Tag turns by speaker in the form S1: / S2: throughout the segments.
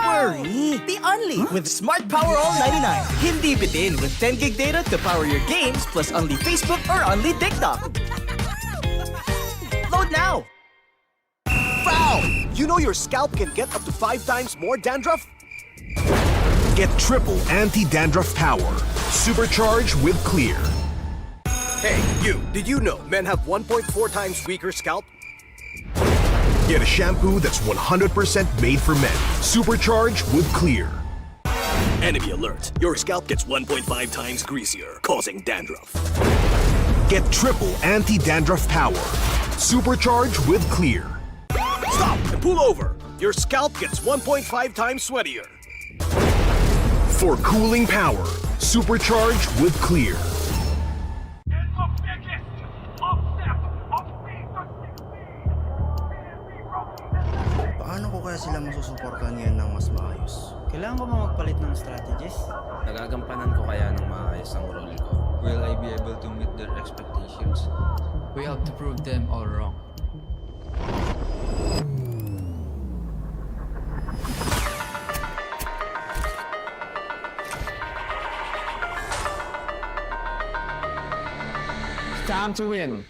S1: worry. Be Unli with Smart Power All 99. Hindi bitin with 10 gig data to power your games plus Unli Facebook or Unli TikTok. Load now!
S2: Foul! You know your scalp can get up to 5 times more dandruff?
S3: Get triple anti-dandruff power. Supercharged with Clear.
S2: Hey, you, did you know men have 1.4 times weaker scalp?
S3: Get a shampoo that's 100% made for men. Supercharged with Clear.
S2: Enemy alert. Your scalp gets 1.5 times greasier, causing dandruff.
S3: Get triple anti-dandruff power. Supercharged with Clear.
S2: Stop and pull over. Your scalp gets 1.5 times sweatier.
S3: For cooling power. Supercharged with Clear.
S4: Paano ko kaya sila masusuportahan ngayon ng mas maayos?
S5: Kailangan ko ba magpalit ng strategies?
S6: Nagagampanan ko kaya ng maayos ang role ko?
S7: Will I be able to meet their expectations?
S8: We have to prove them all wrong.
S9: Time to win.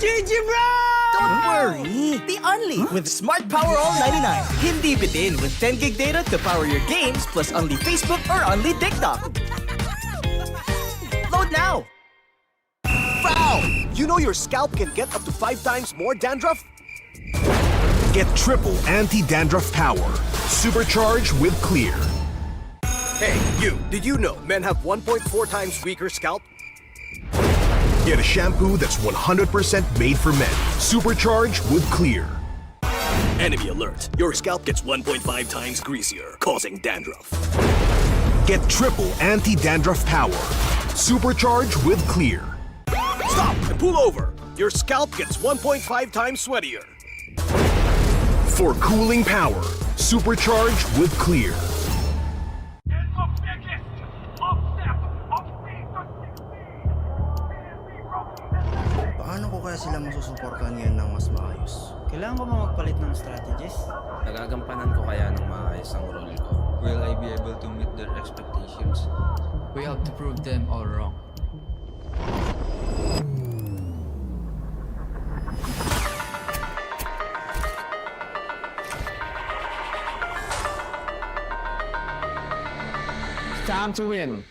S1: Don't worry! The Only with Smart Power All 99. Hindi bitin with 10 gig data to power your games plus only Facebook or only TikTok. Load now!
S2: Foul! You know your scalp can get up to 5 times more dandruff?
S3: Get triple anti-dandruff power. Supercharged with Clear.
S2: Hey, you! Did you know men have 1.4 times weaker scalp?
S3: Get a shampoo that's 100% made for men. Supercharged with Clear.
S2: Enemy alert! Your scalp gets 1.5 times greasier, causing dandruff.
S3: Get triple anti-dandruff power. Supercharged with Clear.
S2: Stop and pull over! Your scalp gets 1.5 times sweatier.
S3: For cooling power. Supercharged with Clear.
S4: Paano ko kaya sila masusuportahan ngayon ng mas maayos?
S5: Kailangan ko ba magpalit ng strategist?
S6: Nagagampanan ko kaya ng maayos ang role ko.
S7: Will I be able to meet their expectations?
S8: We have to prove them all wrong.
S9: Time to win.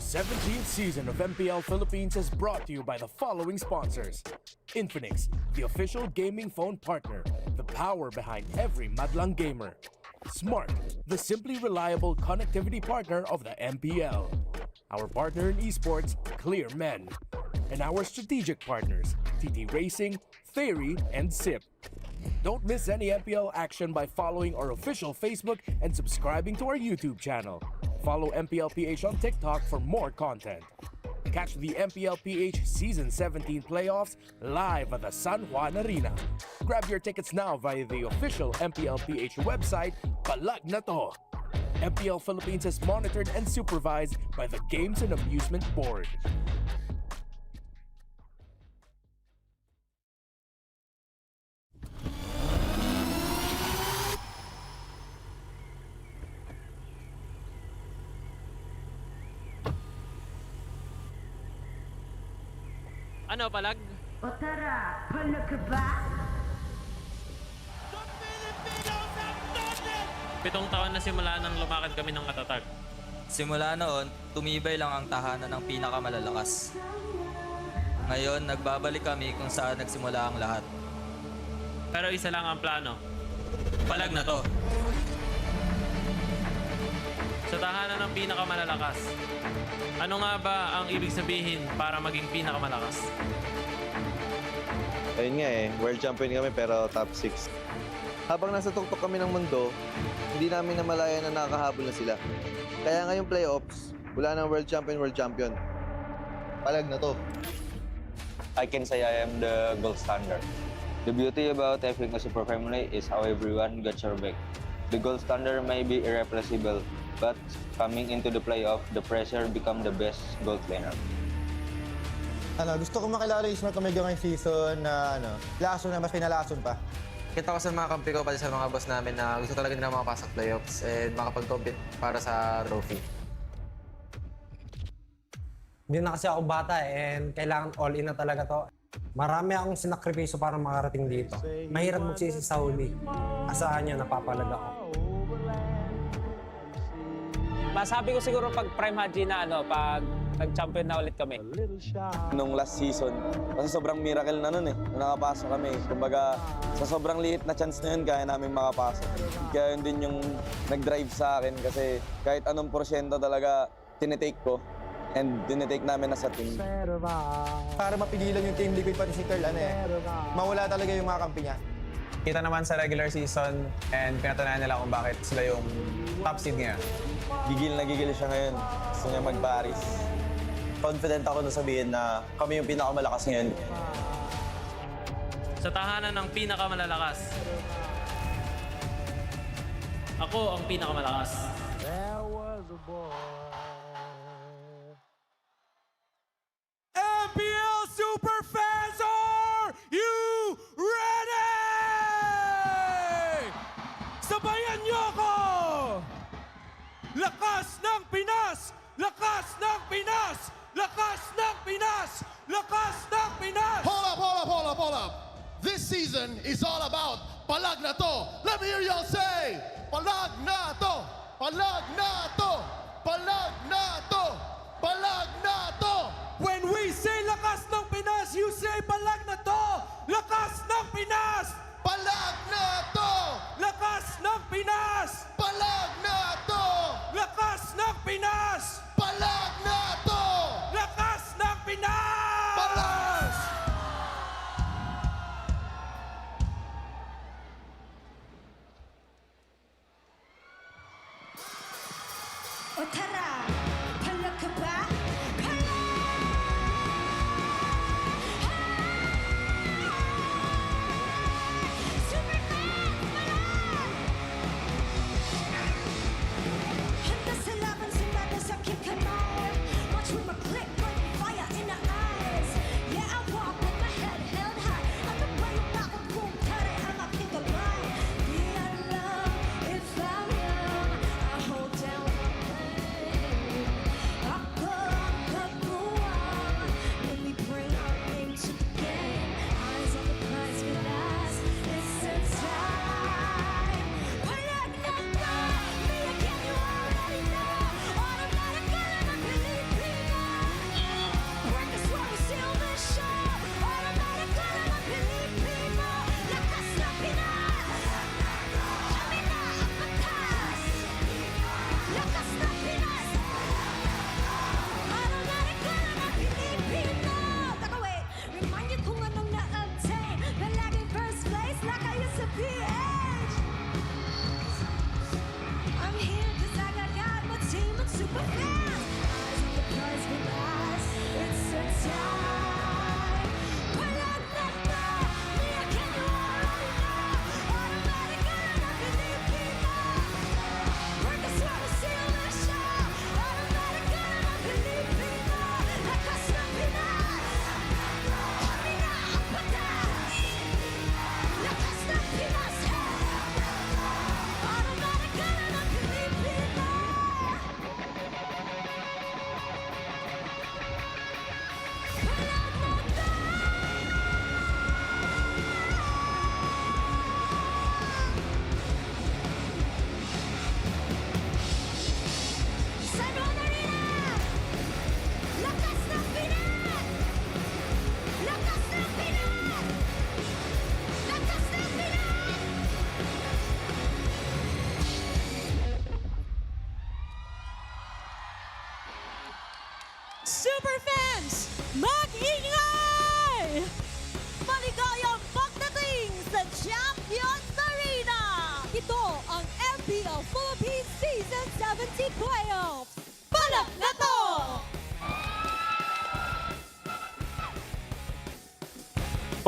S9: 17th season of MPL Philippines is brought to you by the following sponsors. Infinix, the official gaming phone partner, the power behind every madlang gamer. Smart, the simply reliable connectivity partner of the MPL. Our partner in esports, Clear Men. And our strategic partners, TT Racing, Theory, and SIP. Don't miss any MPL action by following our official Facebook and subscribing to our YouTube channel. Follow MPLPH on TikTok for more content. Catch the MPLPH Season 17 playoffs live at the San Juan Arena. Grab your tickets now via the official MPLPH website, Palag Na To. MPL Philippines is monitored and supervised by the Games and Amusement Board.
S10: Ano, Palag?
S11: O tara, palag ka ba?
S10: 7 taon na simula nang lumakad kami ng katatag.
S7: Simula noon, tumibay lang ang tahanan ng pinakamalalakas. Ngayon, nagbabalik kami kung saan nagsimula ang lahat.
S10: Pero isa lang ang plano. Palag na to. Sa tahanan ng pinakamalalakas. Ano nga ba ang ibig sabihin para maging pinakamalakas?
S12: Ayun nga world champion kami pero top 6. Habang nasa tuktok kami ng mundo, hindi namin namalayan na nakakahabol na sila. Kaya ngayong playoffs, wala nang world champion. Palag na to.
S13: I can say I am the gold standard. The beauty about having a super family is how everyone got your back. The gold standard may be irreplaceable, but coming into the playoff, the pressure become the best gold laner.
S4: Gusto ko makilala yung Smart Omega ngayong season na lason na mas pinalason pa.
S5: Kita ko sa mga kampi ko, pati sa mga boss namin na gusto talaga nila makapasok playoffs and makapag-compete para sa trophy.
S14: Hindi na kasi ako bata and kailangan all-in na talaga to. Marami akong sinakripisyo para makarating dito. Mahirap magsisi sa huli. Asahan niyo, napapalag ako.
S10: Masabi ko siguro pag Prime Haji na pag nag-champion na ulit kami.
S13: Nung last season, kasi sobrang miracle na nun na nakapasok kami. Kumbaga, sa sobrang liit na chance na yun, kaya namin makapasok. Kaya yun din yung nag-drive sa akin kasi kahit anong porsyento talaga tinitake ko and tinitake namin na sa team.
S4: Para mapigilan yung team liquid pati si Curl, mawala talaga yung mga kampi niya.
S5: Kita naman sa regular season and pinatunayan nila kung bakit sila yung top seed ngayon.
S13: Gigil na gigil siya ngayon. Gusto niya mag-Paris.
S12: Confident ako na sabihin na kami yung pinakamalakas ngayon.
S10: Sa tahanan ng pinakamalalakas. Ako ang pinakamalakas.
S9: MPL Super Fans, are you ready? Sabayan niyo ako! Lakas ng Pinas! Lakas ng Pinas! Lakas ng Pinas! Lakas ng Pinas!
S3: Hold up. This season is all about Palag Na To. Let me hear y'all say, Palag Na To! Palag Na To! Palag Na To! Palag Na To!
S9: When we say lakas ng Pinas, you say Palag Na To! Lakas ng Pinas!
S3: Palag Na To!
S9: Lakas ng Pinas!
S3: Palag Na To!
S9: Lakas ng Pinas!
S3: Palag Na To!
S9: Lakas ng Pinas!
S3: Palag!
S11: O tara, palag ka ba? superfans, mag-ingay! Maligayang pagdating sa Champions Arena! Ito ang MPL Philippines Season 17 Playoffs! Palag na to!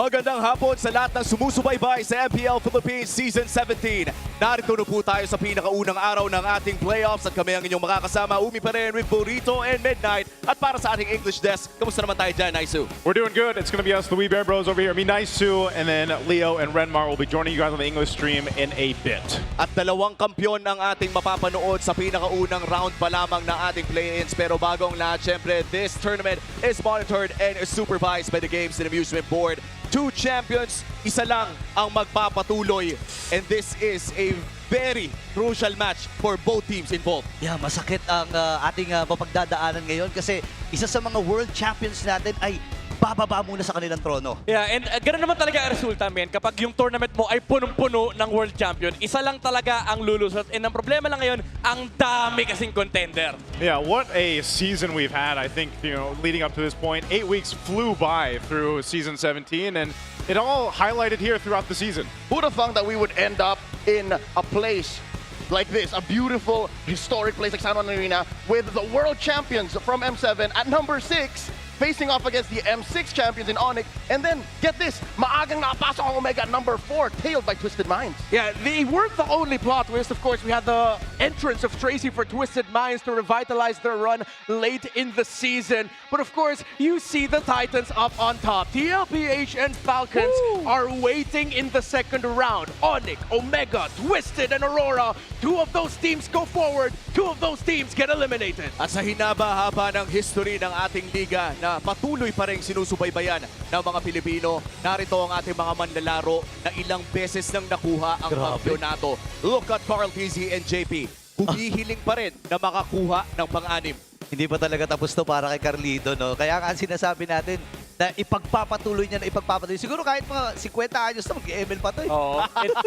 S15: Magandang hapon sa lahat ng sumusubaybay sa MPL Philippines Season 17. Narito na po tayo sa pinakaunang araw ng ating playoffs at kami ang inyong makakasama. Umi pa rin with Burrito and Midnight. At para sa ating English desk, kamusta naman tayo dyan, Naisu?
S16: We're doing good. It's going to be us, the Wee Bear Bros over here. Me, Naisu, and then Leo and Renmar will be joining you guys on the English stream in a bit.
S15: At dalawang kampyon ang ating mapapanood sa pinakaunang round pa lamang ng ating play-ins. Pero bagong lahat, syempre, this tournament is monitored and supervised by the Games and Amusement Board. 2 champions, isa lang ang magpapatuloy. And this is a very crucial match for both teams involved.
S1: Yeah, masakit ang ating mapagdadaanan ngayon kasi isa sa mga world champions natin ay bababa muna sa kanilang trono.
S17: Yeah, and ganoon naman talaga ang resulta, men. Kapag yung tournament mo ay punong-puno ng world champion, isa lang talaga ang lulusot. And ang problema lang ngayon, ang dami kasing contender.
S16: Yeah, what a season we've had. I think, leading up to this point, 8 weeks flew by through Season 17, and it all highlighted here throughout the season.
S3: Who'd have thought that we would end up in a place like this, a beautiful, historic place like San Juan Arena, with the world champions from M7 at number 6, facing off against the M6 champions in ONIC, and then, get this, maagang nakapasok ang Omega at number 4, tailed by Twisted Minds.
S18: Yeah, they weren't the only plot twist. Of course, we had the entrance of Tracy for Twisted Minds to revitalize their run late in the season. But of course, you see the Titans up on top. TLPH and Falcons are waiting in the second round. ONIC, Omega, Twisted, and Aurora. 2 of those teams go forward. 2 of those teams get eliminated.
S15: At sa hinaba-haba ng history ng ating liga na patuloy pa rin sinusubaybayan ng mga Pilipino, narito ang ating mga manlalaro na ilang beses nang nakuha ang kampyonato. Look at Carl TZ and JP. Humihiling pa rin na makakuha ng pang-anim.
S1: Hindi pa talaga tapos to para kay Carlito, no? Kaya nga sinasabi natin na ipagpapatuloy niya na ipagpapatuloy. Siguro kahit mga 50 anyos na mag-ML pa to eh.
S17: Oo.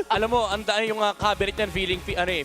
S17: Alam mo, ang daan yung cabinet niyan,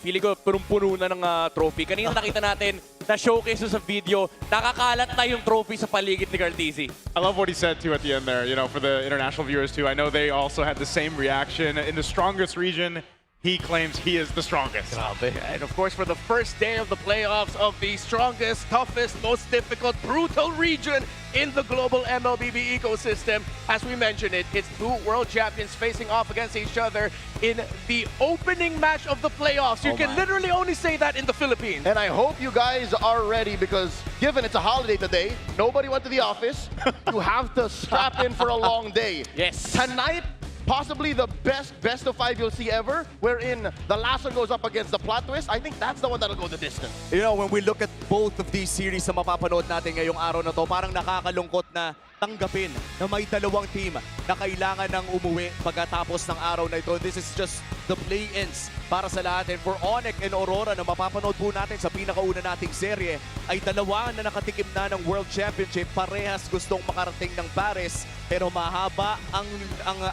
S17: feeling ko punong-puno na ng trophy. Kanina nakita natin na showcase sa video, nakakalat na yung trophy sa paligid ni Carl TZ.
S16: I love what he said too at the end there, for the international viewers too. I know they also had the same reaction. In the strongest region, he claims he is the strongest.
S18: And of course, for the first day of the playoffs of the strongest, toughest, most difficult, brutal region in the global MLBB ecosystem, as we mentioned it's 2 world champions facing off against each other in the opening match of the playoffs. You can literally only say that in the Philippines.
S3: And I hope you guys are ready because given it's a holiday today, nobody went to the office, you have to strap in for a long day.
S17: Yes.
S3: Tonight, possibly the best of 5 you'll see ever, wherein the last one goes up against the plot twist. I think that's the one that'll go the distance.
S15: When we look at both of these series na mapapanood natin ngayong araw na to, parang nakakalungkot na tanggapin na may dalawang team na kailangan ng umuwi pagkatapos ng araw na ito. This is just the play-ins para sa lahat. And for ONIC and Aurora na mapapanood po natin sa pinakauna nating serye, ay dalawa na nakatikim na ng World Championship. Parehas gustong makarating ng Paris, pero mahaba ang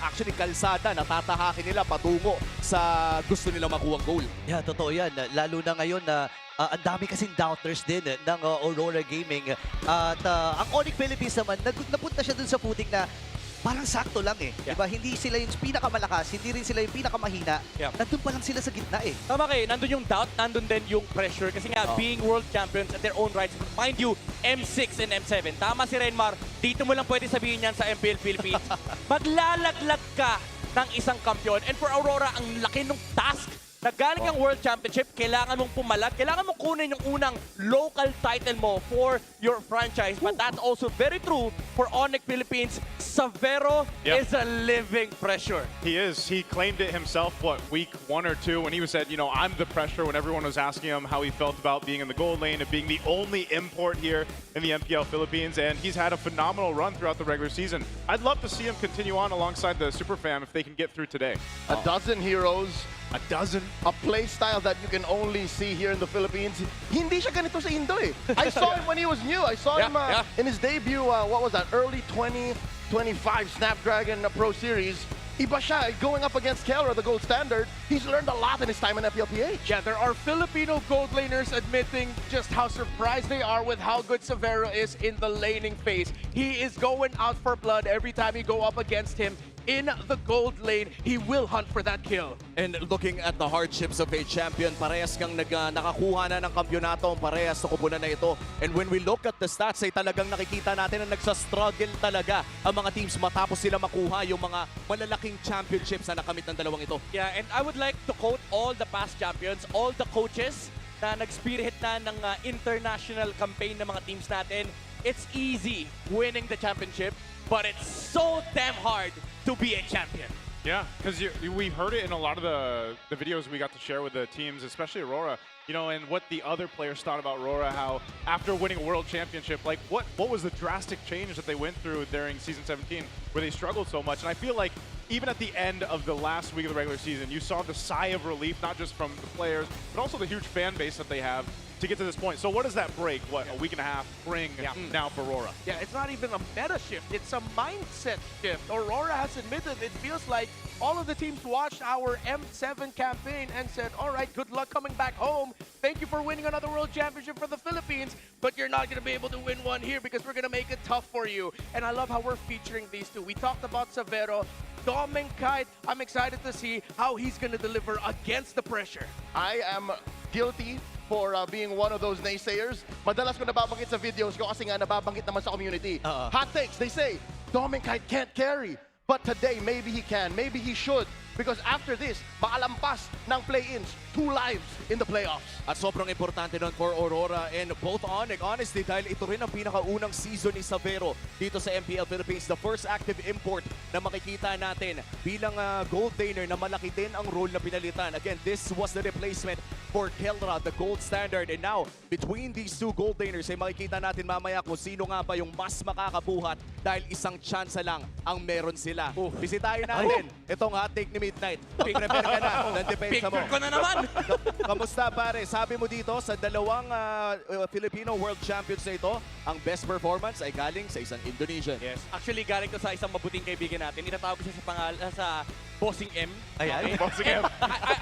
S15: actually kalsada na tatahakin nila patungo sa gusto nilang makuhang goal.
S1: Yeah, totoo yan. Lalo na ngayon na ang dami kasing doubters din ng Aurora Gaming. At ang ONIC Philippines naman, napunta siya dun sa footing na parang sakto lang eh.
S17: Yeah.
S1: Diba? Hindi sila yung pinakamalakas, hindi rin sila yung pinakamahina.
S17: Yeah.
S1: Nandun pa lang sila sa gitna eh.
S17: Tama kayo, nandun yung doubt, nandun din yung pressure. Kasi nga, being world champions at their own rights, mind you, M6 and M7. Tama si Renmar, dito mo lang pwede sabihin yan sa MPL Philippines. Maglalaglag ka ng isang kampiyon. And for Aurora, ang laki ng task na galing ang World Championship, kailangan mong pumalag, kailangan mong kunin yung unang local title mo for your franchise. But that's also very true for ONIC Philippines. Savero is a living pressure.
S16: He is. He claimed it himself, week 1 or 2, when he said, I'm the pressure, when everyone was asking him how he felt about being in the gold lane and being the only import here in the MPL Philippines. And he's had a phenomenal run throughout the regular season. I'd love to see him continue on alongside the Superfam if they can get through today.
S3: A dozen heroes,
S16: a dozen.
S3: A play style that you can only see here in the Philippines. Hindi siya ganito sa Indo eh. I saw him when he was new. I saw him in his debut, what was that, early 2025 Snapdragon Pro Series. iba siya. Going up against Kelra, the gold standard, he's learned a lot in his time in FPLPH.
S18: Yeah, there are Filipino gold laners admitting just how surprised they are with how good Severo is in the laning phase. He is going out for blood every time you go up against him. In the gold lane, he will hunt for that kill.
S15: And looking at the hardships of a champion, parehas kang nakakuha na ng kampyonato, parehas sa kupunan na ito. And when we look at the stats, ay talagang nakikita natin na nagsastruggle talaga ang mga teams matapos sila makuha yung mga malalaking championships na nakamit ng dalawang ito.
S17: Yeah, and I would like to quote all the past champions, all the coaches na nag-spearhead na ng international campaign ng mga teams natin. It's easy winning the championship, but it's so damn hard to be a champion.
S16: Yeah, because we heard it in a lot of the videos we got to share with the teams, especially Aurora, you know, and what the other players thought about Aurora, how after winning a world championship, like what was the drastic change that they went through during Season 17 where they struggled so much. And I feel like even at the end of the last week of the regular season, you saw the sigh of relief, not just from the players, but also the huge fan base that they have to get to this point. So what does that break, a week and a half, bring now for Aurora?
S18: Yeah, it's not even a meta shift, it's a mindset shift. Aurora has admitted it feels like all of the teams watched our M7 campaign and said, all right, good luck coming back home. Thank you for winning another world championship for the Philippines, but you're not going to be able to win one here because we're going to make it tough for you. And I love how we're featuring these two. We talked about Severo, Dom and Kite. I'm excited to see how he's going to deliver against the pressure.
S3: I am guilty for being one of those naysayers. Madalas ko nababanggit sa videos ko kasi nga nababanggit naman sa community. Hot takes, they say, Dom and Kite can't carry. But today, maybe he can, maybe he should. Because after this, makalampas ng play-ins, 2 lives in the playoffs.
S15: At sobrang importante nun for Aurora and both ONIC. Honestly, dahil ito rin ang pinakaunang season ni Severo dito sa MPL Philippines. The first active import na makikita natin bilang gold laner na malaki din ang role na pinalitan. Again, this was the replacement for Kelra, the gold standard. And now, between these two gold laners, ay makikita natin mamaya kung sino nga ba yung mas makakabuhat dahil isang chance lang ang meron sila. Bisitahin natin itong hot take ni Midnight. Prepare ka na ng depensa mo.
S17: Picture ko na naman!
S15: Kamusta pare? Sabi mo dito sa dalawang Filipino World Champions na ito, ang best performance ay galing sa isang Indonesian.
S17: Yes. Actually, galing to sa isang mabuting kaibigan natin. Itatawag ko siya sa Bossing M.
S15: Ayan.
S17: Okay?
S15: Bossing M.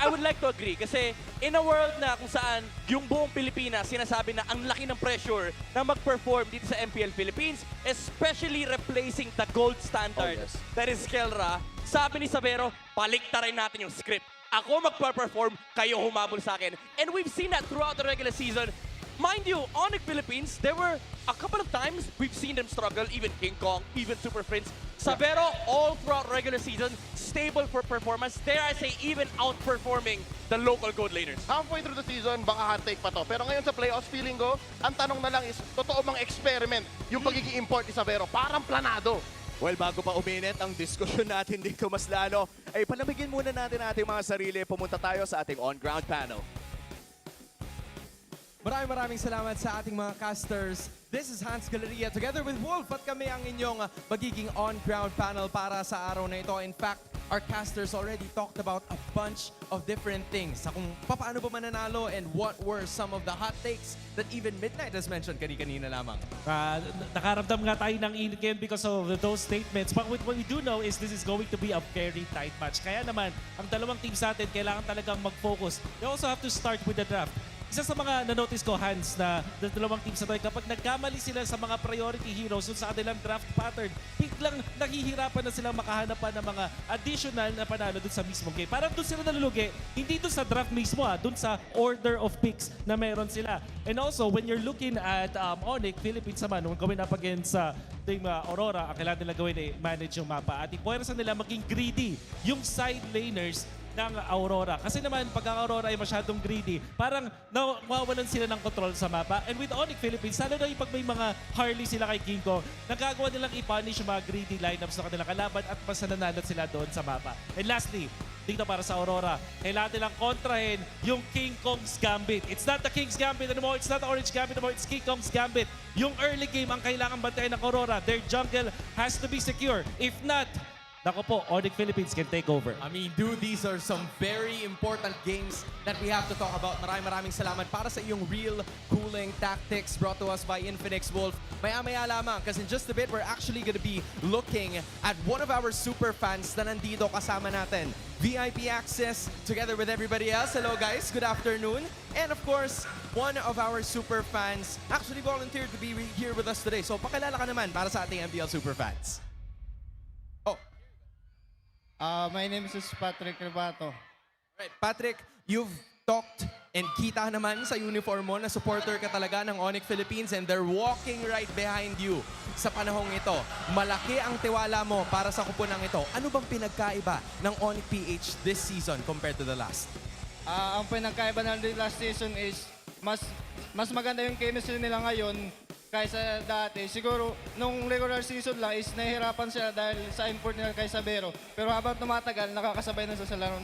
S17: I would like to agree kasi in a world na kung saan yung buong Pilipinas sinasabi na ang laki ng pressure na mag-perform dito sa MPL Philippines, especially replacing the gold standard that is Kelra, sabi ni Severo, paliktarin natin yung script. Ako magpa-perform, kayo humabol sa akin. And we've seen that throughout the regular season. Mind you, ONIC Philippines, there were a couple of times we've seen them struggle, even King Kong, even Super Prince. Severo, all throughout regular season, stable for performance. Dare I say, even outperforming the local gold laners.
S3: Halfway through the season, baka hot take pa to. Pero ngayon sa playoffs, feeling ko, ang tanong na lang is, totoo bang experiment yung pagiging import ni Severo? Parang planado.
S15: Well, bago pa uminit ang diskusyon natin dito mas lalo, ay palamigin muna natin ating mga sarili. Pumunta tayo sa ating on-ground panel.
S19: Maraming salamat sa ating mga casters. This is Hans Galeria together with Wolf at kami ang inyong magiging on-ground panel para sa araw na ito. In fact, our casters already talked about a bunch of different things sa kung paano ba mananalo and what were some of the hot takes that even Midnight has mentioned kanina lamang.
S20: Nakaramdam nga tayo ng init ngayon because of those statements. But what we do know is this is going to be a very tight match. Kaya naman, ang dalawang teams natin kailangan talagang mag-focus. They also have to start with the draft. Isa sa mga na-notice ko, Hans, na dalawang teams na ito, kapag nagkamali sila sa mga priority heroes sa kanilang draft pattern, biglang nahihirapan na silang makahanap pa ng mga additional na panalo dun sa mismong game. Parang dun sila nalulugi, hindi dun sa draft mismo, dun sa order of picks na meron sila. And also, when you're looking at ONIC, Philippines naman, nung gawin up against Team Aurora, ang kailangan nila gawin ay manage yung mapa. At ipuwersa nila maging greedy yung side laners ng Aurora. Kasi naman, pag ang Aurora ay masyadong greedy, parang nawawalan sila ng control sa mapa. And with ONIC Philippines, sana na yung pag may mga Harley sila kay King Kong, nagagawa nilang i-punish yung mga greedy lineups ng kanilang kalaban at mas nananalo sila doon sa mapa. And lastly, dito para sa Aurora, kailangan nilang kontrahin yung King Kong's Gambit. It's not the King's Gambit anymore, it's not the Orange Gambit anymore, it's King Kong's Gambit. Yung early game ang kailangan bantayan ng Aurora. Their jungle has to be secure. If not, Nako po, ONIC Philippines can take over.
S19: I mean, dude, these are some very important games that we have to talk about. Maraming salamat para sa iyong real cooling tactics brought to us by Infinix Wolf. Maya-maya lamang, because in just a bit, we're actually going to be looking at one of our super fans na nandito kasama natin. VIP access together with everybody else. Hello guys, good afternoon. And of course, one of our super fans actually volunteered to be here with us today. So pakilala ka naman para sa ating MPL super fans.
S21: My name is Patrick Rebato.
S19: Right, Patrick, you've talked and kita naman sa uniform mo na supporter ka talaga ng ONIC Philippines and they're walking right behind you sa panahong ito. Malaki ang tiwala mo para sa kupunang ito. Ano bang pinagkaiba ng ONIC PH this season compared to the last?
S21: Ang pinagkaiba ng last season is mas maganda yung chemistry nila ngayon kaysa dati. Siguro, nung regular season lang is nahihirapan sila dahil sa import nila kay Sabero. Pero habang tumatagal, nakakasabay na sa laro.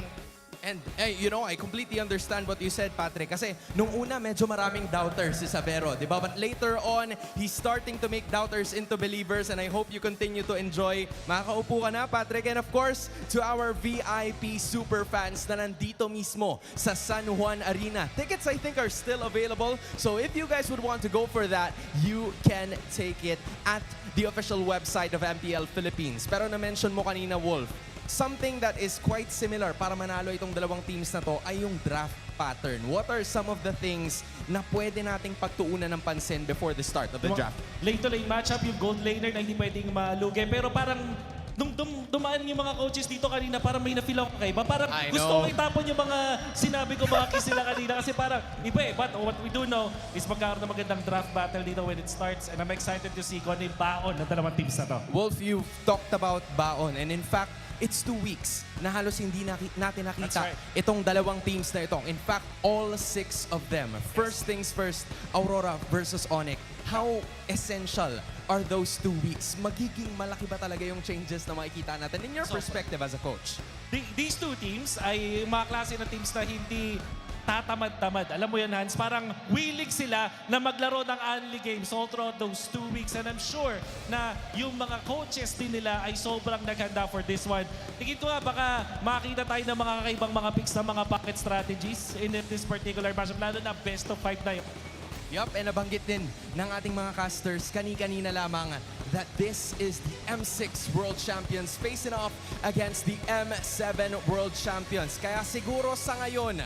S19: And, hey, you know, I completely understand what you said, Patrick. Kasi nung una, medyo maraming doubters si Sabero, di ba? But later on, he's starting to make doubters into believers and I hope you continue to enjoy. Makakaupo ka na, Patrick. And of course, to our VIP super fans na nandito mismo sa San Juan Arena. Tickets, I think, are still available. So if you guys would want to go for that, you can take it at the official website of MPL Philippines. Pero na-mention mo kanina, Wolf, something that is quite similar para manalo itong dalawang teams na to ay yung draft pattern. What are some of the things na pwede nating pagtuunan ng pansin before the start of the draft?
S20: Lane-to-lane matchup, yung gold laner na hindi pwedeng malugi. Pero parang nung dumaan yung mga coaches dito kanina, parang may na-feel ako kay iba. Parang gusto ko itapon yung mga sinabi ko, mga kiss nila kanina. Kasi parang iba eh. But what we do know is magkaroon ng magandang draft battle dito when it starts. And I'm excited to see kung ano yung baon ng dalawang teams na to.
S19: Wolf, you've talked about baon. And in fact, it's 2 weeks na halos hindi natin nakita itong dalawang teams na ito. In fact, all 6 of them. First things first, Aurora versus ONIC. How essential are those 2 weeks? Magiging malaki ba talaga yung changes na makikita natin in your perspective as a coach?
S20: These two teams ay mga klase ng teams na hindi tatamad-tamad. Alam mo yan, Hans, parang willing sila na maglaro ng only games all throughout those 2 weeks. And I'm sure na yung mga coaches din nila ay sobrang naghanda for this one. Tingin ko nga, baka makakita tayo ng mga kakaibang mga picks na mga pocket strategies in this particular matchup, lalo na best of 5 na yun.
S19: Yup, and nabanggit din ng ating mga casters kani-kanina lamang that this is the M6 World Champions facing off against the M7 World Champions. Kaya siguro sa ngayon,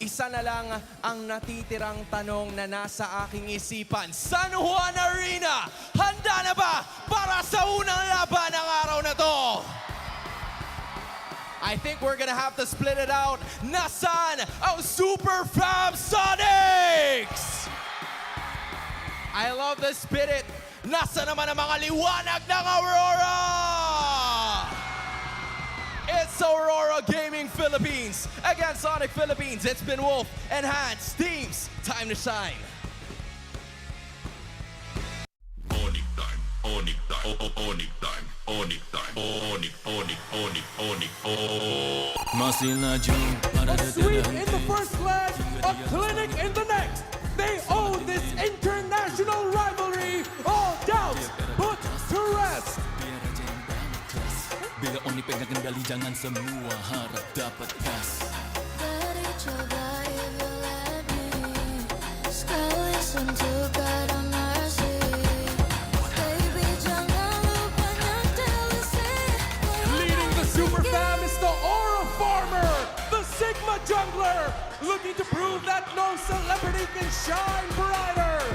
S19: isa na lang ang natitirang tanong na nasa aking isipan. San Juan Arena, handa na ba para sa unang laban ng araw na to? I think we're gonna have to split it out. Nasaan ang Super Fam Sonics? I love the spirit. Nasa naman ang mga liwanag ng Aurora? It's Aurora Gaming Philippines against ONIC Philippines. It's been Wolf and Hans. Teams, time to shine.
S2: ONIC time, ONIC time, ONIC time, ONIC time, ONIC, ONIC, ONIC, ONIC,
S9: A sweep in the first leg, a clinic in the next. They own this international rivalry. All doubts put to rest.
S22: Bila ONIC nagandali, jangan semua harap dapat gas. Dari coba if you let me, sekali sentuh kada mercy. Baby jangan lupa nyantai.
S9: Leading the Super Fam is the Aura Farmer, the Sigma Jungler, looking to prove that no celebrity can shine brighter.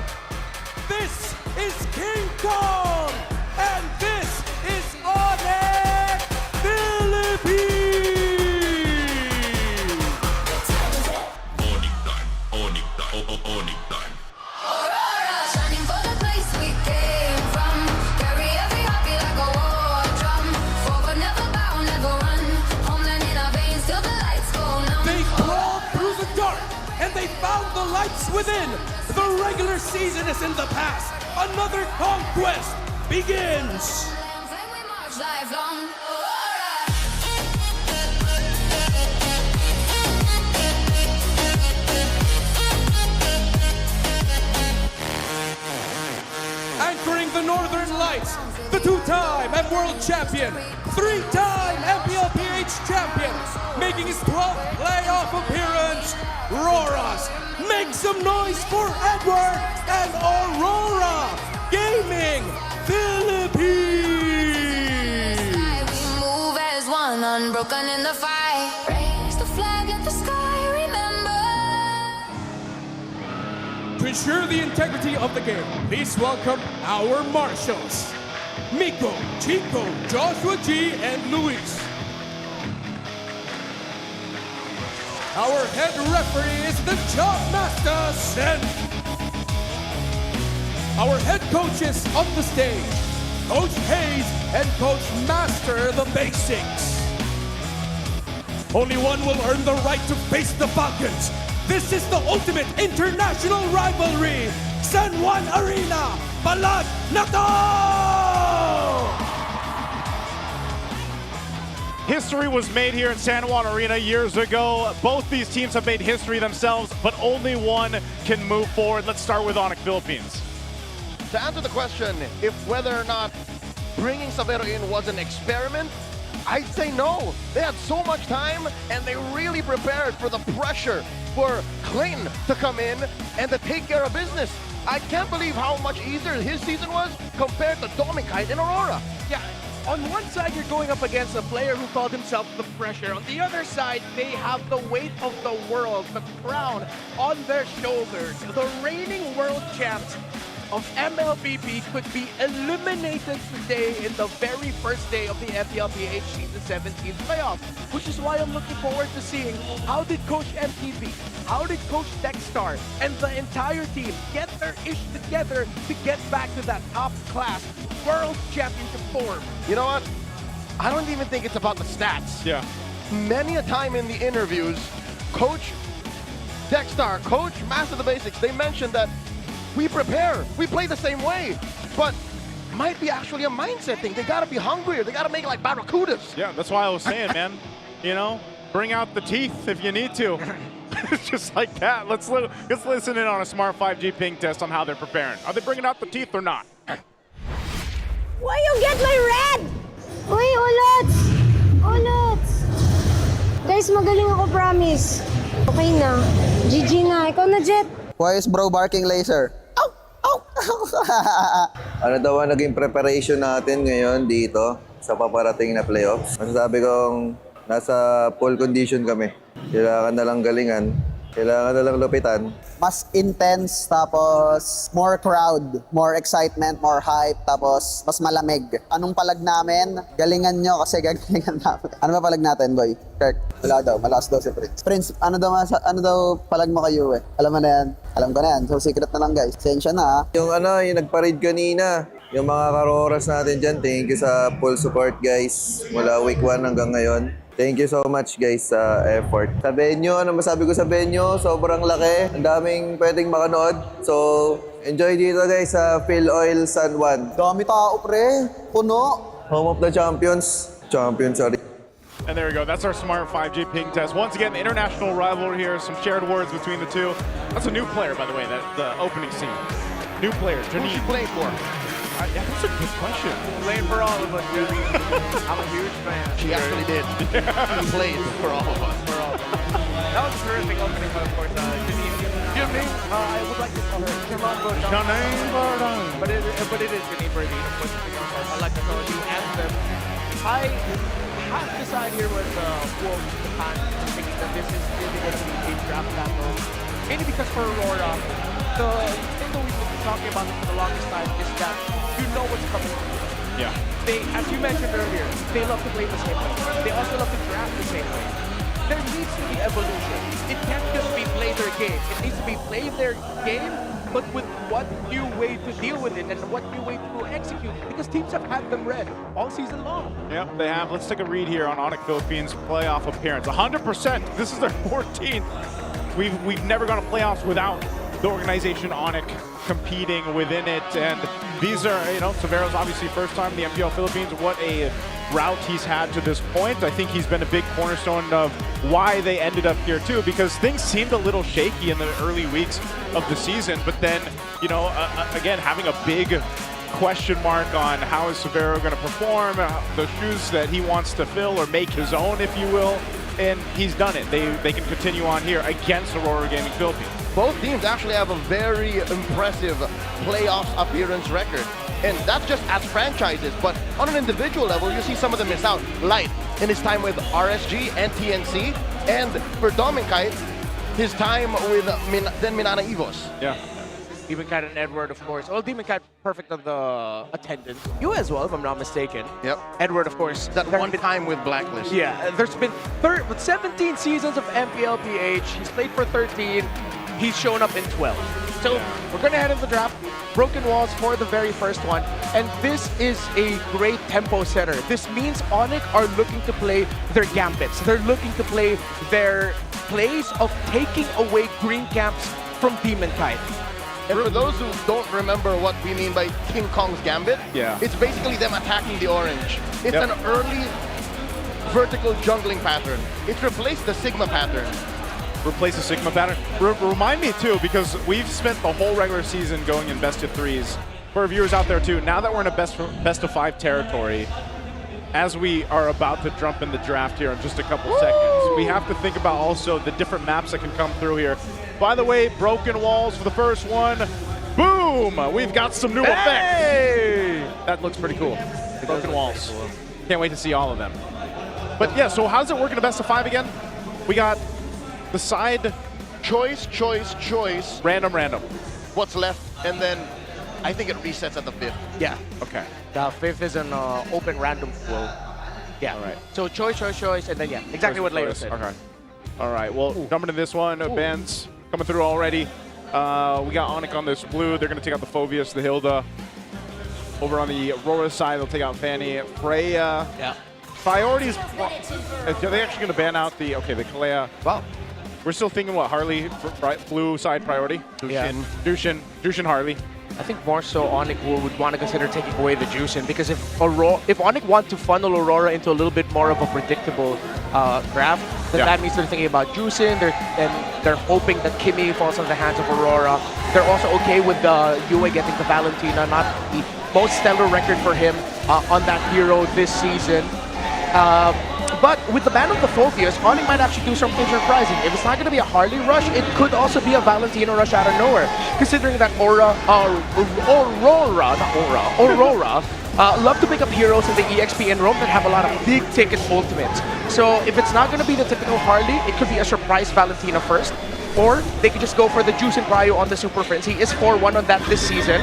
S9: This is King Kong, and this is ONIC Philippines!
S2: ONIC time, ONIC time, ONIC time.
S22: Aurora, shining for the place we came from. Carry every heartbeat like a war drum. Forward, never bow, never run. Homeland in our veins till the lights go numb.
S9: They crawled through the dark, and they found the lights within. The regular season is in the past. Another conquest begins.
S22: Lifelong.
S9: Anchoring the Northern Lights, the two-time
S6: and world champion, 3-time MPL PH champion, making his 12th playoff appearance, RORA's. Make some noise for Edward and Aurora Gaming Philippines!
S22: We move as one, unbroken in the fight. Raise the flag at the sky, remember.
S6: To ensure the integrity of the game, please welcome our marshals, Miko, Chico, Joshua G, and Luis. Our head referee is the Job Master, Sen. Our head coaches on the stage, Coach Hayes and Coach Master the Basics. Only one will earn the right to face the Falcons. This is the ultimate international rivalry. San Juan Arena, Palag Na To!
S16: History was made here in San Juan Arena years ago. Both these teams have made history themselves, but only one can move forward. Let's start with ONIC Philippines.
S3: To answer the question, if whether or not bringing Savero in was an experiment, I'd say no. They had so much time and they really prepared for the pressure for Clayton to come in and to take care of business. I can't believe how much easier his season was compared to Dominic and Aurora.
S18: Yeah, on one side, you're going up against a player who called himself the Pressure. On the other side, they have the weight of the world, the crown on their shoulders. The reigning world champs of MLBP could be eliminated today in the very first day of the MPLPH Season 17 playoffs, which is why I'm looking forward to seeing how did Coach MTV, how did Coach Dexstar, and the entire team get their ish together to get back to that top-class World Championship form.
S3: You know what? I don't even think it's about the stats.
S16: Yeah.
S3: Many a time in the interviews, Coach Dexstar, Coach Master the Basics, they mentioned that we prepare, we play the same way, but might be actually a mindset thing. They gotta be hungrier. They gotta make it like Barracudas.
S16: Yeah, that's why I was saying, man, you know, bring out the teeth if you need to. Just like that. Let's listen in on a Smart 5G ping test on how they're preparing. Are they bringing out the teeth or not?
S11: Why you get my red? Uy, ulots! Ulots! Guys, magaling ako, promise. Okay na. GG na. Ikaw na, Jet.
S12: Why is bro barking laser? Ano daw ang naging preparation natin ngayon dito sa paparating na playoffs? Masasabi kong nasa full condition kami. Kailangan na lang galingan, kailangan na lang lupitan.
S8: Mas intense, tapos more crowd, more excitement, more hype, tapos mas malamig. Anong palag namin? Galingan nyo kasi gagalingan namin. Ano ba palag natin, boy? Kirk, wala daw, malakas daw si Prince. Prince, ano daw palag mo kayo eh? Alam mo na yan? Alam ko na yan. So secret na lang guys. Sensya na ha.
S12: Yung nagpa-raid kanina, yung mga karoras natin dyan, thank you sa full support guys. Mula week 1 hanggang ngayon. Thank you so much guys sa effort. Sa venue, ano masabi ko sa venue? Sobrang laki. Ang daming pwedeng makanood. So, enjoy dito guys sa Phil Oil San Juan.
S8: Dami tao pre. Puno.
S12: Home of the champions. Champions, sorry.
S16: And there we go. That's our Smart 5G ping test. Once again, international rivalry here. Some shared words between the two. That's a new player, by the way, the opening scene. New player, Janine.
S3: Who's she playing for?
S16: Yeah, that's a good question.
S4: Playing for all of us, dude. I'm a huge fan.
S3: She actually did. She played for all of us.
S4: That was a terrific opening, but of course, Janine, I would like to call her Janine Burdon. But it is Janine Burdon. Of course, I like to call her the anthem. I have to side here with Wolf Japan, thinking that this is really going to be a draft battle. Mainly because for Aurora, the thing that we've been talking about for the longest time is that you know what's coming.
S16: Yeah.
S18: They, as you mentioned earlier, they love to play the same way. They also love to draft the same way. There needs to be evolution. It can't just be play their game. It needs to be play their game, but with what new way to deal with it and what new way to execute. Because teams have had them read all season long.
S16: Yep, they have. Let's take a read here on ONIC Philippines' playoff appearance. 100%. This is their 14th. We've never gone to playoffs without the organization ONIC competing within it, and these are, Savero's obviously first time in the MPL Philippines. What a route he's had to this point. I think he's been a big cornerstone of why they ended up here too, because things seemed a little shaky in the early weeks of the season, but then, again, having a big question mark on how is Severo going to perform, the shoes that he wants to fill or make his own, if you will. And he's done it. They can continue on here against Aurora Gaming Philippines.
S3: Both teams actually have a very impressive playoffs appearance record. And that's just as franchises, but on an individual level, you see some of them miss out. Light in his time with RSG and TNC, and for Dominkite, his time with Minana Evos.
S16: Yeah.
S18: Demon Cat and Edward, of course. Well, Demon Cat, perfect on the attendance. You as well, if I'm not mistaken.
S3: Yep.
S18: Edward, of course.
S3: That one time with Blacklist.
S18: Yeah, there's been 17 seasons of MPL PH. He's played for 13. He's shown up in 12. So we're going to head into the draft. Broken Walls for the very first one. And this is a great tempo setter. This means ONIC are looking to play their gambits. They're looking to play their plays of taking away green camps from Demon Kite.
S3: And for those who don't remember what we mean by King Kong's Gambit, it's basically them attacking the orange. It's an early vertical jungling pattern. It's replaced the Sigma pattern.
S16: Replace the Sigma pattern. Remind me too, because we've spent the whole regular season going in best of threes. For our viewers out there too, now that we're in a best of 5 territory, as we are about to jump in the draft here in just a couple seconds, we have to think about also the different maps that can come through here. By the way, Broken Walls for the first one. Boom! We've got some new effects. That looks pretty cool. Broken Walls. Can't wait to see all of them. But yeah, so how does it work in a best of 5 again? We got the side
S3: choice,
S16: random.
S3: What's left, and then I think it resets at the 5th.
S18: Yeah.
S16: Okay.
S18: The 5th is an open random pool. Yeah.
S16: All right.
S18: So choice, and then exactly what Leo said.
S16: Okay. All right. Well, jumping to this one, Ben's coming through already. We got ONIC on this blue. They're going to take out the Phobius, the Hilda. Over on the Aurora side, they'll take out Fanny. Freya.
S1: Yeah.
S16: Priorities. Are they actually going to ban out the the Kalea?
S3: Wow.
S16: We're still thinking what Harley, blue side priority. Dushin Harley.
S18: I think more so ONIC would want to consider taking away the Juicing, because if ONIC want to funnel Aurora into a little bit more of a predictable graph, then that means they're thinking about Juicing, and they're hoping that Kimmy falls on the hands of Aurora. They're also okay with Yue getting the Valentina, not the most stellar record for him on that hero this season. But with the ban of the Phobius, ONIC might actually do something surprising. If it's not going to be a Harley rush, it could also be a Valentina rush out of nowhere. Considering that Aurora love to pick up heroes in the EXP and Rome that have a lot of big ticket ultimates. So if it's not going to be the typical Harley, it could be a surprise Valentina first. Or they could just go for the Juice and Cryo on the Super Friends. He is 4-1 on that this season.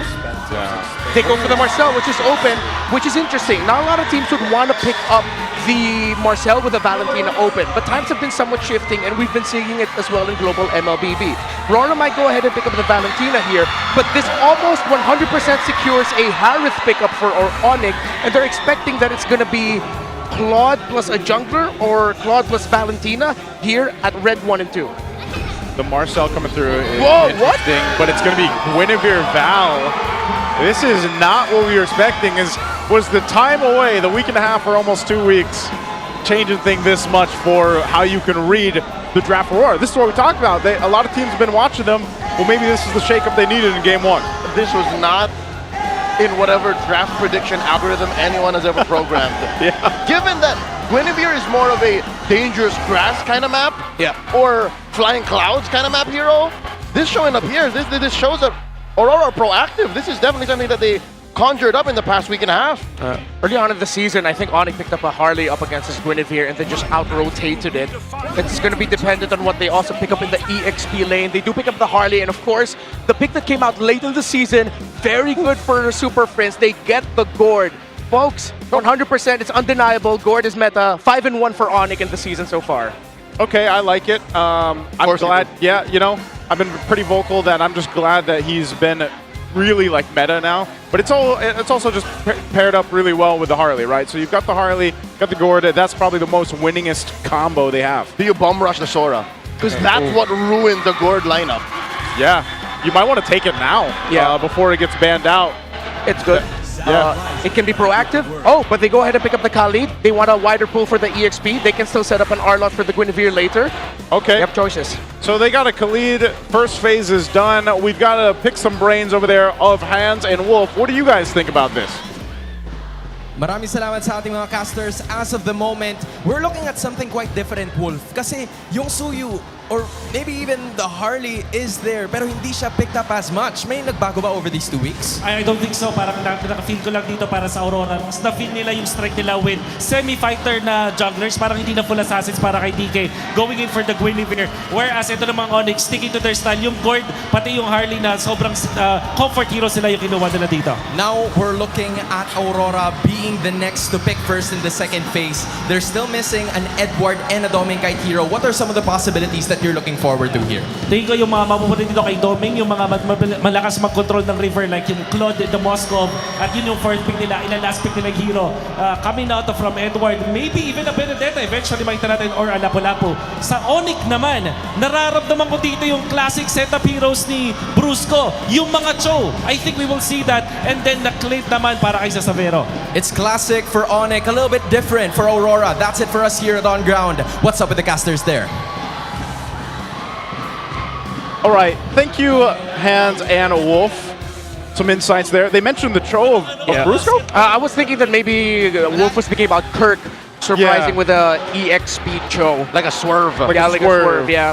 S18: They go for the Marcel, which is open, which is interesting. Not a lot of teams would want to pick up the Marcel with the Valentina open, but times have been somewhat shifting, and we've been seeing it as well in global MLBB. RORA might go ahead and pick up the Valentina here, but this almost 100% secures a Harith pickup for ONIC, and they're expecting that it's going to be Claude plus a jungler or Claude plus Valentina here at red 1 and 2.
S16: The Marcel coming through is interesting, but it's going to be Guinevere Val. This is not what we were expecting. Was the time away, the week and a half or almost 2 weeks, changing things this much for how you can read the draft Aurora. This is what we talked about. A lot of teams have been watching them. Well, maybe this is the shakeup they needed in Game 1.
S3: This was not in whatever draft prediction algorithm anyone has ever programmed. Given that Guinevere is more of a dangerous grass kind of map, or flying clouds kind of map hero, this showing up here, this shows that Aurora are proactive. This is definitely something that they conjured up in the past week and a half.
S18: Early on in the season, I think ONIC picked up a Harley up against his Guinevere and then just out-rotated it. It's going to be dependent on what they also pick up in the EXP lane. They do pick up the Harley, and of course, the pick that came out late in the season, very good for the Super Friends. They get the Gourd. Folks, 100%, it's undeniable. Gourd is meta. 5-1 for ONIC in the season so far.
S16: Okay, I like it. I'm glad. Yeah, I've been pretty vocal that I'm just glad that he's been really like meta now. But it's also just paired up really well with the Harley, right? So you've got the Harley, got the Gourd. That's probably the most winningest combo they have.
S3: Do you bum rush the Sora? Because that's what ruined the Gourd lineup.
S16: Yeah, you might want to take it now before it gets banned out.
S18: It's good. It can be proactive. Oh, but they go ahead and pick up the Khalid. They want a wider pool for the EXP. They can still set up an R-Lot for the Guinevere later.
S16: Okay.
S18: They have choices.
S16: So they got a Khalid. First phase is done. We've got to pick some brains over there of Hans and Wolf. What do you guys think about this?
S19: Maraming salamat sa ating mga casters. As of the moment, we're looking at something quite different, Wolf. Kasi yung Suyu, or maybe even the Harley is there, pero hindi siya picked up as much. May nagbago ba over these 2 weeks?
S20: I don't think so. Parang nakafeel ko lang dito para sa Aurora. Mas na-feel nila yung strike nila with semi-fighter na jugglers. Parang hindi na full assassins para kay DK. Going in for the Guinevere. Whereas ito namang Onyx, sticking to their style. Yung Gord, pati yung Harley na sobrang comfort hero sila yung kinuha nila dito.
S19: Now, we're looking at Aurora being the next to pick first in the second phase. They're still missing an Edward and a Dominkite hero. What are some of the possibilities that you're looking forward to here?
S20: Tingin ko yung mga mapupunta dito kay Doming, yung mga malakas mag-control ng river like yung Claude, the Moskov, at yun yung first pick nila, ilang last pick nilang hero. Coming out from Edward, maybe even a Benedetta, eventually makita natin, or a Lapu-Lapu. Sa ONIC naman, nararamdaman ko dito yung classic setup heroes ni Brusco, yung mga Cho. I think we will see that, and then the Clint naman para kay Savero.
S19: It's classic for ONIC, a little bit different for Aurora. That's it for us here at On Ground. What's up with the casters there?
S16: All right, thank you, Hans and Wolf. Some insights there. They mentioned the Cho of Brusco?
S18: I was thinking that maybe Wolf was thinking about Kirk surprising with a EXP Cho.
S12: Like a swerve.
S18: Like a swerve, yeah.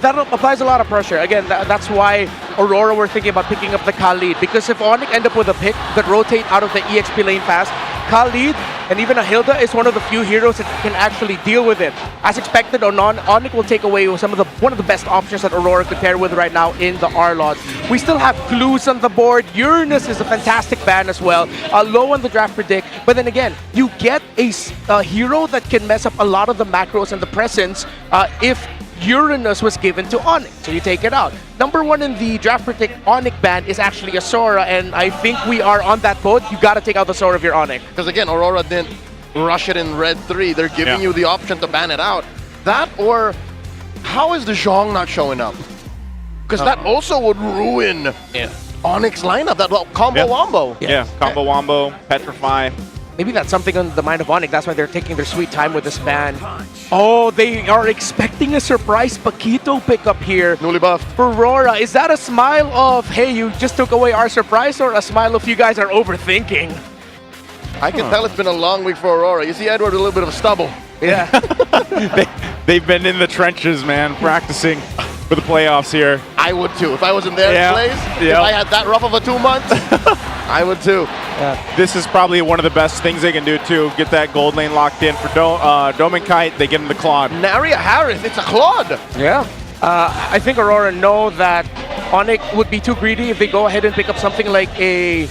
S18: That applies a lot of pressure. Again, that's why Aurora were thinking about picking up the Khalid. Because if ONIC end up with a pick that rotate out of the EXP lane fast, Khalid and even a Hilda is one of the few heroes that can actually deal with it. As expected or not, ONIC will take away one of the best options that Aurora could pair with right now in the R-Lot. We still have Clues on the board. Uranus is a fantastic ban as well. Low on the draft predict. But then again, you get a hero that can mess up a lot of the macros and the presence if Uranus was given to ONIC, so you take it out. Number 1 in the draft predict ONIC ban is actually a Sora, and I think we are on that boat. You gotta take out the Sora if you're ONIC.
S3: Because again, Aurora didn't rush it in red 3. They're giving you the option to ban it out. That, or how is the Zhong not showing up? Because that also would ruin Onyx lineup, that combo wombo.
S16: Yeah, combo wombo, petrify.
S18: Maybe that's something on the mind of ONIC. That's why they're taking their sweet time with this ban. Oh, they are expecting a surprise Paquito pickup here.
S3: Newly buffed.
S18: For Aurora, is that a smile of, hey, you just took away our surprise, or a smile of you guys are overthinking?
S3: I can tell it's been a long week for Aurora. You see Edward with a little bit of stubble.
S18: Yeah.
S16: They've been in the trenches, man, practicing for the playoffs here.
S3: I would too. If I was in their place, if I had that rough of a 2 months, I would too.
S16: This is probably one of the best things they can do too. Get that gold lane locked in for Dominkite. They get him the Claude.
S3: Naria Harris, it's a Claude.
S18: Yeah. I think Aurora know that ONIC would be too greedy if they go ahead and pick up something like a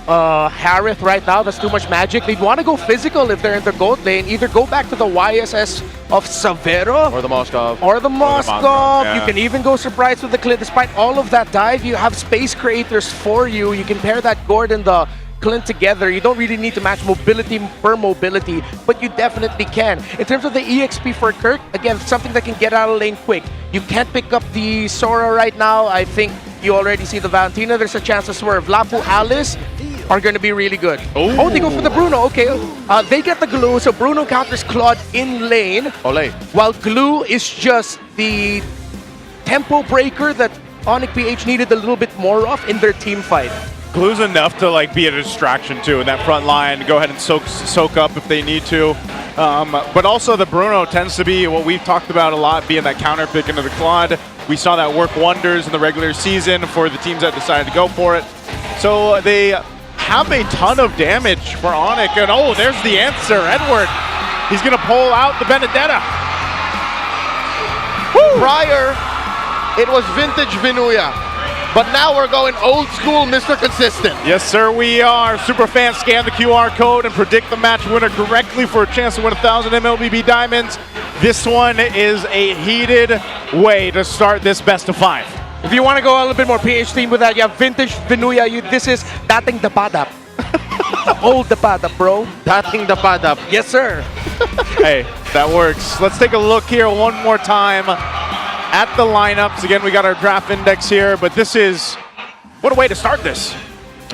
S18: Harith right now. That's too much magic. They'd want to go physical if they're in the gold lane. Either go back to the YSS of Savero
S3: or the Moskov.
S18: Or the Moskov.
S16: Yeah.
S18: You can even go surprise with the Clint. Despite all of that dive, you have space creators for you. You can pair that Gord and the Clint together. You don't really need to match mobility per mobility, but you definitely can. In terms of the EXP for Kirk, again, something that can get out of lane quick. You can't pick up the Sora right now. I think you already see the Valentina. There's a chance to swerve. Lapu, Alice are going to be really good.
S16: Ooh.
S18: Oh, they go for the Bruno. Okay. They get the glue, so Bruno counters Claude in lane.
S3: Ole.
S18: While glue is just the tempo breaker that ONIC PH needed a little bit more of in their team fight.
S16: Glue's enough to like be a distraction too in that front line. Go ahead and soak up if they need to. But also the Bruno tends to be what we've talked about a lot, being that counter pick into the Claude. We saw that work wonders in the regular season for the teams that decided to go for it. So they have a ton of damage for ONIC, and oh, there's the answer, Edward. He's gonna pull out the Benedetta.
S3: Woo! Prior, it was vintage Vinuya. But now we're going old school Mr. Consistent.
S16: Yes, sir, we are. Superfans scan the QR code and predict the match winner correctly for a chance to win 1,000 MLBB Diamonds. This one is a heated way to start this best of 5.
S18: If you want to go a little bit more PH theme with that, you have vintage Vinuya. This is dating Dapadap. Old Dapadap, bro.
S3: Dating Dapadap.
S18: Yes, sir.
S16: Hey, that works. Let's take a look here one more time at the lineups. Again, we got our draft index here, but this is, what a way to start this.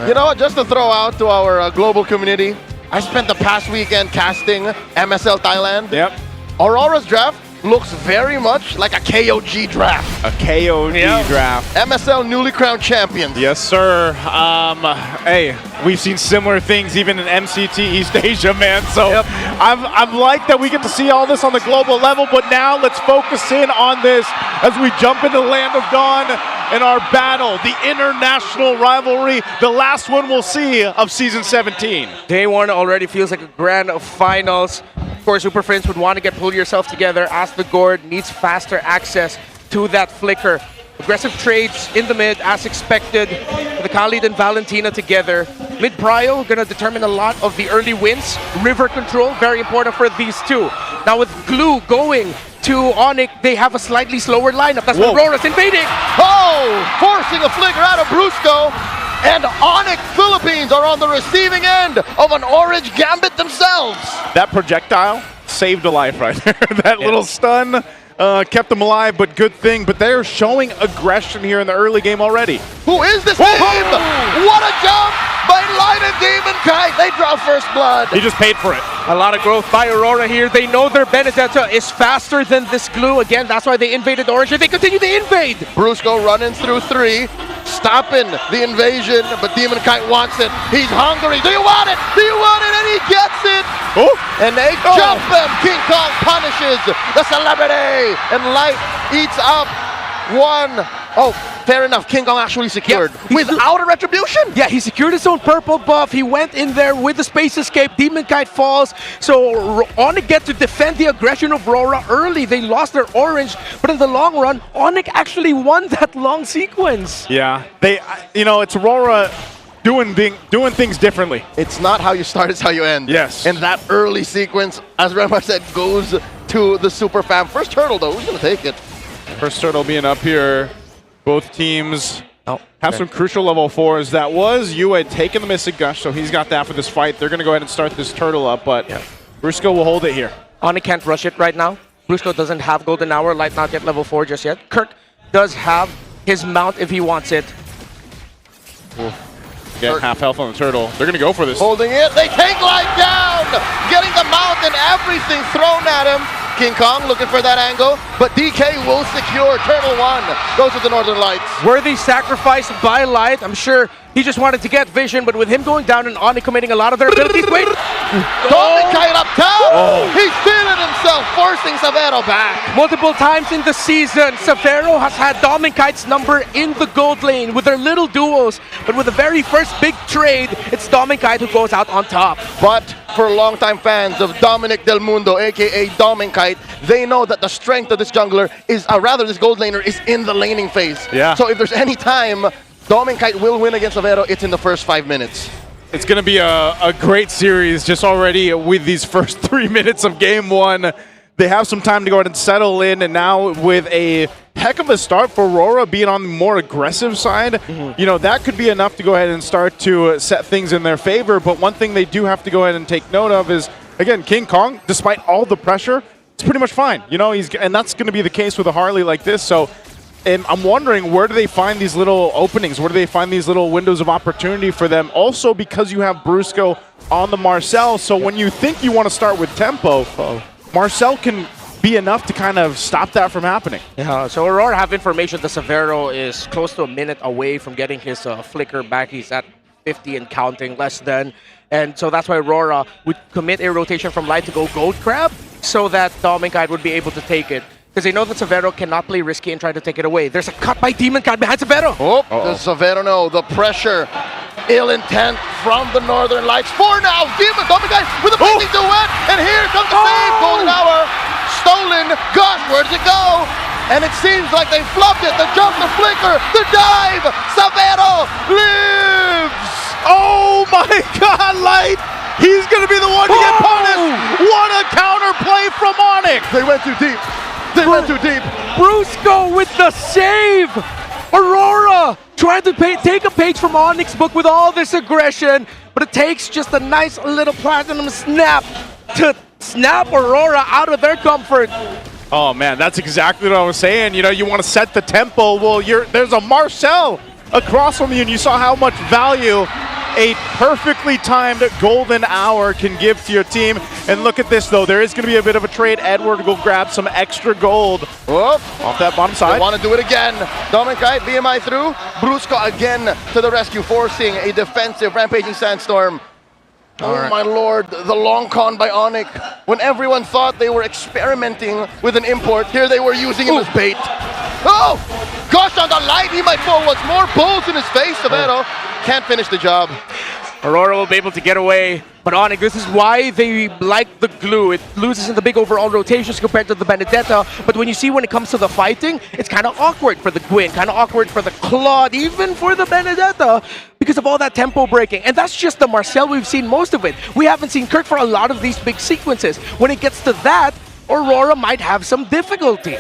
S3: You know what, just to throw out to our global community, I spent the past weekend casting MSL Thailand.
S16: Yep.
S3: Aurora's draft looks very much like a KOG draft.
S16: A KOG draft.
S3: MSL newly crowned champions.
S16: Yes, sir. Hey, we've seen similar things even in MCT East Asia, man. So I've liked that we get to see all this on the global level, but now let's focus in on this as we jump into the Land of Dawn and our battle, the international rivalry, the last one we'll see of Season 17.
S18: Day one already feels like a grand finals. Of course, Super Friends would want to pull yourself together as the Gord needs faster access to that flicker. Aggressive trades in the mid as expected. The Khalid and Valentina together. Mid prio gonna determine a lot of the early wins. River control, very important for these two. Now with Glue going to ONIC, they have a slightly slower lineup. That's why RORA's invading.
S3: Oh, forcing a flicker out of Brusco. And ONIC Philippines are on the receiving end of an orange gambit themselves.
S16: That projectile saved a life right there. That little stun kept them alive, but good thing. But they're showing aggression here in the early game already.
S3: Who is this team? What a jump by Light and Demon Kite. They draw first blood.
S16: He just paid for it.
S18: A lot of growth by Aurora here. They know their Benedetta is faster than this Glue. Again, that's why they invaded Orange. They continue to invade.
S3: Brusco running through 3, stopping the invasion, but Demon Kite wants it. He's hungry. Do you want it? Do you want it? And he gets it. And they jump him. King Kong punishes the celebrity. And Light eats up one. Oh, fair enough. King Kong actually secured without a retribution.
S18: Yeah, he secured his own purple buff. He went in there with the space escape. Demon Kite falls. So ONIC get to defend the aggression of RORA early. They lost their orange, but in the long run, ONIC actually won that long sequence.
S16: Yeah, it's Aurora doing things differently.
S3: It's not how you start, it's how you end.
S16: Yes.
S3: And that early sequence, as Remar said, goes to the Super Fam. First turtle, though. Who's going to take it?
S16: First turtle being up here. Both teams have some crucial level 4s. That was Yu had taken the Mystic Gush, so he's got that for this fight. They're going to go ahead and start this turtle up, but Brusco will hold it here.
S18: ONIC can't rush it right now. Brusco doesn't have Golden Hour. Light not yet level 4 just yet. Kirk does have his mount if he wants it.
S16: Get half health on the turtle. They're going to go for this.
S3: Holding it. They take Light down. Getting the mount and everything thrown at him. King Kong looking for that angle, but DK will secure. Turtle 1 goes with the Northern Lights.
S18: Worthy sacrifice by Light. I'm sure he just wanted to get vision, but with him going down and ONIC committing a lot of their abilities. Wait!
S3: Dominic Kite up top! He's feeling himself, forcing Savero back.
S18: Multiple times in the season, Savero has had Dominic Kite's number in the gold lane with their little duos, but with the very first big trade, it's Dominic Kite who goes out on top.
S3: But for longtime fans of Dominic Del Mundo, aka Dominic Kite, they know that the strength of this jungler is, this gold laner is in the laning phase.
S16: Yeah.
S3: So if there's any time Dominic Kite will win against Savero, it's in the first 5 minutes.
S16: It's going to be a great series just already with these first 3 minutes of game 1. They have some time to go ahead and settle in, and now with a heck of a start for Aurora being on the more aggressive side, that could be enough to go ahead and start to set things in their favor. But one thing they do have to go ahead and take note of is, again, King Kong, despite all the pressure, it's pretty much fine. And that's going to be the case with a Harley like this. So I'm wondering, where do they find these little openings? Where do they find these little windows of opportunity for them? Also, because you have Brusco on the Marcel, so when you think you want to start with tempo, Marcel can be enough to kind of stop that from happening.
S18: Yeah, so Aurora have information that Savero is close to a minute away from getting his flicker back. He's at 50 and counting, less than. And so that's why Aurora would commit a rotation from Light to go Gold Crab so that Dominic Kite would be able to take it. Because they know that Savero cannot play risky and try to take it away. There's a cut by Demon Kite behind Savero.
S3: Does Savero know the pressure? Ill intent from the Northern Lights. 4 now. Dominic Kite with a big duet. And here comes the save. Golden Hour. Stolen. Gosh, where does it go? And it seems like they flubbed it. The jump, the flicker, the dive. Savero lives.
S16: Oh my God, Light! He's going to be the one to get punished. What a counter play from ONIC.
S3: They went too deep. They went too deep.
S18: Brusco with the save. Aurora trying to take a page from ONIC's book with all this aggression, but it takes just a nice little platinum snap to snap Aurora out of their comfort.
S16: Oh man, that's exactly what I was saying. You want to set the tempo. Well, there's a Marcel across from you, and you saw how much value a perfectly timed golden hour can give to your team. And look at this, though. There is going to be a bit of a trade. Edward will grab some extra gold off that bottom side.
S3: They want to do it again. Dominicite, BMI through. Brusco again to the rescue, forcing a defensive Rampaging Sandstorm. Oh my lord, the long con by ONIC. When everyone thought they were experimenting with an import, here they were using him as bait. Oh! Gosh, on the line, he might fall once more. Bulls in his face. Severo can't finish the job.
S18: Aurora will be able to get away, but ONIC, this is why they like the glue. It loses in the big overall rotations compared to the Benedetta, but when it comes to the fighting, it's kind of awkward for the Gwyn, kind of awkward for the Claude, even for the Benedetta, because of all that tempo breaking. And that's just the Marcel we've seen most of it. We haven't seen Kirk for a lot of these big sequences. When it gets to that, Aurora might have some difficulty.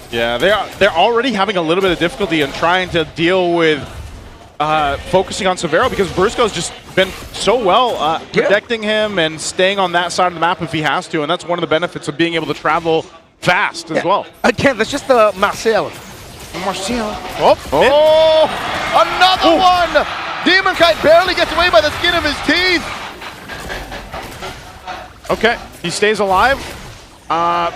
S16: Yeah, they're already having a little bit of difficulty in trying to deal with focusing on Severo, because Brusco's just been so well protecting him and staying on that side of the map if he has to, and that's one of the benefits of being able to travel fast as well.
S18: Again, that's just the Marcel.
S3: Another one! Demon Kite barely gets away by the skin of his teeth.
S16: Okay, he stays alive.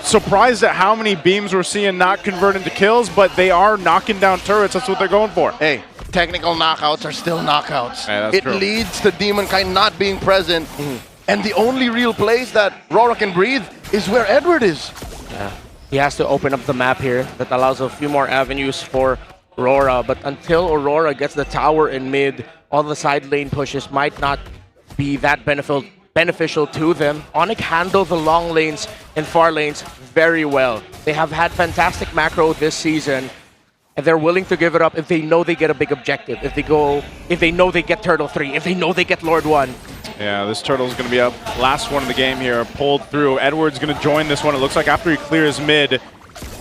S16: Surprised at how many beams we're seeing not convert into kills, but they are knocking down turrets. That's what they're going for.
S3: Hey, technical knockouts are still knockouts.
S16: Yeah, that's
S3: it
S16: true.
S3: leads to Demon Kite not being present. And the only real place that RORA can breathe is where Edward is.
S18: Yeah. He has to open up the map here. That allows a few more avenues for RORA. But until Aurora gets the tower in mid, all the side lane pushes might not be that beneficial to them. ONIC handle the long lanes and far lanes very well. They have had fantastic macro this season, and they're willing to give it up if they know they get a big objective. If they know they get Turtle 3, if they know they get Lord 1.
S16: Yeah, this turtle's going to be up. Last one of the game here, pulled through. Edward's going to join this one. It looks like after he clears mid.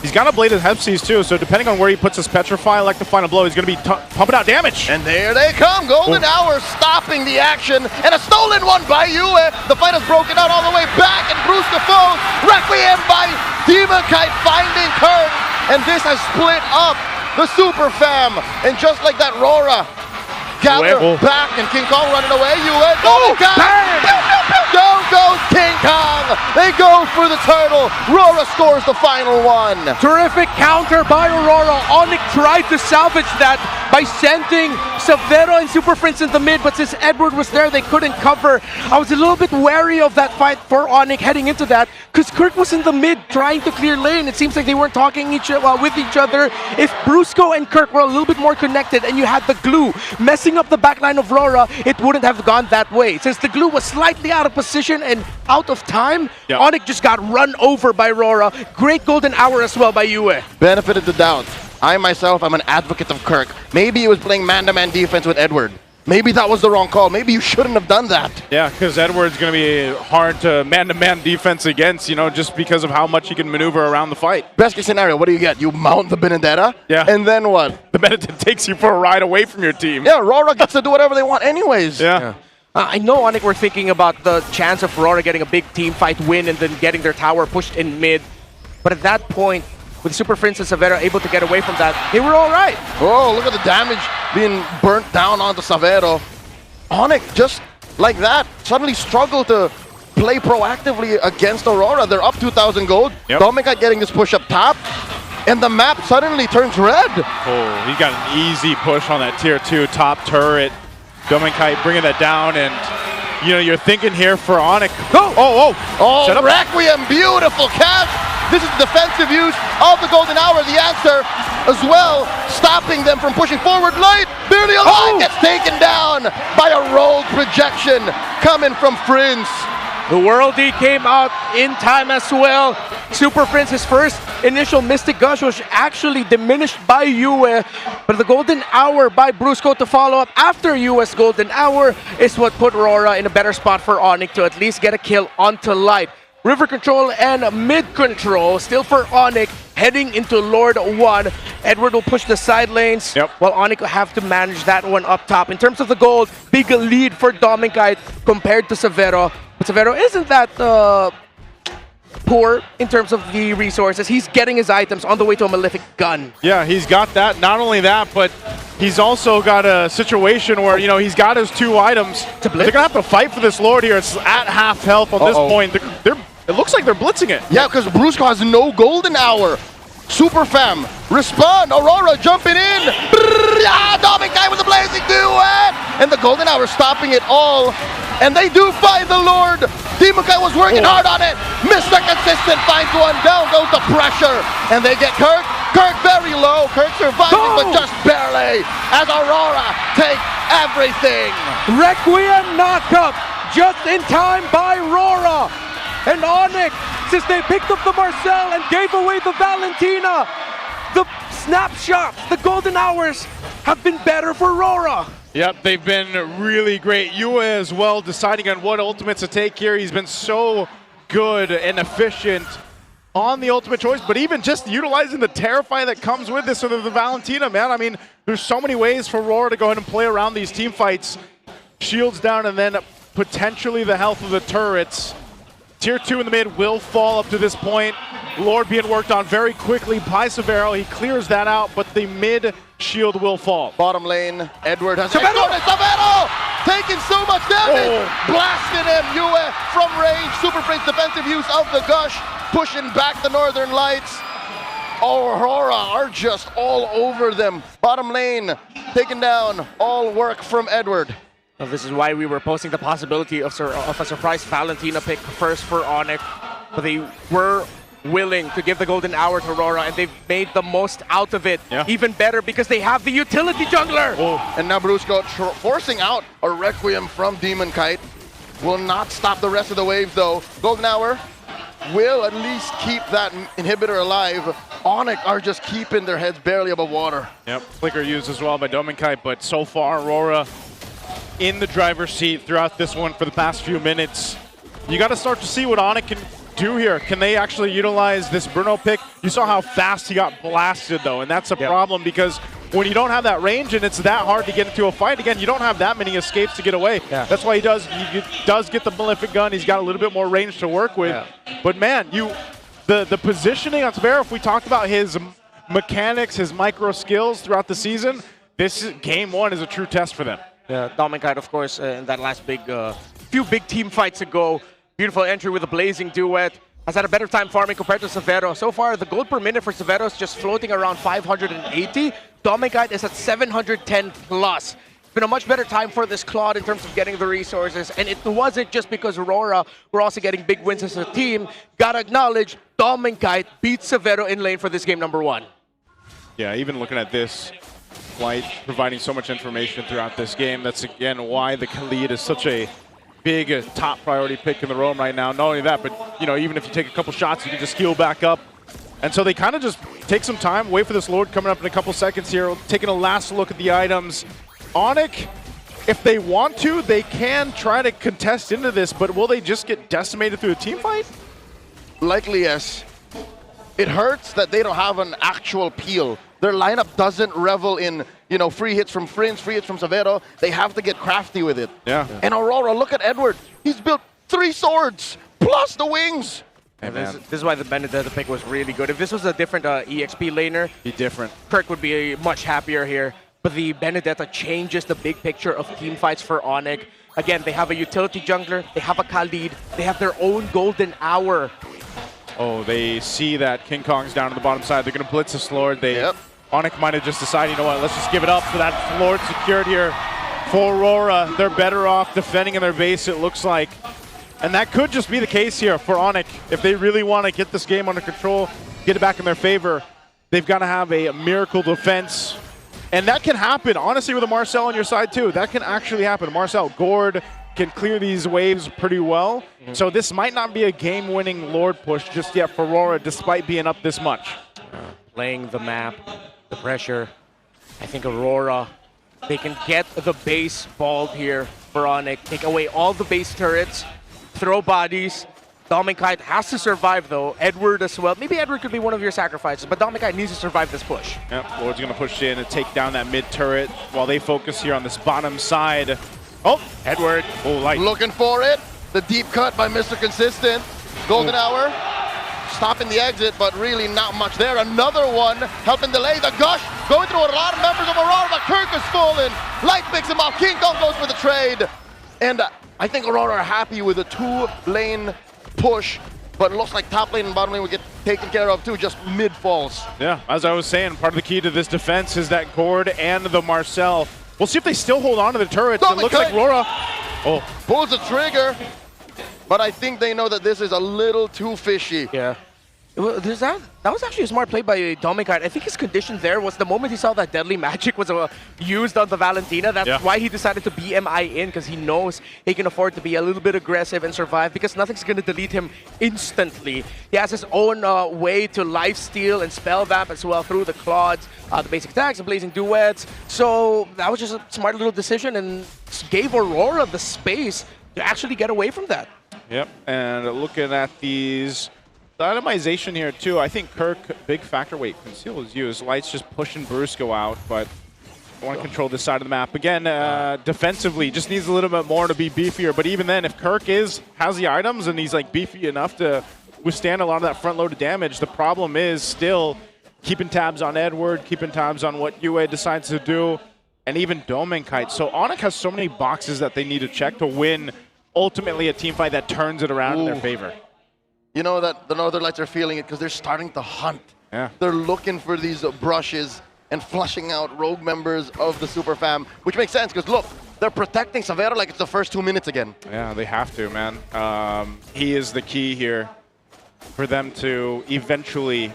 S16: He's got a Blade of Hepsies too, so depending on where he puts his Petrify, like the final blow, he's going to be pumping out damage.
S3: And there they come. Golden Hour stopping the action. And a stolen one by Yue. The fight has broken out all the way back. And Brusco falls. Requiem by Demon Kite finding Kirk. And this has split up the Super Fam. And just like that, RORA gather back, and King Kong running away. Yue, down goes King Kong. They go for the turtle. RORA scores the final one.
S18: Terrific counter by Aurora. ONIC tried to salvage that by sending Severo and Super Prince in the mid, but since Edward was there, they couldn't cover. I was a little bit wary of that fight for ONIC heading into that, because Kirk was in the mid trying to clear lane. It seems like they weren't talking with each other. If Brusco and Kirk were a little bit more connected and you had the glue messing up the backline of RORA, it wouldn't have gone that way. Since the glue was slightly out of position and out of time, ONIC just got run over by RORA. Great golden hour as well by Yue.
S3: Benefit of the doubt. I myself, I'm an advocate of Kirk. Maybe he was playing man-to-man defense with Edward. Maybe that was the wrong call. Maybe you shouldn't have done that.
S16: Yeah, because Edward's going to be hard to man-to-man defense against, just because of how much he can maneuver around the fight.
S3: Best case scenario, what do you get? You mount the Benedetta?
S16: Yeah.
S3: And then what?
S16: The Benedetta takes you for a ride away from your team.
S3: Yeah, RORA gets to do whatever they want anyways.
S16: Yeah.
S18: I know ONIC were thinking about the chance of RORA getting a big team fight win and then getting their tower pushed in mid. But at that point, with Super Prince and Severo able to get away from that, they were all right.
S3: Oh, look at the damage being burnt down onto Severo. ONIC, just like that, suddenly struggled to play proactively against Aurora. They're up 2,000 gold. Dominicite getting this push up top, and the map suddenly turns red.
S16: Oh, he got an easy push on that tier 2 top turret. Dominicite bringing that down, and you're thinking here for ONIC.
S3: Oh, Requiem, beautiful catch. This is defensive use of the golden hour. The answer as well, stopping them from pushing forward. Light, barely alive, gets taken down by a rolled projection coming from Prince.
S18: The Worldie came out in time as well. Super Prince, his first initial Mystic Gush was actually diminished by Yue, but the Golden Hour by Brusco to follow up after Yue's Golden Hour is what put RORA in a better spot for ONIC to at least get a kill onto Light. River control and mid control still for ONIC heading into Lord 1. Edward will push the side lanes while ONIC will have to manage that one up top. In terms of the gold, big lead for Dominicite compared to Severo. But Severo isn't that poor in terms of the resources. He's getting his items on the way to a Malefic Gun.
S16: Yeah, he's got that. Not only that, but he's also got a situation where, you know, he's got his 2 items. They're going to have to fight for this Lord here. It's at half health on this point. It looks like they're blitzing it.
S3: Yeah, because Brusco has no golden hour. Super Fam, respond. Aurora jumping in. Yeah, Dominic guy with the blazing duet. And the golden hour stopping it all. And they do find the Lord. Demon Kai was working hard on it. Mr. Consistent finds one. Down goes the pressure. And they get Kirk. Kirk very low. Kirk surviving, but just barely. As Aurora take everything.
S18: Requiem knockup just in time by RORA. And ONIC, since they picked up the Marcel and gave away the Valentina, the snapshots, the golden hours have been better for RORA.
S16: Yep, they've been really great. Yue as well, deciding on what ultimates to take here. He's been so good and efficient on the ultimate choice, but even just utilizing the Terrify that comes with this, or the Valentina, man. I mean, there's so many ways for RORA to go ahead and play around these team fights. Shields down, and then potentially the health of the turrets. Tier 2 in the mid will fall up to this point. Lord being worked on very quickly by Severo. He clears that out, but the mid shield will fall.
S3: Bottom lane, Edward has Severo taking so much damage. Blasting him. Yue from range. Super Prince defensive use of the gush, pushing back the Northern Lights. Aurora are just all over them. Bottom lane taken down. All work from Edward.
S18: Well, this is why we were posting the possibility of a surprise Valentina pick first for ONIC, but they were willing to give the golden hour to RORA, and they've made the most out of it. Even better because they have the utility jungler.
S3: And now Brusco forcing out a Requiem from Demon Kite. Will not stop the rest of the waves though. Golden hour will at least keep that inhibitor alive. ONIC are just keeping their heads barely above water.
S16: Yep, flicker used as well by Dominkite, but so far Aurora in the driver's seat throughout this one for the past few minutes. You got to start to see what ONIC can do here. Can they actually utilize this Bruno pick? You saw how fast he got blasted though, and that's a problem because when you don't have that range and it's that hard to get into a fight, again, you don't have that many escapes to get away. That's why he does get the Malefic gun. He's got a little bit more range to work with. But man, the positioning on Severo, if we talked about his mechanics, his micro skills throughout the season, this game 1 is a true test for them.
S18: Yeah, Dominkite, of course, in that last few big team fights ago. Beautiful entry with a blazing duet. Has had a better time farming compared to Severo. So far, the gold per minute for Severo is just floating around 580. Dominkite is at 710 plus. It's been a much better time for this Claude in terms of getting the resources. And it wasn't just because Aurora were also getting big wins as a team. Gotta acknowledge, Dominkite beat Severo in lane for this game number 1.
S16: Yeah, even looking at this, White providing so much information throughout this game. That's again why the Khalid is such a big top priority pick in the roam right now. Not only that, but you know, even if you take a couple shots, you can just heal back up. And so they kind of just take some time, wait for this Lord coming up in a couple seconds here, taking a last look at the items. ONIC, if they want to, they can try to contest into this, but will they just get decimated through a team fight?
S3: Likely yes. It hurts that they don't have an actual peel. Their lineup doesn't revel in, you know, free hits from Prince, free hits from Severo. They have to get crafty with it. And Aurora, look at Edward. He's built 3 swords plus the wings.
S18: And this is why the Benedetta pick was really good. If this was a different EXP laner, Kirk would be much happier here. But the Benedetta changes the big picture of team fights for ONIC. Again, they have a utility jungler, they have a Khalid, they have their own golden hour.
S16: Oh, they see that King Kong's down on the bottom side. They're going to blitz this Lord. ONIC might have just decided, you know what, let's just give it up for that Lord secured here for Aurora. They're better off defending in their base, it looks like. And that could just be the case here for ONIC. If they really want to get this game under control, get it back in their favor, they've got to have a miracle defense. And that can happen, honestly, with a Marcel on your side, too. That can actually happen. Marcel, Gord can clear these waves pretty well. So this might not be a game-winning Lord push just yet for Aurora, despite being up this much.
S18: Playing the map, the pressure. I think Aurora, they can get the base balled here for ONIC. Take away all the base turrets, throw bodies. Dominkite has to survive, though. Edward as well. Maybe Edward could be one of your sacrifices, but Dominkite needs to survive this push.
S16: Yep, Lord's going to push in and take down that mid turret while they focus here on this bottom side. Oh, Edward. Oh, light.
S3: Looking for it. The deep cut by Mr. Consistent. Golden hour. stopping the exit, but really not much there. Another one helping delay the gush. Going through a lot of members of Aurora, but Kirk has fallen. Light picks him off. King Kong goes for the trade. And I think Aurora are happy with a 2-lane push, but it looks like top lane and bottom lane will get taken care of too, just mid-falls.
S16: Yeah, as I was saying, part of the key to this defense is that Gord and the Marcel. We'll see if they still hold on to the turrets. It looks like RORA
S3: pulls the trigger, but I think they know that this is a little too fishy.
S18: Yeah. That was actually a smart play by Dominic. I think his condition there was the moment he saw that Deadly Magic was used on the Valentina. That's why he decided to BMI in, because he knows he can afford to be a little bit aggressive and survive, because nothing's going to delete him instantly. He has his own way to lifesteal and spell vamp as well through the Clods, the basic attacks, the blazing duets. So that was just a smart little decision and gave Aurora the space to actually get away from that.
S16: Yep, and looking at these... The itemization here too, I think Kirk, big factor. Wait, conceal is used. Light's just pushing Brusco out, but I want to control this side of the map. Again, defensively, just needs a little bit more to be beefier. But even then, if Kirk has the items and he's like beefy enough to withstand a lot of that front-loaded damage, the problem is still keeping tabs on Edward, keeping tabs on what UA decides to do, and even Domenkite. So ONIC has so many boxes that they need to check to win ultimately a team fight that turns it around in their favor.
S3: You know that the Northern Lights are feeling it because they're starting to hunt.
S16: Yeah.
S3: They're looking for these brushes and flushing out rogue members of the Super Fam, which makes sense because look, they're protecting Savero like it's the first 2 minutes again.
S16: Yeah, they have to, man. He is the key here for them to eventually...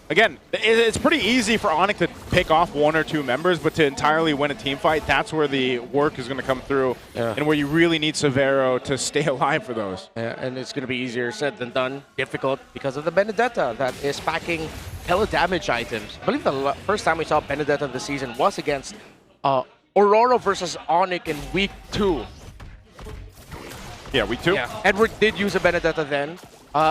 S16: Again, it's pretty easy for ONIC to pick off 1 or 2 members, but to entirely win a team fight, that's where the work is going to come through, and where you really need Severo to stay alive for those.
S18: Yeah, and it's going to be easier said than done, difficult, because of the Benedetta that is packing hella damage items. I believe the first time we saw Benedetta this season was against Aurora versus ONIC in week 2.
S16: Yeah, week 2?
S18: Yeah, Edward did use a Benedetta then.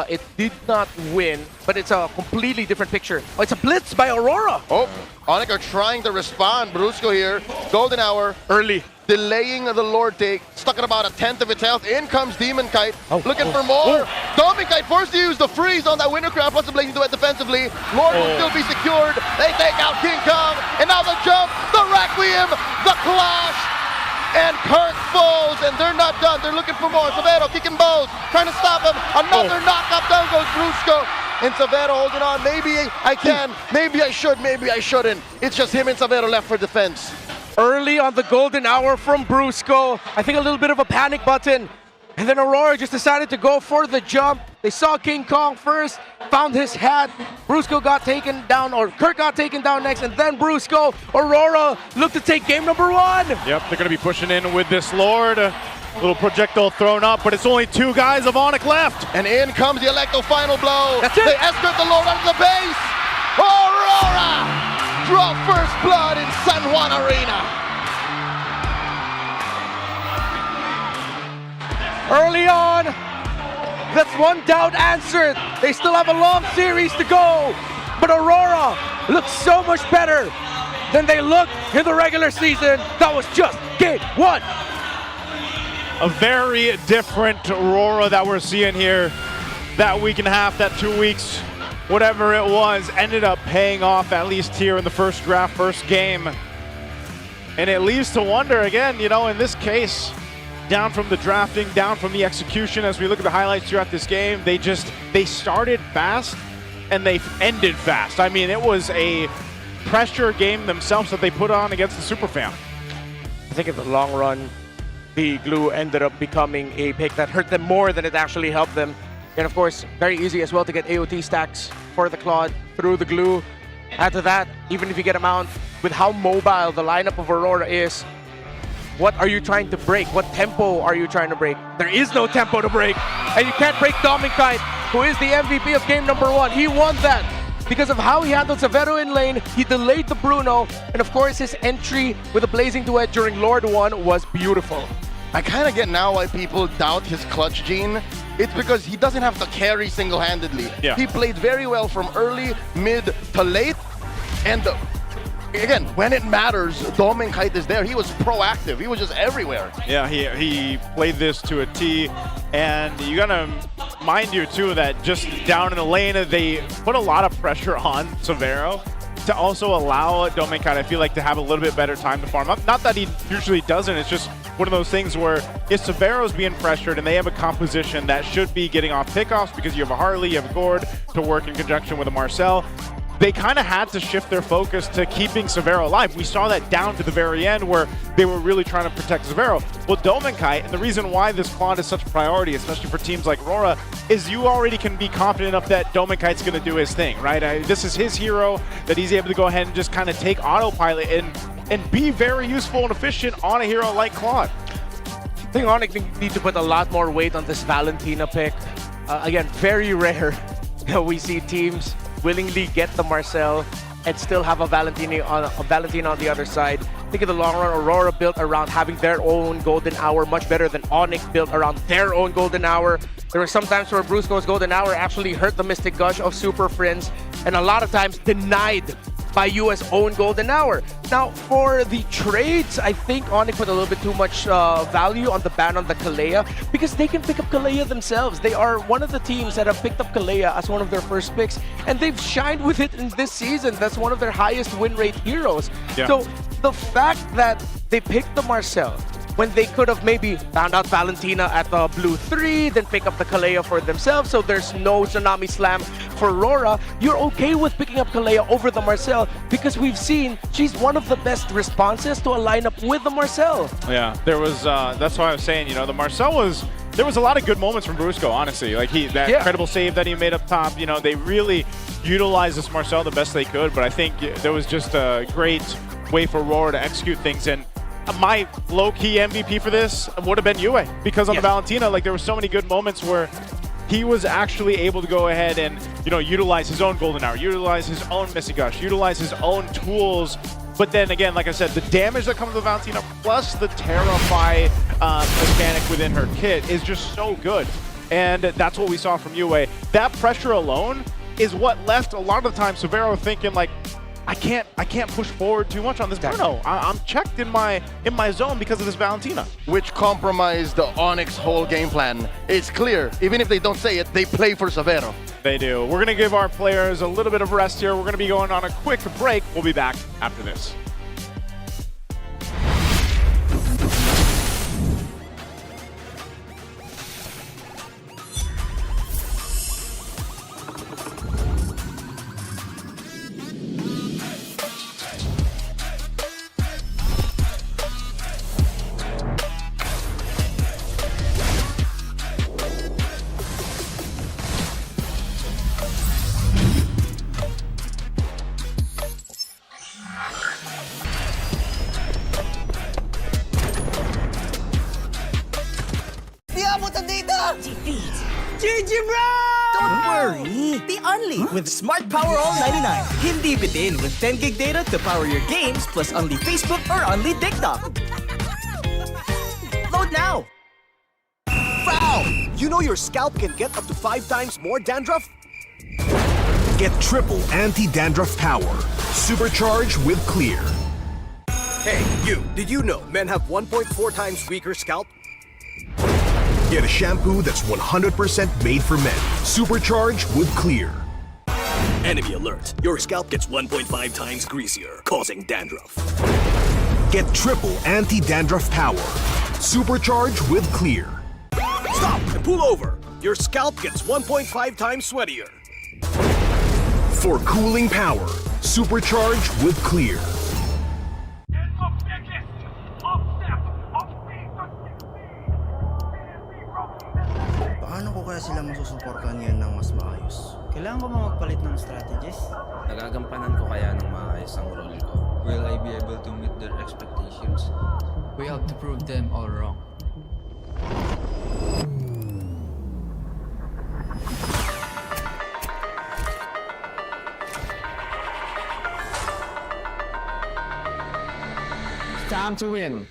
S18: It did not win, but it's a completely different picture. Oh, it's a blitz by Aurora.
S3: Oh, ONIC are trying to respond. Brusco here, golden hour.
S18: Early.
S3: Delaying the Lord take, stuck at about 1/10 of its health. In comes Demon Kite, looking for more. Demon Kite forced to use the freeze on that Winter Crown, plus the blazing duet defensively. Lord will still be secured. They take out King Kong, and now the jump, the Requiem, the clash. And Kirk falls, and they're not done. They're looking for more. Severo kicking balls, trying to stop him. Another knockup, down goes Brusco. And Severo holding on. Maybe I can, maybe I should, maybe I shouldn't. It's just him and Severo left for defense.
S18: Early on the golden hour from Brusco. I think a little bit of a panic button. And then Aurora just decided to go for the jump. They saw King Kong first, found his hat. Brusco got taken down, or Kirk got taken down next, and then Brusco. Aurora looked to take game number 1.
S16: Yep, they're going to be pushing in with this Lord. A little projectile thrown up, but it's only 2 guys of ONIC left.
S3: And in comes the Electo final blow.
S18: That's it.
S3: They escort the Lord onto the base. Aurora draw first blood in San Juan Arena.
S18: Early on, that's one doubt answered. They still have a long series to go, but Aurora looks so much better than they looked in the regular season. That was just game 1.
S16: A very different Aurora that we're seeing here. That week and a half, that 2 weeks, whatever it was, ended up paying off, at least here in the first draft, first game. And it leaves to wonder again, you know, in this case, down from the drafting, down from the execution, as we look at the highlights throughout this game, they started fast and they ended fast. I mean, it was a pressure game themselves that they put on against the Super Fam.
S18: I think in the long run, the glue ended up becoming a pick that hurt them more than it actually helped them. And of course, very easy as well to get AOT stacks for the Claude through the glue. Add to that, even if you get a mount, with how mobile the lineup of Aurora is, what are you trying to break? What tempo are you trying to break? There is no tempo to break. And you can't break Dominkite, who is the MVP of game number 1. He won that because of how he handled Severo in lane. He delayed the Bruno. And of course, his entry with a blazing duet during Lord 1 was beautiful.
S3: I kind of get now why people doubt his clutch gene. It's because he doesn't have to carry single-handedly.
S16: Yeah.
S3: He played very well from early, mid to late. And again, when it matters, Dominkite is there. He was proactive. He was just everywhere.
S16: Yeah, he played this to a T, and you gotta mind you, too, that just down in the lane, they put a lot of pressure on Severo to also allow Dominkai, I feel like, to have a little bit better time to farm up. Not that he usually doesn't, it's just one of those things where if Severo's being pressured and they have a composition that should be getting off pickoffs because you have a Harley, you have a Gord to work in conjunction with a Marcel, they kind of had to shift their focus to keeping Severo alive. We saw that down to the very end where they were really trying to protect Severo. Well, Dominkai, and the reason why this quad is such a priority, especially for teams like RORA, is you already can be confident enough that Dominkai's going to do his thing, right? This is his hero that he's able to go ahead and just kind of take autopilot and be very useful and efficient on a hero like Claude.
S18: I think ONIC need to put a lot more weight on this Valentina pick. Again, very rare that we see teams willingly get the Marcel and still have a Valentina on the other side. I think in the long run, Aurora built around having their own golden hour much better than ONIC built around their own golden hour. There were some times where Brusco's golden hour actually hurt the Mystic Gush of Super Friends, and a lot of times denied by US own golden hour. Now, for the trades, I think ONIC put a little bit too much value on the ban on the Kalea because they can pick up Kalea themselves. They are one of the teams that have picked up Kalea as one of their first picks, and they've shined with it in this season. That's one of their highest win rate heroes.
S16: Yeah.
S18: So the fact that they picked the Marcel when they could have maybe found out Valentina at the blue 3, then pick up the Kalea for themselves, so there's no Tsunami Slam for Rora, you're okay with picking up Kalea over the Marcel because we've seen she's one of the best responses to a lineup with the Marcel.
S16: Yeah, there was, that's why I was saying, you know, the Marcel was, there was a lot of good moments from Brusco, honestly. Like, that incredible save that he made up top, you know, they really utilized this Marcel the best they could, but I think there was just a great way for Rora to execute things. And my low-key MVP for this would have been Yue, because on the Valentina, like, there were so many good moments where he was actually able to go ahead and, you know, utilize his own golden hour, utilize his own Mystic Gush, utilize his own tools. But then again, like I said, the damage that comes with Valentina plus the Terrify mechanic within her kit is just so good. And that's what we saw from Yue. That pressure alone is what left a lot of the time Severo thinking, like, I can't push forward too much on this Bruno. I'm checked in my zone because of this Valentina.
S3: Which compromised the ONIC's whole game plan. It's clear, even if they don't say it, they play for Severo.
S16: They do. We're gonna give our players a little bit of rest here. We're gonna be going on a quick break. We'll be back after this.
S7: GG bro! Don't worry, be only with Smart Power All 99. Hindi bitin with 10 gig data to power your games plus only Facebook or only TikTok. Load now!
S14: Wow! You know your scalp can get up to 5 times more dandruff? Get triple anti-dandruff power. Supercharge with Clear. Hey, you! Did you know men have 1.4 times weaker scalp? Get a shampoo that's 100% made for men. Supercharge with Clear. Enemy alert. Your scalp gets 1.5 times greasier, causing dandruff. Get triple anti-dandruff power. Supercharge with Clear. Stop and pull over. Your scalp gets 1.5 times sweatier. For cooling power, supercharge with Clear.
S23: Paano ko kaya sila masusuportahan ngayon ng mas maayos? Kailangan ko ba magpalit ng strategies?
S24: Nagagampanan ko kaya ng maayos ang role ko?
S25: Will I be able to meet their expectations? We have to prove them all wrong.
S18: It's time to win.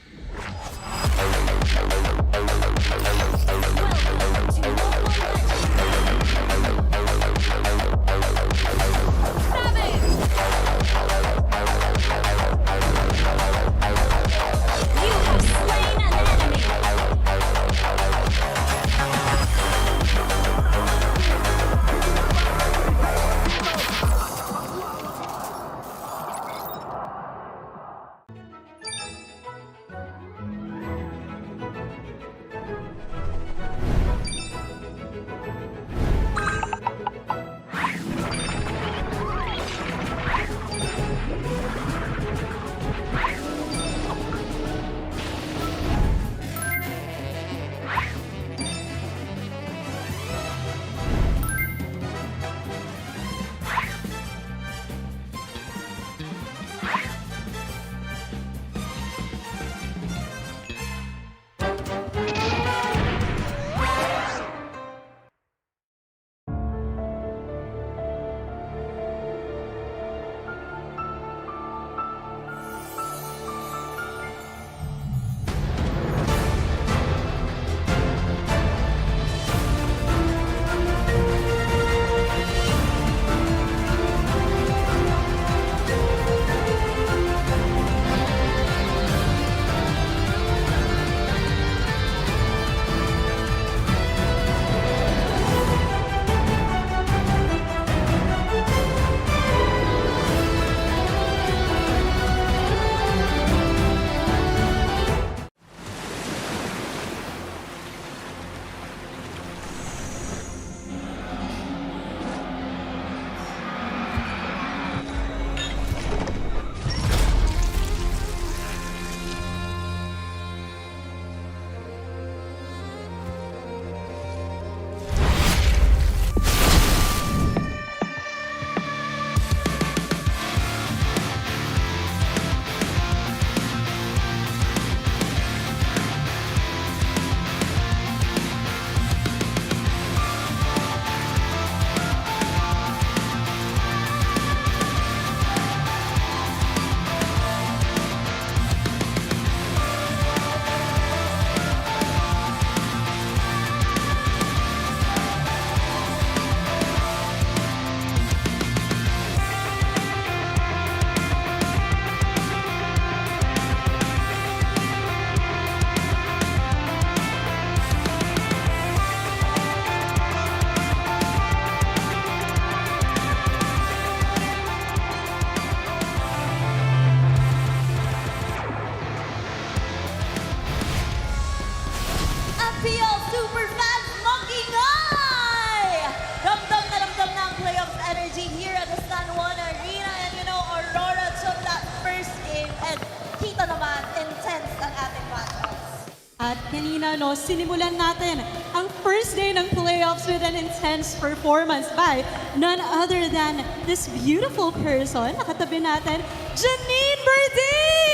S5: kanina, no, sinimulan natin ang first day ng playoffs with an intense performance by none other than this beautiful person. Nakatabi natin, Janine Berdin!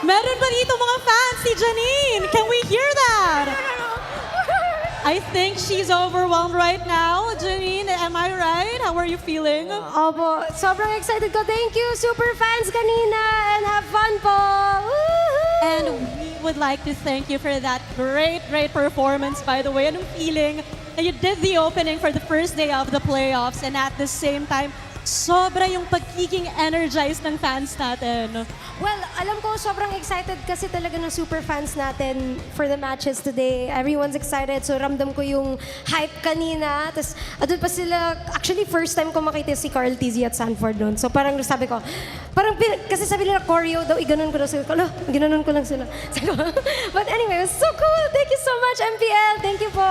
S5: Meron ba dito mga fans si Janine? Can we hear that? I think she's overwhelmed right now. Janine, am I right? How are you feeling?
S11: Opo, sobrang excited ko. Thank you, super fans kanina, and have fun po!
S5: And we would like to thank you for that great performance, by the way. Anong feeling na you did the opening for the first day of the playoffs and at the same time, sobra yung pagiging energized ng fans natin.
S11: Well, alam ko sobrang excited kasi talaga ng super fans natin for the matches today. Everyone's excited. So ramdam ko yung hype kanina. Tapos adun pa sila, actually first time ko makita si Carl Tizzy at Sanford noon. So parang sabi ko, kasi sabi nila choreo daw, iganon ko daw sila. Ala, ginanon ko lang sila. But anyway, it was so cool. Thank you so much, MPL. Thank you po.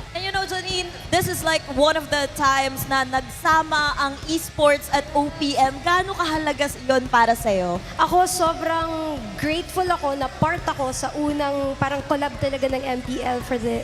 S10: And you know, Janine, this is like one of the times na nagsama ang esports at OPM. Gaano kahalaga yun para sa'yo?
S11: Ako, sobrang grateful ako na part ako sa unang parang collab talaga ng MPL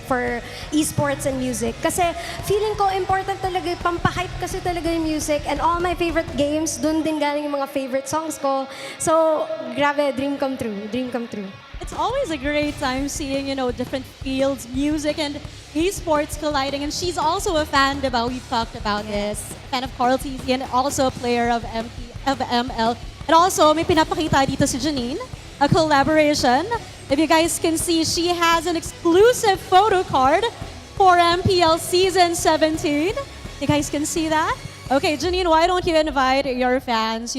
S11: for esports and music. Kasi feeling ko important talaga, pampahype kasi talaga yung music. And all my favorite games, dun din galing yung mga favorite songs ko. So, grabe, dream come true. Dream come true.
S5: It's always a great time seeing, different fields, music, and esports colliding. And she's also a fan, diba? We've talked about this. Fan of Carl Tizzy and also a player of ML. And also, may pinapakita dito si Janine, a collaboration. If you guys can see, she has an exclusive photo card for MPL Season 17. You guys can see that? Okay, Janine, why don't you invite your fans,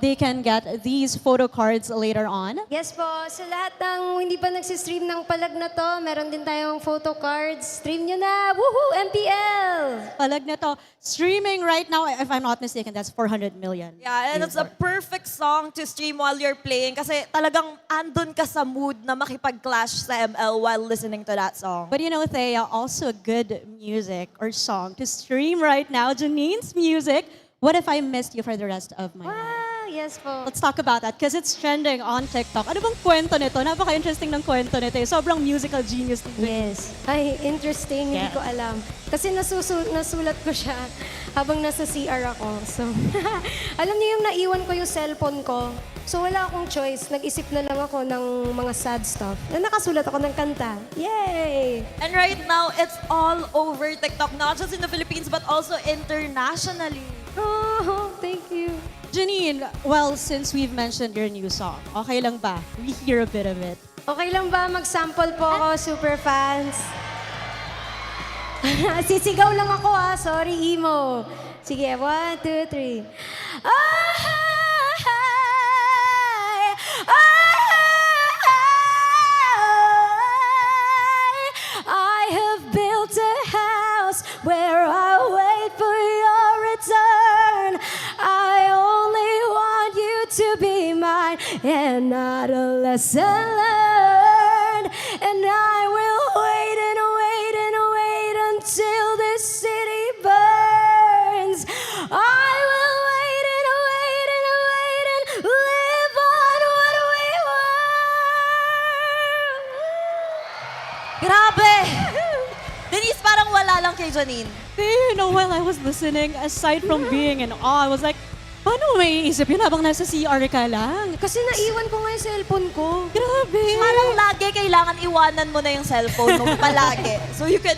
S5: they can get these photo cards later on.
S11: Yes po, sa lahat ng hindi pa nagsistream ng Palag Na To, meron din tayong photo cards. Stream nyo na! Woohoo! MPL!
S5: Palag Na To, streaming right now, if I'm not mistaken, that's 400 million.
S10: Yeah, and it's a perfect song to stream while you're playing kasi talagang andun ka sa mood na makipag-clash sa ML while listening to that song.
S5: But Thea, also good music or song to stream right now. Janine's music. What if I missed you for the rest of my life?
S11: Wow, yes po.
S5: Let's talk about that because it's trending on TikTok. Ano bang kwento nito? Napaka-interesting ng kwento nito. Sobrang musical genius ni Janine.
S11: Yes. Ay, interesting. Hindi ko alam. Kasi nasulat ko siya habang nasa CR ako. So, alam niyo yung naiwan ko yung cellphone ko. So, wala akong choice. Nag-isip na lang ako ng mga sad stuff. Na nakasulat ako ng kanta. Yay!
S10: And right now, it's all over TikTok, not just in the Philippines, but also internationally.
S11: Oh, thank you.
S5: Janine, well, since we've mentioned your new song, okay lang ba? We hear a bit of it.
S11: Okay lang ba mag-sample po ako, super fans? Sisigaw lang ako sorry, emo. Sige, 1, 2, 3. I have built a house where I wait for your return. I only want you to be mine and not a lesson learned. And I will wait and wait and wait until this city burns. I will wait and wait and wait and live on what we were.
S10: Grabe! Denise, parang wala lang kay Janine.
S5: While I was listening, aside from being in awe, I was like, paano mo maiisip yun habang nasa CR ka lang?
S11: Kasi naiwan ko nga yung cellphone ko.
S5: Grabe!
S10: Parang lagi kailangan iwanan mo na yung cellphone mo palagi. So you can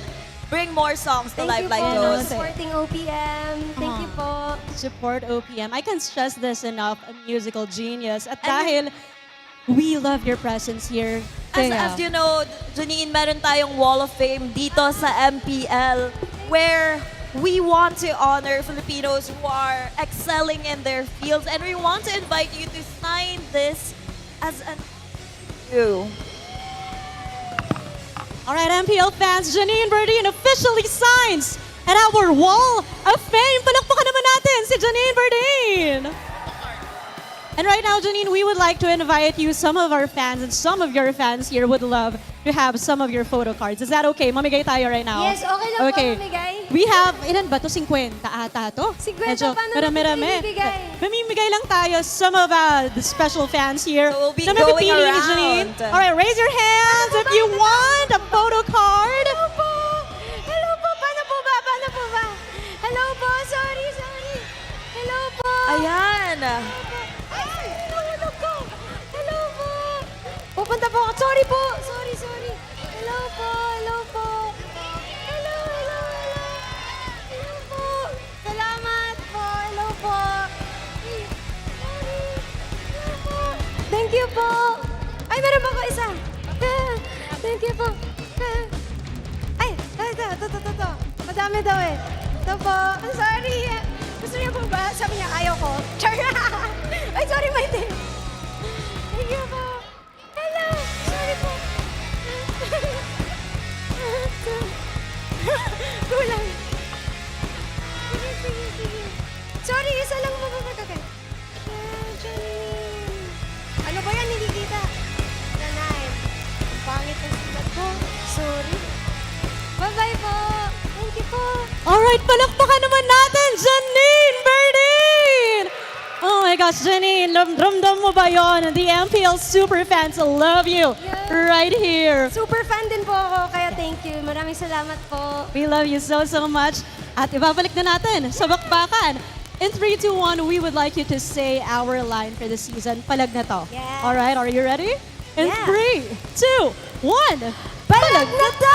S10: bring more songs to live like those.
S11: Supporting OPM. Thank you po.
S5: Support OPM. I can't stress this enough, a musical genius. At dahil we love your presence here.
S10: As you know, Janine, meron tayong Wall of Fame dito sa MPL where we want to honor Filipinos who are excelling in their fields, and we want to invite you to sign this as an
S5: All right, MPL fans, Janine Berdin officially signs at our Wall of Fame. Palakpakan naman natin si Janine Berdin. And right now, Janine, we would like to invite you, some of our fans and some of your fans here would love to have some of your photo cards. Is that okay? Mamigay tayo right now.
S11: Yes, okay lang po mamigay.
S5: We have, ilan ba to? 50 ata to?
S11: 50, paano natin ibibigay?
S5: Mamimigay okay lang tayo. Some of the special fans here.
S10: So we'll be
S5: na
S10: going
S5: napipili ni Janine.
S10: around.
S5: All right, raise your hands if you want a photo card.
S11: Hello po! Hello po! Paano po ba? Paano po ba? Hello po! Sorry, sorry! Hello po!
S10: Ayan.
S11: Ay! Nahulog ko! Hello po! Pupunta po ako. Sorry po! Sorry, sorry! Hello po! Hello po! Hello, hello, hello! Hello po! Salamat po! Hello po! Ay, sorry! Hello po! Thank you po! Ay, meron pa ako isa! Thank you po! Ay, ito. Madami daw eh. Ito po. I'm sorry. Gusto niyo po ba? Sabi niya, ayaw ko. Char! Ay, sorry, Maite. Thank you po. Hello. Sorry po. Kulang. Sige. Sorry, isa lang po. Janine. Ano ba yan? Hindi kita. Nanay. Pangit ang sulat ko. Sorry. Bye-bye po. Thank you po.
S5: Alright, palakpakan naman natin, Janine Berdin! Oh my gosh, Janine, ramdam mo ba yun? The MPL super fans love you right here.
S11: Super fan din po ako, kaya thank you. Maraming salamat po.
S5: We love you so much. At ibabalik na natin sa bakbakan. In 3, 2, 1, we would like you to say our line for the season. Palag na to.
S11: Yeah.
S5: Alright, are you ready? In
S11: Yeah.
S5: 3, 2, 1.
S11: Palag na to!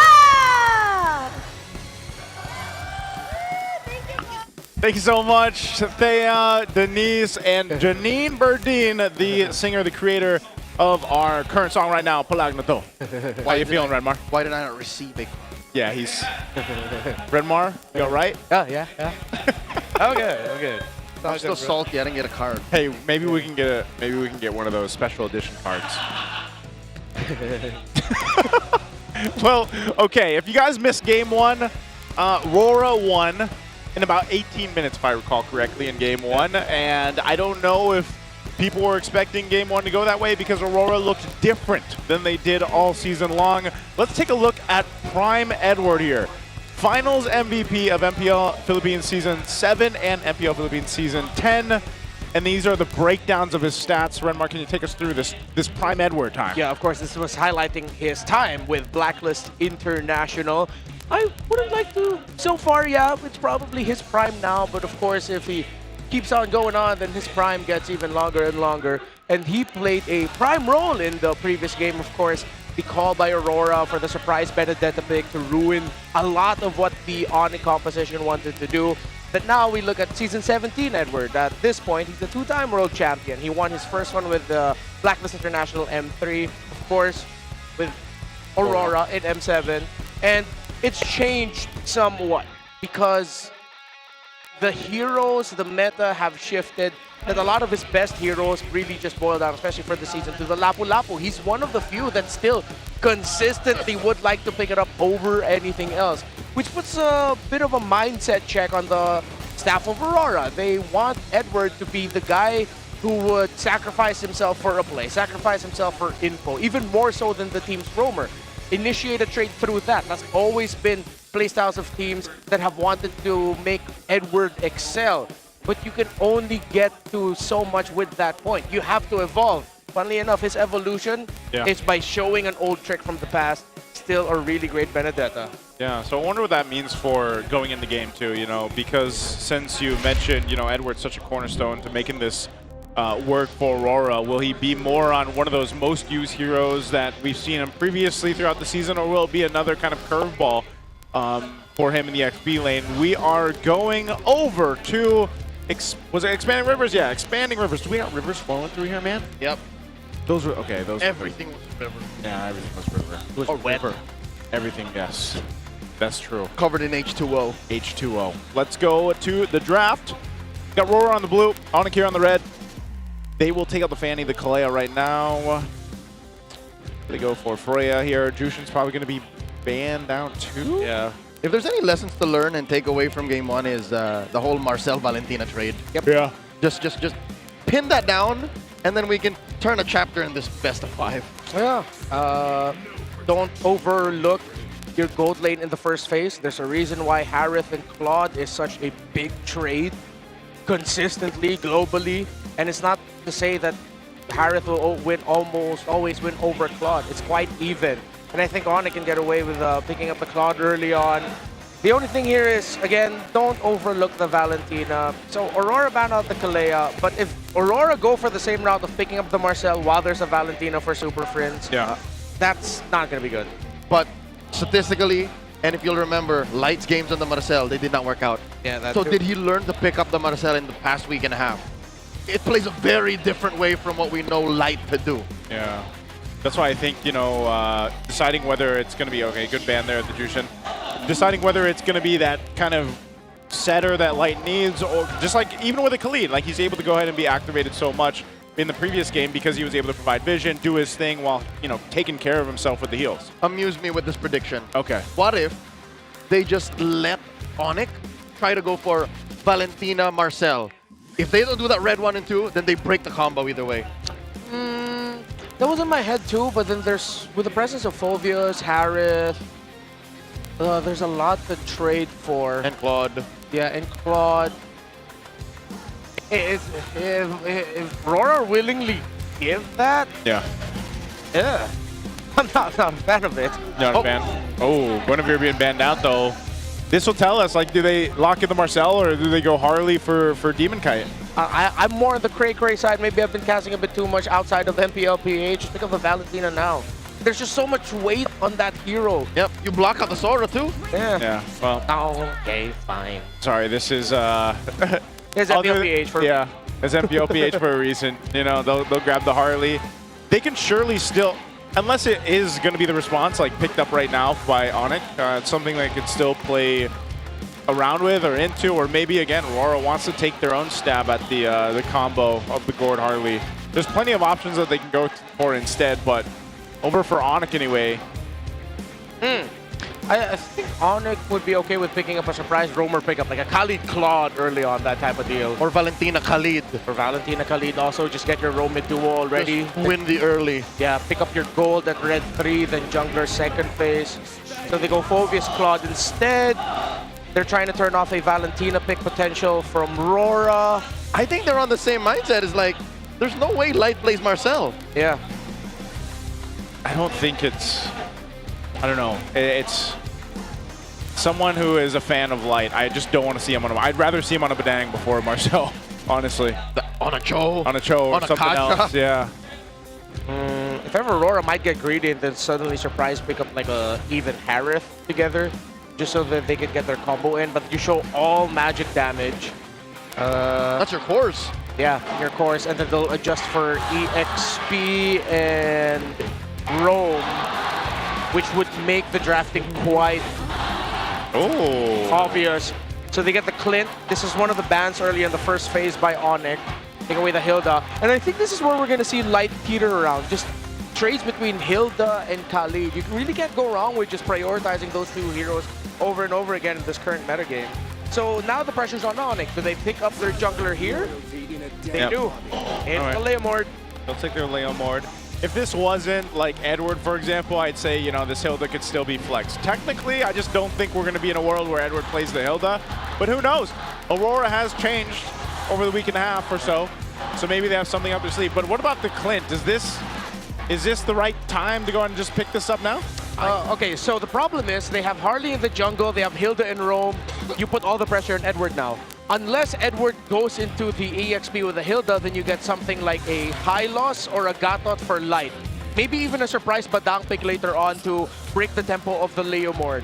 S16: Thank you so much, Thea, Denise, and Janine Berdin, the singer, the creator of our current song right now, Palag Na To. How you feeling, Redmar?
S2: Why did I not receive it?
S16: Yeah, he's... Redmar, you all right?
S2: Yeah. I'm good. I'm still salty. I didn't get a card.
S16: Hey, maybe we can get one of those special edition cards. Well, okay, if you guys missed game one, RORA won in about 18 minutes, if I recall correctly, in game one. And I don't know if people were expecting game one to go that way because Aurora looked different than they did all season long. Let's take a look at Prime Edward here. Finals MVP of MPL Philippines Season 7 and MPL Philippines Season 10. And these are the breakdowns of his stats. Renmar, can you take us through this Prime Edward time?
S18: Yeah, of course, this was highlighting his time with Blacklist International. I wouldn't like to, so far, yeah, it's probably his prime now, but of course, if he keeps on going on, then his prime gets even longer and longer. And he played a prime role in the previous game, of course, the call by Aurora for the surprise Benedetta pick to ruin a lot of what the ONIC composition wanted to do. But now we look at Season 17, Edward. At this point, he's a two-time world champion. He won his first one with the Blacklist International M3, of course, with Aurora in M7. And it's changed somewhat because the heroes, the meta have shifted, that a lot of his best heroes really just boil down, especially for the season, to the Lapu-Lapu. He's one of the few that still consistently would like to pick it up over anything else, which puts a bit of a mindset check on the staff of Aurora. They want Edward to be the guy who would sacrifice himself for a play, sacrifice himself for info, even more so than the team's roamer. Initiate a trade through that. That's always been playstyles of teams that have wanted to make Edward excel. But you can only get to so much with that point. You have to evolve. Funnily enough, his evolution is by showing an old trick from the past. Still a really great Benedetta.
S16: Yeah, so I wonder what that means for going in the game too, you know, because since you mentioned, you know, Edward's such a cornerstone to making this work for Aurora. Will he be more on one of those most used heroes that we've seen him previously throughout the season, or will it be another kind of curveball for him in the XP lane? We are going over to, was it Expanding Rivers? Yeah, Expanding Rivers. Do we have rivers flowing through here, man?
S2: Yep.
S16: Those were, okay, those.
S2: Everything was river.
S16: Yeah, everything was river.
S2: It was wet.
S16: River. Everything, yes. That's true.
S2: Covered in H2O.
S16: H2O. Let's go to the draft. Got RORA on the blue, ONIC here on the red. They will take out the Fanny, the Kalea right now. They go for Freya here. Jushin's probably going to be banned down too.
S2: Yeah. If there's any lessons to learn and take away from game one is the whole Marcel Valentina trade.
S16: Yep. Yeah.
S2: Just pin that down, and then we can turn a chapter in this best of 5.
S18: Yeah. Don't overlook your gold lane in the first phase. There's a reason why Harith and Claude is such a big trade. consistently, globally. And it's not to say that Harith will always win over Claude. It's quite even. And I think ONIC can get away with picking up the Claude early on. The only thing here is, again, don't overlook the Valentina. So Aurora banned out the Kalea, but if Aurora go for the same route of picking up the Marcel while there's a Valentina for Super Friends, that's not going to be good.
S2: But statistically, and if you'll remember, Light's games on the Marcel, they did not work out.
S18: Yeah, that's
S2: so
S18: true.
S2: did he learn to pick up the Marcel in the past week and a half? It plays a very different way from what we know Light to do.
S16: Yeah. That's why I think, you know, deciding whether it's going to be, okay, good ban there at the Jushin, deciding whether it's going to be that kind of setter that Light needs, or just like even with a Khalid, like he's able to go ahead and be activated so much in the previous game because he was able to provide vision, do his thing while, you know, taking care of himself with the heals.
S2: Amuse me with this prediction.
S16: Okay.
S2: What if they just let ONIC try to go for Valentina Marcel? If they don't do that red 1 and 2, then they break the combo either way.
S18: That was in my head too, but then there's, with the presence of Phobius, Harith, there's a lot to trade for.
S2: And Claude.
S18: Yeah, and Claude. If Rora willingly give that,
S16: yeah,
S18: I'm not a fan of it.
S16: Not a fan. Oh, Guinevere being banned out though. This will tell us, like, do they lock in the Marcel or do they go Harley for Demon Kite?
S18: I'm more on the cray side. Maybe I've been casting a bit too much outside of MPL PH. Pick up the Valentina now. There's just so much weight on that hero.
S2: Yep, you block out the Sora too?
S18: Yeah.
S16: Yeah, well.
S18: Okay, fine.
S16: Sorry, this is
S18: It's MPL PH for
S16: yeah, it's MPL PH for a reason. You know, they'll grab the Harley. They can surely still, unless it is going to be the response, like picked up right now by ONIC, it's something they could still play around with or into, or maybe again, Aurora wants to take their own stab at the combo of the Gord Harley. There's plenty of options that they can go for instead, but over for ONIC anyway.
S18: I think ONIC would be okay with picking up a surprise roamer pickup, like a Khalid Claude early on, that type of deal.
S2: Or Valentina Khalid.
S18: For Valentina Khalid also, just get your roam mid duo already.
S2: Just win the early.
S18: Yeah, pick up your gold at red 3, then jungler second phase. So they go Phobius Claude instead. They're trying to turn off a Valentina pick potential from Rora.
S2: I think they're on the same mindset. It's like, there's no way Light plays Marcel.
S18: Yeah.
S16: I don't think it's, I don't know. It's someone who is a fan of Light. I just don't want to see him on him. I'd rather see him on a Badang before Marcel, honestly.
S2: On a Cho.
S16: On a Cho or something else, yeah.
S18: If ever Aurora might get greedy and then suddenly surprise pick up like a even Harith together, just so that they can get their combo in, but you show all magic damage.
S2: That's your course.
S18: Yeah, your course, and then they'll adjust for EXP and Roam, which would make the drafting quite obvious. So they get the Clint. This is one of the bans early in the first phase by ONIC. Take away the Hilda. And I think this is where we're going to see Light teeter around. Just trades between Hilda and Khalid. You really can't go wrong with just prioritizing those two heroes over and over again in this current metagame. So now the pressure's on ONIC. Do they pick up their jungler here? They do. And the Leomord.
S16: They'll take their Leomord. If this wasn't like Edward, for example, I'd say, you know, this Hilda could still be flexed. Technically, I just don't think we're going to be in a world where Edward plays the Hilda. But who knows? Aurora has changed over the week and a half or so. So maybe they have something up their sleeve. But what about the Clint? Is this the right time to go and just pick this up now?
S18: Okay, so the problem is they have Harley in the jungle, they have Hilda in Rome. You put all the pressure on Edward now. Unless Edward goes into the EXP with a Hilda, then you get something like a Hylos or a Gatot for Light. Maybe even a surprise Badang pick later on to break the tempo of the Leomord.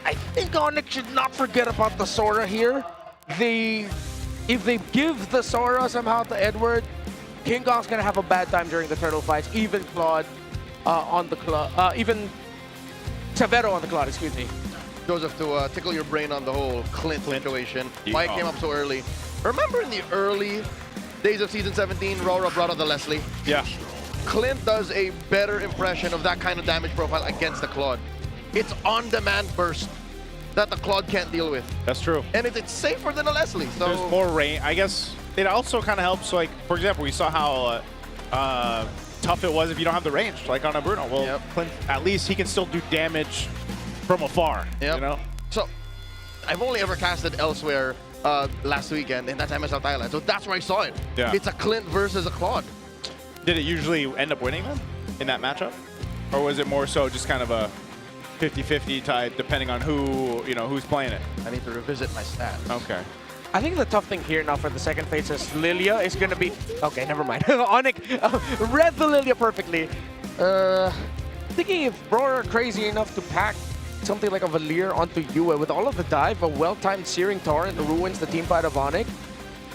S18: I think ONIC should not forget about the Sora here. If they give the Sora somehow to Edward, King Kong's gonna have a bad time during the turtle fights. Even Claude on the Claude, even Severo on the Claude, excuse me.
S2: Joseph, to tickle your brain on the whole Clint situation, why it came up so early. Remember in the early days of Season 17, Rora brought out the Leslie?
S16: Yeah.
S2: Clint does a better impression of that kind of damage profile against the Claude. It's on-demand burst that the Claude can't deal with.
S16: That's true.
S2: And it's safer than a Leslie. So
S16: there's more range. I guess it also kind of helps, like, for example, we saw how tough it was if you don't have the range, like on a Bruno. Well, Clint, at least he can still do damage from afar, you know?
S2: So, I've only ever casted elsewhere last weekend in that MSL Thailand. So that's where I saw it.
S16: Yeah.
S2: It's a Clint versus a Claude.
S16: Did it usually end up winning then in that matchup? Or was it more so just kind of a 50-50 type depending on who's playing it?
S2: I need to revisit my stats.
S16: Okay.
S18: I think the tough thing here now for the second phase is Lilia is going to be... Okay, never mind. ONIC read the Lilia perfectly. Thinking if Roar are crazy enough to pack something like a Valier onto Yue with all of the dive, a well-timed Searing Torrent ruins the teamfight of ONIC,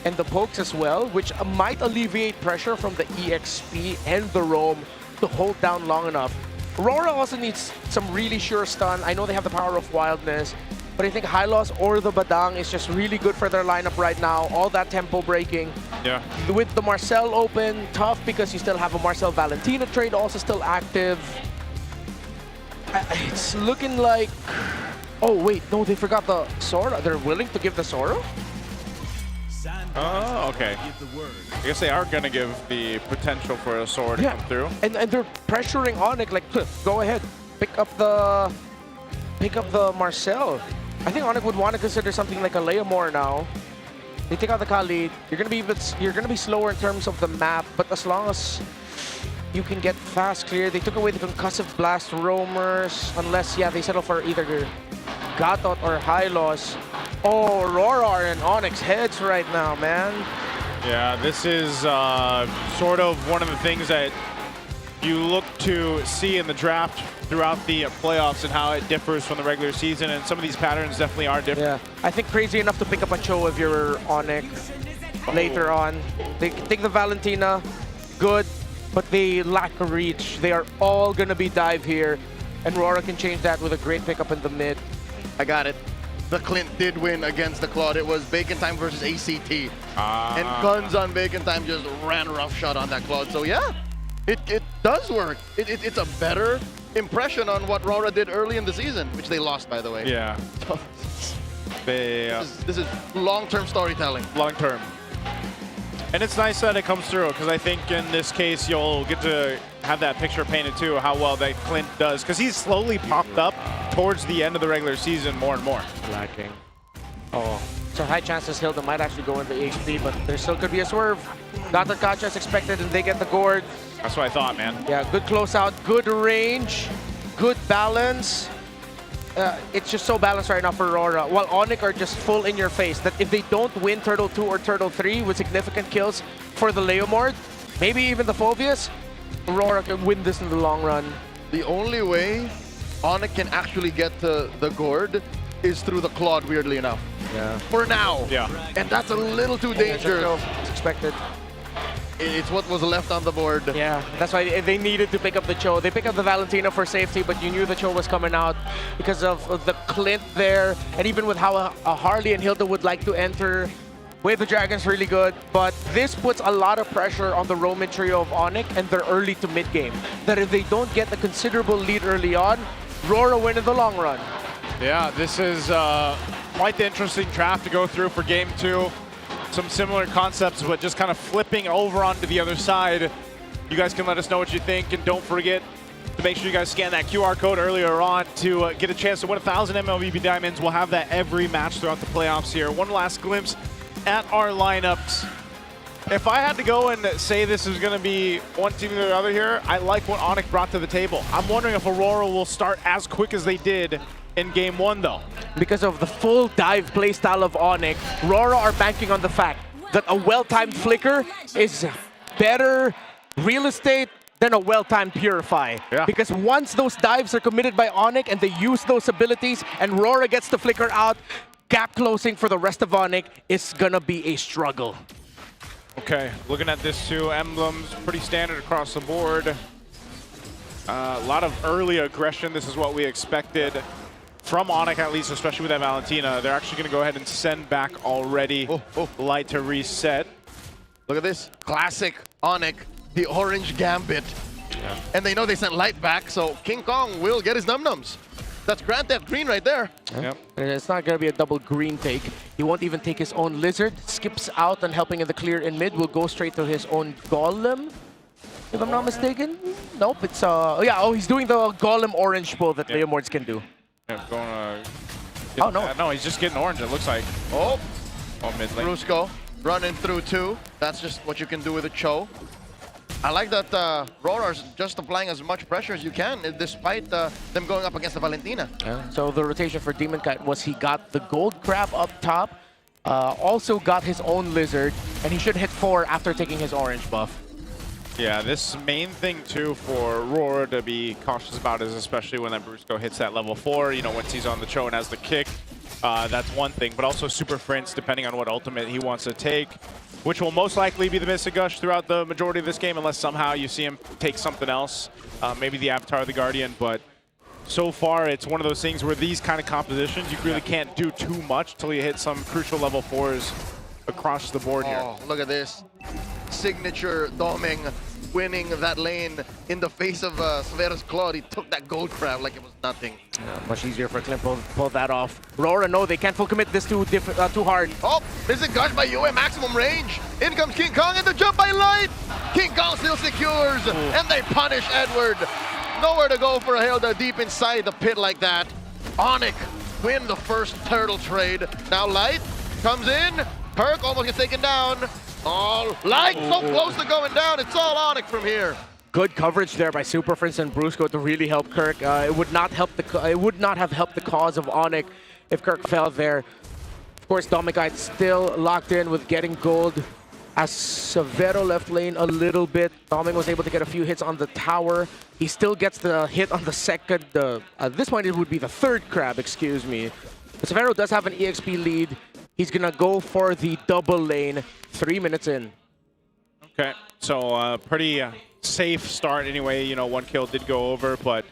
S18: and the pokes as well, which might alleviate pressure from the EXP and the roam to hold down long enough. RORA also needs some really sure stun. I know they have the power of wildness, but I think High Loss or the Badang is just really good for their lineup right now. All that tempo breaking.
S16: Yeah.
S18: With the Marcel open, tough because you still have a Marcel Valentina trade also still active. It's looking like... Oh, wait. No, they forgot the Sora. They're willing to give the Sora?
S16: Oh, okay. I guess they are going to give the potential for a sword to come through.
S18: And they're pressuring ONIC like, go ahead, pick up the Marcel. I think ONIC would want to consider something like a Leomore now. They take out the Khalid. You're gonna be slower in terms of the map, but as long as you can get fast clear, they took away the concussive blast roamers, unless they settle for either Gatot or High Loss. Oh, RORA and ONIC's heads right now, man.
S16: Yeah, this is sort of one of the things that you look to see in the draft throughout the playoffs and how it differs from the regular season, and some of these patterns definitely are different.
S18: Yeah, I think crazy enough to pick up a Cho if you're ONIC later on. They take the Valentina, good, but they lack reach. They are all gonna be dive here, and RORA can change that with a great pickup in the mid.
S2: I got it. The Clint did win against the Claude. It was Bacon Time versus ACT. And Guns on Bacon Time just ran roughshod on that Claude. So yeah, it does work. It's a better impression on what RORA did early in the season, which they lost, by the way.
S16: Yeah.
S2: This is long-term storytelling.
S16: Long-term. And it's nice that it comes through, because I think in this case you'll get to have that picture painted too, how well that Clint does, because he's slowly popped up towards the end of the regular season more and more.
S18: Lacking. Oh, so high chances Hilda might actually go in the HP, but there still could be a swerve. Got the gotcha as expected, and they get the gourd.
S16: That's what I thought, man.
S18: Yeah, good closeout, good range, good balance. It's just so balanced right now for RORA, while ONIC are just full in your face that if they don't win Turtle 2 or Turtle 3 with significant kills for the Leomord, maybe even the Phobius, RORA can win this in the long run.
S2: The only way ONIC can actually get to the gourd is through the Claude, weirdly enough.
S18: Yeah.
S2: For now.
S16: Yeah.
S2: And that's a little too dangerous.
S18: It's expected.
S2: It's what was left on the board.
S18: Yeah, that's why they needed to pick up the Cho. They picked up the Valentina for safety, but you knew the Cho was coming out because of the Clint there, and even with how a Harley and Hilda would like to enter. Wave the Dragon's really good, but this puts a lot of pressure on the Roman trio of ONIC and their early to mid game. That if they don't get a considerable lead early on, RORA win in the long run.
S16: Yeah, this is quite the interesting draft to go through for Game 2. Some similar concepts, but just kind of flipping over onto the other side. You guys can let us know what you think, and don't forget to make sure you guys scan that QR code earlier on to get a chance to win 1,000 MLBB Diamonds. We'll have that every match throughout the playoffs here. One last glimpse at our lineups. If I had to go and say this is going to be one team or the other here, I like what ONIC brought to the table. I'm wondering if Aurora will start as quick as they did in Game 1, though.
S18: Because of the full dive playstyle of ONIC, RORA are banking on the fact that a well-timed flicker is better real estate than a well-timed Purify.
S16: Yeah.
S18: Because once those dives are committed by ONIC and they use those abilities and RORA gets the flicker out, gap closing for the rest of ONIC is gonna be a struggle.
S16: Okay, looking at this too, emblems pretty standard across the board. A lot of early aggression. This is what we expected from ONIC, at least, especially with that Valentina. They're actually going to go ahead and send back already. Light to reset.
S2: Look at this. Classic ONIC, the orange gambit.
S16: Yeah.
S2: And they know they sent Light back, so King Kong will get his num-nums. That's Grand Theft Green right there.
S16: Yep.
S18: It's not going to be a double green take. He won't even take his own Lizard. Skips out and helping in the clear in mid. Will go straight to his own Golem. If I'm not mistaken. Nope, it's he's doing the Golem orange pull that Leomords can do.
S16: Yeah, going
S18: oh, no.
S16: No, he's just getting orange, it looks like.
S2: Oh,
S16: on mid lane.
S2: Brusco running through 2. That's just what you can do with a Cho. I like that RORA's just applying as much pressure as you can, despite them going up against the Valentina.
S18: Yeah. So the rotation for Demon Kite was he got the gold crab up top, also got his own lizard, and he should hit 4 after taking his orange buff.
S16: Yeah, this main thing too for RORA to be cautious about is especially when that Brusco hits that level 4, you know, once he's on the Cho and has the kick, that's one thing, but also Super Prince, depending on what ultimate he wants to take, which will most likely be the Mystic Gush throughout the majority of this game, unless somehow you see him take something else, maybe the Avatar of the Guardian, but so far it's one of those things where these kind of compositions, you really can't do too much till you hit some crucial level 4s across the board here.
S2: Oh, look at this. Signature Doming winning that lane in the face of Severo's Claude. He took that gold crab like it was nothing.
S18: Yeah, much easier for Clint to pull that off. RORA, no, they can't full commit this too hard.
S2: Oh, Mystic Gush by Yue, maximum range. In comes King Kong and the jump by Light. King Kong still secures, and they punish Edward. Nowhere to go for a Hilda deep inside the pit like that. ONIC win the first turtle trade. Now Light comes in. Perk almost gets taken down. Oh, Light so close to going down. It's all ONIC from here.
S18: Good coverage there by Super Prince and Brusco to really help Kirk. It would not have helped the cause of ONIC if Kirk fell there. Of course, Domikite still locked in with getting gold. As Severo left lane a little bit, Doming was able to get a few hits on the tower. He still gets the hit on the second. At this point, it would be the third crab, excuse me. But Severo does have an EXP lead. He's gonna go for the double lane 3 minutes in.
S16: Okay, so pretty safe start anyway. You know, 1 kill did go over, but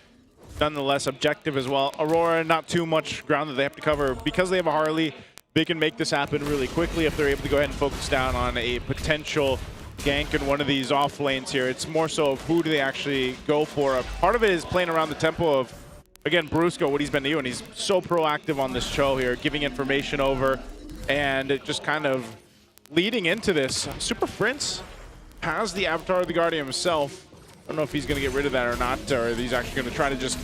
S16: nonetheless objective as well. Aurora, not too much ground that they have to cover. Because they have a Harley, they can make this happen really quickly if they're able to go ahead and focus down on a potential gank in one of these off lanes here. It's more so of who do they actually go for. Part of it is playing around the tempo of, again, Brusco, what he's been doing. He's so proactive on this Cho here, giving information over, and it just kind of leading into this. Super Prince has the Avatar of the Guardian himself. I don't know if he's going to get rid of that or not, or if he's actually going to try to just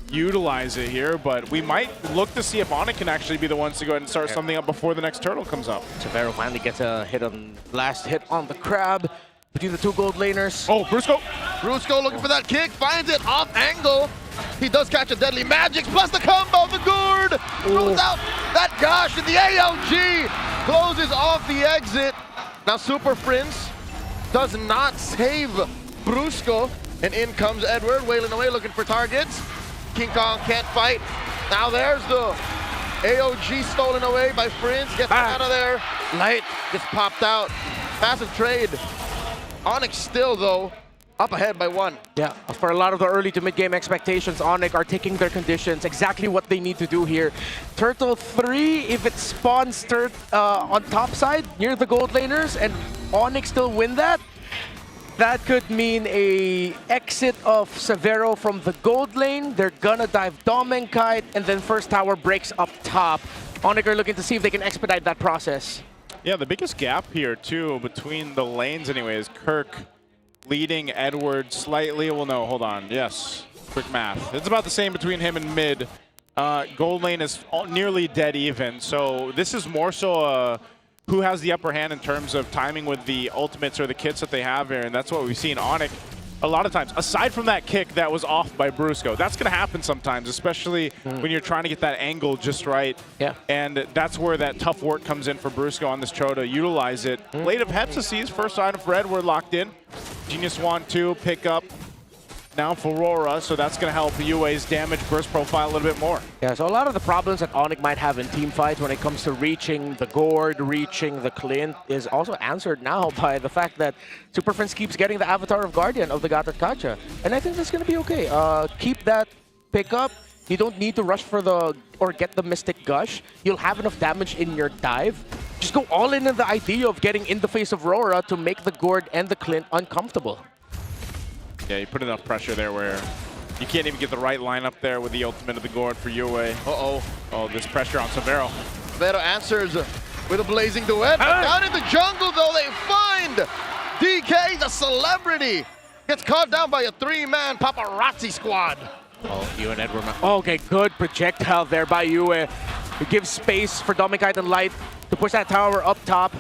S16: utilize it here, but we might look to see if ONIC can actually be the ones to go ahead and start something up before the next turtle comes up.
S18: Severo finally gets a hit on last hit on the crab between the 2 gold laners.
S16: Oh, Brusco!
S2: Brusco looking for that kick, finds it off angle. He does catch a deadly magic, plus the combo, the gourd throws out that gosh, and the AOG closes off the exit. Now Super Prince does not save Brusco, and in comes Edward, wailing away, looking for targets. King Kong can't fight. Now there's the AOG stolen away by Prince, gets out of there. Light gets popped out. Massive trade. ONIC still, though, up ahead by 1.
S18: Yeah, for a lot of the early to mid-game expectations, ONIC are taking their conditions, exactly what they need to do here. Turtle 3, if it spawns on top side, near the gold laners, and ONIC still win that, that could mean a exit of Severo from the gold lane. They're gonna dive Doming Kite, and then first tower breaks up top. ONIC are looking to see if they can expedite that process.
S16: Yeah, the biggest gap here, too, between the lanes anyway, is Kirk leading Edward slightly. Well, no, hold on. Yes, quick math. It's about the same between him and mid. Gold lane is nearly dead even, so this is more so who has the upper hand in terms of timing with the ultimates or the kits that they have here, and that's what we've seen ONIC a lot of times. Aside from that kick that was off by Brusco, that's going to happen sometimes, especially when you're trying to get that angle just right.
S18: Yeah.
S16: And that's where that tough work comes in for Brusco on this Cho to utilize it. Blade of Hephaestus, first item for Edward locked in. Genius Wand 2, pick up now for RORA, so that's going to help UA's damage burst profile a little bit more.
S18: Yeah, so a lot of the problems that ONIC might have in team fights when it comes to reaching the gourd, reaching the Clint, is also answered now by the fact that Super Prince keeps getting the Avatar of Guardian of the Gatot Kacha. And I think that's going to be okay. Keep that pick up. You don't need to rush for or get the Mystic Gush. You'll have enough damage in your dive. Just go all in the idea of getting in the face of RORA to make the gourd and the Clint uncomfortable.
S16: Yeah, you put enough pressure there where you can't even get the right lineup there with the ultimate of the gourd for Yue.
S2: Uh-oh.
S16: Oh, this pressure on Severo.
S2: Severo answers with a blazing duet. Down in the jungle, though, they find DK, the celebrity. Gets caught down by a 3-man paparazzi squad.
S18: Oh, Yue and Edward. Okay, good projectile there by Yue. It gives space for Domikite and Light to push that tower up top.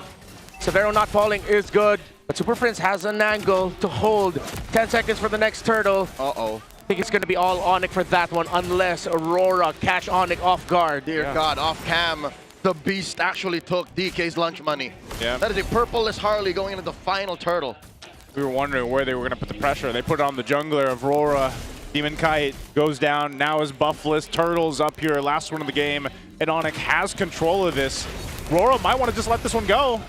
S18: Severo not falling is good, but Super Prince has an angle to hold. 10 seconds for the next turtle.
S2: Uh-oh.
S18: I think it's going to be all ONIC for that one, unless Aurora catch ONIC off guard.
S2: Dear God, off cam, the beast actually took DK's lunch money.
S16: Yeah.
S2: That is a purpleless Harley going into the final turtle.
S16: We were wondering where they were going to put the pressure. They put it on the jungler of RORA. Demon Kite goes down, now is buffless. Turtles up here, last one of the game, and ONIC has control of this. RORA might want to just let this one go.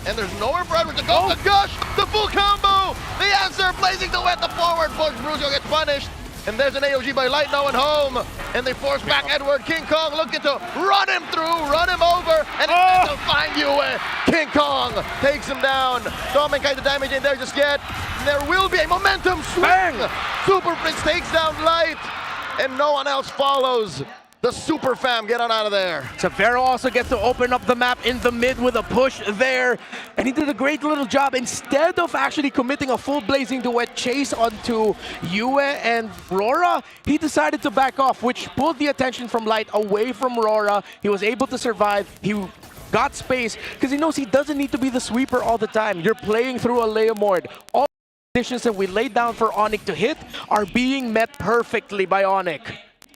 S2: And there's nowhere for Edward to go. The gush, the full combo, the answer, blazing the wet, the forward push. Brusco gets punished. And there's an AOG by Light, no one home. And they force back Edward. King Kong looking to run him through, run him over, and he'll find you. King Kong takes him down. Dominic kind of damage in there just yet. There will be a momentum swing. Bang! Super Prince takes down Light, and no one else follows. The Super Fam get on out of there.
S18: Severo also gets to open up the map in the mid with a push there. And he did a great little job. Instead of actually committing a full Blazing Duet chase onto Yue and RORA, he decided to back off, which pulled the attention from Light away from RORA. He was able to survive. He got space because he knows he doesn't need to be the sweeper all the time. You're playing through a Leomord. All the conditions that we laid down for ONIC to hit are being met perfectly by ONIC.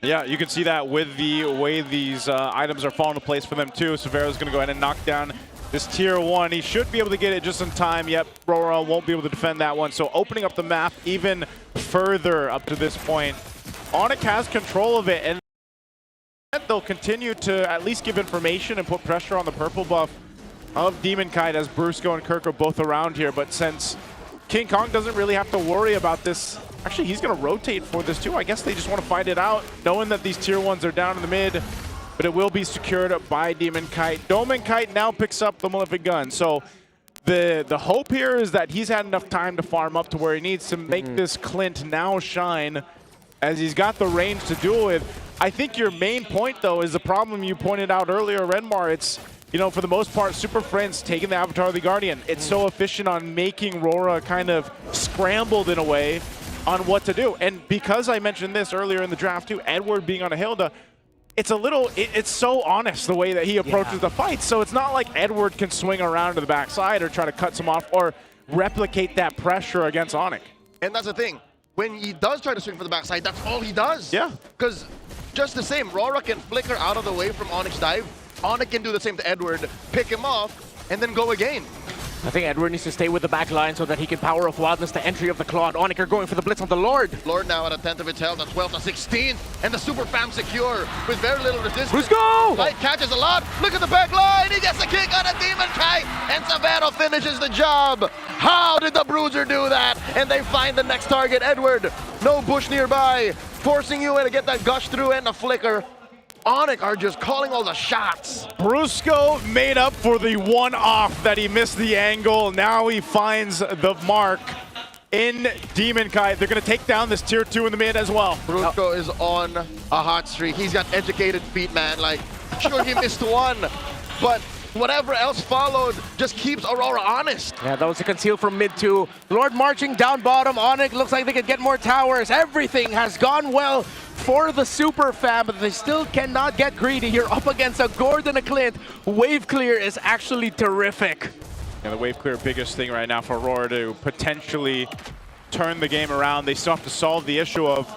S16: Yeah, you can see that with the way these items are falling into place for them too. Severo's going to go ahead and knock down this tier 1. He should be able to get it just in time. Yep, RORA won't be able to defend that one. So opening up the map even further up to this point. ONIC has control of it, and they'll continue to at least give information and put pressure on the purple buff of Demon Kite as Brusco and Kirk are both around here. But since King Kong doesn't really have to worry about this. Actually, he's going to rotate for this too. I guess they just want to fight it out, knowing that these tier 1s are down in the mid, but it will be secured by Demon Kite. Demon Kite now picks up the Malefic Gun. So the hope here is that he's had enough time to farm up to where he needs to make this Clint now shine, as he's got the range to deal with. I think your main point, though, is the problem you pointed out earlier, Renmar. It's, you know, for the most part, Super Friends taking the Avatar of the Guardian. It's so efficient on making RORA kind of scrambled in a way on what to do. And because I mentioned this earlier in the draft too, Edward being on a Hilda, it's so honest the way that he approaches the fight. So it's not like Edward can swing around to the backside or try to cut some off or replicate that pressure against ONIC.
S2: And that's the thing. When he does try to swing for the backside, that's all he does.
S16: Yeah.
S2: Because just the same, RORA can flicker out of the way from ONIC's dive. ONIC can do the same to Edward, pick him off, and then go again.
S18: I think Edward needs to stay with the back line so that he can power of Wildness the entry of the Claude. ONIC are going for the blitz on the Lord.
S2: Lord now at a 10th of its health, a 12th, a 16th, and the Super Fam secure with very little resistance.
S18: Let's go!
S2: Light catches a lot. Look at the back line. He gets a kick on a Demon Kite, and Severo finishes the job. How did the Bruiser do that? And they find the next target, Edward. No bush nearby, forcing you to get that gush through and a flicker. ONIC are just calling all the shots.
S16: Brusco made up for the one-off that he missed the angle. Now he finds the mark in Demon Kite. They're going to take down this tier 2 in the mid as well.
S2: Brusco is on a hot streak. He's got educated feet, man. Like, sure, he missed one, but whatever else followed just keeps Aurora honest.
S18: Yeah, that was a conceal from mid 2. Lord marching down bottom. ONIC looks like they could get more towers. Everything has gone well for the Super Fam, but they still cannot get greedy. You're up against a Gord and a Clint. Wave clear is actually terrific.
S16: Yeah, the wave clear biggest thing right now for Aurora to potentially turn the game around. They still have to solve the issue of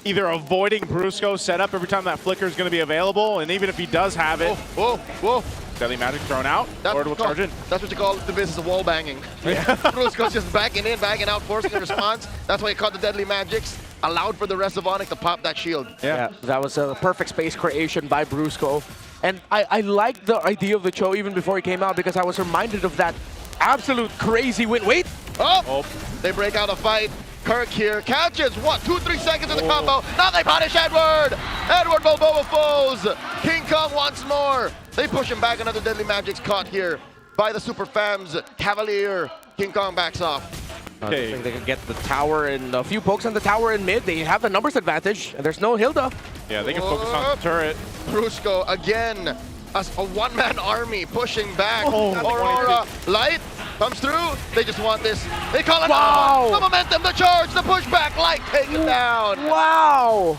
S16: either avoiding Brusco's setup every time that flicker is going to be available, and even if he does have it,
S2: whoa.
S16: Deadly Magic thrown out, or it will charge in.
S2: That's what you call the business of wall banging. Yeah. Brusco's just backing in, backing out, forcing a response. That's why he caught the Deadly Magics. Allowed for the rest of ONIC to pop that shield.
S18: Yeah, that was a perfect space creation by Brusco. And I liked the idea of the Cho even before he came out, because I was reminded of that absolute crazy win. Wait!
S2: Oh! They break out a fight. Kirk here catches, what, 2-3 seconds in the combo. Now they punish Edward! Edward Balboa falls! King Kong once more. They push him back. Another Deadly Magic's caught here by the Super Fams. Cavalier. King Kong backs off.
S18: I think they can get the tower and a few pokes on the tower in mid. They have the numbers advantage, and there's no Hilda.
S16: Yeah, they can focus on the turret.
S2: Brusco again, a one-man army pushing back. Aurora, Light comes through. They just want this. They call it the momentum, the charge, the pushback. Light taken down.
S18: Wow!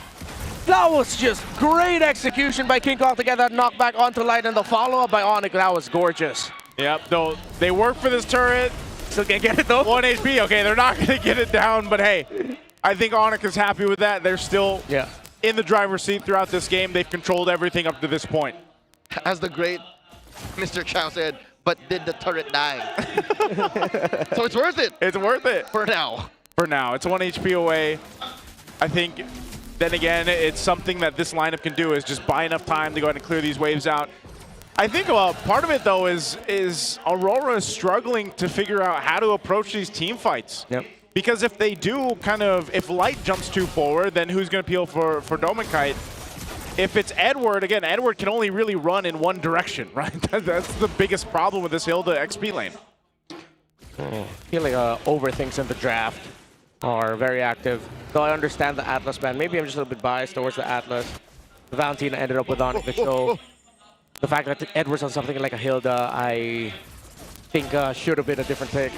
S18: That was just great execution by King Kong to get that knockback onto Light, and the follow-up by ONIC. That was gorgeous.
S16: Yep, though they work for this turret.
S18: Still can't get it though.
S16: 1 HP, okay, they're not going to get it down, but hey, I think ONIC is happy with that. They're still in the driver's seat throughout this game. They've controlled everything up to this point.
S2: As the great Mr. Chow said, but did the turret die? So it's worth it.
S16: It's worth it.
S2: For now.
S16: For now. It's 1 HP away. I think, then again, it's something that this lineup can do is just buy enough time to go ahead and clear these waves out. I think part of it, though, is Aurora struggling to figure out how to approach these team fights.
S18: Yep.
S16: Because if they do if Light jumps too forward, then who's going to peel for Domikite? If it's Edward, again, Edward can only really run in one direction, right? That's the biggest problem with this Hilda XP lane.
S18: I feel like overthinks in the draft are very active. Though I understand the Atlas ban. Maybe I'm just a little bit biased towards the Atlas. Valentina ended up with ONIC the show. The fact that Edward's on something like a Hilda, I think should have been a different pick.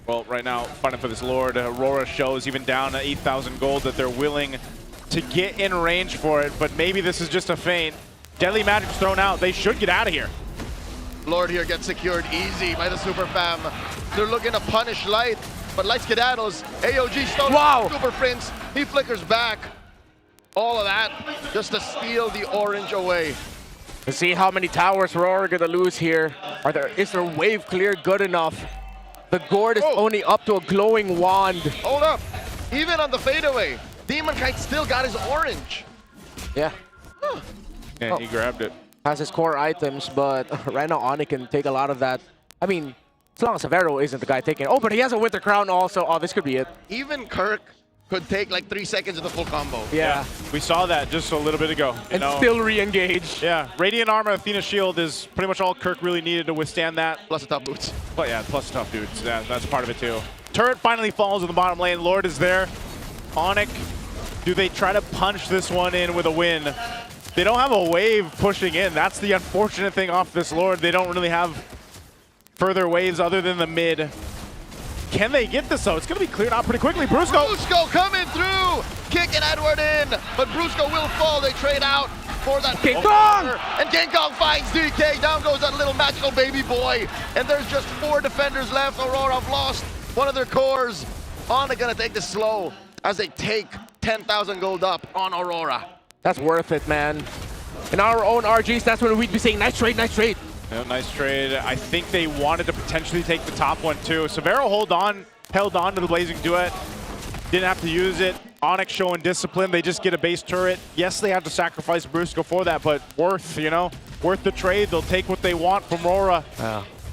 S16: Well, right now, fighting for this Lord, Aurora shows even down at 8,000 gold that they're willing to get in range for it, but maybe this is just a feint. Deadly Magic's thrown out. They should get out of here.
S2: Lord here gets secured easy by the Super Fam. They're looking to punish Light, but Light skedaddles. AOG stolen.
S18: Wow.
S2: Super Prince. He flickers back. All of that just to steal the orange away.
S18: Let's see how many towers Roar gonna lose here. Is their wave clear good enough? The gourd is only up to a glowing wand.
S2: Hold up. Even on the fadeaway, Demon Kite still got his orange.
S18: Yeah.
S16: Yeah, he grabbed it.
S18: Has his core items, but right now ONIC can take a lot of that. I mean, as long as Severo isn't the guy taking it. Oh, but he has a Winter Crown also. Oh, this could be it.
S2: Even Kirk could take like 3 seconds of the full combo.
S18: Yeah.
S16: We saw that just a little bit ago.
S18: And still re-engage.
S16: Yeah. Radiant Armor, Athena Shield is pretty much all Kirk really needed to withstand that.
S2: Plus the tough boots.
S16: But yeah, plus the tough dudes. Yeah, that's part of it too. Turret finally falls in the bottom lane. Lord is there. ONIC, do they try to punch this one in with a win? They don't have a wave pushing in. That's the unfortunate thing off this Lord. They don't really have further waves other than the mid. Can they get this though? It's going to be cleared out pretty quickly.
S2: Brusco coming through, kicking Edward in, but Brusco will fall. They trade out for that
S18: King Kong!
S2: And King Kong finds DK. Down goes that little magical baby boy. And there's just 4 defenders left. Aurora have lost one of their cores. ONIC gonna take this slow as they take 10,000 gold up on Aurora.
S18: That's worth it, man. In our own RGs, that's when we'd be saying, nice trade, nice trade.
S16: Yeah, nice trade. I think they wanted to potentially take the top one too. Severo held on to the Blazing Duet. Didn't have to use it. ONIC showing discipline. They just get a base turret. Yes, they have to sacrifice Brusco for that, but worth the trade. They'll take what they want from Rora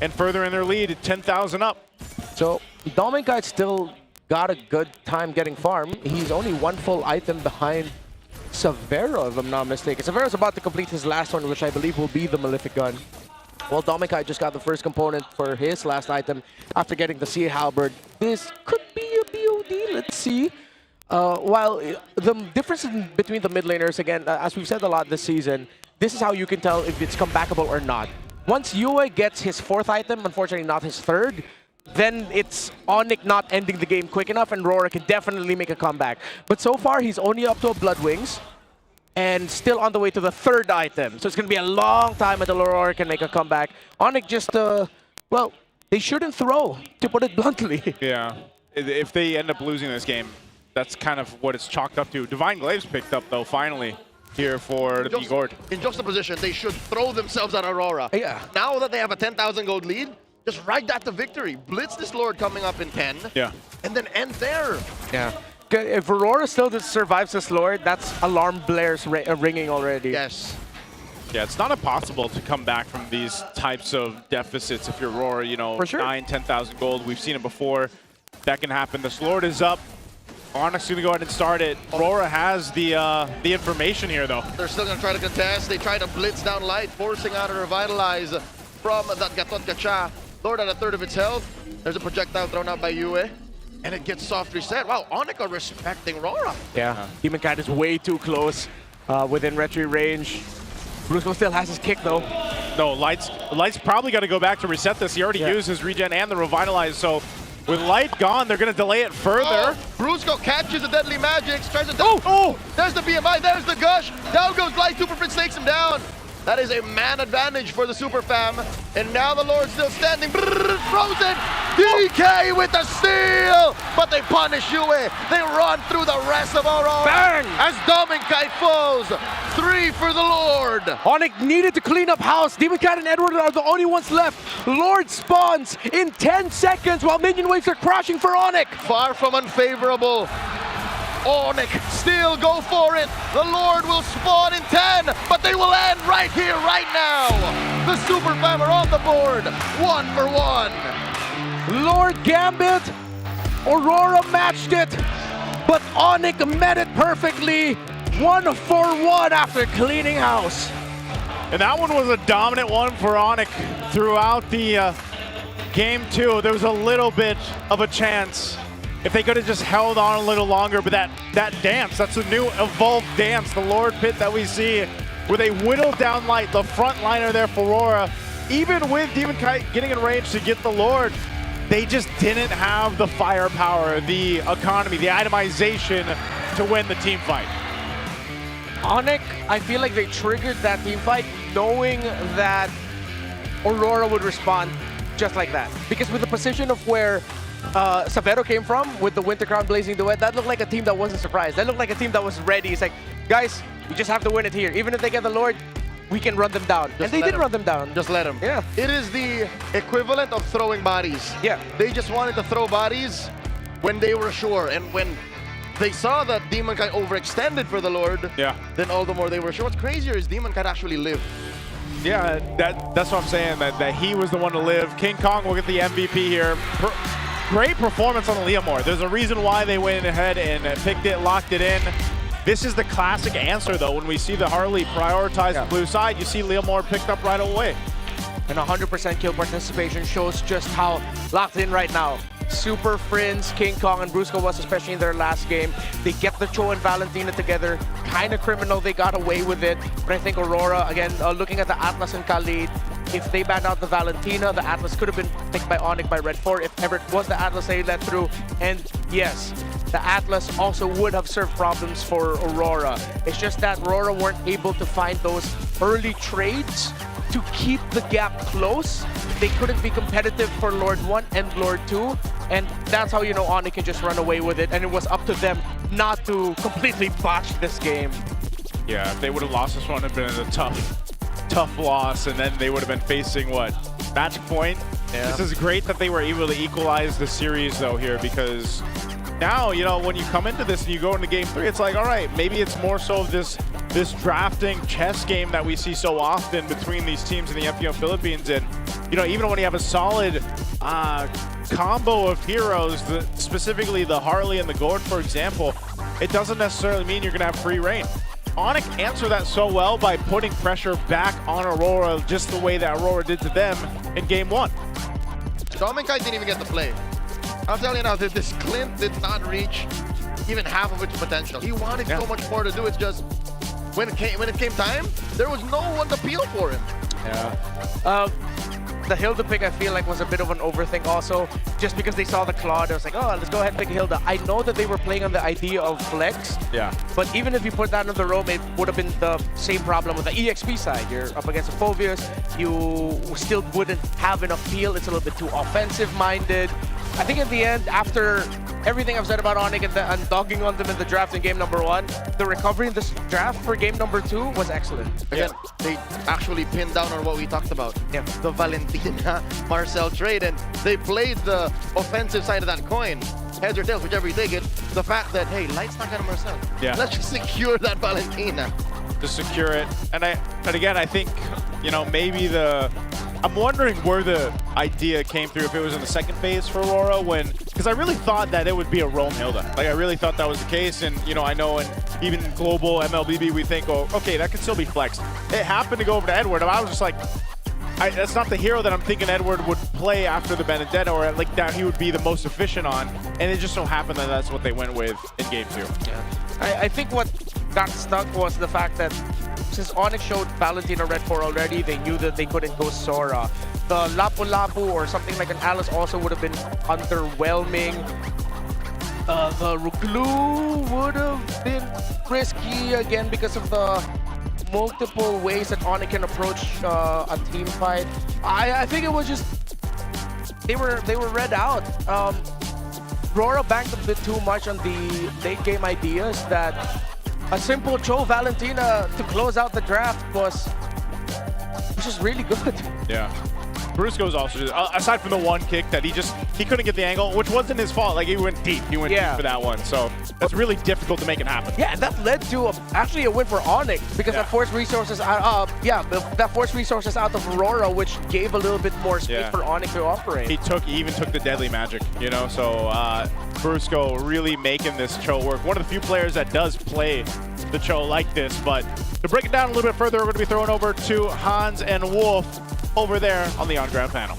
S16: and further in their lead at 10,000 up.
S18: So Dominic still got a good time getting farm. He's only 1 full item behind Severo, if I'm not mistaken. Severo's about to complete his last one, which I believe will be the Malefic Gun. Well, Dominic just got the first component for his last item after getting the Sea Halberd. This could be a BOD, let's see. While the difference between the mid laners, again, as we've said a lot this season, this is how you can tell if it's comebackable or not. Once Yue gets his 4th item, unfortunately not his 3rd, then it's ONIC not ending the game quick enough, and Rora can definitely make a comeback. But so far, he's only up to a Blood Wings, and still on the way to the 3rd item. So it's going to be a long time until Aurora can make a comeback. ONIC just, well, they shouldn't throw, to put it bluntly.
S16: Yeah, if they end up losing this game, that's kind of what it's chalked up to. Divine Glaive's picked up, though, finally, here for the Gourd.
S2: In juxtaposition, they should throw themselves at Aurora.
S18: Yeah.
S2: Now that they have a 10,000 gold lead, just ride that to victory. Blitz this Lord coming up in 10.
S16: Yeah.
S2: And then end there.
S18: Yeah. If Aurora still survives this Lord, that's alarm blares ringing already.
S2: Yes.
S16: Yeah, it's not impossible to come back from these types of deficits if you're Aurora,
S18: For sure.
S16: 9, 10,000 gold. We've seen it before. That can happen. This Lord is up. ONIC's going to go ahead and start it. Aurora has the information here, though.
S2: They're still going to try to contest. They try to blitz down Light, forcing out a Revitalize from that Gatot Gacha. Lord at 1/3 of its health. There's a projectile thrown out by Yue. And it gets soft reset. Wow, ONIC are respecting Rora.
S18: Yeah, Demon Cat is way too close within retry range. Brusco still has his kick, though.
S16: No, Light's probably going to go back to reset this. He already used his regen and the Revitalize, so With light gone, they're going to delay it further.
S2: Brusco catches the deadly magics, tries to... Oh! There's the BMI, there's the gush. Down goes Light, Super Prince takes him down. That is a man advantage for the Super Fam. And now the Lord still standing. Frozen! DK with the steal! But they punish Yue. They run through the rest of Aurora.
S18: Bang!
S2: As Dominkite falls. 3 for the Lord.
S18: ONIC needed to clean up house. Demoncat and Edward are the only ones left. Lord spawns in 10 seconds while minion waves are crashing for ONIC.
S2: Far from unfavorable. ONIC still go for it. The Lord will spawn in 10, but they will end right here, right now. The Super Fam are on the board, 1 for 1.
S18: Lord Gambit, Aurora matched it, but ONIC met it perfectly. 1 for 1 after cleaning house.
S16: And that one was a dominant one for ONIC throughout the game 2. There was a little bit of a chance if they could have just held on a little longer, but that dance, that's a new evolved dance, the Lord Pit that we see, where they whittled down Light, the front liner there for Aurora. Even with Demon Kite getting in range to get the Lord, they just didn't have the firepower, the economy, the itemization to win the team fight.
S18: ONIC, I feel like they triggered that team fight knowing that Aurora would respond just like that. Because with the position of where Savero came from, with the Winter Crown Blazing Duet, that looked like a team that wasn't surprised. That looked like a team that was ready. It's like, guys, you just have to win it here. Even if they get the Lord, we can run them down. And they did run them down.
S2: Just let them.
S18: Yeah.
S2: It is the equivalent of throwing bodies.
S18: Yeah.
S2: They just wanted to throw bodies when they were sure. And when they saw that Demon Kite overextended for the Lord, then all the more they were sure. What's crazier is Demon Kite actually lived.
S16: Yeah, that's what I'm saying, that he was the one to live. King Kong will get the MVP here. Great performance on the Leomore. There's a reason why they went ahead and picked it, locked it in. This is the classic answer, though. When we see the Harley prioritize the blue side, you see Leomore picked up right away.
S18: And 100% kill participation shows just how locked in right now. Super Friends, King Kong, and Brusco was, especially in their last game. They get the Cho and Valentina together. Kind of criminal, they got away with it. But I think Aurora, again, looking at the Atlas and Khalid, if they banned out the Valentina, the Atlas could have been picked by ONIC by Red 4 if ever it was the Atlas they let through. And yes, the Atlas also would have served problems for Aurora. It's just that Aurora weren't able to find those early trades to keep the gap close. They couldn't be competitive for Lord 1 and Lord 2. And that's how, you know, ONIC can just run away with it. And it was up to them not to completely botch this game.
S16: Yeah, if they would have lost this one, it would have been a tough loss, and then they would have been facing what? Match point? Yeah. This is great that they were able to equalize the series though here, because now, you know, when you come into this and you go into game 3, it's like, all right, maybe it's more so of this drafting chess game that we see so often between these teams in the MPL Philippines. And, you know, even when you have a solid combo of heroes, specifically the Harley and the Gord, for example, it doesn't necessarily mean you're going to have free reign. ONIC answered that so well by putting pressure back on Aurora just the way that Aurora did to them in game 1.
S2: Dominkite didn't even get to play. I'll tell you now that this Clint did not reach even half of its potential. He wanted so much more to do. It's just when it came time, there was no one to peel for him.
S18: Yeah. The Hilda pick, I feel like, was a bit of an overthink also. Just because they saw the Claude, I was like, oh, let's go ahead and pick Hilda. I know that they were playing on the idea of flex.
S16: Yeah.
S18: But even if you put that on the roam, it would have been the same problem with the EXP side. You're up against a Phobius. You still wouldn't have enough peel. It's a little bit too offensive-minded. I think in the end, after everything I've said about ONIC and dogging on them in the draft in game number 1, the recovery in this draft for game number 2 was excellent.
S2: Again, they actually pinned down on what we talked about. The Valentina Marcel trade, and they played the offensive side of that coin. Heads or tails, whichever you take it. The fact that, hey, Light's not gonna Marcel.
S16: Yeah.
S2: Let's just secure that Valentina.
S16: Just secure it. And again, I think, you know, maybe I'm wondering where the idea came through, if it was in the second phase for Aurora, because I really thought that it would be a roam Hilda. Like, I really thought that was the case, and, you know, I know in even global MLBB, we think, oh, okay, that could still be flexed. It happened to go over to Edward, and I was just like, that's not the hero that I'm thinking Edward would play after the Benedetta, or like that he would be the most efficient on, and it just so happened that that's what they went with in game 2.
S18: Yeah. I think what got stuck was the fact that since ONIC showed Valentina Red 4 already, they knew that they couldn't go Sora. the Lapu-Lapu or something like an Alice also would have been underwhelming. The Ruglu would have been risky again because of the multiple ways that ONIC can approach a team fight. I think it was just they were read out. RORA banked a bit too much on the late game ideas that a simple Cho Valentina to close out the draft was just really good.
S16: Yeah. Brusco's also just, aside from the one kick that he couldn't get the angle, which wasn't his fault. Like, he went deep. He went deep for that one. So that's really difficult to make it happen.
S18: Yeah, and that led to actually a win for ONIC because that forced resources out. That forced resources out of Aurora, which gave a little bit more space for ONIC to operate.
S16: He even took the deadly magic, you know. So Brusco really making this Cho work. One of the few players that does play the Cho like this. But to break it down a little bit further, we're going to be throwing over to Hans and Wolf over there on the on-ground panel.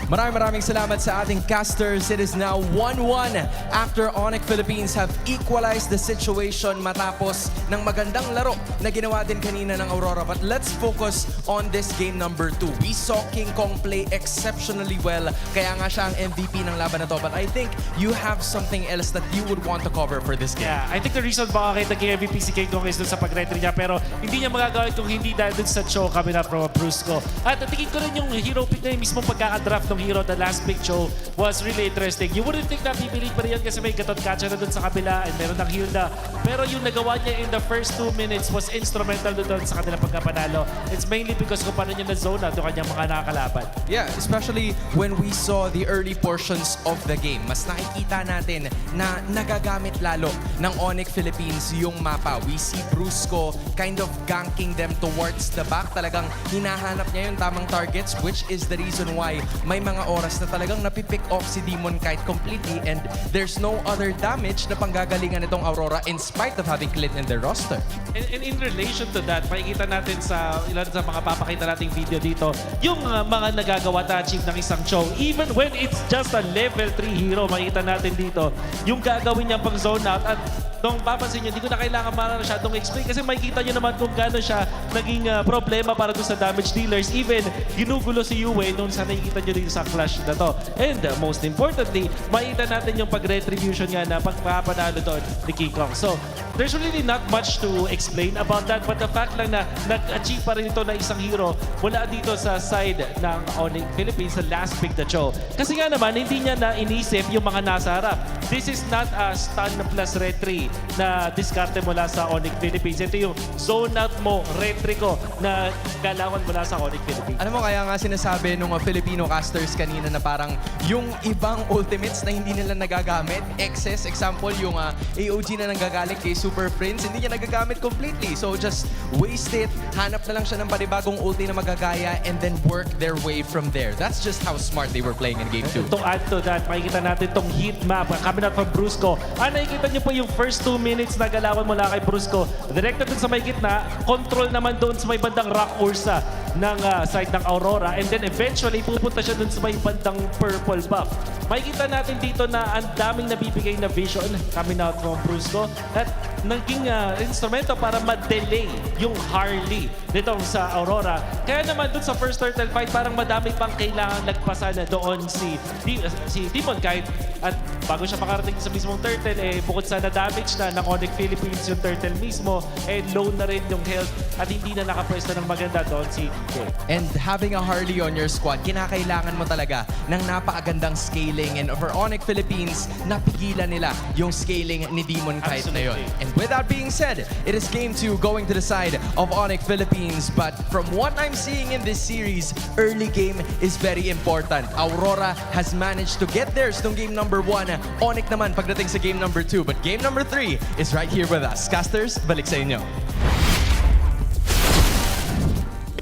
S19: Maraming salamat sa ating casters. It is now 1-1 after ONIC Philippines have equalized the situation matapos ng magandang laro na ginawa din kanina ng Aurora. But let's focus on this game number 2. We saw King Kong play exceptionally well. Kaya nga siya ang MVP ng laban na to. But I think you have something else that you would want to cover for this game.
S20: Yeah, I think the reason bakit naging MVP si King Kong is dun sa pag-retry niya. Pero hindi niya magagawa kung hindi dahil dun sa Cho kami na from Brusco. At tingin ko rin yung hero pick na yung mismong pagkakadraft ng hero, the last pick Cho was really interesting. You wouldn't think na pipiling pa rin yan kasi may gatot-catcher na dun sa kabila and meron ng Hilda. Pero yung nagawa niya in the first 2 minutes was instrumental dun sa kanilang pagkapanalo. It's mainly because kung paano niya na-zone out yung kanyang mga nakakalaban.
S19: Yeah, especially when we saw the early portions of the game. Mas nakikita natin na nagagamit lalo ng ONIC Philippines yung mapa. We see Brusco kind of ganking them towards the back. Talagang hinahanap niya yung tamang targets, which is the reason why may mga oras na talagang napipick off si Demon Kite completely and there's no other damage na panggagalingan itong Aurora in spite of having Clint in their roster.
S20: And in relation to that, makikita natin sa ilan sa mga papakita nating video dito, yung mga nagagawa na achieve ng isang Cho. Even when it's just a level 3 hero, makikita natin dito, yung gagawin niya pang zone out at nung papansin nyo, hindi ko na kailangan masyadong explain kasi makikita nyo naman kung gano'n siya naging problema para doon sa damage dealers. Even ginugulo si Yue nung sa nakikita nyo dito sa clash na to. And most importantly, makikita natin yung pag-retribution nga na pagpapanalo doon ni King Kong. So, there's really not much to explain about that but the fact lang na nag-achieve pa rin ito na isang hero mula dito sa side ng ONIC Philippines sa last pick na Cho. Kasi nga naman, hindi niya na inisip yung mga nasa harap. This is not a stun plus retry na diskarte mula sa ONIC Philippines. Ito yung zone out mo, retry ko na galawan mula sa ONIC Philippines.
S19: Alam mo, kaya nga sinasabi nung Filipino casters kanina na parang yung ibang ultimates na hindi nila nagagamit, excess, example, yung AOG na nanggagaling kay Super Prince, hindi niya nagagamit completely. So just waste it, hanap na lang siya ng panibagong ulti na magagaya and then work their way from there. That's just how smart they were playing in Game 2.
S20: To add to that, makikita natin tong heat map coming out from Brusco. Nakikita niyo po yung first 2 minutes na galawan mula kay Brusco. Directed dun sa may gitna, control naman doon sa may bandang Rock Ursa ng side ng Aurora. And then eventually, pupunta siya dun sa may bandang purple buff. Makikita natin dito na ang daming nabibigay na vision coming out from Brusco at naging instrumento para ma-delay yung Harley nitong sa Aurora. Kaya naman dun sa first turtle fight, parang madami pang kailangan nagpasa na doon si Demon Kite. At bago siya makarating sa mismong turtle, bukod sa na-damage na ng ONIC Philippines yung turtle mismo, low na rin yung health at hindi na nakapwesto ng maganda doon si Kay.
S19: And having a Harley on your squad, kinakailangan mo talaga ng napakagandang scaling. And for ONIC Philippines, napigilan nila yung scaling ni Demon Kite na yun. And with that being said, it is Game 2 going to the side of ONIC Philippines. But from what I'm seeing in this series, early game is very important. Aurora has managed to get theirs nung game number 1. ONIC naman pagdating sa game number 2. But game number 3 is right here with us. Casters, balik sa inyo.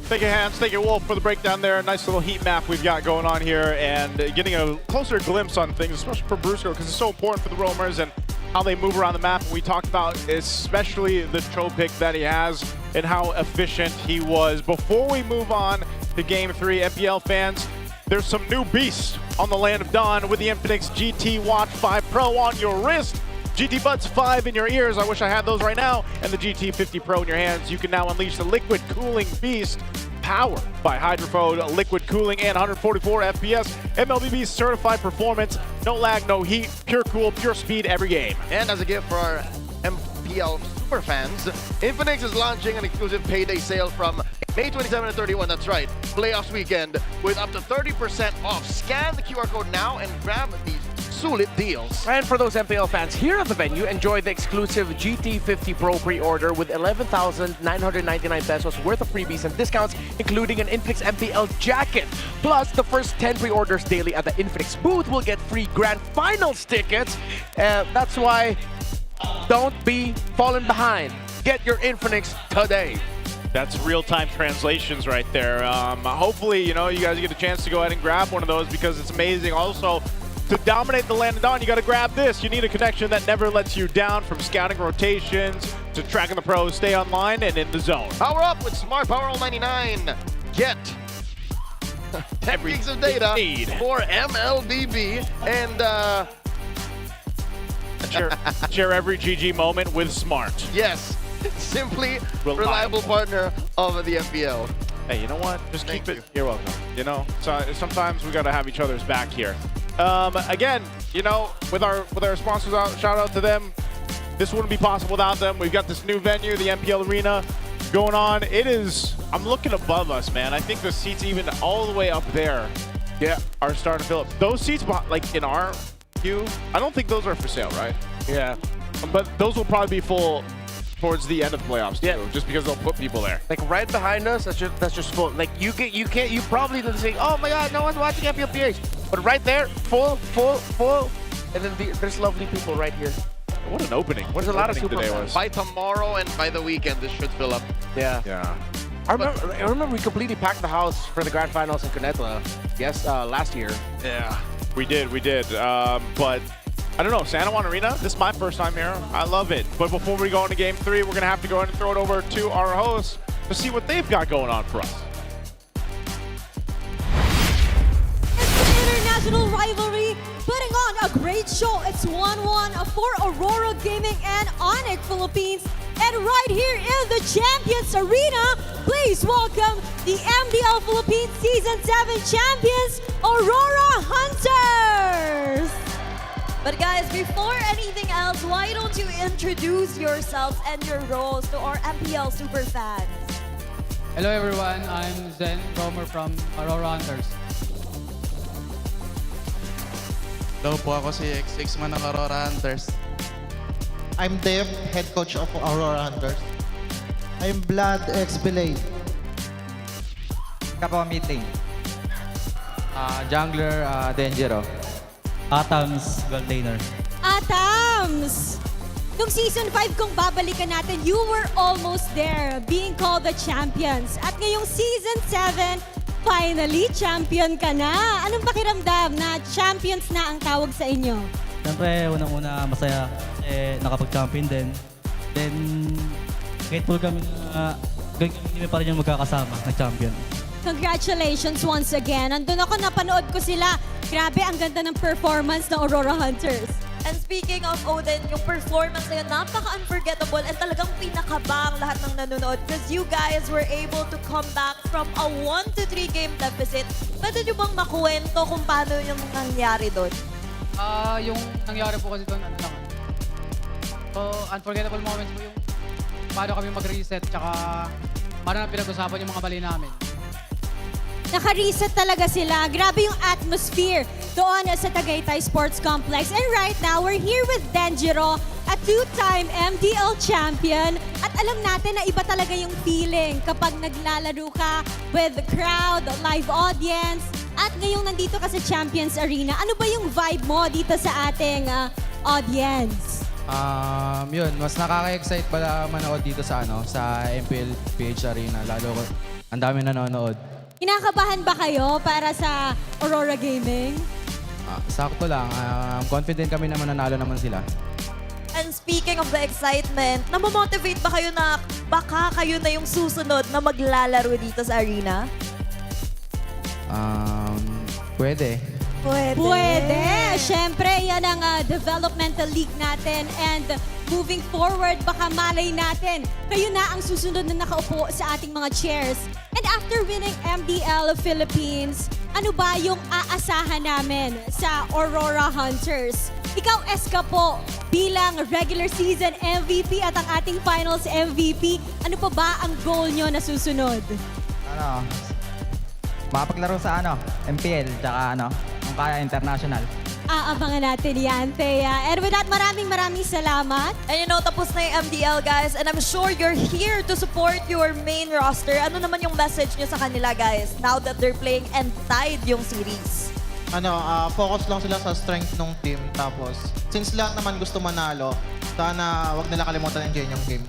S16: Thank you, Hans. Thank you, Wolf, for the breakdown there. Nice little heat map we've got going on here and getting a closer glimpse on things, especially for Brusco, because it's so important for the roamers and how they move around the map. We talked about especially the Cho pick that he has and how efficient he was. Before we move on to Game 3, MPL fans, there's some new beasts on the Land of Dawn with the Infinix GT Watch 5 Pro on your wrist. GT Buds 5 in your ears, I wish I had those right now, and the GT 50 Pro in your hands. You can now unleash the liquid cooling beast powered by Hydrofold liquid cooling and 144 FPS. MLBB's certified performance, no lag, no heat, pure cool, pure speed every game.
S2: And as a gift for our MPL super fans, Infinix is launching an exclusive payday sale from May 27 and 31, that's right, playoffs weekend, with up to 30% off. Scan the QR code now and grab these sulit deals.
S18: And for those MPL fans here at the venue, enjoy the exclusive GT50 Pro pre-order with 11,999 pesos worth of freebies and discounts, including an Infinix MPL jacket. Plus, the first 10 pre-orders daily at the Infinix booth will get free Grand Finals tickets. That's why don't be falling behind. Get your Infinix today.
S16: That's real-time translations right there. Hopefully, you know, you guys get a chance to go ahead and grab one of those because it's amazing. Also, to dominate the land and dawn, you got to grab this. You need a connection that never lets you down, from scouting rotations to tracking the pros, stay online and in the zone.
S2: Power up with Smart Power All 99. Get 10 gigs of data for MLBB and
S16: share every GG moment with Smart.
S2: yes, simply reliable partner of the MPL.
S16: Hey, you know what? Just keep it. You're welcome. You know, so sometimes we got to have each other's back here. Again, you know, with our sponsors out, shout out to them. This wouldn't be possible without them. We've got this new venue, the MPL Arena, going on. It is, I'm looking above us, man. I think the seats even all the way up there, are starting to fill up. Those seats, like in our view, I don't think those are for sale, right?
S18: Yeah.
S16: But those will probably be full towards the end of the playoffs too, just because they'll put people there.
S18: Like right behind us, that's just full. Like you probably didn't say, oh my God, no one's watching MPLPH. But right there, full, and then there's lovely people right here.
S16: What an opening!
S18: There's a lot of super
S16: today
S18: fans.
S2: By tomorrow and by the weekend, this should fill up.
S18: Yeah. I remember we completely packed the house for the Grand Finals in Cunetla. Last year.
S16: Yeah, we did. But I don't know, Santa Juan Arena, this is my first time here. I love it. But before we go into Game 3, we're going to have to go ahead and throw it over to our hosts to see what they've got going on for us.
S5: It's an international rivalry, putting on a great show. It's 1-1 for Aurora Gaming and ONIC Philippines. And right here in the Champions Arena, please welcome the MPL Philippines Season 7 champions, Aurora Hunters!
S10: But guys, before anything else, why don't you introduce yourselves and your roles to our MPL super fans?
S9: Hello everyone, I'm Zen Romer from Aurora Hunters.
S13: Hello po, ako si X6 man ng Aurora Hunters.
S15: I'm Dev, head coach of Aurora Hunters. I'm Vlad X Belay.
S17: Kapo mid lane. Jungler Dangero. Atams gold laner.
S5: Atams! Nung Season 5, kung babalikan natin, you were almost there, being called the champions. At ngayong Season 7, finally, champion ka na. Anong pakiramdam na champions na ang tawag sa inyo?
S17: Siyempre, unang-una masaya nakapag-champion din. Then, grateful kami na kami pa rin yung magkakasama na champion.
S5: Congratulations once again. Andun ako, napanood ko sila. Grabe, ang ganda ng performance ng Aurora Hunters.
S10: And speaking of Odin, yung performance na yun, napaka-unforgettable and talagang pinakabang lahat ng nanonood because you guys were able to come back from a 1-3 game deficit. Pwede nyo bang makuwento kung paano yung nangyari doon?
S9: Yung nangyari po kasi doon, ano lang. So, unforgettable moments po yung paano kami mag-reset tsaka paano na pinag-usapan yung mga mali namin.
S5: Naka-reset talaga sila. Grabe yung atmosphere doon sa Tagaytay Sports Complex. And right now, we're here with Dangero, a two-time MPL champion. At alam natin na iba talaga yung feeling kapag naglalaro ka with the crowd, live audience. At ngayong nandito ka sa Champions Arena, ano ba yung vibe mo dito sa ating audience?
S17: Yun, mas nakaka-excite pala manood dito sa MPL PH Arena. Lalo ko, ang dami nanonood.
S5: Kinakabahan ba kayo para sa Aurora Gaming?
S17: Sakto lang. Confident kami na mananalo naman sila.
S10: And speaking of the excitement, namomotivate ba kayo na baka kayo na yung susunod na maglalaro dito sa arena?
S17: Pwede.
S5: Pwede. Siyempre, yan ang developmental league natin. And moving forward, baka malay natin, kayo na ang susunod na nakaupo sa ating mga chairs. And after winning MPL Philippines, ano ba yung aasahan namin sa Aurora Hunters? Ikaw, Eska po, bilang regular season MVP at ang ating finals MVP, ano pa ba ang goal nyo na susunod?
S4: Makapaglaro sa MPL, tsaka ang kaya international.
S5: Aabangan natin yan, Thea. And with that, maraming salamat.
S10: And you know, tapos na yung MDL, guys. And I'm sure you're here to support your main roster. Ano naman yung message nyo sa kanila, guys, now that they're playing and tied yung series?
S15: Focus lang sila sa strength ng team. Tapos, since lahat naman gusto manalo, sana wag nila kalimutan enjoy yung game.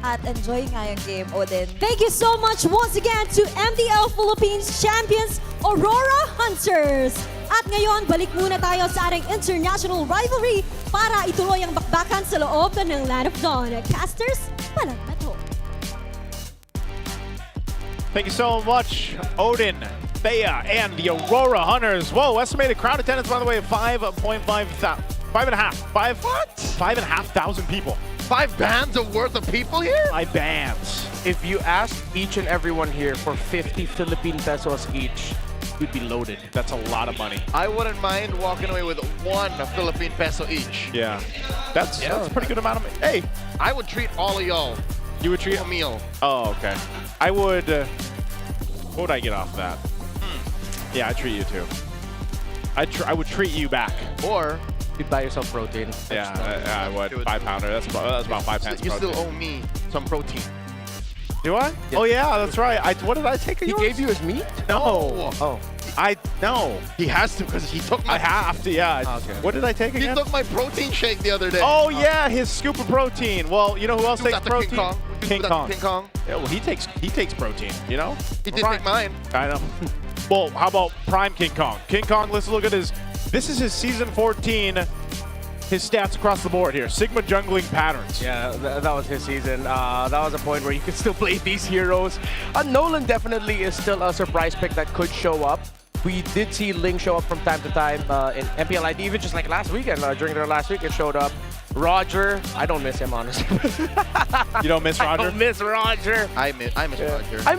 S10: At enjoy nga yung game, Odin.
S5: Thank you so much once again to MDL Philippines champions, Aurora Hunters. At ngayon, balik muna tayo sa ating international rivalry para ituloy ang bakbakan sa loob ng Land of Dawn. Casters, Palag Na To.
S16: Thank you so much, Odin, Thea, and the Aurora Hunters. Whoa, estimated crowd attendance, by the way, of 5.5 thousand people.
S2: 5 bands of worth of people here?
S16: 5 bands.
S18: If you ask each and everyone here for 50 Philippine pesos each, we'd be loaded.
S16: That's a lot of money.
S2: I wouldn't mind walking away with 1 Philippine peso each.
S16: Yeah. That's a pretty good amount of money. Hey,
S2: I would treat all of y'all.
S16: You would treat
S2: a meal.
S16: Oh, okay. I would. What would I get off that? Yeah, I'd treat you too. I would treat you back.
S2: Or
S18: you'd buy yourself protein.
S16: Yeah, I would. 5-pounder. That's about 5 pounds.
S2: You
S16: protein.
S2: still owe me some protein.
S16: Do I?
S2: Yeah.
S16: Oh yeah, that's right. What did I take of
S18: He
S16: yours?
S18: gave you his meat?
S16: No.
S18: Oh.
S16: No.
S2: He has to because he took my...
S16: I have to, yeah.
S18: Okay.
S16: What did I take
S2: He
S16: again?
S2: took my protein shake the other day.
S16: Oh yeah, his scoop of protein. Well, you know who else
S2: Do
S16: takes
S2: that to
S16: protein?
S2: King Kong.
S16: King Kong.
S2: King Kong.
S16: Yeah, well, he takes protein. You know.
S2: He did take mine.
S16: I know. Well, how about Prime King Kong? King Kong, let's look at his. This is his season 14. His stats across the board here. Sigma jungling patterns.
S18: Yeah, that was his season. That was a point where you could still play these heroes. Nolan definitely is still a surprise pick that could show up. We did see Ling show up from time to time in MPL ID, even just like last weekend. During their last week, it showed up. Roger, I don't miss him, honestly.
S16: You don't miss Roger?
S18: I don't miss Roger.
S2: I miss Roger.
S18: I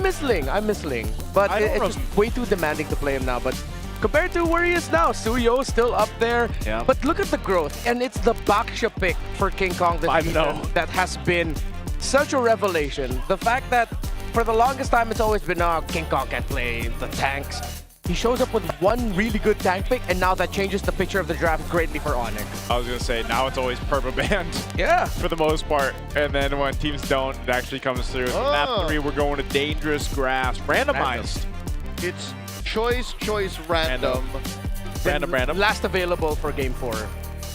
S18: miss Ling. But it's just way too demanding to play him now. But compared to where he is now, Suyo's still up there.
S16: Yeah.
S18: But look at the growth. And it's the Baksha pick for King Kong this season that has been such a revelation. The fact that for the longest time, it's always been, King Kong can't play the tanks. He shows up with 1 really good tank pick, and now that changes the picture of the draft greatly for ONIC.
S16: I was gonna say now it's always purple band.
S18: Yeah.
S16: For the most part, and then when teams don't, it actually comes through. So map 3, we're going to dangerous grass, randomized.
S2: It's choice, random.
S16: Random.
S18: Last available for game 4.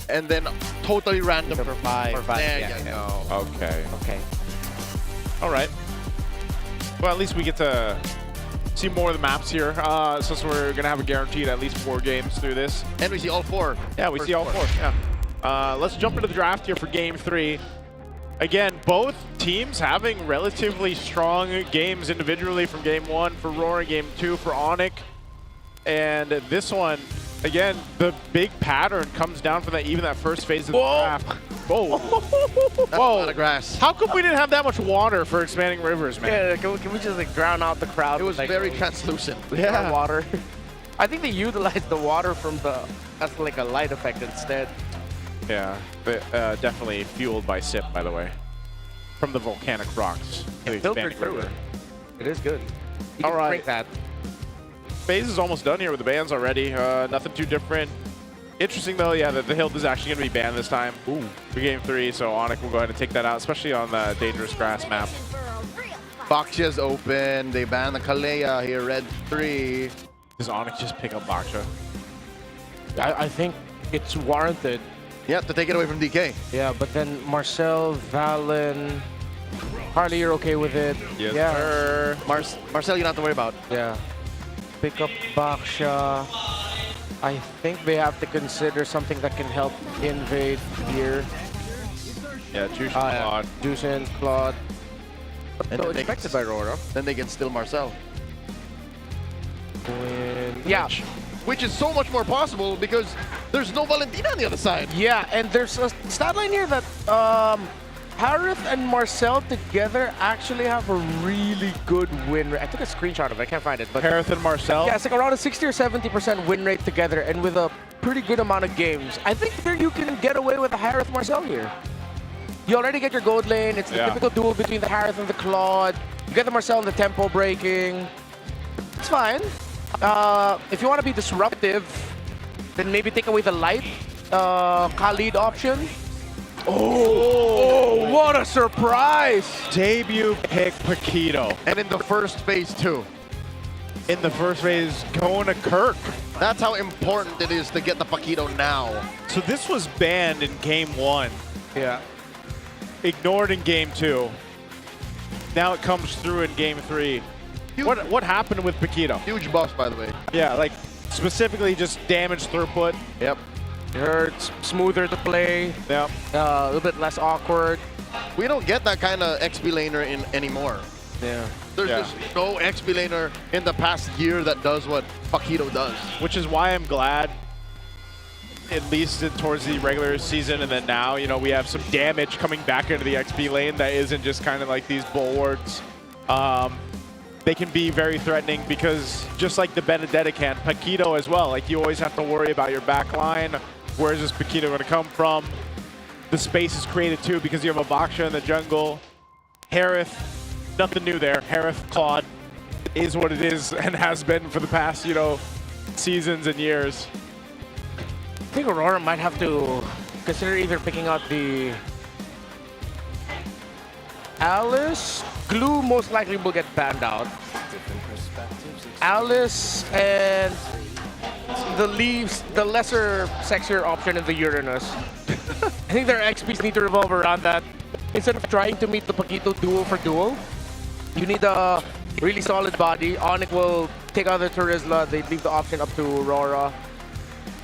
S2: And then totally random for 5. There you go.
S16: Okay.
S18: Okay.
S16: All right. Well, at least we get to see more of the maps here, since we're gonna have a guaranteed at least 4 games through this.
S2: And we see all 4.
S16: Yeah, we see all 4. Yeah. Let's jump into the draft here for game 3. Again, both teams having relatively strong games individually from game 1 for RORA, game 2 for ONIC. And this one, again, the big pattern comes down from even that first phase of the draft. Whoa.
S2: That's a lot of grass.
S16: How come we didn't have that much water for expanding rivers, man?
S18: Yeah, can we just drown out the crowd?
S2: It was
S18: with,
S2: very translucent.
S18: Yeah. Water. I think they utilized the water from as like a light effect instead.
S16: Yeah, but, definitely fueled by SIP, by the way, from the volcanic rocks.
S18: It filtered through it. It is good.
S16: All right.
S18: Drink that.
S16: Phase is almost done here with the bans already. Nothing too different. Interesting though, yeah, that the Hilt is actually going to be banned this time for game 3. So ONIC will go ahead and take that out, especially on the dangerous grass map.
S2: Baksha's open. They ban the Kalea here, red 3.
S16: Does ONIC just pick up Baksha?
S18: I think it's warranted.
S2: Yeah, to take it away from DK.
S18: Yeah, but then Marcel, Valen, Harley, you're okay with it?
S16: Yes,
S18: yeah.
S16: sir.
S2: Marcel, you don't have to worry about.
S18: Yeah. Pick up Baksha. I think they have to consider something that can help invade here.
S16: Yeah, Juice and Claude.
S18: Juice and Claude.
S2: And
S18: So expected by RORA.
S2: Then they can steal Marcel.
S18: Yeah.
S2: which is so much more possible because there's no Valentina on the other side.
S18: Yeah, and there's a stat line here that Harith and Marcel together actually have a really good win rate. I took a screenshot of it, I can't find it. But
S16: Harith and Marcel?
S18: Yeah, it's like around a 60 or 70% win rate together, and with a pretty good amount of games. I think there you can get away with a Harith Marcel here. You already get your gold lane. It's the typical duel between the Harith and the Claude. You get the Marcel and the tempo breaking. It's fine. If you want to be disruptive, then maybe take away the light Khalid option. Oh, what a surprise!
S16: Debut pick Paquito.
S2: And in the first phase too.
S16: In the first phase, going to Kirk.
S2: That's how important it is to get the Paquito now.
S16: So this was banned in game 1.
S18: Yeah.
S16: Ignored in game 2. Now it comes through in game 3. What happened with Paquito?
S2: Huge buffs, by the way.
S16: Yeah, like specifically just damage throughput.
S2: Yep.
S18: It hurts, smoother to play.
S16: Yep.
S18: A little bit less awkward.
S2: We don't get that kind of XP laner in anymore.
S18: Yeah.
S2: There's just no XP laner in the past year that does what Paquito does.
S16: Which is why I'm glad, at least towards the regular season and then now, you know, we have some damage coming back into the XP lane that isn't just kind of like these bulwarks. They can be very threatening because just like the Benedetta can, Paquito as well. Like you always have to worry about your back line. Where is this Paquito going to come from? The space is created too because you have a Vaksha in the jungle. Harith, nothing new there. Harith, Claude is what it is and has been for the past, you know, seasons and years.
S18: I think Aurora might have to consider either picking out the Alice. Glue most likely will get banned out. Alice and the lesser sexier option in the Uranus. I think their XPs need to revolve around that. Instead of trying to meet the Paquito duel for duel, you need a really solid body. ONIC will take out the Turizla. They leave the option up to Aurora.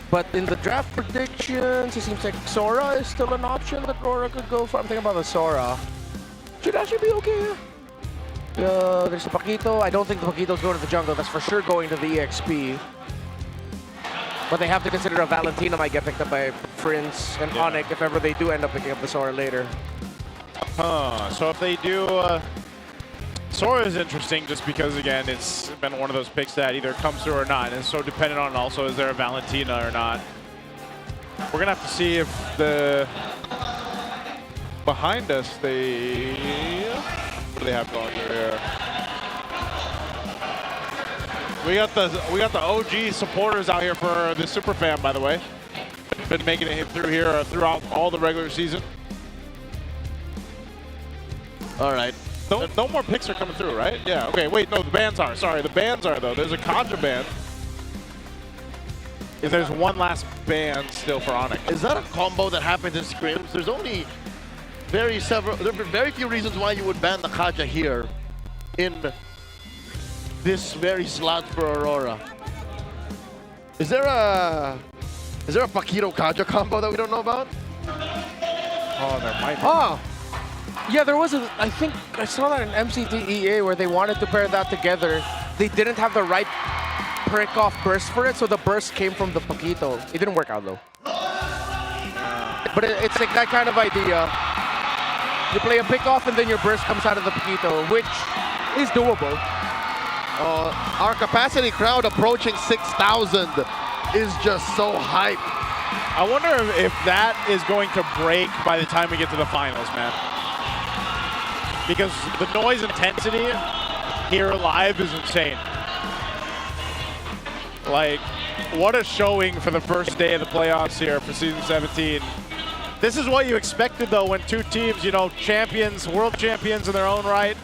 S18: But in the draft predictions, it seems like Sora is still an option that Aurora could go for. I'm thinking about the Sora. Should actually be okay. There's the Paquito. I don't think the Paquito's going to the jungle. That's for sure going to the EXP. But they have to consider a Valentina might get picked up by Prince and ONIC if ever they do end up picking up the Sora later.
S16: So if they do... Sora is interesting just because, again, it's been one of those picks that either comes through or not. And it's so dependent on also is there a Valentina or not. We're going to have to see if the... Behind us, what do they have going through here? We got the OG supporters out here for the Super Fan, by the way. Been making it through here throughout all the regular season.
S2: All right.
S16: No more picks are coming through, right? Yeah, okay, wait, no, the bans are. Sorry, the bans are, though. There's a Contra ban. And there's one last ban still for ONIC.
S2: Is that a combo that happens in scrims? There's only there are very few reasons why you would ban the Kaja here in this very slot for Aurora. Is there a Paquito Kaja combo that we don't know about?
S16: Oh, there might be.
S18: Oh! Yeah, there was I think I saw that in MCTEA where they wanted to pair that together. They didn't have the right prick-off burst for it, so the burst came from the Paquito. It didn't work out, though. But it's like that kind of idea. You play a pick-off and then your burst comes out of the Paquito, which is doable.
S2: Our capacity crowd approaching 6,000 is just so hype.
S16: I wonder if that is going to break by the time we get to the finals, man. Because the noise intensity here live is insane. Like, what a showing for the first day of the playoffs here for Season 17. This is what you expected, though, when two teams, you know, champions, world champions in their own right.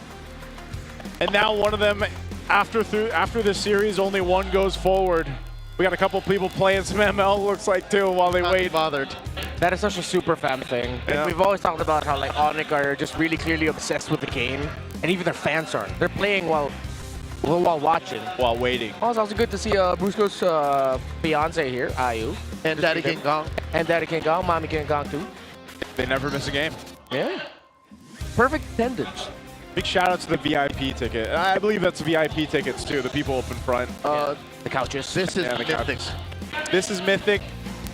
S16: And now one of them, after this series, only one goes forward. We got a couple people playing some ML, looks like, too, while they wait.
S2: Bothered.
S18: That is such a super fan thing.
S16: Yeah.
S18: And we've always talked about how like ONIC are just really clearly obsessed with the game, and even their fans are. They're playing while watching.
S16: While waiting.
S18: Oh, it's also good to see Brusco's fiance here, Ayu.
S2: And Daddy King Kong.
S18: And Daddy King Kong, Mommy King Kong too.
S16: They never miss a game.
S18: Yeah. Perfect attendance.
S16: Big shout out to the VIP ticket. I believe that's VIP tickets too, the people up in front.
S18: The couches.
S2: This is
S16: Yeah, the
S2: mythic.
S16: couches. This is mythic,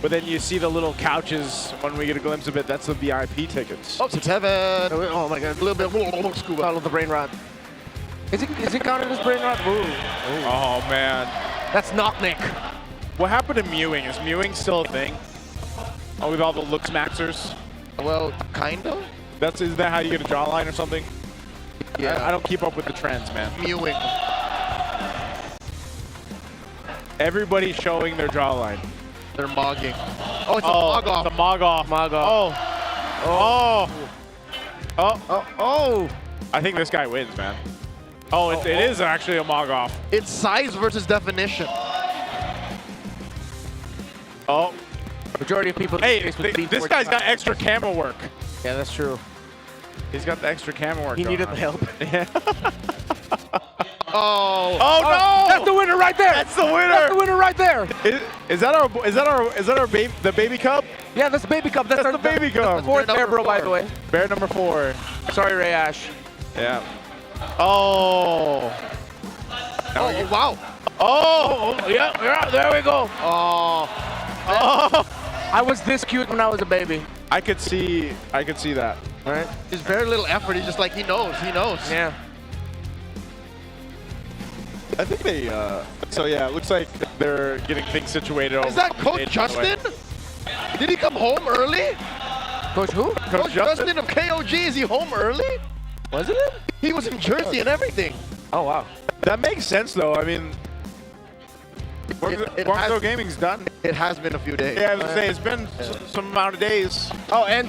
S16: but then you see the little couches when we get a glimpse of it. That's the VIP tickets.
S2: Oh, 6-7. Oh my god, a little bit scuba.
S18: Follow the brain rot. Is it counted as brain rot? Ooh.
S16: Oh man.
S18: That's knock-nick.
S16: What happened to mewing? Is mewing still a thing? Oh, with all the looks maxers?
S2: Well, kind of.
S16: Is that how you get a jawline or something?
S2: Yeah.
S16: I don't keep up with the trends, man.
S2: Mewing.
S16: Everybody's showing their jawline.
S2: They're mogging. Oh, it's a mog off.
S16: The mog off.
S18: Mog off.
S16: Oh. I think this guy wins, man. Oh, it is actually a mog off.
S2: It's size versus definition.
S16: Oh.
S18: Majority of people.
S16: Hey, this guy's got extra camo work.
S18: Yeah, that's true.
S16: He's got the extra camo work.
S18: He
S16: going
S18: needed
S16: on.
S18: the help.
S16: Yeah.
S2: Oh.
S16: Oh no!
S18: That's the winner right there.
S16: That's the winner.
S18: That's the winner right there.
S16: Is that our baby, the baby cub?
S18: Yeah, that's the baby cub. That's
S16: the baby cub.
S18: Fourth bear, bro, by the way.
S16: Bear number 4.
S18: Sorry, Ray Ash.
S16: Yeah. Oh.
S2: Oh, wow.
S16: Oh.
S18: Yeah, there we go.
S2: Oh.
S18: I was this cute when I was a baby.
S16: I could see that.
S18: Right?
S2: There's very little effort. He's just like, he knows.
S18: Yeah.
S16: I think they, so yeah, it looks like they're getting things situated.
S2: Is that Coach Justin? Did he come home early?
S18: Coach who?
S2: Coach Justin of KOG, is he home early?
S18: Was it?
S2: He was in Jersey and everything.
S18: Oh, wow.
S16: That makes sense, though. I mean, Guangzhou Gaming's done.
S2: It has been a few days.
S16: Yeah, I was gonna say, it's been some amount of days.
S18: Oh, and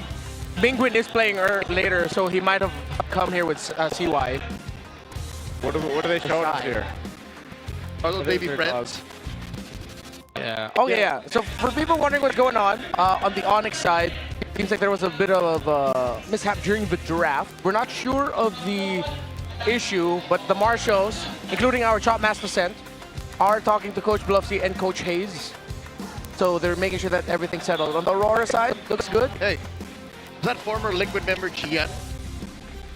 S18: Bingwin is playing later, so he might have come here with CY.
S16: What are they showing us here?
S2: Our little baby friends.
S18: Yeah. Oh, yeah. So for people wondering what's going on the ONIC side, seems like there was a bit of mishap during the draft. We're not sure of the issue, but the Marshals, including our Chop Master Cent, are talking to Coach Bluffsy and Coach Hayes. So they're making sure that everything's settled. On the Aurora side, looks good.
S2: Hey, is that former Liquid member Gian?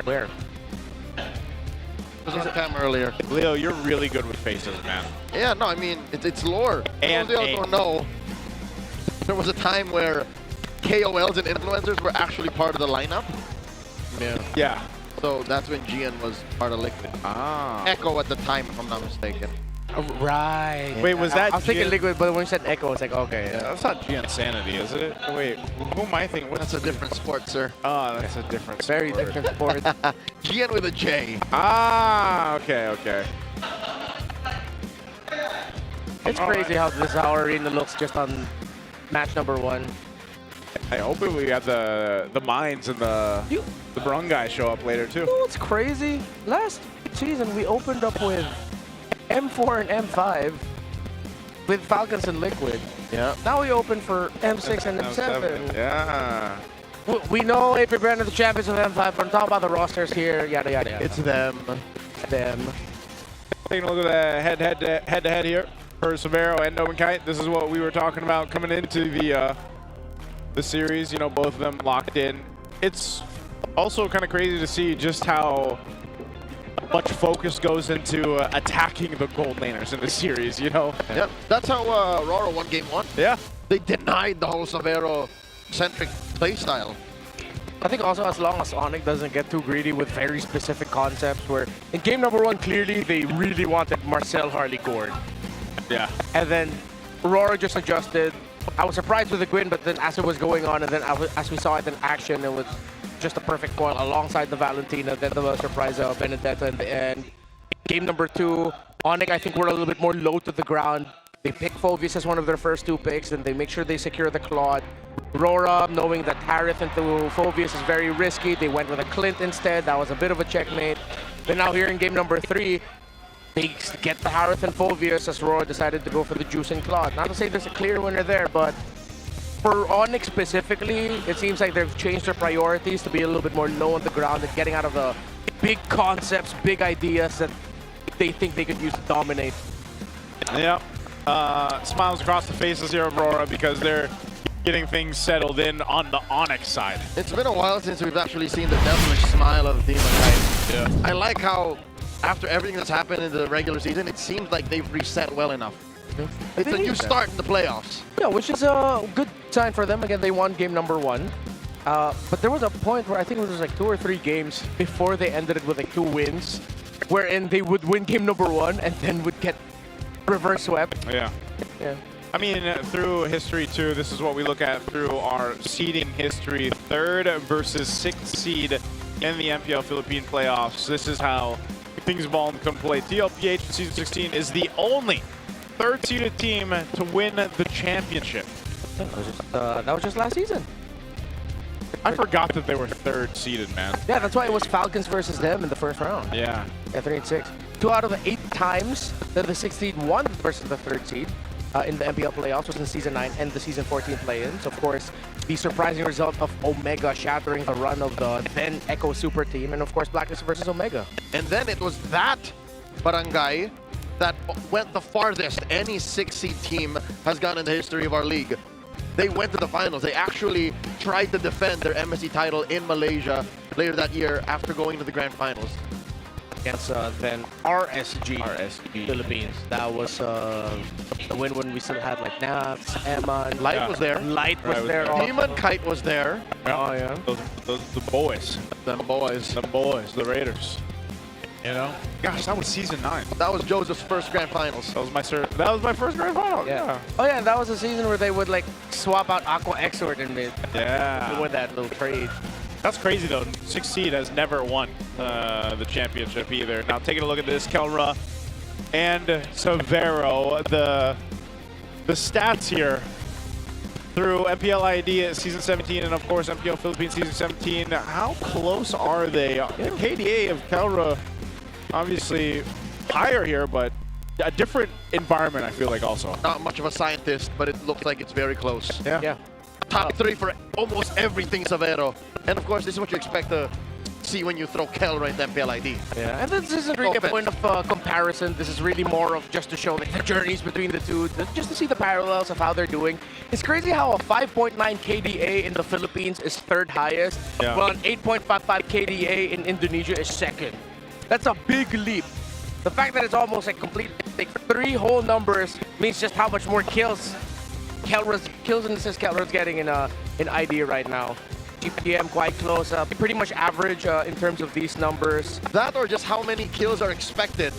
S18: Where?
S2: Was on camera earlier.
S16: Leo, you're really good with faces, man.
S2: Yeah, no, I mean, it's lore.
S16: And
S2: Those Leos don't know. There was a time where KOLs and influencers were actually part of the lineup.
S16: Yeah.
S2: So that's when Gian was part of Liquid.
S16: Ah.
S2: Echo at the time, if I'm not mistaken.
S18: Right.
S16: Wait, was that
S18: I was thinking
S16: Gian?
S18: Liquid, but when you said Echo, it's like, okay.
S16: Yeah, that's not Gian Sanity, is it? Wait, who am I thinking?
S2: That's a different sport, sir.
S16: Oh, that's a different
S18: Very
S16: sport.
S18: different sport.
S2: Gian with a J.
S16: Ah, okay.
S18: It's crazy how this our arena looks just on match number 1.
S16: I hope we got the mines and the Brung guys show up later too.
S18: You know what's crazy? Last season we opened up with M4 and M5 with Falcons and Liquid.
S2: Yeah.
S18: Now we open for M6 and M7.
S16: Yeah.
S18: We know AP Brand are the champions of M5, but on top of the rosters here, yada yada yada.
S2: It's them.
S16: Taking a look at the head-to-head here for Severo and Nobenkite. This is what we were talking about coming into the series. You know, both of them locked in. It's also kind of crazy to see just how much focus goes into attacking the gold laners in the series, you know?
S2: Yeah, that's how RORA won game 1.
S16: Yeah.
S2: They denied the whole Severo-centric playstyle.
S18: I think also as long as ONIC doesn't get too greedy with very specific concepts where in game number 1, clearly they really wanted Marcel Harley Gord.
S16: Yeah.
S18: And then RORA just adjusted. I was surprised with the Gwyn, but then as it was going on and then as we saw it in action, it was just a perfect foil alongside the Valentina, then the surprise of Benedetta in the end. Game number 2, ONIC I think were a little bit more low to the ground. They pick Phoveus as one of their first 2 picks, and they make sure they secure the Claude. RORA, knowing that Harith into Phoveus is very risky, they went with a Clint instead. That was a bit of a checkmate. Then now here in game number 3, they get the Harith and Phoveus as RORA decided to go for the Juice and Claude. Not to say there's a clear winner there, but for ONIC specifically, it seems like they've changed their priorities to be a little bit more low on the ground and getting out of the big concepts, big ideas that they think they could use to dominate.
S16: Yep. Smiles across the faces here of RORA because they're getting things settled in on the ONIC side.
S2: It's been a while since we've actually seen the devilish smile of Demon Knight.
S16: Yeah.
S2: I like how after everything that's happened in the regular season, it seems like they've reset well enough. It's a new start in the playoffs.
S18: Yeah, which is a good sign for them. Again, they won game number 1. But there was a point where I think it was like 2 or 3 games before they ended it with like 2 wins, wherein they would win game number 1 and then would get reverse swept.
S16: Yeah.
S18: Yeah.
S16: I mean, through history too, this is what we look at through our seeding history. 3rd versus 6th seed in the MPL Philippine playoffs. This is how things evolve and come play. TLPH in Season 16 is the only 3rd seeded team to win the championship.
S18: That was just last season.
S16: I forgot that they were 3rd seeded, man.
S18: Yeah, that's why it was Falcons versus them in the first round.
S16: Yeah.
S18: Yeah, 3-6. 2 out of the 8 times that the 6th seed won versus the 3rd seed in the MPL playoffs was in Season 9 and the Season 14 play-ins. Of course, the surprising result of Omega shattering the run of the then Echo Super team, and of course, Blacklist versus Omega.
S2: And then it was that barangay that went the farthest any 6 seed team has gone in the history of our league. They went to the finals. They actually tried to defend their MSC title in Malaysia later that year after going to the grand finals.
S18: Against then RSG Philippines. That was the win when we still had like Naps, Eman.
S2: Light was there.
S18: Light was there.
S2: Demon Kite was there.
S18: Oh yeah.
S16: The boys.
S2: Them boys.
S16: The boys. The Raiders. You know? Gosh, that was Season 9.
S2: That was Joseph's first grand finals.
S16: That was my first grand final. Yeah.
S18: Oh yeah, and that was a season where they would like swap out Aqua Exort in mid.
S16: Yeah.
S18: With that little trade.
S16: That's crazy though. 6th seed has never won the championship either. Now taking a look at this, Kelra and Severo, the stats here through MPL ID Season 17 and of course MPL Philippines Season 17. How close are they? The KDA of Kelra obviously higher here, but a different environment I feel like also.
S2: Not much of a scientist, but it looks like it's very close.
S16: Yeah.
S2: Top 3 for almost everything Severo. And of course, this is what you expect to see when you throw Kel right to MPL ID.
S18: Yeah, and this isn't really a point of comparison. This is really more of just to show like, the journeys between the two, just to see the parallels of how they're doing. It's crazy how a 5.9 KDA in the Philippines is 3rd highest, while an 8.55 KDA in Indonesia is 2nd. That's a big leap. The fact that it's almost like complete, like 3 whole numbers means just how much more kills and assists Kelra's getting in ID right now. GPM quite close, pretty much average in terms of these numbers.
S2: That or just how many kills are expected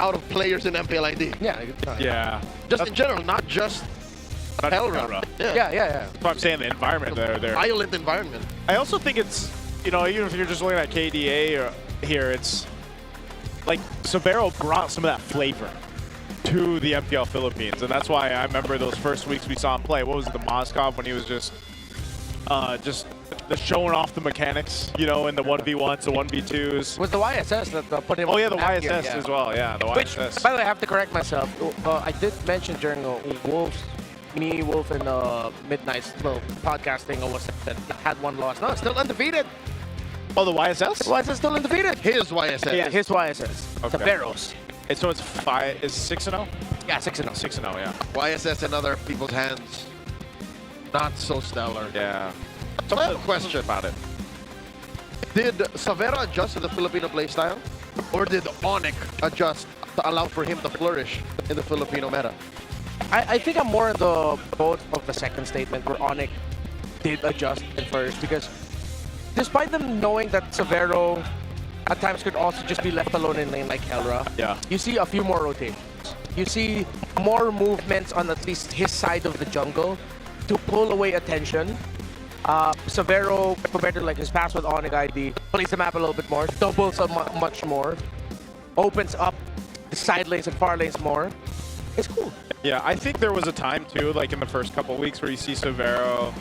S2: out of players in MPL ID.
S16: Yeah.
S2: Just in general, not just Kelra.
S18: Yeah.
S16: That's what I'm saying, the environment there.
S2: Violent environment.
S16: I also think it's, you know, even if you're just looking at KDA here, it's like Severo brought some of that flavor to the MPL Philippines, and that's why I remember those first weeks we saw him play. What was it, the Moscow, when he was just showing off the mechanics, you know, in the 1v1s, the 1v2s.
S18: Was the YSS that put him
S16: Oh yeah, the
S18: back
S16: YSS
S18: here,
S16: as well, yeah, the
S18: Which,
S16: YSS.
S18: by the way, I have to correct myself. I did mention during Wolf and Midnight's little podcasting was that it had 1 loss. No, it's still undefeated.
S16: Oh, the YSS?
S18: The YSS still undefeated.
S2: His YSS.
S18: Yeah, his YSS.
S16: Okay.
S18: Severo's.
S16: And so it's 6-0?
S18: Yeah, 6-0.
S16: 6-0, yeah.
S2: YSS in other people's hands. Not so stellar.
S16: Yeah.
S2: So I have a question about it. Did Severo adjust to the Filipino playstyle? Or did ONIC adjust to allow for him to flourish in the Filipino meta?
S18: I think I'm more in the boat of the second statement where ONIC did adjust at first, because despite them knowing that Severo at times could also just be left alone in lane like Kelra, you see a few more rotations. You see more movements on at least his side of the jungle to pull away attention. Severo, compared to like his past with ONIC ID, plays the map a little bit more, doubles much more, opens up the side lanes and far lanes more. It's cool.
S16: Yeah, I think there was a time too, like in the first couple weeks, where you see Severo,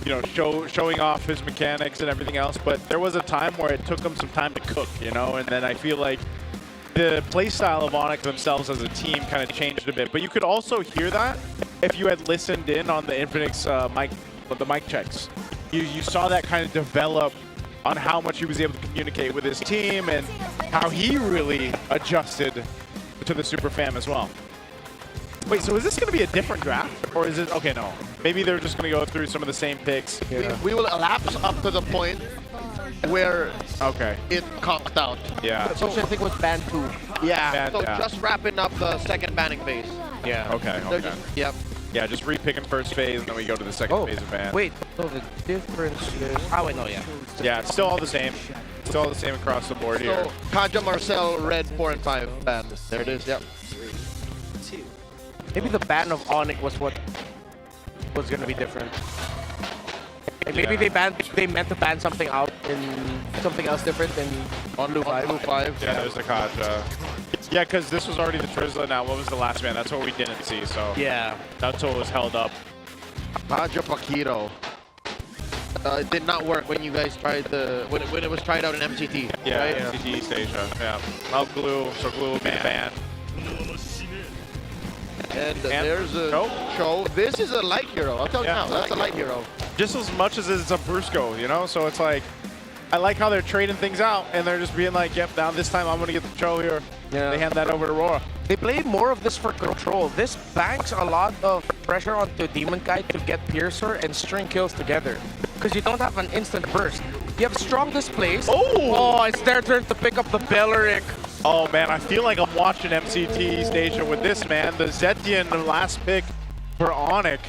S16: you know, showing off his mechanics and everything else, but there was a time where it took him some time to cook, you know, and then I feel like the playstyle of ONIC themselves as a team kind of changed a bit. But you could also hear that if you had listened in on the Infinix mic checks. You saw that kind of develop on how much he was able to communicate with his team and how he really adjusted to the Super Fam as well. Wait, so is this going to be a different draft? Or is it, okay, no. Maybe they're just going to go through some of the same picks.
S2: We will elapse up to the point where
S16: Okay.
S2: it conked out.
S16: Yeah.
S18: Which I think was ban 2.
S2: Yeah,
S16: Ban,
S2: so
S16: yeah.
S2: just wrapping up the second banning phase.
S18: Yeah.
S16: Okay.
S2: They're
S16: Okay.
S2: just- yep.
S16: Yeah, just re-picking first phase, and then we go to the second phase of ban.
S18: Wait, so the difference is... Oh, wait, no, yeah.
S16: Yeah, it's still all the same. Still all the same across the board here.
S2: So, Kaja Marcel, red 4 and 5 ban. There it is, yep.
S18: Maybe the ban of ONIC was what was going to be different. Like maybe they meant to ban something out in something else different than on Blue 5.
S16: Yeah, there's the Kaja. Yeah, because this was already the Trizla now. What was the last ban? That's what we didn't see, so...
S18: Yeah.
S16: That's what was held up.
S2: Kaja Paquito. It did not work when you guys tried when it was tried out in MCT.
S16: Yeah,
S2: right?
S16: MCT East Asia. Yeah. Well, Glue, so Glue will be banned.
S2: And there's a show. This is a light hero. I'll tell you now. That's a light hero.
S16: Just as much as it's a Brusco, you know? So it's like, I like how they're trading things out, and they're just being like, yep, now this time I'm going to get the control here.
S18: Yeah.
S16: They hand that over to RORA.
S18: They play more of this for control. This banks a lot of pressure onto Demon Kite to get Piercer and string kills together. Because you don't have an instant burst. You have strong displays. Oh, it's their turn to pick up the Belleric.
S16: Oh man, I feel like I'm watching MCT East Asia with this, man. The Zetian, the last pick for ONIC.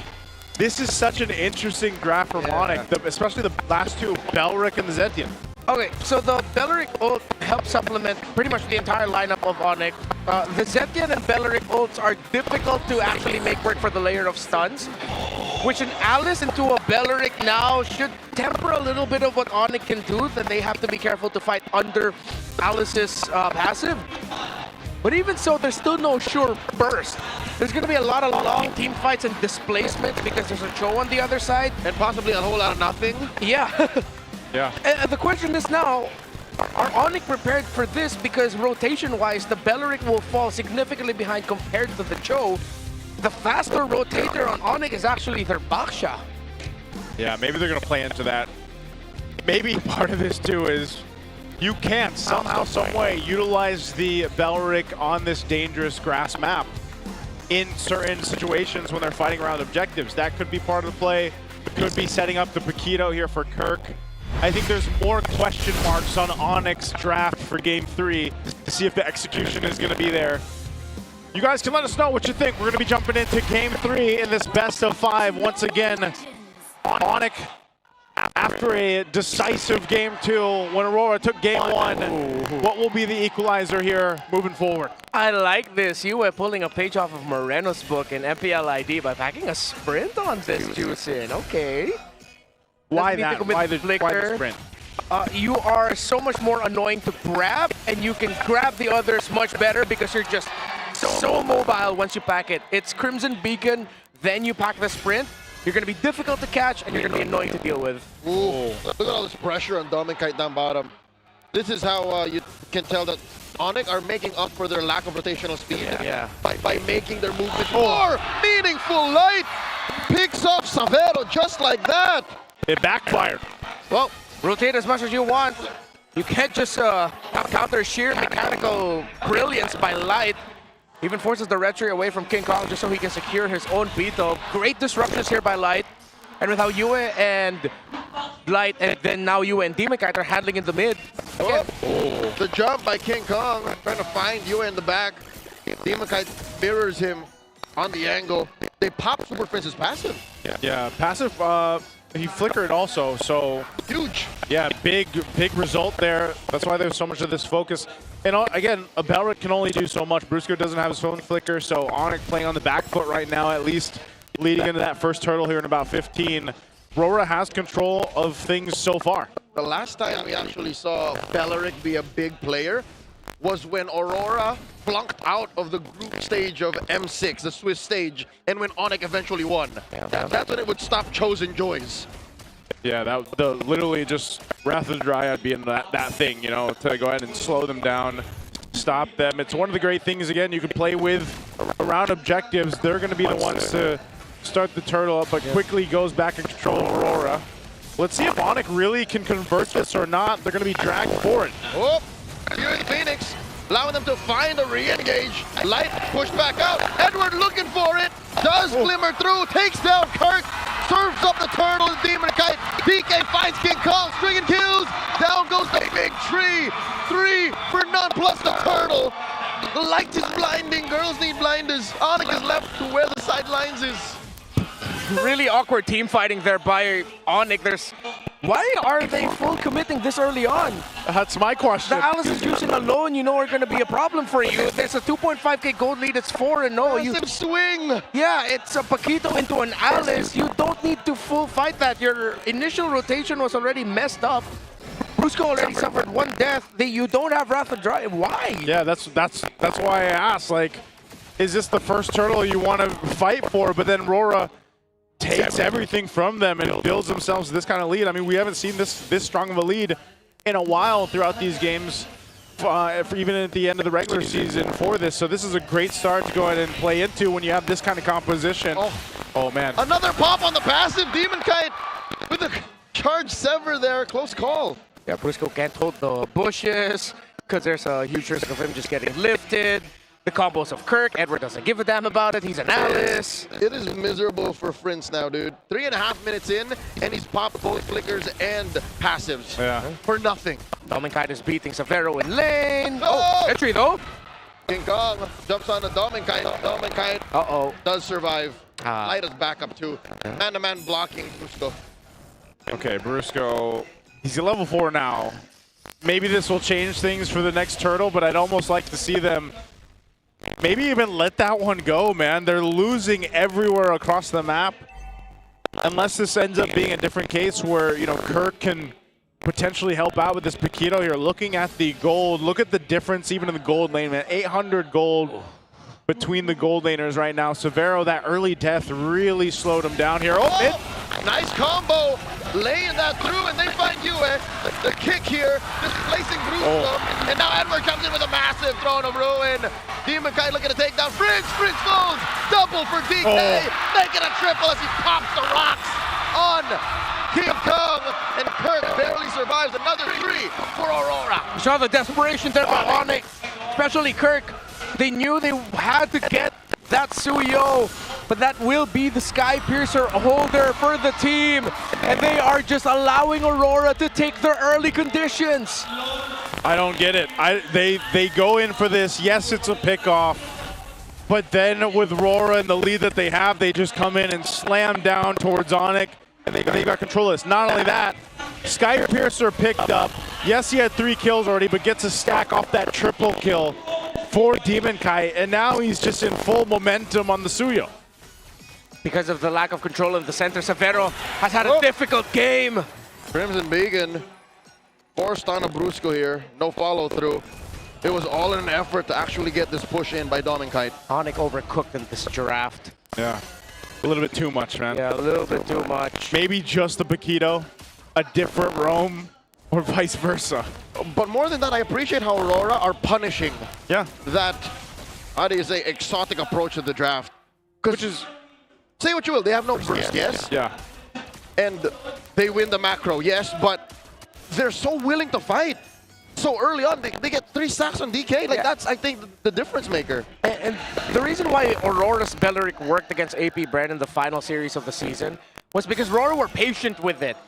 S16: This is such an interesting graph from ONIC, especially the last two, Belleric and the Zetian.
S18: Okay, so the Belleric ult helps supplement pretty much the entire lineup of ONIC. The Zetian and Belleric ults are difficult to actually make work for the layer of stuns, which an Alice into a Belleric now should temper a little bit of what ONIC can do, that they have to be careful to fight under Alice's passive. But even so, there's still no sure burst. There's going to be a lot of long team fights and displacement because there's a Cho on the other side.
S2: And possibly a whole lot of nothing.
S18: Yeah.
S16: Yeah.
S18: And the question is now, are ONIC prepared for this? Because rotation-wise, the Belleric will fall significantly behind compared to the Cho. The faster rotator on ONIC is actually their Baksha.
S16: Yeah, maybe they're going to play into that. Maybe part of this too is you can't somehow, some way utilize the Belleric on this dangerous grass map in certain situations when they're fighting around objectives. That could be part of the play. It could be setting up the Paquito here for Kirk. I think there's more question marks on ONIC's draft for Game 3 to see if the execution is going to be there. You guys can let us know what you think. We're going to be jumping into Game 3 in this best of 5 once again. ONIC, after a decisive Game 2, when Aurora took Game 1, what will be the equalizer here moving forward?
S18: I like this. You were pulling a page off of Moreno's book in MPL ID by packing a sprint on this Juicin. Okay.
S16: Why that? Why the sprint?
S18: You are so much more annoying to grab, and you can grab the others much better because you're just so mobile once you pack it. It's Crimson Beacon, then you pack the sprint. You're going to be difficult to catch, and you're going to be annoying to deal with.
S2: Ooh, look at all this pressure on Dom and Kite down bottom. This is how you can tell that ONIC are making up for their lack of rotational speed.
S18: Yeah.
S2: By making their movement more meaningful. Light picks up Savero just like that.
S16: It backfired.
S18: Well, rotate as much as you want. You can't just counter sheer mechanical brilliance by Light. Even forces the red tree away from King Kong just so he can secure his own Beetle. Great disruptions here by Light. And with how Yue and Light, and then now Yue and Demon Kite are handling in the mid.
S2: Oh, the jump by King Kong, trying to find Yue in the back. Demon Kite mirrors him on the angle. They pop Super Fizz's passive.
S16: Yeah, passive, he flickered also, so...
S2: Huge.
S16: Yeah, big result there. That's why there's so much of this focus. And again, a Belleric can only do so much. Brusco doesn't have his own flicker, so ONIC playing on the back foot right now, at least leading into that first turtle here in about 15. RORA has control of things so far.
S2: The last time we actually saw Belleric be a big player was when Aurora flunked out of the group stage of M6, the Swiss stage, and when ONIC eventually won. That's when it would stop Chosen Joys.
S16: Yeah, that literally just Wrath of the Dryad being that thing, you know, to go ahead and slow them down, stop them. It's one of the great things, again, you can play with around objectives. They're going to be the ones to start the turtle up, but quickly goes back in control of Aurora. Let's see if ONIC really can convert this or not. They're going to be dragged for it.
S2: Oh, here in Phoenix, allowing them to find a re-engage. Light pushed back out. Edward looking for it. Does glimmer through, takes down Kirk, serves up the turtle, the Demon Kite. DK finds King Kong, stringing kills. Down tree. 3 for none, plus the turtle. The light is blinding. Girls need blinders. ONIC is left to where the sidelines is.
S18: Really awkward team fighting there by ONIC. Why are they full committing this early on?
S16: That's my question.
S18: The Alice is using alone, you know, are going to be a problem for you. There's a 2.5k gold lead. It's 4-0.
S2: Massive swing.
S18: Yeah, it's a Paquito into an Alice. You don't need to full fight that. Your initial rotation was already messed up. Brusco already suffered 1 death. You don't have Wrath of Drive. Why?
S16: Yeah, that's why I asked. Like, is this the first turtle you want to fight for? But then RORA takes everything from them and builds themselves this kind of lead. I mean, we haven't seen this strong of a lead in a while throughout these games, even at the end of the regular season for this. So this is a great start to go ahead and play into when you have this kind of composition. Oh man.
S2: Another pop on the passive. Demon Kite with the charge sever there. Close call.
S18: Yeah, Brusco can't hold the bushes because there's a huge risk of him just getting lifted. The combos of Kirk, Edward doesn't give a damn about it. He's an Alice.
S2: It is miserable for Prince now, dude. 3.5 minutes in, and he's popped both flickers and passives.
S16: Yeah.
S2: For nothing.
S18: Dominkite is beating Severo in lane. Oh, entry though.
S2: King Kong jumps on the Dominkite. Dominkite does survive. Light is back up too. Man-to-man blocking Brusco.
S16: Okay, Brusco, he's at level 4 now. Maybe this will change things for the next turtle, but I'd almost like to see them maybe even let that one go, man. They're losing everywhere across the map. Unless this ends up being a different case where, you know, Kirk can potentially help out with this Paquito here. Looking at the gold, look at the difference even in the gold lane, man. 800 gold between the gold laners right now. Severo, that early death really slowed him down here.
S2: Nice combo, laying that through, and they find Yue. The kick here, displacing Brusco, and now Edward comes in with a massive Throne of Ruin. Demon Kite looking to take down Fringe falls, double for DK, making a triple as he pops the rocks on King Kong, and Kirk barely survives. Another 3 for Aurora.
S18: You saw the desperation there by ONIC, especially Kirk. They knew they had to get that Suyo, but that will be the Sky Piercer holder for the team, and they are just allowing Aurora to take their early conditions.
S16: I don't get it. They go in for this. Yes, it's a pickoff, but then with RORA and the lead that they have, they just come in and slam down towards ONIC, and they got control of this. Not only that, Sky Piercer picked up. Yes, he had 3 kills already, but gets a stack off that triple kill for Demon Kite, and now he's just in full momentum on the Suyo.
S18: Because of the lack of control in the center, Severo has had a difficult game.
S2: Crimson Beacon forced on a Brusco here. No follow through. It was all in an effort to actually get this push in by Dominkite.
S18: ONIC overcooked in this draft.
S16: Yeah, a little bit too much, man.
S18: Yeah, a little bit too much.
S16: Maybe just the Paquito, a different roam, or vice versa.
S2: But more than that, I appreciate how Aurora are punishing that, how do you say, exotic approach to the draft. Which is, say what you will, they have no burst, yes?
S16: Yeah.
S2: And they win the macro, yes, but they're so willing to fight. So early on, they get 3 stacks on DK. Like, that's, I think, the difference maker.
S18: And the reason why Aurora's Belleric worked against AP Bren in the final series of the season was because RORA were patient with it.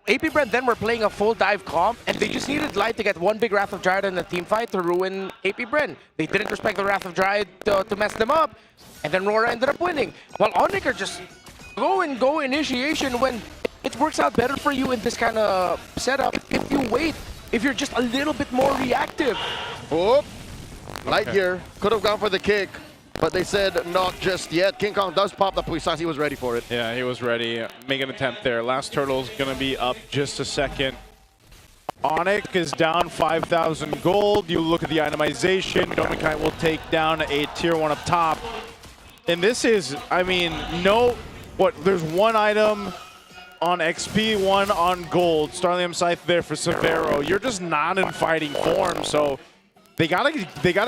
S18: AP Bren then were playing a full dive comp, and they just needed Light to get 1 big Wrath of Dryad in a team fight to ruin AP Bren. They didn't respect the Wrath of Dryad to mess them up, and then RORA ended up winning. While ONIC are just go initiation when it works out better for you in this kind of setup if you wait, if you're just a little bit more reactive.
S2: Light here could have gone for the kick, but they said not just yet. King Kong does pop the Puissance. He was ready for it.
S16: Yeah, he was ready. Make an attempt there. Last turtle's going to be up just a second. ONIC is down 5,000 gold. You look at the itemization. Dominkite will take down a tier 1 up top. And this is, I mean, there's 1 item on XP, 1 on gold. Starlium Scythe there for Severo. You're just not in fighting form, so they gotta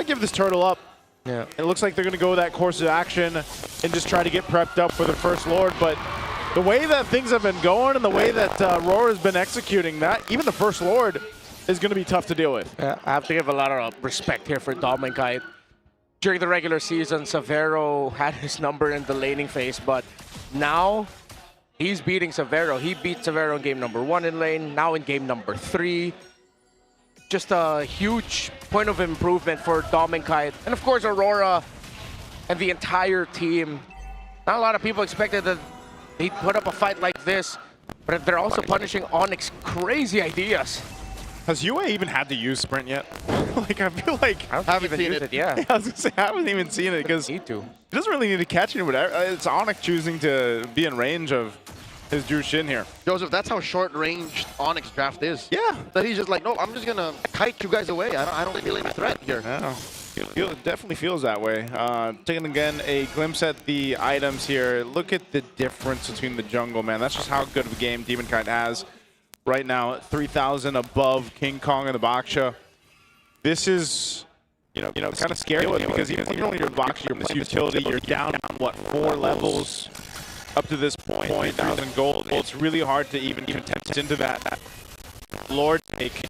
S16: give this turtle up.
S18: Yeah.
S16: It looks like they're gonna go that course of action and just try to get prepped up for the First Lord, but the way that things have been going and the way that RORA has been executing that, even the First Lord is gonna be tough to deal with.
S18: Yeah, I have to give a lot of respect here for Dominkite. During the regular season, Severo had his number in the laning phase, but now he's beating Severo. He beat Severo in game number 1 in lane, now in game number 3. just a huge point of improvement for Dom and Kite. And of course, Aurora and the entire team. Not a lot of people expected that he'd put up a fight like this, but they're also punishing ONIC's crazy ideas.
S16: Has UA even had to use sprint yet? Like, I feel like
S18: I haven't even used it. Yeah.
S16: I was gonna say I haven't even seen it because he doesn't really need to catch anyone. It's ONIC choosing to be in range of his Drew Shin here.
S2: Joseph, that's how short-ranged Onyx draft is.
S16: Yeah.
S2: That he's just like, no, I'm just gonna kite you guys away. I don't feel any threat here.
S16: Yeah. It definitely feels that way. Taking again a glimpse at the items here. Look at the difference between the jungle, man. That's just how good of a game Demon Kite has right now. 3,000 above King Kong and the Baksha. This is, kind of scary because even when you're Baksha, you're this utility, you're down, what, 4 levels up to this point, 3,000 gold. It's really hard to even contest into that Lord take.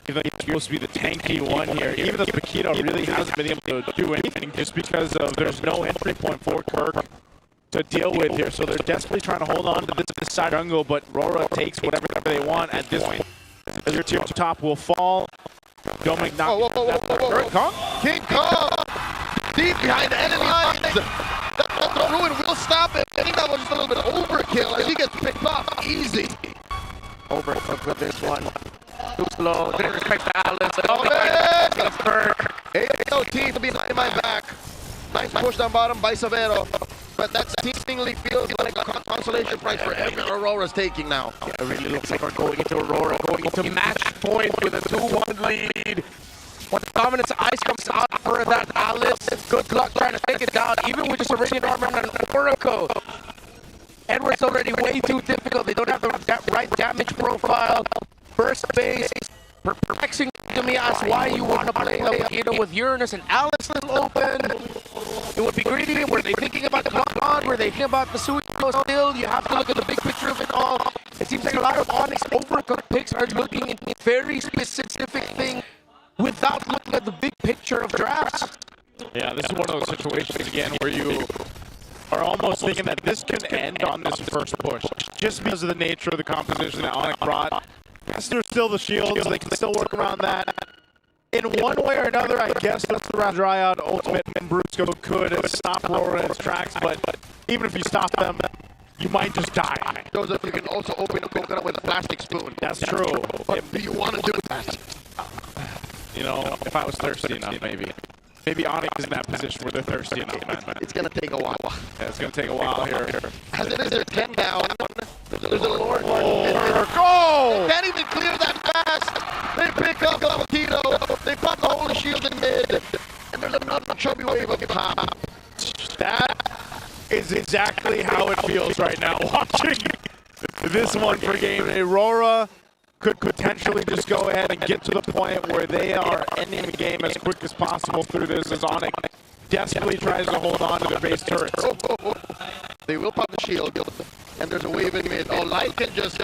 S16: Even though he's supposed to be the tanky one here, even though Paquito really hasn't been able to do anything just because of there's no entry point for Kirk to deal with here. So they're desperately trying to hold on to this side jungle, but RORA takes whatever they want at this point. As your tier top will fall. Don't make knock.
S2: Kong? King Kong! Deep behind the enemy lines! The Ruin will stop it. I think that was just a little bit of overkill as he gets picked off easy.
S18: Overcooked with this one. Too slow. Didn't respect the Alice.
S2: Oh, man!
S18: It's Kirk.
S2: AOT to be in my back. Nice push down bottom by Savero. But that seemingly feels like a consolation prize for every Aurora's taking now.
S18: Yeah, it really looks like we're going into Aurora, going into match point with a 2-1 lead. When the Dominance Ice comes out for that Alice, good luck trying to take it down, even with just a Radiant Armor and an Oracle. Edward's already way too difficult. They don't have the right damage profile. First base, perplexing to me as why you want to play with Uranus and Alice still open. It would be greedy. Were they thinking about the Cloud? Were they thinking about the Suicide still? You have to look at the big picture of it all. It seems like a lot of ONIC overcooked picks are looking at very specific thing without looking at the big picture of drafts.
S16: Yeah, this is one of those situations again where you are almost thinking that this can end on this first push, just because of the nature of the composition that ONIC brought. Yes, there's still the shields, they can still work around that. In one way or another, I guess that's the round Dryad ultimate and Brusco could stop RORA in its tracks, but even if you stop them, you might just die.
S2: Joseph, you can also open a coconut with a plastic spoon.
S16: That's true.
S2: But do you want to do that?
S16: If I was thirsty enough, maybe. Maybe ONIC is in that position where they're thirsty enough, man.
S2: It's going to take a while.
S16: Yeah, it's going to take a while here.
S2: As it is, they're 10 down. There's a Lord one.
S16: Go!
S2: They can't even clear that fast. They pick up Paquito. They pop the holy shield in mid. And there's another chubby wave of pop.
S16: That is exactly how it feels right now watching this one for game. Aurora could potentially just go ahead and get to the point where they are ending the game as quick as possible through this as ONIC desperately tries to hold on to their base turrets.
S2: They will pop the shield, and there's a wave in mid. Oh, Light can just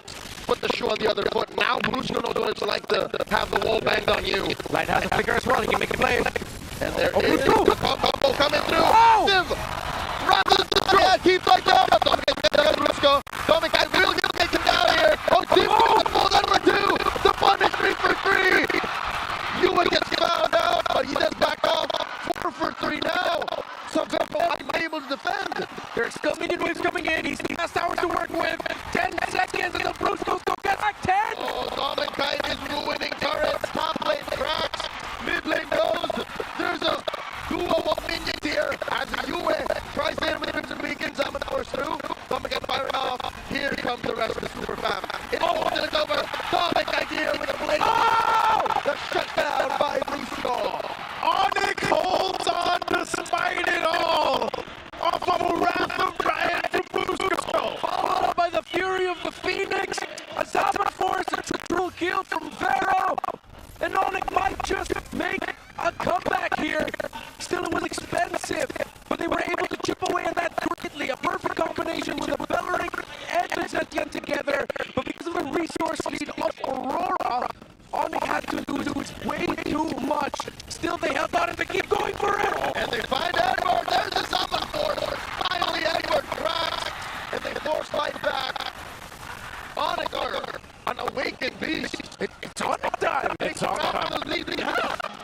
S2: put the shoe on the other foot. Now Brusco knows what it's like to have the wall banged on you.
S18: Light has a flicker as well, he can make a play.
S2: And there is a combo coming through. Rather than the threat, keeps like that. Brusco. Dominic, I will get him down here. Oh, Tim got the ball number 2. The punish 3 for 3. Ewan gets found out, but he does back off. 4 for 3 now. Savero unable to defend.
S18: There's still minion waves coming in. He's last towers to work with. 10 seconds and the Brusco's go get back 10.
S2: Oh, Dominic is ruining turrets. Top lane cracks. Mid lane goes. There's a duo of minions here as the UA tries in with Crimson Beacons. I'm going to force through. Dominic firing off. Here comes the rest of the super fam. It's over. Dominic here with a blade. Oh! The shutdown by Brusco.
S16: ONIC holds on despite it all. Off of a wrath of Brian from Brusco.
S18: Followed up by the fury of the Phoenix. A Salmon Force, a triple kill from Vero. And ONIC might just make a comeback here. Still, it was expensive, but they were able to chip away at that greatly. A perfect combination with a Belleric and the Zetian together. But because of the resource lead of Aurora, ONIC had to lose way too much. Still, they held on and they keep going for it.
S2: And they find Edward. There's the Salmon Force. Finally, Edward cracks, and they force light back. ONIC are an awakened beast.
S18: It's on time.
S16: It's on time.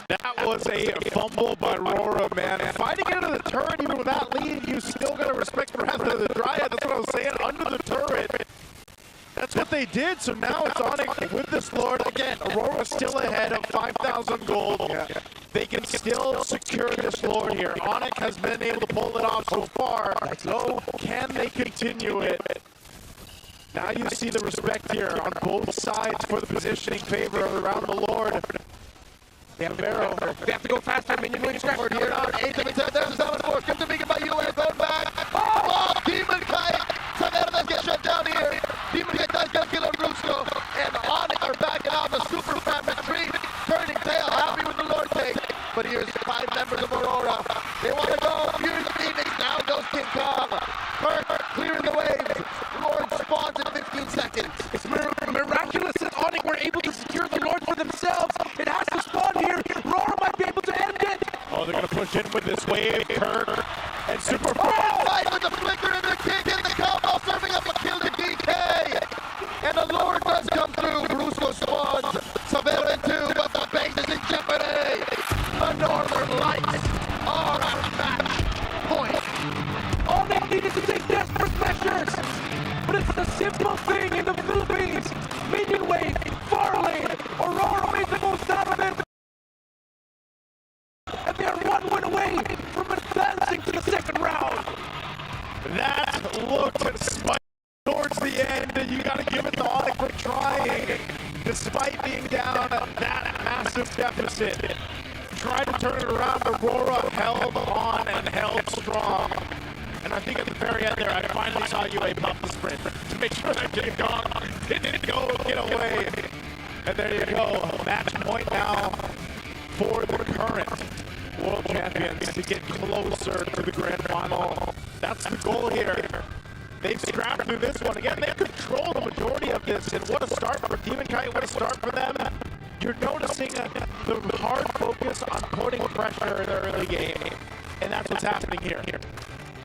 S16: That was a fumble by RORA, man. Fighting into the turret, even with that lead, you still gotta respect the rest of the Dryad. That's what I was saying, under the turret. That's what they did, so now it's ONIC with this Lord. Again, Aurora's still ahead of 5,000 gold. They can still secure this Lord here. ONIC has been able to pull it off so far. So can they continue it? Now you see the respect here on both sides for the positioning favor around the Lord.
S18: They have Barrow. They have to go faster. Minion wing scratch here.
S3: S17, there's a 7-4. Come to Vegan by US. Going back. Oh, Demon Kite. Savernas get shut down here. Demon Kite does get a kill on Brusco. And ONIC are backing out the super famine tree. Turning tail. Happy with the Lord take. But here's 5 members of Aurora. They want to go. Here's the Phoenix. Down goes King Kong. Kirk clearing the waves. Lord spawns in 15 seconds.
S18: It's miraculous that ONIC were able to secure the Lord for themselves. It has to spawn here. RORA might be able to end it.
S16: Oh, they're going to push in with this wave. Kirk and Super
S3: Fight with the flicker and the kick and the combo, serving up a kill to DK. And the Lord does come through. Brusco spawns. Savera in 2, but the base is in jeopardy. The Northern Lights are at match point.
S18: ONIC needed to take desperate measures. But it's a simple thing in the Philippines. Minion wave, far lane. Aurora made the most out of it. And they're 1 win away from advancing to the second round.
S16: That looked spicy towards the end, and you got to give it to ONIC for trying. Despite being down that massive deficit, tried to turn it around. Aurora held on and held strong. And I think at the very end there, I finally saw UA pump the sprint to make sure that King Kong didn't go get away. And there you go, match point now for the current world champions to get closer to the grand final. That's the goal here. They've scrapped through this one. Again, they control the majority of this, and what a start for Demon Kite, what a start for them. You're noticing the hard focus on putting pressure in the early game, and that's what's happening here.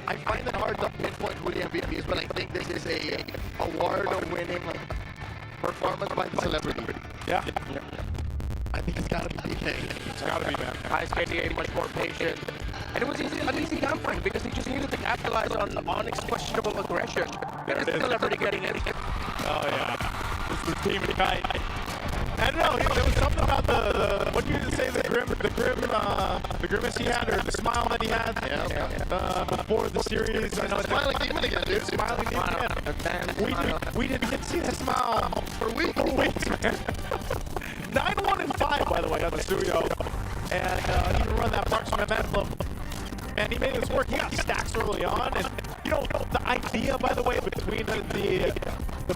S3: I find it hard to pinpoint who the MVP is, but I think this is a award-winning performance by the celebrity.
S16: Yeah.
S3: I think it's gotta be DK.
S16: It's gotta be, man.
S18: Ice KDA much more patient. And it was an easy gun fight because he just needed to capitalize on ONIC's questionable aggression. It is the celebrity getting it.
S16: Oh yeah. This is Demon Kite. I don't know, there was something about the what did you say, the grimace he had, or the smile that he had before the series. I know,
S3: Smiling Demon again, dude.
S16: Smiling Demon again. We didn't see that smile for weeks, man. 9-1 and 5, by the way, on the studio. And he run that marksman emblem. Man, he made this work. He got stacks early on, and you know the idea, by the way, between the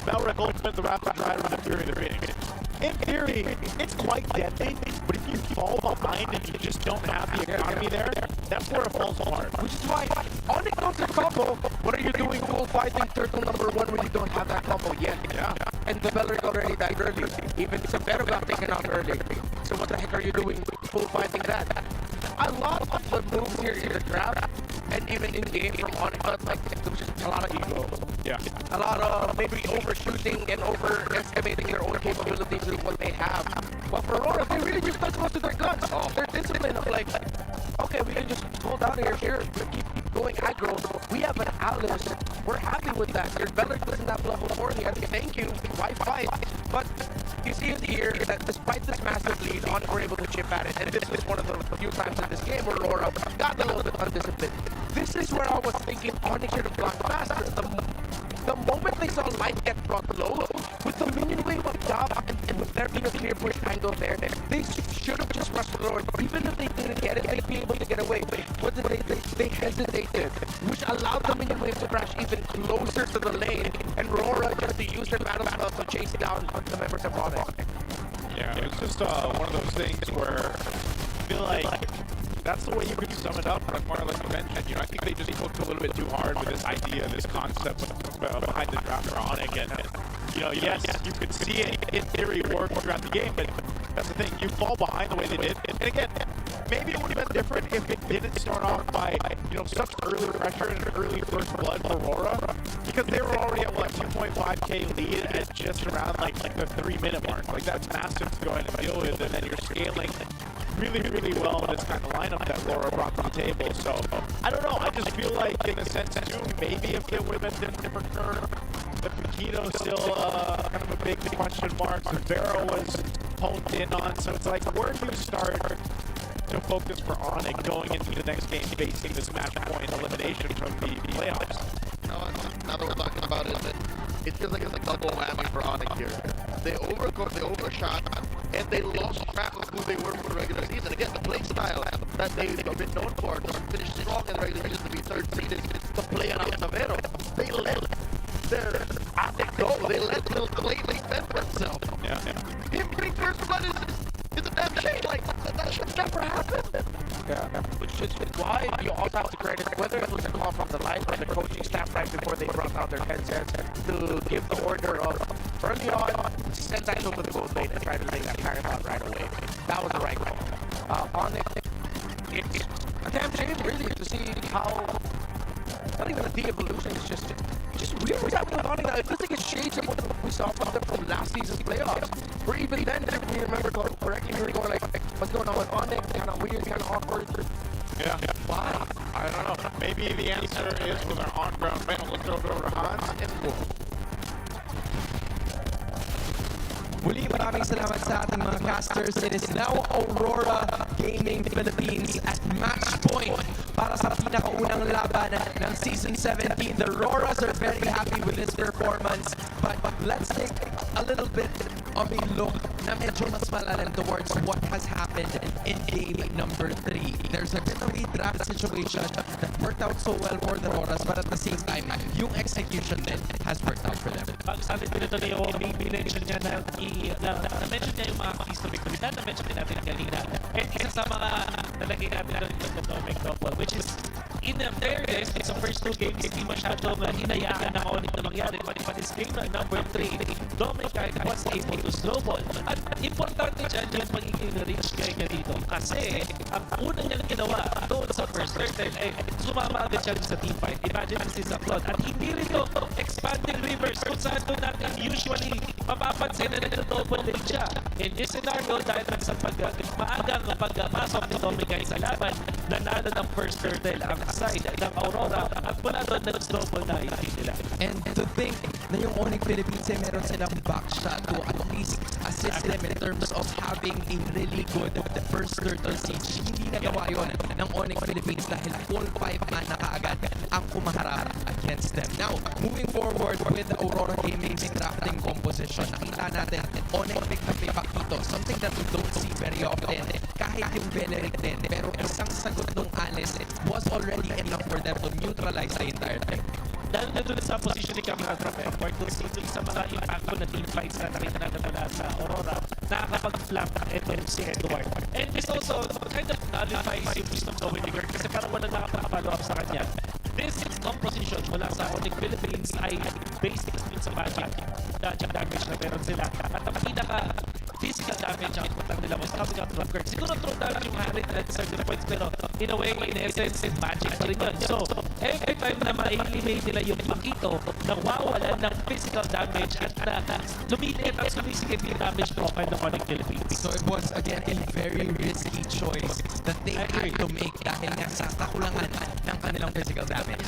S16: Belric Ultimate, the Rapid Rider, and the Fury of the Phoenix. In theory, it's quite deadly, but if you fall behind and you just don't have the economy there, that's where it falls apart.
S18: Which is why ONIC comes a combo. What are you doing full fighting turtle number 1 when you don't have that combo yet?
S16: Yeah.
S18: And the Belric already died early. Even Savero got taken out early. So what the heck are you doing full fighting that? A lot of the moves here in the grab and even in game from ONIC felt like there was just a lot of ego.
S16: Yeah.
S18: A lot of maybe overshooting and overestimating their own capabilities with what they have. But for Aurora, they really just stuck close to their guns. Their discipline of like, okay, we can just hold down here, keep going aggro. We have an Alice. We're happy with that. Your Belric doesn't have level 40. I think, thank you. Why fight? But you see it here that despite this massive lead, ONIC were able to chip at it. And this is one of the few times in this game where Aurora got a little bit undisciplined. This is where I was thinking ONIC should have gone faster. The moment they saw light get brought low, with the minion wave up top, and with there being a clear push angle there, they should have just rushed forward. Even if they didn't get it, they'd be able to get away. What did they hesitated, which allowed the minion wave to crash even closer to the lane, and RORA just to use their battle spells to chase down the members of ONIC.
S16: Yeah, it was just one of those things where I feel like that's the way you could sum it up, like you mentioned. You know, I think they just hooked a little bit too hard with this idea, this concept behind the draft for ONIC. And, you know, yes, you could see it in theory work throughout the game, but that's the thing. You fall behind the way they did. And again, maybe it would have been different if it didn't start off by, such early pressure and an early first blood for RORA, because they were already at, 2.5k lead at just around, the 3-minute mark. Like, that's massive to go ahead and deal with, and then you're scaling really, really well in this kind of lineup that RORA brought to the table. So, I don't know, I just feel like, in a sense, too, maybe if it would have been different curve, the Paquito's still kind of a big question mark. Vero was honed in on, so it's like, where do you start to focus for ONIC going into the next game facing this match point elimination from the playoffs?
S2: Now that we're talking about it, it feels like it's a double whammy for ONIC here. They overcooked, they overshot, and they lost track of who they were for the regular season. Again, the play style that they've been known for to finish strong in the regular season, to be third seeded, to play on Vero. They let their ONIC go. They let little Clayton fend for himself.
S16: Yeah.
S2: Him getting first blood is a damn shame. Like, that should never happen.
S18: Yeah, which is why you also have to credit whether it was a call from the line or the coaching staff right before they brought out their headsets to give the order of early on, send Title to the gold lane and try to lay that carry out right away. That was the right call. ONIC, it's a damn shame really to see how, not even a de-evolution, it's just weird what's happening with ONIC now. It feels like it's shades of what we saw from them from last season's playoffs. Or even then, if we remember correctly, we were going like, what's going on with ONIC? Kind of weird, kind of awkward.
S16: Yeah.
S18: Why?
S16: I don't know. Maybe the answer is with our on-ground panel. Let's throw it over to Hans and Wolf.
S19: Muli, maraming salamat sa ating mga casters. It is now Aurora Gaming Philippines at match point para sa pinakaunang laban ng Season 17. The Roras are very happy with this performance, but let's take a little bit of a look na medyo mas malalim towards what has happened in game number 3. There's a bit of a draft situation that worked out so well for the Roras, but at the same time, yung execution then has worked out for them.
S20: Pag sabi ko nito ni Obi, minention niya na-mention niya yung mga keys to victory na na-mention din natin kanina. And isa sa mga nalagay natin doon yung Atomic Double, which is, in fairness, sa first 2 games, hindi masyadong hinayaan na ONIC na mangyari. But this game na number 3, Dominic was able to snowball. At importante dyan yung magiging reach guy niya dito. Kasi, ang una niyang ginawa doon sa first turtle, sumama agad siya sa team fight. Imagine this is a plot. At hindi rin ito expanding reverse kung saan doon natin usually mapapansin na nag-double lane siya. In this scenario, dahil sa maagang pagpasok ni Dominic sa laban, nanalo ng first turtle ang side ng Aurora at mula doon nag-double na hindi nila.
S19: And to think na yung ONIC Philippines ay meron silang backshot to at least assist them in terms of having a really good first turtle siege. Hindi nagawa yun ng ONIC Philippines dahil full 5 man na kaagad ang kumaharap against them. Now, moving forward with the Aurora Gaming's drafting composition, nakita natin ONIC picked up a Paquito, something that we don't see very often. Kahit yung Beneric din, pero isang sagot ng Alice was already enough for them to neutralize the entire thing.
S20: Dahil na doon sa position ni Camera Trap Effort, kung sino sa mga impactful na team fights na nakita natin mula sa Aurora, nakakapag-flap ng si Edward. And this also kind of nullifies yung wisdom of Whittaker kasi parang wala nakapag-follow up sa kanya. This composition mula sa ONIC Philippines ay based sa magic damage na meron sila. At ang pinaka-physical damage ang importante nila was coming out from Kirk. Siguro throw down yung 130 points pero in a way, in essence, magic pa rin yun. So, every time na ma-eliminate nila yung Paquito, nawawalan ng physical damage at lumiliit at sumisikip yung damage profile ng ONIC Philippines.
S19: So it was again a very risky choice that they had to make dahil nga sa kakulangan ng kanilang physical damage.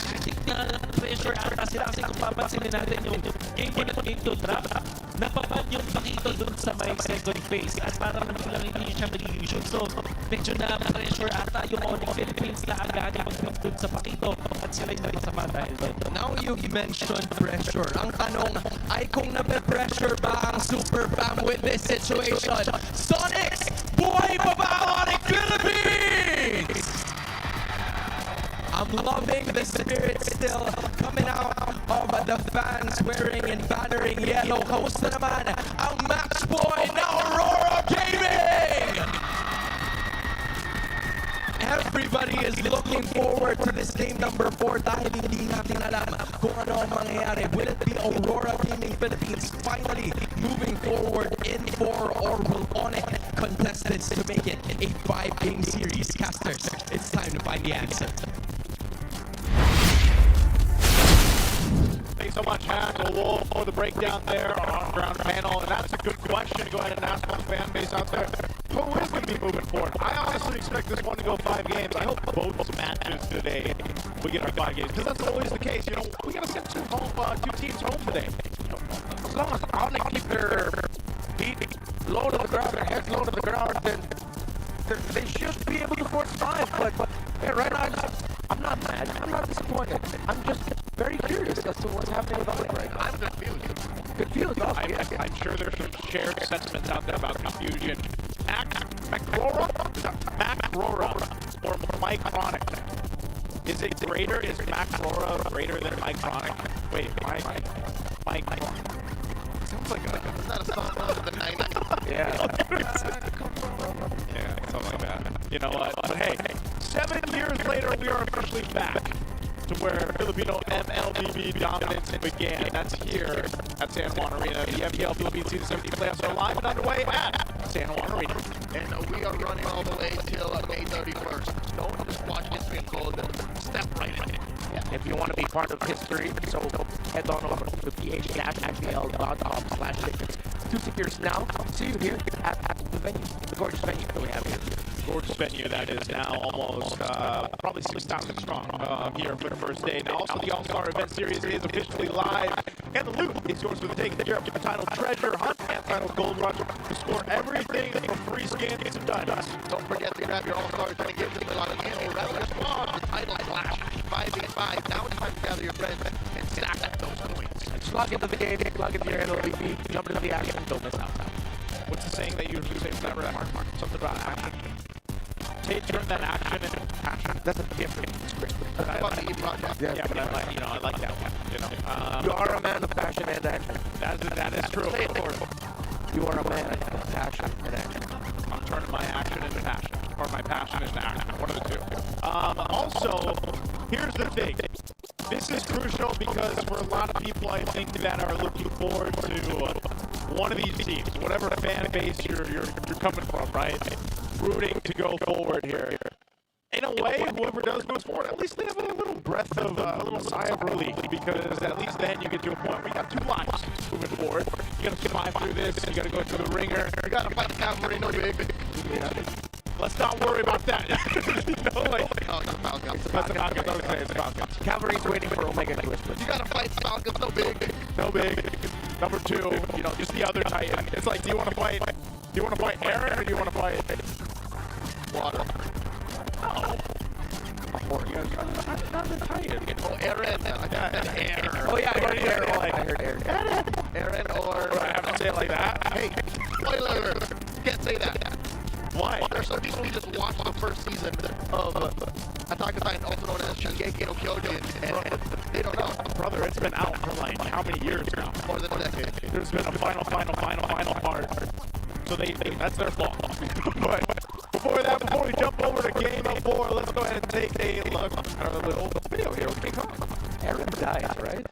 S20: Pressure ata sila kasi kung papansinin natin yung game 1 at game 2 draft, napapan yung Paquito dun sa may second phase at parang lang hindi siya nagiging shoot. So, medyo na pressure ata yung ONIC Philippines na agad mag-pick dun sa Paquito at sila yung nagkasama dahil doon.
S19: Now you mentioned pressure. Ang tanong ay kung nape-pressure ba ang Super Fam with this situation? Sonics! Buhay pa ba ang ONIC Philippines? I'm loving the spirit still coming out of the fans wearing and bannering yellow. Kamusta naman ang match point ng Aurora Gaming? Everybody is looking forward to this game number 4 dahil hindi natin alam kung ano ang mangyayari. Will it be Aurora Gaming Philippines finally moving forward in 4 or will ONIC contest this to make it a 5-game series? Please, casters, it's time to find the answer.
S16: Thanks so much, Hack, Wolf, for the breakdown there on ground panel. And that's a good question. Go ahead and ask my fan base out there. Who is going to be moving forward? I honestly expect this one to go 5 games. I hope both matches today we get our 5 games. Because that's always the case. You know, we got to send two teams home today.
S18: As long as ONIC keep their feet low to the ground, their heads low to the ground, then they should be able to force 5. But yeah, right now, I'm not mad. I'm not disappointed. I'm just very curious as to what's happening with ONIC right now.
S16: I'm confused.
S18: Confused? Oh,
S16: I'm sure there's some shared sentiments out there about confusion. RORA or Mike Chronic? Is it greater? Is RORA greater than Mike Chronic? Wait, Mike Chronic. Sounds like a...
S2: Is that a song from the 90s?
S16: Yeah. Yeah, something like that. You know what? But hey, 7 years later, we are officially back to where Filipino MLBB dominance began. That's here at San Juan Arena. The MPL Philippines Season 17 playoffs are live and underway at San Juan Arena.
S2: And we are running all the way till May 31st. Don't just watch history and gold. Step right in it.
S18: Yeah, if you want to be part of history, so head on over to ph-mpl.com/tickets. 2 tickets now. See you here at the venue, the gorgeous venue that we have here.
S16: Gorgeous venue that is now almost probably 6,000 strong here for the first day. Now also the All-Star Event Series is officially live, and the loot is yours for the taking. Care of Untitled Treasure Hunt and Untitled Gold Rush to score everything from free skins to diamonds.
S2: Don't forget to grab your All-Stars and give them a lot of ammo. Rather than squad, the title flash 5v5. Now it's time to gather your friends and stack up those points.
S18: Slug into the game, plug into your NLBB, jump into the action, don't miss out.
S16: What's the saying they usually say for that rep? Something about action. Turn that action into passion.
S18: That's a different script.
S16: Yeah, but I like that one. You know,
S18: you are a man of passion and action.
S16: That is true.
S18: You are a man of passion and action.
S16: I'm turning my action into passion, or my passion into action. One of the two. Also, here's the thing. This is crucial because for a lot of people, I think, that are looking forward to one of these teams, whatever fan base you're coming from, right? Rooting to go forward here. In a way, whoever does move forward, at least they have a little breath of, a little sigh of relief, because at least then you get to a point where you got 2 lives moving forward. You gotta survive through this, you gotta go through the ringer, you gotta fight the cavalry, no big. Yeah. Let's not worry about that. You know, like,
S2: it's the Falcons.
S16: That's the Falcons. I was saying it's the Falcons.
S18: Cavalry's waiting for Omega TWIS.
S2: You gotta fight the Falcons, no big.
S16: No big. Number 2, you know, just the other Titan. It's like, do you want to fight Aaron or do you want to fight
S2: Water?
S16: No. Not the Titan.
S2: Oh, Aaron. Aaron.
S16: Oh yeah, I heard Aaron.
S18: I heard Aaron.
S2: Aaron or...
S16: I have to say it like that?
S2: Hey, spoiler alert. Can't say that.
S16: Why?
S2: There's some people who just watched the first season of Attack on Titan, also known as Shingeki no Kyojin, and they don't know.
S16: Brother, it's been out for like how many years now?
S2: More than a decade.
S16: There's been a final part. So that's their fault. But before we jump over to game 4, let's go ahead and take a look at our little video here with King Kong.
S18: Aaron dies, right?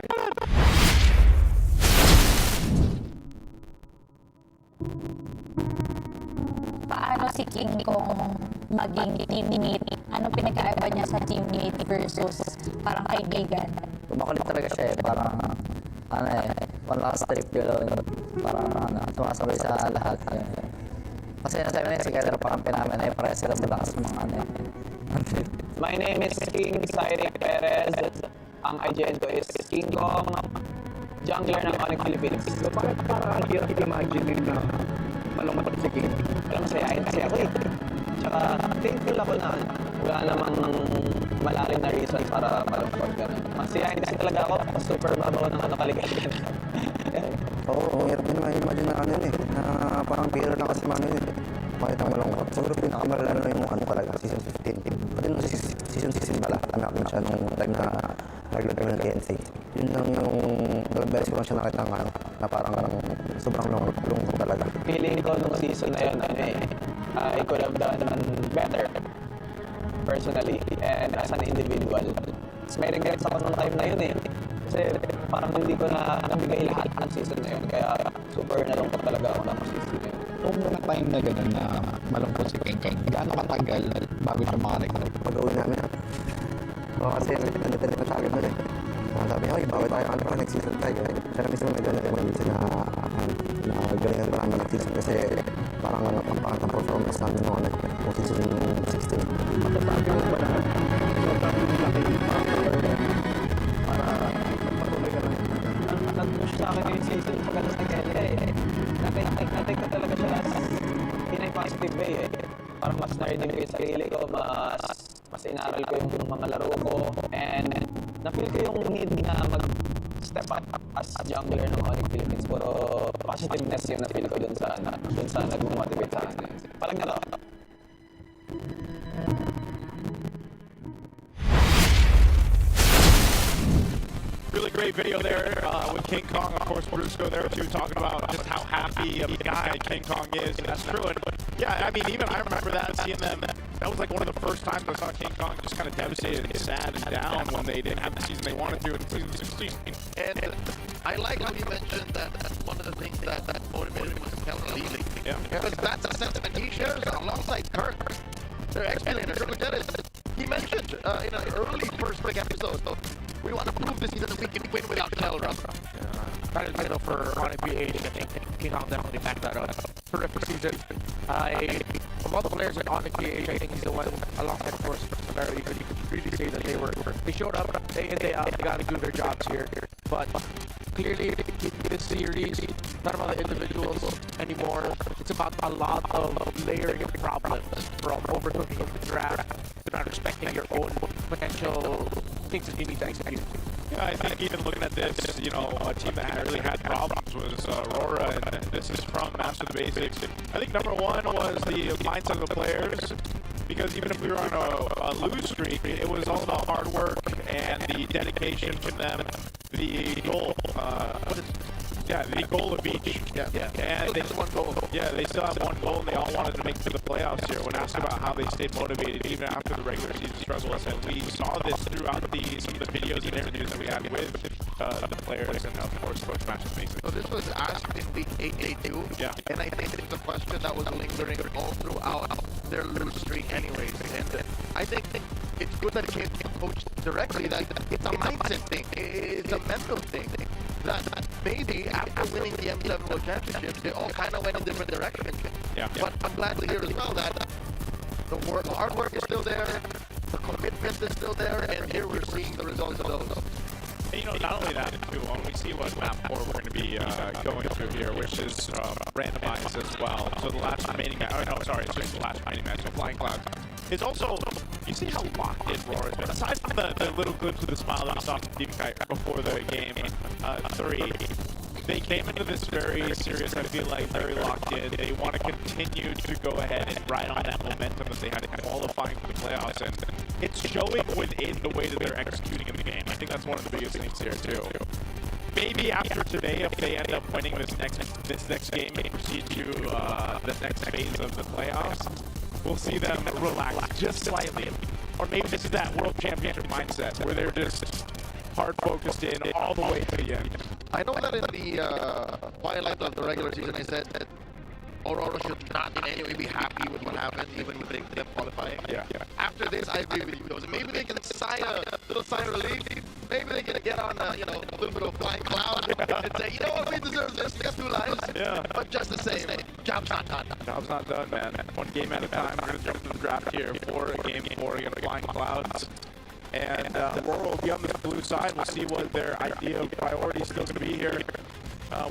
S11: Paano si King Kong maging teammate? Ano pinagkaiba niya sa teammate versus parang kaibigan?
S4: Makulit talaga siya eh. Parang, panlaka-strip gano'n. Parang, sumasabay sa lahat. Kasi nasabi na si Keller, parang pinamana eh. Parang sila malakas mga
S1: My name is King Cyril Perez. Ang IGN ko is King Kong, jungler ng ONIC Philippines.
S12: So, bakit parang hirap i-imagine na malungkot si King?
S1: Alam mo, sayahin kasi ako eh. Tsaka, thankful ako na wala namang malalim na reason para malungkot ka na. Masayahin kasi talaga ako. Super babaw ng kaligayahan.
S12: Oo, hirap din ma-imagine na ano eh. Na parang biro na kasi man yun eh. Bakit ang malungkot? Siguro pinakamalala na yung ano talaga, season 15. Pati nung season 16 pala, anak mo siya nung time na nag-lagay ng TNC. Yun lang yung dalawang beses ko lang siya nakita ng ano, na parang sobrang lungkot talaga.
S1: Feeling ko nung season na yun, I could have done better personally and as an individual. Mas may regrets ako nung time na yun eh. Kasi parang hindi ko na nabigay lahat ng season na yun. Kaya super nalungkot talaga ako ng season na yun. Nung mga time na gano'n na malungkot si King Kong, gaano katagal bago siya makarecover?
S6: Pag-uwi namin na. Kasi nandito na sa akin doon eh. Sabi niya, bago tayo next season tayo. Pero mismo may gano'n naman dito na galingan pa namin next season kasi parang ang performance namin noong season 16.
S1: Masasabi mo ba na para patuloy ka lang? Nag-push sa akin yung season pagkatas ni Kelly eh. Natake ko talaga siya in a positive way eh. Parang mas na-redeem ko yung sarili ko, mas inaral ko yung mga laro ko, and na-feel ko yung need na mag-step up as jungler ng ONIC Philippines. Puro positiveness yung na-feel ko dun sa nag-motivate sa akin. Palag na to.
S16: Really great video there with King Kong. Of course, Brusco there too, talking about just how happy of a guy King Kong is. And that's true. And yeah, I mean, even I remember that, seeing them. That was like one of the first times I saw King Kong just kind of devastated and sad and down when they didn't have the season they wanted to in season 16.
S2: And I like how you mentioned that one of the things that motivated him was Kelly.
S16: Yeah.
S2: Because that's a sentiment he shares alongside Kirk. Their ex-billionaire, Kirk Dennis. He mentioned in an early first break episode, we want to prove this season that we can win without Kelra.
S18: That is vital for ONIC PH. I think King Kong definitely backed that up. Terrific season. Of all the players in ONIC PH, I think he's the one, alongside of course, Barry, you could really say that they showed up day in, day out, they got to do their jobs here. But clearly, in this series, not about the individuals anymore. It's about a lot of layering of problems, from overcooking in the draft to not respecting your own potential things that you need to execute.
S16: Yeah, I think even looking at this, you know, a team that really had problems was RORA, and this is from Master the Basics. I think number one was the mindset of the players, because even if we were on a lose streak, it was all about hard work and the dedication from them, the goal. The goal of each. And they still have one goal, and they all wanted to make it to the playoffs here. When asked about how they stayed motivated even after the regular season struggles, and we saw this throughout some of the videos and interviews that we had with the players and of course Coach Master Basics.
S2: So this was asked in week 882, and I think it's a question that was lingering all throughout their lose streak anyways. And I think it's good that it came from coach directly, that it's a mindset thing, it's a mental thing. That maybe after winning the MPL World Championships, they all kind of went in different directions. But I'm glad to hear as well that the hard work is still there, the commitment is still there, and here we're seeing the results of those.
S16: And, you know, not only that, too, when we see what map 4 we're going to be going through here, which is randomized as well. So the last remaining match, it's just the last remaining match of Flying Clouds. Is also, you see how locked in RORA has been. Aside from the little glimpse of the smile that we saw from Deep Kite before the game 3, they came into this very serious, I feel like, very locked in. They want to continue to go ahead and ride on that momentum that they had in qualifying for the playoffs, and it's showing within the way that they're executing in the game. I think that's one of the biggest things here, too. Maybe after today, if they end up winning this next game and proceed to the next phase of the playoffs, we'll see them relax just slightly. Or maybe this is that World Championship mindset where they're just hard focused in all the way to the end.
S2: I know that in the twilight of the regular season, I said that Aurora should not in any way be happy with what happened, even with them qualifying. After this, I agree with you. Because maybe they can sign a little sign of relief. Maybe they can get on a little bit of flying cloud and say, you know what, we deserve this. We got 2 lives. But just the same, job's not done.
S16: Job's not done, man. One game at a time. We're going to jump to the draft here for game 4 against Flying Clouds. And Aurora will be on the blue side. We'll see what their idea of priority is still going to be here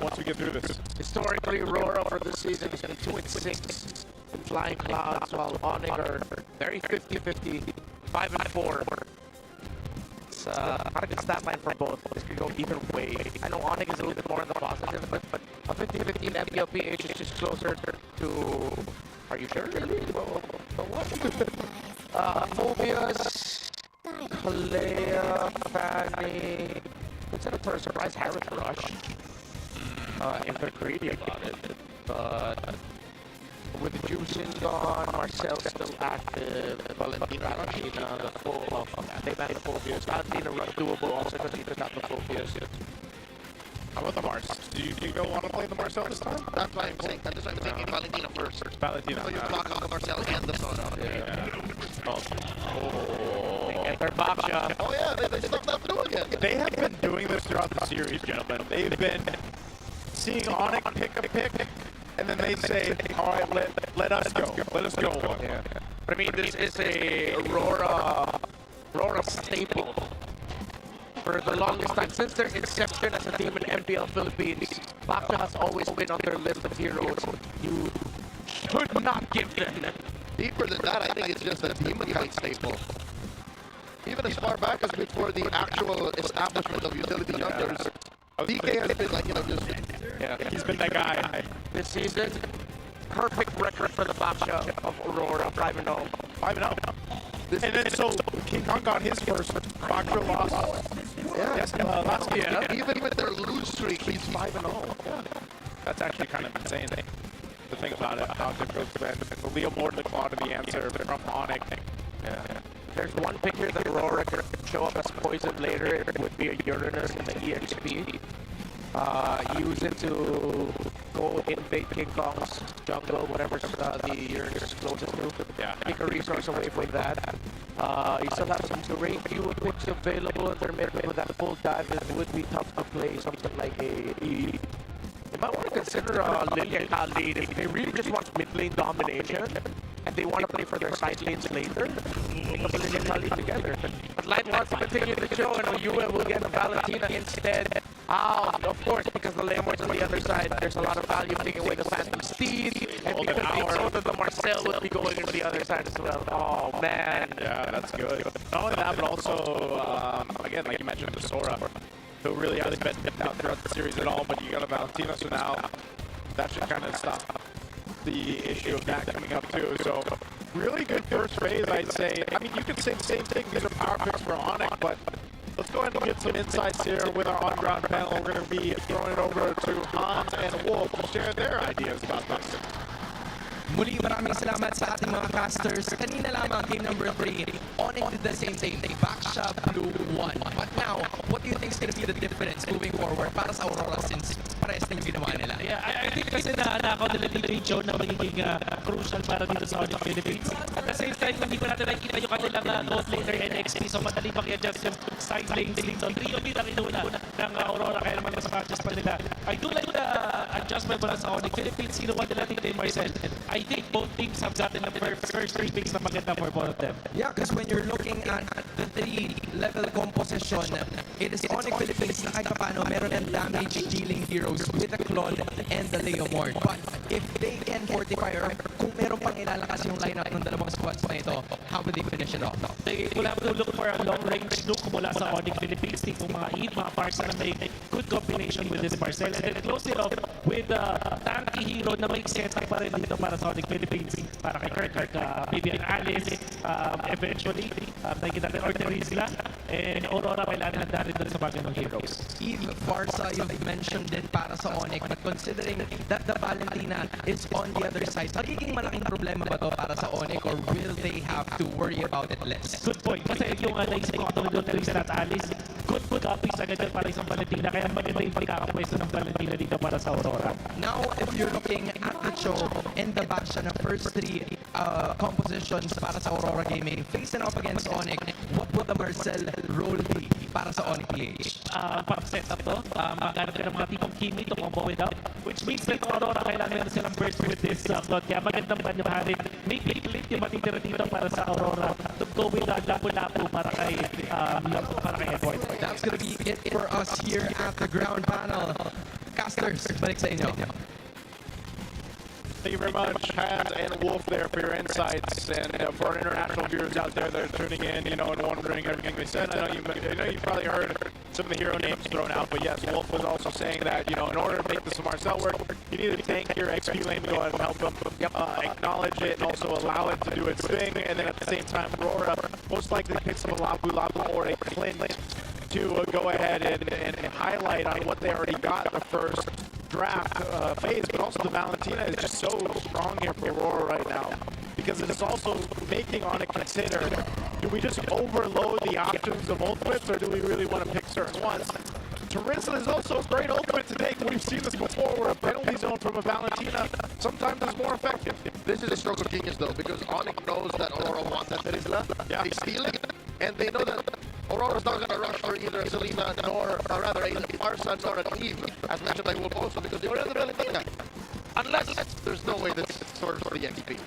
S16: once we get through this.
S18: Historically, RORA for this season has been 2-6 in Flying Clouds, while ONIC are very 50-50, 5-4. It's not a good stat line for both. This could go either way. I know ONIC is a little bit more on the positive, but a 50-50 in MPL PH is just closer to... Are you sure? Really? What? Phobias, Kalea, Fanny... Let's set up for a surprise Harris rush. If they're greedy about it. But with the juicing gone, Marcel's still active, Valentina, Rashina, the full, they man the Phobias. Valentina rush doable also because he does not the Phobias.
S16: How about the Mars? Do you want to play the Marcel this time?
S2: That's why I'm saying. That's why I'm thinking Valentina first.
S16: Valentina.
S2: So you block out the Marcel and the Soda.
S16: Yeah. Oh.
S18: And they're Baksha.
S2: Oh yeah, they stuck that through again.
S16: They have been doing this throughout the series, gentlemen. They've been seeing ONIC pick a pick, and then they say, all right, let us go. Let us go.
S18: Yeah. But I mean, this is a RORA staple. For the longest time, since their inception as a team in MPL Philippines, Baksha has always been on their list of heroes you should not give them.
S2: Deeper than that, I think it's just a demon kite staple. Even as far back as before the actual establishment of utility jumpers, DK has been like, just...
S18: Yeah,
S16: he's been that guy.
S18: This season, perfect record for the Baksha of Aurora, 5-0.
S16: 5-0. And then so King Kong got his first Baksha loss.
S2: Yeah.
S16: Yes, last year.
S2: Even with their lose streak, he's 5-0.
S16: Yeah. That's actually kind of insane. The thing about it, how difficult it's been. The Leo Mord the claw to the answer from ONIC.
S18: Yeah. There's one pick here that Aurora could show up as poison later. It would be a Uranus in the EXP. Use it to go invade King Kong's jungle, whatever the Uranus is closest to.
S16: Yeah.
S18: Take a resource away from that. You still have some terrain fuel picks available in their mid with that full dive. It would be tough to play something like a... You might want to consider Lilia Khalid if they really just want mid lane domination and they want to play for their side lanes later. Pick up a Lilia Khalid together. But Light wants to continue the show and Oyua will get a Valentina instead. Of course, because the Lamorts on the other side, there's a lot of value taking away the Phantom Steed, and because they know that the Marcel will be going into the other side as well. Oh man.
S16: Yeah, that's good. Not only that, but also, again, like you mentioned, the Sora, who really hasn't been out throughout the series at all, but you got a Valentina, so now that should kind of stop the issue of that coming up too. So really good first phase, I'd say. I mean, you could say the same thing. These are power picks for ONIC, but let's go ahead and get some insights here with our on-ground panel. We're going to be throwing it over to Hans and Wolf to share their ideas about this.
S19: Muli, maraming salamat sa ating mga casters. Kanina lamang, game number 3, ONIC did the same thing. They Baksha blew 1. But now, what do you think is going to be the difference moving forward para sa Aurora since parehas na yung ginawa nila?
S20: Yeah, I think kasi naanakaw nila dito yung show na magiging crucial para dito sa ONIC Philippines. At the same time, hindi pa natin nakikita yung kanilang both laner NXP. So madali pa i-adjust yung side lanes dito. Trio din ang inuna ng Aurora, kaya naman mas ma-adjust pa nila. I do like the adjustment para sa ONIC Philippines. Sinuwa nila dito yung Marcel. I think both teams have gotten the first 3 picks na maganda for both of them.
S19: Yeah, because when you're looking at the 3-level composition, it is ONIC Philippines na kahit paano meron ng damage-dealing heroes with the Claude and the Leomord. But if they can fortify or kung meron pang ilalakas yung lineup ng dalawang squads na ito, how would they finish it off?
S20: They will have to look for a long-range look mula sa ONIC Philippines. Tipong mga Eve, mga Parsa na may good combination with this Marcel. And then close it off with tanky hero na may setup pa rin dito para sa ONIC Philippines. Para kay Kirk, maybe an Alice, eventually, nakikita natin Ortery sila. And Aurora, kailangan handa rin doon sa mga ganong heroes.
S19: Eve, Farsa, you've mentioned it para sa ONIC, but considering that the Valentina is on the other side, magiging malaking problema ba to para sa ONIC or will they have to worry about it less?
S20: Good point. Kasi yung naisip ko ito doon Teresa at Alice, good copies agad yan para isang Valentina. Kaya maganda yung pagkakapwesto ng Valentina dito para sa Aurora.
S19: Now, if you're looking at the show and the Baksha na first 3 compositions para sa Aurora Gaming, facing off against ONIC, what would the Marcel role be para sa ONIC PH?
S20: Pang setup to, maghanap ka ng mga tipong Kimi to combo it up, which means that Aurora kailangan meron silang burst with this plot. Kaya magandang banyahanin. May pilit yung matitira dito para sa Aurora to go with lapu-lapu para kay Edward.
S19: That's gonna be it for us here at the ground panel. Casters, balik sa inyo.
S16: Thank you very much, Hans and Wolf, there for your insights, and for our international viewers out there that are tuning in, and wondering everything they said. I know you probably heard some of the hero names thrown out, but yes, Wolf was also saying that in order to make this Marcel work, you need to tank your XP lane to go ahead and help them acknowledge it and also allow it to do its thing, and then at the same time, RORA most likely picks up a Lapu or a Clint to go ahead and highlight on what they already got in the first draft phase, but also the Valentina is just so strong here for Aurora right now, because it is also making ONIC consider, do we just overload the options of ultimates, or do we really want to pick certain ones? TWIS is also a great ultimate to take. We've seen this before, where a penalty zone from a Valentina sometimes is more effective.
S2: This is a stroke of genius, though, because ONIC knows that Aurora wants that Terizla. Yeah. They steal it, and they know that Aurora's not going to rush for either a Selena nor, or rather, a Marsa nor a Eve, as mentioned by Wolf also, because they already have the Valentina. Unless there's no way this serves for the MVP.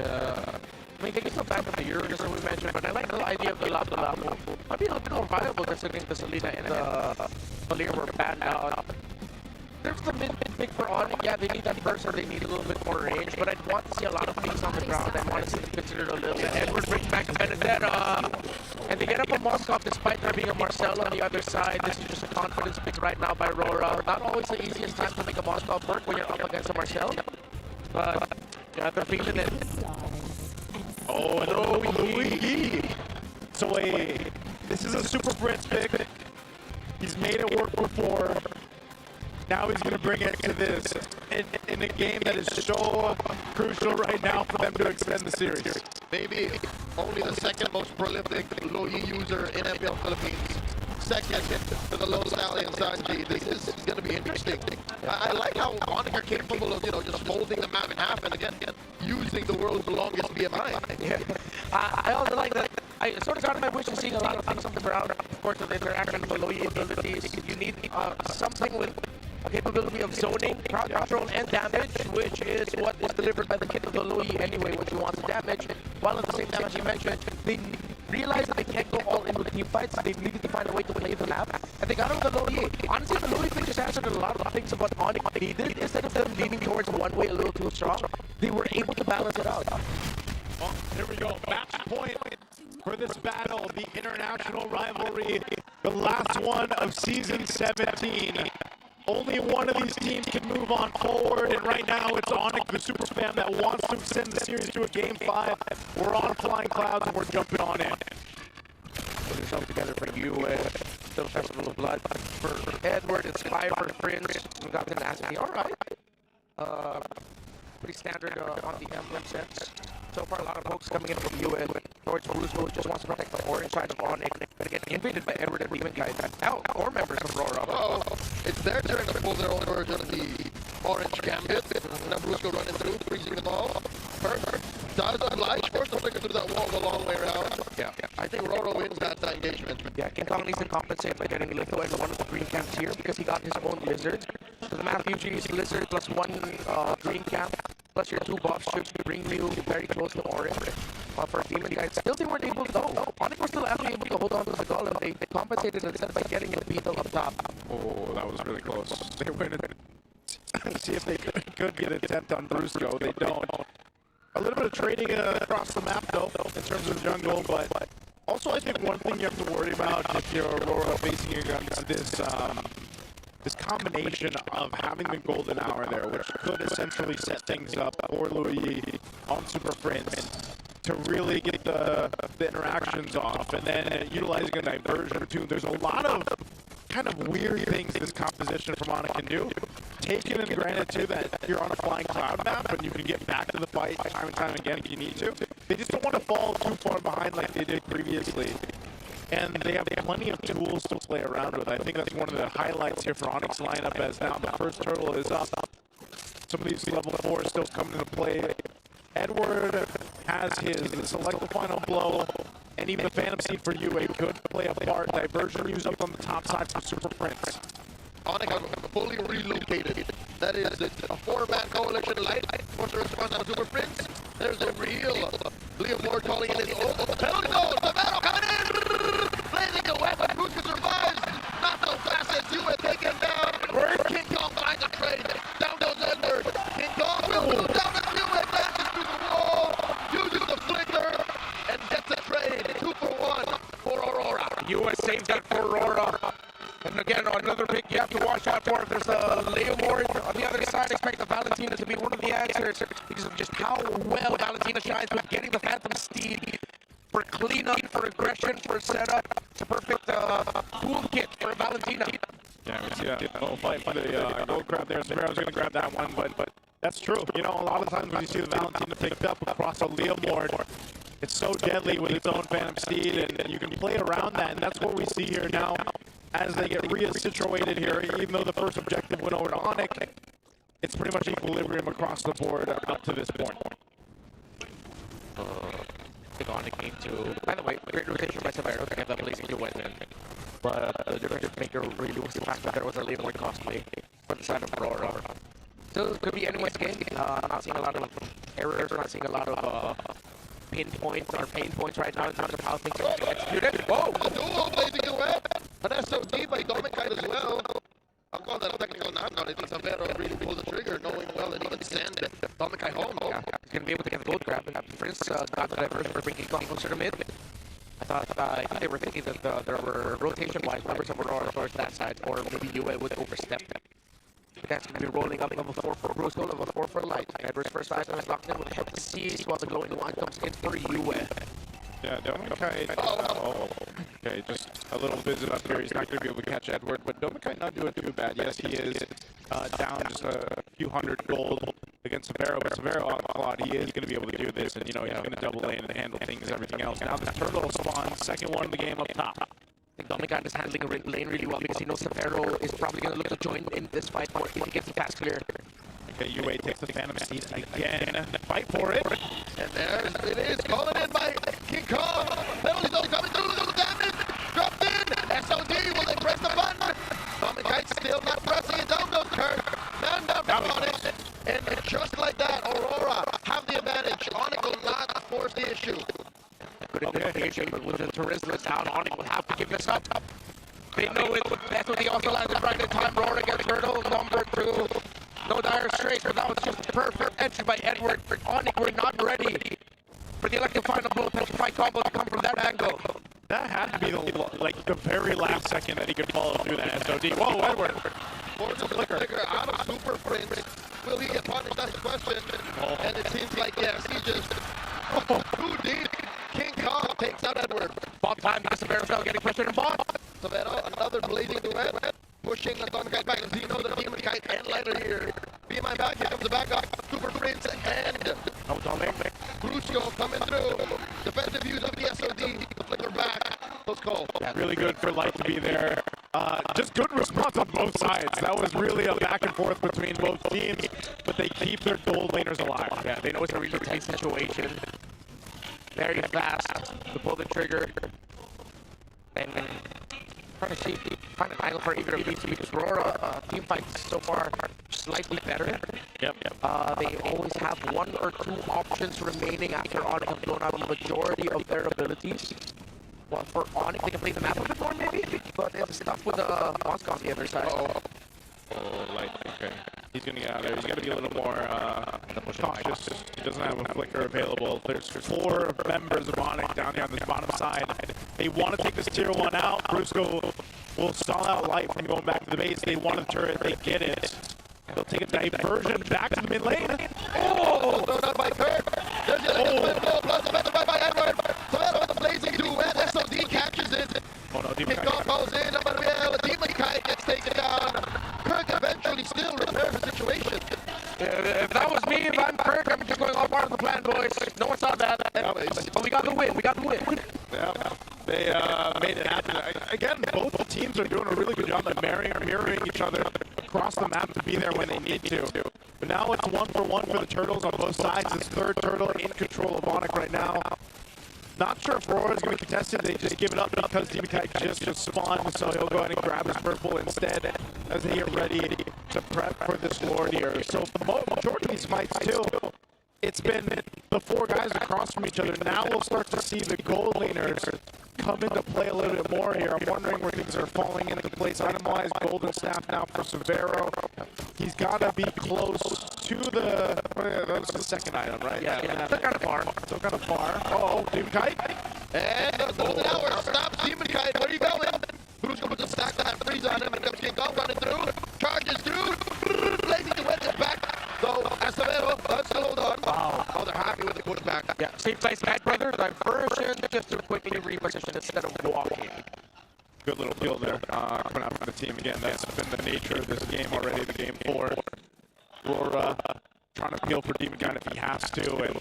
S18: I mean, they can still back up the Euro, as we mentioned, but I like the idea of the Lapu-Lapu. Might be a little bit more viable considering the Selena and the Valir were banned out. There's the mid-pick for ONIC. Yeah, they need that burst or they need a little bit more range, but I'd want to see a lot of things on the ground. I want to see them considered a little bit. Edward brings back Benedetta, and they get up a Moskov despite there being a Marcel on the other side. This is just a confidence pick right now by RORA. Not always the easiest time to make a Moskov work when you're up against a Marcel, but yeah, they're feeling it.
S16: Oh, and Louis. So this is a Super Prince pick. He's made it work before. Now he's going to bring it to this in a game that is so crucial right now for them to extend the series.
S2: Maybe only the second most prolific Loyi user in MPL Philippines. Second to the low stallion Sanji. This is going to be interesting. I like how ONIC are capable of, just folding the map in half and again using the world's longest BMI.
S18: Yeah. I also like that. I sort of got my wish of seeing a lot of things on the ground. Of course, with the interaction with the Loyi abilities, you need something with a capability of zoning, crowd control, and damage, which is what is delivered by the kit of the Loyi anyway, what you want to damage. While at the same time, as you mentioned, they realized that they can't go all in with team fights. They needed to find a way to play the map, and they got it with the Loyi. Honestly, the Loyi thing just answered a lot of things about ONIC needed. Instead of them leaning towards one way a little too strong, they were able to balance it out.
S16: Oh, here we go. Match point for this battle, the international rivalry, the last one of Season 17. Only one of these teams can move on forward, and right now it's ONIC, the super fan that wants to extend the series to a Game 5. We're on flying clouds and we're jumping on in.
S18: Put yourself together for you, still Festival of Blood. For Edward, it's 5 for Prince. We got Tenacity, alright. Pretty standard on the emblem sense. So far, a lot of folks coming in from UN. George Brusco just wants to protect the orange side of ONIC, but get invaded by Edward and Demon Guy or members of RORA.
S2: Oh, it's their turn to pull their own version of the orange gambit. Now Brusco running through, freezing them all. Perfect. Does oblige first to flicker through that wall the long way around.
S18: Yeah.
S2: I think RORA wins that engagement.
S18: Yeah, King Kong needs to compensate by getting Litho and one of the green camps here because he got his own lizard. So the math usually is lizard plus one green camp, plus your 2 buffs should bring you very close to orange. For Demon Guys, still they weren't able to go. ONIC were still actually able to hold on to the golem. They compensated instead by getting the beetle up top.
S16: Oh, that was really close. They went and see if they could get an attempt on Brusco. They don't. A little bit of trading across the map, though, in terms of jungle, but also I think one thing you have to worry about if you're Aurora facing against this combination of having the golden hour there, which could essentially set things up for Louis on Super Prince to really get the interactions off, and then utilizing a diversion too. There's a lot of kind of weird things this composition from ONIC can do. Taken and granted too that you're on a flying cloud map and you can get back to the fight time and time again if you need to. They just don't want to fall too far behind like they did previously. And they have plenty of tools to play around with. I think that's one of the highlights here for ONIC's lineup, as now the first turtle is up. Some of these level 4s still coming into play. Edward has his select the final blow, and even the Phantom Seed for UA could play a part. Diversion used up on the top side for Super Prince.
S2: ONIC are fully relocated. That is a 4-man coalition light force to respond on Super Prince. There's a real Leo Moore calling in his own penalty zone. The battle coming in! Blazing the weapon, Brusco survives. Not so fast as UA take him down. King Kong finds a trade. Down goes Edward. King Kong will move down the UA, dances through the wall, uses the flicker, and gets a trade. 2 for 1 for Aurora.
S18: UA saved that for Aurora. And again, another pick you have to watch out for. There's a Leo Moore on the other side. Expect the Valentina to be one of the answers because of just how well Valentina shines with getting the Phantom Steed for cleanup, for aggression, for setup. It's a perfect toolkit for Valentina.
S16: Yeah, we see that little fight for the gold grab there. So I was going to grab that one, but that's true. You know, a lot of times when you see the Valentina picked up across a Leo Moore, it's so deadly with its own Phantom Steed, and you can play around that, and that's what we see here now. as they get re-situated here, even though the first objective went over to ONIC, it's pretty much equilibrium across the board up to this point.
S18: I think ONIC need to... By the way, great rotation by Severo to get that Blazing to win in. But the difference maker really was the fact that there was a little more costly for the side of RORA. Still, it could be anyone's game. Not seeing a lot of errors, not seeing a lot of pinpoints right now in terms of how things are being executed. Whoa!
S3: A duo blazing away. An SOD by Dominic as well. I'll call that a technical knockout. I think Severo really pulled the trigger, knowing well that he can send Dominic home.
S18: Yeah, he's going to be able to get the gold grab. And Prince got the diversion for bringing Kong closer to mid. I think they were thinking that there were rotation-wise members of Aurora towards that side, or maybe UA would overstep them. That's going to be rolling up level 4 for Brusco, level 4 for Light. Edward's first item is locked in with head to seize while the glowing one comes in for UA.
S16: Yeah, Domikai, okay, just a little visit up here. He's not going to be able to catch Edward, but Domikai not doing too bad. Yes, he is down just a few hundred gold against Severo, but Severo on Claude, he is going to be able to do this, and you know, he's going to double lane and handle things and everything else. Now the turtle spawns, second one in the game up top.
S18: I think Dominic is handling the lane really well because he knows Severo is probably going to look to join in this fight if he gets the pass clear.
S16: Okay, UA takes the Phantom Seed again. Fight for it.
S3: And there it is, calling in by King Kong. Penalties only coming through, little damage. Dropped in. SOD, will they press the button? Dominic still not pressing it down, though, Kurt. Man down for ONIC. And just like that, Aurora have the advantage. ONIC will not force the issue.
S18: Good identification, but with the Touristless down, ONIC will have to give this up. They know it. SOD also landed right in time. RORA against Turtle, number 2. No dire straits, but that was just perfect entry by Edward. ONIC were not ready for the elective final blow petrify combo to come from that angle.
S16: That had to be the very last second that he could follow through that SOD. Whoa, Edward!
S3: Force a flicker out of Super Prince. Will he get punished? That's the question. And it seems like yes, he just too deep. King Kong takes out Edward.
S18: Bot time, Severo getting pressured in bot.
S3: Severo, another blazing duet. Pushing the Dominic back. Zeno, the Demon Kite, and Lighter here. Be my back. Here comes the backup. Super Prince and Brusco coming through. Defensive use of the SOD. The flicker back. Close call.
S16: Really good for Light to be there. Just good response on both sides. That was really a back and forth between both teams, but they keep their gold laners alive.
S18: Yeah, they know it's a really tight situation. Very fast to pull the trigger. And trying to see, find an angle for either of these two because RORA team fights so far slightly better.
S16: Yep.
S18: They always have 1 or 2 options remaining after ONIC have blown out the majority of their abilities. Well, for ONIC, they can play the map a bit more maybe, but it's tough with Moscow on the other side.
S16: Oh, Light, okay. He's going to get out of there. He's got to be a little more cautious. He doesn't have a flicker available. There's 4 members of ONIC down here on this bottom side. They want to take this tier 1 out. Brusco will stall out Light from going back to the base. They want a turret. They get it. They'll take a diversion back to the mid lane.
S3: Oh! Thrown out by Kurt. There's the other blow. Plus the better by Edward. Severo with the blazing duet. SOD catches it.
S16: Oh no,
S3: Kick off goes in. MPL. Demon Kite gets taken down. Kirk eventually still repairs the situation.
S18: If that was me, if I'm Kirk, I'm just going all part of the plan, boys. No one saw that. But we got the win.
S16: Yeah, they made it happen. Again, both teams are doing a really good job at mirroring each other across the map to be there when they need to. But now it's 1-for-1 for the Turtles on both sides. This third Turtle in control of ONIC right now. Not sure if RORA is going to be contested. They just give it up because Demon just spawned, so he'll go ahead and grab his purple instead as they get ready to prep for this Lord here. So the majority of these fights too, it's been the 4 guys across from each other. Now we'll start to see the gold laners come into play a little bit more here. I'm wondering where things are falling into place. Item-wise, golden staff now for Severo. He's got to be close to the... that was the second item, right?
S18: Yeah. Still kind of far.
S16: Oh, Demon Kite.
S3: And the golden hour stops Demon Kite. Where are you going? Who's going to put the stack on that freeze on him? And comes King Kong running through. Charges through. Blazing to wet it back. So, Severo, still hold on. Wow. Oh, they're happy with the pushback.
S18: Yeah, same place, Mad Brother. Diversion just to quickly reposition instead of walking.
S16: Good little kill there coming out from the team again. That's been the nature of this game already, the game 4. RORA trying to peel for Demon Kite if he has to. And,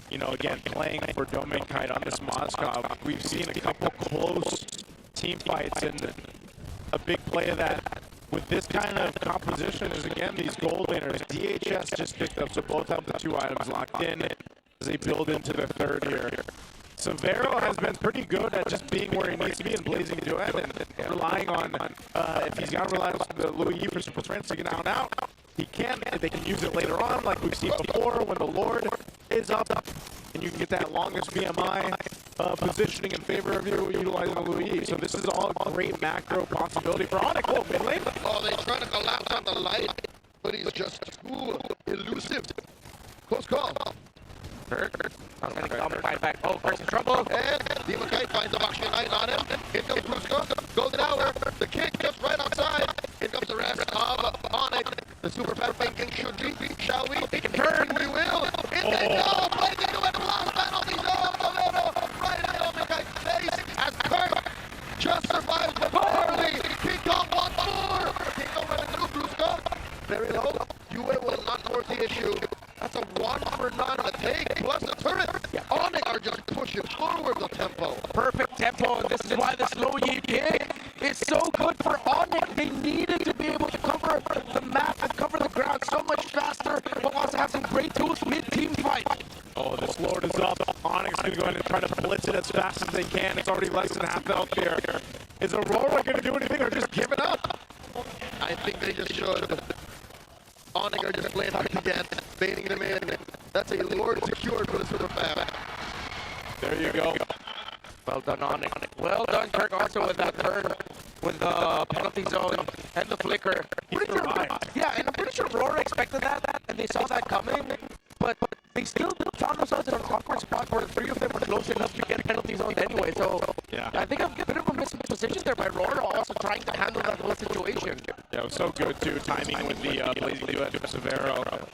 S16: you know, again, playing for Demon Kite on this Moscow. We've seen a couple close team fights, and a big play of that with this kind of composition is, again, these gold laners. DHS just picked up, so both have the 2 items locked in as they build into the third here. Severo has been pretty good at just being where he needs to be and blazing duet and relying on, if he's got to rely on the Louis for super sprints to get out and out, he can. They can use it later on, like we've seen before when the Lord is up, and you can get that longest BMI positioning in favor of you utilizing the Louis. So this is all a great macro possibility for ONIC. Oh, mid lane.
S2: Oh, they try to collapse on the light, but he's just too elusive. Close call.
S18: I'm going to come right back. Oh, Curse in trouble.
S2: And Demon Kite finds a Bakshi Knight on him. Here comes Brusco. Golden Hour. The kick just right outside. Here comes the rest of ONIC. The super fat thinking should be. Shall we? He can turn. We will. In they go. Blazing to it. Last penalty. No, Valero. Right in Demon Kite's face as Kurt just survives with barely. King Kong once more. King Kong running through Brusco. Very low. UA will not force the issue. That's a 1-for-9 on a take, plus a turret. ONIC are just pushing forward the tempo.
S18: Perfect tempo, and this is why the slow Yi kick is so good for ONIC. They needed to be able to cover the map and cover the ground so much faster, but also have some great tools mid-team fight.
S16: Oh, this Lord is up. ONIC's going to go ahead and try to blitz it as fast as they can. It's already less than half health here. Is Aurora going to do anything or just give it up?
S2: I think they just should. ONIC are just playing hard to get, baiting them in. That's a Lord secured for the super fab.
S16: There you go.
S18: Well done, ONIC. Well done, Kirk, also with that turn, with the penalty zone and the flicker. Yeah, and I'm pretty sure RORA expected that, and they saw that coming, but they still found themselves in an awkward spot where the 3 of them were close enough to get penalty zones anyway, so I think a bit of a missed position there by RORA, also trying to handle that whole situation.
S16: Yeah, it was so good, too, timing with the blazing duet from Severo.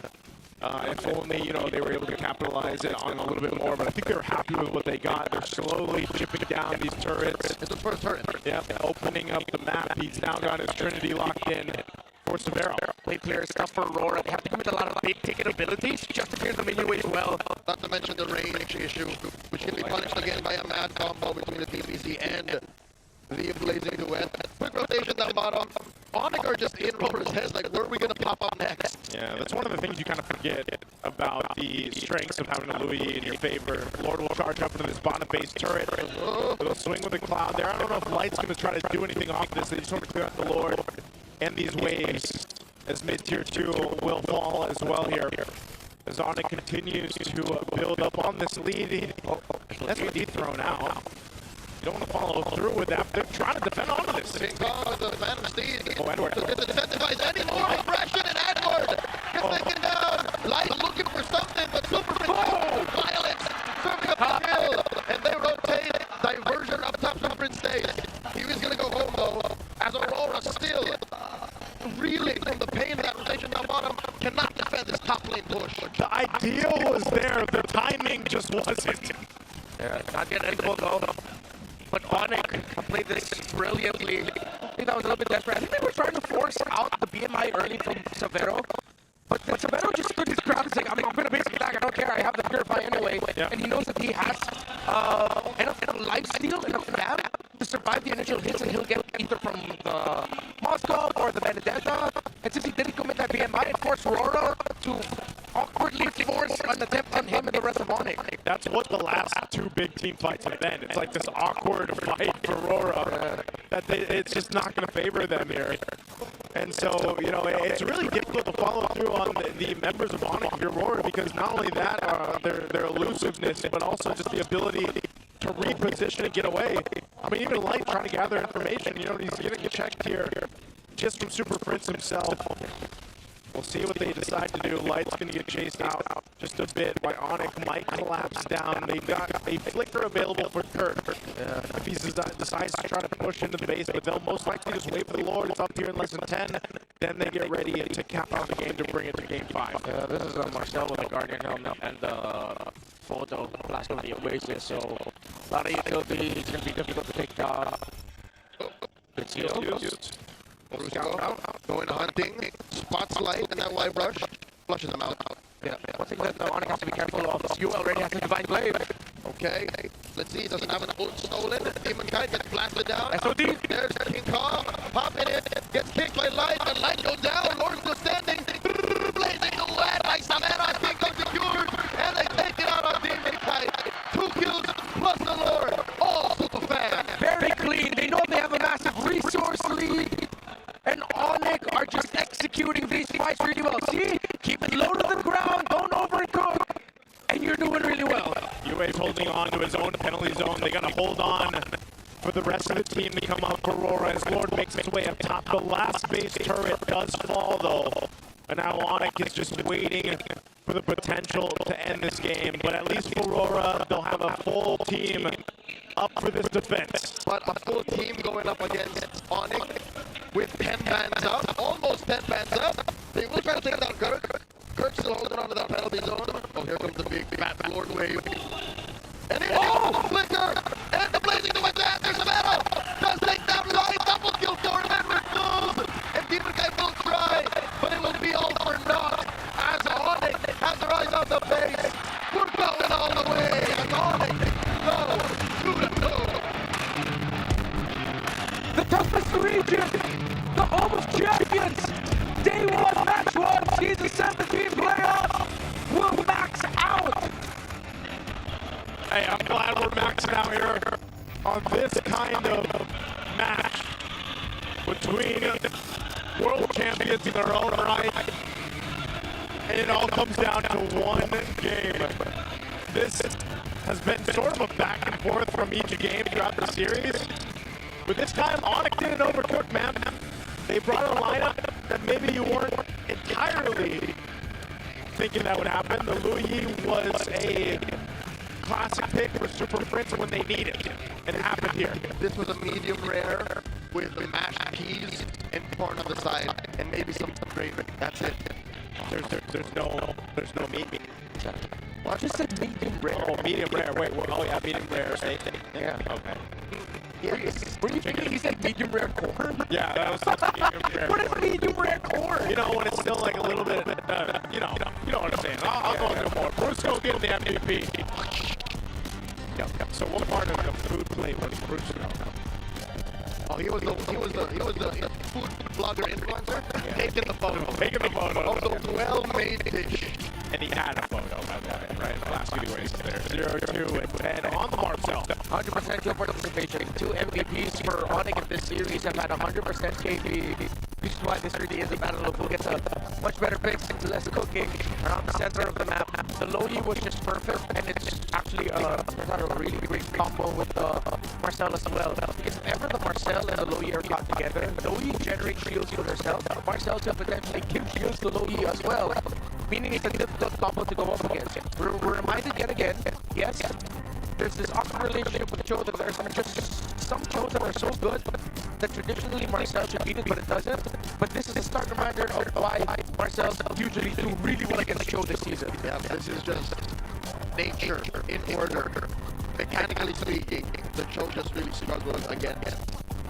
S16: If only, you know, they were able to capitalize it on a little bit more, but I think they were happy with what they got. They're slowly chipping down these turrets.
S2: It's the first turret.
S16: Yeah, opening up the map. He's now got his Trinity locked in for Severo.
S18: Play player stuff for Aurora. They have to commit a lot of big ticket abilities just to clear the menu as well.
S2: Not to mention the range issue, which can be punished again by a mad combo between the TBC and the blazing duet. Quick rotation down bottom. ONIC are just in Rora's heads, like, where are we going to pop up next?
S16: Yeah, that's one of the things you kind of forget about the strengths of having a Louis in your favor. Lord will charge up into this bottom base turret. It'll swing with the cloud there. I don't know if Light's going to try to do anything off this. They just want to clear out the Lord and these waves as mid-tier 2 will fall as well here. As ONIC continues to build up on this lead. That's what he's thrown out. You don't want to follow through with that. They're trying to defend onto this.
S2: King Kong with the Phantom Steed.
S16: Oh, Edward.
S2: Doesn't incentivize any more aggression, and Edward gets taken down. Light looking for something, but Super Prince violence serving up the kill, and they rotate. Diversion up top. Super Prince stays. He was going to go home, though, as Aurora still reeling from the pain of that rotation down bottom. Cannot defend this top lane push.
S16: The ideal was there. The timing just wasn't.
S18: Yeah, not getting anything though. But ONIC played this brilliantly. I think that was a little bit desperate. I think they were trying to force out the BMI early from Severo. But Severo just stood his ground and said, I'm going to basic attack. I don't care. I have the Purify anyway. Yeah. And he knows that he has enough lifesteal, enough dam to survive the initial hits, and he'll get either from the Moscow or the Benedetta. And since he didn't commit that BMI, it forced RORA to awkwardly force an attempt on him and the rest of ONIC.
S16: That's what the last 2 big team fights have been. It's like this awkward fight for RORA that it's just not going to favor them here. And so, you know, it's really difficult to follow through on the members of ONIC if you're RORA, because not only that, their elusiveness, but also just the ability to reposition and get away. I mean, even Light trying to gather information, you know, he's getting checked here just from Super Prince himself. We'll see what they decide to do. Light's going to get chased out just a bit while ONIC might collapse down. They've got a flicker available for Kurt if he decides to try to push into the base, but they'll most likely just wait for the Lord. It's up here in less than 10. Then they get ready to cap out the game to bring it to game 5.
S18: Yeah, this is Marcel with a Guardian helmet and photo flash of the Oasis, so a lot of utility. It's going to be difficult to take down. Good seals.
S2: Going hunting, spots Light and that white brush, flushes them out.
S18: Yeah, one thing that ONIC has to be careful of is you already have the Divine Blade.
S2: Okay, let's see, doesn't have an ult stolen. Demon Kite gets blasted down.
S18: SOD.
S2: There's King Kong, popping in, gets kicked by Light, but Light goes down, Lord still standing, blazing away by Samara, King Kong secured, and they take it out on Demon Kite. 2 kills plus the Lord, all super fan.
S18: Very clean. They know they have a massive resource lead. And ONIC are just executing these fights really well. See? Keep it low to the ground. Don't overcook. And you're doing really well.
S16: UA's holding on to his own penalty zone. They gotta hold on for the rest of the team to come up for RORA as Lord makes his way up top. The last base turret does fall though. And now ONIC is just waiting for the potential to end this game. But at least for RORA, they'll have a full team up for this defense.
S2: But a full team going up against ONIC with 10 bans up, almost 10 bans up. They will try to take down Kirk. Kirk's still holding on to that penalty zone. Oh, here comes the big fat Lord wave. And it flicker! And the blazing to attack! There's a battle! Does take down Light! Double kill for him and removes! And Demon Guy will try, but it will be all for naught as ONIC has the rise on the base. We're going all the way as ONIC goes to the door.
S18: The toughest region, the home of champions. Day 1, match 1, season 17 playoff will max out.
S16: Hey, I'm glad we're maxing out here on this kind of match between world champions in their own right. And it all comes down to one game. This has been sort of a back and forth from each game throughout the series. But this time, ONIC didn't overcook, man. They brought a lineup that maybe you weren't entirely thinking that would happen. The Louis was a classic pick for Super Prince when they need it. And it happened here.
S2: This was a medium rare with mashed peas and corn on the side, and maybe some gravy. That's it.
S16: There's no meat.
S18: What? Just said medium rare.
S16: Oh, medium rare. Wait. Oh yeah, medium rare steak.
S18: Yeah.
S16: Okay.
S18: Were you thinking he said medium rare corn?
S16: Yeah, that was medium rare.
S18: What is medium rare corn?
S16: You know, when it's still like a little bit, you know what I'm saying. I'll go into more. Bruce go get the MVP. Yep. So what part of the food plate was Bruce go?
S2: Oh, he was the food blogger influencer taking the photo. Of the well-made dish.
S16: And he had a photo, by the way, right? The last few ways there. 0-2 and 10 on the Marcel.
S18: 100% kill participation. 2 MVPs for ONIC in this series have had 100% KP. This is why this really is a battle of who gets a much better pick, less cooking around the center of the map. The Loyi was just perfect, and it's actually a really great combo with Marcel as well. If ever the Marcel and the Loyi are caught together, Loyi generates shields for herself. Marcel could potentially give shields to Loyi as well, meaning it's a difficult combo to go up against. We're reminded yet again, yes, there's this awkward relationship with Cho that there's just some Chos that are so good that traditionally Marcel should beat it, but it doesn't. But this is a stark reminder of why Marcel's usually do really well against Cho this season.
S2: Yeah, this is just nature in order. Mechanically speaking, the Cho just really struggled against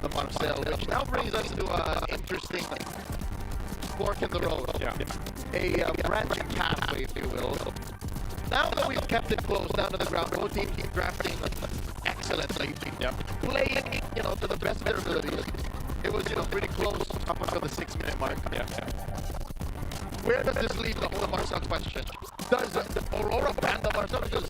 S2: the Marcel, which now brings us to an interesting fork in the road.
S16: Yeah.
S2: A branching pathway, if you will. Now that we've kept it close down to the ground, both teams keep drafting excellently. Playing, to the best of their abilities. It was, pretty close up until the 6-minute mark.
S16: Yeah.
S2: Where does this leave the whole Marcel question? Does Aurora ban the Marcel? Because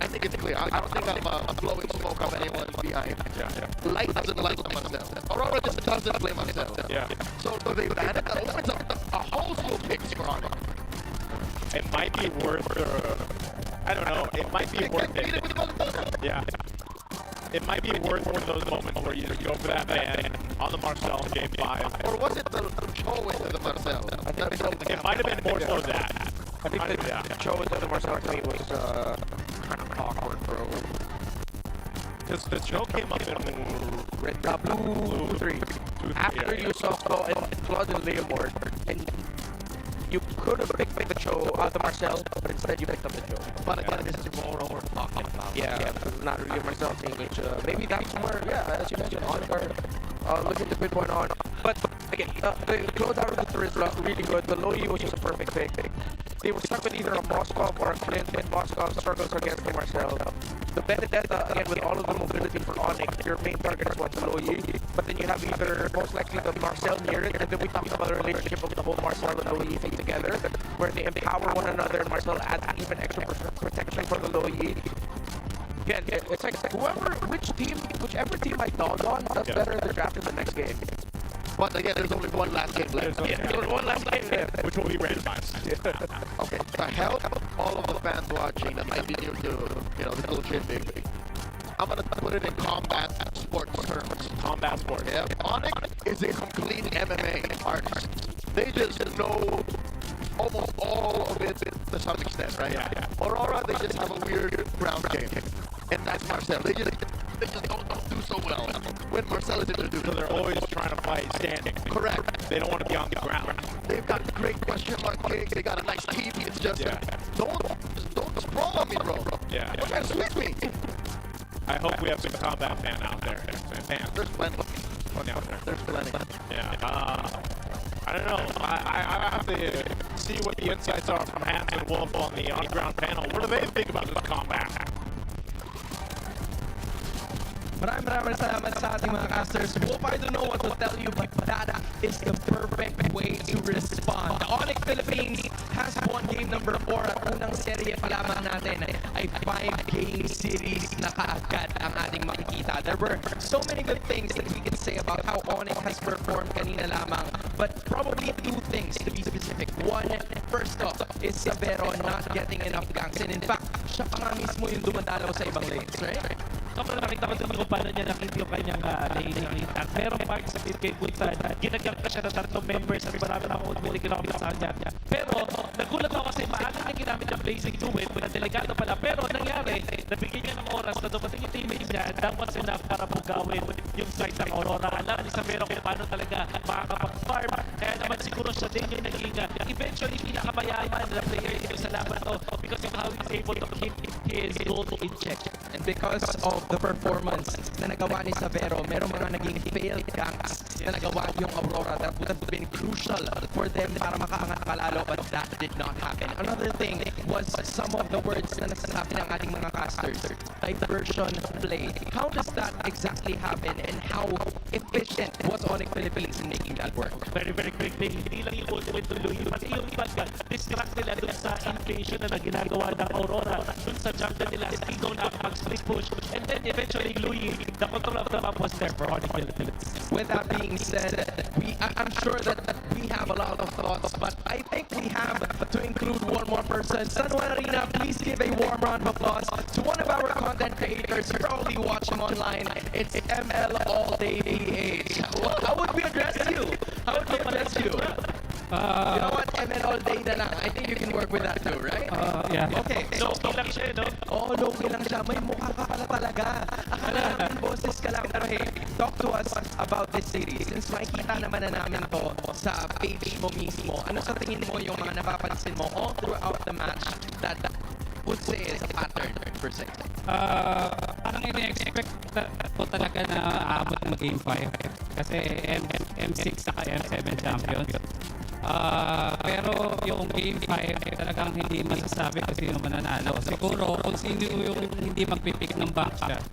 S2: I think it's clear. I don't think I'm blowing smoke up anyone's behind.
S16: Yeah.
S2: Light doesn't like the Marcel. Aurora just doesn't play Marcel.
S16: Yeah.
S2: So do they ban it? That opens up a whole slew of picks for ONIC.
S16: It might be worth I don't know. It might be worth it. Yeah. It might be worth one of those moments where you just go for that ban on the Marcel in Game 5.
S2: Or was it the Cho into the Marcel?
S16: It might have been more so that.
S18: I think the Cho into the Marcel to me was kind of awkward, bro.
S16: Because the Cho came up in
S18: blue 3. After you saw Claude and Leomord, and you could have picked the Cho, the Marcel, but instead you picked up the Cho.
S2: But again, this is more we're talking about.
S18: Yeah, not really a Marcel thing, which maybe that's where, as you mentioned, ONIC are looking to pinpoint on But again, the closeout of the turret was really good. The low E was just a perfect pick. They were stuck with either a Moskov or a Clint when Moskov struggles against the Marcel. The Benedetta, again, with all of the mobility for ONIC, your main target is what, the low E. But then you have either, most likely, the Marcel near it, and then we talked about the relationship of the whole Marcel and low E thing together, where they empower one another, and Marcel adds even extra protection for the low E. Again, it's like whichever team I dog on does better in the draft in the next game.
S2: But again, there's only one last game left.
S18: There's one last game left.
S16: Which will be randomized.
S2: Okay, to help all of the fans watching that might be new to, the little kid big. I'm gonna put it in combat sports terms.
S16: Combat sports.
S2: Yeah, ONIC is a complete MMA artist. They just know almost all of it to some extent, right?
S16: Yeah.
S2: Aurora, they just have a weird ground game. And that's Marcel. They just don't do so well when Marcel is introduced.
S16: So they're always trying to fight standing.
S2: Correct.
S16: They don't want to be on the ground.
S2: They've got great question mark kicks. They got a nice team. It's just don't sprawl on me, bro.
S16: Yeah.
S2: Don't try to sweep me.
S16: I hope we have some combat fan out there.
S2: There's plenty.
S16: Plenty out there.
S2: There's plenty.
S16: Yeah. I don't know. I have to see what the insights are from Hans and Wolf on the on-ground panel. What do they think about this combat?
S19: Maraming salamat sa ating mga casters. Wolf, I don't know what to tell you, but that is the perfect way to respond. The ONIC Philippines has won game number 4 at unang serye pa lamang natin ay 5-game series na kaagad ang ating makikita. There were so many good things that we can say about how ONIC has performed kanina lamang, but probably 2 things to be specific. One, first off, is Savero not getting enough ganks. And in fact, siya pa nga mismo yung dumadalaw sa ibang lanes, right?
S20: Sobrang nakita ko din kung paano niya nakita yung kanyang lane attack. Pero part sa mid-game kung saan ginagamit ka siya ng 3 members at marami na akong kinakita sa kanya. Pero nagulat ako kasi maaga niya ginamit yung blazing to win. Delikado pala. Pero nangyari, nabigyan niya ng oras na dumating yung teammate niya. That was enough para bugawin yung side ng Aurora. Alam ni Savero kung paano talaga makakapag-farm. Kaya naman siguro siya din yung naging eventually pinakamayaman na player dito sa laban to because of how he's able to keep his goal in check.
S19: And because of the performance na nagawa ni Savero, merong mga naging failed ganks na nagawa yung Aurora that would have been crucial for them para makaangat kalalo, but that did not happen. Another thing was some of the words na nasasabi ng ating mga casters. Diversion play. How does that exactly happen and how efficient was ONIC Philippines in making that work?
S20: Very, very quickly. Hindi lang yung ultimate tuloy. Pati yung iba distract nila dun sa invasion na ginagawa ng Aurora. Dun sa jungle nila, still up, mag-split push. And then eventually, Louis, the control of the map was there for ONIC Philippines.
S19: With that being said, I'm sure that we have a lot of thoughts, but I think we have to include one more person. San Juan Arena, please give a warm round of applause to one of our content creators. You probably watch him online. It's ML All Day PH. How would we address you? How would we address you? You know what? ML All Day na lang. I think you can work with that too, right?
S20: Yeah.
S19: Okay.
S20: Low-key lang siya, no?
S19: Oo, low-key lang siya. May mukha ka pala talaga. Akala namin boses ka lang. Pero hey, talk to us about this series. Since makikita naman na namin to sa page mo mismo, ano sa tingin mo yung mga napapansin mo all throughout the match that would say is a pattern per se?
S7: Parang ina-expect ko talaga na aabot ng Game 5 kasi M6 saka M7 champions. Pero yung Game 5 talagang hindi masasabi kung sino mananalo. Siguro kung sino yung hindi magpipick ng back shot.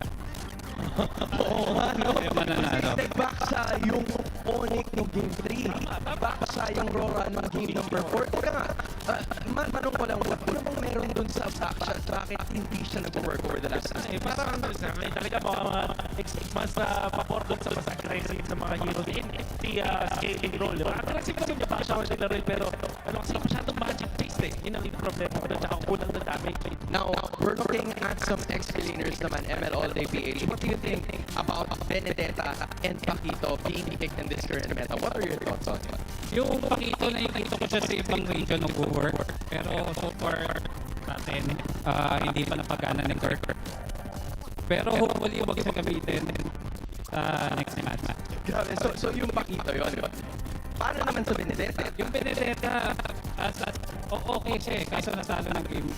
S19: Oo nga, no?
S7: Mananalo.
S19: Nag-back siya yung ONIC ng Game 3. Back siya yung RORA ng Game number 4. Teka nga, manong ko lang, ano bang meron dun sa back shot? Bakit hindi siya nag-work over the last season?
S20: Parang sa akin, talaga mga mas papor doon sa mas aggressive ng mga heroes in the scaling role. Aggressive kasi niya pa siya nila rin, pero kasi masyadong magic-based eh. Yun ang problema ko doon, tsaka kulang na damage.
S19: Now, we're looking at some ex-laners naman, ML All Day PH. What do you think about Benedetta and Paquito being picked in this current meta? What are your thoughts on it?
S7: Yung Paquito, nakikita ko siya sa ibang region ng work. Pero so far natin, hindi pa napagana ni Kirk. Pero hopefully wag siya gamitin sa next match.
S19: Grabe, so yung Paquito yun. Paano naman sa Benedetta?
S7: Yung Benedetta, okay siya eh, kaso nasalo ng game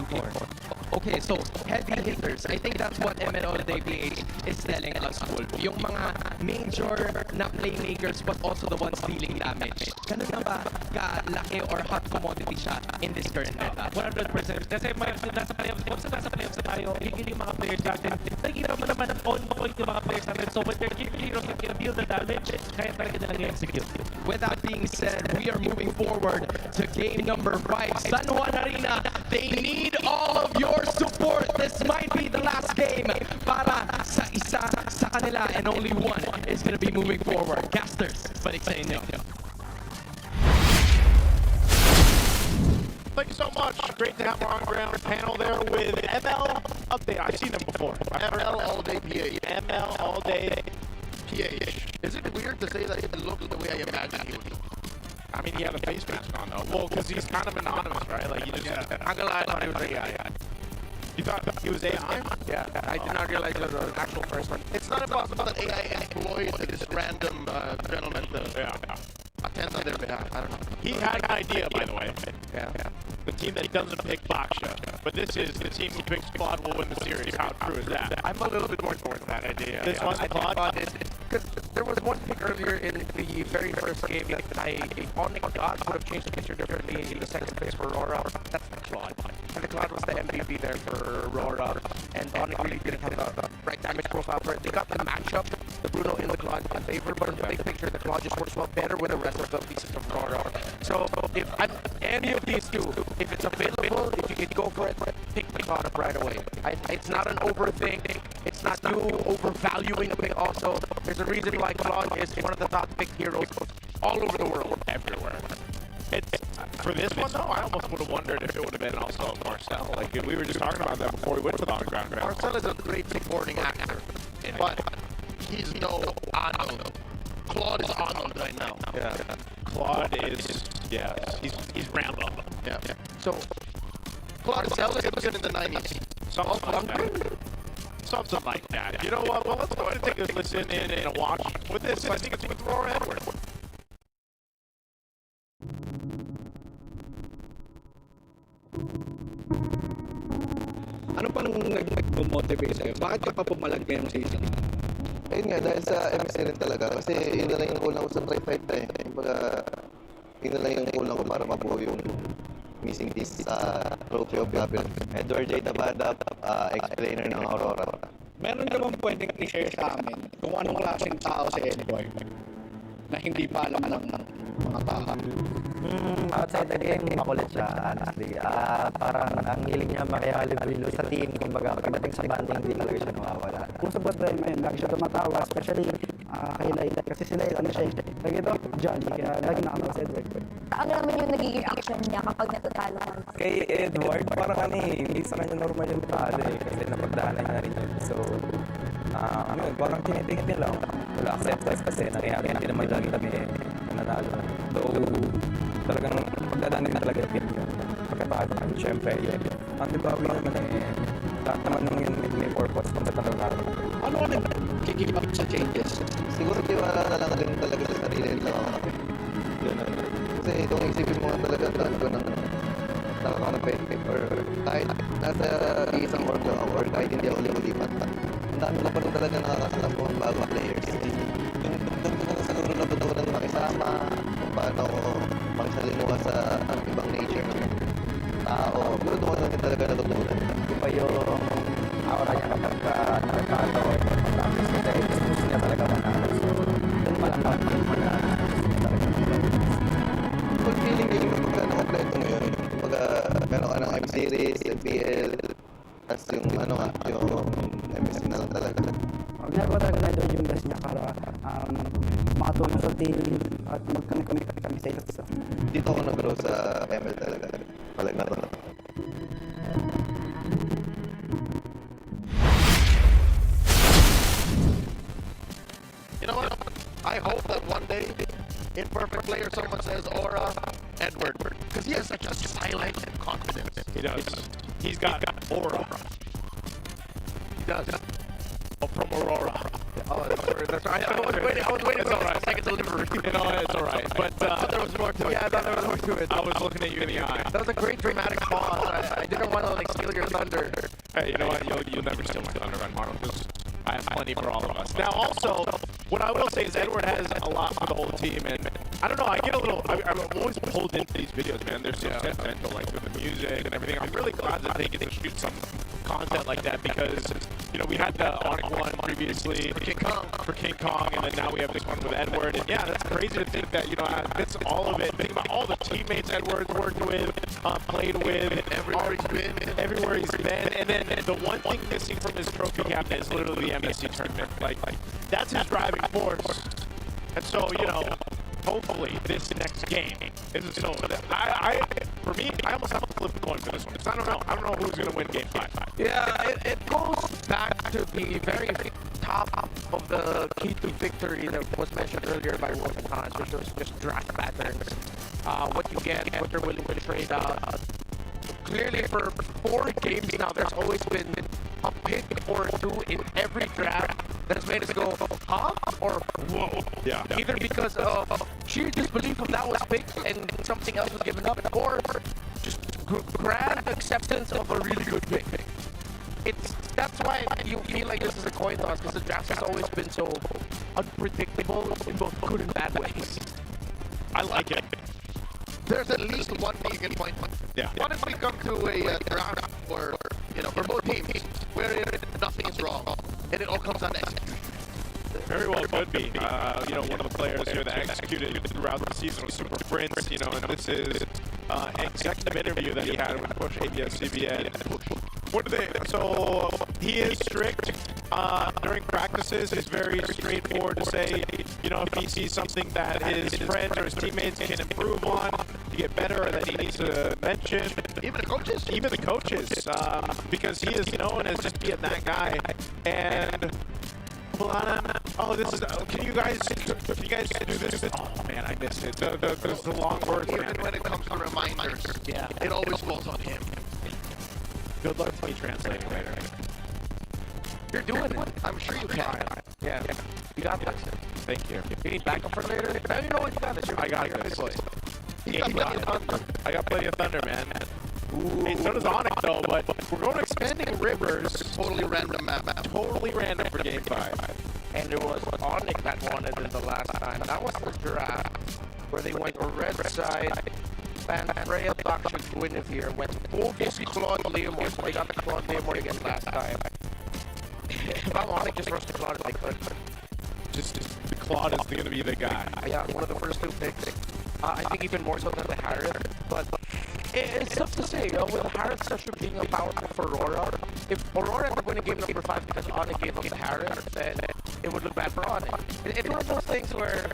S7: 4.
S19: Okay, so heavy hitters. I think that's what ML PH is telling us, Wolf. Yung mga major na playmakers but also the ones dealing damage. Ganun na ba kalaki or hot commodity siya in this current meta?
S20: 100%. Kasi nasa playoffs, once nasa playoffs na tayo, higil yung mga players natin. Nakikita mo naman on point yung mga players natin. So when they're giving heroes that can deal the damage, kaya talaga nilang i-execute.
S19: With that being said, we are moving forward to game number 5. San Juan Arena, they need all of your support. This might be the last game para sa isa sa kanila and only one is going to be moving forward. Casters, balik sa inyo.
S16: Thank you so much. Great to have our on-ground panel there with ML Update. I've seen them before.
S2: ML All Day PH.
S16: ML All Day
S2: PH. Is it weird to say that it looked the way I imagined he would look?
S16: I mean, he had a face mask on though. Well, because he's kind of anonymous, right? Like, you just, I'm gonna lie, I thought he was AI. You thought he was AI?
S8: Yeah, I did not realize it was an actual person.
S2: It's not impossible that AI employed this random gentleman to attend on their behalf. I don't know.
S16: He had an idea, by the way. Yeah. The team that doesn't pick Baksha. But this is the team who picks Claude will win the series. How true is that?
S8: I'm a little bit more towards that idea.
S16: This one's Claude?
S8: Because there was one pick earlier in the very first game that ONIC would have changed the picture differently in the second place for RORA. That's the Claude. And the Claude was the MVP there for RORA. And ONIC really didn't have the right damage profile for it. They got the matchup, the Bruno in the Claude in favor, but in the big picture, the Claude just works well better with the rest of the pieces of RORA. So if any of these two, if it's available, if you can go for it, pick the Claude up right away. It's not an overthink. It's not you overvaluing a pick also. There's a reason why Claude is one of the top picked heroes all over the world.
S16: Everywhere. For this one, though, I almost would have wondered if it would have been also Marcel. Like, we were just talking about that before we went to the on-ground.
S2: Marcel is a great supporting actor, but he's no Arnold. Claude is Arnold right now.
S16: Yeah. Claude is, yes, he's Rambo.
S2: Yeah. So, Claude is good in the 90s.
S16: Something like that. You know what? Well, let's go ahead and take a listen in and a watch with this. I think it's with RORA Edward.
S8: Ano pa nung nag-motivate sa'yo? Bakit ka pa pumalag ngayong season?
S12: Ayun nga, dahil sa MC rin talaga. Kasi yun na lang yung kulang ko sa try fight eh. Kumbaga, yun na lang yung kulang ko para mabuo yung missing piece sa Trophy of Gabriel. Edward J. Tabada, explainer ng Aurora.
S8: Meron ka bang pwedeng i-share sa amin kung anong klaseng tao si Edward na hindi pa alam ng mga tao?
S4: Outside the game, makulit siya, honestly. Parang ang hiling niya makihalubilo sa team. Kumbaga, pagdating sa banding, hindi talaga siya nawawala.
S14: Kung sa bot time, ayun, lagi siya tumatawa. Especially, kay Laila. Kasi sila, ano siya, lagi ito, Johnny. Kaya lagi nakatawa si Edward.
S11: Ano naman yung nagiging action niya kapag natatalo ka?
S21: Kay Edward, parang hindi sa kanya normal yung talo kasi napagdaanan niya rin yun. So, parang tinitingin niya lang. Wala acceptance kasi nangyayari hindi naman lagi kami nanalo. So, talagang pagdadaanan niya talaga yung yun. Pagkatalo, syempre, ang dibawi naman lahat naman nung yun may purpose kung sa talalaro.
S8: Ano ka nag-keep up sa changes?
S12: Siguro tiwala na lang rin talaga sa sarili nila mga kapit. Kasi kung isipin mo nga talaga saan ko ng nakaka-competitive or kahit nasa isang world lang or kahit hindi ako lipat, ang dami na pa rin talaga nakakasalap ko ng bagong players. Doon ko na siguro natutunan makisama, kung paano magsalimuha sa ibang nature ng tao. Pero doon ko na rin talaga natutunan.
S4: Iba yung aura niya kapag nakakatawa or practice kasi gusto niya talaga manalo. So, doon pa lang nakakatawa manalo.
S12: Good feeling din yung pagka kompleto ngayon. Pagka meron ka ng M-Series, MPL, tapos yung yung MSC na lang talaga.
S14: Ginagawa talaga na doon yung best niya para makatulong sa team at mag-connect kami sa isa't isa.
S12: Dito ako nag-grow sa ML talaga. Palag Na To.
S2: You know what? I hope that one day, in Perfect Player, someone says Aura Edward, because he has such a silent confidence.
S16: He does. He's got aura.
S2: He does.
S16: From Aurora.
S8: Oh, that's right. I was waiting for a second delivery.
S16: You know, it's all right. But
S8: there was more to it. Yeah, I thought there was more to it.
S16: I was looking at you in the eye.
S8: That was a great dramatic pause. I didn't want to like steal your thunder.
S16: Hey, you know what? You'll never steal my thunder, Marlon, because I have plenty for all of us. Now, also, what I will say is Edward has a lot for the whole team, and I don't know, I get a little, I'm always pulled into these videos, man. They're so sentimental, like with the music and everything. I'm really glad that they get to shoot some content like that because, you know, we had the ONIC one previously for King Kong, and then now we have this one with Edward. And yeah, that's crazy to think that, you know, that's all of it. Think about all the teammates Edward's worked with, played with, everywhere he's been. And then the one thing missing from his trophy cabinet is literally the MSC tournament. Like that's his driving force. And so, you know, hopefully this next game is so. For me, I almost have to flip the coin for this one. Because I don't know who's going to win Game 5.
S8: Yeah, it goes back to the very top of the key to victory that was mentioned earlier by Wolf and Hans, which was just draft patterns. What you get, what you're willing to trade out. Clearly, for 4 games now, there's always been a pick or two in every draft that has made us go, huh? Or whoa.
S16: Yeah.
S8: Either because of sheer disbelief of that was picked and something else was given up, or just grand acceptance of a really good pick. That's why you feel like this is a coin toss, because the draft has always been so unpredictable in both good and bad ways.
S16: I like it.
S2: There's at least one vegan point.
S16: Yeah.
S2: What if we come to a draft for, you know, for both teams where nothing is wrong and it all comes down to execution?
S16: Very well could be. You know, one of the players here that executed throughout the season was Super Prince, you know, and this is an executive interview that he had with Push ABS CBN. What do they, so he is strict during practices. He's very straightforward to say, you know, if he sees something that his friends or his teammates can improve on to get better, or that he needs to mention.
S2: Even the coaches?
S16: Even the coaches, because he is known as just being that guy. And oh, this is. Can you guys do this? Oh man, I missed it. The long words.
S2: Even when it comes to reminders,
S16: yeah,
S2: it always falls on him.
S16: Good luck to me translating later.
S8: You're doing it.
S2: I'm sure you can.
S8: Yeah, you got this.
S16: Thank you.
S8: You need backup for later? Now you know what you got this.
S16: I got this. I got plenty of thunder, man. Ooh. Hey, so does ONIC though, but we're going to Expanding Rivers.
S2: Totally random map.
S16: Totally random for Game 5.
S8: And it was ONIC that won it in the last time. That was the draft where they went red side. And Freya Toxic Guinevere went focus Claude Leomore. So they got the Claude Leomore again last time. If I'm ONIC, just rush the Claude if they could.
S16: Just the Claude is going to be the guy.
S8: Yeah, one of the first 2 picks. I think even more so than the Harris. But it's tough to say, with Harris Session being a powerful for Aurora, if Aurora ended up winning game number 5 because ONIC gave up the Harris, then it would look bad for ONIC. It's one of those things where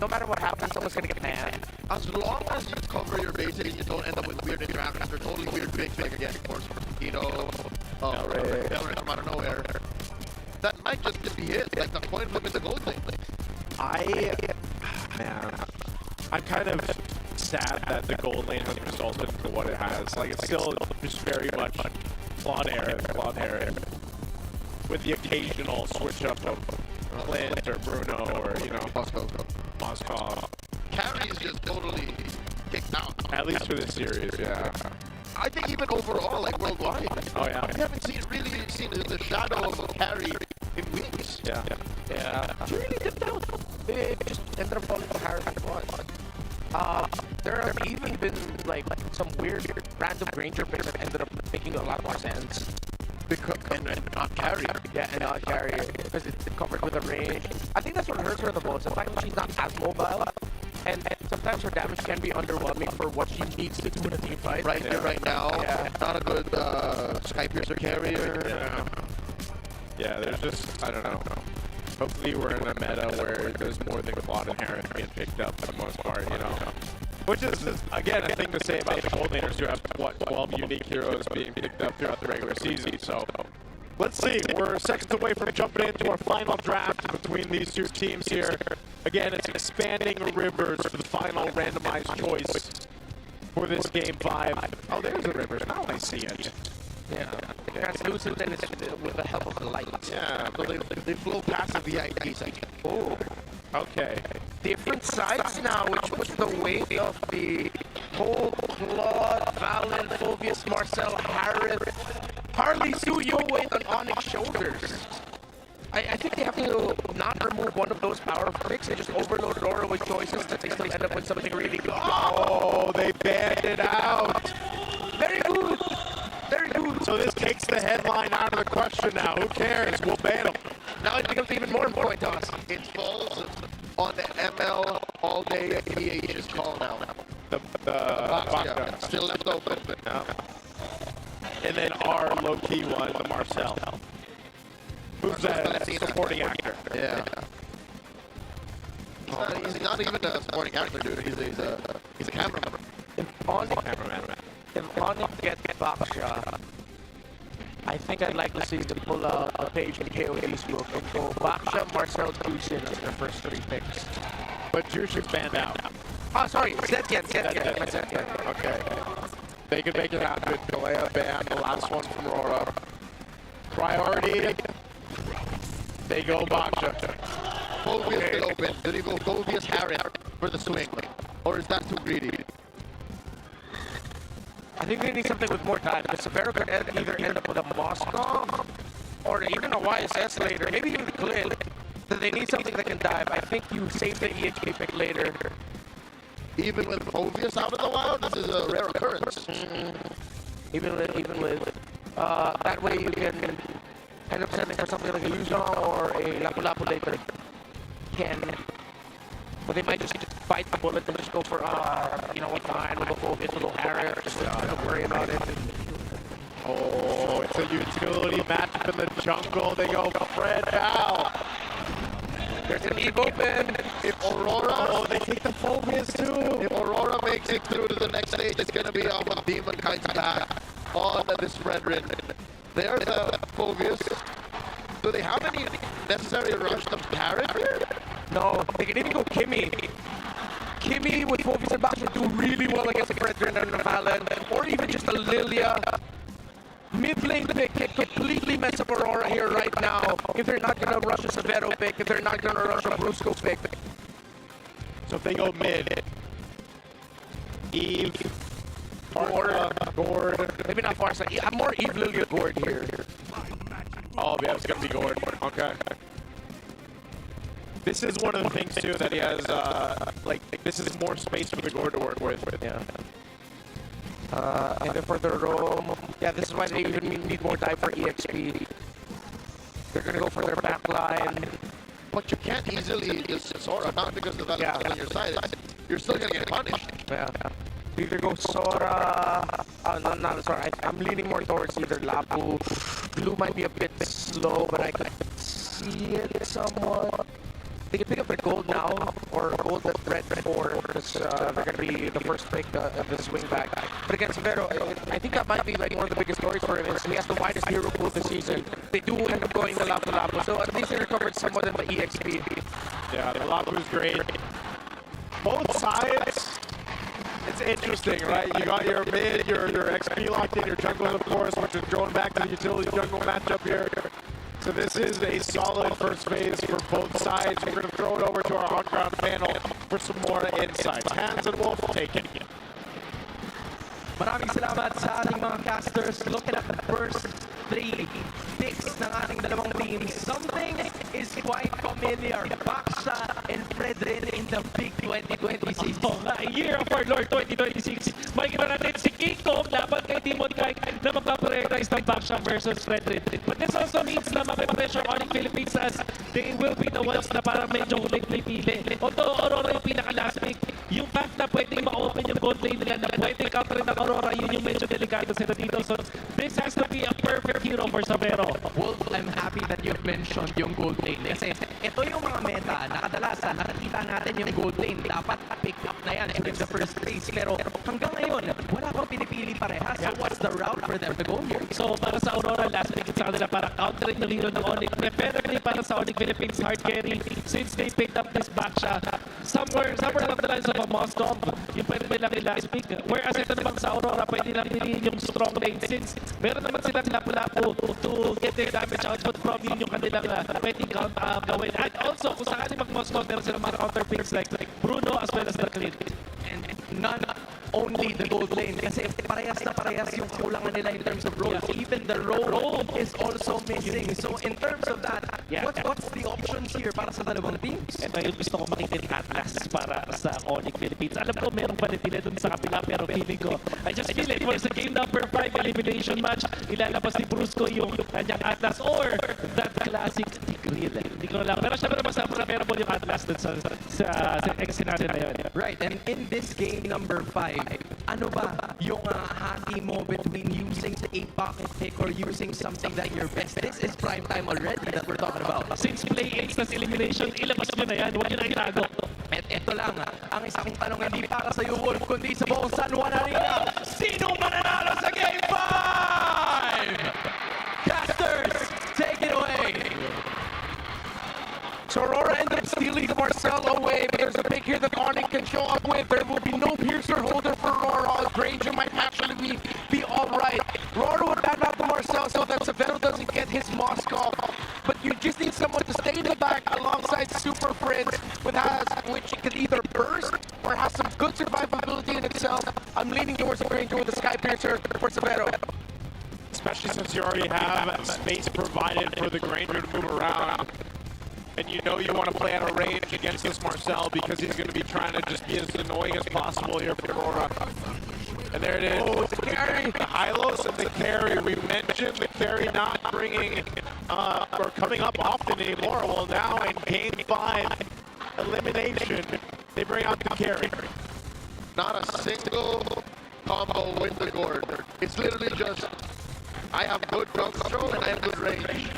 S8: no matter what happens, someone's going to get mad.
S2: As long as you cover your bases and you don't end up with weird interactions or totally weird picks, like again, of course, Belrich from out of nowhere, that might just be it. Like the coin flip is the gold thing.
S16: Man, I'm kind of sad that the gold lane has resulted into what it has. Like, it's still just very much Claude Aaron, with the occasional switch up of Clint or Bruno or, you know, Moscow.
S2: Carry is just totally kicked out.
S16: At least for this series, yeah.
S2: I think even overall, like worldwide.
S16: Oh yeah.
S2: We haven't really seen the shadow of Carry in weeks.
S16: Yeah.
S8: She really dipped out. It just ended up falling to Harris at once. There have even been like some weird random Granger picks that ended up making a lot more sense.
S2: And not Carry.
S8: Yeah, and not Carry. Because it's covered with a range. I think that's what hurts her the most. The fact that she's not as mobile. And sometimes her damage can be underwhelming for what she needs to do in a team fight.
S2: Right now, not a good Sky Piercer carrier.
S16: Yeah, there's just, I don't know. Hopefully we're in a meta where there's more than Claude and Harris being picked up for the most part, you know. Which is, again, a thing to say about the gold laners who have, 12 unique heroes being picked up throughout the regular season, so. Let's see, we're seconds away from jumping into our final draft between these 2 teams here. Again, it's Expanding Rivers for the final randomized choice for this Game 5. Oh, there's the Rivers. Now I see it.
S8: Yeah. translucent and it's with the help of the light.
S2: Yeah, so they flow past the VIPs.
S8: Oh, okay. Different sides now, which puts the weight of the whole Claude, Valen, Phobius, Marcel, Harith, Harley Sue, your weight on ONIC's shoulders. I think they have to not remove one of those power picks and just overload RORA with choices that they still end up with something really good.
S16: Oh, they banned it out.
S8: Very good. Very good.
S16: So this takes the headline out of the question now. Who cares? We'll ban them.
S8: Now it becomes even more important to us.
S2: It falls on the ML all day. PH's call now.
S16: The
S2: box, yeah, still left open.
S16: Yeah. And then our low-key one, the Marcel. Who's that supporting actor?
S2: Yeah. He's not even a supporting actor, dude. He's a cameraman.
S8: If ONIC gets Baksha, I think I'd like to see them pull out a page in KOD's book and go Baksha, Marcel, Jushin as their first 3 picks.
S16: But Jushin's banned out.
S8: Oh, sorry. Zetyen.
S16: Okay. They could make it happen. Galea ban, the last one from RORA. Priority. They go Baksha.
S2: Phobius still open. Did he go Phobius Harith for the swing? Or is that too greedy?
S8: I think they need something with more time, because Severo could either end up with a Moscow or even a YSS later, maybe even the Clint. So they need something that can dive. I think you save the EHK pick later.
S2: Even with Phobius out of the wild, this is a rare occurrence.
S8: Even with that way you can end up sending for something like a Yuzong or a Lapu-Lapu later. But they might just bite the bullet and just go for, you know what, fine, we'll go Phobius, we'll go Harith, just don't worry about it.
S16: Oh, it's a utility matchup in the jungle. They go Fred Val.
S8: There's an Eve open.
S2: If Aurora,
S16: they take the Phobius too.
S2: If Aurora makes it through to the next stage, it's going to be off of Demon Kind's back on this Red Ring. There's the Phobius. Do they have any necessary rush to parry here?
S8: No, they can even go Kimmy. Kimmy with Phobius and Baksha do really well against the Fredrin and the Valen, or even just a Lilia. Mid lane pick can completely mess up Aurora here right now if they're not going to rush a Severo pick, if they're not going to rush a Brusco pick.
S16: So if they go mid, Eve, Farsa, Gord.
S8: Maybe not Farsa. I'm more Eve, Lilia, Gord here.
S16: Oh yeah, it's going to be Gord. Okay. This is one of the things too that he has, this is more space for the Gord to work with.
S8: Yeah. And then for the roam, yeah, this is why they even need more time for EXP. They're gonna go for their back line.
S2: But you can't easily just Sora, not because the Valen is on your side. You're still gonna get punished.
S8: Yeah. Either go Sora, no, sorry, I'm leaning more towards either Lapu. Blue might be a bit slow, but I could see it somewhat. They can pick up their gold now, or gold at red 4, because they're going to be the first pick of the swing back. But against Severo, I think that might be like one of the biggest stories for him. Is he has the widest hero pool this season. They do end up going to Lapu-Lapu, so at least they recovered somewhat in the EXP.
S16: Yeah, the Lapu's great. Both sides, it's interesting, right? You got your mid, your XP locked in, your jungle, of course, which is going back to the utility jungle matchup here. So this is a solid first phase for both sides. We're going to throw it over to our on-ground panel for some more insights. Hans and Wolf, take it.
S19: Maraming salamat sa ating mga casters. Looking at the first 3 picks ng ating dalawang teams. Something is quite familiar. Baksha and Fredrin in the big 2026.
S20: Oh, a year of our Lord 2026. Makikita natin si King Kong laban kay Demon Kite na magpaprioritize ng Baksha versus Fredrin. But this also means na mapipressure on the Philippines as they will be the ones na parang medyo huling pipili. Although Aurora yung pinaka-last pick, yung fact na pwedeng ma-open yung gold lane nila na pwedeng counter ng Aurora, yun yung medyo delikado sila dito. So this has to be a perfect hero for Severo.
S18: Wolf, I'm happy that you've mentioned yung gold lane. Kasi ito yung mga meta na kadalasan nakikita natin yung gold lane. Dapat pick up na yan to win the first race. Pero hanggang ngayon, wala pang pinipili parehas. So what's the route for them to go here?
S20: So para sa Aurora, last pick sa kanila para countering ng hero ng ONIC. Preferably para sa ONIC Philippines hard carry since they picked up this back shot. Somewhere along the lines of a Moskov, yung pwede lang nila speak. Whereas ito naman sa Aurora, pwede lang piliin yung strong lane since meron naman silang lapu-lapu to get their damage output from yun yung kanilang pwede count gawin. And also, kung sakali mag-Moskov, meron silang mga counter picks like Bruno as well as the Clint.
S18: And none only the gold lane kasi parehas na parehas yung kulangan nila in terms of roles. Even the roll is also missing. So in terms of that, what's the options here para sa dalawang teams?
S20: Ito yung gusto ko makita ni Atlas para sa ONIC Philippines. Alam ko merong palitila dun sa kapila pero feeling ko, I just feel it for sa game number 5 elimination match, ilalabas ni Brusco yung kanyang Atlas or that classic grill. Hindi ko alam. Pero syempre mas preferable yung Atlas dun sa ex-scenario na yun.
S18: Right, and in this game number 5, ano ba yung hati mo between using a pocket pick or using something that you're best? This is prime time already that we're talking about.
S20: Since play instance elimination, ilabas nyo na yan. Huwag nyo na itago.
S18: At ito lang, ang isang tanong hindi para sa iyo, Wolf, kundi sa buong San Juan Arena. Sino mananalo sa Game 5? Casters, take it away. So Aurora ended up stealing the Marcel away, but there's a pick here that ONIC can show up with. There will be no piercer holder for Aurora. Granger might actually be alright. Aurora would back out the Marcel so that Severo doesn't get his Moskov. But you just need someone to stay in the back alongside Super Prince, which can either burst or has some good survivability in itself. I'm leaning towards the Granger with the Sky Piercer for Severo.
S16: Especially since you already have space provided for the Granger to move around. And you know you want to play out of range against this Marcel because he's going to be trying to just be as annoying as possible here for Aurora. And there it is. Oh, the carry. The Hylos and the carry. We mentioned the carry not bringing or coming up often anymore. Well, now in Game 5 elimination, they bring out the carry.
S2: Not a single combo with the gourd. It's literally just, I have good ground control and I have good range.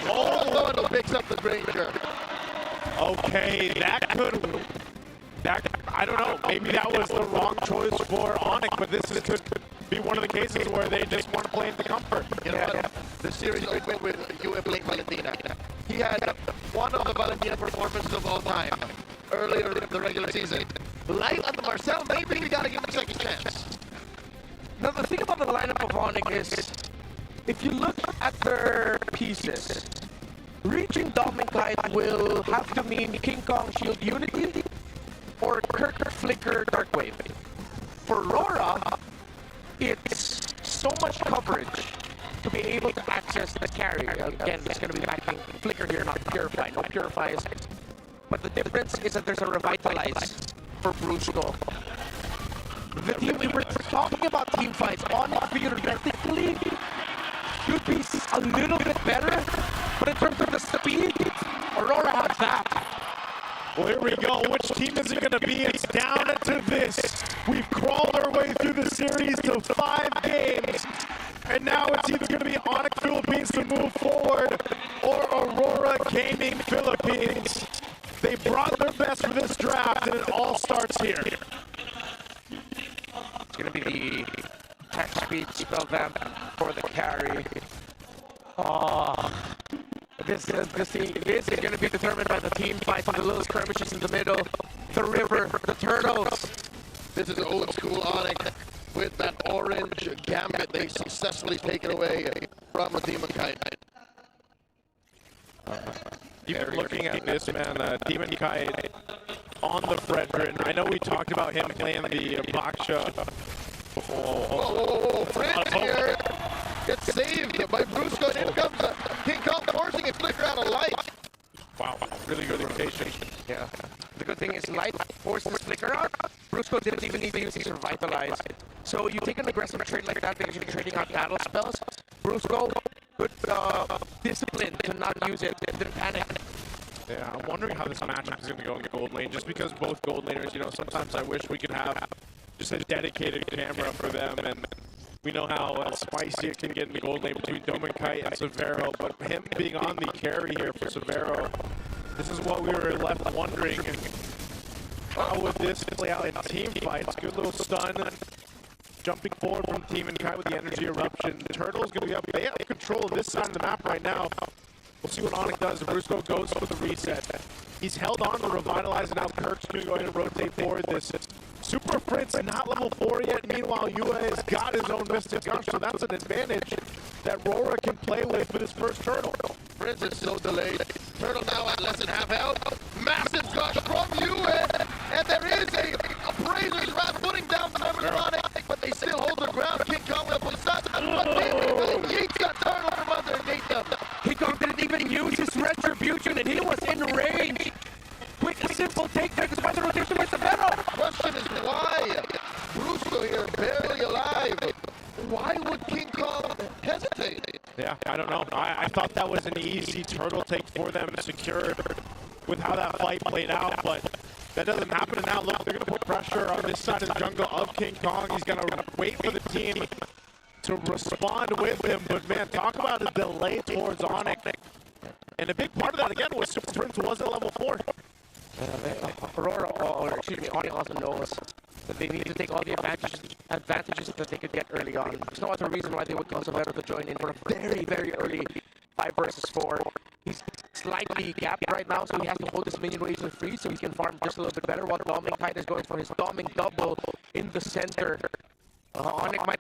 S2: Oh, the one who picks up the Granger.
S16: Okay, I don't know, maybe that was the wrong choice for ONIC, but this could be one of the cases where they just want to play into comfort.
S2: You know what? The series opened with UA playing Valentina. He had one of the Valentina performances of all time earlier in the regular season. Light on the Marcel, maybe we gotta give him a second chance.
S18: Now the thing about the lineup of ONIC is, if you look at their pieces, reaching Dom and Kite will have to mean King Kong Shield Unity or Kirk Flicker Darkwave. For Aurora, it's so much coverage to be able to access the carry. Again, it's going to be backing Flicker here, not Purify. No Purify is. But the difference is that there's a Revitalize for Brusco. The team, we were talking about team fights, ONIC theoretically should be a little bit better, but in terms of the speed, Aurora has that.
S16: Well, here we go. Which team is it going to be? It's down to this. We've crawled our way through the series to 5 games, and now it's either going to be ONIC Philippines to move forward or Aurora Gaming Philippines. They brought their best for this draft, and it all starts here.
S18: It's going to be the tech speed spell vamp for the carry. This is going to be determined by the team fights and the little skirmishes in the middle. The river, the turtles.
S2: This is old school ONIC with that orange gambit they successfully taken away from Demon Kite.
S16: Even looking at this, man, Demon Kite on the Fredrin. I know we talked about him playing the Baksha.
S2: Whoa, Fred here gets saved by Brusco, and in comes King Kong forcing a Flicker out of light.
S16: Wow, really good rotation.
S18: Yeah. The good thing is Light forces Flicker out. Brusco didn't even need to use his Revitalize. So you take an aggressive trade like that because you're trading out battle spells. Brusco, good discipline to not use it, didn't panic.
S16: Yeah, I'm wondering how this matchup is going to go in the gold lane, just because both gold laners, you know, sometimes I wish we could have just a dedicated camera for them, and We know how spicy it can get in the gold lane between Dominkite and Severo, but him being on the carry here for Severo, this is what we were left wondering. How would this play out in team fights? Good little stun. Jumping forward from Team and Kai with the energy eruption. The Turtle's going to be up. They have control of this side of the map right now. We'll see what ONIC does. Brusco goes for the reset. He's held on to revitalize, and now Kirk's going to go ahead and rotate forward. This Super Fritz not level 4 yet. Meanwhile, Yue has got his own Mystic Gush, so that's an advantage that RORA can play with his first Turtle.
S3: Fritz is so delayed. Turtle now at less than half health. Massive gush from Yue. And there is a Appraiser's Wrath putting down the numbers on it, but they still hold their ground. King Kong with a possession. But Yeet's got Turtle from underneath them.
S18: King Kong didn't even use his retribution, and he was in range. Quick, simple take there despite the rotation by Severo.
S3: Question is why? Brusco here, barely alive. Why would King Kong hesitate?
S16: Yeah, I don't know. I thought that was an easy Turtle take for them, secured with how that fight played out, but that doesn't happen. And now, look, they're going to put pressure on this side of the jungle of King Kong. He's going to wait for the team to respond with him, but man, talk about a delay towards ONIC. And a big part of that, again, was Super Prince was at level 4.
S8: Aurora, or excuse me, ONIC also knows that they need to take all the advantages that they could get early on. There's no other reason why they would call Severo to join in for a very, very early 5 versus 4. He's slightly gapped right now, so he has to hold his minion waves free so he can farm just a little bit better, while Dominkite is going for his Doming double in the center. ONIC might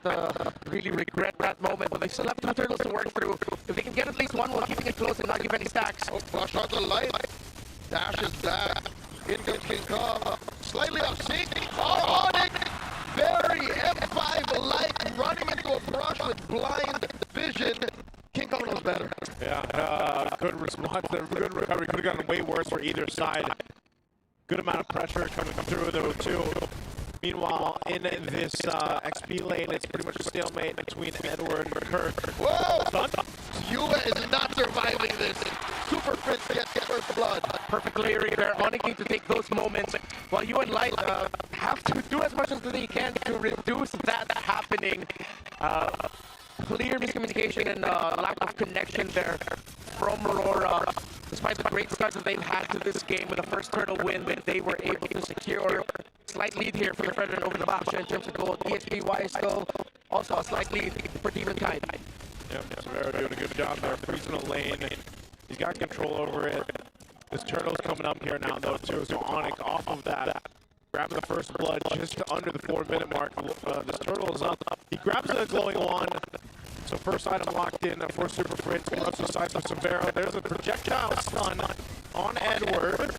S8: really regret that moment, but they still have 2 turtles to work through. If they can get at least one while keeping it close and not give any stacks.
S3: Oh, flush out the light. Dashes back. In comes King Kong. Slightly off sync. Oh, ONIC! Very M5-like, running into a brush with blind vision. King Kong knows better.
S16: Yeah, good response there. Good recovery. Could have gotten way worse for either side. Good amount of pressure coming through, though, too. Meanwhile, in this XP lane, it's pretty much a stalemate between Edward and Kirk.
S3: Whoa! Yue is not surviving this. Super Prince gets first blood.
S8: Perfect layering there. ONIC need to take those moments, while Yue and Light have to do as much as they can to reduce that happening. Clear miscommunication and lack of connection there from Aurora. Despite the great start that they've had to this game with the first Turtle win, they were able to secure a slight lead here for the Predator over the Baksha in terms of gold. ESP-wise, though, also a slight lead for Team and Kind.
S16: Yeah, Severo doing a good job there, freezing a lane. He's got control over it. This Turtle's coming up here now, though, too. So ONIC off of that, grabbing the first blood just under the 4-minute mark. This Turtle is up. He grabs the glowing wand. So first item locked in for Super Prince. He runs aside for Severo. There's a projectile stun on Edward.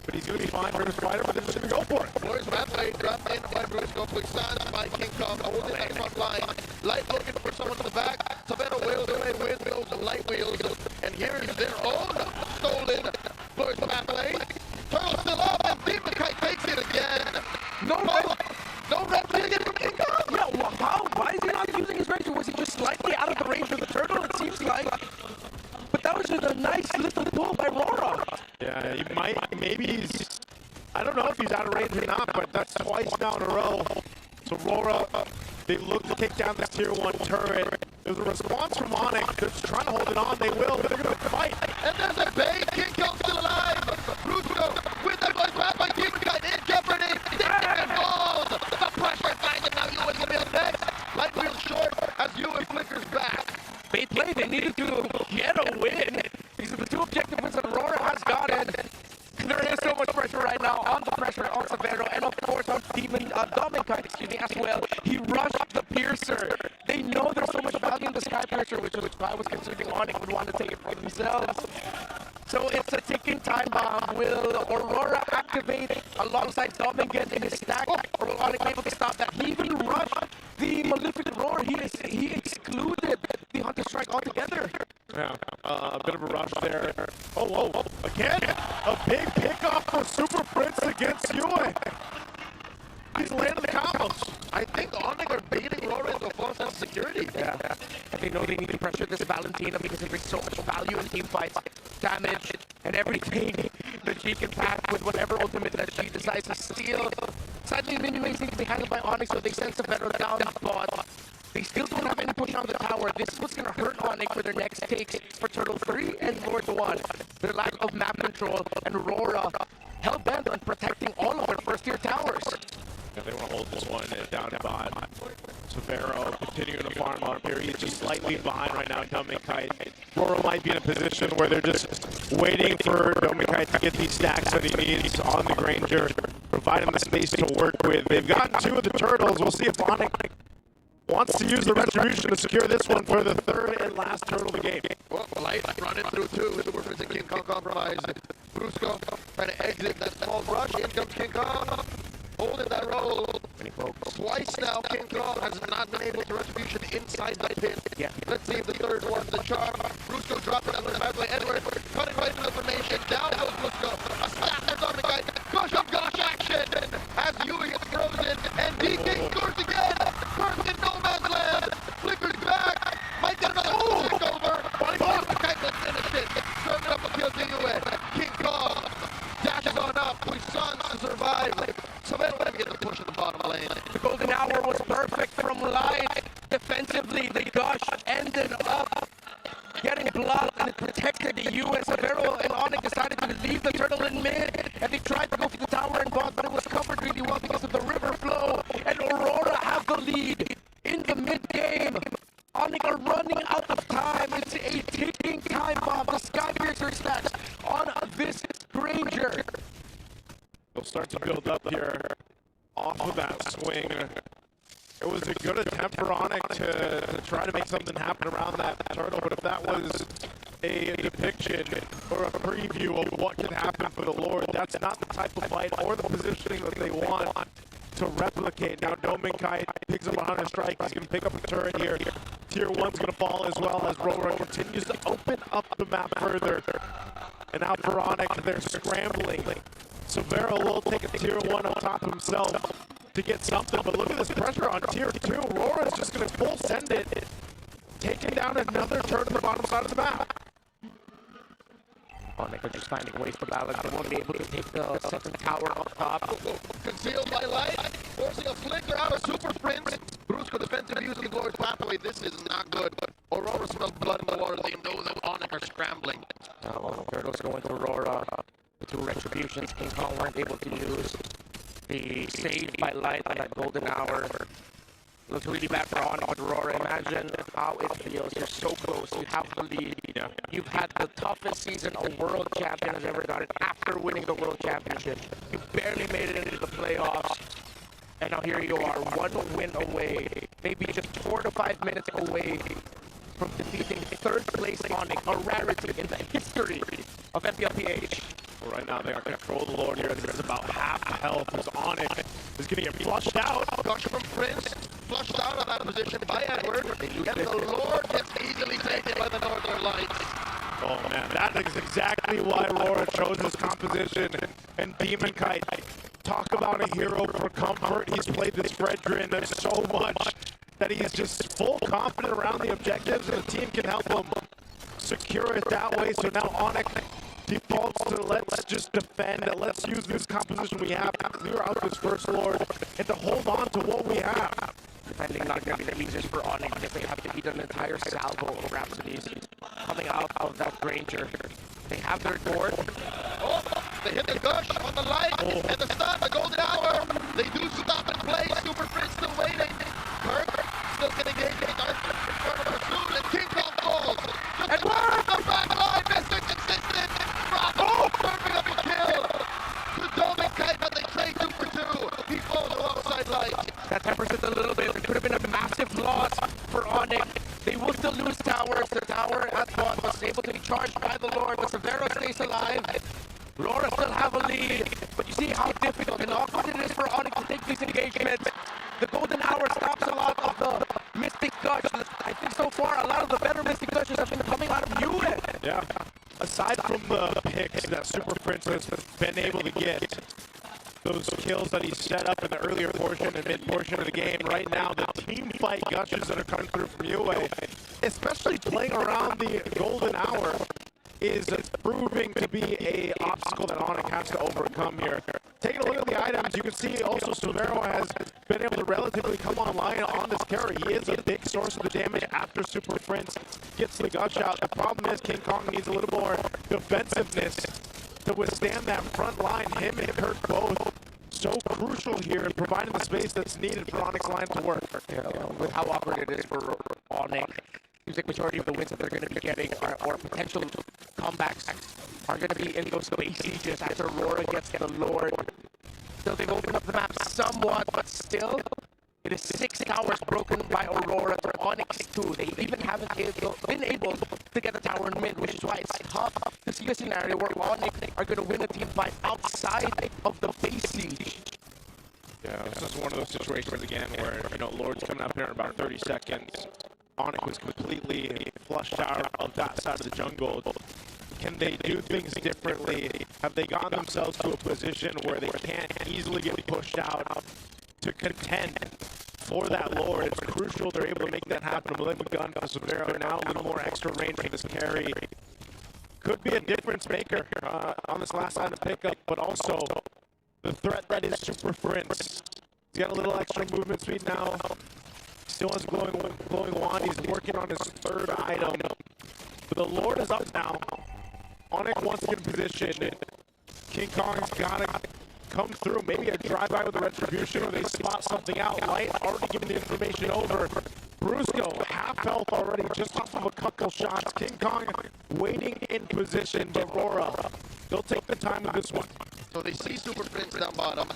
S16: But he's going to be fine for the spider, but they're just going to go for it.
S3: Flores Rampage dropped in by Brusco. Quick stance by King Kong, holding that front line. Light looking for someone in the back. Severo wheels away with those light wheels. And here is their own stolen Flores Rampage. Turtle still up, and Demon Kite takes it again. No red ticket from King Kong.
S18: Yeah, well, how? Why is he not using his range? Was he just slightly out of the range of the Turtle, it seems like? But that was just a nice little pull by RORA.
S16: Yeah, he might, maybe he's, I don't know if he's out of range or not, but that's twice now in a row. So RORA, they look to take down this tier 1 turret. There's a response from ONIC. They're just trying to hold it on. They will, but they're going to fight.
S3: And there's a bait. King Kong still alive. Brusco with that blood grab by Demon Kite in jeopardy. And falls. The pressure finds him now. Yue is going to be up next. Light wheel short as Yue flickers back.
S18: Bait play, they needed to get a win. These are the 2 objective wins that Aurora has gotten. There is so much pressure right now on the pressure on Severo, and of course on Dominkite, excuse me, as well. He rushed the Piercer. They know there's so much value in the Sky Piercer, which I was considering ONIC would want to take it for themselves. So it's a ticking time bomb. Will Aurora activate alongside Dominkite in his stack, or will ONIC be able to stop that? He even rushed the Malefic Roar. He excluded the Hunter Strike altogether.
S16: Yeah, a bit of a rush there. Oh, again, a big pickoff for Super Prince against Yue. He's landing the combos.
S3: I think ONIC are baiting RORA into a false sense of security.
S8: Yeah, and they know they need to pressure this Valentina because it brings so much value in team fights, damage, and everything that she can pack with whatever ultimate that she decides to steal.
S18: Sadly, mini main seems to be handled by ONIC, so they send Severo down the bot. They still don't have any push on the tower. This is what's going to hurt ONIC for their next takes for Turtle 3 and Lord 1. Their lack of map control, and RORA hell-bent on protecting all of their first-tier towers.
S16: Yeah, they want to hold this one down to bot. Severo continuing to farm up here. He's just slightly behind right now, Dominic. RORA might be in a position where they're just waiting for Dominic to get these stacks that he needs on the Granger, provide him the space to work with. They've got 2 of the turtles. We'll see if ONIC wants to use the retribution to secure this one for the 3rd and last turtle of the game.
S2: Well, Light running through 2 with the Warfare King Kong compromise. Brusco trying to exit that small rush. In comes King Kong, holding that roll. Twice now, King Kong has not been able to retribution inside the pit.
S18: Yeah.
S2: Let's see if the 3rd one's the charm. Brusco dropping that little by Edward, cutting right into the formation. Down goes Brusco. A stack that's on the guy. Gush up, gush action. As Yui gets frozen, and DK scores again. First in no man's land. Flickers back. Might get another stick over. Dominic will finish it. Serving up a kill to Yui. King Kong dashes on up. Puissance to survive. Severo going to get the push in the bottom lane.
S18: The golden hour was perfect from Light. Defensively, the Gush ended up getting blocked and it protected the US. Severo and ONIC decided to leave the turtle in mid, and they tried to go for the tower and bot, but it was covered really well because of the river flow, and Aurora have the lead in the mid-game. ONIC are running out of time. It's a ticking time bomb. The Skyfiercer stacks on this Granger.
S16: They'll start to build up here off of that swing. It was a good attempt for ONIC to try to make something happen around that turtle, but if that was a depiction or a preview of what can happen for the Lord, that's not the type of fight or the positioning that they want to replicate. Now Dominic picks up a Hunter Strike. He's going to pick up a turret here. Tier 1's going to fall as well as RORA continues to open up the map further. And now for ONIC, they're scrambling. Severo will take a Tier 1 on top of himself to get something, but look at this pressure on Tier 2. RORA's just going to full send it, taking down another turret on the bottom side of the map.
S18: ONIC are just finding ways to balance. They won't be able to take the second tower up top.
S2: Concealed by Light, forcing a flicker out of Super Prince. Brusco defensive using the Glorious Pathway. This is not good. Aurora smells blood in the water. They know that ONIC are scrambling.
S18: Turtles going to Aurora. The 2 retributions King Kong weren't able to use. The save by Light on that golden hour. Looks really bad for ONIC, but Aurora, imagine how it feels. You're so close. You have the lead.
S16: Yeah.
S18: You've had the toughest season a world champion has ever gotten after winning the world championship. You barely made it into the playoffs. And now here you are, 1 win away. Maybe just 4 to 5 minutes away from defeating 3rd place ONIC, a rarity in the history of MPLPH.
S16: Well, right now they are control the Lord here. This is about half health as ONIC is going to get flushed out.
S2: Gush from Prince, flushed out of that position by Edward. And the Lord gets easily taken by the Northern Lights.
S16: Oh man, that is exactly why RORA chose this composition. And Demon Kite, talk about a hero for comfort. He's played this Fredrin so much that he's just full confident around the objectives, and the team can help him secure it that way. So now ONIC defaults to let's just defend and let's use this composition we have to clear out this first Lord and to hold on to what we have.
S18: Defending not going to be the easiest for ONIC because they have to eat an entire salvo of Rhapsodies coming out of that Granger. They have their door.
S2: Oh, they hit the Gush on the Light and the stun, the golden hour. They do stop and play. Super Prince still waiting. Kirk still getting pursued, and King Kong falls. And the back line, Mr. Consistent. Bravo, serving up a kill. To Dominic Kite, but they trade 2 for 2. He falls alongside Light.
S18: That tempers it a little bit. It could have been a massive loss for ONIC. They will still lose towers. Their tower at bot was able to be charged by the Lord, but Severo stays alive. RORA still have a lead, but you see how difficult and awkward it is for ONIC to take these engagements. The golden hour stops a lot of the Mystic Gush. I think so far a lot of the better Mystic Gushes have been coming out of UN.
S16: Yeah. Aside from the picks that Super Prince has been able to get, those kills that he set up in the earlier portion and mid portion of the game, right now the team fight gushes that are coming through from UA, especially playing around the golden hour, is proving to be a obstacle that ONIC has to overcome here. Taking a look at the items, you can see also Severo has been able to relatively come online on this carry. He is a big source of the damage after Super Prince gets the gush out. The problem is King Kong needs a little more defensiveness to withstand that front line. Him and Kurt both so crucial here in providing the space that's needed for ONIC's line to work.
S8: With how awkward it is for ONIC, seems like majority of the wins that they're going to be getting or potential comebacks are going to be in those base sieges after RORA gets the Lord. Still, they've opened up the map somewhat, but still, it is 6 towers broken by Aurora to ONIC 2. They even haven't been able to get the tower in mid, which is why it's tough to see a scenario where ONIC are going to win a team fight outside of the base siege.
S16: Yeah, this is one of those situations again where, you know, Lord's coming up here in about 30 seconds. ONIC was completely flushed out of that side of the jungle. Can they do things differently? Have they gotten themselves to a position where they can't easily get pushed out to contend for that Lord? It's crucial they're able to make that happen. A malignant gun for Severo now, a little more extra range for this carry. Could be a difference maker on this last line of pickup, but also the threat that is Super Prince. He's got a little extra movement speed now. Still has glowing wand. He's working on his third item. But the Lord is up now. ONIC wants to get in position. King Kong's got to come through. Maybe a drive-by with a retribution, or they spot something out. Light already giving the information over. Brusco, half health already, just off of a couple shots. King Kong waiting in position, but RORA, they'll take the time with this one.
S2: So they see Super Prince down bottom.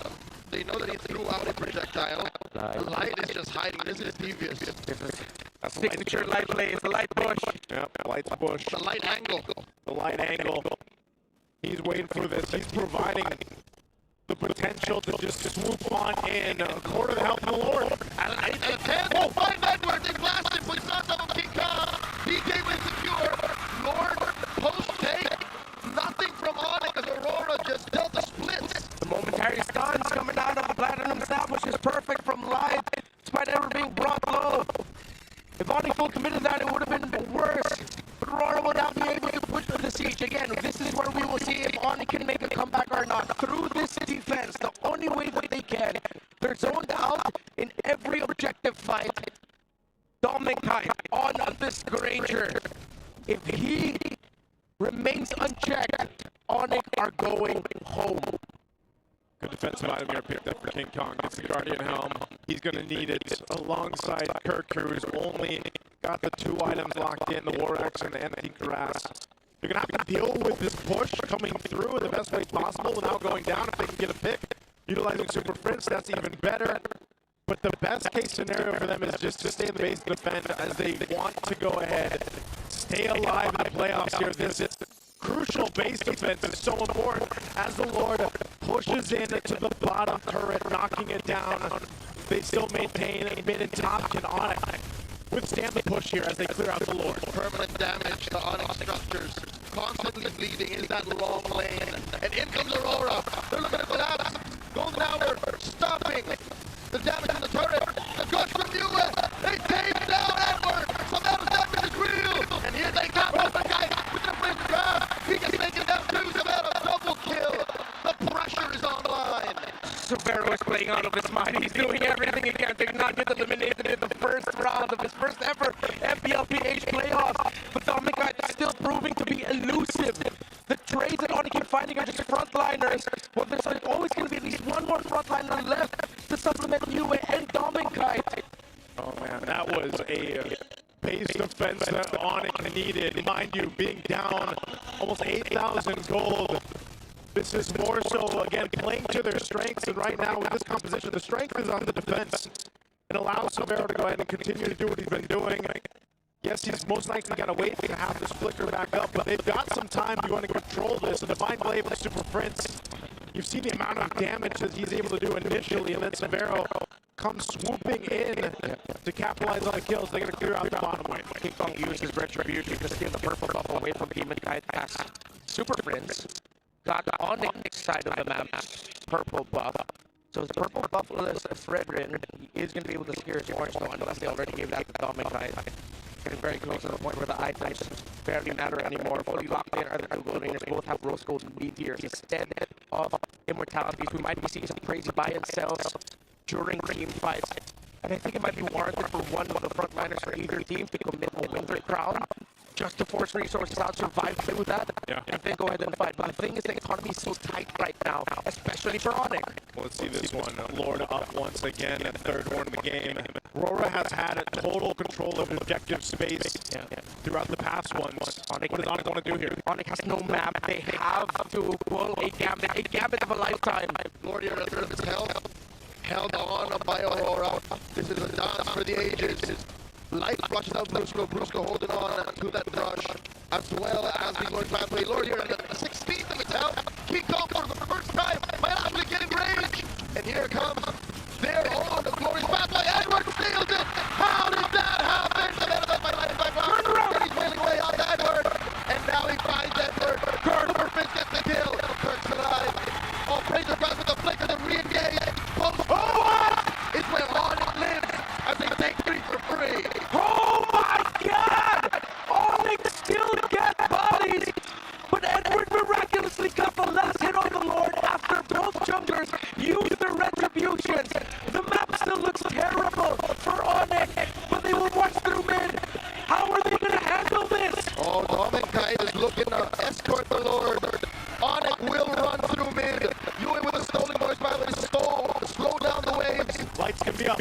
S2: They know that he threw out a projectile. Light is just hiding. This is devious.
S8: That's signature light play. It's the light push.
S16: Yep, light's push.
S2: The light angle.
S16: The light angle. He's waiting for this. He's providing the potential to just swoop on in. A quarter of the health of the Lord.
S2: And 10. Oh, find Edward. They blasted, but it's not double King Kong. He came insecure. Lord, post take. Nothing from ONIC as Aurora just dealt the splits.
S8: The momentary stuns coming out of the Platinum Staff, which is perfect from Light, despite ever being brought low. If ONIC full committed that, it would have been worse. But Aurora will now be able to push the siege. Again, this is where we will see if ONIC can make a comeback or not. Through this defense, the only way that they can. They're zoned out in every objective fight. Dominkai on this Granger. If he remains unchecked, ONIC are going home.
S16: Good defensive item here picked up for King Kong. It's the Guardian Helm. He's going to need it alongside Kirk, who's only got the 2 items locked in, the War Axe and the Anti-Grass. They're going to have to deal with this push coming through in the best way possible without going down. If they can get a pick, utilizing Super Prince, that's even better. But the best case scenario for them is just to stay in the base and defend as they want to go ahead. Stay alive in the playoffs here. This crucial base defense is so important as the Lord pushes in to the bottom turret, knocking it down. They still maintain mid and top. Can ONIC withstand the push here as they clear out the Lord?
S2: Permanent damage to ONIC structures. Constantly bleeding in that long lane. And in comes Aurora. They're looking to collapse. Golden Hour stopping the damage on the turret. The gush from US. They take down Edward. So that was damage is real. And here they come. The guy with the big grab. He gets taken down too. Severo double kill. The pressure is online.
S8: Severo is playing out of his mind. He's doing everything he can to not get eliminated in the first round of his first ever MPL PH playoffs. But Dominkai is still proving to be elusive. The trades that ONIC keep finding are just frontliners. Well, there's always going to be at least one more frontliner left to supplement Yue and Dominkai.
S16: Oh man, that was a base defense that ONIC needed. Mind you, being down almost 8,000 gold. This is more so, again, playing to their strengths, and right now with this composition, the strength is on the defense. It allows Severo to go ahead and continue to do what he's been doing. Yes, he's most likely got to wait to have this flicker back up, but they've got some time to go and control this. A Divine Blade with Super Prince. You've seen the amount of damage that he's able to do initially, and then Severo comes swooping in to capitalize on the kills. They're going to clear out the bottom lane.
S8: King Kong uses Retribution to steal the purple buff away from Demon Kite as Super Prince got on the side of the map, purple buff. So the purple buff list of Fredrin, he is going to be able to secure his orange though, unless they already gave that to Dominkai. Getting very close to the point where the items barely matter anymore. Fully locked in are the two gold laners. Both have rose gold and B tier. Instead of immortalities, we might be seeing some crazy buy and sells during team fights. And I think it might be warranted for one of the frontliners for either team to commit a Winter Crown just to force resources out, survive through that, and then go ahead and fight. But the thing is, the economy is so tight right now, especially for ONIC.
S16: Well, let's see this one. Lord up once again, and third one in the game. RORA has had a total control of objective space throughout the past ones. What does ONIC want to do here?
S8: ONIC has no map. They have to pull a gambit of a lifetime.
S3: Lord here, held on by Aurora. This is a dance for the ages. Light flushes out Brusco. Brusco holding on to that brush, as well as the Lord pathway. Lord here, the 16th of his health. Kick off for the first time. Might actually get in range. And here comes their own glorious pathway. Edward failed it. How did that happen? The man of that turn around. He's wailing away on Edward. And now he finds Edward. Perfect gets the kill. Kirk's alive. Oh, Fraser Cross with the flicker to re-engage. It's where ONIC lives as they take 3 for free.
S18: Oh my God! ONIC still get bodies, but Edward miraculously got the last hit on the Lord after both junglers used their retributions. The map still looks terrible for ONIC, but they will march through mid. How are they going to handle this?
S3: Oh, Dominicite is looking to escort the Lord. ONIC will run through mid. Yui with a stolen voice battle is slow down the waves.
S16: Lights can be up.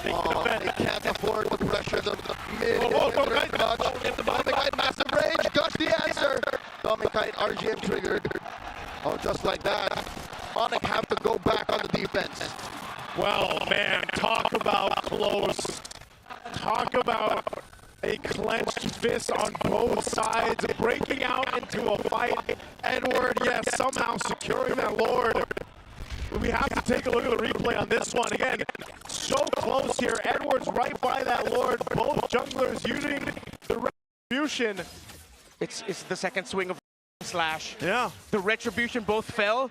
S3: They can't afford to pressure the mid. Dominicite, massive rage. Gush the answer. Dominicite, RGM triggered. Oh, just like that. ONIC have to go back on the defense.
S16: Well, man, talk about close. Talk about a clenched fist on both sides, breaking out into a fight. Edward, yes, somehow securing that Lord. We have to take a look at the replay on this one. Again, so close here. Edward's right by that Lord. Both junglers using the retribution.
S8: It's the second swing of Slash.
S16: Yeah.
S8: The retribution both fell,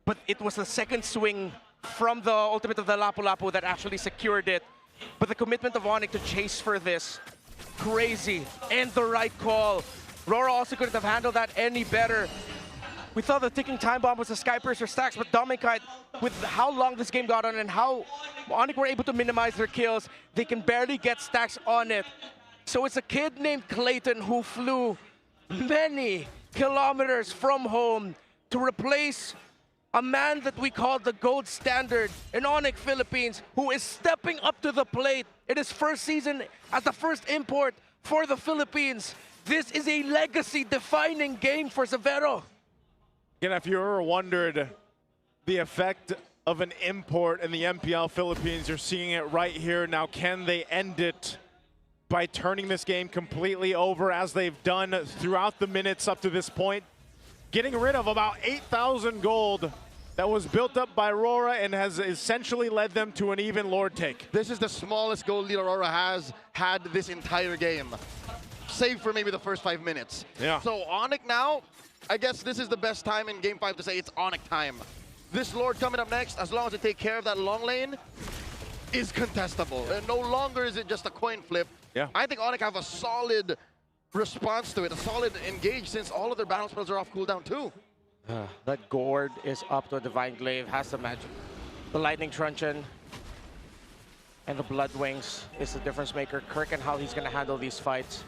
S8: but it was the second swing from the ultimate of the Lapu Lapu that actually secured it. But the commitment of ONIC to chase for this, crazy, and the right call. RORA also couldn't have handled that any better. We thought the ticking time bomb was the Skypiercer stacks, but Dominicite, with how long this game got on and how ONIC were able to minimize their kills, they can barely get stacks on it. So it's a kid named Clayton who flew many kilometers from home to replace a man that we call the gold standard in ONIC Philippines, who is stepping up to the plate in his first season as the first import for the Philippines. This is a legacy-defining game for Severo.
S16: Again, if you ever wondered the effect of an import in the MPL Philippines, you're seeing it right here. Now, can they end it by turning this game completely over as they've done throughout the minutes up to this point? Getting rid of about 8,000 gold that was built up by RORA and has essentially led them to an even Lord take.
S3: This is the smallest gold lead RORA has had this entire game, save for maybe the first 5 minutes.
S16: Yeah.
S3: So ONIC now, I guess this is the best time in Game 5 to say it's ONIC time. This Lord coming up next, as long as they take care of that long lane, is contestable. And no longer is it just a coin flip.
S16: Yeah.
S3: I think ONIC have a solid response to it, a solid engage, since all of their battle spells are off cooldown too.
S8: That Gourd is up to a Divine Glaive, has the magic. The Lightning Truncheon and the Blood Wings is the difference maker. Kirk and how he's going to handle these fights.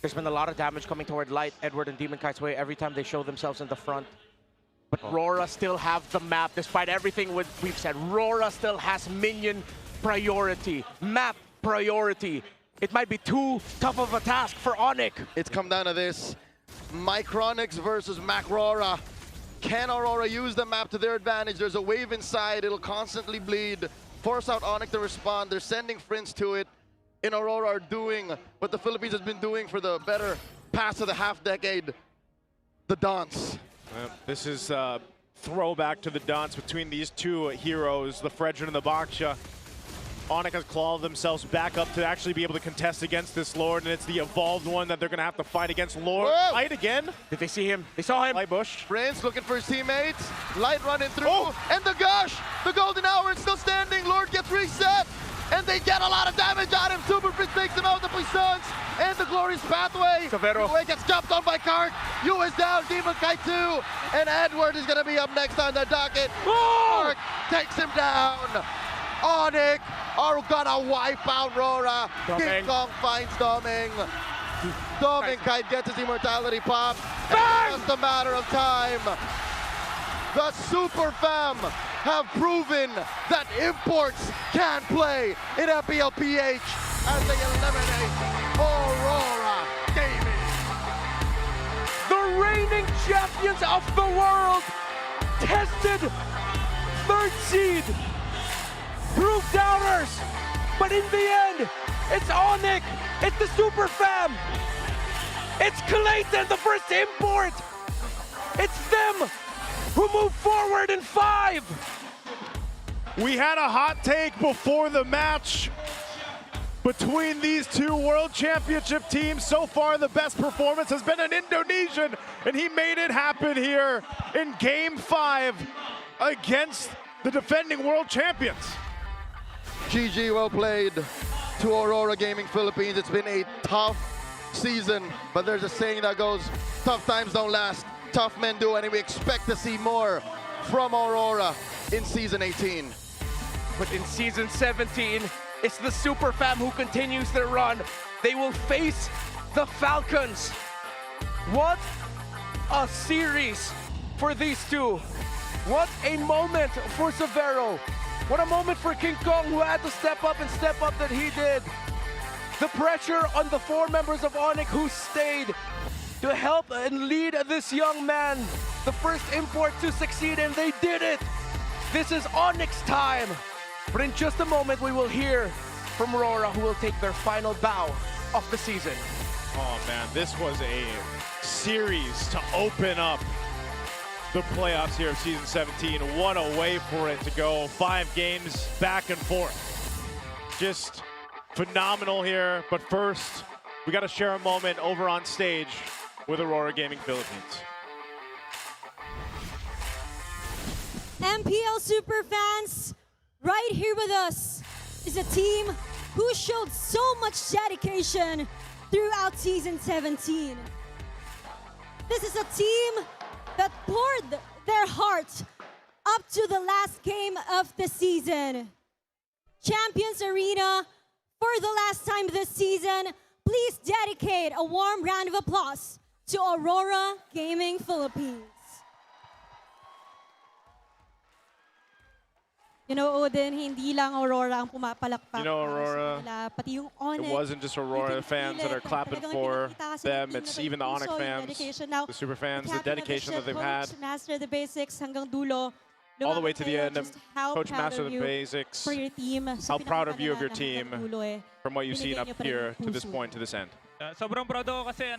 S8: There's been a lot of damage coming toward Light, Edward, and Demon Kite's way every time they show themselves in the front. But RORA still have the map, despite everything we've said. RORA still has minion priority, map priority. It might be too tough of a task for ONIC.
S3: It's come down to this. Micronix versus MacRORA. Can Aurora use the map to their advantage? There's a wave inside, it'll constantly bleed. Force out ONIC to respond. They're sending Prince to it. In Aurora are doing what the Philippines has been doing for the better past of the half decade, the dance.
S16: This is a throwback to the dance between these two heroes, the Fredrin and the Baksha. ONIC has clawed themselves back up to actually be able to contest against this Lord, and it's the evolved one that they're going to have to fight against. Lord, Light again.
S8: Did they see him? They saw him.
S16: Light Bush.
S3: Prince looking for his teammates. Light running through, and the gush! The golden hour is still standing. Lord gets reset, and they get a lot of damage on him. Super Prince
S2: takes him out. The puissance and the glorious pathway.
S18: Severo.
S2: Yue gets jumped on by Kark. Yu is down. Demon Kite 2. And Edward is going to be up next on the docket.
S18: Oh!
S2: Kark takes him down. ONIC are gonna wipe out RORA. King Kong finds Doming. Doming Kite gets his immortality pop. And it's just a matter of time. The Super Fam have proven that imports can play in MPL PH as they eliminate Aurora Gaming.
S18: The reigning champions of the world, tested third seed, proved doubters, but in the end, it's ONIC, it's the Super Fam, it's Clayton, the first import, it's them who move forward in 5.
S16: We had a hot take before the match between these two World Championship teams. So far, the best performance has been an Indonesian, and he made it happen here in Game 5 against the defending World Champions.
S2: GG, well played to Aurora Gaming Philippines. It's been a tough season, but there's a saying that goes, tough times don't last, tough men do, and we expect to see more from Aurora in Season 18.
S18: But in Season 17, it's the Super Fam who continues their run. They will face the Falcons. What a series for these two. What a moment for Severo. What a moment for King Kong, who had to step up that he did. The pressure on the 4 members of ONIC who stayed to help and lead this young man. The first import to succeed, and they did it. This is ONIC's time. But in just a moment, we will hear from RORA, who will take their final bow of the season.
S16: Oh man, this was a series to open up the playoffs here of Season 17. What a way for it to go. 5 games back and forth. Just phenomenal here. But first, we got to share a moment over on stage with Aurora Gaming Philippines.
S11: MPL super fans, right here with us is a team who showed so much dedication throughout Season 17. This is a team that poured their heart up to the last game of the season. Champions Arena, for the last time this season, please dedicate a warm round of applause to Aurora Gaming Philippines. You know, Odin, hindi lang Aurora ang pumapalakpak.
S16: You know, Aurora,
S11: nila, pati yung ONIC,
S16: it wasn't just Aurora fans that are clapping for them. It's even the ONIC fans, the super fans, the dedication that they've had.
S11: Master the basics hanggang dulo.
S16: All the way to the end. Coach Master the basics.
S11: For your team.
S16: How proud of you of your team from what you've seen up here to this point, to this end.
S13: Sobrang proud ako kasi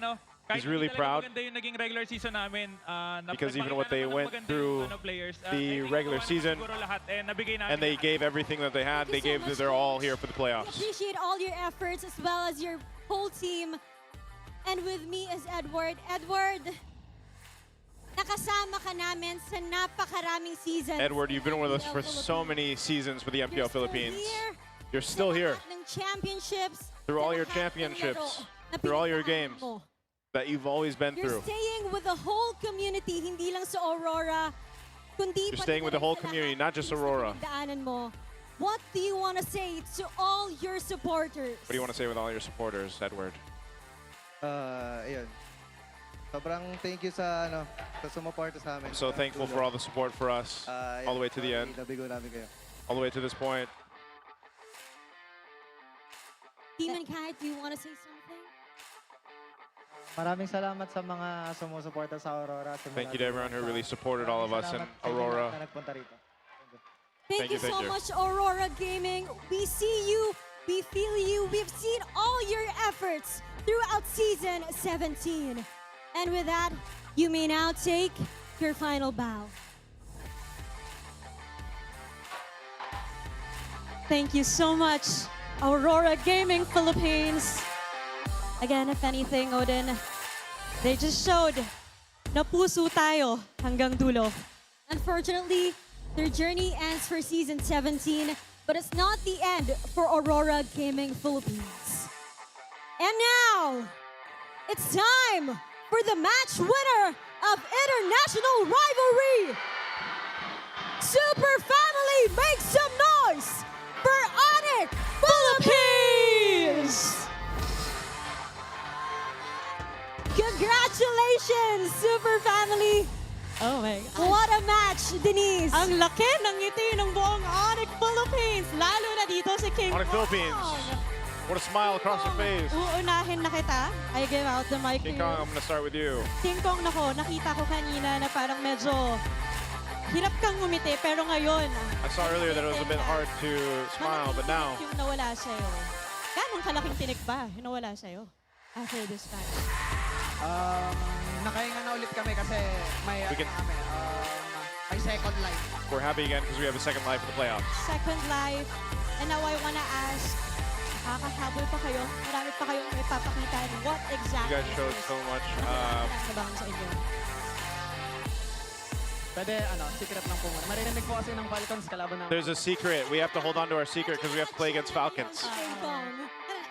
S16: He's really proud
S13: regular season namin,
S16: because even what they went through the regular season, and they gave everything that they had, they gave their all here for the playoffs.
S11: Appreciate all your efforts as well as your whole team. And with me is Edward. Edward, nakasama ka namin sa napakaraming seasons.
S16: Edward, you've been with us for so many seasons with the MPL Philippines. You're still here. Through all your championships, through all your games that you've always been through.
S11: You're staying with the whole community, hindi lang sa Aurora, kundi
S16: You're staying with the whole community, not just Aurora.
S11: What do you want to say to all your supporters?
S16: What do you want to say with all your supporters, Edward?
S12: Ayun. Sobrang thank you sa sumuporta sa amin.
S16: I'm so thankful for all the support for us, all the way to the end,
S12: Nabigo namin kayo.
S16: all the way to this point.
S11: Demon Kite, do you want to say something?
S22: Maraming salamat sa mga sumusuporta sa Aurora.
S16: Thank you to everyone who really supported all of us in Aurora.
S11: Thank you so much, Aurora Gaming. We see you, we feel you, we've seen all your efforts throughout Season 17. And with that, you may now take your final bow. Thank you so much, Aurora Gaming Philippines. Again, if anything, Odin, they just showed na puso tayo hanggang dulo. Unfortunately, their journey ends for Season 17, but it's not the end for Aurora Gaming Philippines. And now, it's time for the match winner of International Rivalry. Super Family, make some noise for ONIC Philippines! Congratulations, Super Family!
S5: Oh my God.
S11: What a match, Denise!
S5: Ang laki ng ngiti ng buong ONIC Philippines, lalo na dito si King
S16: ONIC Philippines. What a smile across your face.
S5: Uunahin na kita. I give out the mic
S16: King
S5: to you.
S16: Kong, I'm gonna start with you.
S5: King Kong, nako, nakita ko kanina na parang medyo hirap kang ngumiti, pero ngayon,
S16: I saw earlier that it was a bit hard to smile, but now
S5: yung nawala sa'yo. Ganong kalaking tinik ba yung nawala sa'yo after this match?
S22: Nakahinga na ulit kami kasi may,
S16: We can-
S22: may second life.
S16: we're happy again because we have a second life in the playoffs.
S5: Second life, and now I wanna ask, nakakahabol pa kayo? Marami pa kayong ipapakita. What
S16: You
S5: exactly
S16: guys showed so much.
S5: nakasabangan sa inyo?
S22: Pwede, secret lang po muna. Marinig po kasi ng Falcons kalaban ng...
S16: There's a secret. We have to hold on to our secret because we have to play against Falcons.
S5: King Kong.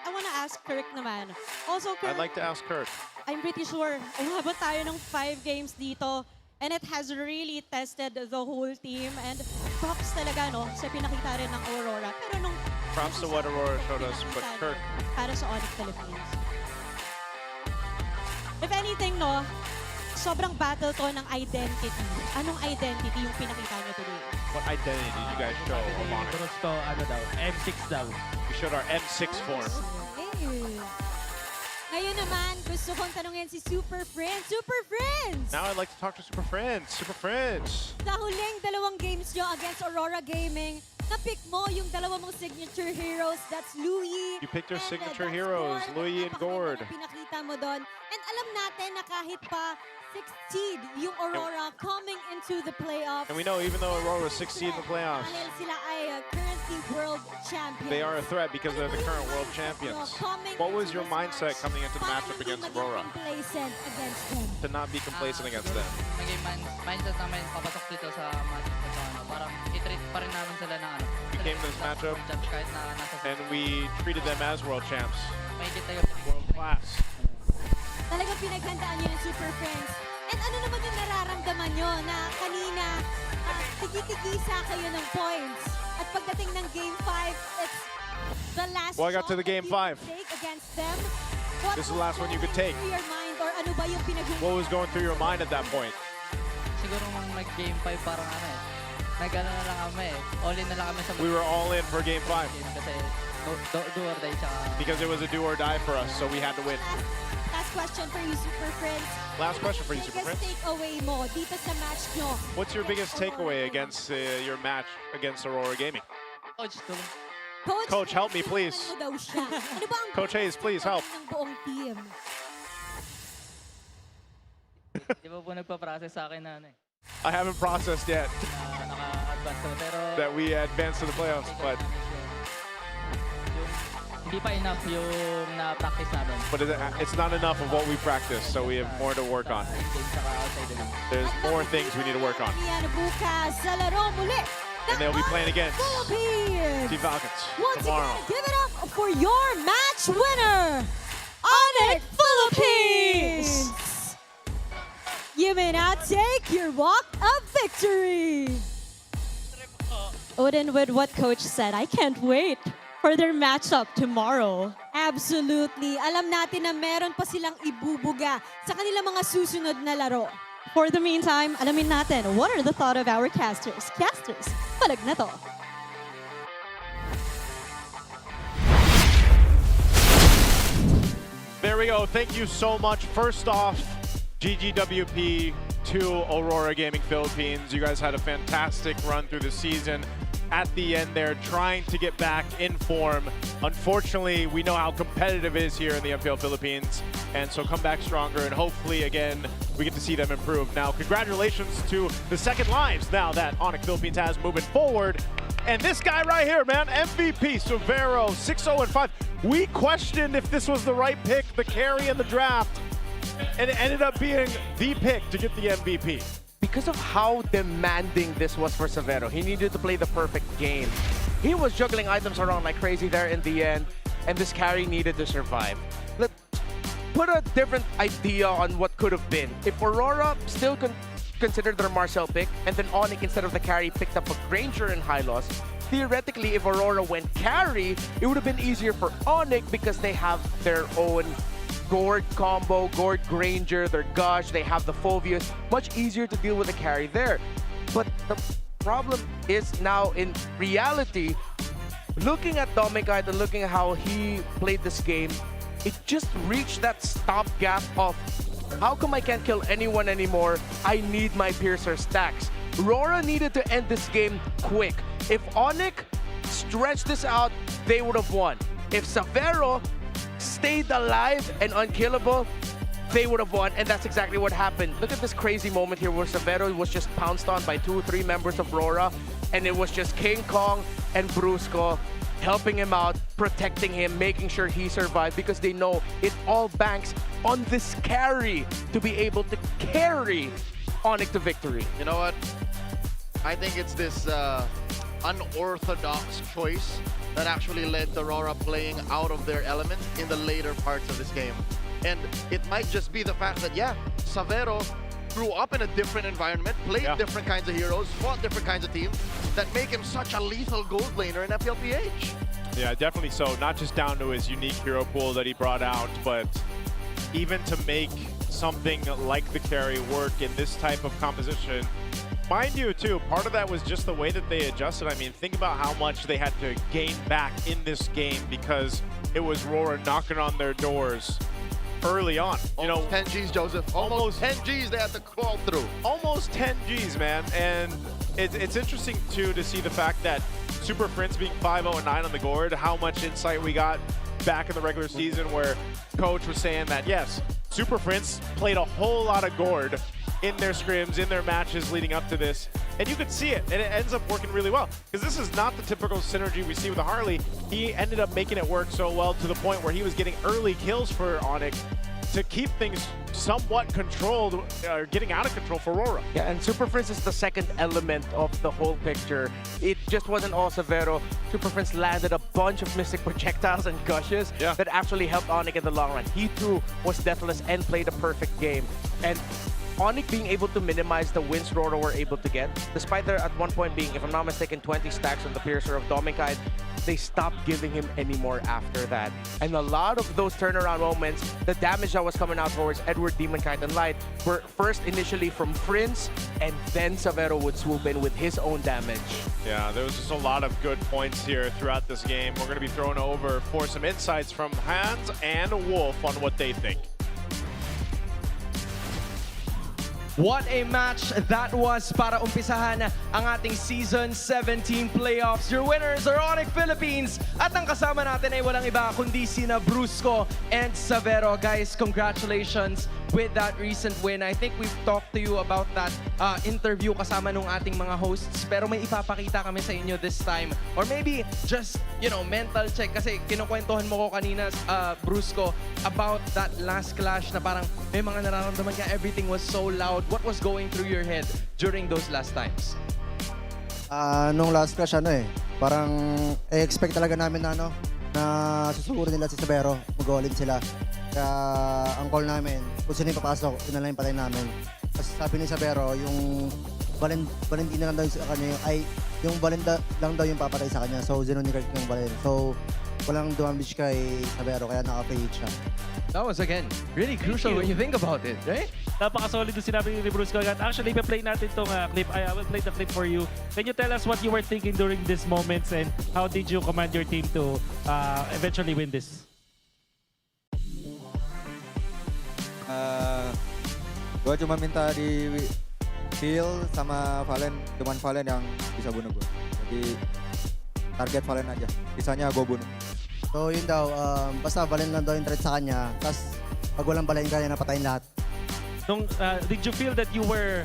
S5: I wanna ask Kirk naman. Also, Kirk,
S16: I'd like to ask Kirk.
S5: I'm pretty sure umabot tayo ng 5 games dito and it has really tested the whole team and props talaga no sa pinakita rin ng Aurora. Pero nung
S16: Props to what Aurora showed us, but Kirk,
S5: para sa ONIC Philippines. If anything no, sobrang battle to ng identity. Anong identity yung pinakita nyo today?
S16: what identity did you guys show of ONIC?
S20: Gusto, M6 daw.
S16: We showed our M6 form.
S11: Ngayon naman, gusto kong tanungin si Super Friends. Super Friends!
S16: Now I'd like to talk to Super Friends. Super Friends.
S11: Sa huling 2 games nyo against Aurora Gaming, na-pick mo yung 2 mong signature heroes. That's Louie.
S16: You picked your
S11: and,
S16: signature
S11: that's
S16: heroes,
S11: Gord.
S16: Louie and Gord.
S11: Napakaganda na pinakita mo doon. And alam natin na kahit pa 6th seed yung Aurora coming into the playoffs.
S16: And we know even though Aurora is 16 in the playoffs,
S11: Dahil sila ay currently world champions.
S16: they are a threat because they're the current world champions. What was your mindset coming into the matchup against Aurora?
S11: Complacent against them.
S16: To not be complacent against them.
S9: Naging mindset namin papasok dito sa match na to, parang i-treat pa rin namin sila ng
S16: We came to this matchup
S9: kahit na nasa
S16: and we treated them as world champs.
S9: may tayo
S16: World class.
S11: Talagang pinaghandaan nyo ng Super Friends. And ano naman yung nararamdaman nyo na kanina tigi-tigisa kayo ng points. At pagdating ng Game 5, it's the last
S16: Well, I got to
S11: shot
S16: the Game
S11: that
S16: 5.
S11: you can take against them. What
S16: This is the
S11: was
S16: last one you could
S11: going
S16: take.
S11: through your mind, or ano ba yung
S16: What was going through your mind at that point?
S9: siguro nung nag-game 5 parang nag-ano na lang kami all in na lang kami sa
S16: We were all in for Game 5
S9: kasi do or die tsaka
S16: because it was a do or die for us, so we had to win.
S11: Last question for you, Super Friends.
S16: Last question for you, Super
S11: Biggest
S16: Friends.
S11: takeaway mo dito sa match nyo.
S16: What's your biggest takeaway against your match against Aurora Gaming?
S9: coach tulong.
S16: Coach, help me, please.
S11: Ano daw siya? Ano ba ang
S16: Coach Hayes, please help.
S11: ng buong team?
S9: Di ba po nagpa-process sa akin na
S16: I haven't processed yet
S9: naka-advance kami pero
S16: that we advanced to the playoffs, but
S9: hindi pa enough yung na-practice namin.
S16: it's not enough of what we practice, so we have more to work on. There's more things we need to work on.
S11: Yan bukas sa laro muli.
S16: And they'll be playing against
S11: Philippines.
S16: Team Falcons
S11: Once
S16: tomorrow.
S11: again, give it up for your match winner, ONIC Philippines. You may now take your walk of victory.
S5: Odin, with what coach said, I can't wait for their matchup tomorrow.
S11: Absolutely. Alam natin na meron pa silang ibubuga sa kanilang mga susunod na laro.
S5: For the meantime, alamin natin, what are the thought of our casters? Casters, Palag Na To.
S16: There we go. Thank you so much. First off, GGWP to Aurora Gaming Philippines. You guys had a fantastic run through the season. At the end there, trying to get back in form. Unfortunately, we know how competitive it is here in the MPL Philippines, and so come back stronger, and hopefully, again, we get to see them improve. Now, congratulations to the second lives now that ONIC Philippines has moving forward. And this guy right here, man, MVP, Severo, 6-0-5. We questioned if this was the right pick, the carry in the draft, and it ended up being the pick to get the MVP.
S18: Because of how demanding this was for Severo, he needed to play the perfect game. He was juggling items around like crazy there in the end. and this carry needed to survive. Let's put a different idea on what could have been. If Aurora still considered their Marcel pick, and then ONIC instead of the carry picked up a Granger and high loss, theoretically, if Aurora went carry, it would have been easier for ONIC because they have their own Gord combo, Gord Granger, their Gush, they have the Phoveus. Much easier to deal with a carry there. But the problem is now in reality, looking at Domikite and looking at how he played this game, it just reached that stopgap of how come I can't kill anyone anymore? I need my Piercer stacks. RORA needed to end this game quick. If ONIC stretched this out, they would have won. If Savero stayed alive and unkillable, they would have won, and that's exactly what happened. Look at this crazy moment here where Savero was just pounced on by 2 or 3 members of RORA, and it was just King Kong and Brusco helping him out, protecting him, making sure he survived, because they know it all banks on this carry to be able to carry ONIC to victory.
S2: You know what? I think it's this unorthodox choice that actually led to RORA playing out of their element in the later parts of this game. And it might just be the fact that, yeah, Savero grew up in a different environment, played different kinds of heroes, fought different kinds of teams that make him such a lethal gold laner in FLPH.
S16: Yeah, definitely so. Not just down to his unique hero pool that he brought out, but even to make something like the carry work in this type of composition. Mind you, too, part of that was just the way that they adjusted. I mean, think about how much they had to gain back in this game because it was RORA knocking on their doors early on. You know,
S2: 10 Gs, Joseph. Almost 10 Gs they had to crawl through.
S16: Almost 10 Gs, man. And it's interesting, too, to see the fact that Super Prince being 5-0-9 on the Gord, how much insight we got back in the regular season where Coach was saying that, yes, Super Prince played a whole lot of Gord in their scrims, in their matches leading up to this. And you could see it, and it ends up working really well. Because this is not the typical synergy we see with the Harley. He ended up making it work so well to the point where he was getting early kills for ONIC to keep things somewhat controlled, or getting out of control for RORA.
S18: Yeah, and Super Prince is the second element of the whole picture. It just wasn't all Savero. Super Prince landed a bunch of Mystic Projectiles and Gushes that actually helped ONIC in the long run. He too was deathless and played a perfect game. And ONIC being able to minimize the wins RORA were able to get, despite there at one point being, if I'm not mistaken, 20 stacks on the Piercer of Domikite, they stopped giving him any more after that. And a lot of those turnaround moments, the damage that was coming out towards Edward, Demonkite, and Light were first initially from Prince, and then Savero would swoop in with his own damage.
S16: Yeah, there was just a lot of good points here throughout this game. We're going to be thrown over for some insights from Hans and Wolf on what they think.
S19: What a match that was para umpisahan ang ating Season 17 playoffs. Your winners are ONIC Philippines. At ang kasama natin ay walang iba kundi sina Brusco and Savero. Guys, congratulations with that recent win. I think we've talked to you about that interview kasama nung ating mga hosts. Pero may ipapakita kami sa inyo this time. Or maybe just, you know, mental check. Kasi kinukwentuhan mo ko kanina, Brusco, about that last clash na parang may mga nararamdaman ka, everything was so loud. What was going through your head during those last times?
S6: Nung last clash, parang expect talaga namin na, na susugurin nila si Savero, mag-all-in sila. Kaya ang call namin, kung sino yung papasok, yun na lang yung patay namin. Kasi sabi ni Savero, yung Valentina lang daw sa kanya, yung Valentina lang daw yung papatay sa kanya. So, Zenonic yung Valen. So, walang dumamage kay Savero, kaya naka-play siya.
S19: That was, again, really crucial when you think about it, right?
S20: Napaka-solid yung sinabi ni Brusco. Actually, play natin itong clip. I will play the clip for you. Can you tell us what you were thinking during these moments and how did you command your team to eventually win this?
S15: Gua cuma minta di kill sama Valen, cuman Valen yang bisa bunuh gue. Jadi target Valen aja, sisanya gue bunuh.
S6: So yun daw, basta Valen lang daw yung threat sa kanya, tapos pag walang Valen kaya napatayin lahat.
S20: Did you feel that you were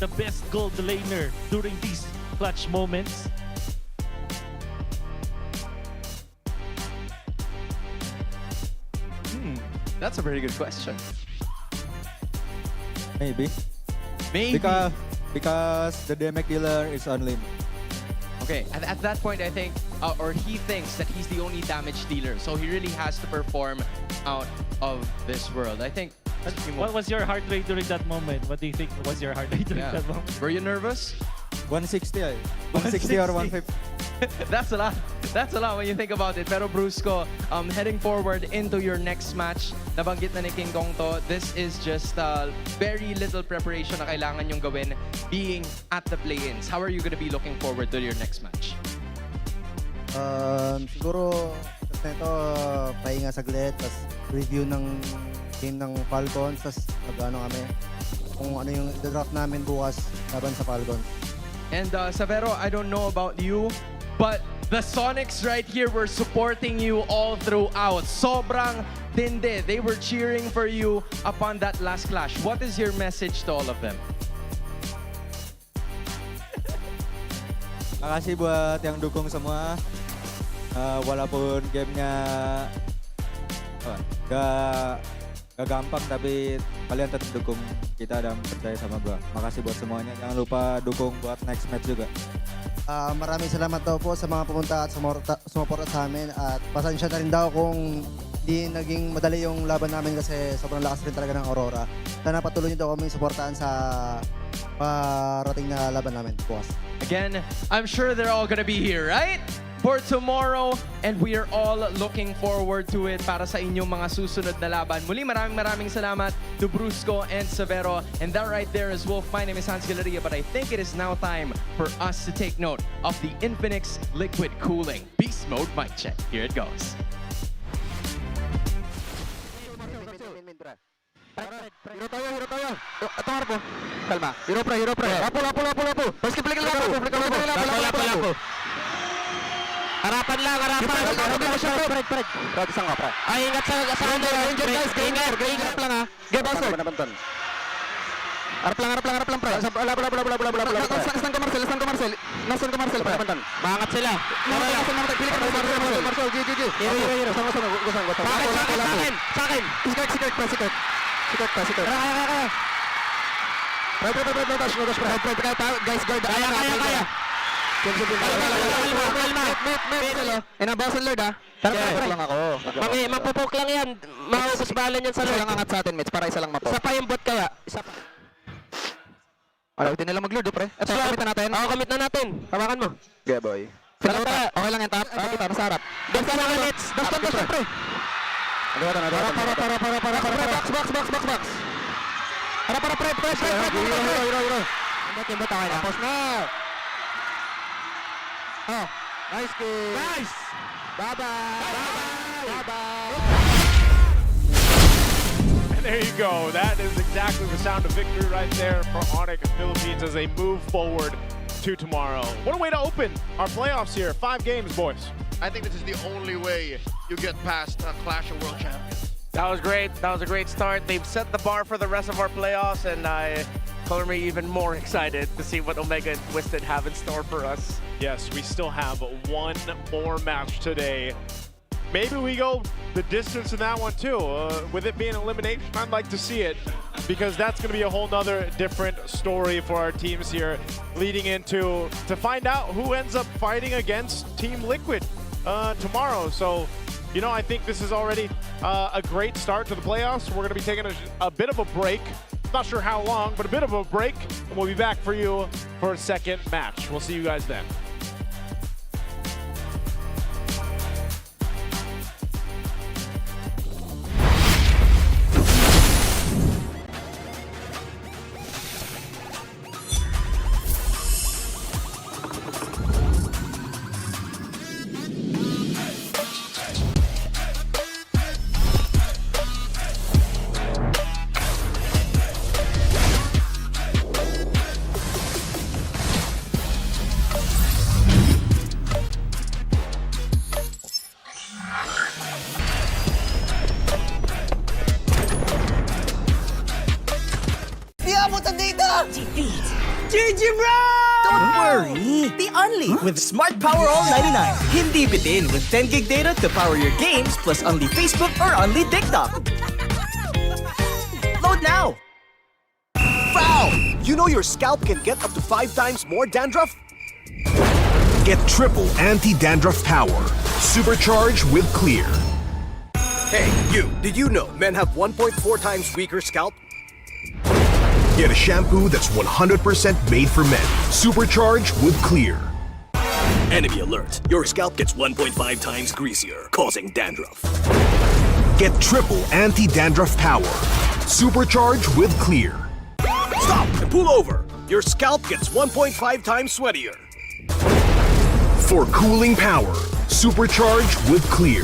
S20: the best gold laner during these clutch moments?
S19: That's a very good question.
S15: Maybe.
S19: Maybe.
S15: Because the damage dealer is unlimited.
S19: Okay, at that point, I think or he thinks that he's the only damage dealer. So he really has to perform out of this world. I think.
S20: What was your heart rate during that moment? What do you think was your heart rate during that moment?
S19: Were you nervous?
S15: 160 ay. 160 or 150.
S19: That's a lot. That's a lot when you think about it. Pero Brusco, heading forward into your next match, nabanggit na ni King Kong to, this is just very little preparation na kailangan yung gawin being at the play-ins. How are you gonna be looking forward to your next match?
S6: Siguro, kasi ito, pahinga saglit, tapos review ng game ng Falcons, tapos mag-ano kami, kung ano yung draft namin bukas laban sa Falcons.
S19: And Savero, I don't know about you, but the Sonics right here were supporting you all throughout. Sobrang tindi. They were cheering for you upon that last clash. What is your message to all of them?
S15: Makasih buat yang dukung semua. Walaupun gamenya gak gampang, tapi kalian tetap dukung kita dan percaya sama gua. Makasih buat semuanya. Jangan lupa dukung buat next match juga.
S6: Maraming salamat daw po sa mga pumunta at sumuporta sa amin. At pasensya na rin daw kung di naging madali yung laban namin kasi sobrang lakas rin talaga ng Aurora. Sana patuloy niyo daw kaming suportahan sa parating na laban namin bukas.
S19: Again, I'm sure they're all gonna be here, right? For tomorrow, and we are all looking forward to it para sa inyong mga susunod na laban. Muli, maraming salamat to Brusco and Savero. And that right there is Wolf. My name is Hans Galeria, but I think it is now time for us to take note of the Infinix Liquid Cooling Beast Mode mic check. Here it goes.
S10: Hero tayo. Ito harap. Kalma. Hero pre. Lapo. Paski flick lapo. Harapan lang. Fred. Isang ka, pre. Ay, ingat sa Ranger, guys. Ingat lang, ha. Get bastard. Harap lang, pre. Nasaan ka, Marcel? Nasaan ka, Marcel, pre? Maangat sila. Pili ka, Marcel. Hero. Sa akin. Sikat, pre. Kaya. Fred. Guys, guard. Kaya. Inabasan Lord, ha? Tara lang ako. Mapupok lang yan. Maubos balan yan sa Lord. Isa lang angat sa atin, Mitch, para isa lang mapok. Isa pa yung bot kaya. Isa pa. Hindi nila mag-Lord, pre. Ito, commit na natin. Oo, commit na natin. Hawakan mo. Okay, boy. Okay lang yan, tap. Kita, nasa harap. Dance na lang, Mitch. Dance, pre. Box. Para, pre. Hero. Yung bot, okay na. Tapos na. Oh, nice game. Nice. Bye-bye.
S16: And there you go. That is exactly the sound of victory right there for ONIC Philippines as they move forward to tomorrow. What a way to open our playoffs here. 5 games, boys.
S2: I think this is the only way you get past a Clash of World Champions.
S8: That was great. That was a great start. They've set the bar for the rest of our playoffs, and color me even more excited to see what Omega and Twisted have in store for us.
S16: Yes, we still have one more match today. Maybe we go the distance in that one too. With it being elimination, I'd like to see it because that's going to be a whole nother different story for our teams here leading into to find out who ends up fighting against Team Liquid tomorrow. So, you know, I think this is already a great start to the playoffs. We're going to be taking a bit of a break. Not sure how long, but a bit of a break. And we'll be back for you for a second match. We'll see you guys then.
S17: GG bro! Don't worry, the Only with Smart Power All 99. Hindi bitin with 10 gig data to power your games plus Only Facebook or Only TikTok. Load now!
S23: Foul! You know your scalp can get up to 5 times more dandruff?
S1: Get triple anti-dandruff power. Supercharge with Clear.
S17: Hey, you, did you know men have 1.4 times weaker scalp?
S1: Get a shampoo that's 100% made for men. Supercharge with Clear.
S17: Enemy alert. Your scalp gets 1.5 times greasier, causing dandruff.
S1: Get triple anti-dandruff power. Supercharge with Clear.
S17: Stop and pull over. Your scalp gets 1.5 times sweatier.
S1: For cooling power, supercharge with Clear.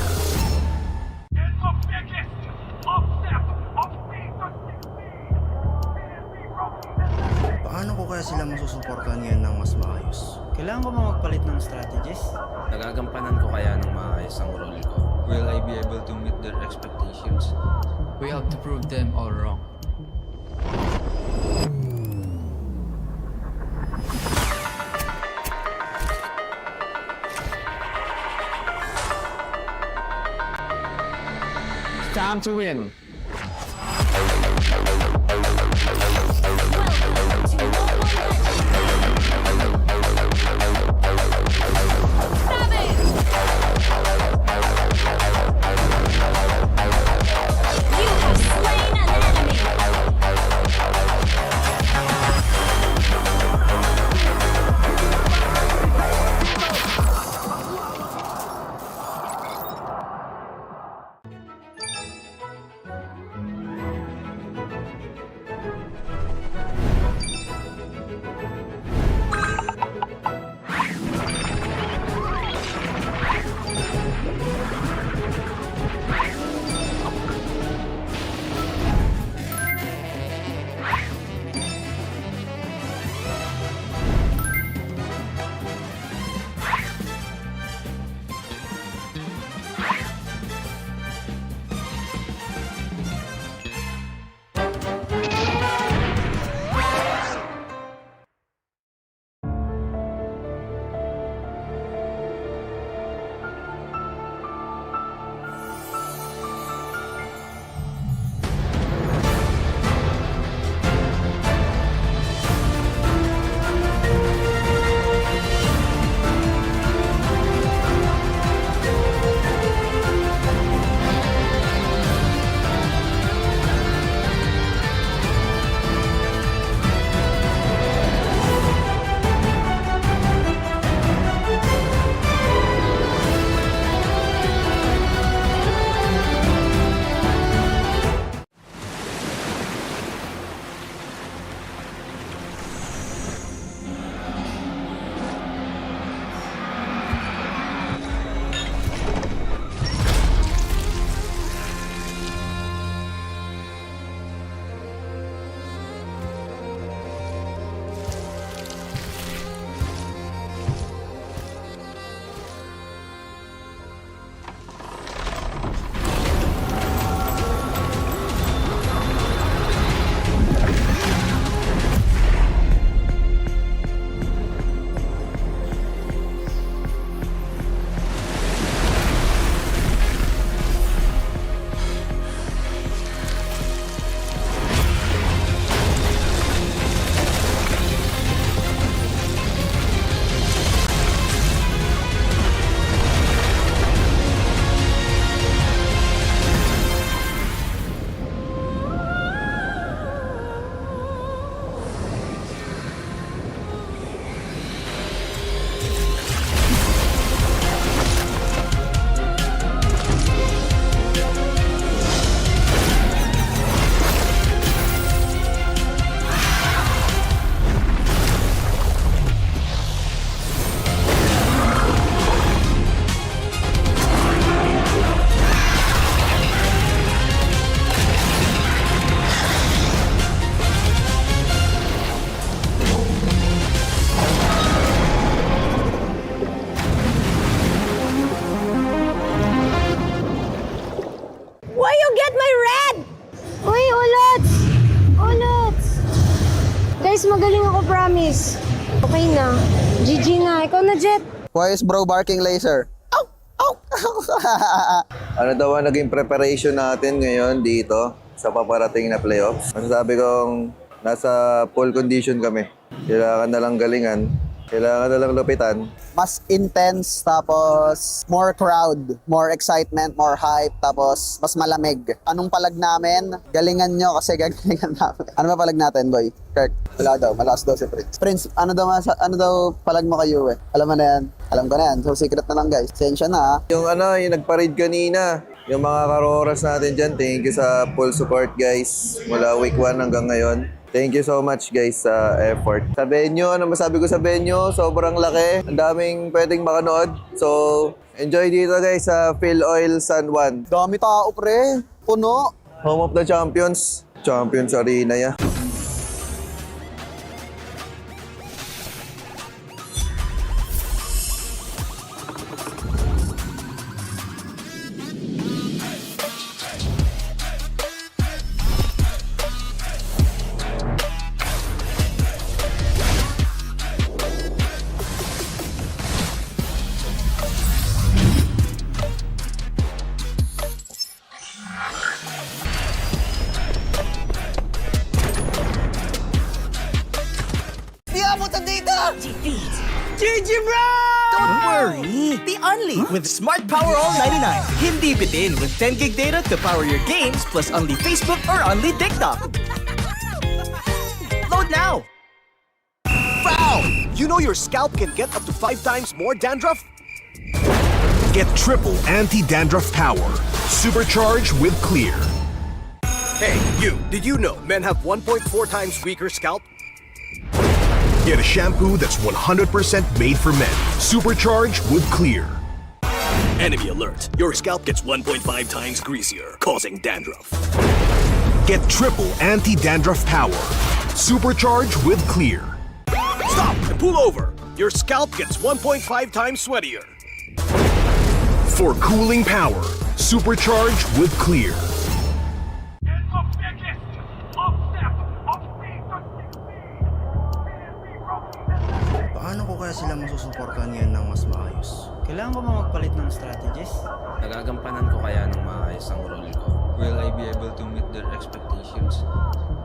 S7: Paano ko kaya sila masusuportahan ngayon ng mas maayos? Kailangan ko ba magpalit ng strategies?
S23: Nagagampanan ko kaya ng maayos ang role ko?
S24: Will I be able to meet their expectations?
S25: We have to prove them all wrong.
S26: Time to win.
S11: Guys, magaling ako, promise. Okay na. GG na. Ikaw na, Jet.
S12: TWIS bro, barking laser. Ano daw ang naging preparation natin ngayon dito sa paparating na playoffs? Masasabi kong nasa full condition kami. Kailangan na lang galingan Kailangan na lang lupitan.
S6: Mas intense, tapos more crowd, more excitement, more hype, tapos mas malamig. Anong palag namin? Galingan nyo kasi gagalingan namin. Ano ba palag natin, boy? Kirk, wala daw. Malakas daw si Prince. Prince, ano daw palag mo kayo eh? Alam mo na yan. Alam ko na yan. So secret na lang guys. Sensya na ha.
S12: Yung yung nag-parade kanina, yung mga karoras natin dyan, thank you sa full support guys. Mula week 1 hanggang ngayon. Thank you so much guys sa effort. Sa venue, ano masabi ko sa venue? Sobrang laki. Ang daming pwedeng makanood. So, enjoy dito guys sa Phil Oil San Juan.
S6: Dami tao pre. Puno.
S12: Home of the Champions. Champions Arena ya.
S17: GG bro! Don't worry! The Only with Smart Power All 99. Hindi bitin with 10 gig data to power your games plus only Facebook or only TikTok. Load now!
S1: Foul! You know your scalp can get up to 5 times more dandruff? Get triple anti-dandruff power. Supercharged with Clear. Hey, you! Did you know men have 1.4 times weaker scalp? Get a shampoo that's 100% made for men. Supercharged with Clear. Enemy alert. Your scalp gets 1.5 times greasier, causing dandruff. Get triple anti-dandruff power. Supercharged with Clear. Stop and pull over. Your scalp gets 1.5 times sweatier. For cooling power, supercharged with Clear.
S7: Paano ko kaya sila masusuportahan ngayon ng mas maayos? Kailangan ko ba magpalit ng strategies?
S23: Nagagampanan ko kaya ng maayos ang role ko.
S24: Will I be able to meet their expectations?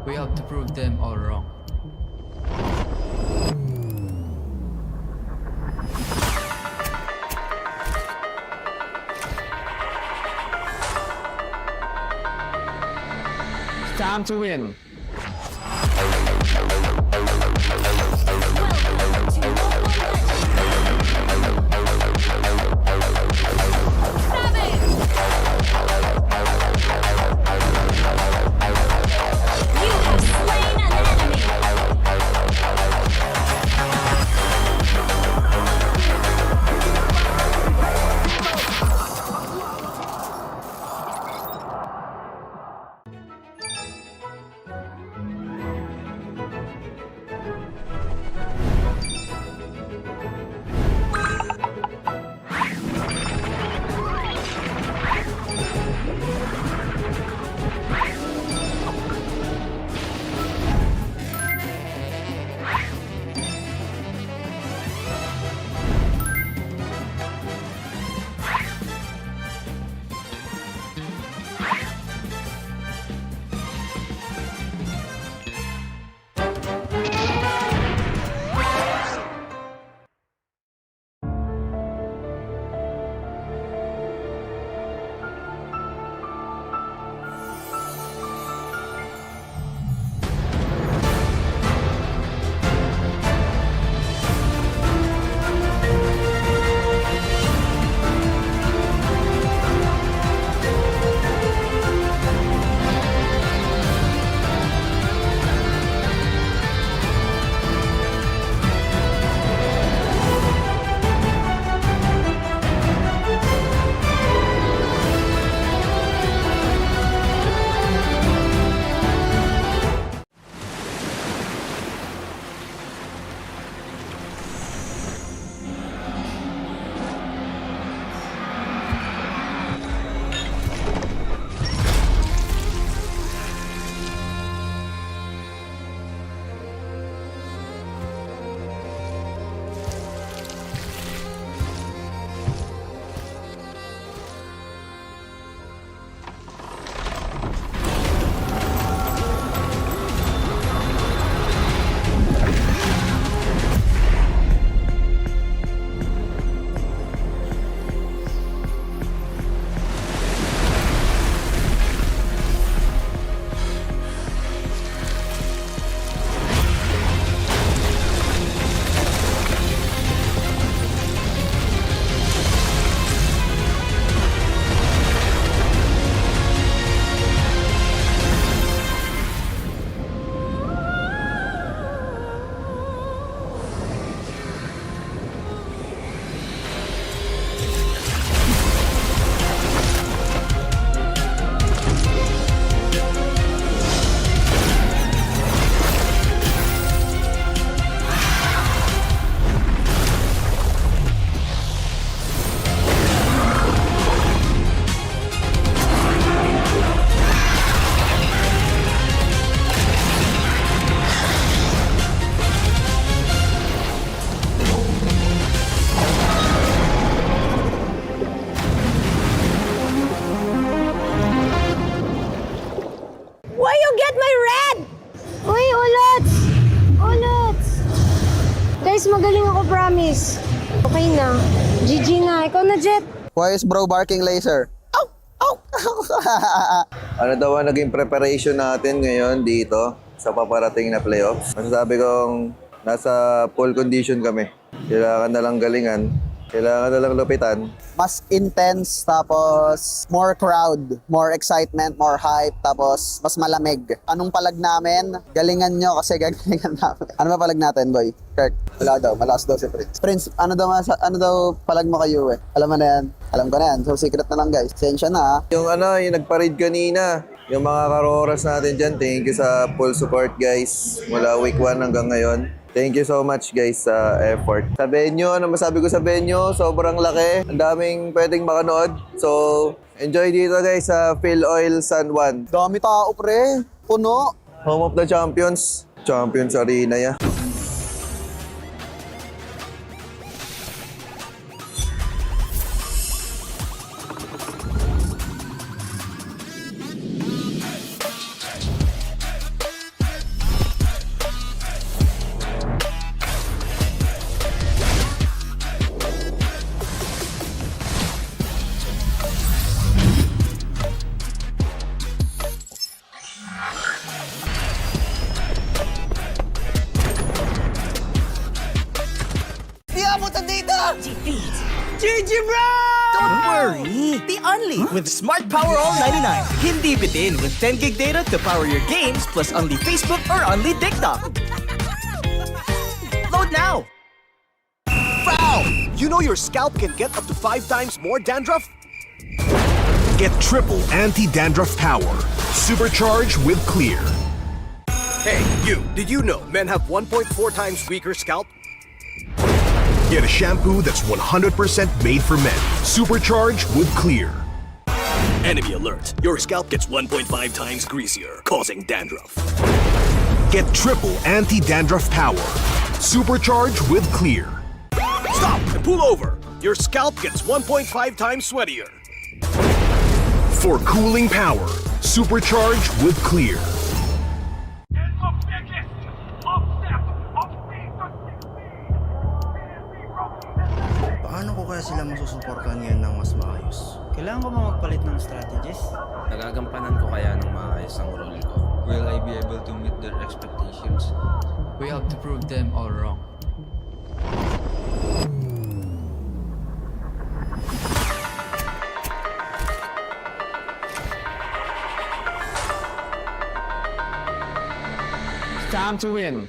S25: We have to prove them all wrong.
S10: Time to win.
S11: promise. Okay na. GG na. Ikaw na, Jet.
S6: Why is bro barking laser?
S12: Ano daw ang naging preparation natin ngayon dito sa paparating na playoffs? Masasabi kong nasa full condition kami. Kailangan na lang galingan. Kailangan na lang lupitan.
S6: Mas intense, tapos more crowd, more excitement, more hype, tapos mas malamig. Anong palag namin? Galingan nyo kasi gagalingan namin. Ano ba palag natin, boy? Kirk, wala daw. Malakas daw si Prince. Prince, ano daw palag mo kayo eh? Alam mo na yan? Alam ko na yan. So secret na lang guys. Sensya na ha.
S12: Yung nag-parade kanina, yung mga karoras natin dyan, thank you sa full support guys. Mula week 1 hanggang ngayon. Thank you so much guys sa effort. Sa venue, ano masabi ko sa venue? Sobrang laki. Ang daming pwedeng makanood. So, enjoy dito guys sa Phil Oil San Juan.
S6: Dami tao pre. Puno.
S12: Home of the Champions. Champions Arena ya.
S17: GG bro! Don't worry! The Only with Smart Power All 99. Hindi bitin with 10 gig data to power your games plus only Facebook or only TikTok. Load now!
S1: Foul! You know your scalp can get up to 5 times more dandruff? Get triple anti-dandruff power. Supercharged with Clear. Hey, you! Did you know men have 1.4 times weaker scalp? Get a shampoo that's 100% made for men. Supercharged with Clear. Enemy alert. Your scalp gets 1.5 times greasier, causing dandruff. Get triple anti-dandruff power. Supercharged with Clear. Stop and pull over. Your scalp gets 1.5 times sweatier. For cooling power, supercharged with Clear.
S7: Paano ko kaya sila masusuportahan ngayon ng mas maayos? Kailangan ko ba magpalit ng strategies?
S23: Nagagampanan ko kaya ng maayos ang role ko.
S24: Will I be able to meet their expectations?
S25: We have to prove them all wrong.
S18: Time to win.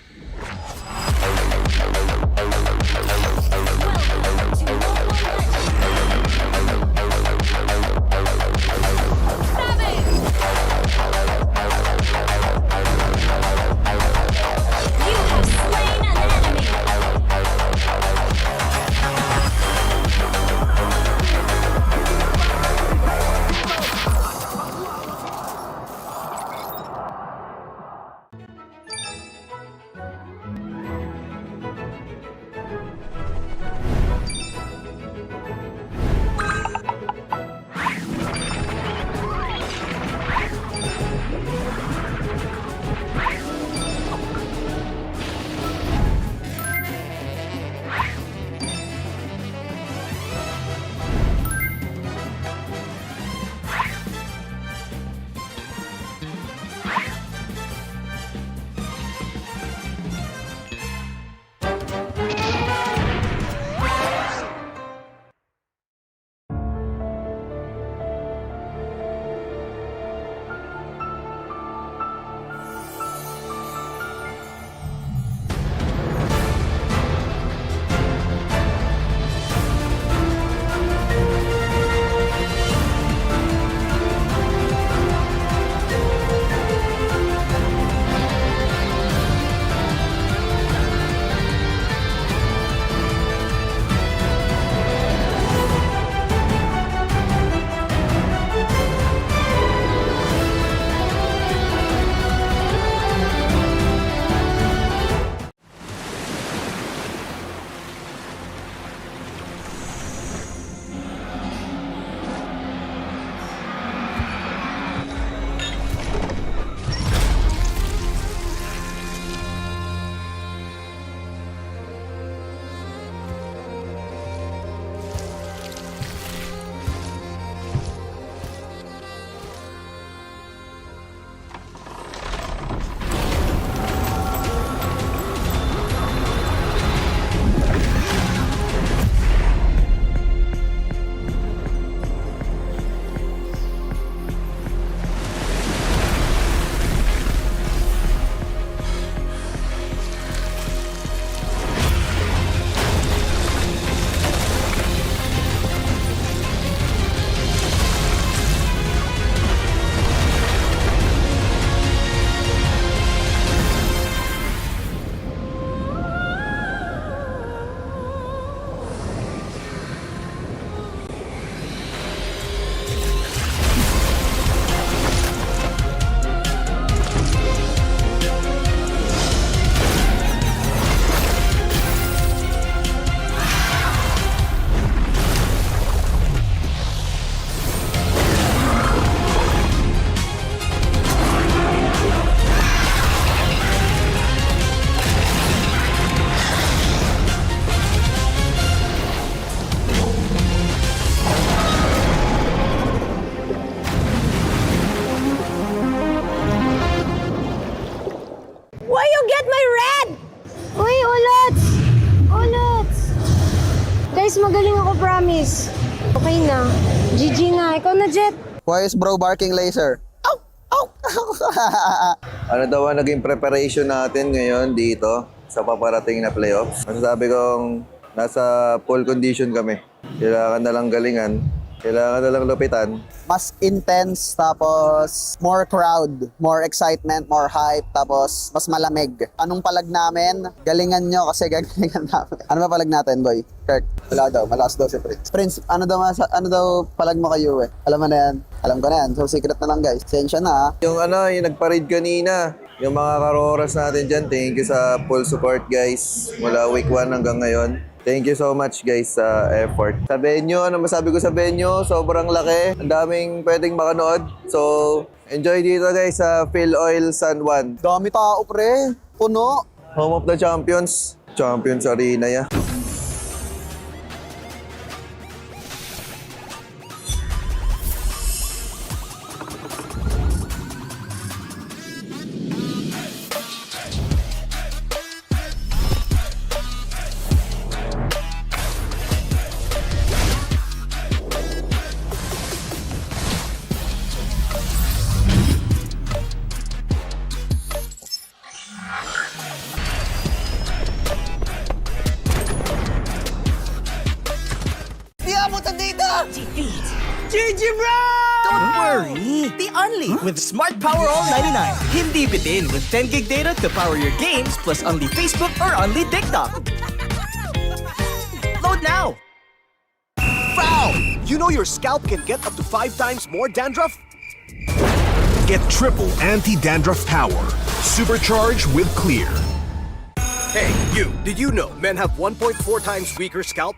S11: promise. Okay na. GG na. Ikaw na, Jet.
S6: Why is bro barking laser?
S12: Ano daw ang naging preparation natin ngayon dito sa paparating na playoffs? Masasabi kong nasa full condition kami. Kailangan na lang galingan. Kailangan na lang lupitan.
S6: Mas intense, tapos more crowd, more excitement, more hype, tapos mas malamig. Anong palag namin? Galingan nyo kasi gagalingan namin. Ano ba palag natin, boy? Kirk, wala daw. Malakas daw si Prince. Prince, ano daw palag mo kayo eh? Alam mo na yan? Alam ko na yan. So secret na lang guys. Sensya na
S12: Yung nagpa-raid kanina. Yung mga karoras natin dyan, thank you sa full support guys. Mula week 1 hanggang ngayon. Thank you so much guys sa effort. Sa venue, ano masabi ko sa venue? Sobrang laki. Ang daming pwedeng makanood. So, enjoy dito guys sa Phil Oil San Juan.
S6: Dami tao pre. Puno.
S12: Home of the Champions. Champions Arena ya.
S17: GG bro! Don't worry! The Only with Smart Power All 99. Hindi bitin with 10 gig data to power your games plus only Facebook or only TikTok. Load now!
S1: Foul! You know your scalp can get up to 5 times more dandruff? Get triple anti-dandruff power. Supercharged with Clear. Hey, you! Did you know men have 1.4 times weaker scalp?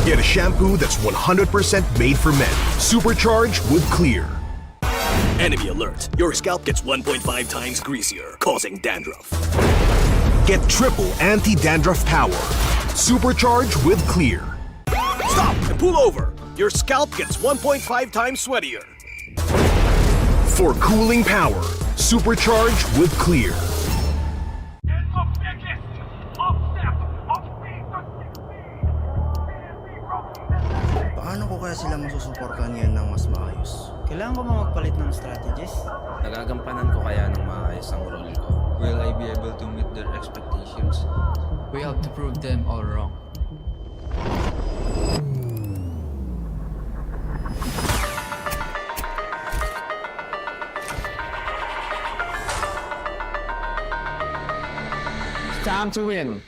S1: Get a shampoo that's 100% made for men. Supercharged with Clear. Enemy alert. Your scalp gets 1.5 times greasier, causing dandruff. Get triple anti-dandruff power. Supercharged with Clear. Stop and pull over. Your scalp gets 1.5 times sweatier. For cooling power, supercharged with Clear.
S7: Paano ko kaya sila masusuportahan ngayon ng mas maayos? Kailangan ko ba magpalit ng strategies?
S23: Nagagampanan ko kaya ng maayos ang role ko.
S24: Will I be able to meet their expectations?
S25: We have to prove them all wrong.
S10: Time to win.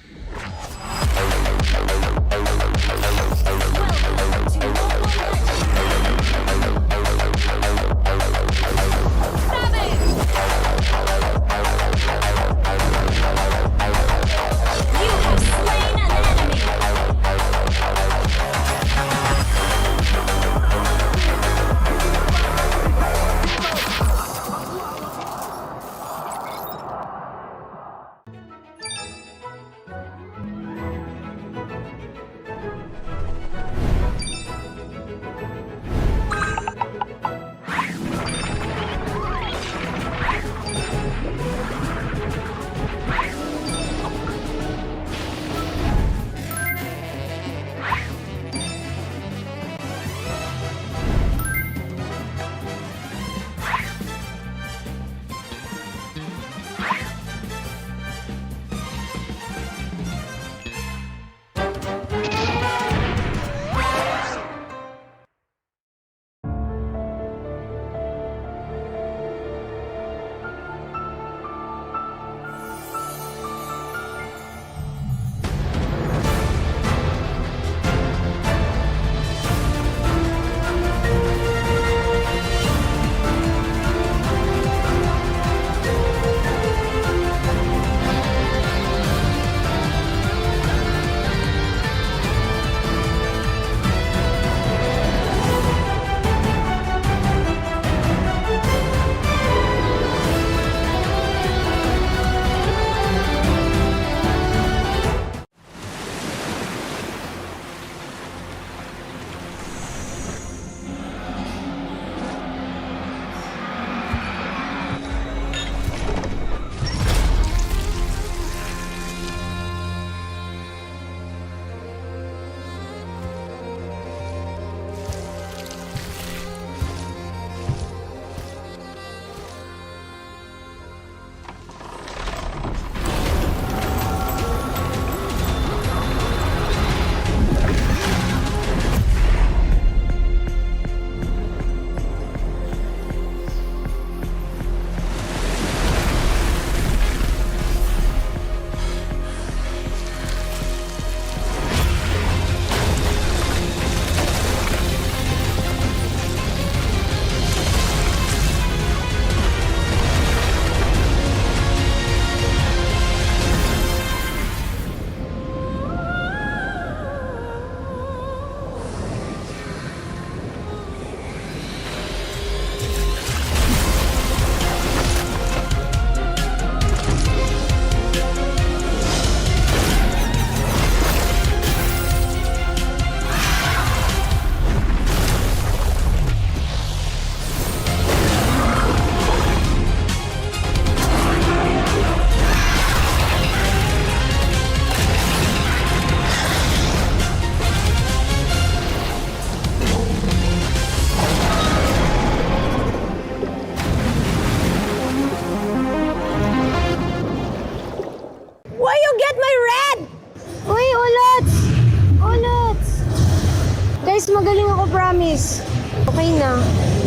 S11: promise. Okay na.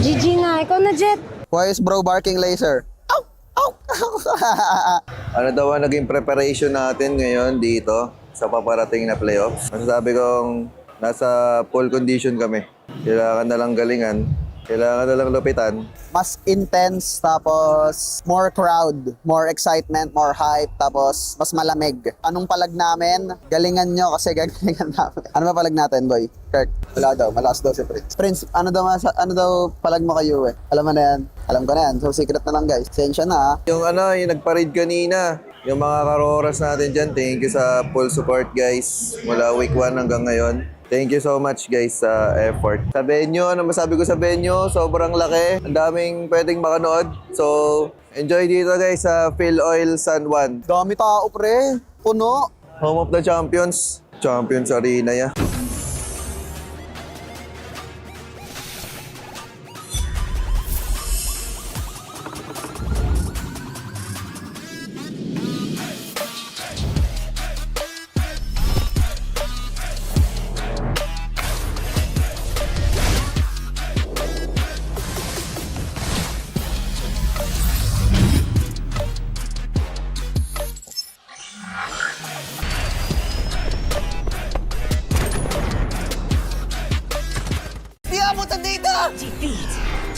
S11: GG na. Ikaw na, Jet.
S6: Why is bro barking laser?
S12: Ano daw ang naging preparation natin ngayon dito sa paparating na playoffs? Masasabi kong nasa full condition kami. Kailangan na lang galingan, kailangan na lang lupitan.
S6: Mas intense, tapos more crowd, more excitement, more hype, tapos mas malamig. Anong palag namin? Galingan nyo kasi gagalingan namin. Ano ba palag natin, boy? Kirk, wala daw. Malakas daw si Prince. Prince, ano daw palag mo kayo eh? Alam mo na yan. Alam ko na yan. So secret na lang guys. Sensya na ha.
S12: Yung yung nagparade kanina, yung mga karoras natin dyan, thank you sa full support guys. Mula week 1 hanggang ngayon. Thank you so much guys sa effort. Sa venue, ano masabi ko sa venue? Sobrang laki. Ang daming pwedeng makanood. So, enjoy dito guys sa Phil Oil San Juan.
S6: Dami tao pre. Puno.
S12: Home of the Champions. Champions Arena ya.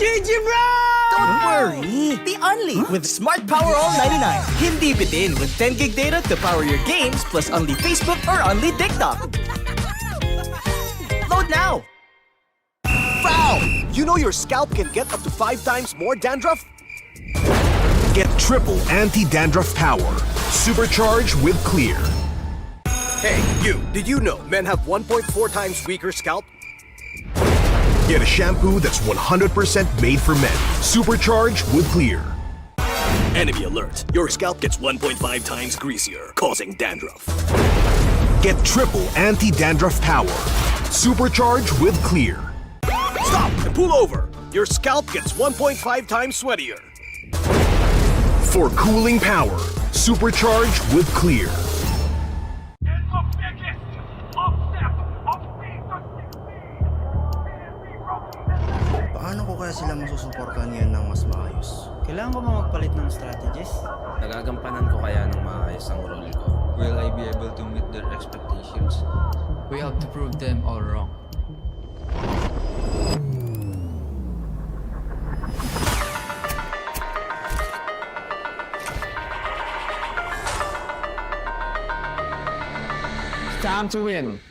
S17: GG bro! Don't worry! The Only with Smart Power All 99. Hindi bitin with 10 gig data to power your games plus only Facebook or only TikTok. Load now!
S1: Foul! You know your scalp can get up to 5 times more dandruff? Get triple anti-dandruff power. Supercharged with Clear. Hey, you! Did you know men have 1.4 times weaker scalp? Get a shampoo that's 100% made for men. Supercharged with Clear. Enemy alert. Your scalp gets 1.5 times greasier, causing dandruff. Get triple anti-dandruff power. Supercharged with Clear. Stop and pull over. Your scalp gets 1.5 times sweatier. For cooling power, supercharged with Clear.
S7: Paano ko kaya sila masusuportahan ngayon ng mas maayos? Kailangan ko ba magpalit ng strategies?
S23: Nagagampanan ko kaya ng maayos ang role ko.
S24: Will I be able to meet their expectations?
S25: We have to prove them all wrong.
S10: Time to win.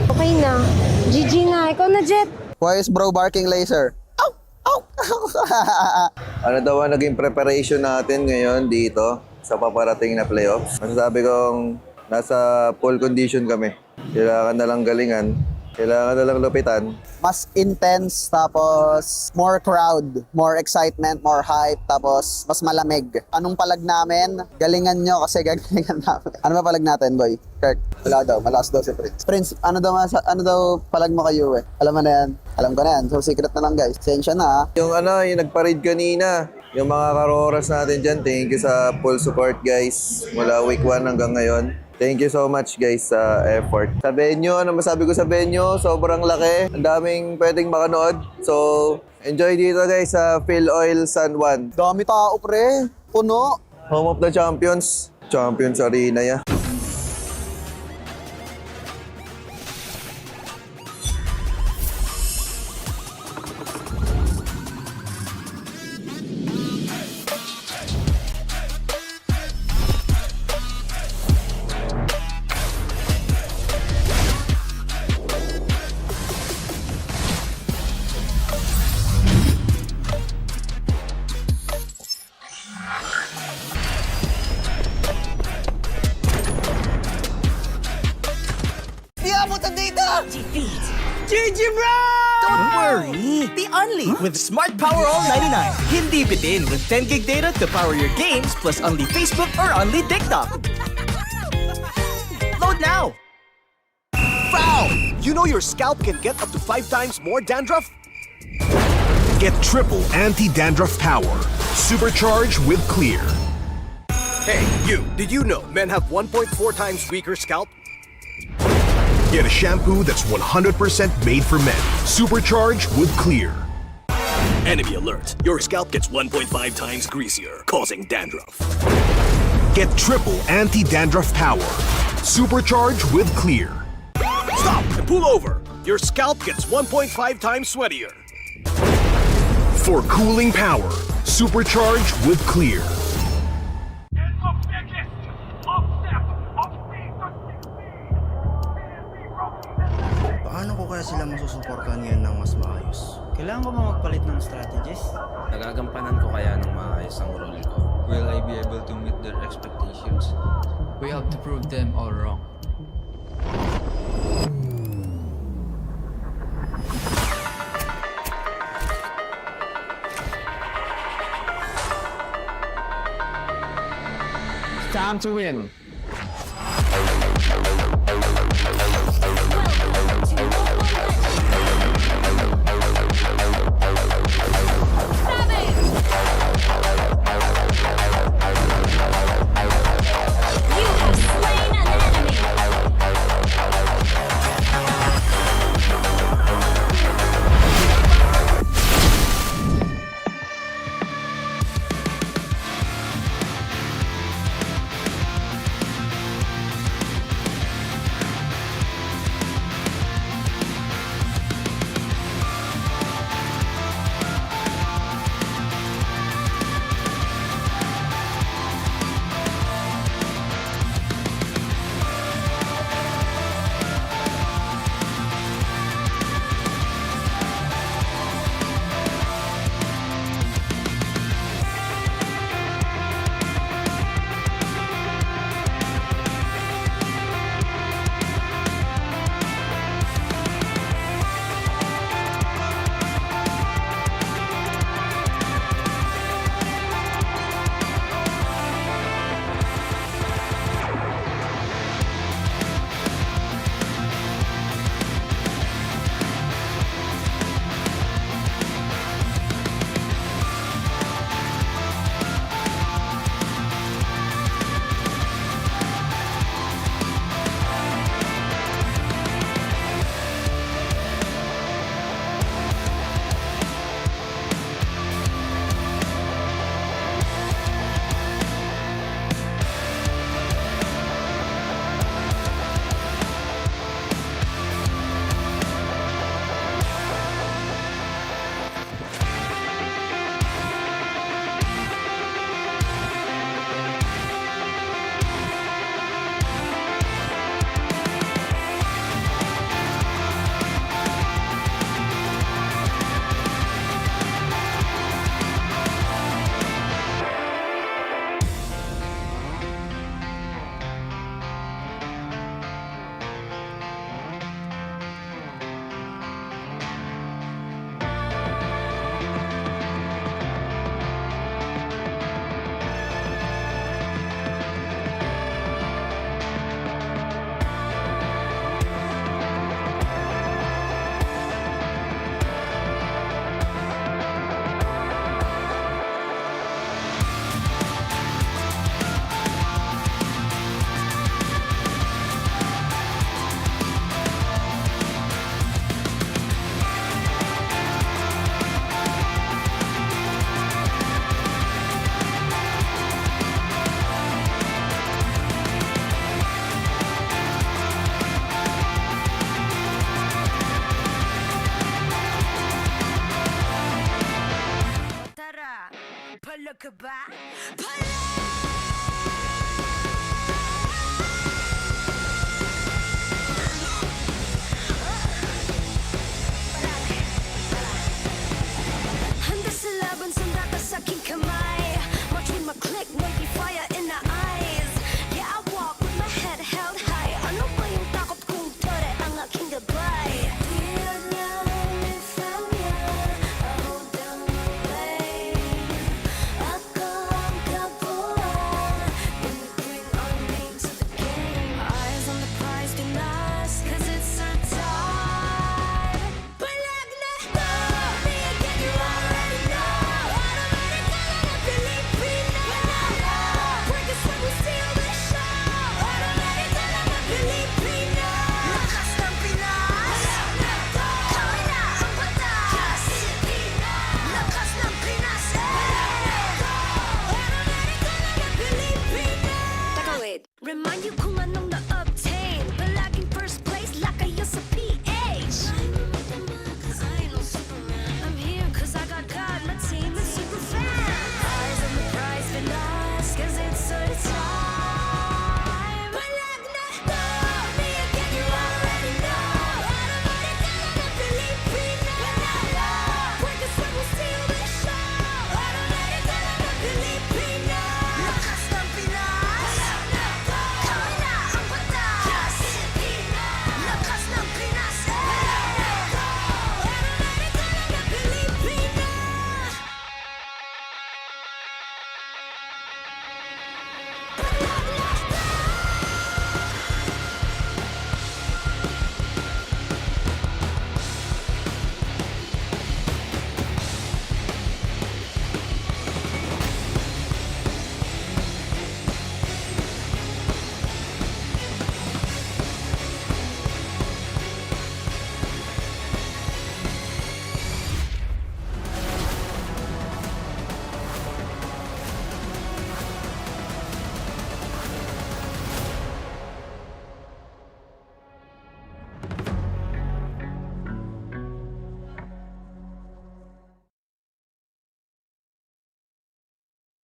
S11: Okay na. GG na. Ikaw na, Jet.
S6: TWIS bro barking laser.
S12: Ano daw ang naging preparation natin ngayon dito sa paparating na playoffs? Masasabi kong nasa full condition kami. Kailangan na lang galingan. Kailangan na lang lupitan.
S6: Mas intense, tapos more crowd, more excitement, more hype, tapos mas malamig. Anong palag namin? Galingan nyo kasi gagalingan namin. Ano ba palag natin, boy? Kirk, wala daw. Malakas daw si Prince. Prince, ano daw palag mo kayo eh? Alam mo na yan? Alam ko na yan. So secret na lang guys. Sensya na ha.
S12: Yung nagpa-raid kanina, yung mga karoras natin dyan, thank you sa full support guys. Mula week 1 hanggang ngayon. Thank you so much guys sa effort. Sa venue, ano masabi ko sa venue? Sobrang laki. Ang daming pwedeng makanood. So, enjoy dito guys sa Phil Oil San Juan.
S6: Dami tao pre. Puno.
S12: Home of the Champions. Champions Arena ya.
S17: GG bro! Don't worry! The Only with Smart Power All 99. Hindi bitin with 10 gig data to power your games plus only Facebook or only TikTok. Load now!
S1: Foul! You know your scalp can get up to 5 times more dandruff? Get triple anti-dandruff power. Supercharged with Clear. Hey, you! Did you know men have 1.4 times weaker scalp? Get a shampoo that's 100% made for men. Supercharged with Clear. Enemy alert. Your scalp gets 1.5 times greasier, causing dandruff. Get triple anti-dandruff power. Supercharged with Clear. Stop and pull over. Your scalp gets 1.5 times sweatier. For cooling power, supercharged with Clear.
S7: Paano ko kaya sila masusuportahan ngayon ng mas maayos? Kailangan ko ba magpalit ng strategies?
S23: Nagagampanan ko kaya ng maayos ang role ko.
S24: Will I be able to meet their expectations?
S25: We have to prove them all wrong.
S18: Time to win.
S11: ka ba? Handa sa laban, sanda ka sa aking kamay. Watch with my click, maybe fire in the eyes. Yeah, I walk with my head held high. Ano ba yung takot kong tore ang aking gabay? Eyes on the prize, be nice, 'cause it's our time. Palag na to, me again, you already know. Automatic ka lang na Pilipino. Work is when we steal the show. Automatic ka lang na Pilipino. Lakas ng Pinas. Palag na to, kami na ang batas. Pilipino. Lakas ng Pinas. Palag na to, automatic ka lang na Pilipino. Teka, wait. Remind you kung anong na-obtain. Palaging first place, lakayo sa PH. I ain't no Superman. I'm here 'cause I got God. My team is super fan. Eyes on the prize, Pinas, 'cause it's our time. Palag na to, me again, you already know. Automatic ka lang na Pilipino. Work is when we steal the show. Automatic ka lang na Pilipino. Lakas ng Pinas. Palag na to, kami na ang batas. Pilipino. Lakas ng Pinas. Palag na to, automatic ka lang na Pilipino.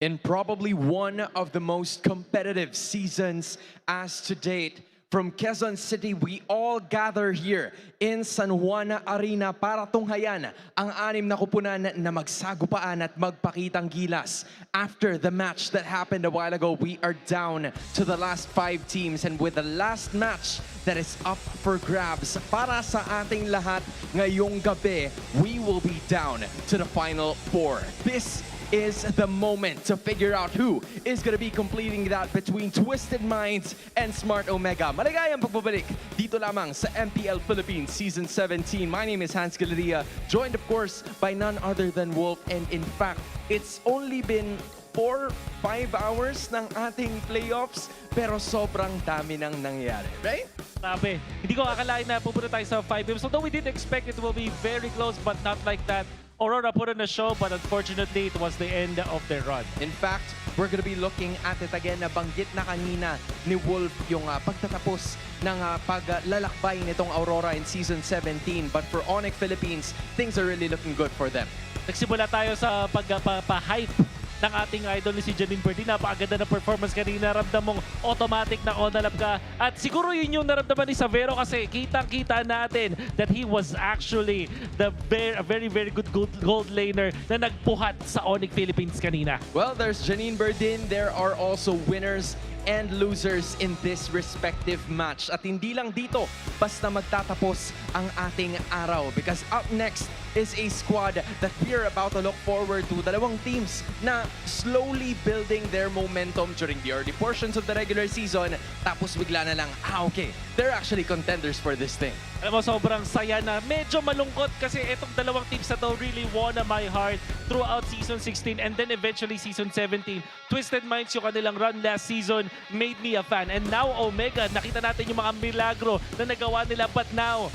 S18: In probably one of the most competitive seasons as to date, from Quezon City, we all gather here in San Juan Arena para tunghayan ang 6 na kupunan na magsagupaan at magpakitang gilas. After the match that happened a while ago, we are down to the last 5 teams, and with the last match that is up for grabs para sa ating lahat ngayong gabi, we will be down to the final 4. This is the moment to figure out who is going to be completing that between Twisted Minds and Smart Omega. Maligayang pagbabalik dito lamang sa MPL Philippines Season 17. My name is Hans Galeria, joined of course by none other than Wolf. And in fact, it's only been 4-5 hours ng ating playoffs, pero sobrang dami nang nangyayari, right?
S20: Sabi, hindi ko akalain na pupunta tayo sa 5 games. Although we did expect it will be very close, but not like that. Aurora put on a show, but unfortunately, it was the end of their run.
S18: In fact, we're gonna be looking at it again. Nabanggit na kanina ni Wolf yung pagtatapos ng paglalakbay nitong Aurora in Season 17. But for ONIC Philippines, things are really looking good for them.
S20: Nagsimula tayo sa pagpa-hype ng ating idol ni si Janine Birdie. Napakaganda na performance kanina. Ramdam mong automatic na on-alap ka. At siguro yun yung naramdaman ni Savero kasi kitang-kita natin that he was actually a very, very good gold laner na nagpuhat sa ONIC Philippines kanina.
S18: Well, there's Janine Birdin. There are also winners and losers in this respective match. At hindi lang dito, basta magtatapos ang ating araw. Because up next is a squad that we're about to look forward to. Dalawang teams na slowly building their momentum during the early portions of the regular season. Tapos bigla na lang, okay, they're actually contenders for this thing.
S20: Alam mo, sobrang saya na. Medyo malungkot kasi itong dalawang teams na to really won my heart throughout Season 16 and then eventually Season 17. Twisted Minds yung kanilang run last season made me a fan. And now Omega, nakita natin yung mga milagro na nagawa nila. But now,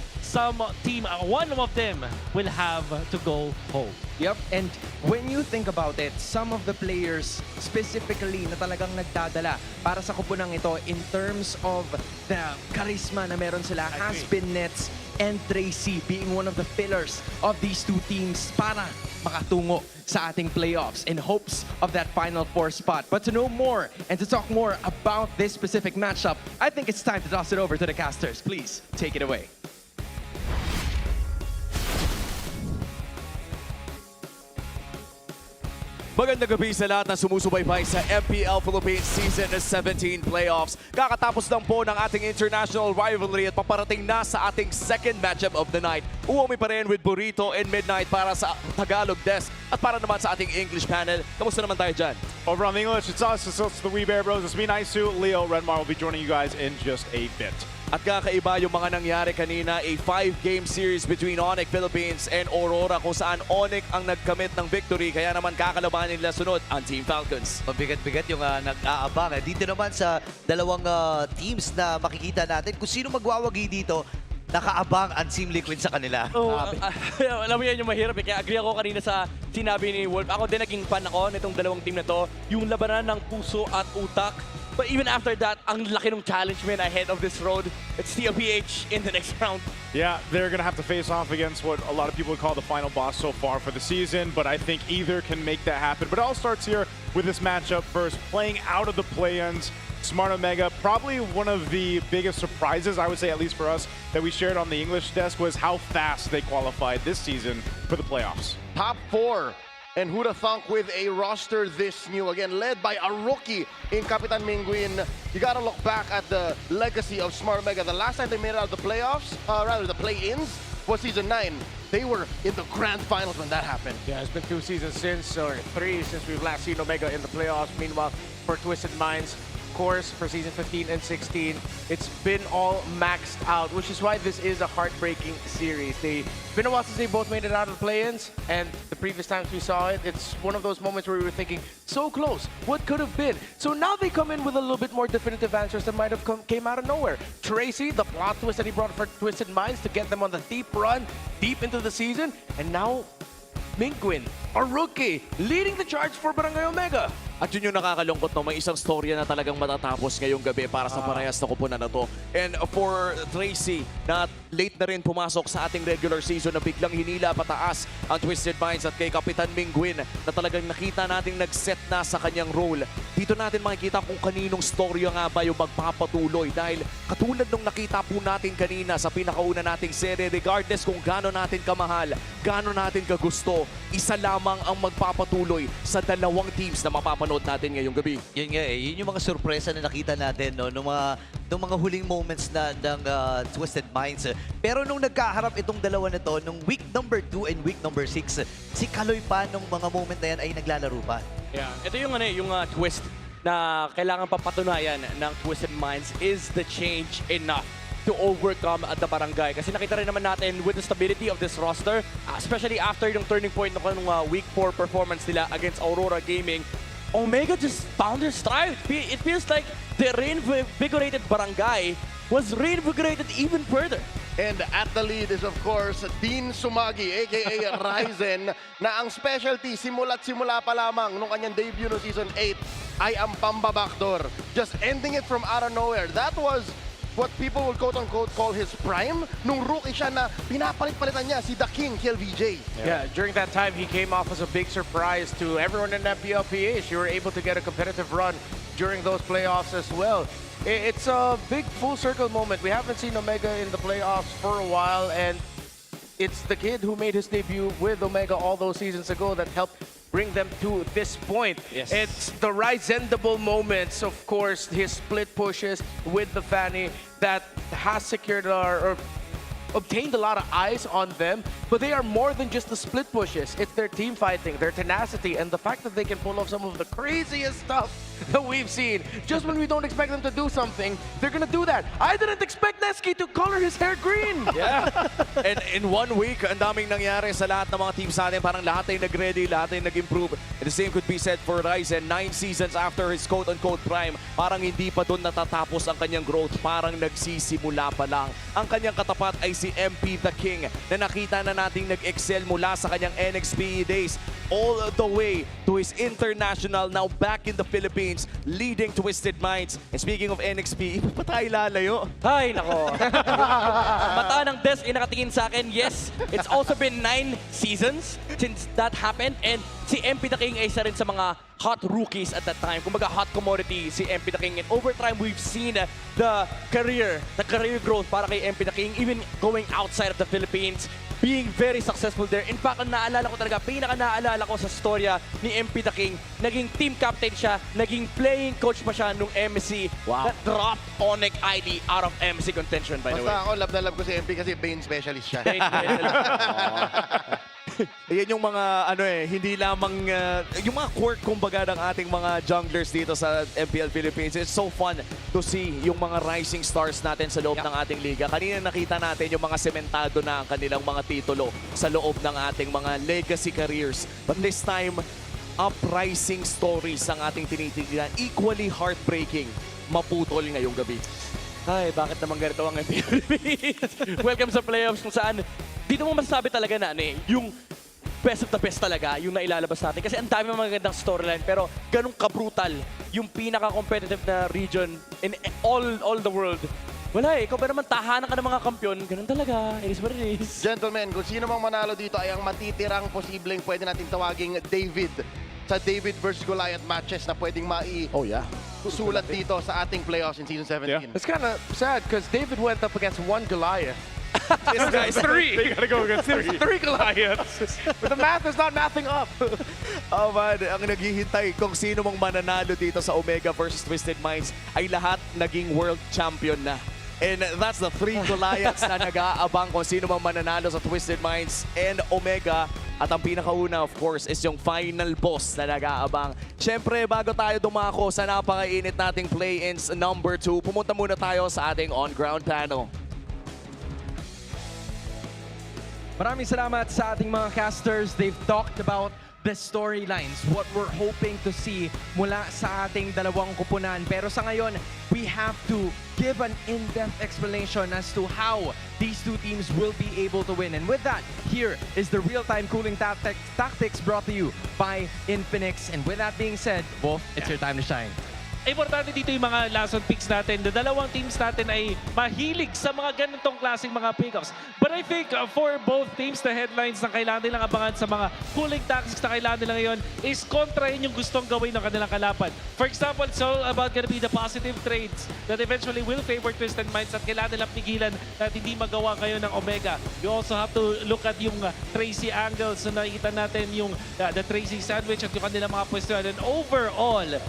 S20: one of them will have to go home.
S18: Yep, and when you think about it, some of the players specifically na talagang nagdadala para sa kupunang ito in terms of the charisma na meron sila has been Nets and Tracy being one of the pillars of these two teams para makatungo sa ating playoffs in hopes of that Final Four spot. But to know more and to talk more about this specific matchup, I think it's time to toss it over to the casters. Please take it away.
S3: Magandang gabi sa lahat na sumusubaybay sa MPL Philippines Season 17 Playoffs. Kakatapos lang po ng ating international rivalry at paparating na sa ating second matchup of the night. Uwami pa rin with Burrito and Midnight para sa Tagalog desk at para naman sa ating English panel. Kamusta naman tayo dyan?
S16: Over on the English, it's us, it's the Wee Bear Bros. It's me, Naisu, Leo, Redmar will be joining you guys in just a bit.
S3: At kakaiba yung mga nangyari kanina, a 5-game series between ONIC Philippines and Aurora kung saan ONIC ang nagkamit ng victory kaya naman kakalabanin nila sunod ang Team Falcons.
S4: Mabigat-bigat yung nag-aabang. Dito naman sa dalawang teams na makikita natin kung sino magwawagi dito, nakaabang ang Team Liquid sa kanila.
S13: Alam mo yan yung mahirap eh. Kaya agree ako kanina sa sinabi ni Wolf. Ako din naging fan ako nitong dalawang team na to. Yung labanan ng puso at utak. But even after that, ang laki ng challenge man ahead of this road. It's TLPH in the next round.
S16: Yeah, they're going to have to face off against what a lot of people would call the final boss so far for the season, but I think either can make that happen. But it all starts here with this matchup first, playing out of the play-ins. Smart Omega, probably one of the biggest surprises, I would say, at least for us, that we shared on the English desk was how fast they qualified this season for the playoffs.
S2: Top 4. And who'da thunk with a roster this new, again, led by a rookie in Kapitan Minguin. You gotta look back at the legacy of Smart Omega. The last time they made it out of the playoffs, rather the play-ins, was Season 9. They were in the grand finals when that happened.
S18: Yeah, it's been 2 seasons since, or 3 since we've last seen Omega in the playoffs. Meanwhile, for Twisted Minds, course, for Season 15 and 16, it's been all maxed out, which is why this is a heartbreaking series. It's been a while since they both made it out of the play-ins, and the previous times we saw it, it's one of those moments where we were thinking, so close, what could have been? So now they come in with a little bit more definitive answers that might have came out of nowhere. Tracy, the plot twist that he brought for Twisted Minds to get them on the deep run, deep into the season, and now Minguin, a rookie, leading the charge for Barangay Omega.
S3: At yun yung nakakalungkot, no? May isang storya na talagang matatapos ngayong gabi para sa parehas na kupunan na to. And for Tracy, na late na rin pumasok sa ating regular season na biglang hinila pataas ang Twisted Minds at kay Kapitan Minguin na talagang nakita nating nag-set na sa kanyang role. Dito natin makikita kung kaninong storya nga ba yung magpapatuloy dahil katulad nung nakita po natin kanina sa pinakauna nating serye, regardless kung gaano natin kamahal, gaano natin kagusto, isa lamang ang magpapatuloy sa dalawang teams na mapapanood natin ngayong gabi.
S4: Yun nga eh, yun yung mga sorpresa na nakita natin no, nung mga huling moments na ng Twisted Minds. Pero nung nagkaharap itong dalawa na to, nung week number 2 and week number 6, si Kaloy pa nung mga moment na yan ay naglalaro pa.
S13: Yeah, ito yung twist na kailangan papatunayan ng Twisted Minds. Is the change enough to overcome at the barangay? Kasi nakita rin naman natin with the stability of this roster, especially after yung turning point ng week 4 performance nila against Aurora Gaming, Omega just found their stride. It feels like the reinvigorated barangay was reinvigorated even further.
S2: And at the lead is, of course, Dean Sumagi, a.k.a. Ryzen, na ang specialty simula pa lamang nung kanyang debut no Season 8 ay ang pamba-backdoor. Just ending it from out of nowhere. That was what people would quote-unquote call his prime. Nung rookie siya na pinapalit-palitan niya si The King, KLVJ.
S18: Yeah, during that time, he came off as a big surprise to everyone in MPL PH. You were able to get a competitive run during those playoffs as well. It's a big full-circle moment. We haven't seen Omega in the playoffs for a while, and it's the kid who made his debut with Omega all those seasons ago that helped bring them to this point.
S13: Yes.
S18: It's the Ryzendable moments, of course, his split pushes with the Fanny that has secured or obtained a lot of eyes on them, but they are more than just the split pushes. It's their team fighting, their tenacity, and the fact that they can pull off some of the craziest stuff that we've seen. Just when we don't expect them to do something, they're gonna do that. I didn't expect Neski to color his hair green!
S3: Yeah. And in 1 week, ang daming nangyari sa lahat ng mga teams natin. Parang lahat ay nag-ready, lahat ay nag-improve. And the same could be said for Ryzen. 9 seasons after his quote-unquote prime, parang hindi pa doon natatapos ang kanyang growth. Parang nagsisimula pa lang. Ang kanyang katapat ay si MP the King na nakita na nating nag-excel mula sa kanyang NXP days all the way to his international, now back in the Philippines, leading Twisted Minds. And speaking of NXP, iba pa tayo lalayo.
S13: Ay, nako. Mata ng Des ay nakatingin sa akin. Yes, it's also been 9 seasons since that happened. And si MP the King ay isa rin sa mga hot rookies at that time. Kumbaga hot commodity si MP the King. And over time, we've seen the career growth para kay MP the King, even going outside of the Philippines, being very successful there. In fact, ang naalala ko talaga, pinaka-naalala ko sa storya ni MP the King, naging team captain siya, naging playing coach pa siya nung MSC that dropped ONIC ID out of MSC contention, by the way.
S2: Basta ako, love na love ko si MP kasi Bane specialist siya.
S13: Bane specialist.
S3: Yan yung mga hindi lamang yung mga quirk kumbaga ng ating mga junglers dito sa MPL Philippines. It's so fun to see yung mga rising stars natin sa loob ng ating liga. Kanina nakita natin yung mga sementado na ang kanilang mga titulo sa loob ng ating mga legacy careers. But this time, uprising stories ang ating tinitignan. Equally heartbreaking, maputol ngayong gabi.
S13: Ay, bakit naman ganito ang MPL Philippines? Welcome sa playoffs kung saan dito mo masasabi talaga na yung best of the best talaga yung nailalabas natin. Kasi ang dami mga magandang storyline pero ganun ka-brutal yung pinaka-competitive na region in all the world. Wala ikaw ba naman tahanan ka ng mga kampyon, ganun talaga. It is what it is.
S2: Gentlemen, kung sino mang manalo dito ay ang matitirang posibleng pwede natin tawaging David sa David versus Goliath matches na pwedeng sulat dito sa ating playoffs in Season 17.
S18: Yeah. It's kind of sad because David went up against one Goliath.
S16: This guy's
S18: 3.
S16: You gotta go against 3.
S18: 3 Goliaths. But the math is not mathing up.
S3: Oh man, ang naghihintay kung sino mang mananalo dito sa Omega versus Twisted Minds ay lahat naging world champion na. And that's the 3 Goliaths na nag-aabang kung sino mang mananalo sa Twisted Minds and Omega. At ang pinakauna, of course, is yung final boss na nag-aabang. Siyempre, bago tayo dumako sa napakainit nating play-ins number 2, pumunta muna tayo sa ating on-ground panel.
S19: Maraming salamat sa ating mga casters. They've talked about the storylines, what we're hoping to see mula sa ating dalawang kupunan. Pero sa ngayon, we have to give an in-depth explanation as to how these two teams will be able to win. And with that, here is the real-time cooling tactics brought to you by Infinix. And with that being said, Wolf, it's your time to shine.
S20: Importante dito yung mga last on picks natin. The dalawang teams natin ay mahilig sa mga ganitong klaseng mga pickups. But I think for both teams, the headlines na kailangan nilang abangan sa mga cooling tactics na kailangan nila ngayon is kontrahin yung gustong gawin ng kanilang kalaban. For example, it's all about gonna be the positive trades that eventually will favor Twisted Minds at kailangan nilang pigilan at hindi magawa ngayon ng Omega. You also have to look at yung Tracy angles na nakikita natin yung the Tracy sandwich at yung kanilang mga pwestuhan. And overall,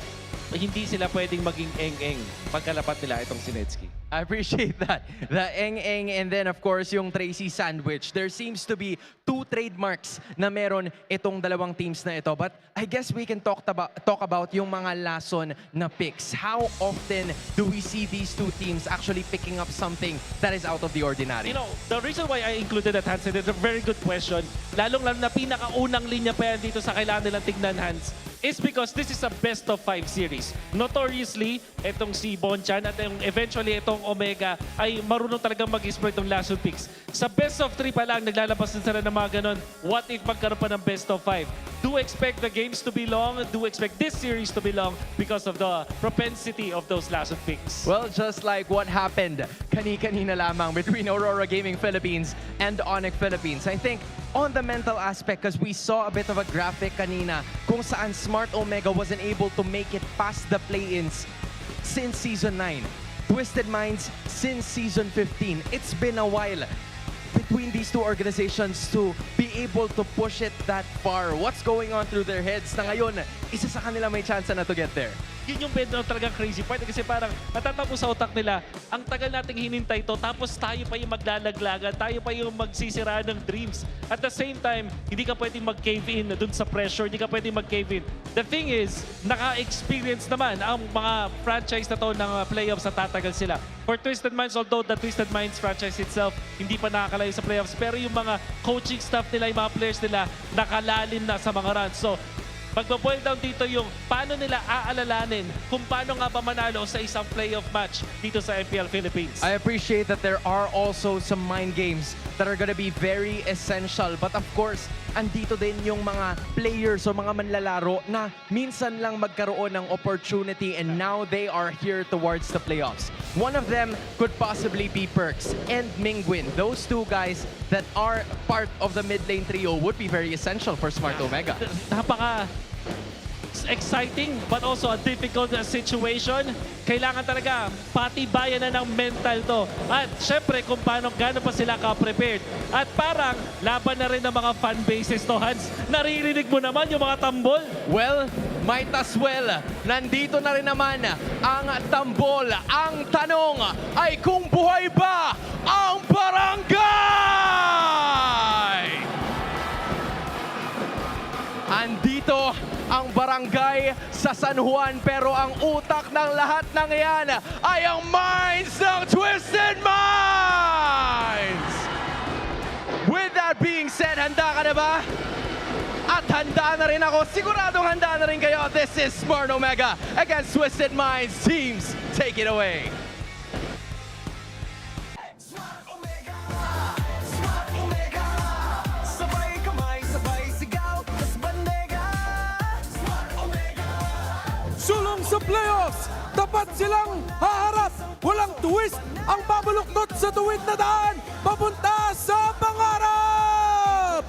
S20: hindi sila pwedeng maging eng-eng pagkalapat nila itong Sinetsky.
S19: I appreciate that. The eng-eng and then of course yung Tracy sandwich. There seems to be 2 trademarks na meron itong dalawang teams na ito. But I guess we can talk about yung mga lason na picks. How often do we see these two teams actually picking up something that is out of the ordinary?
S20: You know, the reason why I included that, Hans, it's a very good question. Lalong-lalo na pinakaunang linya pa yan dito sa kailangan nilang tignan, Hans, is because this is a best of 5 series. Notoriously, itong si Bonchan at eventually itong Omega ay marunong talagang mag-exploit ng last picks. Sa best of 3 pa lang, naglalabas din sila ng mga ganon. What if magkaroon pa ng best of 5? Do expect the games to be long. Do expect this series to be long because of the propensity of those last picks.
S19: Well, just like what happened kani-kanina lamang between Aurora Gaming Philippines and ONIC Philippines. I think on the mental aspect, because we saw a bit of a graphic kanina kung saan Smart Omega wasn't able to make it past the play-ins since Season 9. Twisted Minds since Season 15. It's been a while between these two organizations to be able to push it that far. What's going on through their heads na ngayon, isa sa kanila may chance na to get there?
S20: Yun yung medyo talagang crazy part kasi parang natatapos sa utak nila, ang tagal nating hinintay to tapos tayo pa yung maglalaglagan, tayo pa yung magsisira ng dreams. At the same time, hindi ka pwedeng mag-cave in dun sa pressure, hindi ka pwedeng mag-cave in. The thing is, naka-experience naman ang mga franchise na to ng playoffs na tatagal sila. For Twisted Minds, although the Twisted Minds franchise itself hindi pa nakakalayo sa playoffs, pero yung mga coaching staff nila, yung mga players nila, nakalalim na sa mga runs. So, magbo-boil down dito yung paano nila aalalanin kung paano nga ba manalo sa isang playoff match dito sa MPL Philippines.
S18: I appreciate that there are also some mind games that are gonna be very essential. But of course, andito din yung mga players o mga manlalaro na minsan lang magkaroon ng opportunity and now they are here towards the playoffs. One of them could possibly be Perks and Mingwin. Those two guys that are part of the mid lane trio would be very essential for Smart Omega.
S20: Napaka exciting but also a difficult situation. Kailangan talaga patibayan na ng mental to. At syempre kung gaano pa sila ka-prepared. At parang laban na rin ng mga fan bases to, Hans. Naririnig mo naman yung mga tambol.
S18: Well, might as well. Nandito na rin naman ang tambol. Ang tanong ay kung buhay ba ang barangay? Andito ang barangay sa San Juan pero ang utak ng lahat ng iyan ay ang minds ng Twisted Minds! With that being said, handa ka na ba? At handa na rin ako. Siguradong handa na rin kayo. This is Smart Omega against Twisted Minds. Teams, take it away.
S5: Sulong sa playoffs, tapat silang haharap. Walang twist ang babuluktot sa tuwid na daan, papunta sa pangarap!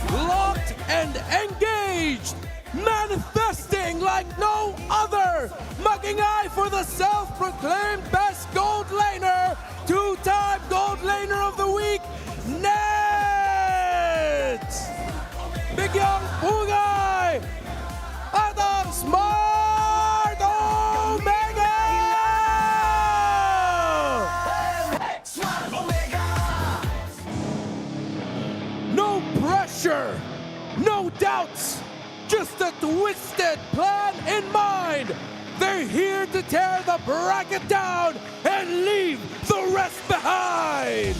S5: Locked and engaged, manifesting like no other, magingay for the self-proclaimed best gold laner, two-time gold laner of the week, Nets! Bigyang pugay at ang Smart Omega! No pressure, no doubts, just a twisted plan in mind. They're here to tear the bracket down and leave the rest behind.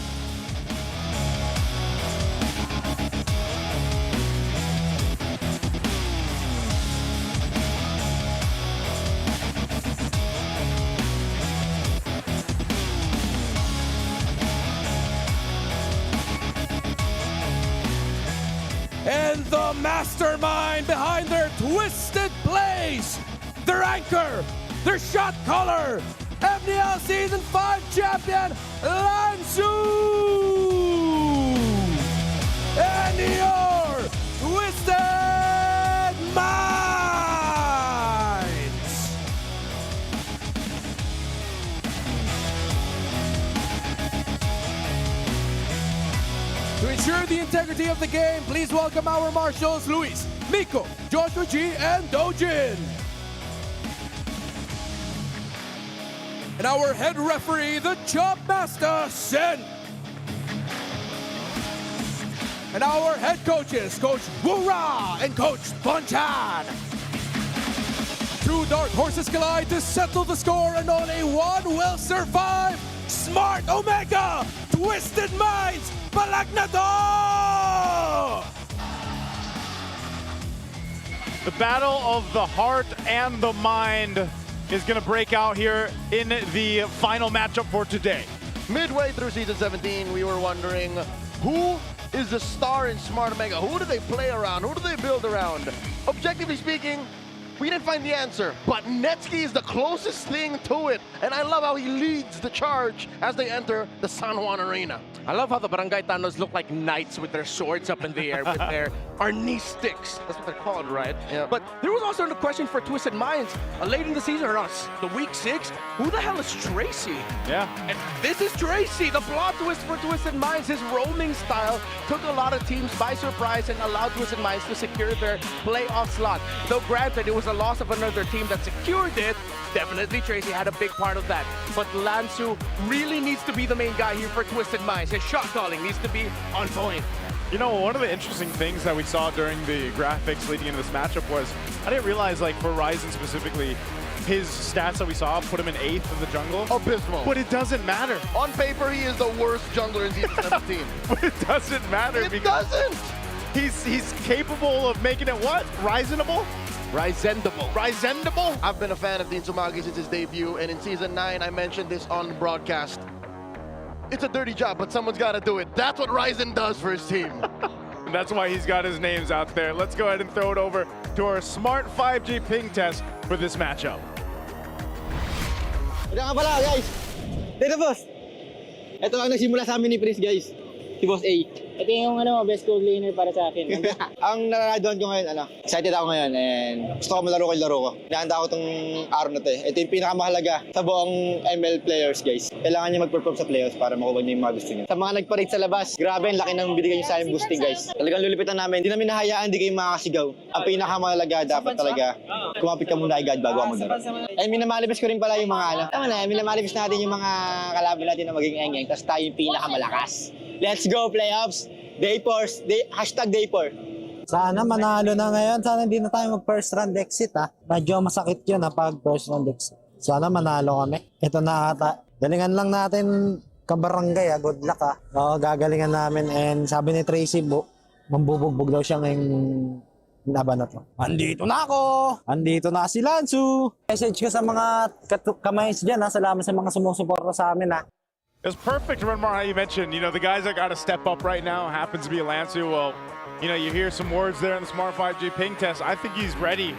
S5: And the mastermind behind their twisted plays, their anchor, their shot caller, MPL Season 5 champion, Lansu! And your Twisted Minds! To ensure the integrity of the game, please welcome our marshals, Luis, Miko, Joshua G, and Dojin. And our head referee, the Chop Master, Sen. And our head coaches, Coach Wura and Coach Bonchan. Two dark horses collide to settle the score, and only one will survive. Smart Omega, Twisted Minds, Palag Na To!
S16: The battle of the heart and the mind is going to break out here in the final matchup for today.
S2: Midway through Season 17, we were wondering who is the star in Smart Omega? Who do they play around? Who do they build around? Objectively speaking, we didn't find the answer, but Netsky is the closest thing to it. And I love how he leads the charge as they enter the San Juan Arena.
S18: I love how the Barangay Tanos look like knights with their swords up in the air with their Arnis sticks. That's what they're called, right?
S2: Yeah.
S18: But there was also a question for Twisted Minds. Late in the season, or the week 6, who the hell is Tracy?
S16: Yeah.
S18: And this is Tracy, the plot twist for Twisted Minds. His roaming style took a lot of teams by surprise and allowed Twisted Minds to secure their playoff slot. Though granted, it was the loss of another team that secured it, Definitely Tracy had a big part of that. But Lansu really needs to be the main guy here for Twisted Minds. His shot calling needs to be on point.
S16: You know, one of the interesting things that we saw during the graphics leading into this matchup was, I didn't realize, like, for Ryzen specifically, his stats that we saw put him in 8th in the jungle.
S2: Abysmal.
S16: But it doesn't matter.
S2: On paper, he is the worst jungler in Season 17.
S16: But it doesn't matter.
S2: It doesn't!
S16: He's capable of making it what? Ryzenable?
S2: Ryzendable.
S16: Ryzendable?
S2: I've been a fan of Dean Sumagi since his debut, and in Season 9, I mentioned this on broadcast. It's a dirty job, but someone's got to do it. That's what Ryzen does for his team.
S16: And that's why he's got his names out there. Let's go ahead and throw it over to our smart 5G ping test for this matchup.
S6: Kaya nga pala, guys. Dito, boss. Ito ang nagsimula sa amin ni Prince, guys. Si Boss A.
S9: Ito yung best gold laner para sa akin.
S6: Ang nararamdaman ko ngayon, excited ako ngayon and gusto ko malaro ko yung laro ko. Nahanda ako itong araw na ito eh. Ito yung pinakamahalaga sa buong ML players, guys. Kailangan niyo mag-perform sa playoffs para makuha niyo yung mga gusto niyo. Sa mga nagpa-rate sa labas, grabe ang laki ng binigay niyo sa aming boosting, guys. Talagang lulipitan namin. Hindi namin nahayaan, hindi kayo makakasigaw. Ang pinakamahalaga dapat talaga, kumapit ka muna agad bago ako maglaro. And minamanifest ko rin pala yung mga Tama na, minamanifest natin yung mga kalaban natin na maging eng-eng. Tapos tayo yung pinakamalakas. Let's go, playoffs! Day 4, hashtag Day 4.
S14: Sana manalo na ngayon. Sana hindi na tayo mag-first round exit ha. Medyo masakit yun pag first round exit. Sana manalo kami. Ito na ata. Galingan lang natin kabarangay Good luck ha. Oo, gagalingan namin. And sabi ni Tracy, mambubugbog daw siya ngayong laban na to. Andito na ako! Andito na si Lansu! Message ko sa mga kamays dyan ha. Salamat sa mga sumusuporta sa amin ha.
S16: It's perfect, Renmar, how you mentioned, the guys that got to step up right now happens to be Lansu. Well, you hear some words there in the Smart 5G ping test. I think he's ready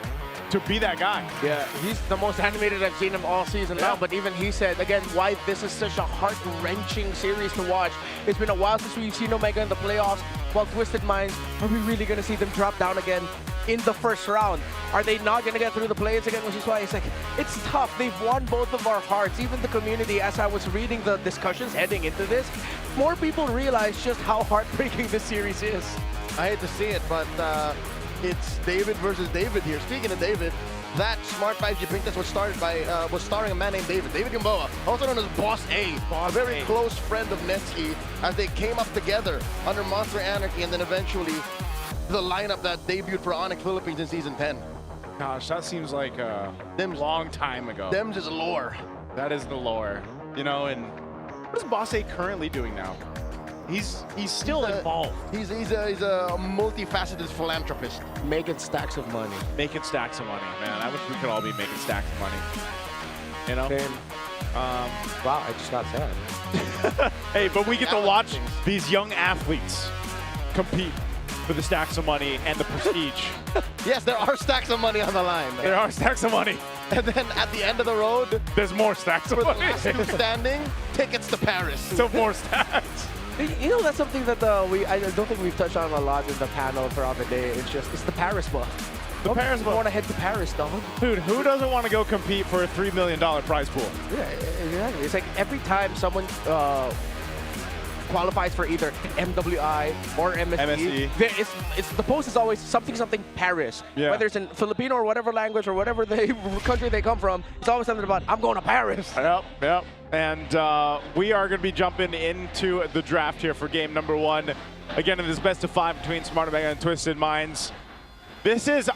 S16: to be that guy.
S18: Yeah, he's the most animated I've seen him all season now, but even he said, again, why this is such a heart-wrenching series to watch. It's been a while since we've seen Omega in the playoffs, while Twisted Minds, are we really going to see them drop down again in the first round? Are they not going to get through the play-ins again? Which is why it's like, it's tough. They've won both of our hearts. Even the community, as I was reading the discussions heading into this, more people realize just how heartbreaking this series is.
S2: I hate to see it, but it's David versus David here. Speaking of David, that Smart 5G ping test was starring a man named David Gamboa, also known as Boss A, a very close friend of Netsky, as they came up together under Monster Anarchy, and then eventually the lineup that debuted for ONIC Philippines in Season 10.
S16: Gosh, that seems like a long time ago.
S2: Them's is lore.
S16: That is the lore. And what is Boss A currently doing now? He's still involved.
S2: He's a multifaceted philanthropist.
S18: Making stacks of money.
S16: Making stacks of money, man. I wish we could all be making stacks of money.
S18: Same. Wow, I just got sad.
S16: Hey, but we get to watch these young athletes compete for the stacks of money and the prestige.
S2: Yes, there are stacks of money on the line.
S16: There are stacks of money.
S2: And then at the end of the road,
S16: there's more stacks of money.
S2: For the last two standing, tickets to Paris.
S16: So more stacks.
S18: That's something that I don't think we've touched on a lot in the panel throughout the day. It's the Paris buff.
S16: The Paris buff.
S18: Want to head to Paris, dog?
S16: Dude, who doesn't want to go compete for a $3 million prize pool?
S18: Yeah, exactly. It's like every time someone qualifies for either MWI or MSE. It's the post is always something Paris.
S16: Yeah.
S18: Whether it's in Filipino or whatever language or whatever country they come from, it's always something about, I'm going to Paris.
S16: Yep. And we are going to be jumping into the draft here for game number 1. Again, in this best of 5 between Smart Omega and Twisted Minds. This is,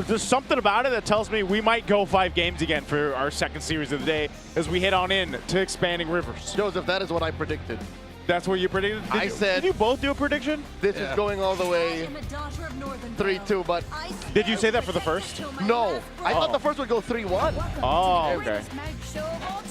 S16: there's something about it that tells me we might go 5 games again for our second series of the day as we head on in to Expanding Rivers.
S2: Joseph, that is what I predicted.
S16: That's what you predicted? Did you both do a prediction?
S2: This is going all the way 3-2, but...
S16: Did you say that for the first?
S2: No. I thought the first would go 3-1.
S16: Oh, okay.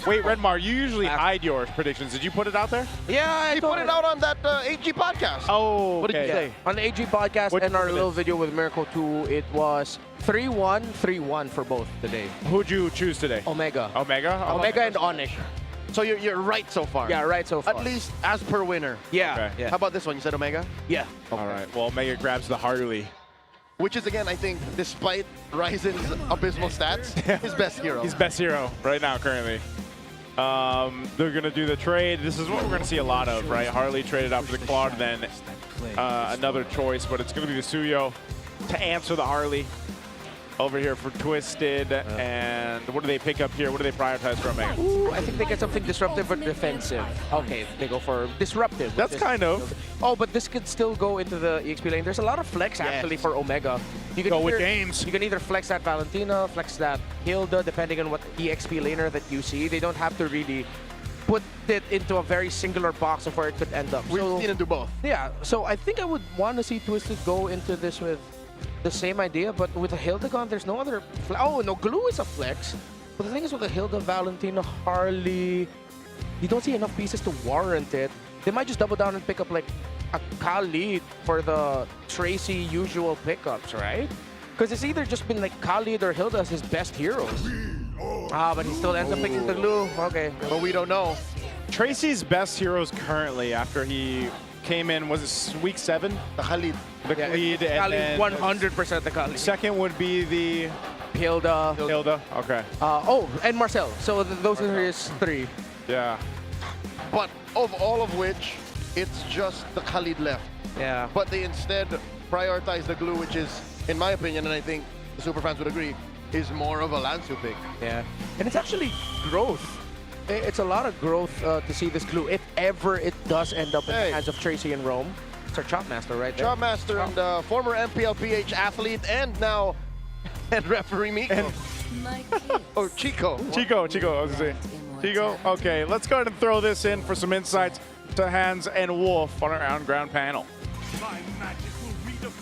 S16: Wait, Redmar, you usually hide your predictions. Did you put it out there?
S2: Yeah, he put it out on that AG podcast.
S16: Oh,
S2: What did you say?
S18: On the AG podcast and our little video with Miracle 2, it was 3-1, 3-1 for both today.
S16: Who'd you choose today?
S18: Omega.
S16: Omega?
S18: Omega and ONIC.
S2: So you're right so far?
S18: Yeah, right so far.
S2: At least as per winner.
S18: Yeah.
S16: Okay.
S2: How about this one? You said Omega?
S18: Yeah.
S16: Okay. All right. Well, Omega grabs the Harley.
S2: Which is, again, I think, despite Ryzen's abysmal stats, his best hero.
S16: He's best hero right now, currently. They're going to do the trade. This is what we're going to see a lot of, right? Harley traded out for the Claude, then another choice, but it's going to be the Suyo to answer the Harley. over here for Twisted. And what do they pick up here? What do they prioritize for Omega?
S18: Ooh, I think they get something disruptive but defensive. Okay, they go for disruptive.
S16: That's kind of.
S18: Oh, but this could still go into the EXP lane. There's a lot of flex actually for Omega. You can
S16: Go with games.
S18: You can either flex that Valentina, flex that Hilda, depending on what EXP laner that you see. They don't have to really put it into a very singular box of where it could end up.
S2: We've seen it do both.
S18: Yeah, so I think I would want to see Twisted go into this with the same idea, but with a Hilda gone, there's no other... Oh, no, Glue is a flex. But the thing is with the Hilda, Valentina, Harley, you don't see enough pieces to warrant it. They might just double down and pick up like a Khalid for the Tracy usual pickups, right? Because it's either just been like Khalid or Hilda as his best heroes. But he still ends up picking the Glue. Okay.
S2: But we don't know.
S16: Tracy's best heroes currently after he came in, was it week 7?
S2: The Khalid.
S16: The Khalid, and then
S18: 100% the Khalid.
S16: second would be the
S18: Hilda.
S16: Okay.
S18: Oh, and Marcel. So those are his 3.
S16: Yeah.
S2: But of all of which, it's just the Khalid left.
S18: Yeah.
S2: But they instead prioritize the Glue, which is, in my opinion, and I think the super fans would agree, is more of a Lansu pick.
S18: Yeah. And it's actually growth. It's a lot of growth to see this Glue, if ever it does end up in the hands of Tracy and Rome. It's our Chop Master right there.
S2: Chop Master and former MPL PH athlete and now head referee Miko. Or Chico.
S16: Chico, I was gonna say. Chico, okay, let's go ahead and throw this in for some insights to Hans and Wolf on our on-ground panel.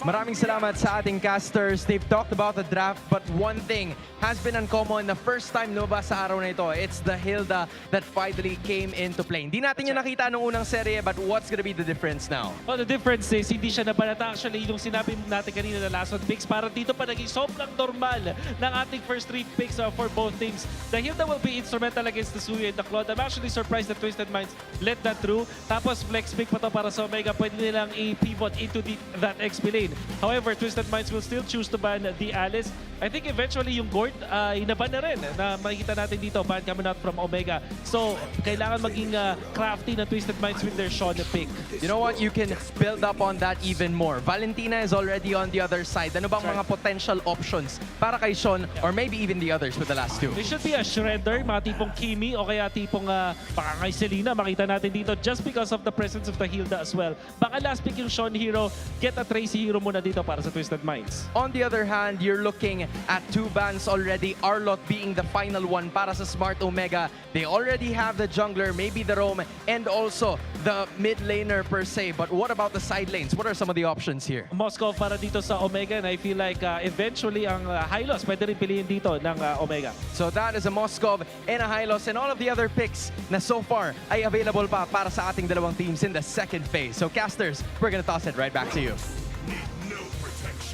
S19: Maraming salamat sa ating casters. They've talked about the draft, but one thing has been uncommon the first time lumabas sa araw na ito. It's the Hilda that finally came into play. Hindi natin yung nakita nung unang serye, but what's gonna be the difference now?
S20: Oh, the difference is, hindi siya nabalata. Actually, yung sinabi natin kanina na last round picks, para dito pa naging sobrang normal ng ating first 3 picks for both teams. The Hilda will be instrumental against the Suya and the Claude. I'm actually surprised that Twisted Minds let that through. Tapos flex pick pa to para sa Omega. Pwede nilang i-pivot into that XP lane. However, Twisted Minds will still choose to ban the Alice. I think eventually yung Gord, inaban na rin na makikita natin dito, ban coming out from Omega. So, kailangan maging crafty na Twisted Minds with their Sean pick.
S19: You know what? You can build up on that even more. Valentina is already on the other side. Ano bang mga potential options para kay Sean or maybe even the others with the last 2?
S20: They should be a Shredder, mga tipong Kimi o kaya tipong baka kay Selena, makita natin dito just because of the presence of the Hilda as well. Baka last pick yung Sean hero, get a Tracy hero muna dito para sa Twisted Minds.
S19: On the other hand, you're looking at 2 bans already. Arlot being the final one para sa Smart Omega. They already have the jungler, maybe the roam, and also the mid laner per se. But what about the side lanes? What are some of the options here?
S20: Moscow para dito sa Omega, and I feel like eventually ang Hylos pwede rin piliin dito ng Omega.
S19: So that is a Moscow and a Hylos and all of the other picks na so far ay available pa para sa ating dalawang teams in the second phase. So casters, we're gonna toss it right back to you.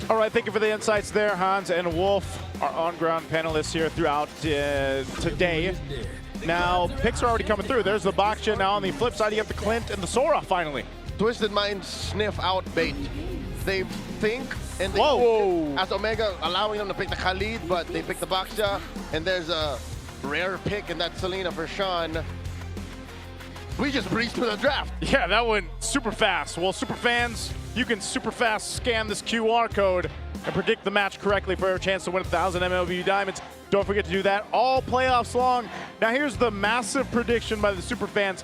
S16: All right, thank you for the insights there, Hans and Wolf, our on-ground panelists here throughout today. Now, picks are already coming through. There's the Baksha. Now on the flip side, you have the Clint and the Sora, finally.
S2: Twisted Minds sniff out bait. They think, and they as Omega, allowing them to pick the Khalid, but they pick the Baksha, and there's a rare pick in that Selena for Sean. We just breezed through the draft.
S16: Yeah, that went super fast. Well, super fans, you can super fast scan this QR code and predict the match correctly for a chance to win 1,000 MLB Diamonds. Don't forget to do that all playoffs long. Now here's the massive prediction by the super fans.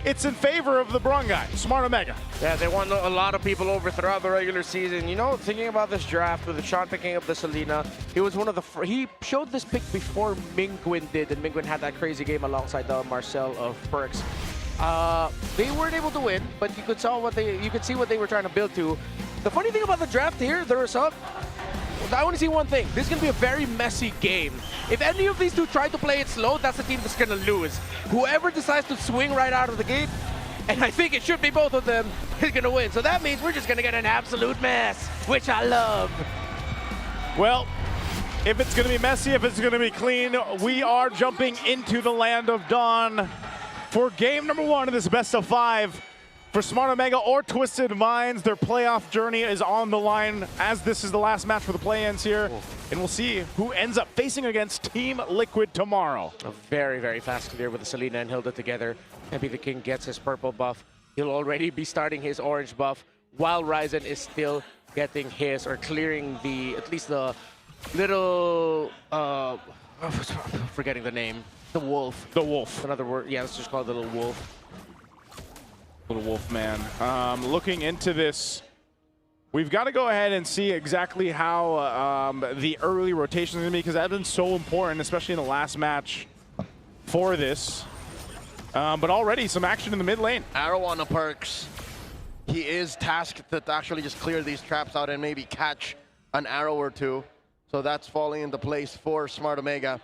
S16: It's in favor of the Brun guy, Smart Omega.
S18: Yeah, they won a lot of people over throughout the regular season. You know, thinking about this draft with Sean picking up the Selena, he was one of the he showed this pick before Mingwin did, and Mingwin had that crazy game alongside the Marcel of Perks. They weren't able to win, but you could see what they were trying to build to. The funny thing about the draft here, the result, I want to see one thing. This is going to be a very messy game. If any of these two try to play it slow, that's the team that's going to lose. Whoever decides to swing right out of the gate, and I think it should be both of them, is going to win. So that means we're just going to get an absolute mess, which I love.
S16: Well, if it's going to be messy, if it's going to be clean, we are jumping into the land of Dawn for game number 1 of this best of 5. For Smart Omega or Twisted Minds, their playoff journey is on the line as this is the last match for the play-ins here. And we'll see who ends up facing against Team Liquid tomorrow.
S18: A very, very fast clear with the Selena and Hilda together. Maybe the King gets his purple buff. He'll already be starting his orange buff while Ryzen is still getting his or clearing at least the little forgetting the name. The wolf.
S16: The wolf.
S18: Another word. Yeah, let's just call it the little wolf.
S16: Little wolf man. Looking into this, we've got to go ahead and see exactly how the early rotation is going to be, because that's been so important, especially in the last match for this. But already some action in the mid lane.
S2: Arrow on the perks. He is tasked to actually just clear these traps out and maybe catch an arrow or two. So that's falling into place for Smart Omega.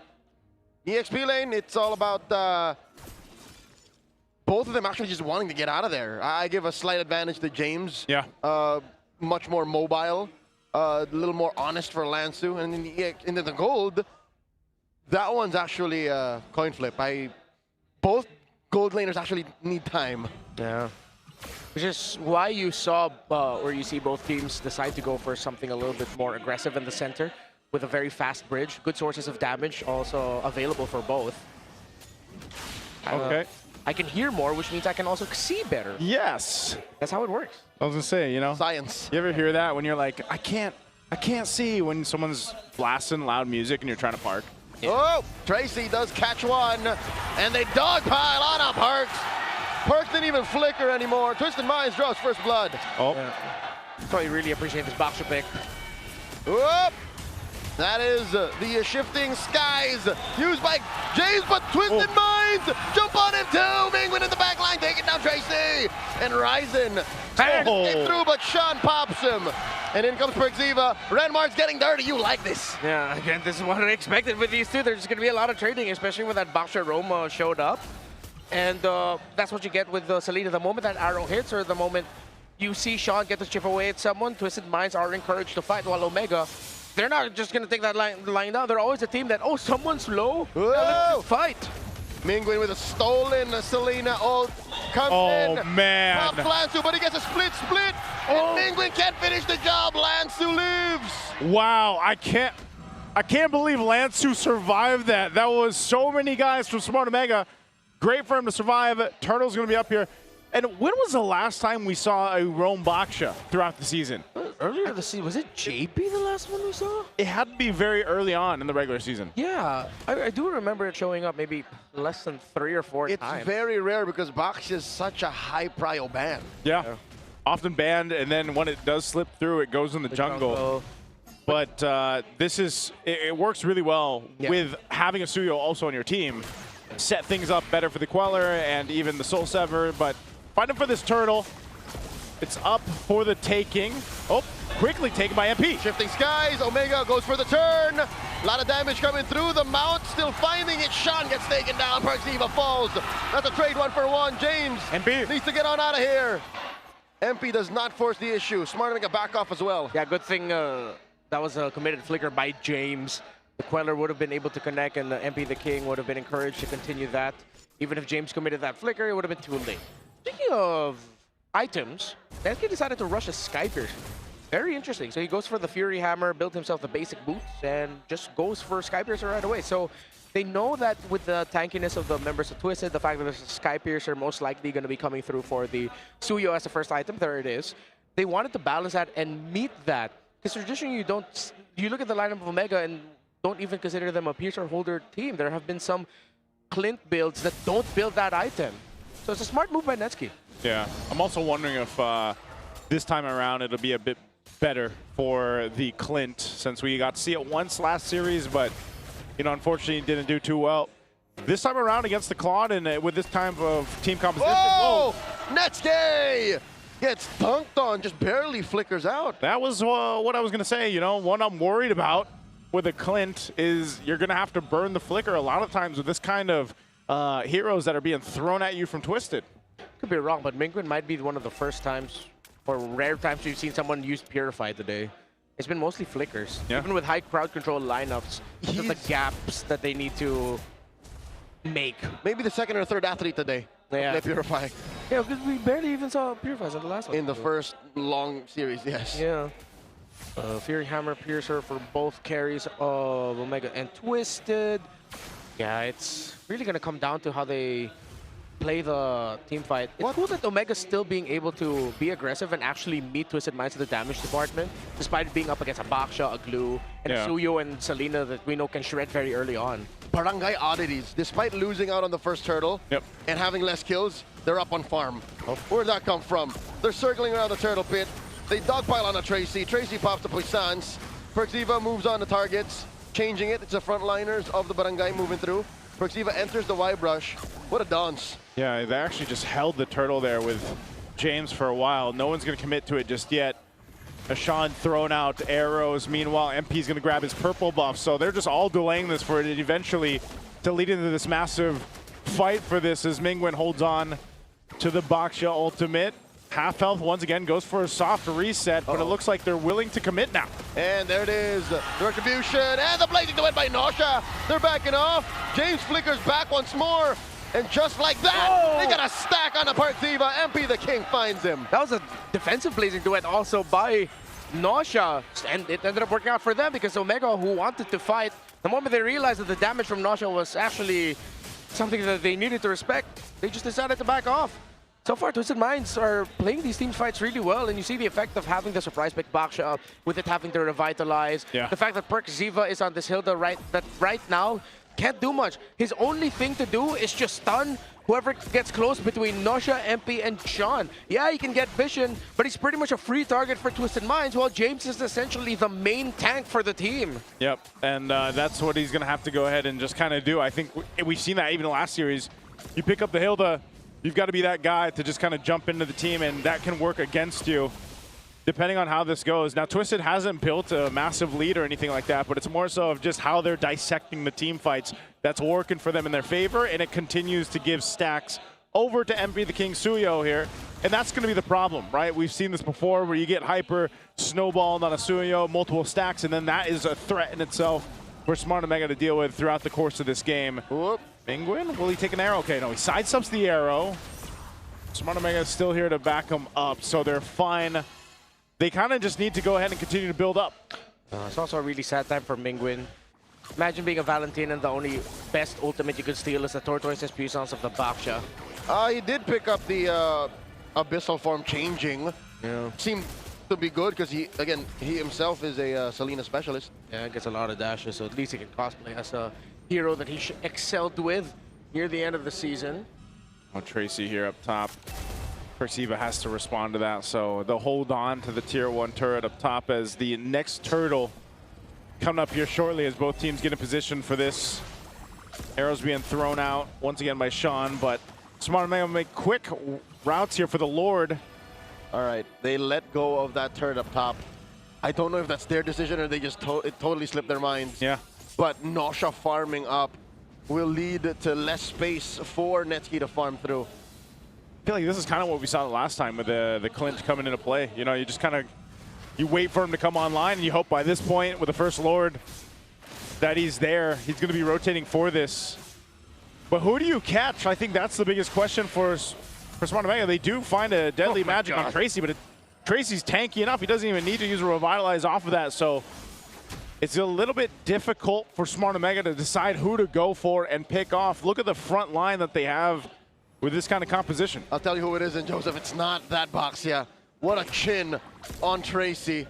S2: EXP lane, it's all about both of them actually just wanting to get out of there. I give a slight advantage to James.
S16: Yeah.
S2: Much more mobile, a little more honest for Lansu. And in the gold, that one's actually a coin flip. Both gold laners actually need time.
S18: Yeah. Which is why you saw, or you see both teams decide to go for something a little bit more aggressive in the center with a very fast bridge. Good sources of damage also available for both.
S16: Okay.
S18: I can hear more, which means I can also see better.
S16: Yes.
S18: That's how it works.
S16: I was gonna say, you know,
S2: science.
S16: You ever hear that when you're like, I can't see when someone's blasting loud music and you're trying to park?
S2: Yeah. Oh, Tracy does catch one, and they dogpile on a Perks. Perks didn't even flicker anymore. Twisted Minds draws first blood.
S16: Oh.
S18: Yeah. Probably really appreciate this Baksha pick.
S2: Whoop. That is the shifting skies used by James, but Twisted Minds jump on him too. Mingwin in the back line, taking down Tracy. And Ryzen came through, but Sean pops him. And in comes Perxiva. Renmar's getting dirty. You like this.
S18: Yeah, again, this is what I expected with these two. There's just going to be a lot of trading, especially when that Baksha Roma showed up. And that's what you get with Selena. The moment that arrow hits, or the moment you see Sean get to chip away at someone, Twisted Minds are encouraged to fight, while Omega, they're not just going to take that line down. They're always a team that, oh, someone's low. Let's fight.
S2: Mingwin with a stolen Selena ult comes in.
S16: Oh, man.
S2: Pops Lansu, but he gets a split. And Mingwin can't finish the job. Lansu lives.
S16: Wow, I can't believe Lansu survived that. That was so many guys from Smart Omega. Great for him to survive. Turtle's going to be up here. And when was the last time we saw a Roam Baksha throughout the season?
S18: Earlier this season, was it JP the last one we saw?
S16: It had to be very early on in the regular season.
S18: Yeah, I do remember it showing up maybe less than 3 or 4 times.
S2: It's very rare because Baksha is such a high prio ban.
S16: Yeah. Often banned, and then when it does slip through, it goes in the jungle. But it works really well with having a Suyo also on your team. Set things up better for the Queller and even the Soul Sever, but fighting for this turtle. It's up for the taking. Oh, quickly taken by MP.
S2: Shifting skies, Omega goes for the turn. A lot of damage coming through. The mount still finding it. Sean gets taken down. Perxiva falls. That's a trade 1-for-1. James
S16: MP
S2: needs to get on out of here. MP does not force the issue. Smart Omega back off as well.
S18: Yeah, good thing that was a committed flicker by James. The Queller would have been able to connect, and the MP the King would have been encouraged to continue that. Even if James committed that flicker, it would have been too late. Speaking of items, Nesky decided to rush a Skyper. Very interesting. So he goes for the Fury Hammer, built himself the basic boots, and just goes for Skypiercer right away. So they know that with the tankiness of the members of Twisted, the fact that there's a Skypiercer most likely going to be coming through for the Suyo as the first item. There it is. They wanted to balance that and meet that. Because traditionally, you look at the lineup of Omega and don't even consider them a Piercer holder team. There have been some Clint builds that don't build that item. So it's a smart move by Netsky.
S16: Yeah, I'm also wondering if this time around it'll be a bit better for the Clint, since we got to see it once last series, but you know, unfortunately didn't do too well. This time around against the Claude, and with this type of team composition.
S2: Oh, Netsky gets dunked on, just barely flickers out.
S16: That was what I was gonna say. You know, what I'm worried about with a Clint is you're gonna have to burn the flicker a lot of times with this kind of heroes that are being thrown at you from Twisted.
S18: Could be wrong, but Mingwin might be one of the first times, or rare times we've seen someone use Purify today. It's been mostly flickers.
S16: Yeah.
S18: Even with high crowd control lineups, just the gaps that they need to make.
S2: Maybe the second or third athlete today.
S18: Yeah.
S2: They Purify.
S18: Yeah, because we barely even saw Purifies in the last one.
S2: In the first long series, yes.
S18: Yeah. Fury Hammer Piercer for both carries of Omega and Twisted. Yeah, it's really going to come down to how they play the team fight. It's cool that Omega's still being able to be aggressive and actually meet Twisted Minds in the damage department, despite being up against a Baksha, a Glue, and a Suyo and Selena that we know can shred very early on.
S2: Barangay oddities. Despite losing out on the first turtle and having less kills, they're up on farm. Where'd that come from? They're circling around the turtle pit. They dogpile on a Tracy. Tracy pops the Puissance. Perxiva moves on the targets, changing it. It's the frontliners of the Barangay moving through. Perxiva enters the Y-Brush. What a dance.
S16: Yeah, they actually just held the turtle there with James for a while. No one's going to commit to it just yet. Ashan throwing out arrows. Meanwhile, MP's going to grab his purple buff. So they're just all delaying this for it eventually to lead into this massive fight for this as Mingwen holds on to the Baksha ultimate. Half health once again goes for a soft reset, but it looks like they're willing to commit now.
S2: And there it is. The retribution and the blazing to win by Nosha. They're backing off. James flickers back once more. And just like that, they got a stack on the Perxiva. MP the King finds him.
S18: That was a defensive blazing duet also by Nosha. And it ended up working out for them because Omega, who wanted to fight, the moment they realized that the damage from Nosha was actually something that they needed to respect, they just decided to back off. So far, Twisted Minds are playing these team fights really well, and you see the effect of having the surprise pick Baksha with it having to revitalize. The fact that Perxiva is on this hill that right now can't do much. His only thing to do is just stun whoever gets close between Nosha, MP, and Sean. Yeah, he can get vision, but he's pretty much a free target for Twisted Minds, while James is essentially the main tank for the team.
S16: Yep, and that's what he's going to have to go ahead and just kind of do. I think we've seen that even in the last series. You pick up the Hilda, you've got to be that guy to just kind of jump into the team, and that can work against you, depending on how this goes. Now, Twisted hasn't built a massive lead or anything like that, but it's more so of just how they're dissecting the team fights that's working for them in their favor, and it continues to give stacks over to MP the King Suyo here. And that's going to be the problem, right? We've seen this before where you get hyper snowballed on a Suyo, multiple stacks, and then that is a threat in itself for Smart Omega to deal with throughout the course of this game. Mingwen, will he take an arrow? Okay, no, he sidesteps the arrow. Smart Omega is still here to back him up, so they're fine. They kind of just need to go ahead and continue to build up.
S18: It's also a really sad time for Mingwen. Imagine being a Valentine and the only best ultimate you could steal is the Tortoise's Puissance of the Baksha.
S2: He did pick up the Abyssal form changing. Seemed to be good because he himself is a Selena specialist.
S18: Yeah, gets a lot of dashes, so at least he can cosplay as a hero that he excelled with near the end of the season.
S16: Tracy here up top. Perxiva has to respond to that, so they'll hold on to the tier 1 turret up top as the next turtle coming up here shortly as both teams get in position for this. Arrows being thrown out once again by Sean, but Smart Omega will make quick routes here for the Lord.
S2: All right, they let go of that turret up top. I don't know if that's their decision or they just it totally slipped their minds.
S16: Yeah.
S2: But Nosha farming up will lead to less space for Netsky to farm through.
S16: I feel like this is kind of what we saw the last time with the clinch coming into play. You know, you just kind of, you wait for him to come online and you hope by this point with the first Lord that he's there. He's going to be rotating for this. But who do you catch? I think that's the biggest question for Smart Omega. They do find a deadly magic on Tracy, but Tracy's tanky enough. He doesn't even need to use a Revitalize off of that. So it's a little bit difficult for Smart Omega to decide who to go for and pick off. Look at the front line that they have with this kind of composition.
S2: I'll tell you who it is, and Joseph, it's not that box. Yeah, what a chin on Tracy.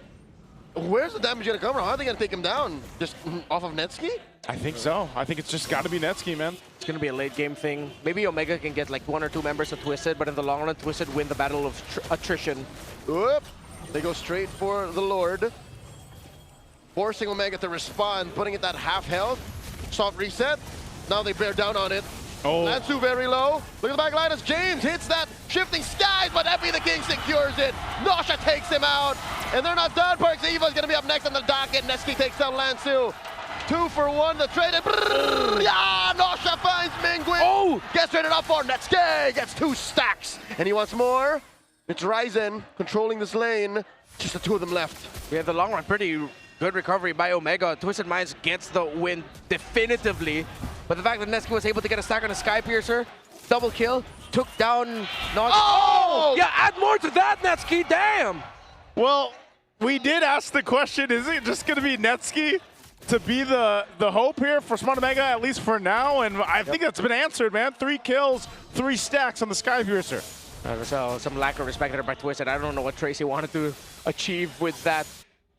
S2: Where's the damage going to come from? How are they going to take him down? Just off of Netsky?
S16: I think so. I think it's just got to be Netsky, man.
S18: It's going to be a late game thing. Maybe Omega can get like 1 or 2 members of Twisted, but in the long run, Twisted win the battle of attrition.
S2: Whoop. They go straight for the Lord. Forcing Omega to respond, putting it that half health. Soft reset. Now they bear down on it. Lansu very low. Look at the back line as James hits that shifting skies, but MP the King secures it. Nosha takes him out, and they're not done. Perxiva is going to be up next on the docket. Netsky takes down Lansu. 2 for 1, the trade. Yeah, Nosha finds Mingwen. Gets traded up for Netsky. Gets 2 stacks, and he wants more. It's Ryzen controlling this lane. Just the 2 of them left.
S18: Yeah, the long run, pretty good recovery by Omega. Twisted Minds gets the win definitively. But the fact that Netsky was able to get a stack on a Sky Piercer, double kill, took down Nosha. Yeah, add more to that, Netsky, damn!
S16: Well, we did ask the question, is it just going to be Netsky? to be the hope here for Smart Omega, at least for now, and I think that's been answered, man. 3 kills, 3 stacks on the Skypiercer.
S13: So some lack of respect there by Twisted. I don't know what Tracy wanted to achieve with that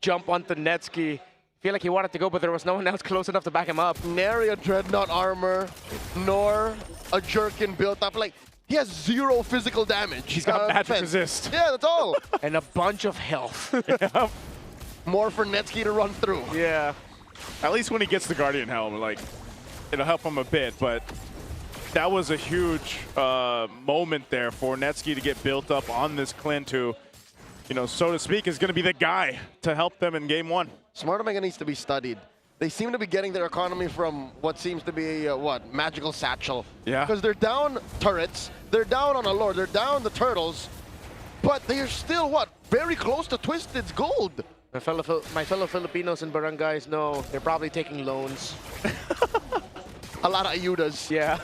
S13: jump onto Netsky. Feel like he wanted to go, but there was no one else close enough to back him up.
S2: Nary a Dreadnought armor, nor a Jerkin built up. Like, he has 0 physical damage.
S16: He's got magic
S2: defense.
S16: resist.
S2: Yeah, that's all.
S13: And a bunch of health.
S2: More for Netsky to run through.
S16: Yeah. At least when he gets the Guardian Helm, like, it'll help him a bit, but that was a huge moment there for Netsky to get built up on this Clint who, you know, so to speak, is going to be the guy to help them in game 1.
S2: Smart Omega needs to be studied. They seem to be getting their economy from what seems to be, Magical Satchel.
S16: Yeah.
S2: Because they're down turrets, they're down on a Lord, they're down the turtles, but they are still, very close to Twisted's gold.
S13: My fellow Filipinos and barangays know they're probably taking loans.
S2: A lot of ayudas.
S13: Yeah.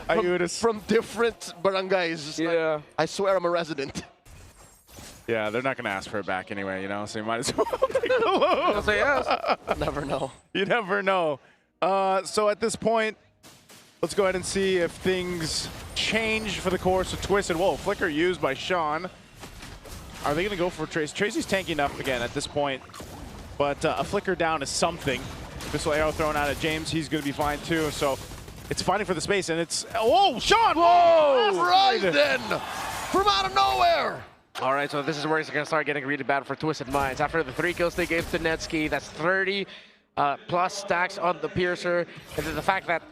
S2: From different barangays.
S13: Yeah.
S2: Like, I swear I'm a resident.
S16: Yeah, they're not going to ask for it back anyway, you know, so you might as well take the loan.
S13: I'll say yes.
S2: Never know.
S16: You never know. So at this point, let's go ahead and see if things change for the course of Twisted. Whoa, flicker used by Sean. Are they going to go for Trace? Tracy's tanking up again at this point, but a flicker down is something. Missile arrow thrown out at James. He's going to be fine too, so it's fighting for the space, and it's... Whoa, Sean! Whoa!
S2: Ryzen! From out of nowhere!
S13: All right, so this is where it's going to start getting really bad for Twisted Minds. After the 3 kills they gave to Netsky, that's 30 plus stacks on the Piercer. And then the fact that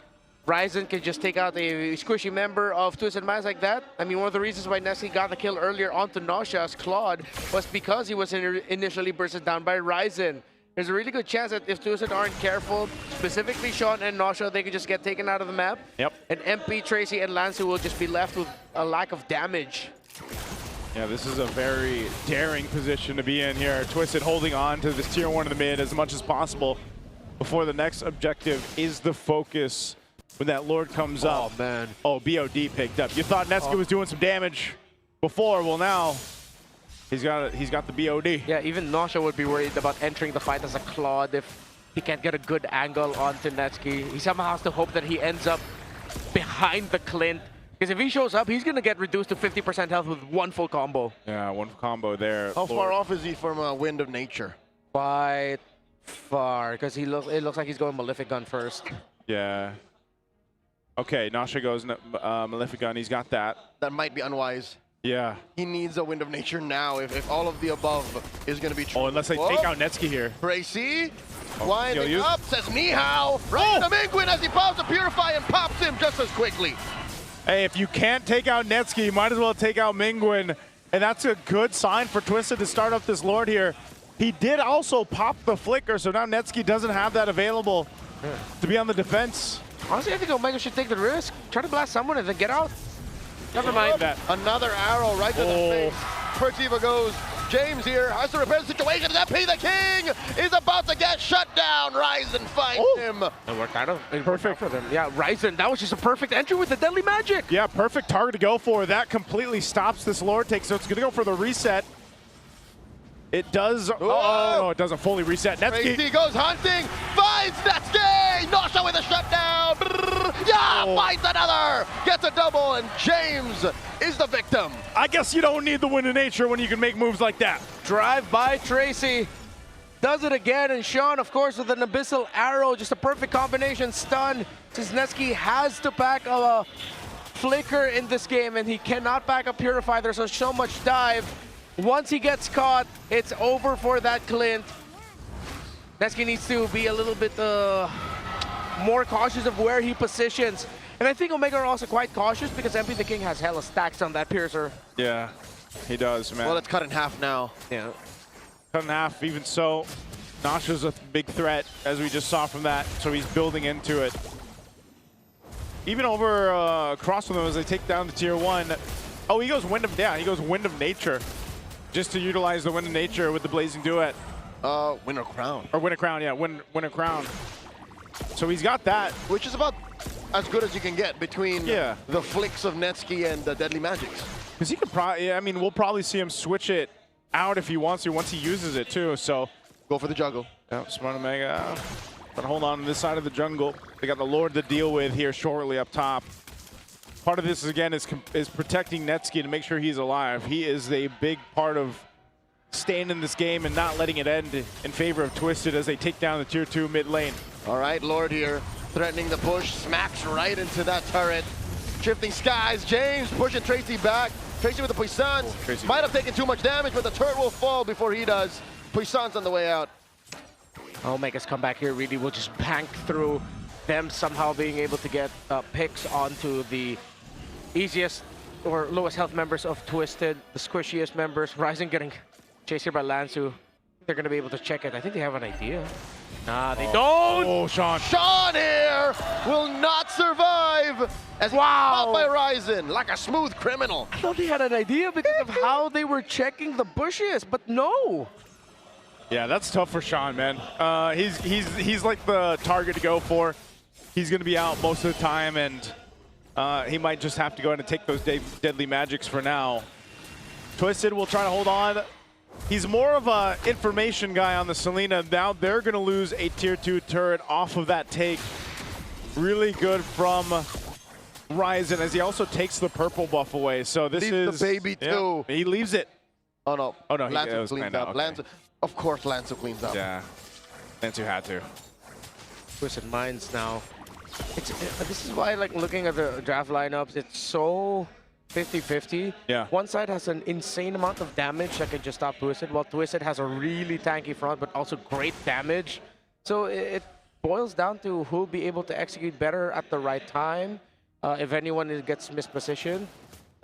S13: Ryzen can just take out a squishy member of Twisted Minds like that. I mean, one of the reasons why Netsky got the kill earlier onto Nausea's Claude was because he was initially bursted down by Ryzen. There's a really good chance that if Twisted aren't careful, specifically Sean and Nausea, they could just get taken out of the map.
S16: Yep.
S13: And MP, Tracy, and Lancer will just be left with a lack of damage.
S16: Yeah, this is a very daring position to be in here. Twisted holding on to this tier 1 in the mid as much as possible before the next objective is the focus when that Lord comes up.
S13: Oh, man.
S16: Oh, BOD picked up. You thought Netsky was doing some damage before. Well, now he's got the BOD.
S13: Yeah, even Nausea would be worried about entering the fight as a Claude if he can't get a good angle onto Netsky. He somehow has to hope that he ends up behind the Clint. Because if he shows up, he's going to get reduced to 50% health with 1 full combo.
S16: Yeah, 1 combo there.
S2: How far off is he from Wind of Nature?
S13: Quite far, because it looks like he's going Malefic Gun first.
S16: Yeah. Okay, Nausea goes Malefic Gun. He's got that.
S2: That might be unwise.
S16: Yeah.
S2: He needs a Wind of Nature now if all of the above is going to be true.
S16: Oh, unless they take out Netsky here.
S2: Tracy,
S16: Oh,
S2: winding up, says ni hao. Right to Mingwin as he pops a Purify and pops him just as quickly.
S16: Hey, if you can't take out Netsky, you might as well take out Mingwin. And that's a good sign for Twisted to start up this Lord here. He did also pop the flicker, so now Netsky doesn't have that available to be on the defense.
S13: Honestly, I think Omega should take the risk. Try to blast someone and then get out. Never mind.
S2: Another arrow right to the face. Pertiva goes. James here has to repair the situation. MP the King is about to get shut down. Ryzen finds him.
S13: It worked out. Perfect for them. Yeah, Ryzen, that was just a perfect entry with the Deadly Magic.
S16: Yeah, perfect target to go for. That completely stops this Lord take, so it's going to go for the reset. It does. Oh, no, it doesn't fully reset. Netsky.
S2: Tracy goes hunting, finds Netsky. Nausea with a shutdown. Yeah, finds another. Gets a double, and James is the victim.
S16: I guess you don't need the Wind of Nature when you can make moves like that.
S13: Drive by Tracy. Does it again, and Sean, of course, with an Abyssal Arrow. Just a perfect combination stun. Since Netsky has to pack a Flicker in this game, and he cannot pack a Purify. There's so much dive. Once he gets caught, it's over for that Clint. Netsky needs to be a little bit more cautious of where he positions. And I think Omega are also quite cautious because MP the King has hella stacks on that Piercer.
S16: Yeah, he does, man.
S2: Well, it's cut in half now.
S13: Yeah.
S16: Cut in half, even so. Nasha's a big threat, as we just saw from that, so he's building into it. Even over across from them as they take down the tier 1. Oh, he goes Wind of Nature. Just to utilize the Wind of Nature with the Blazing Duet.
S2: Winter Crown.
S16: Or Winter Crown, yeah, Winter Crown. So he's got that.
S2: Which is about as good as you can get between the flicks of Netsky and the Deadly Magics.
S16: Because he could probably, I mean, we'll probably see him switch it out if he wants to, once he uses it too, so.
S2: Go for the juggle.
S16: Yeah, Smart Omega. But hold on this side of the jungle. They got the Lord to deal with here shortly up top. Part of this, again, is protecting Netsky to make sure he's alive. He is a big part of staying in this game and not letting it end in favor of Twisted as they take down the tier 2 mid lane.
S2: All right, Lord here, threatening the push, smacks right into that turret. Shifting skies, James pushing Tracy back. Tracy with the Puissance. Might have taken too much damage, but the turret will fall before he does. Puissance on the way out.
S18: Omega's comeback here really will just bank through them somehow being able to get picks onto the easiest or lowest health members of Twisted, the squishiest members. Ryzen getting chased here by Lansu. They're going to be able to check it. I think they have an idea. Nah, they don't!
S16: Oh, Sean.
S2: Sean here will not survive as caught by Ryzen like a smooth criminal.
S18: I thought they had an idea because of how they were checking the bushes, but no.
S16: Yeah, that's tough for Sean, man. He's like the target to go for. He's going to be out most of the time, and he might just have to go ahead and take those deadly magics for now. Twisted will try to hold on. He's more of a information guy on the Selena. Now they're going to lose a tier 2 turret off of that take. Really good from Ryzen as he also takes the purple buff away. So this is
S2: the baby too.
S16: Yeah, he leaves it.
S2: Oh no.
S16: Oh no.
S2: Lansu cleans up.
S16: Okay.
S2: Lansu, of course, Lansu cleans up.
S16: Yeah. Lansu had to.
S18: Twisted Minds now. This is why, like, looking at the draft lineups, it's so 50-50.
S16: Yeah.
S18: One side has an insane amount of damage that can just stop Twisted, while Twisted has a really tanky front, but also great damage. So it boils down to who'll be able to execute better at the right time. If anyone gets mispositioned.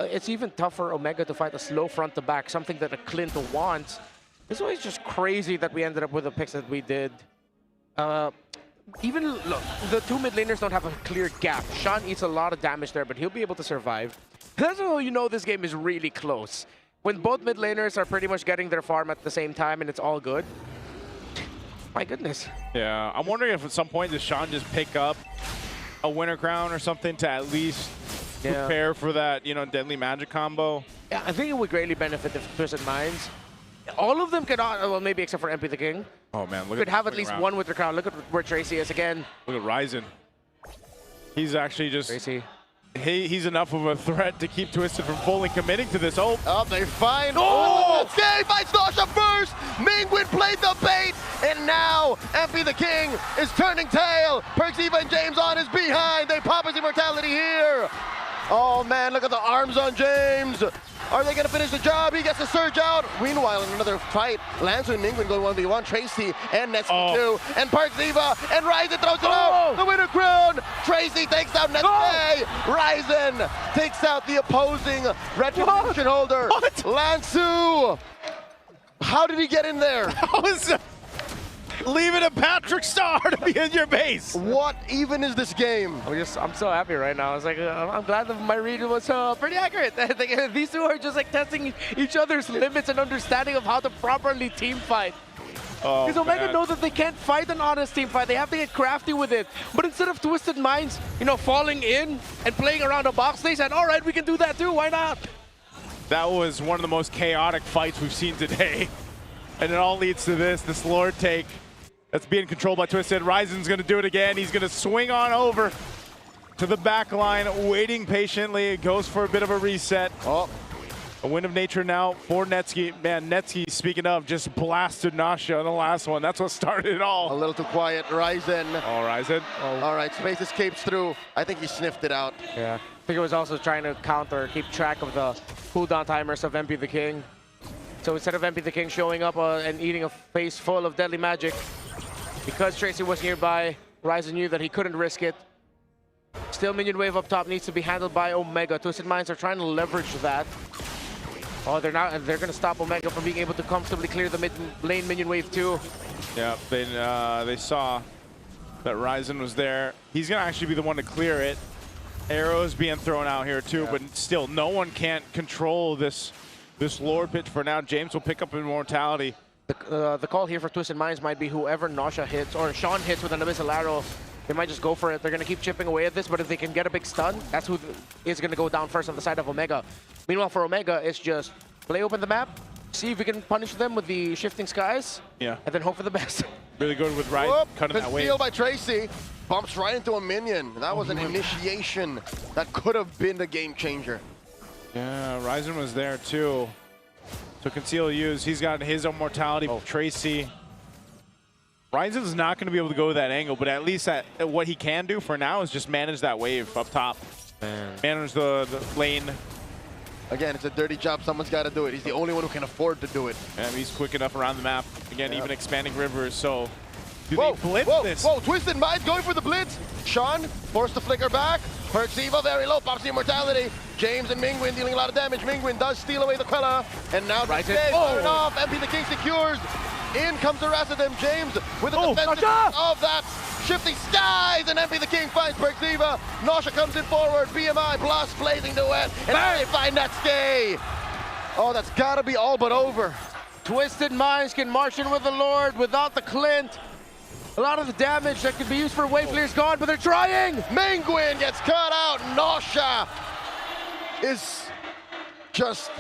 S18: It's even tough for Omega to fight a slow front to back, something that a Clint wants. It's always just crazy that we ended up with the picks that we did. Even, look, the 2 mid laners don't have a clear gap. Sean eats a lot of damage there, but he'll be able to survive. That's how you know this game is really close. When both mid laners are pretty much getting their farm at the same time and it's all good. My goodness.
S16: Yeah, I'm wondering if at some point does Sean just pick up a Winter Crown or something to at least prepare for that, you know, deadly magic combo.
S18: Yeah, I think it would greatly benefit if Twisted Minds. All of them could, well, maybe except for MP the King.
S16: Oh man, look
S18: could
S16: at
S18: have at least one with the crown. Look at where Tracy is again.
S16: Look at Ryzen. He's actually just
S18: Tracy.
S16: He's enough of a threat to keep Twisted from fully committing to this. Oh,
S2: they find. Oh, escape by Stasha first. Mingwin played the bait, and now MP the King is turning tail. Perxiva and James on his behind. They pop his immortality here. Oh man, look at the arms on James. Are they going to finish the job? He gets the surge out. Meanwhile, in another fight, Lansu and Mingwin going 1v1. Tracy and Netsky too. And Perxiva and Ryzen throws it out. The winner crown. Tracy takes out Netsky. Ryzen takes out the opposing retribution holder. Lansu. How did he get in there?
S16: Leave it to Patrick Star to be in your base.
S2: What even is this game?
S18: I'm so happy right now. It's like I'm glad that my read was pretty accurate. These two are just like testing each other's limits and understanding of how to properly team fight. Because Omega know that they can't fight an honest team fight. They have to get crafty with it. But instead of Twisted Minds, you know, falling in and playing around a box, they said, all right, we can do that too. Why not?
S16: That was one of the most chaotic fights we've seen today. And it all leads to this Lord take. That's being controlled by Twisted. Ryzen's going to do it again. He's going to swing on over to the back line, waiting patiently. It goes for a bit of a reset. Oh, a wind of nature now for Netsky. Man, Netsky, speaking of, just blasted Nasha on the last one. That's what started it all.
S2: A little too quiet, Ryzen.
S16: Oh, Ryzen.
S2: All right, Space escapes through. I think he sniffed it out.
S18: Yeah, I think it was also trying to counter, keep track of the cooldown timers of MP the King. So instead of MP the King showing up and eating a face full of deadly magic, because Tracy was nearby, Ryzen knew that he couldn't risk it. Still, minion wave up top needs to be handled by Omega. Twisted Minds are trying to leverage that. Oh, they're going to stop Omega from being able to comfortably clear the mid lane minion wave too.
S16: Yeah, they saw that Ryzen was there. He's going to actually be the one to clear it. Arrows being thrown out here too, but still, no one can't control this Lord pitch for now. James will pick up immortality.
S18: The call here for Twisted Minds might be whoever Nasha hits or Sean hits with an Abyssal Arrow. They might just go for it. They're going to keep chipping away at this, but if they can get a big stun, that's who is going to go down first on the side of Omega. Meanwhile, for Omega, it's just play open the map, see if we can punish them with the shifting skies, and then hope for the best.
S16: Really good with right,
S2: Whoop,
S16: cutting that wave.
S2: Steal by Tracy. Bumps right into a minion. That was an initiation that could have been the game changer.
S16: Yeah, Ryzen was there too. So conceal use. He's got his own mortality. Tracy. Ryzen's not going to be able to go that angle, but at least what he can do for now is just manage that wave up top. Manage the lane.
S2: Again, it's a dirty job. Someone's got to do it. He's the only one who can afford to do it.
S16: And he's quick enough around the map. Again, even expanding rivers. So do
S2: Whoa,
S16: they blitz
S2: whoa,
S16: this?
S2: whoa, Twisted Mind going for the blitz. Sean forced to flicker back. Hurts Eva very low, pops the immortality. James and Mingwin dealing a lot of damage. Mingwin does steal away the Quella. And now
S18: Right
S2: Dave firing off. MP the King secures. In comes the rest of them. James with the defensive of that. Shifting skies, and MP the King finds Berxiva. Nausea comes in forward. BMI blast blazing to it. And now they find Netsuke. Oh, that's gotta be all but over.
S18: Twisted Minds can march in with the Lord without the Clint. A lot of the damage that could be used for wave clear is gone, but they're trying.
S2: Mingwin gets cut out. Nausea is just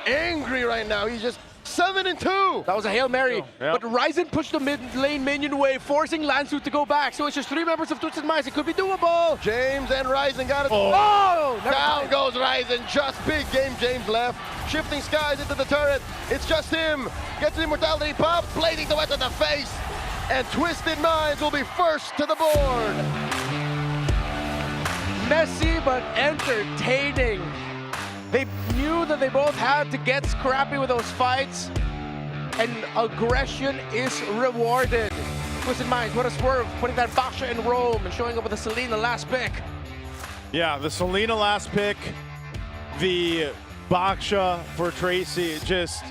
S2: angry right now. He's just 7-2.
S18: That was a Hail Mary. But Ryzen pushed the mid lane minion wave, forcing Lansu to go back. So it's just 3 members of Twisted Minds. It could be doable.
S2: James and Ryzen got it. Down goes Ryzen. Just big game James left. Shifting skies into the turret. It's just him. Gets the immortality pop. Blading the wet to the face. And Twisted Minds will be first to the board.
S18: Messy but entertaining. They knew that they both had to get scrappy with those fights, and aggression is rewarded. Twisted Minds, what a swerve, putting that Baksha in Rome and showing up with the Selena last pick.
S16: Yeah, the Selena last pick, the Baksha for Tracy, just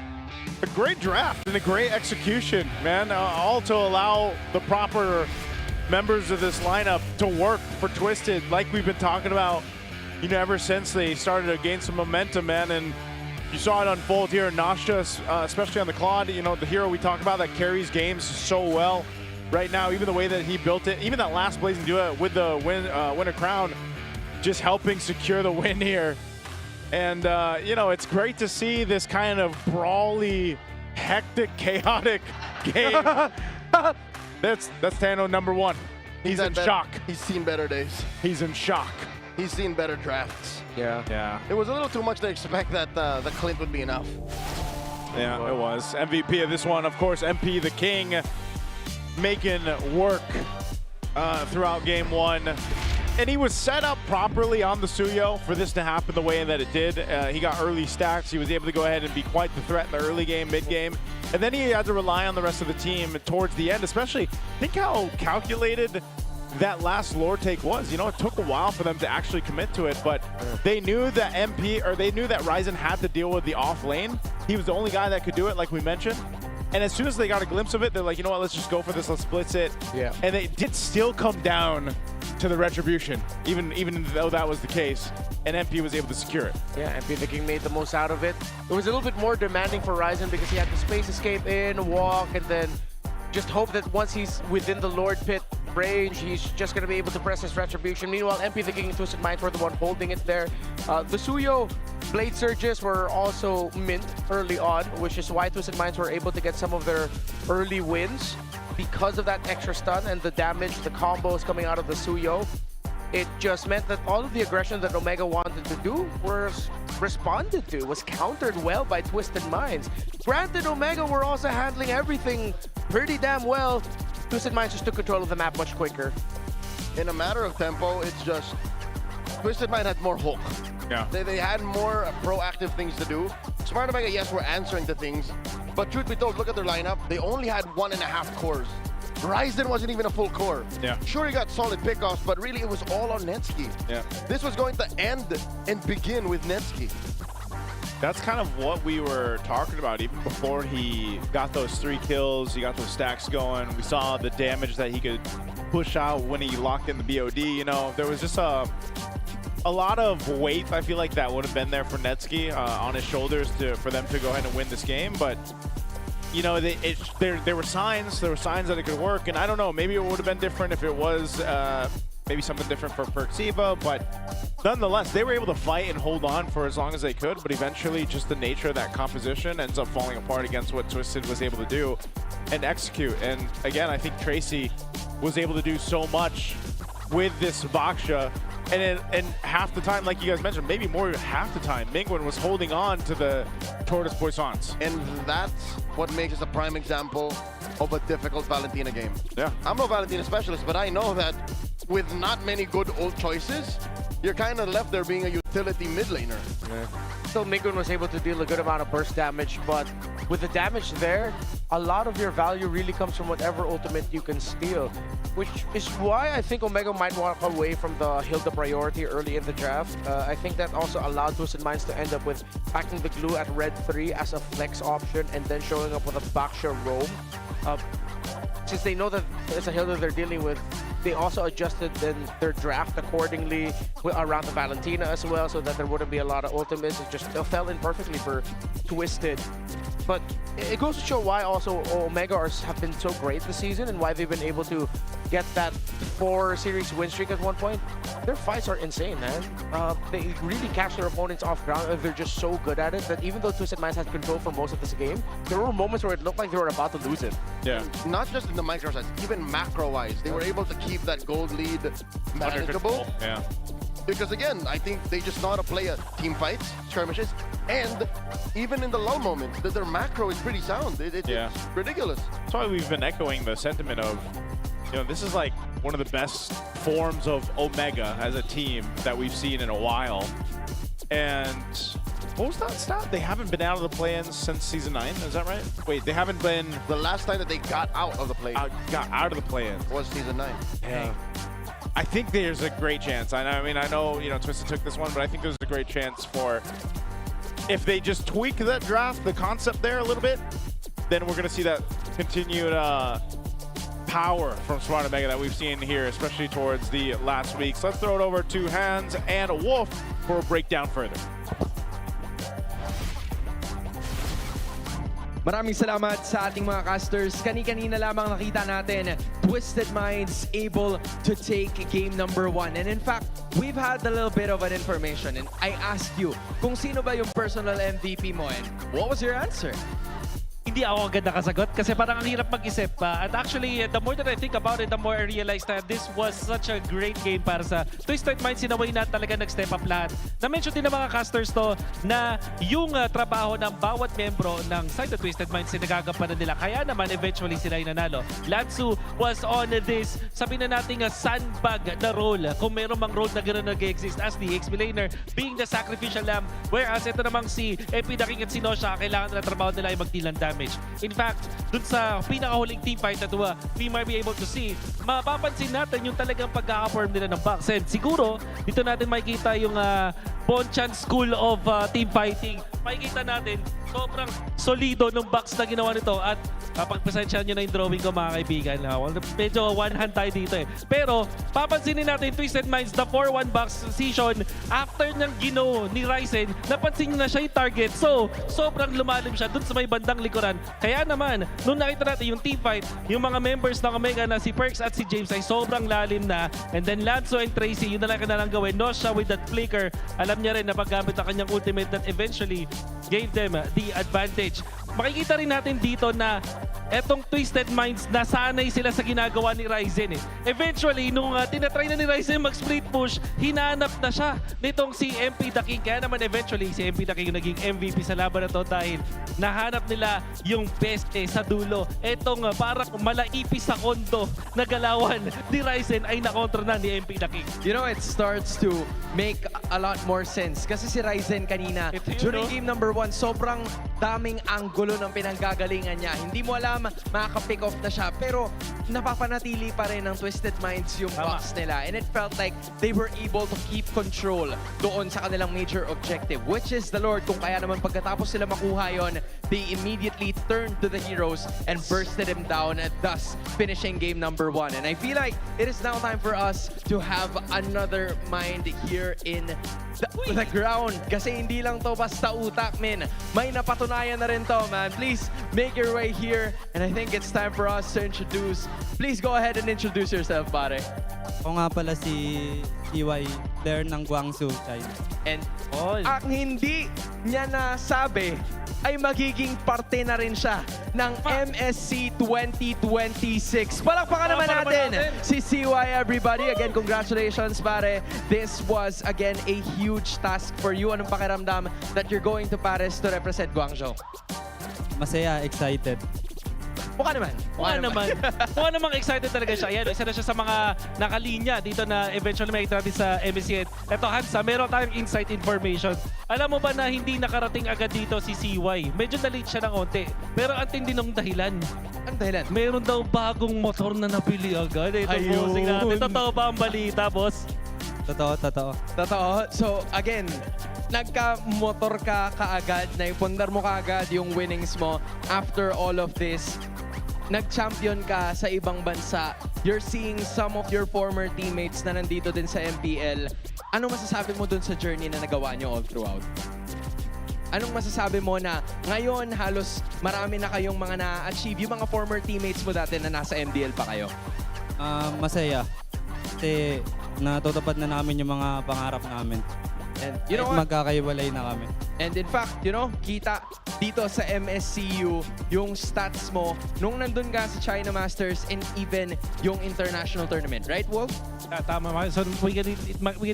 S16: a great draft and a great execution, man. All to allow the proper members of this lineup to work for Twisted, like we've been talking about, you know, ever since they started to gain some momentum, man. And you saw it unfold here. Nausea, especially on the Claude, you know, the hero we talk about that carries games so well right now. Even the way that he built it, even that last Blazing Duet with the Winter Crown, just helping secure the win here. And, you know, it's great to see this kind of brawly, hectic, chaotic game. That's Tano #1. He's in shock.
S2: He's seen better days.
S16: He's in shock.
S2: He's seen better drafts.
S16: Yeah.
S2: It was a little too much to expect that the Clint would be enough.
S16: Yeah, it was. MVP of this one, of course, MP the King, making work throughout game 1. And he was set up properly on the Suyo for this to happen the way that it did. He got early stacks. He was able to go ahead and be quite the threat in the early game, mid game. And then he had to rely on the rest of the team towards the end, especially think how calculated that last lore take was. You know, it took a while for them to actually commit to it, but they knew that they knew that Ryzen had to deal with the off lane. He was the only guy that could do it, like we mentioned. And as soon as they got a glimpse of it, they're like, you know what, let's just go for this, let's blitz it.
S18: Yeah.
S16: And they did still come down to the retribution, even though that was the case. And MP was able to secure it.
S18: Yeah, MP the King made the most out of it. It was a little bit more demanding for Ryzen because he had to space escape in, walk, and then just hope that once he's within the Lord Pit range, he's just going to be able to press his retribution. Meanwhile, MP the King and Twisted Minds were the one holding it there. The Suyo Blade Surges were also mint early on, which is why Twisted Minds were able to get some of their early wins because of that extra stun and the damage, the combos coming out of the Suyo. It just meant that all of the aggression that Omega wanted to do was responded to, was countered well by Twisted Minds. Granted, Omega were also handling everything pretty damn well. Twisted Minds just took control of the map much quicker.
S2: In a matter of tempo, it's just Twisted Mind had more hook.
S16: Yeah.
S2: They had more proactive things to do. Smart Omega, yes, were answering to things, but truth be told, look at their lineup. They only had 1.5 cores. Ryzen wasn't even a full core.
S16: Yeah.
S2: Sure, he got solid pickoffs, but really it was all on Netsuke.
S16: Yeah.
S2: This was going to end and begin with Netsuke.
S16: That's kind of what we were talking about even before he got those 3 kills, he got those stacks going. We saw the damage that he could push out when he locked in the BOD. You know, there was just a lot of weight, I feel like, that would have been there for Netsuke on his shoulders for them to go ahead and win this game. But you know, there were signs that it could work, and I don't know, maybe it would have been different if it was maybe something different for Perxiva, but nonetheless, they were able to fight and hold on for as long as they could, but eventually just the nature of that composition ends up falling apart against what Twisted was able to do and execute. And again, I think Tracy was able to do so much with this Vaksha. And half the time, like you guys mentioned, maybe more than half the time, Mingwen was holding on to the Tortoise Poissons.
S2: And that's what makes us a prime example of a difficult Valentina game.
S16: Yeah.
S2: I'm no Valentina specialist, but I know that with not many good ult choices, you're kind of left there being a utility mid laner.
S18: So Mingwen was able to deal a good amount of burst damage, but with the damage there, a lot of your value really comes from whatever ultimate you can steal, which is why I think Omega might walk away from the Hilda priority early in the draft. I think that also allowed Twisted Minds to end up with packing the glue at red 3 as a flex option and then showing up with a Vaksha roam. Since they know that it's a Hilda they're dealing with, they also adjusted their draft accordingly around the Valentina as well, so that there wouldn't be a lot of ultimates. It just fell in perfectly for Twisted. But it goes to show why also Omega have been so great this season and why they've been able to get that 4-series win streak at one point. Their fights are insane, man. They really catch their opponents off ground, and they're just so good at it that even though Twisted Minds had control for most of this game, there were moments where it looked like they were about to lose it.
S16: Yeah.
S2: Not just in the micro size, even macro-wise, they were able to keep that gold lead manageable.
S16: Yeah.
S2: Because again, I think they just know how to play team fights, skirmishes, and even in the lull moments, their macro is pretty sound. It's ridiculous.
S16: That's why we've been echoing the sentiment of, you know, this is like one of the best forms of Omega as a team that we've seen in a while. And what was that stat? They haven't been out of the play-ins since Season 9, is that right? Wait, they haven't been...
S2: The last time that they got out of the play-in.
S16: Got out of the play-ins.
S2: Was Season 9.
S16: Dang. I think there's a great chance. I mean, I know, you know, Twisted took this one, but I think there's a great chance for, if they just tweak that draft, the concept there a little bit, then we're going to see that continued power from Smart Omega that we've seen here, especially towards the last weeks. Let's throw it over to Hans and Wolf for a breakdown further.
S19: Maraming salamat sa ating mga casters. Kani-kanina lamang nakita natin Twisted Minds able to take game number 1. And in fact, we've had a little bit of an information and I asked you kung sino ba yung personal MVP mo and what was your answer?
S20: Hindi ako agad nakasagot kasi parang ang hirap mag-isip pa. And actually, the more that I think about it, the more I realize that this was such a great game para sa Twisted Minds in a way na talaga nag-step up lahat. Na-mention din ng mga casters to na yung trabaho ng bawat membro ng side of Twisted Minds ay nagagampanan nila. Kaya naman, eventually sila ay nanalo. Lansu was on this, sabi na natin, sandbag na role. Kung meron mang role na gano'n nag-exist as the XP laner, being the sacrificial lamb. Whereas ito namang si MP Daking at si Nosha, kailangan nila trabaho nila ay magdilang damage. In fact, dun sa pinakahuling team fight na tuwa, we might be able to see, mapapansin natin yung talagang pagkaka-form nila ng Bucks. And siguro, dito natin makikita yung Bonchan School of Team Fighting. Makikita natin, sobrang solido ng Bucks na ginawa nito. At pagpasensyahan nyo na yung drawing ko, mga kaibigan. Medyo one hand tayo dito eh. Pero, papansinin natin, Twisted Minds, the 4-1 Bucks season, after ng gino ni Ryzen, napansin na siya yung target. So, sobrang lumalim siya dun sa may bandang likuran. Kaya naman, nung nakita natin yung team fight, yung mga members ng Omega na si Perks at si James ay sobrang lalim na. And then Lanzo and Tracy, yun na lang kanilang gawin. Nosha with that flicker, alam niya rin na paggamit ang kanyang ultimate that eventually gave them the advantage. Makikita rin natin dito na etong Twisted Minds, nasanay sila sa ginagawa ni Ryzen eh. Eventually, nung tinatry na ni Ryzen mag-split push, hinanap na siya nitong si MP The King. Kaya naman eventually, si MP The King yung naging MVP sa laban na to dahil nahanap nila yung best sa dulo. Etong parang malaipis sa kondo na galawan ni Ryzen ay nakontra na ni MP The King.
S19: You know, it starts to make a lot more sense. Kasi si Ryzen kanina, during game number 1, sobrang daming anggulo ng pinanggagalingan niya. Hindi mo alam, makaka-pick off na siya. Pero napapanatili pa rin ng Twisted Minds yung box nila. And it felt like they were able to keep control doon sa kanilang major objective, which is the Lord. Kung kaya naman pagkatapos sila makuha yon, they immediately turned to the heroes and bursted him down, thus finishing game number 1. And I feel like it is now time for us to have another mind here in the ground. Kasi hindi lang to basta utak, men. May napatunayan na rin to, man. Please make your way here. And I think it's time for us to introduce. Please go ahead and introduce yourself, pare.
S24: Ako nga pala si EY, player ng Guangzhou, China.
S18: And ang hindi niya nasabi ay magiging parte na rin siya ng MSC 2026. Palakpakan naman natin si CY, everybody. Again, congratulations, pare. This was, again, a huge task for you. Anong pakiramdam that you're going to Paris to represent Guangzhou?
S24: Masaya, excited.
S18: Mukha naman.
S20: Mukha namang excited talaga siya. Ayan, isa na siya sa mga nakalinya dito na eventually makita natin sa MSC. Ito, Hansa, meron tayong inside information. Alam mo ba na hindi nakarating agad dito si CY? Medyo na-late siya ng onte. Pero ang tindi ng dahilan.
S18: Ang dahilan?
S20: Meron daw bagong motor na nabili agad. Ito, bossing natin. Totoo ba ang balita, boss?
S24: Totoo.
S18: So, again, nagka-motor ka kaagad, naipundar mo kaagad yung winnings mo after all of this. Nag-champion ka sa ibang bansa. You're seeing some of your former teammates na nandito din sa MPL. Anong masasabi mo dun sa journey na nagawa nyo all throughout? Anong masasabi mo na ngayon halos marami na kayong mga na-achieve, yung mga former teammates mo dati na nasa MDL pa kayo?
S24: Masaya. Kasi natutupad na namin yung mga pangarap namin.
S18: And you know what?
S24: Magkakaiwalay na kami.
S18: And in fact, you know, kita dito sa MSCU yung stats mo nung nandun ka sa China Masters and even yung international tournament. Right, Wolf?
S20: Tama. So we can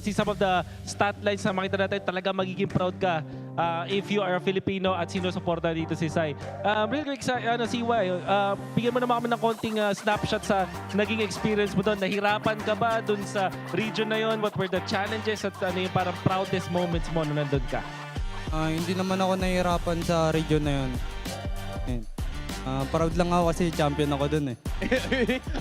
S20: see some of the stat lines na makita natin. Talaga magiging proud ka if you are a Filipino at sinusuporta dito si Sai. Real quick, CY, bigyan mo naman kami ng konting snapshot sa naging experience mo doon. Nahirapan ka ba doon sa region na yon? What were the challenges at ano yung parang proudest moments mo nung nandun ka?
S24: Hindi naman ako nahihirapan sa region na yun. Proud lang ako kasi champion ako dun eh.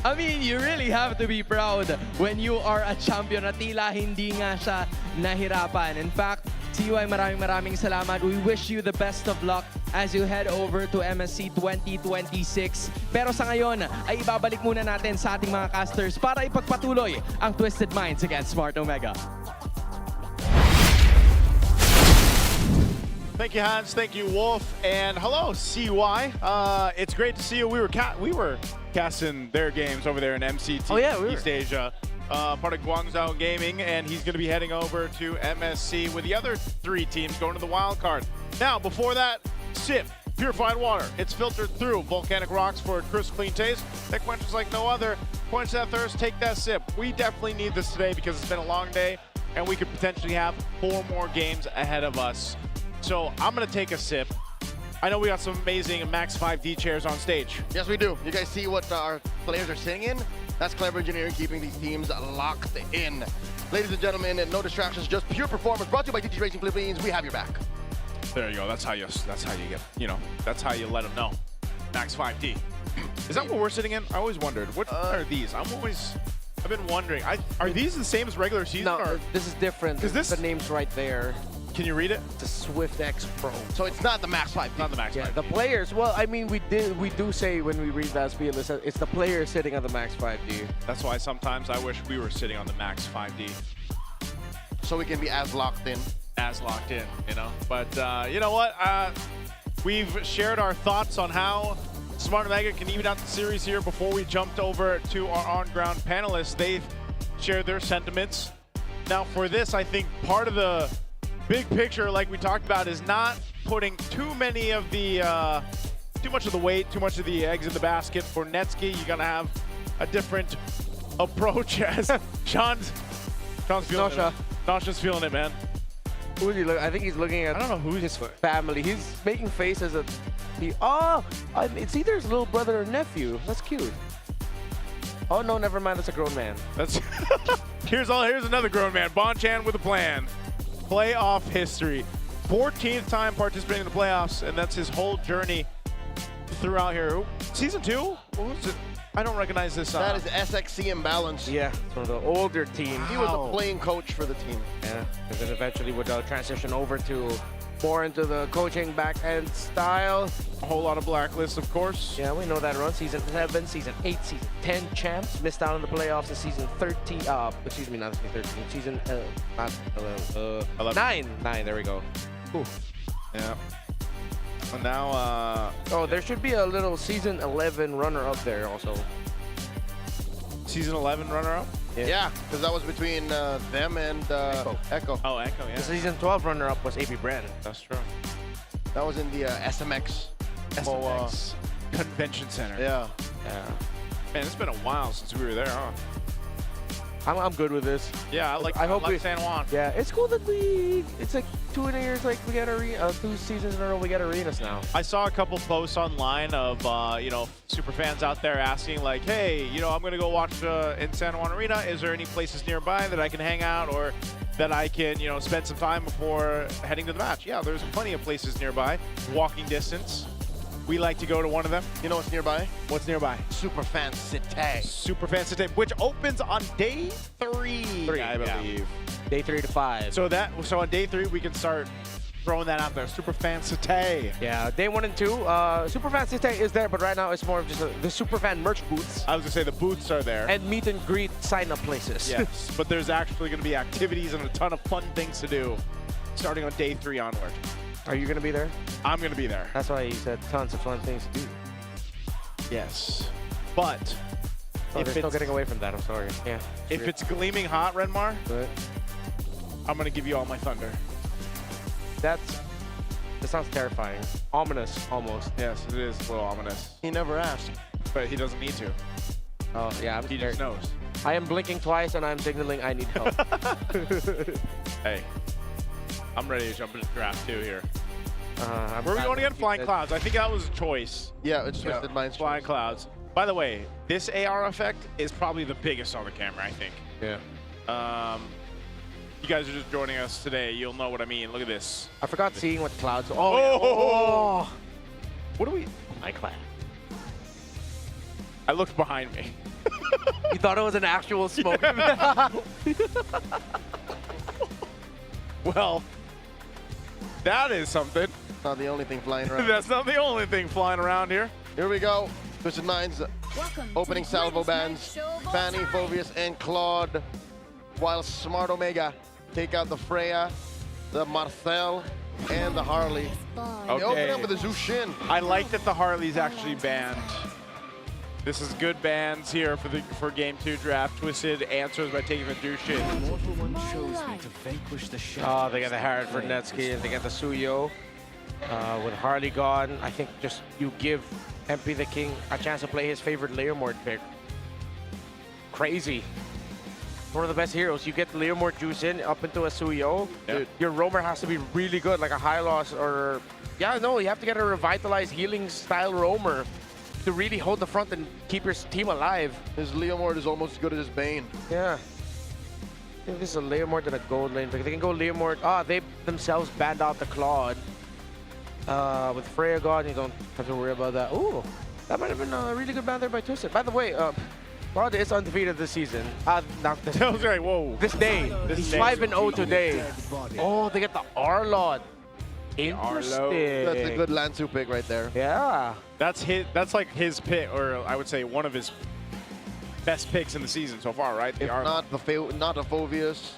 S18: I mean, you really have to be proud when you are a champion na tila hindi nga siya nahirapan. In fact, CY, maraming salamat. We wish you the best of luck as you head over to MSC 2026. Pero sa ngayon, ay ibabalik muna natin sa ating mga casters para ipagpatuloy ang Twisted Minds against Smart Omega.
S16: Thank you, Hans. Thank you, Wolf. And hello, CY. It's great to see you. We were casting their games over there in MCT East Asia, part of Guangzhou Gaming, and he's going to be heading over to MSC with the other 3 teams going to the wild card. Now, before that, SIP, purified water. It's filtered through volcanic rocks for a crisp, clean taste that quenches like no other. Quench that thirst, take that sip. We definitely need this today because it's been a long day, and we could potentially have 4 more games ahead of us. So I'm gonna take a sip. I know we got some amazing Max 5D chairs on stage.
S2: Yes, we do. You guys see what our players are sitting in? That's clever engineering, keeping these teams locked in. Ladies and gentlemen, no distractions, just pure performance. Brought to you by TT Racing Philippines. We have your back.
S16: There you go. That's how you get. That's how you let them know. Max 5D. Is that what we're sitting in? I always wondered. What are these? I've been wondering. Are these the same as regular season?
S8: No, this is different.
S16: Is this
S8: the name's right there?
S16: Can you read it?
S8: It's a Swift X Pro.
S2: So it's not the Max 5D.
S16: Not the Max 5D.
S8: The players, well, I mean, we do say when we read that spiel, it's the players sitting on the Max 5D.
S16: That's why sometimes I wish we were sitting on the Max 5D.
S2: So we can be as locked in.
S16: You know? But you know what? We've shared our thoughts on how Smart Omega can even out the series here before we jumped over to our on-ground panelists. They've shared their sentiments. Now for this, I think part of the big picture, like we talked about, is not putting too much of the weight, too much of the eggs in the basket. For Netsky, you're gonna have a different approach as Sean's feeling it. Nosha's feeling it, man.
S8: Who is he look? I think he's looking at.
S16: I don't know who's his
S8: family. He's making faces at. It's either his little brother or nephew. That's cute. Oh no, never mind. That's a grown man.
S16: That's here's another grown man. Bonchan with a plan. Playoff history. 14th time participating in the playoffs, and that's his whole journey throughout here. Season 2? What was it? I don't recognize this.
S2: That is SXC Imbalance.
S8: Yeah, so the older team.
S2: He was a playing coach for the team.
S8: Yeah, and then eventually would transition over to more into the coaching back-end style.
S16: A whole lot of blacklists, of course.
S8: Yeah, we know that run. Season 7, Season 8, Season 10 champs. Missed out on the playoffs in Season 13. Excuse me, not Season 13. Season, not 11. 9, there we go. Ooh.
S16: Yeah. And now,
S8: oh, there should be a little Season 11 runner-up there also.
S16: Season 11 runner-up?
S2: Yeah, because that was between them and Echo.
S16: Oh, Echo, yeah.
S8: The season 12 runner-up was AP Brand.
S16: That's true.
S2: That was in the SMX.
S16: SMX Convention Center.
S2: Yeah.
S16: Man, it's been a while since we were there, huh?
S8: I'm good with this.
S16: Yeah, I hope we San Juan.
S8: Yeah, it's cool that it's like 2 years, like we get 2 seasons in a row, we get arenas now.
S16: I saw a couple posts online of, super fans out there asking like, hey, I'm going to go watch in San Juan Arena. Is there any places nearby that I can hang out or that I can, spend some time before heading to the match? Yeah, there's plenty of places nearby, walking distance. We like to go to one of them.
S2: You know what's nearby?
S16: What's nearby?
S2: Superfan City.
S16: Superfan City, which opens on day 3, I believe.
S8: Day 3 to 5.
S16: So on day 3 we can start throwing that out there. Superfan City.
S8: Yeah, day 1 and 2. Superfan City is there, but right now it's more of just the Superfan merch booths.
S16: I was gonna say the booths are there.
S8: And meet and greet sign-up places.
S16: Yes, but there's actually gonna be activities and a ton of fun things to do starting on day 3 onward.
S8: Are you gonna be there?
S16: I'm gonna be there.
S8: That's why you said tons of fun things to do.
S16: Yes, but
S8: there's no getting away from that. I'm sorry. Yeah.
S16: If it's gleaming hot, Renmar, I'm gonna give you all my thunder.
S8: That sounds terrifying. Ominous, almost.
S16: Yes, it is a little ominous.
S2: He never asked,
S16: but he doesn't need to.
S8: Oh yeah,
S16: he just knows.
S8: I am blinking twice and I'm signaling I need help.
S16: Hey. I'm ready to jump into draft 2 here.
S8: Where
S16: are we going again? Flying Clouds. I think that was a choice.
S2: Yeah, it's Twisted Minds.
S16: Flying Clouds. By the way, this AR effect is probably the biggest on the camera, I think.
S8: Yeah.
S16: You guys are just joining us today. You'll know what I mean. Look at this.
S8: I forgot seeing what clouds.
S16: Oh! What are we? My cloud. I looked behind me.
S8: You thought it was an actual smoke?
S16: Yeah. Well, that is something.
S2: Not the only thing flying around.
S16: That's not the only thing flying around here.
S2: Here we go. Twisted Minds opening salvo bands. Fanny, Phobius, and Claude. While Smart Omega take out the Freya, the Marcel, and the Harley.
S16: Okay.
S2: They open up with the Zushin.
S16: I like that the Harley's actually banned. This is good bans here for Game 2 draft. Twisted answers by taking the Zushin.
S8: Oh, they got the Harrod for Netsky, and they got the Suyo. With Harley gone, I think just you give MP the King a chance to play his favorite Leomord pick. Crazy. One of the best heroes. You get Leomord juice in up into a Suyo. Dude, your roamer has to be really good, like a high loss or... Yeah, no, you have to get a revitalized healing style roamer to really hold the front and keep your team alive.
S2: His Leomord is almost as good as his Bane.
S8: Yeah. I think this is a Leomord and a gold lane pick. They can go Leomord. They themselves banned out the Claude. With Freya gone, you don't have to worry about that. Ooh, that might have been a really good ban there by Twisted. By the way, Claude is undefeated this season. Not this
S16: season. Right, whoa.
S8: This day. He's 5-0 today. Oh, they get the Arlod. Interesting.
S2: That's a good Lansu pick right there.
S8: Yeah.
S16: That's like his pick, or I would say one of his best picks in the season so far, right?
S2: If not the Phobius,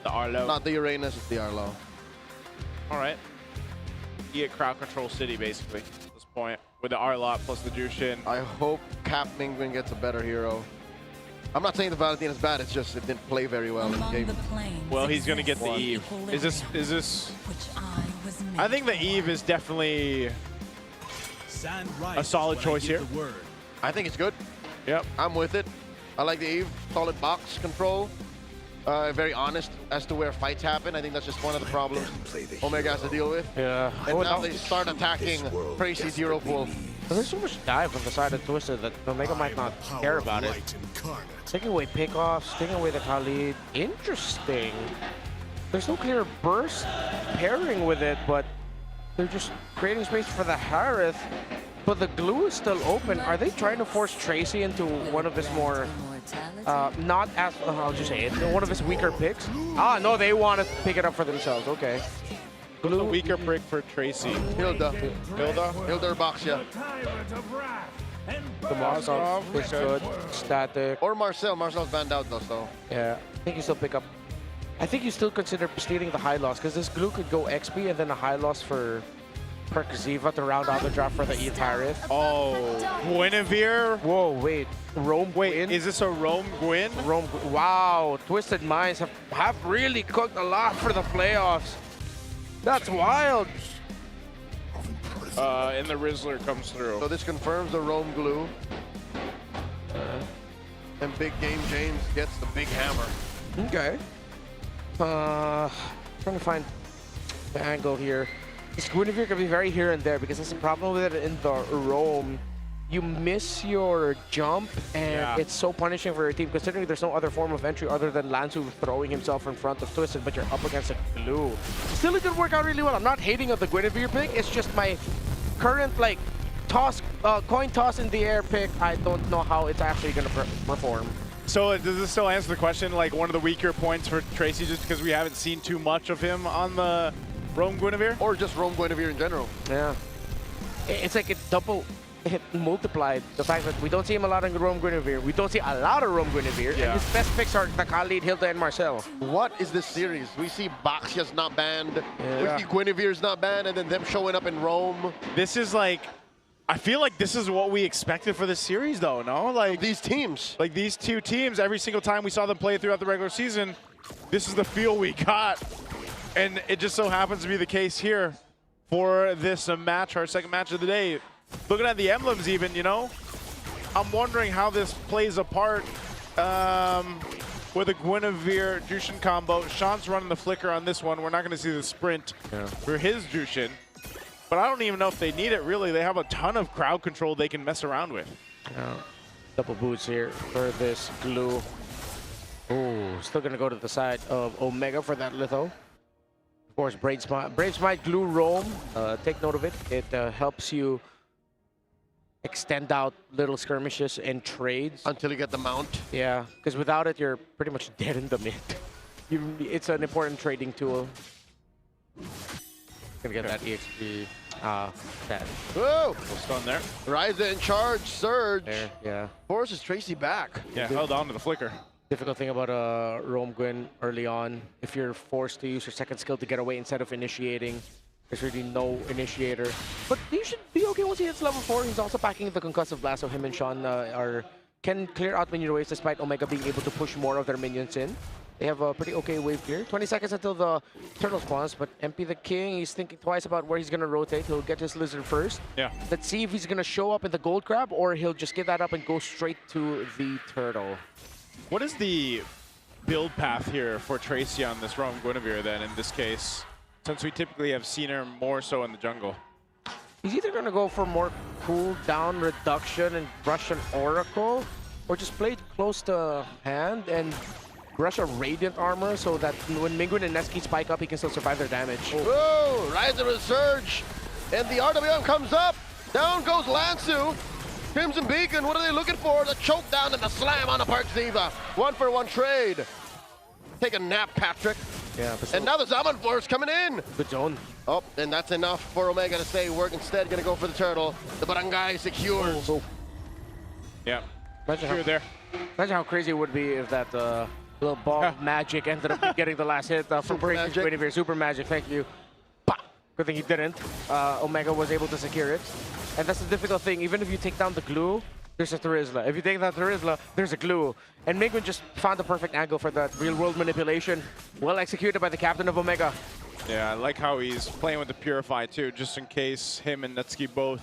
S16: the Arlo.
S2: Not the Uranus, it's the Arlo.
S16: All right. You get crowd control city basically at this point with the Arlot plus the Jushin.
S2: I hope Cap Mingwin gets a better hero. I'm not saying the Valentine is bad, it's just it didn't play very well in the game.
S16: Well, he's gonna get the Eve. Is this I think the Eve is definitely a solid choice here.
S2: I think it's good.
S16: Yep.
S2: I'm with it. I like the Eve. Solid box control. Very honest as to where fights happen. I think that's just one of the problems Omega has to deal with.
S8: Yeah.
S2: And now they start attacking Crazy Zero Pool.
S8: There's so much dive on the side of Twisted that Omega might not care about it. Taking away pickoffs, taking away the Khalid. Interesting. There's no clear burst pairing with it, but they're just creating space for the Harith. But the glue is still open. Are they trying to force Tracy into one of his more, not as, I'll just say it, one of his weaker picks? No, they want to pick it up for themselves. Okay.
S16: Glue. The weaker pick for Tracy.
S2: Hilda. Hilda or Baxia.
S8: The Marzov is good. Static.
S2: Or Marcel. Marcel's banned out though, so.
S8: Yeah. I think you still pick up. I think you still consider stealing the high loss because this glue could go XP and then a high loss for for Ziva to round out the draft for the E-Tyrant.
S16: Oh, Guinevere.
S8: Whoa, wait. Rome Gwyn?
S16: Is this a Rome Gwyn?
S8: Wow, Twisted Minds have really cooked a lot for the playoffs. That's wild.
S16: And the Rizzler comes through.
S2: So this confirms the Rome glue. And Big Game James gets the big hammer.
S8: Okay. Trying to find the angle here. This Guinevere can be very here and there because there's a problem with it in the Rome. You miss your jump, and it's so punishing for your team, considering there's no other form of entry other than Lanzu throwing himself in front of Twisted, but you're up against a glue. Still, it did work out really well. I'm not hating on the Guinevere pick. It's just my current, like, coin toss in the air pick. I don't know how it's actually going to perform.
S16: So does this still answer the question, like one of the weaker points for Tracy, just because we haven't seen too much of him on the Rome Guinevere?
S2: Or just Rome Guinevere in general.
S8: Yeah. It's like it multiplied the fact that we don't see him a lot in Rome Guinevere. We don't see a lot of Rome Guinevere. And his best picks are the Khalid, Hilda, and Marcel.
S2: What is this series? We see Baxia's not banned. We see Guinevere's not banned, and then them showing up in Rome.
S16: This is like, I feel like this is what we expected for this series, though, no? Like
S2: these teams.
S16: Like these two teams, every single time we saw them play throughout the regular season, this is the feel we got. And it just so happens to be the case here for this match, our second match of the day. Looking at the emblems even, you know, I'm wondering how this plays apart with a Guinevere Jushin combo. Sean's running the flicker on this one. We're not going to see the sprint for his Jushin. But I don't even know if they need it, really. They have a ton of crowd control they can mess around with.
S8: Double boots here for this glue. Oh, still going to go to the side of Omega for that litho. Of course, Brave Smite glue Rome. Take note of it. It helps you extend out little skirmishes and trades.
S2: Until you get the mount.
S8: Yeah, because without it, you're pretty much dead in the mid. It's an important trading tool. Gonna get that EXP. That.
S2: Whoa!
S16: Stun there.
S2: Ryza in charge, Surge.
S8: There, yeah.
S2: Forces Tracy back.
S16: Yeah, held on to the flicker.
S8: Difficult thing about Rome Gwyn early on, if you're forced to use your second skill to get away instead of initiating, there's really no initiator. But you should be okay once he hits level 4. He's also packing the concussive blast, so him and Sean can clear out minion waves despite Omega being able to push more of their minions in. They have a pretty okay wave clear. 20 seconds until the turtle spawns, but MP the King, he's thinking twice about where he's going to rotate. He'll get his lizard first.
S16: Yeah.
S8: Let's see if he's going to show up in the gold crab or he'll just give that up and go straight to the turtle.
S16: What is the build path here for Tracy on this Rome Guinevere then in this case? Since we typically have seen her more so in the jungle.
S8: He's either going to go for more cooldown reduction and brush an Oracle, or just play it close to hand and brush a Radiant Armor so that when Mingun and Neski spike up, he can still survive their damage.
S2: Whoa! Ryza with Surge, and the RWM comes up. Down goes Lanzu. Crimson Beacon, what are they looking for? The choke down and the slam on the Park Ziva. 1-for-1 trade. Take a nap, Patrick.
S8: Yeah,
S2: and now the Zaman Force coming in.
S8: Good zone.
S2: Oh, and that's enough for Omega to say we're instead going to go for the turtle. The barangay secures.
S16: Yeah.
S8: Imagine how crazy it would be if that little ball of magic ended up getting the last hit from breaking Guinevere. Super magic, thank you. Bah! Good thing he didn't. Omega was able to secure it. And that's the difficult thing. Even if you take down the glue, there's a Thurizla. If you take down Thurizla, there's a glue. And Mingun just found the perfect angle for that real-world manipulation. Well executed by the captain of Omega.
S16: Yeah, I like how he's playing with the Purify too, just in case him and Netsuki both.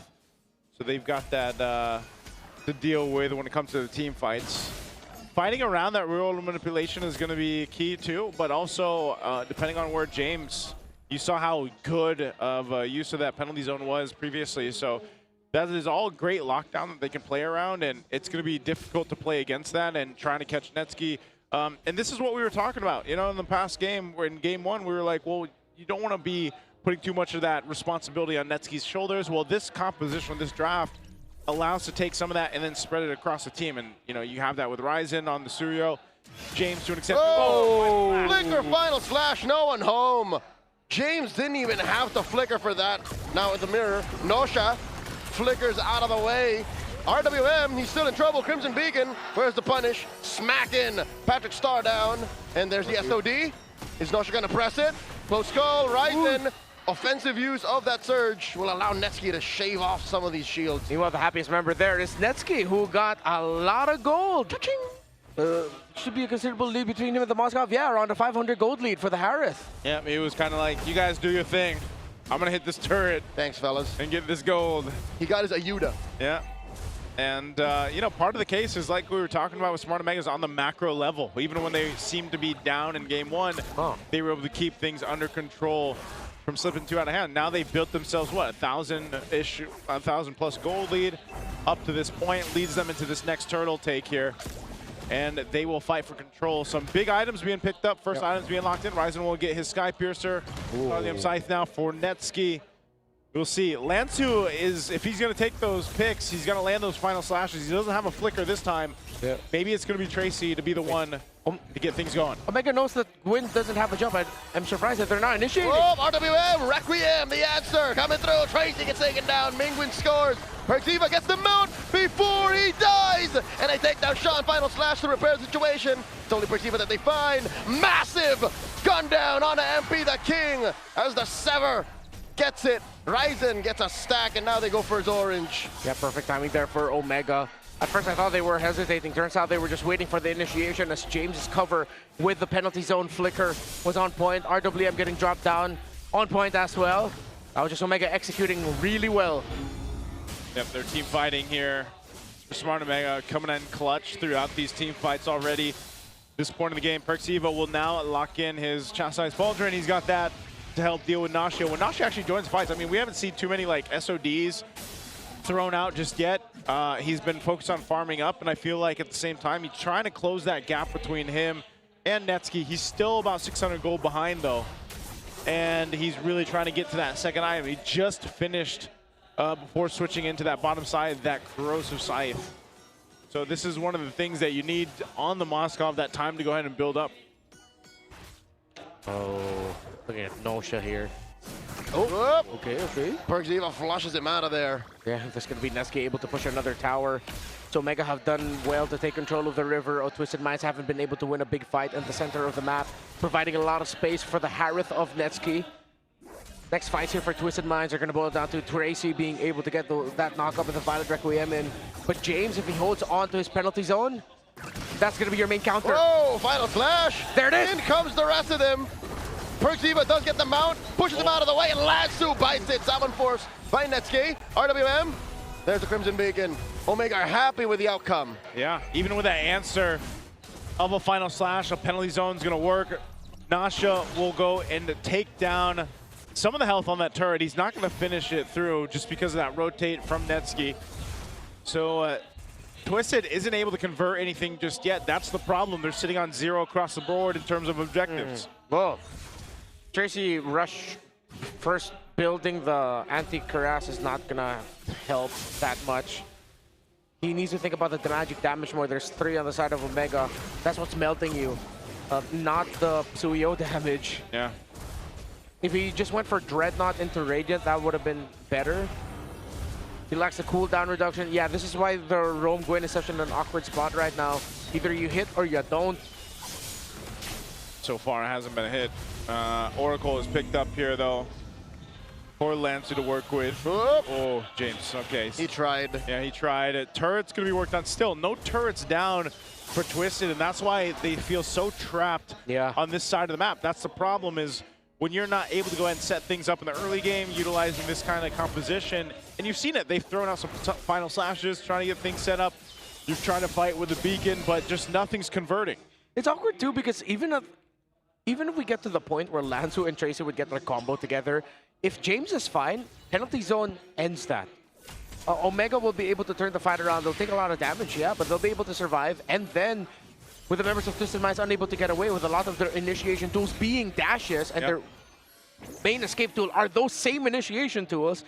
S16: So they've got that to deal with when it comes to the team fights. Fighting around that real-world manipulation is going to be key too, but also depending on where James, you saw how good of use of that penalty zone was previously. So that is all great lockdown that they can play around, and it's going to be difficult to play against that and trying to catch Netsuki. And this is what we were talking about. You know, in the past game, in game 1, we were like, well, you don't want to be putting too much of that responsibility on Netsuki's shoulders. Well, this composition, this draft, allows to take some of that and then spread it across the team. And, you know, you have that with Ryzen on the Suryo. James to an extent.
S2: Oh! Flicker, final slash, no one home. James didn't even have to flicker for that. Now with the mirror, Nosha flickers out of the way. RWM, he's still in trouble. Crimson Beacon, where's the punish? Smack in. Patrick Star down. And there's the SOD. Is Nosha gonna press it? Close call, Ryzen offensive use of that surge will allow Netsky to shave off some of these shields.
S8: Meanwhile, the happiest member there is Netsky, who got a lot of gold. Should be a considerable lead between him and the Moskov. Yeah, around a 500 gold lead for the Harith.
S16: Yeah, it was kind of like, you guys do your thing. I'm going to hit this turret.
S2: Thanks, fellas.
S16: And get this gold.
S2: He got his Ayuda.
S16: Yeah. And, you know, part of the case is like we were talking about with Smart Omegas on the macro level. Even when they seemed to be down in game one, they were able to keep things under control from slipping 2 out of hand. Now they've built themselves, what, 1,000-ish, 1,000+ gold lead up to this point. Leads them into this next turtle take here. And they will fight for control. Some big items being picked up. First items being locked in. Ryzen will get his Sky Piercer. Guardian Scythe now for Netsky. We'll see. Lansu is, if he's going to take those picks, he's going to land those final slashes. He doesn't have a flicker this time. Yeah. Maybe it's going to be Tracy to be the one to get things going.
S8: Omega knows that Gwyn doesn't have a jump. I'm surprised that they're not initiating.
S2: Oh, RWM, Requiem, the answer coming through. Tracy gets taken down. Mingwin scores. Perxiva gets the mount before he dies. And they take down Sean. Final slash to repair the situation. It's only Perxiva that they find. Massive gun down on MP the King as the Sever gets it. Ryzen gets a stack, and now they go for his orange.
S8: Yeah, perfect timing there for Omega. At first, I thought they were hesitating. Turns out they were just waiting for the initiation as James's cover with the penalty zone flicker was on point. RWM getting dropped down on point as well. That was just Omega executing really well.
S16: Yep, they're team fighting here. Smart Omega coming in clutch throughout these team fights already. This point in the game, Perxiva will now lock in his Chastised Pauldron. He's got that to help deal with Nasha. When Nasha actually joins fights, I mean, we haven't seen too many like SODs thrown out just yet. He's been focused on farming up, and I feel like at the same time, he's trying to close that gap between him and Netsky. He's still about 600 gold behind though, and he's really trying to get to that second item. He just finished before switching into that bottom side, that corrosive scythe. So this is one of the things that you need on the Moskov, that time to go ahead and build up.
S8: Oh, looking at Nosha here.
S2: Oh,
S8: okay.
S2: Perxiva flushes him out of there.
S8: Yeah, there's going to be Netsky able to push another tower. So Omega have done well to take control of the river. Twisted Minds haven't been able to win a big fight in the center of the map, providing a lot of space for the Harith of Netsky. Next fights here for Twisted Minds are going to boil down to Tracy being able to get that knock-up with the Violet Requiem in. But James, if he holds on to his penalty zone, that's going to be your main counter.
S2: Whoa, final flash.
S8: There it is.
S2: In comes the rest of them. Perxiva does get the mount, pushes him out of the way, and Lansu bites it. Salmon Force by Netsky. RWM, there's the Crimson Beacon. Omega are happy with the outcome.
S16: Yeah, even with that answer of a final slash, a penalty zone is going to work. Nasha will go and take down some of the health on that turret. He's not going to finish it through just because of that rotate from Netsky. So Twisted isn't able to convert anything just yet. That's the problem. They're sitting on 0 across the board in terms of objectives.
S8: Whoa. Tracy rush first building the anti-Cuirass is not gonna help that much. He needs to think about the magic damage more. There's 3 on the side of Omega. That's what's melting you, not the Suyo damage.
S16: Yeah.
S8: If he just went for Dreadnought into Radiant, that would have been better. He lacks the cooldown reduction. Yeah, this is why the Roam Gwyn is such an awkward spot right now. Either you hit or you don't.
S16: So far, it hasn't been a hit. Oracle is picked up here, though. Poor Lancer to work with. Oh, James, okay.
S2: He tried.
S16: Yeah, he tried. Turret's going to be worked on. Still, no turrets down for Twisted, and that's why they feel so trapped on this side of the map. That's the problem, is when you're not able to go ahead and set things up in the early game, utilizing this kind of composition, and you've seen it. They've thrown out some final slashes, trying to get things set up. You're trying to fight with the beacon, but just nothing's converting.
S8: It's awkward, too, because even if we get to the point where Lansu and Tracy would get their combo together, if James is fine, penalty zone ends that. Omega will be able to turn the fight around. They'll take a lot of damage, yeah, but they'll be able to survive. And then, with the members of Twisted Minds unable to get away with a lot of their initiation tools being dashes, and their main escape tool are those same initiation tools,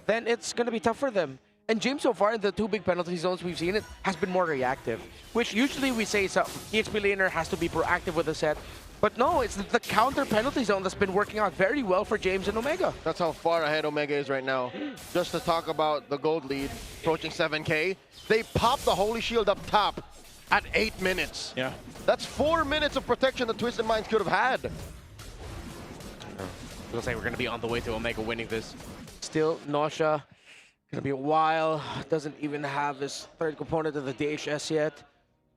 S8: then it's going to be tough for them. And James, so far, in the 2 big penalty zones we've seen, it has been more reactive, which usually we say EXP laner has to be proactive with the set. But no, it's the counter penalty zone that's been working out very well for James and Omega.
S2: That's how far ahead Omega is right now. Just to talk about the gold lead, approaching 7K, they popped the Holy Shield up top at 8 minutes.
S16: Yeah.
S2: That's 4 minutes of protection the Twisted Minds could have had.
S8: Looks like we're gonna be on the way to Omega winning this. Still, Nausea, gonna be a while. Doesn't even have his third component of the DHS yet.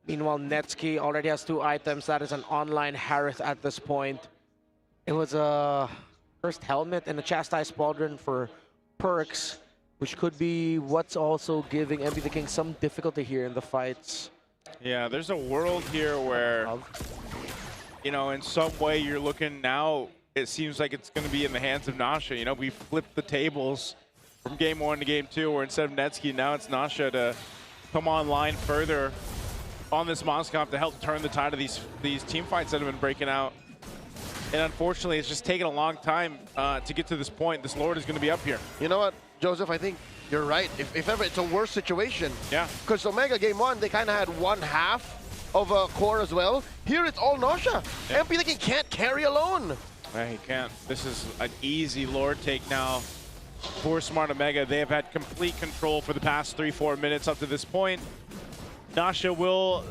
S8: Meanwhile, Netsky already has 2 items. That is an online Harith at this point. It was a first helmet and a Chastised Pauldron for perks, which could be what's also giving MB the King some difficulty here in the fights.
S16: Yeah, there's a world here where, you know, in some way you're looking now, it seems like it's going to be in the hands of Nausea. You know, we flipped the tables from game 1 to game 2, where instead of Netsky, now it's Nausea to come online further on this Moscow to help turn the tide of these team fights that have been breaking out. And unfortunately, it's just taken a long time to get to this point. This Lord is going to be up here.
S2: You know what, Joseph? I think you're right. If ever, it's a worse situation.
S16: Yeah.
S2: Because Omega game 1, they kind of had 1/2 of a core as well. Here, it's all Nausea.
S16: Yeah.
S2: MP Thinking can't carry alone.
S16: Yeah, he can't. This is an easy Lord take now for Smart Omega. They have had complete control for the past 3-4 minutes up to this point. Nausea will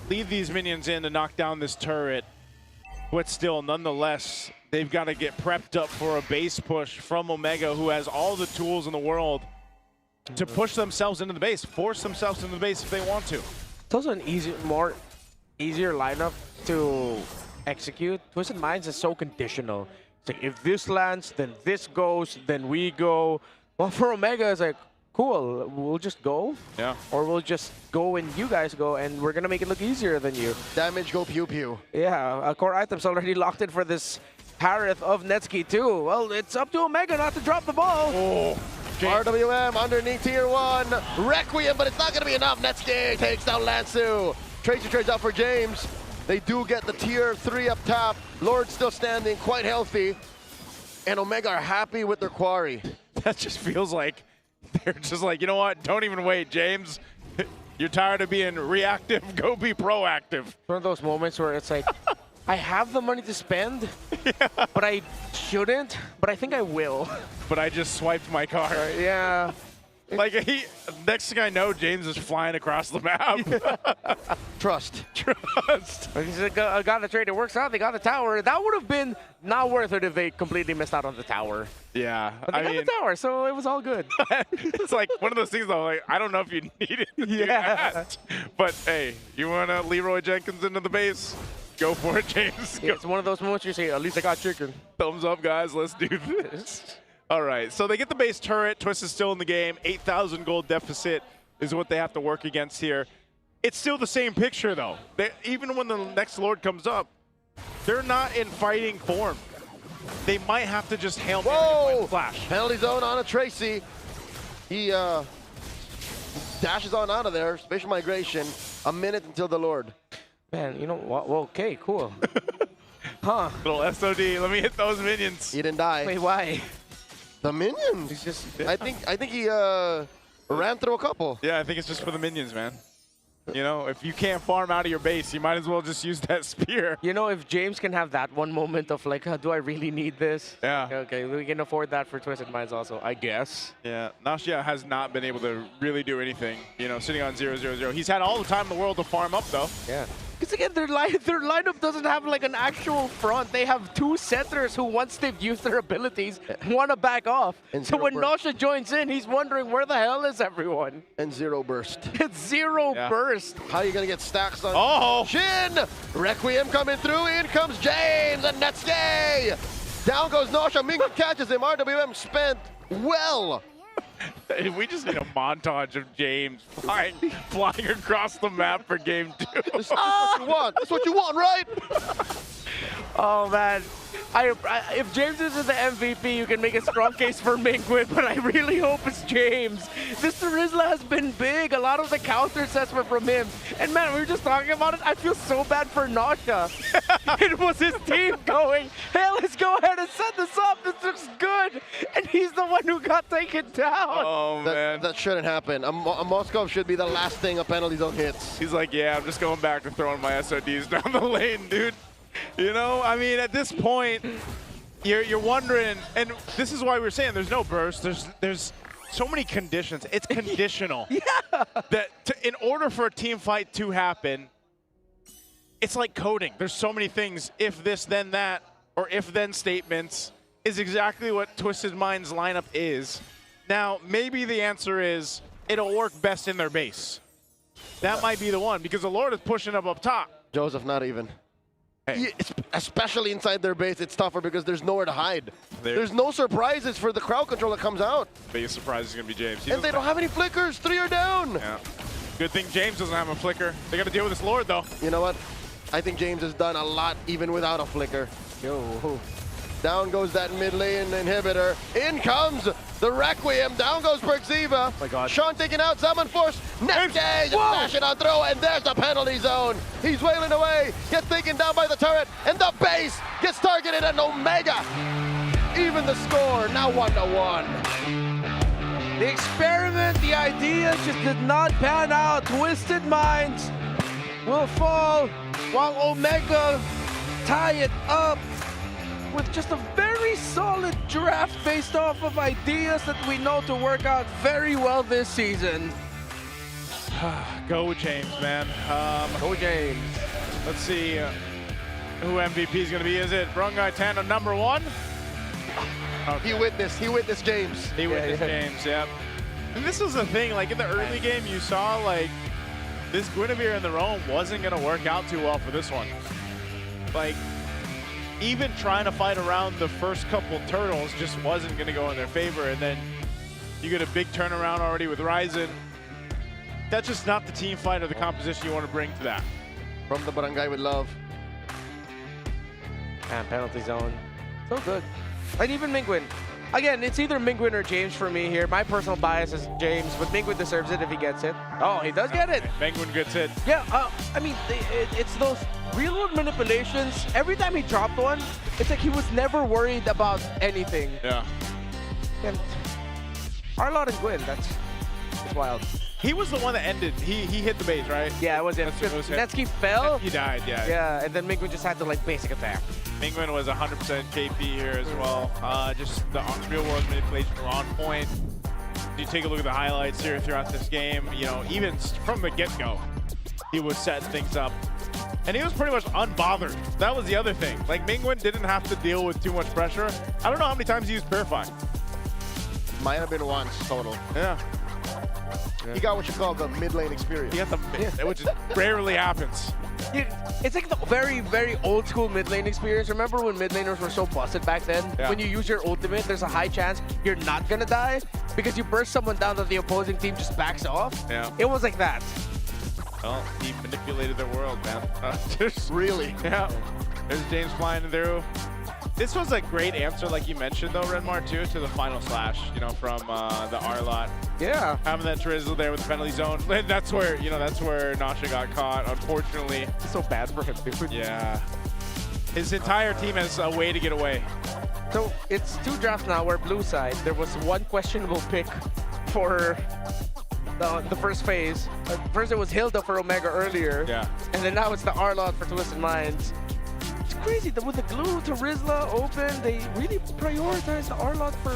S16: leave these minions in to knock down this turret. But still, nonetheless, they've got to get prepped up for a base push from Omega, who has all the tools in the world to push themselves into the base, force themselves into the base if they want to.
S8: It's also an easier lineup to execute. Twisted Minds is so conditional. It's like, if this lands, then this goes, then we go. Well, for Omega, it's like, cool, we'll just go.
S16: Yeah.
S8: Or we'll just go and you guys go, and we're going to make it look easier than you.
S2: Damage, go pew pew.
S8: Yeah, core items already locked in for this Harith of Netsky too. Well, it's up to Omega not to drop the ball.
S16: Oh.
S2: RWM underneath tier 1. Requiem, but it's not going to be enough. Netsky takes down Lansu. Tracy trades out for James. They do get the tier 3 up top. Lord still standing, quite healthy. And Omega are happy with their quarry.
S16: That just feels like they're just like, you know what? Don't even wait, James. You're tired of being reactive. Go be proactive.
S8: One of those moments where it's like, I have the money to spend, but I shouldn't, but I think I will.
S16: But I just swiped my card.
S8: Yeah.
S16: Like, next thing I know, James is flying across the map.
S2: Trust.
S8: He's got the trade. It works out. They got the tower. That would have been not worth it if they completely missed out on the tower.
S16: Yeah.
S8: But they got the tower, so it was all good.
S16: It's like one of those things, though, like, I don't know if you needed to do that. But, hey, you want to Leroy Jenkins into the base? Go for it, James.
S8: Yeah, it's one of those moments you say, at least I got chicken.
S16: Thumbs up, guys. Let's do this. All right, so they get the base turret. TWIS is still in the game. 8,000 gold deficit is what they have to work against here. It's still the same picture, though. Even when the next Lord comes up, they're not in fighting form. They might have to just Hail Mary and flash.
S2: Penalty zone on a Tracy. He dashes on out of there. Spatial migration. A minute until the Lord.
S8: Man, you know what? Well, okay, cool. Huh.
S16: Little SOD. Let me hit those minions.
S2: He didn't die.
S8: Wait, why?
S2: The minions.
S8: He's just.
S2: I think he ran through a couple.
S16: Yeah, I think it's just for the minions, man. You know, if you can't farm out of your base, you might as well just use that spear.
S8: You know, if James can have that one moment of like, do I really need this?
S16: Yeah.
S8: Okay, we can afford that for Twisted Minds also, I guess.
S16: Yeah, Nausea has not been able to really do anything, you know, sitting on 0-0-0. He's had all the time in the world to farm up, though.
S8: Yeah. Because again, their lineup doesn't have like an actual front. They have 2 centers who, once they've used their abilities, want to back off.
S2: And
S8: so when
S2: burst.
S8: Nausea joins in, he's wondering where the hell is everyone?
S2: And 0 burst.
S8: It's 0 burst.
S2: How are you going to get stacks on
S16: Oh!
S2: Shin? Requiem coming through. In comes James and Netsky. Down goes Nausea. Mingo catches him. RWM spent well.
S16: We just need a montage of James flying across the map for game 2.
S2: That's what you want. That's what you want, right?
S8: Oh, man. If James is the MVP, you can make a strong case for Mingwit, but I really hope it's James. This Rizla has been big. A lot of the counter sets were from him. And man, we were just talking about it. I feel so bad for Nausea. It was his team going, hey, let's go ahead and set this up. This looks good. And he's the one who got taken down.
S16: Oh, man.
S2: That shouldn't happen. A Moskov should be the last thing a penalty zone hits.
S16: He's like, yeah, I'm just going back to throwing my SODs down the lane, dude. You know, I mean, at this point, you're wondering, and this is why we're saying there's no burst. There's so many conditions. It's conditional.
S8: Yeah.
S16: That in order for a team fight to happen, it's like coding. There's so many things, if this, then that, or if then statements. is exactly what Twisted Mind's lineup is. Now, maybe the answer is it'll work best in their base. That might be the one, because the Lord is pushing up top.
S2: Joseph, not even.
S16: Hey.
S2: Especially inside their base, it's tougher because there's nowhere to hide. There's no surprises for the crowd control that comes out.
S16: Biggest surprise is going to be James.
S2: And they don't have any flickers. 3 are down.
S16: Yeah. Good thing James doesn't have a flicker. They got to deal with this Lord, though.
S2: You know what? I think James has done a lot even without a flicker. Yo. Down goes that mid lane inhibitor. In comes the Requiem. Down goes Perxiva.
S16: Oh my God.
S2: Sean taking out Summon Force. Next game, flash it on throw, and there's the penalty zone. He's wailing away. Gets taken down by the turret, and the base gets targeted at Omega. Even the score, now 1-1.
S18: The experiment, the idea just did not pan out. Twisted Minds will fall while Omega tie it up with just a very solid draft based off of ideas that we know to work out very well this season.
S16: Go James, man.
S18: Go James.
S16: Let's see who MVP is going to be. Is it Brungai Tana number 1? Okay.
S2: He witnessed James.
S16: He witnessed James, yep. And this was the thing, like in the early game, you saw like this Guinevere in the roam wasn't going to work out too well for this one. Like, even trying to fight around the first couple turtles just wasn't going to go in their favor. And then you get a big turnaround already with Ryzen. That's just not the team fight or the composition you want to bring to that.
S2: From the Barangay with love.
S18: And penalty zone. So good. And even Mingwin. Again, it's either Mingwin or James for me here. My personal bias is James, but Mingwin deserves it if he gets it. Oh, he does get it.
S16: Mingwin gets it.
S18: Yeah, I mean, it's those real-world manipulations. Every time he dropped one, it's like he was never worried about anything.
S16: Yeah.
S18: And Arlott and Gwyn, that's wild.
S16: He was the one that ended. He hit the base, right?
S18: Yeah, it was it. Netsky fell.
S16: He died, yeah.
S18: Yeah, and then Mingwin just had to like basic attack.
S16: Mingwin was 100% KP here as well. Just the real-world manipulation were on point. You take a look at the highlights here throughout this game, you know, even from the get-go, he was setting things up. And he was pretty much unbothered. That was the other thing. Like, Mingwin didn't have to deal with too much pressure. I don't know how many times he used Purify.
S2: Might have been once total.
S16: Yeah.
S2: He got what you call the mid lane experience.
S16: He got the which rarely happens.
S18: It's like the very, very old school mid lane experience. Remember when mid laners were so busted back then?
S16: Yeah.
S18: When you use your ultimate, there's a high chance you're not gonna die because you burst someone down that the opposing team just backs off.
S16: Yeah.
S18: It was like that.
S16: Well, he manipulated their world, man.
S2: Really?
S16: Yeah. There's James flying through. This was a great answer, like you mentioned, though, Redmar, too, to the final slash, you know, from the R-Lot.
S18: Yeah.
S16: Having that drizzle there with the penalty zone. And that's where, you know, that's where Nasha got caught, unfortunately.
S18: It's so bad for him, dude.
S16: Yeah. His entire team has a way to get away.
S18: So it's 2 drafts now where blue side, there was one questionable pick for the first phase. First it was Hilda for Omega earlier.
S16: Yeah.
S18: And then now it's the R-Lot for Twisted Minds. It's crazy that with the glue to Rizla open, they really prioritize the R-Lot for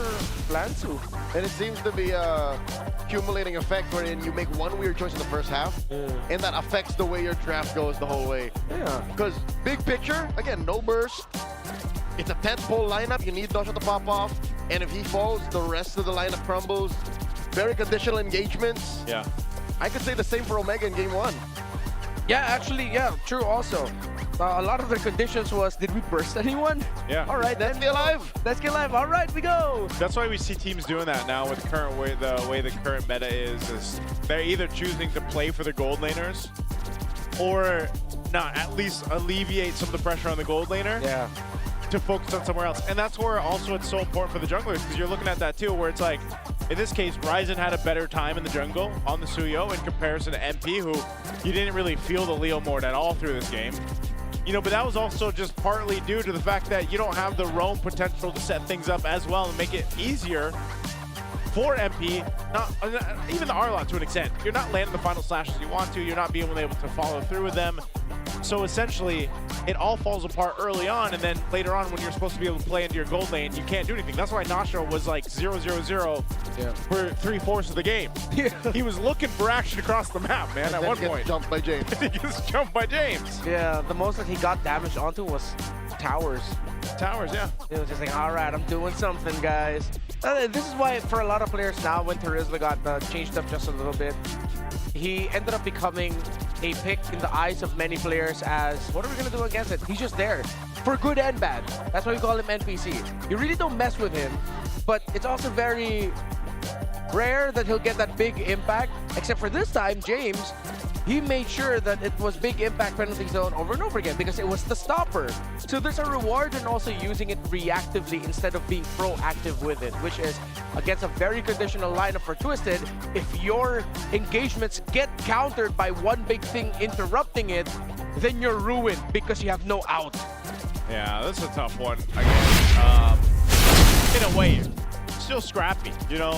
S18: Lansu.
S2: And it seems to be a accumulating effect wherein you make one weird choice in the first half, and that affects the way your draft goes the whole way.
S18: Yeah.
S2: Because big picture, again, no burst. It's a 10-pole lineup. You need Nasha to pop off. And if he falls, the rest of the lineup crumbles. Very conditional engagements.
S16: Yeah.
S2: I could say the same for Omega in game 1.
S18: Yeah, actually, yeah, true also. A lot of the conditions was, did we burst anyone?
S16: Yeah.
S18: All right,
S2: Let's get alive.
S18: Let's get live. All right, we go.
S16: That's why we see teams doing that now with the way the current meta is they're either choosing to play for the gold laners or not, at least alleviate some of the pressure on the gold laner.
S18: Yeah.
S16: To focus on somewhere else. And that's where also it's so important for the junglers, because you're looking at that too, where it's like, in this case, Ryzen had a better time in the jungle on the Suyo in comparison to MP, who you didn't really feel the Leo Mord at all through this game. You know, but that was also just partly due to the fact that you don't have the roam potential to set things up as well and make it easier for MP, not even the R-Lot to an extent. You're not landing the final slashes you want to, you're not being able to follow through with them. So essentially, it all falls apart early on, and then later on when you're supposed to be able to play into your gold lane, you can't do anything. That's why Nasha was like 0-0-0 for 3/4 of the game.
S18: Yeah.
S16: He was looking for action across the map, man, at one point.
S2: Jumped by James.
S16: He gets jumped by James.
S18: Yeah, the most that he got damaged onto was towers.
S16: Towers, yeah.
S8: He was just like, all right, I'm doing something, guys. This is why, for a lot of players now, when Turisla got changed up just a little bit, he ended up becoming a pick in the eyes of many players as, what are we going to do against it? He's just there, for good and bad. That's why we call him NPC. You really don't mess with him, but it's also very rare that he'll get that big impact, except for this time, James, he made sure that it was big impact penalty zone over and over again because it was the stopper. So there's a reward in also using it reactively instead of being proactive with it, which is against a very conditional lineup for Twisted. If your engagements get countered by one big thing interrupting it, then you're ruined because you have no out.
S16: Yeah, this is a tough one. Again, in a way, still scrappy, you know,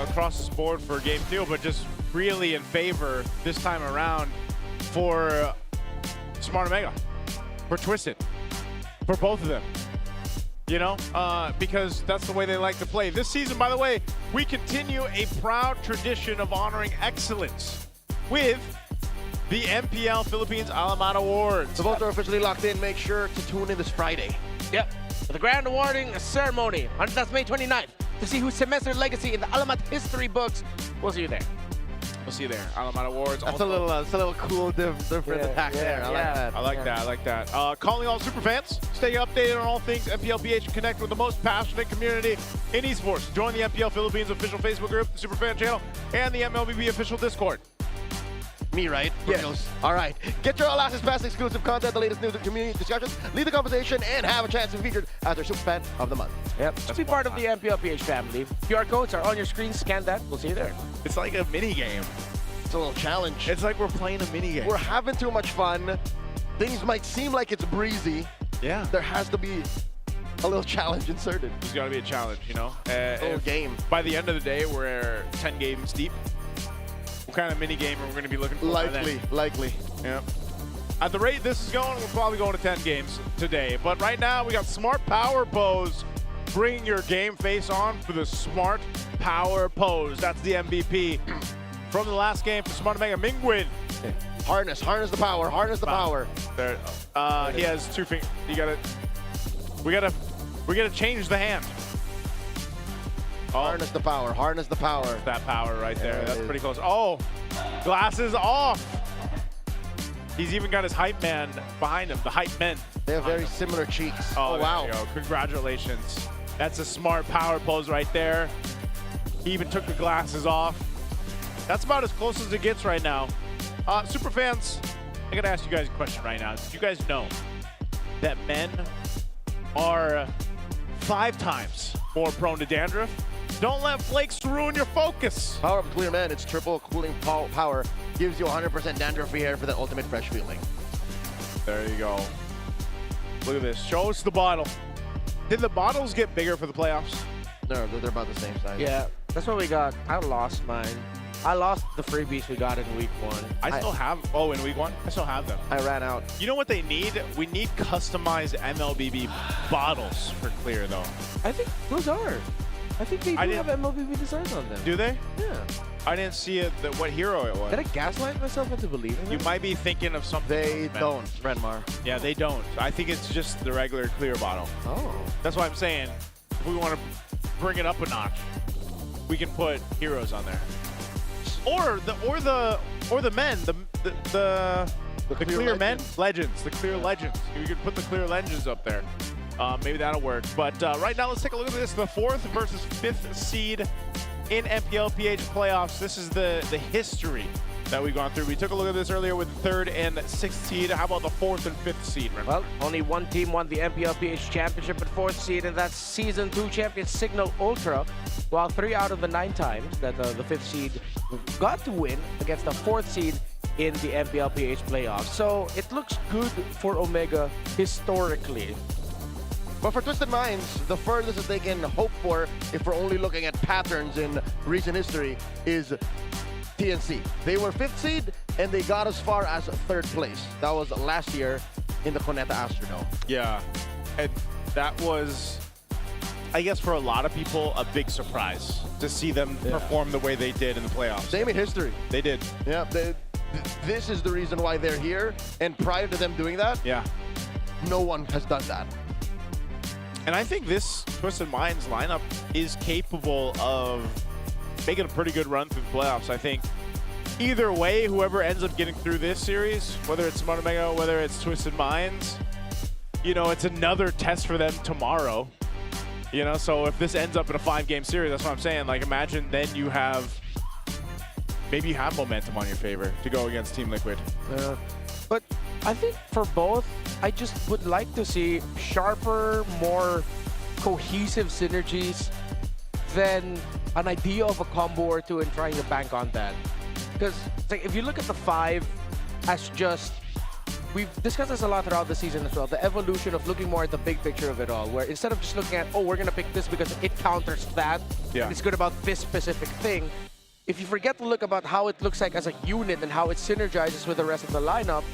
S16: across the board for game 2, but just really in favor this time around for Smart Omega, for Twisted, for both of them. You know, because that's the way they like to play. This season, by the way, we continue a proud tradition of honoring excellence with the MPL Philippines Alamat Awards.
S2: The votes are officially locked in. Make sure to tune in this Friday.
S8: Yep, for the grand awarding ceremony. That's May 29th. To see whose semester legacy in the Alamat history books. We'll see you there.
S16: We'll see you there. Alamat Awards.
S2: That's a little cool different attack there. I like that.
S16: I like that. I like that. Calling all super fans, stay updated on all things MPLPH and connect with the most passionate community in esports. Join the MPL Philippines official Facebook group, the Superfan channel, and the MLBB official Discord.
S2: Me, right? Yes. All right. Get your all-access pass exclusive content, the latest news and community discussions, lead the conversation, and have a chance to be featured as our Superfan of the Month.
S8: Yep. Just be part of the MPLPH family. QR codes are on your screen. Scan that. We'll see you there.
S16: It's like a mini game.
S2: It's a little challenge.
S16: It's like we're playing a mini game.
S2: We're having too much fun. Things might seem like it's breezy.
S16: Yeah.
S2: There has to be a little challenge inserted.
S16: There's got to be a challenge, you know?
S2: A little game.
S16: By the end of the day, we're 10 games deep. What kind of mini game are we going to be looking for?
S2: Likely.
S16: Yeah. At the rate this is going, we're probably going to 10 games today. But right now, we got Smart Power Pose bringing your game face on for the Smart Power Pose. That's the MVP from the last game for Smart Omega. Mingwin.
S2: Harness the power, harness the power.
S16: There, he has 2 fingers. We gotta change the hand.
S2: Harness the power, harness the power.
S16: That power right there. That's pretty close. Oh, glasses off. He's even got his hype man behind him, the hype men.
S2: They have very similar cheeks.
S16: Oh,
S2: wow.
S16: There you go. Congratulations. That's a smart power pose right there. He even took the glasses off. That's about as close as it gets right now. Super fans, I gotta ask you guys a question right now. Did you guys know that men are 5 times more prone to dandruff? Don't let flakes ruin your focus.
S2: Power of Clear Man, its triple cooling power gives you 100% dandruff-free hair for the ultimate fresh feeling.
S16: There you go. Look at this. Show us the bottle. Did the bottles get bigger for the playoffs?
S2: No, they're about the same size.
S8: Yeah, that's what we got. I lost mine. I lost the freebies we got in week 1.
S16: I still have, in week 1? I still have them.
S2: I ran out.
S16: You know what they need? We need customized MLBB bottles for Clear, though.
S8: I think those are. I think they do have MLBB designs on them.
S16: Do they?
S8: Yeah.
S16: I didn't see it, what hero it was.
S8: Did I gaslight myself into believing
S16: You might be thinking of something.
S2: They don't, Renmar.
S16: Yeah, they don't. I think it's just the regular Clear bottle.
S8: Oh.
S16: That's what I'm saying. If we want to bring it up a notch, we can put heroes on there. Or the men, the clear men legends, the clear legends. You could put the clear legends up there. Maybe that'll work. But right now, let's take a look at this: the 4th versus 5th seed in MPLPH playoffs. This is the history that we've gone through. We took a look at this earlier with the 3rd and 6th seed. How about the 4th and 5th seed? Remember?
S8: Well, only one team won the MPLPH championship at 4th seed, and that's Season 2 champion Signal Ultra. While 3 out of the 9 times that the 5th seed got to win against the 4th seed in the MPLPH playoffs. So it looks good for Omega historically.
S2: But for Twisted Minds, the furthest that they can hope for, if we're only looking at patterns in recent history, is TNC. They were 5th seed, and they got as far as 3rd place. That was last year in the Coneta Astrodome.
S16: Yeah, and that was, I guess, for a lot of people, a big surprise to see them perform the way they did in the playoffs.
S2: They made history.
S16: They did.
S2: Yeah, this is the reason why they're here, and prior to them doing that, no one has done that.
S16: And I think this Twisted Minds lineup is capable of making a pretty good run through the playoffs. I think either way, whoever ends up getting through this series, whether it's Smart Omega, whether it's Twisted Minds, you know, it's another test for them tomorrow. You know, so if this ends up in a 5-game series, that's what I'm saying. Like, imagine then you have, maybe you have momentum on your favor to go against Team Liquid.
S8: But I think for both, I just would like to see sharper, more cohesive synergies than an idea of a combo or two and trying to bank on that. Because like, if you look at the 5 as just, we've discussed this a lot throughout the season as well, the evolution of looking more at the big picture of it all, where instead of just looking at, oh, we're going to pick this because it counters that, and it's good about this specific thing, if you forget to look about how it looks like as a unit and how it synergizes with the rest of the lineup,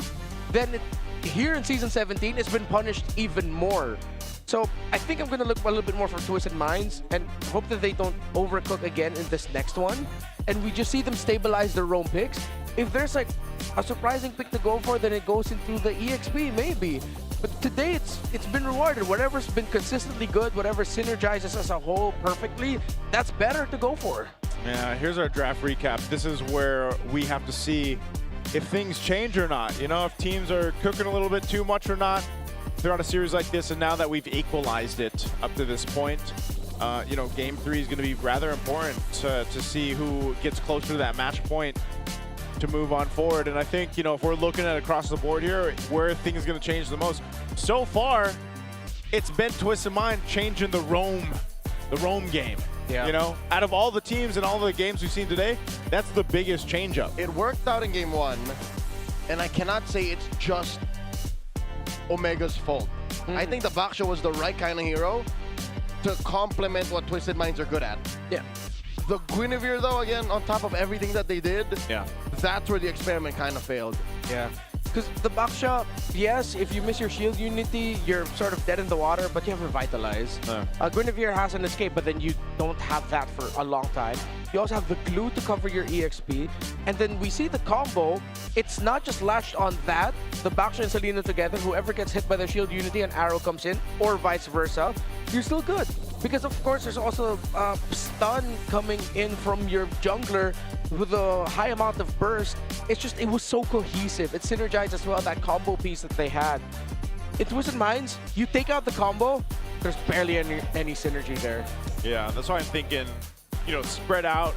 S8: then here in Season 17, it's been punished even more. So I think I'm going to look a little bit more for Twisted Minds and hope that they don't overcook again in this next one, and we just see them stabilize their own picks. If there's like a surprising pick to go for, then it goes into the EXP, maybe. But today, it's been rewarded. Whatever's been consistently good, whatever synergizes as a whole perfectly, that's better to go for.
S16: Yeah, here's our draft recap. This is where we have to see if things change or not. You know, if teams are cooking a little bit too much or not. They're on a series like this, and now that we've equalized it up to this point, you know, Game 3 is going to be rather important to see who gets closer to that match point to move on forward. And I think, you know, if we're looking at across the board here, where things are going to change the most, so far, it's been Twisted Mind changing the roam game.
S2: Yeah.
S16: You know, out of all the teams and all the games we've seen today, that's the biggest change-up.
S2: It worked out in Game 1, and I cannot say it's just Omega's fault. I think the Baksha was the right kind of hero to complement what Twisted Minds are good at.
S8: Yeah.
S2: The Guinevere, though, again, on top of everything that they did,
S16: yeah,
S2: that's where the experiment kind of failed.
S8: Yeah. Because the Baksha, yes, if you miss your shield unity, you're sort of dead in the water, but you have Revitalize. Guinevere has an escape, but then you don't have that for a long time. You also have the glue to cover your EXP. And then we see the combo. It's not just latched on that. The Baksha and Selena together, whoever gets hit by the shield unity, an arrow comes in, or vice versa, you're still good. Because of course, there's also stun coming in from your jungler with a high amount of burst. It's just, it was so cohesive. It synergized as well, that combo piece that they had. In Twisted Minds, you take out the combo, there's barely any synergy there.
S16: Yeah, that's why I'm thinking, you know, spread out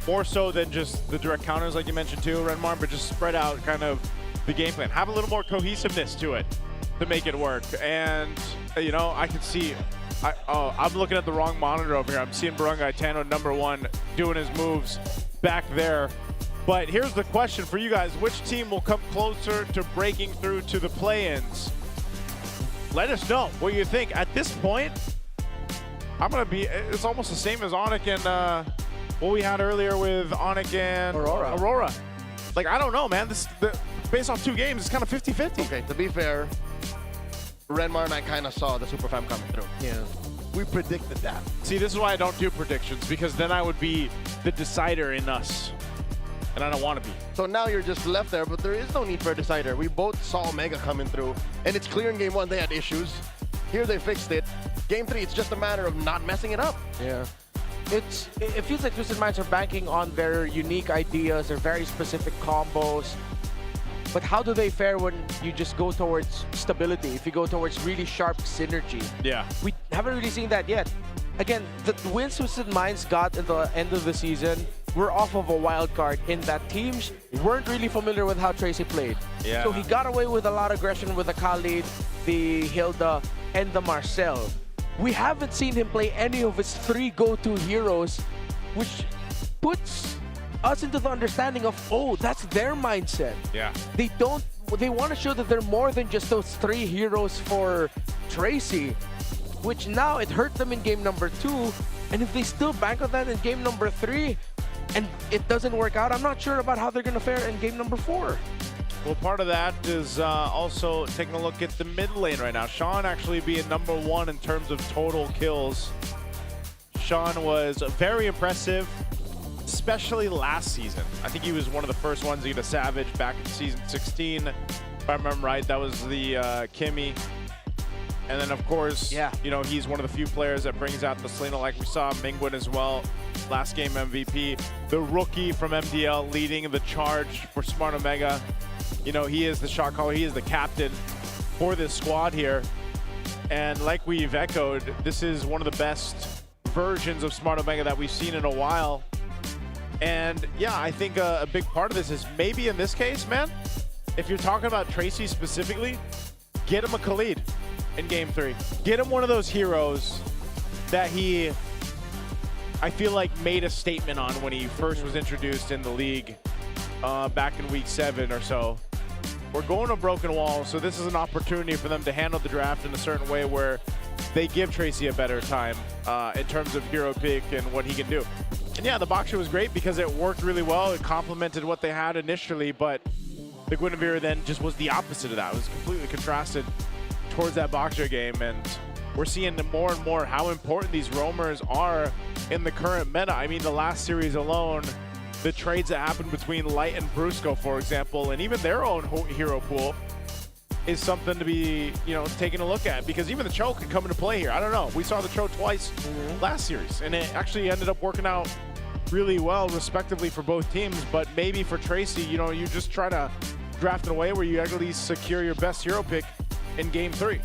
S16: more so than just the direct counters like you mentioned too, Renmar, but just spread out kind of the game plan. Have a little more cohesiveness to it to make it work. And, you know, I can see, I'm looking at the wrong monitor over here. I'm seeing Barangay Tano #1 doing his moves back there. But here's the question for you guys. Which team will come closer to breaking through to the play-ins? Let us know what you think. At this point, I'm going to be, it's almost the same as ONIC and what we had earlier with ONIC and Aurora. Like, I don't know, man. Based off 2 games, it's kind of 50-50.
S2: Okay, to be fair, Renmar and I kind of saw the Super Fam coming through.
S8: Yeah.
S2: We predicted that.
S16: See, this is why I don't do predictions, because then I would be the decider in us. And I don't want to be.
S2: So now you're just left there, but there is no need for a decider. We both saw Omega coming through, and it's clear in Game 1 they had issues. Here they fixed it. Game 3, it's just a matter of not messing it up.
S8: Yeah. It feels like Twisted Minds are banking on their unique ideas, their very specific combos. But how do they fare when you just go towards stability, if you go towards really sharp synergy?
S16: Yeah.
S8: We haven't really seen that yet. Again, the wins Twisted Minds got at the end of the season were off of a wild card in that teams weren't really familiar with how Tracy played.
S16: Yeah.
S8: So he got away with a lot of aggression with the Khalid, the Hilda, and the Marcel. We haven't seen him play any of his 3 go-to heroes, which puts us into the understanding of, oh, that's their mindset.
S16: Yeah.
S8: They want to show that they're more than just those 3 heroes for Tracy, which now it hurt them in game number 2. And if they still bank on that in game number 3 and it doesn't work out, I'm not sure about how they're going to fare in game number 4.
S16: Well, part of that is also taking a look at the mid lane right now. Sean actually being #1 in terms of total kills. Sean was very impressive, especially last season. I think he was one of the first ones to get a Savage back in Season 16. If I remember right, that was the Kimmy. And then, of course, you know, he's one of the few players that brings out the Selena, like we saw Mingwin as well. Last game MVP. The rookie from MDL leading the charge for Smart Omega. You know, he is the shot caller. He is the captain for this squad here. And like we've echoed, this is one of the best versions of Smart Omega that we've seen in a while. And yeah, I think a big part of this is maybe in this case, man, if you're talking about Tracy specifically, get him a Khalid in Game 3. Get him one of those heroes that he, I feel like, made a statement on when he first was introduced in the league back in week 7 or so. We're going to Broken Wall, so this is an opportunity for them to handle the draft in a certain way where they give Tracy a better time in terms of hero pick and what he can do. And yeah, the Boxer was great because it worked really well. It complemented what they had initially, but the Guinevere then just was the opposite of that. It was completely contrasted towards that Boxer game, and we're seeing more and more how important these roamers are in the current meta. I mean, the last series alone, the trades that happened between Light and Brusco, for example, and even their own hero pool is something to be, you know, taking a look at, because even the Cho could come into play here. I don't know. We saw the Cho twice last series, and it actually ended up working out really well, respectively, for both teams. But maybe for Tracy, you know, you just try to draft in a way where you at least secure your best hero pick in Game 3.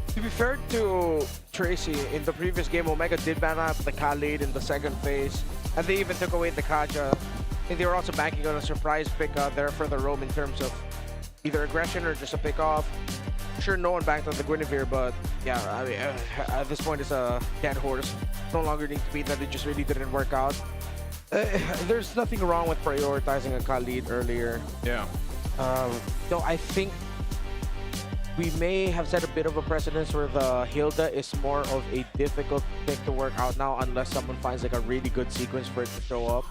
S8: To be fair to Tracy, in the previous game, Omega did ban out the Khalid in the second phase, and they even took away the Kaja. I think they were also banking on a surprise pick there for the roam in terms of either aggression or just a pick off. Sure, no one banked on the Guinevere, but yeah, I mean, at this point, it's a dead horse. No longer need to be that it just really didn't work out. There's nothing wrong with prioritizing a Khalid earlier.
S16: Yeah.
S8: Though I think we may have set a bit of a precedence where the Hilda is more of a difficult pick to work out now unless someone finds like a really good sequence for it to show up.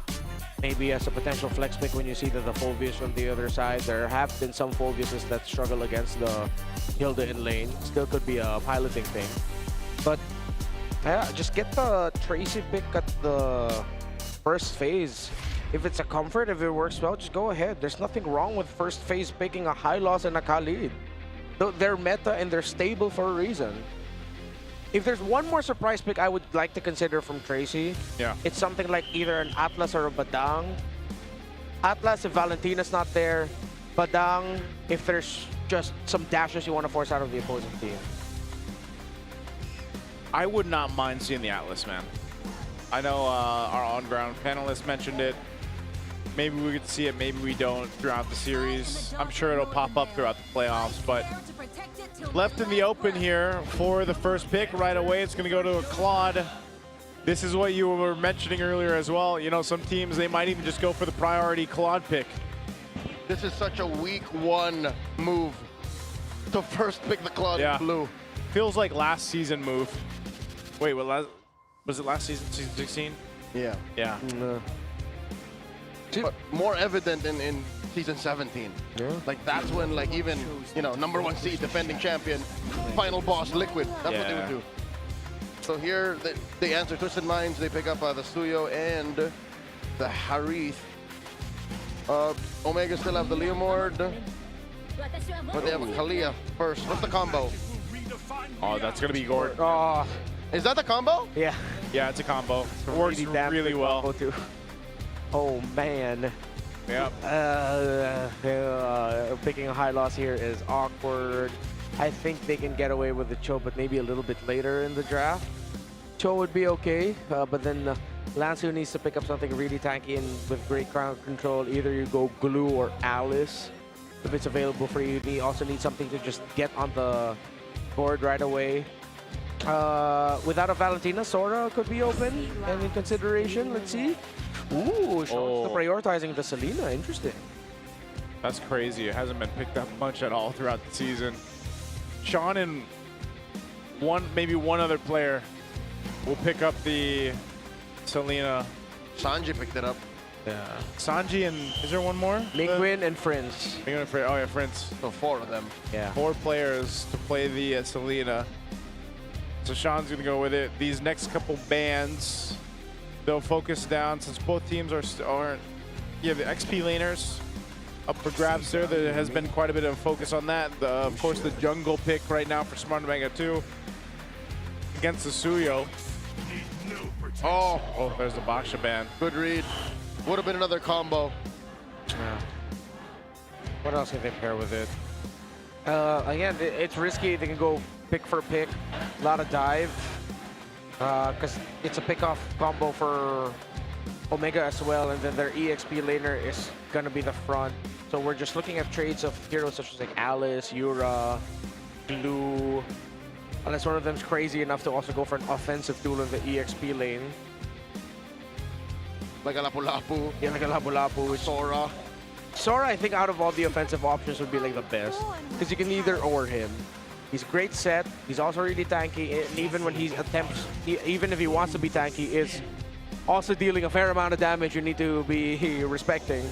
S8: Maybe as a potential flex pick when you see that the Phobius from the other side. There have been some Phobiuses that struggle against the Hilda in lane. Still could be a piloting thing. But yeah, just get the Tracy pick at the first phase. If it's a comfort, if it works well, just go ahead. There's nothing wrong with first phase picking a high loss and a Khalid. They're meta and they're stable for a reason. If there's one more surprise pick I would like to consider from Tracy, it's something like either an Atlas or a Badang. Atlas if Valentina's not there. Badang if there's just some dashes you want to force out of the opposing team.
S16: I would not mind seeing the Atlas, man. I know our on-ground panelists mentioned it. Maybe we could see it, maybe we don't throughout the series. I'm sure it'll pop up throughout the playoffs, but left in the open here for the first pick right away. It's going to go to a Claude. This is what you were mentioning earlier as well. You know, some teams, they might even just go for the priority Claude pick.
S2: This is such a week 1 move to first pick the Claude in blue.
S16: Feels like last season move. Wait, what? Was it last season, season 16?
S2: Yeah.
S16: Yeah.
S2: But more evident in season 17. Like that's when, like, even, you know, #1 seed, defending champion, final boss, Liquid. That's what they would do. So here they answer Twisted Minds. They pick up the Suyo and the Harith. Omega still have the Leomord, but they have a Kalia first. What's the combo?
S16: Oh, that's gonna be Gord.
S2: Oh, is that the combo?
S8: Yeah.
S16: Yeah, it's a combo. It works really well.
S8: Oh man.
S16: Yep.
S8: Picking a high loss here is awkward. I think they can get away with the Cho, but maybe a little bit later in the draft. Cho would be okay, but then Lansu needs to pick up something really tanky and with great crowd control. Either you go Glue or Alice if it's available for you. You also need something to just get on the board right away. Without a Valentina, Sora could be open and in consideration. Let's see. Ooh, Sean's prioritizing the Selena. Interesting.
S16: That's crazy. It hasn't been picked up much at all throughout the season. Sean and maybe one other player will pick up the Selena.
S2: Sanji picked it up.
S16: Yeah. Sanji and is there one more?
S8: Mingwin and Friends.
S16: Oh yeah, Friends.
S2: So 4 of them.
S8: Yeah.
S16: 4 players to play the Selena. So Sean's gonna go with it. These next couple bans, they'll focus down since both teams aren't. You have the XP laners up for grabs there. There has been quite a bit of focus on that. Of course, the jungle pick right now for Smart Omega 2 against the Suyo. Oh, there's the Baksha ban.
S2: Good read. Would have been another combo.
S8: Yeah. What else can they pair with it? Again, it's risky. They can go pick for pick. A lot of dive. Because it's a pick-off combo for Omega as well, and then their EXP laner is going to be the front. So we're just looking at trades of heroes such as like Alice, Yura, Blue, unless one of them's crazy enough to also go for an offensive duel in the EXP lane.
S2: Like a Lapu-Lapu.
S8: Yeah, like a Lapu-Lapu.
S2: Sora.
S8: Sora, I think out of all the offensive options would be like the best. Because you can either or him. He's great set, he's also really tanky, and even when he attempts, even if he wants to be tanky, is also dealing a fair amount of damage you need to be respecting.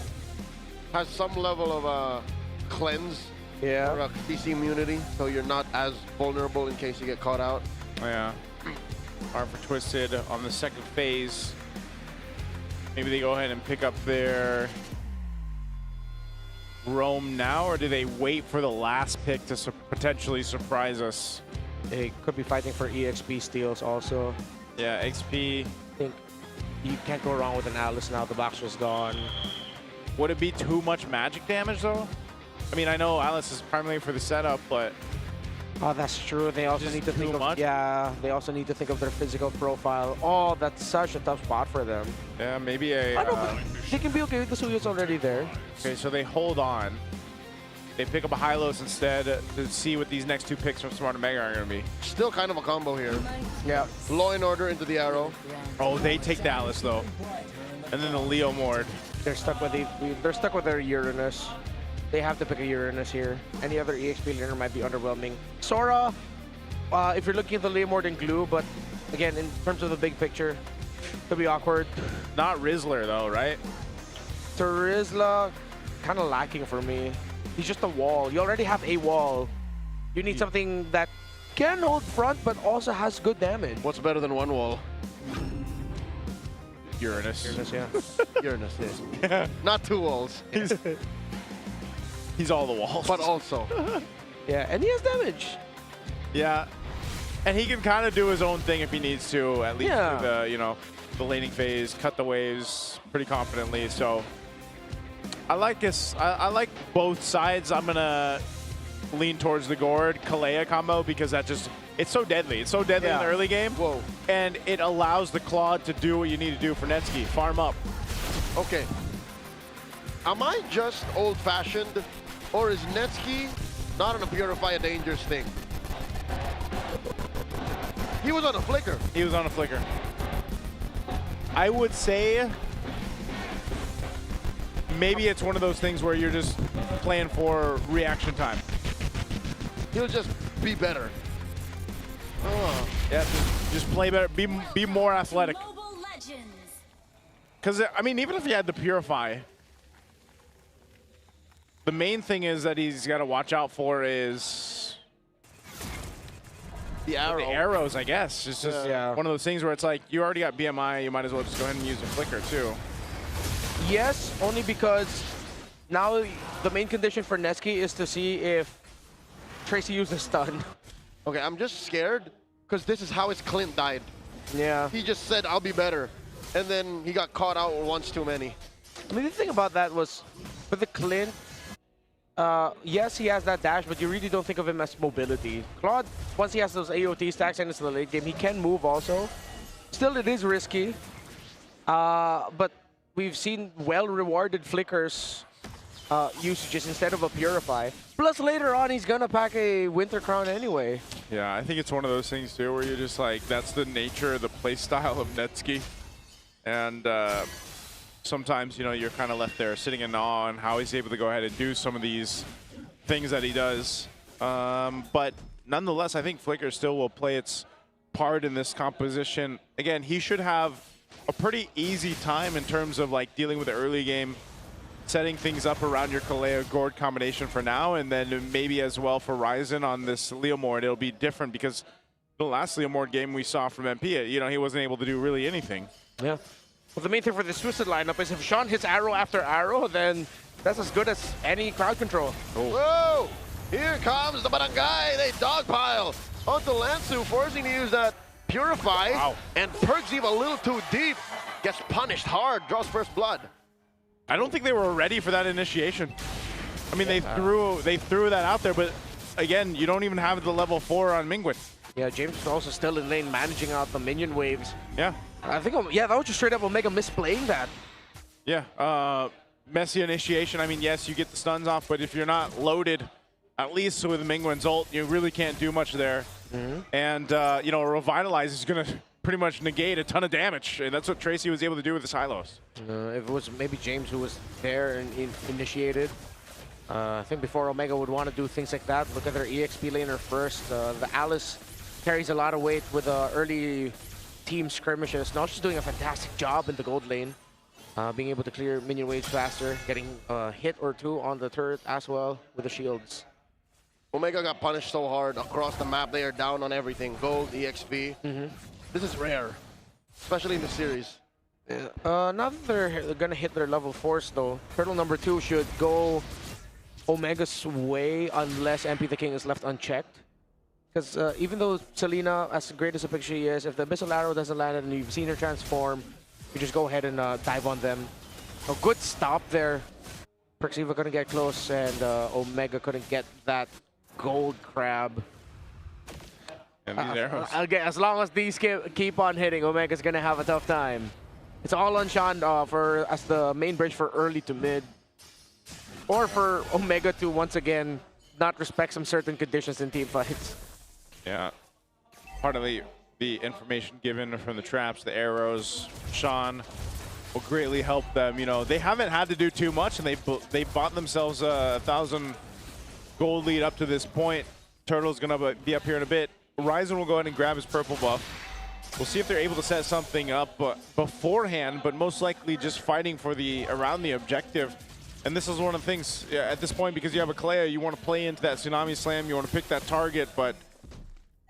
S2: Has some level of cleanse.
S8: Yeah.
S2: Or a CC immunity, so you're not as vulnerable in case you get caught out.
S16: Yeah. R for Twisted on the second phase. Maybe they go ahead and pick up their roam now, or do they wait for the last pick to potentially surprise us?
S8: They could be fighting for EXP steals also.
S16: Yeah, XP.
S8: I think you can't go wrong with an Alice now. The box was gone.
S16: Would it be too much magic damage though? I mean, I know Alice is primarily for the setup, but
S8: oh, that's true. They also need to think of they also need to think of their physical profile. Oh, that's such a tough spot for them.
S16: Yeah, maybe a.
S8: I know, but they can be okay with the Suyu's already there.
S16: Okay, so they hold on. They pick up a Hylos instead to see what these next two picks from Smart Omega are going to be.
S2: Still kind of a combo here.
S8: Yeah.
S2: Law and Order into the arrow.
S16: Oh, they take the Alice though, and then the Leo Mord.
S8: They're stuck with their Uranus. They have to pick a Uranus here. Any other EXP laner might be underwhelming. Sora, if you're looking at the Leomord and Glue, but again, in terms of the big picture, it'll be awkward.
S16: Not Rizzler though, right?
S8: Terizla, kind of lacking for me. He's just a wall. You already have a wall. You need something that can hold front, but also has good damage.
S2: What's better than one wall?
S16: Uranus.
S8: Uranus, yeah.
S2: Uranus, yeah. Not two walls.
S16: He's all the walls.
S2: But also.
S8: Yeah, and he has damage.
S16: Yeah. And he can kind of do his own thing if he needs to, at least through the, you know, the laning phase, cut the waves pretty confidently. So I like this. I like both sides. I'm gonna lean towards the Gord Kalea combo because that just, it's so deadly. It's so deadly in the early game.
S2: Whoa.
S16: And it allows the Claude to do what you need to do for Netsky. Farm up.
S2: Okay. Am I just old-fashioned, or is Netsky not on a Purify a dangerous thing? He was on a flicker.
S16: He was on a flicker. I would say maybe it's one of those things where you're just playing for reaction time.
S2: He'll just be better.
S16: Oh. Yeah, just play better. Be more athletic. Because, I mean, even if he had the Purify, the main thing is that he's got to watch out for is
S2: the arrow.
S16: The arrows, I guess. It's just one of those things where it's like, you already got BMI, you might as well just go ahead and use the flicker too.
S8: Yes, only because now the main condition for Netsky is to see if Tracy uses stun.
S2: Okay, I'm just scared because this is how his Clint died.
S8: Yeah.
S2: He just said, I'll be better. And then he got caught out once too many.
S8: I mean, the thing about that was, with the Clint, yes, he has that dash, but you really don't think of him as mobility. Claude, once he has those AOT stacks and it's the late game, he can move also. Still, it is risky. But we've seen well-rewarded flickers usages instead of a Purify. Plus, later on, he's going to pack a Winter Crown anyway.
S16: Yeah, I think it's one of those things, too, where you're just like, that's the nature of the playstyle of Netsky. And sometimes, you know, you're kind of left there sitting in awe on how he's able to go ahead and do some of these things that he does. But nonetheless, I think Flicker still will play its part in this composition. Again, he should have a pretty easy time in terms of like dealing with the early game, setting things up around your Kalea Gord combination for now, and then maybe as well for Ryzen on this Leomord. It'll be different because the last Leomord game we saw from MP, you know, he wasn't able to do really anything.
S8: Yeah. Well, the main thing for this Twisted lineup is if Sean hits arrow after arrow, then
S18: That's as good as any crowd control.
S2: Whoa! Here comes the barangay. They dogpile onto Lansu, forcing to use that Purify.
S16: Wow.
S2: And Perkzeve a little too deep. Gets punished hard, draws first blood.
S16: I don't think they were ready for that initiation. I mean, they threw that out there, but again, you don't even have the level 4 on Mingwen.
S8: Yeah, James is also still in lane, managing out the minion waves.
S16: Yeah.
S8: I think, yeah, that was just straight up Omega misplaying that.
S16: Yeah, messy initiation. I mean, yes, you get the stuns off, but if you're not loaded, at least with Mingwen's ult, you really can't do much there. And, you know, Revitalize is going to pretty much negate a ton of damage, and that's what Tracy was able to do with the silos.
S8: If it was maybe James who was there and initiated, I think before Omega would want to do things like that. Look at their EXP laner first. The Alice carries a lot of weight with early team skirmishes. Now she's doing a fantastic job in the gold lane. Being able to clear minion waves faster, getting a hit or two on the turret as well with the shields.
S2: Omega got punished so hard across the map. They are down on everything. Gold, EXP. This is rare, especially in the series.
S8: Now that they're gonna hit their level 4s though, turtle number 2 should go Omega's way unless MP the King is left unchecked. Because even though Selena, as great as a pick she is, if the Abyssal Arrow doesn't land and you've seen her transform, you just go ahead and dive on them. A good stop there. Perkzeve couldn't get close and Omega couldn't get that gold crab.
S16: And these arrows.
S8: Again, as long as these keep on hitting, Omega's gonna have a tough time. It's all on Sean as the main bridge for early to mid. Or for Omega to once again not respect some certain conditions in team fights.
S16: Yeah. Part of the information given from the traps, the arrows, Sean will greatly help them. You know, they haven't had to do too much, and they bought themselves a 1,000 gold lead up to this point. Turtle's gonna be up here in a bit. Ryzen will go ahead and grab his purple buff. We'll see if they're able to set something up beforehand, but most likely just fighting for around the objective. And this is one of the things at this point, because you have a Kalea, you want to play into that Tsunami Slam, you want to pick that target, but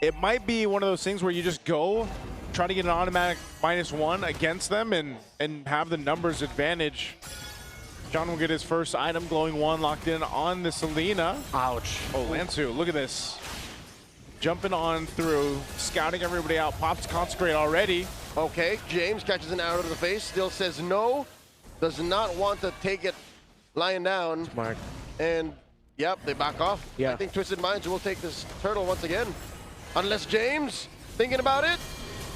S16: it might be one of those things where you just go, try to get an automatic -1 against them and have the numbers advantage. John will get his first item, Glowing 1, locked in on the Selena.
S8: Ouch.
S16: Oh, Lansu, look at this. Jumping on through, scouting everybody out, pops Consecrate already.
S2: Okay, James catches an arrow to the face, still says no, does not want to take it lying down.
S8: Smart.
S2: And, yep, they back off.
S8: Yeah.
S2: I think Twisted Minds will take this turtle once again. Unless James, thinking about it,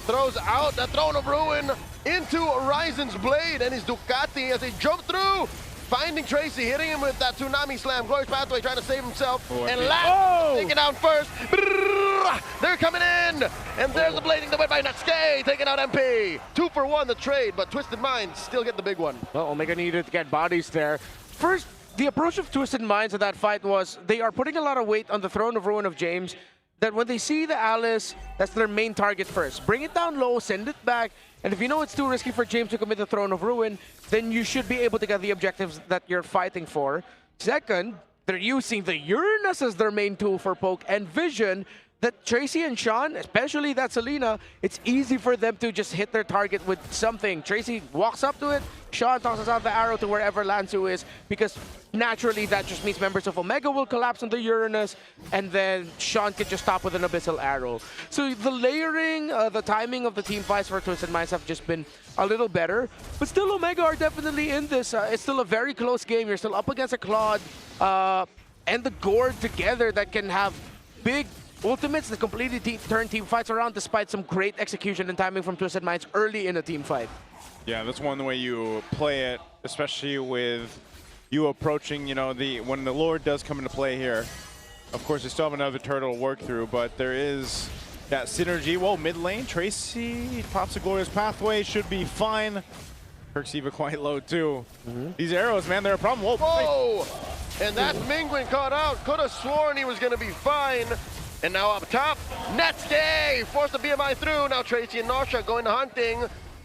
S2: throws out the Throne of Ruin into Ryzen's blade and his Ducati as they jump through, finding Tracy, hitting him with that Tsunami Slam. Glorious Pathway trying to save himself. And Last taken down first. They're coming in. And there's the blading the way by Natsuke, taking out MP. 2 for 1 the trade, but Twisted Minds still get the big one.
S8: Well, Omega needed to get bodies there. First, the approach of Twisted Minds in that fight was they are putting a lot of weight on the Throne of Ruin of James, that when they see the Alice, that's their main target first. Bring it down low, send it back, and if you know it's too risky for James to commit the Throne of Ruin, then you should be able to get the objectives that you're fighting for. Second, they're using the Uranus as their main tool for poke and vision, that Tracy and Sean, especially that Selena, it's easy for them to just hit their target with something. Tracy walks up to it, Sean tosses out the arrow to wherever Lansu is, because naturally that just means members of Omega will collapse on the Uranus, and then Sean can just stop with an Abyssal Arrow. So the layering, the timing of the team fights for Twisted Minds have just been a little better, but still Omega are definitely in this. It's still a very close game. You're still up against a Claude and the Gord together that can have big ultimates that completely turn team fights around, despite some great execution and timing from Twisted Minds early in a team fight.
S16: Yeah, that's one way you play it, especially with you approaching, you know, when the Lord does come into play here. Of course, they still have another turtle to work through, but there is that synergy. Whoa, mid lane, Tracy pops a Glorious Pathway, should be fine. Perkzeve quite low too. These arrows, man, they're a problem. Whoa!
S2: Whoa! And that Mingwen caught out. Could have sworn he was going to be fine. And now up top, Natsuke forced the BMI through. Now Tracy and Nosha going to hunting.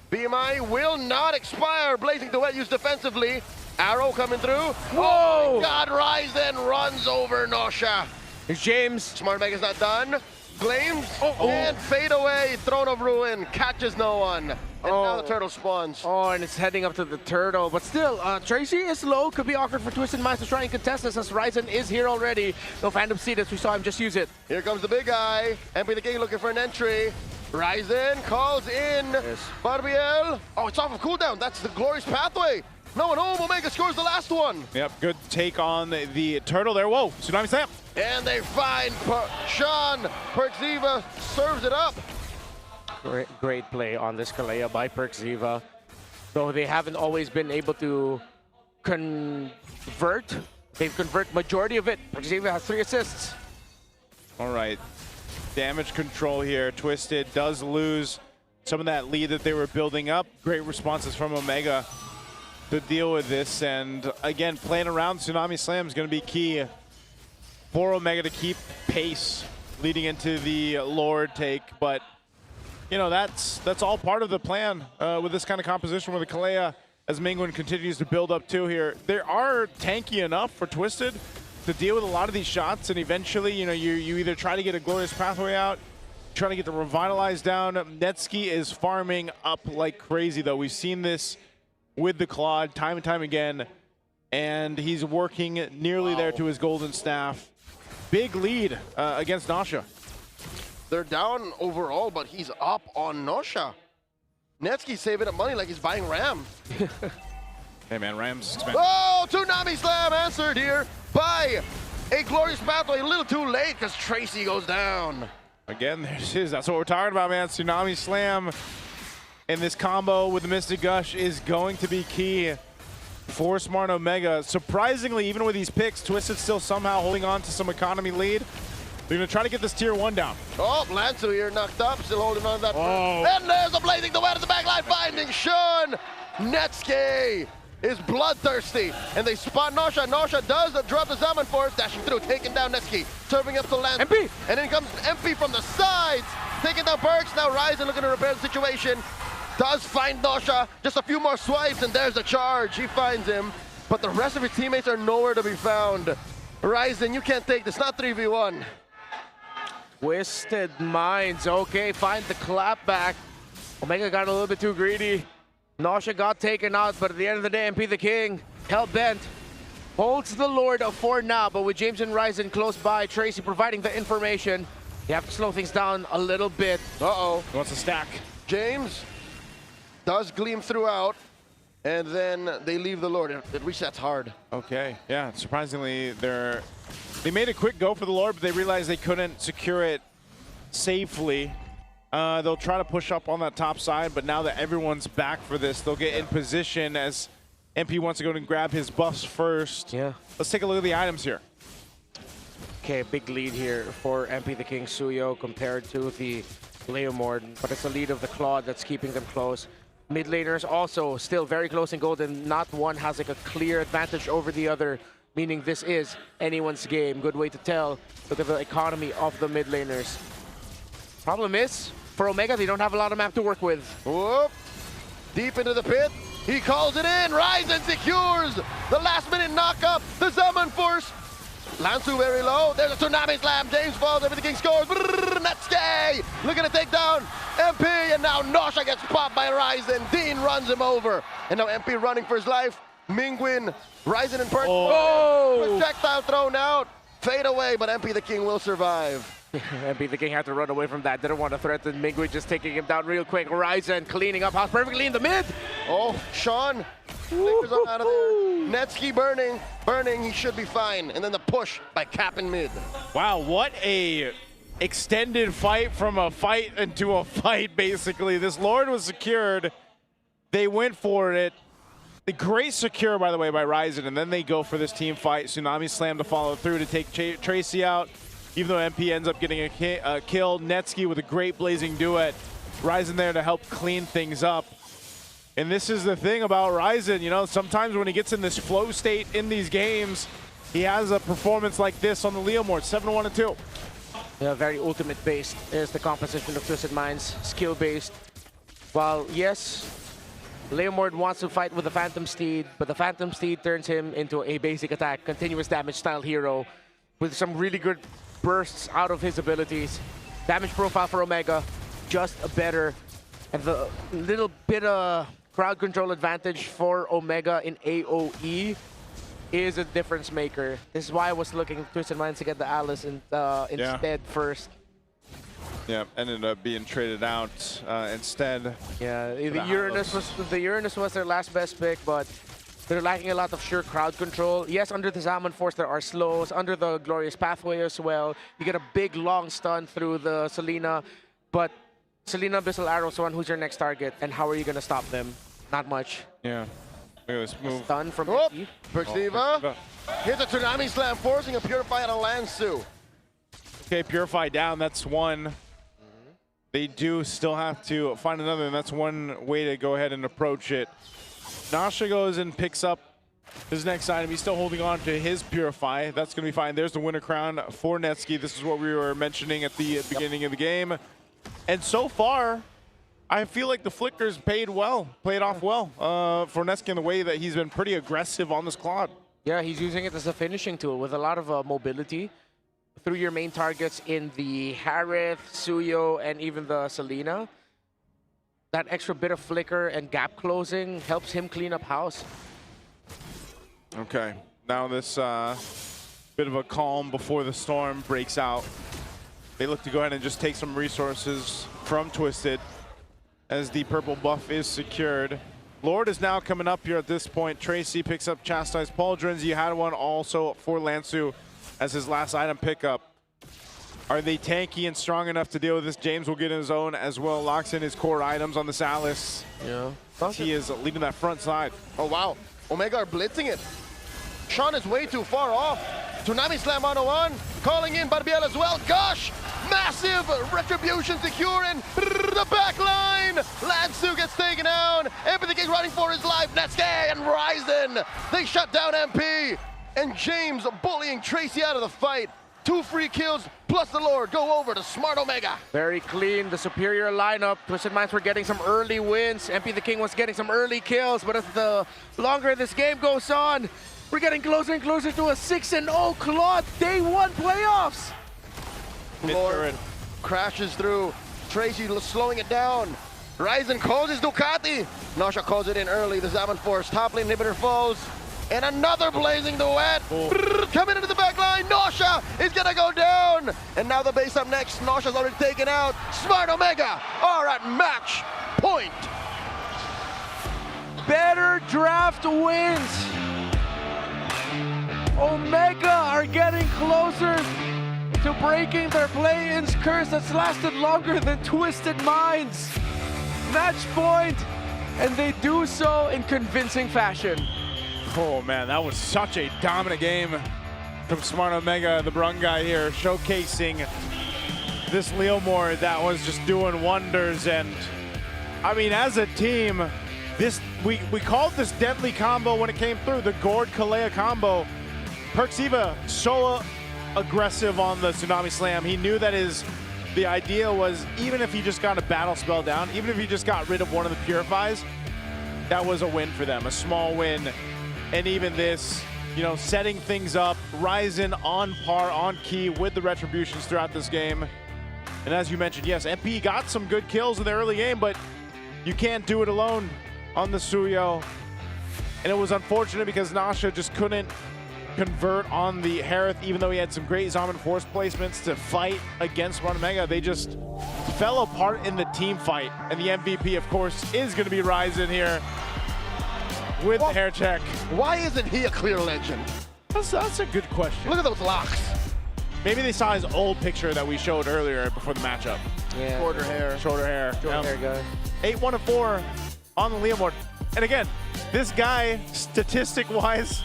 S2: BMI will not expire. Blazing Duet used defensively. Arrow coming through.
S8: Whoa!
S2: Oh my God, Ryzen runs over Nosha.
S8: James.
S2: Smart Mega's not done. Gleams and fade away. Throne of Ruin catches no one. And now the turtle spawns.
S18: Oh, and it's heading up to the turtle. But still, Tracy is low. Could be awkward for Twisted Minds to try and contest this as Ryzen is here already. No Phantom Seed as we saw him just use it.
S2: Here comes the big guy. MP the King looking for an entry. Ryzen calls in Barbiel. Oh, it's off of cooldown. That's the glorious pathway. No, and Omega scores the last one.
S16: Yep, good take on the turtle there. Whoa, Tsunami Slam.
S2: And they find Sean. Perkziva serves it up.
S18: Great play on this Kalea by Perkziva. Though they haven't always been able to convert. They've converted majority of it. Perkziva has 3 assists.
S16: All right. Damage control here. Twisted does lose some of that lead that they were building up. Great responses from Omega to deal with this. And again, playing around Tsunami Slam is going to be key for Omega to keep pace leading into the Lord take. But, you know, that's all part of the plan with this kind of composition with the Kalea as Mingwen continues to build up too here. They are tanky enough for Twisted to deal with a lot of these shots, and eventually, you know, you either try to get a glorious pathway out, trying to get the revitalize down. Netsky is farming up like crazy, though. We've seen this with the Claude time and time again, and he's working nearly there to his golden staff. Big lead against Nasha.
S2: They're down overall, but he's up on Nasha. Netsky's saving up money like he's buying RAM.
S16: Hey man, Rams expensive.
S2: Oh, Tsunami Slam answered here by a glorious pathway. A little too late because Tracy goes down.
S16: Again, there it is. That's what we're talking about, man. Tsunami Slam in this combo with the Mystic Gush is going to be key for Smart Omega. Surprisingly, even with these picks, Twisted still somehow holding on to some economy lead. They're going to try to get this tier 1 down.
S2: Oh, Lancer here knocked up, still holding on to that.
S16: Oh.
S2: And there's a blazing the wet at the back line, finding Sean. Netsky is bloodthirsty, and they spot Nasha. Nasha does drop the Zaman Force, dashing through, taking down Netsky, serving up to Lancer.
S18: MP!
S2: And then comes MP from the sides, taking down Perks. Now Ryzen looking to repair the situation. Does find Nasha, just a few more swipes, and there's a charge. He finds him, but the rest of his teammates are nowhere to be found. Ryzen, you can't take this, not 3v1.
S18: Twisted Minds, okay, find the clap back. Omega got a little bit too greedy. Nasha got taken out, but at the end of the day, MP the King, hell-bent, holds the Lord for now, but with James and Ryzen close by, Tracy providing the information, you have to slow things down a little bit.
S2: Uh-oh.
S16: He wants to stack.
S2: James does gleam throughout, and then they leave the Lord. It resets hard.
S16: Okay, yeah, surprisingly, they made a quick go for the Lord, but they realized they couldn't secure it safely. They'll try to push up on that top side, but now that everyone's back for this, they'll get in position as MP wants to go and grab his buffs first.
S18: Yeah.
S16: Let's take a look at the items here.
S18: Okay, big lead here for MP the King Suyo compared to the Leomord, but it's the lead of the Claude that's keeping them close. Mid laners also still very close in gold, and not one has like a clear advantage over the other, meaning this is anyone's game. Good way to tell. Look at the economy of the mid laners. Problem is, for Omega, they don't have a lot of map to work with.
S2: Whoop. Deep into the pit. He calls it in. Ryzen secures the last minute knock up. The Zaman Force. Lansu very low. There's a Tsunami Slam. James falls. Everything scores. Netsky looking to take down MP. And now Nasha gets popped by Ryzen. Dean runs him over. And now MP running for his life. Mingwen, Ryzen and Perk.
S18: Oh!
S2: Projectile thrown out. Fade away, but MP the King will survive.
S18: MP the King had to run away from that. Didn't want to threaten Mingwen, just taking him down real quick. Ryzen cleaning up house perfectly in the mid.
S2: Oh, Sean flickers up out of there. Netsky burning, he should be fine. And then the push by Cap in mid.
S16: Wow, what a extended fight from a fight into a fight, basically. This Lord was secured. They went for it. The great secure, by the way, by Ryzen, and then they go for this team fight. Tsunami Slam to follow through to take Tracy out. Even though MP ends up getting a kill, Netsky with a great blazing duet. Ryzen there to help clean things up. And this is the thing about Ryzen, you know, sometimes when he gets in this flow state in these games, he has a performance like this on the Leomord, 7-1-2.
S18: Yeah, very ultimate-based is the composition of Twisted Minds, skill-based. While, yes, Leomord wants to fight with the Phantom Steed, but the Phantom Steed turns him into a basic attack, continuous damage style hero with some really good bursts out of his abilities. Damage profile for Omega, just a better. And the little bit of crowd control advantage for Omega in AoE is a difference maker. This is why I was looking at Twisted Minds to get the Alice instead first.
S10: Yeah, ended up being traded out instead.
S18: Yeah, the Uranus was their last best pick, but they're lacking a lot of sure crowd control. Yes, under the Zaman Force there are slows, under the Glorious Pathway as well. You get a big long stun through the Selena, but Selena Abyssal Arrows one, who's your next target, and how are you gonna stop them? Not much.
S10: Yeah. Look at this move.
S18: Stun from
S2: Perxiva. Here's a Tsunami Slam, forcing a Purify on a Lansu.
S10: Okay, Purify down, that's one. They do still have to find another, and that's one way to go ahead and approach it. Nasha goes and picks up his next item. He's still holding on to his Purify. That's going to be fine. There's the winner crown for Netsky. This is what we were mentioning at the beginning of the game. And so far, I feel like the Flickers played off well for Netsky in the way that he's been pretty aggressive on this Claude.
S18: Yeah, he's using it as a finishing tool with a lot of mobility through your main targets in the Harith, Suyo, and even the Selena. That extra bit of flicker and gap closing helps him clean up house.
S10: Okay, now this bit of a calm before the storm breaks out. They look to go ahead and just take some resources from Twisted as the purple buff is secured. Lord is now coming up here at this point. Tracy picks up Chastised Pauldrons. You had one also for Lansu as his last item pickup. Are they tanky and strong enough to deal with this? James will get his own as well. Locks in his core items on this Alice.
S2: Yeah.
S10: He is leaving that front side.
S2: Oh, wow. Omega are blitzing it. Sean is way too far off. Tsunami Slam on one. Calling in Barbiel as well. Gosh! Massive retribution securing the back line. Lansu gets taken down. Empathy King running for his life. Netsuke and Ryzen. They shut down MP. And James bullying Tracy out of the fight. 2 free kills plus the Lord go over to Smart Omega.
S18: Very clean, the superior lineup. Twisted Minds were getting some early wins. MP the King was getting some early kills, but as the longer this game goes on, we're getting closer and closer to a 6-0 Claude Day 1 playoffs.
S2: Lord crashes through. Tracy slowing it down. Ryzen calls his Ducati. Nasha calls it in early. The Zaman Force top lane inhibitor falls. And another blazing duet. Coming into the back line. Nasha is gonna go down. And now the base up next. Nasha's already taken out. Smart Omega are at match point.
S18: Better draft wins. Omega are getting closer to breaking their play-ins curse that's lasted longer than Twisted Minds. Match point, and they do so in convincing fashion.
S10: Oh man, that was such a dominant game from Smart Omega, the Brung guy here, showcasing this Leomord that was just doing wonders. And I mean, as a team, this we called this deadly combo when it came through, the Gord Kalea combo. Perxiva so aggressive on the Tsunami Slam. He knew that the idea was, even if he just got a battle spell down, even if he just got rid of one of the Purifies, that was a win for them, a small win. And even this, you know, setting things up, Ryzen on par, on key with the retributions throughout this game. And as you mentioned, yes, MP got some good kills in the early game, but you can't do it alone on the Suyo. And it was unfortunate because Nasha just couldn't convert on the Harith, even though he had some great Zaman Force placements to fight against Smart Omega. They just fell apart in the team fight. And the MVP, of course, is going to be Ryzen here with the hair check.
S2: Why isn't he a clear legend?
S10: That's a good question.
S2: Look at those locks.
S10: Maybe they saw his old picture that we showed earlier before the matchup.
S18: Yeah.
S2: Shorter hair.
S10: Shorter hair.
S18: Short hair guy.
S10: 8-1-4 on the Leomord. And again, this guy, statistic-wise,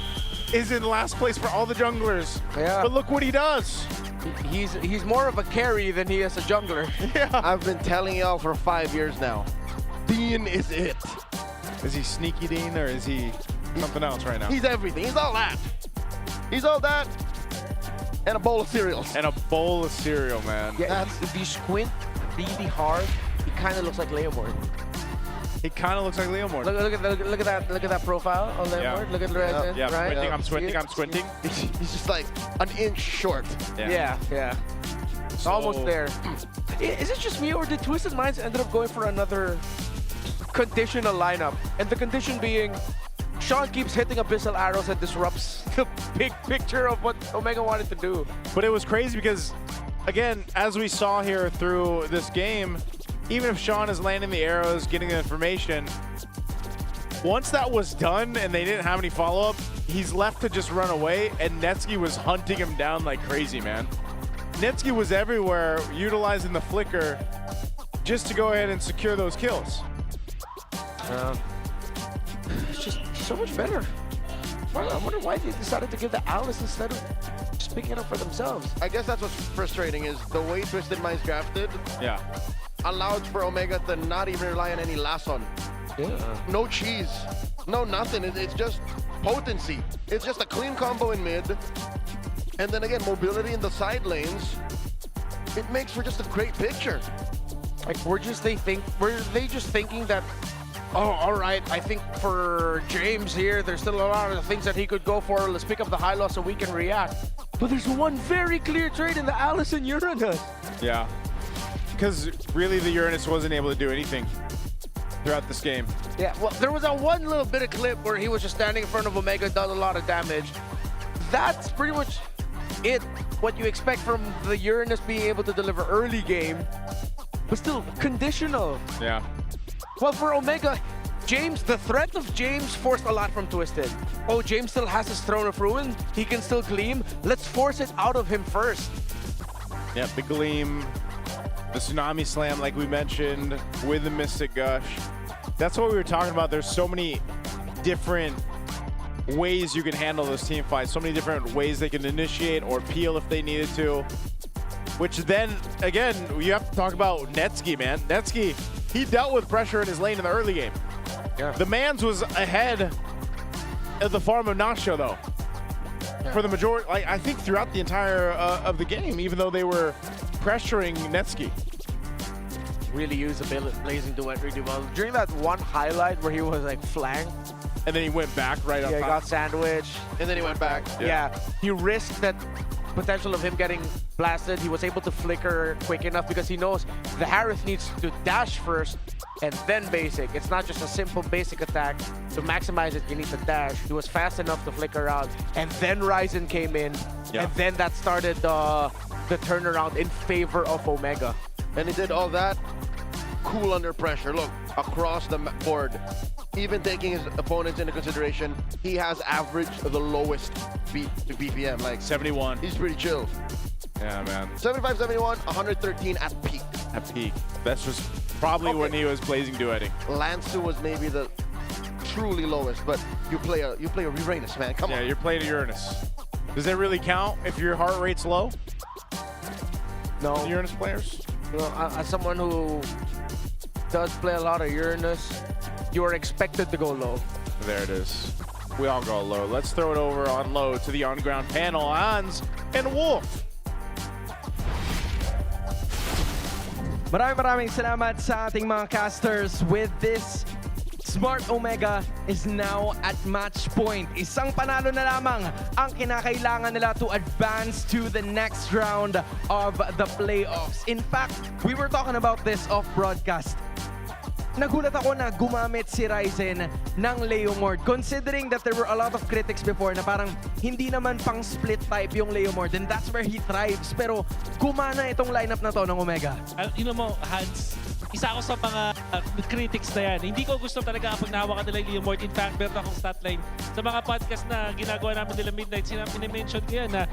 S10: is in last place for all the junglers.
S18: Yeah.
S10: But look what he does.
S18: He's more of a carry than he is a jungler.
S10: Yeah.
S2: I've been telling y'all for 5 years now. Dean is it.
S10: Is he Sneaky Dean or is he something else right now?
S2: He's everything. He's all that. He's all that and a bowl of cereals.
S10: And a bowl of cereal, man.
S18: Yeah, if you squint really hard, he kind of looks like Leomord.
S10: He kind of looks like Leomord.
S18: Look at that profile on Leomord.
S10: Yeah.
S18: Look at the Ryzen,
S10: Yeah,
S18: right?
S10: I'm squinting.
S2: He's just like an inch short.
S18: Yeah. Almost there. Is it just me, or did Twisted Minds ended up going for another conditional lineup? And the condition being, Sean keeps hitting abyssal arrows and disrupts the big picture of what Omega wanted to do.
S10: But it was crazy because, again, as we saw here through this game, even if Sean is landing the arrows, getting the information, once that was done and they didn't have any follow-up, he's left to just run away, and Netsky was hunting him down like crazy, man. Netsky was everywhere, utilizing the flicker just to go ahead and secure those kills.
S18: It's just so much better. I wonder why they decided to give the Alice instead of just picking it up for themselves.
S2: I guess that's what's frustrating, is the way Twisted Minds drafted allowed for Omega to not even rely on any Lasson. No cheese, no nothing. It's just potency. It's just a clean combo in mid. And then again, mobility in the side lanes. It makes for just a great picture.
S18: Like, were they just thinking that, oh, all right, I think for James here, there's still a lot of things that he could go for. Let's pick up the high loss so we can react. But there's one very clear trade in the Alice and Uranus.
S10: Yeah, because really the Uranus wasn't able to do anything throughout this game.
S18: Yeah, well, there was that one little bit of clip where he was just standing in front of Omega, does a lot of damage. That's pretty much it, what you expect from the Uranus being able to deliver early game, but still conditional.
S10: Yeah.
S18: Well, for Omega, James, the threat of James forced a lot from Twisted. Oh, James still has his Throne of Ruin. He can still gleam. Let's force it out of him first.
S10: Yeah, the Gleam, the Tsunami Slam, like we mentioned, with the Mystic Gush. That's what we were talking about. There's so many different ways you can handle those team fights. So many different ways they can initiate or peel if they needed to. Which then, again, you have to talk about Netsky, man. Netsky, he dealt with pressure in his lane in the early game.
S18: Yeah.
S10: The Mans was ahead of the farm of Nasha, though. Yeah. For the majority, like, I think throughout the entire of the game, even though they were pressuring Netsky.
S18: Really used the Blazing Duet really well. During that one highlight where he was like flanked,
S10: and then he went back right on top.
S18: Yeah, he got sandwiched.
S2: And then he went back.
S18: Yeah. He risked that potential of him getting blasted. He was able to flicker quick enough because he knows the Harith needs to dash first and then basic. It's not just a simple basic attack. To maximize it, you need to dash. He was fast enough to flicker out. And then Ryzen came in. And then that started the turnaround in favor of Omega.
S2: And he did all that cool under pressure. Look, across the board. Even taking his opponents into consideration, he has averaged the lowest BPM, like
S10: 71.
S2: He's pretty chill.
S10: Yeah, man.
S2: 75, 71, 113 at peak.
S10: At peak. That's just probably when he was blazing duetting.
S2: Lansu was maybe the truly lowest, but you play a Uranus, man. Come on.
S10: Yeah, you're playing a Uranus. Does it really count if your heart rate's low?
S18: No.
S10: Uranus players?
S18: You know, as someone who does play a lot of Uranus, you are expected to go low.
S10: There it is. We all go low. Let's throw it over on low to the on-ground panel. Hans and Wolf.
S19: Maraming salamat sa ating mga casters. With this, Smart Omega is now at match point. Isang panalo na lamang ang kinakailangan nila to advance to the next round of the playoffs. In fact, we were talking about this off broadcast. Nagulat ako na gumamit si Ryzen ng Leomord, considering that there were a lot of critics before na parang hindi naman pang split type yung Leomord, and that's where he thrives. Pero gumana itong lineup na to ng Omega.
S20: You know mo, Hans, isa ako sa mga critics na yan. Hindi ko gusto talaga kapag nahawakan nila yung Leomord. In fact, meron akong statline sa mga podcast na ginagawa namin nila Midnight. Sinabi-mention ko yan na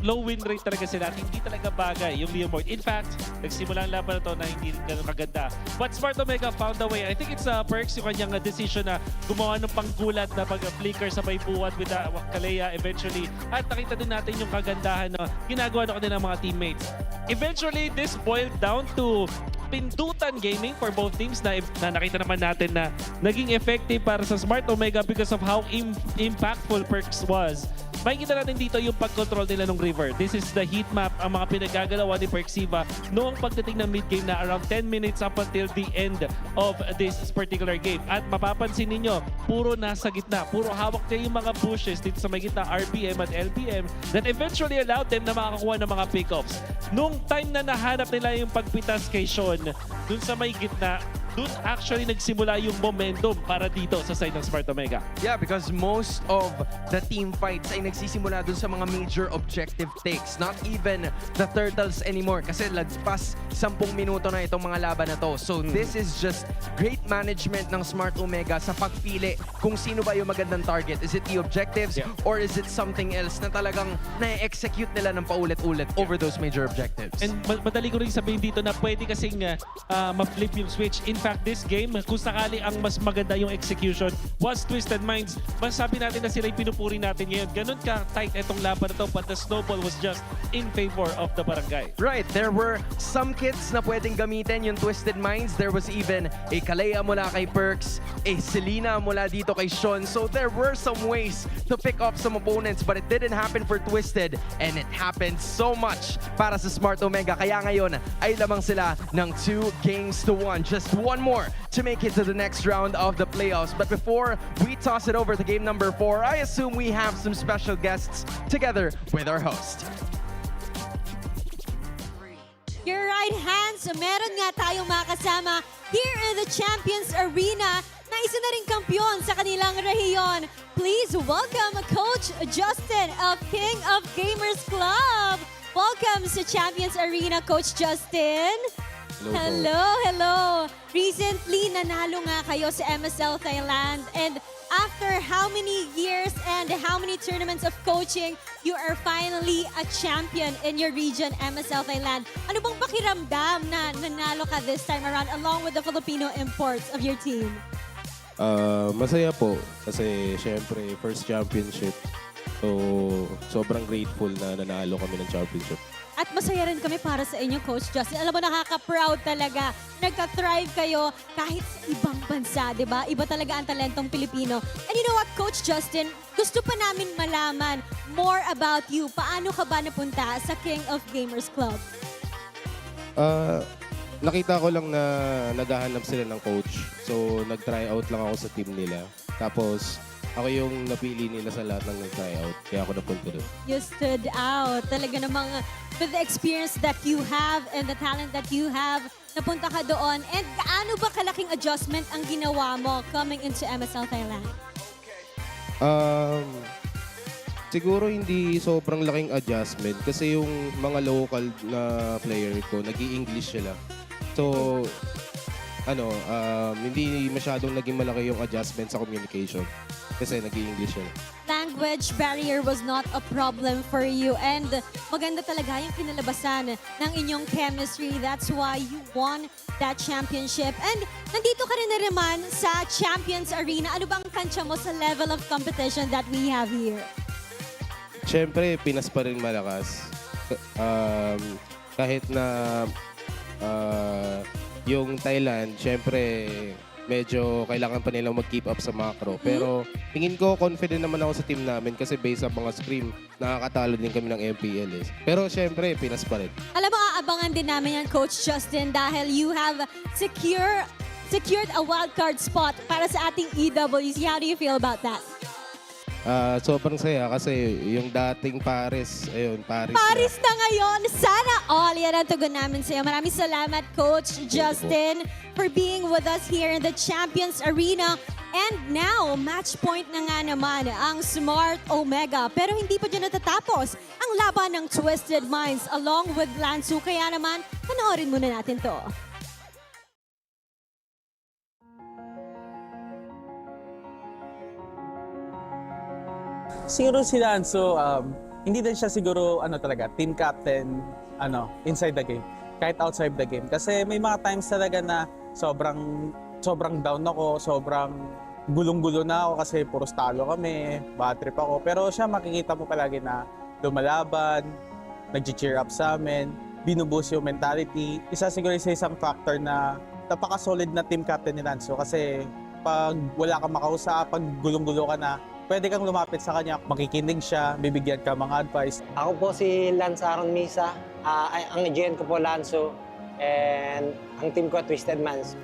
S20: low win rate talaga sila at hindi talaga bagay yung Leomord. In fact, nagsimula ang laban na to na hindi ganun kaganda. But Smart Omega found a way. I think it's Perks yung kanyang decision na gumawa ng panggulat na pag-flicker sa may buwat with Kalea eventually. At nakita din natin yung kagandahan na ginagawa na kanilang mga teammates. Eventually, this boiled down to pindutan gaming for both teams na nakita naman natin na naging effective para sa Smart Omega because of how impactful Perks was. makikita natin dito yung pag-control nila ng river. This is the heat map, ang mga pinagagalawa ni Perxiva noong pagdating ng mid-game na around 10 minutes up until the end of this particular game. At mapapansin ninyo, puro nasa gitna, puro hawak niya yung mga pushes dito sa may gitna, RBM at LBM, that eventually allowed them na makakuha ng mga pick-offs. Nung time na nahanap nila yung pagpitas kay Sean, dun sa may gitna, dun actually nagsimula yung momentum para dito sa side ng Smart Omega.
S19: Yeah, because most of the team fights ay nagsisimula dun sa mga major objective takes. Not even the turtles anymore kasi lagpas 10 minuto na itong mga laban na to. So this is just great management ng Smart Omega sa pagpili kung sino ba yung magandang target. Is it the objectives or is it something else na talagang na-execute nila ng paulit-ulit over those major objectives?
S20: And madali ko rin sabihin dito na pwede kasing ma-flip yung switch. In fact, this game, kung sakali ang mas maganda yung execution was Twisted Minds, masabi natin na sila yung pinupuri natin ngayon. Ganun ka-tight itong laban na to, but the snowball was just in favor of the barangay.
S19: Right, there were some kits na pwedeng gamitin yung Twisted Minds. There was even a Kalea mula kay Perks, a Selena mula dito kay Sean. So there were some ways to pick off some opponents, but it didn't happen for Twisted, and it happened so much para sa Smart Omega. Kaya ngayon ay lamang sila ng 2-1. Just one more to make it to the next round of the playoffs. But before we toss it over to game number 4, I assume we have some special guests together with our host.
S11: Your right hands, meron nga tayong makasama here in the Champions Arena na isa na ring kampiyon sa kanilang rehiyon. Please welcome Coach Justin of King of Gamers Club. Welcome sa Champions Arena, Coach Justin. Hello. Recently, nanalo nga kayo sa MSL Thailand. And after how many years and how many tournaments of coaching, you are finally a champion in your region, MSL Thailand. Ano bang pakiramdam na nanalo ka this time around along with the Filipino imports of your team?
S12: Masaya po kasi syempre first championship. So sobrang grateful na nanalo kami ng championship.
S11: At masaya rin kami para sa inyo, Coach Justin. Alam mo, nakaka-proud talaga. Nagka-thrive kayo kahit sa ibang bansa, di ba? Iba talaga ang talentong Pilipino. And you know what, Coach Justin? Gusto pa namin malaman more about you. Paano ka ba napunta sa King of Gamers Club?
S12: Nakita ko lang na naghahanap sila ng coach. So nag-try out lang ako sa team nila. Tapos ako yung napili nila sa lahat ng nag-tryout. Kaya ako napunta doon.
S11: You stood out. Talaga namang with the experience that you have and the talent that you have, napunta ka doon. And gaano ba kalaking adjustment ang ginawa mo coming into MSL Thailand?
S12: Siguro hindi sobrang laking adjustment kasi yung mga local na player ko, nag-i-English sila. So, hindi masyadong naging malaki yung adjustment sa communication kasi nag-i-English siya.
S11: Language barrier was not a problem for you and maganda talaga yung kinalabasan ng inyong chemistry. That's why you won that championship. And nandito ka rin na naman sa Champions Arena. Ano bang kansya mo sa level of competition that we have here?
S12: Siyempre, Pinas pa rin malakas. Kahit na yung Thailand, siyempre medyo kailangan pa nilang mag-keep up sa macro. Pero tingin ko, confident naman ako sa team namin kasi based sa mga scrim, nakakatalo din kami ng MPL. Pero siyempre, Pinas pa rin.
S11: Alam mo, aabangan din namin yan, Coach Justin, dahil you have secured a wildcard spot para sa ating EWC. How do you feel about that?
S12: Sobrang saya kasi yung dating Paris,
S11: Paris na ngayon. Sana all yan ang tugon namin sa'yo. Maraming salamat, Coach Justin, for being with us here in the Champions Arena. And now, match point na nga naman ang Smart Omega. Pero hindi pa dyan natatapos ang laban ng Twisted Minds along with Lansu. Kaya naman, panoorin muna natin to.
S15: Siguro si Lanzo, hindi din siya siguro talaga team captain inside the game, kahit outside the game. Kasi may mga times talaga na sobrang down ako, sobrang gulong-gulo na ako kasi puros talo kami, bad trip ako. Pero siya makikita mo palagi na lumalaban, nag-cheer up sa amin, binuboost yung mentality. Isa siguro sa isang factor na napaka-solid na team captain ni Lanzo kasi pag wala kang makausap, pag gulong-gulo ka na, pwede kang lumapit sa kanya, makikinig siya, bibigyan ka mga advice.
S14: Ako po si Lance Aaron Misa. Ang GN ko po Lanzo. And ang team ko Twisted Minds.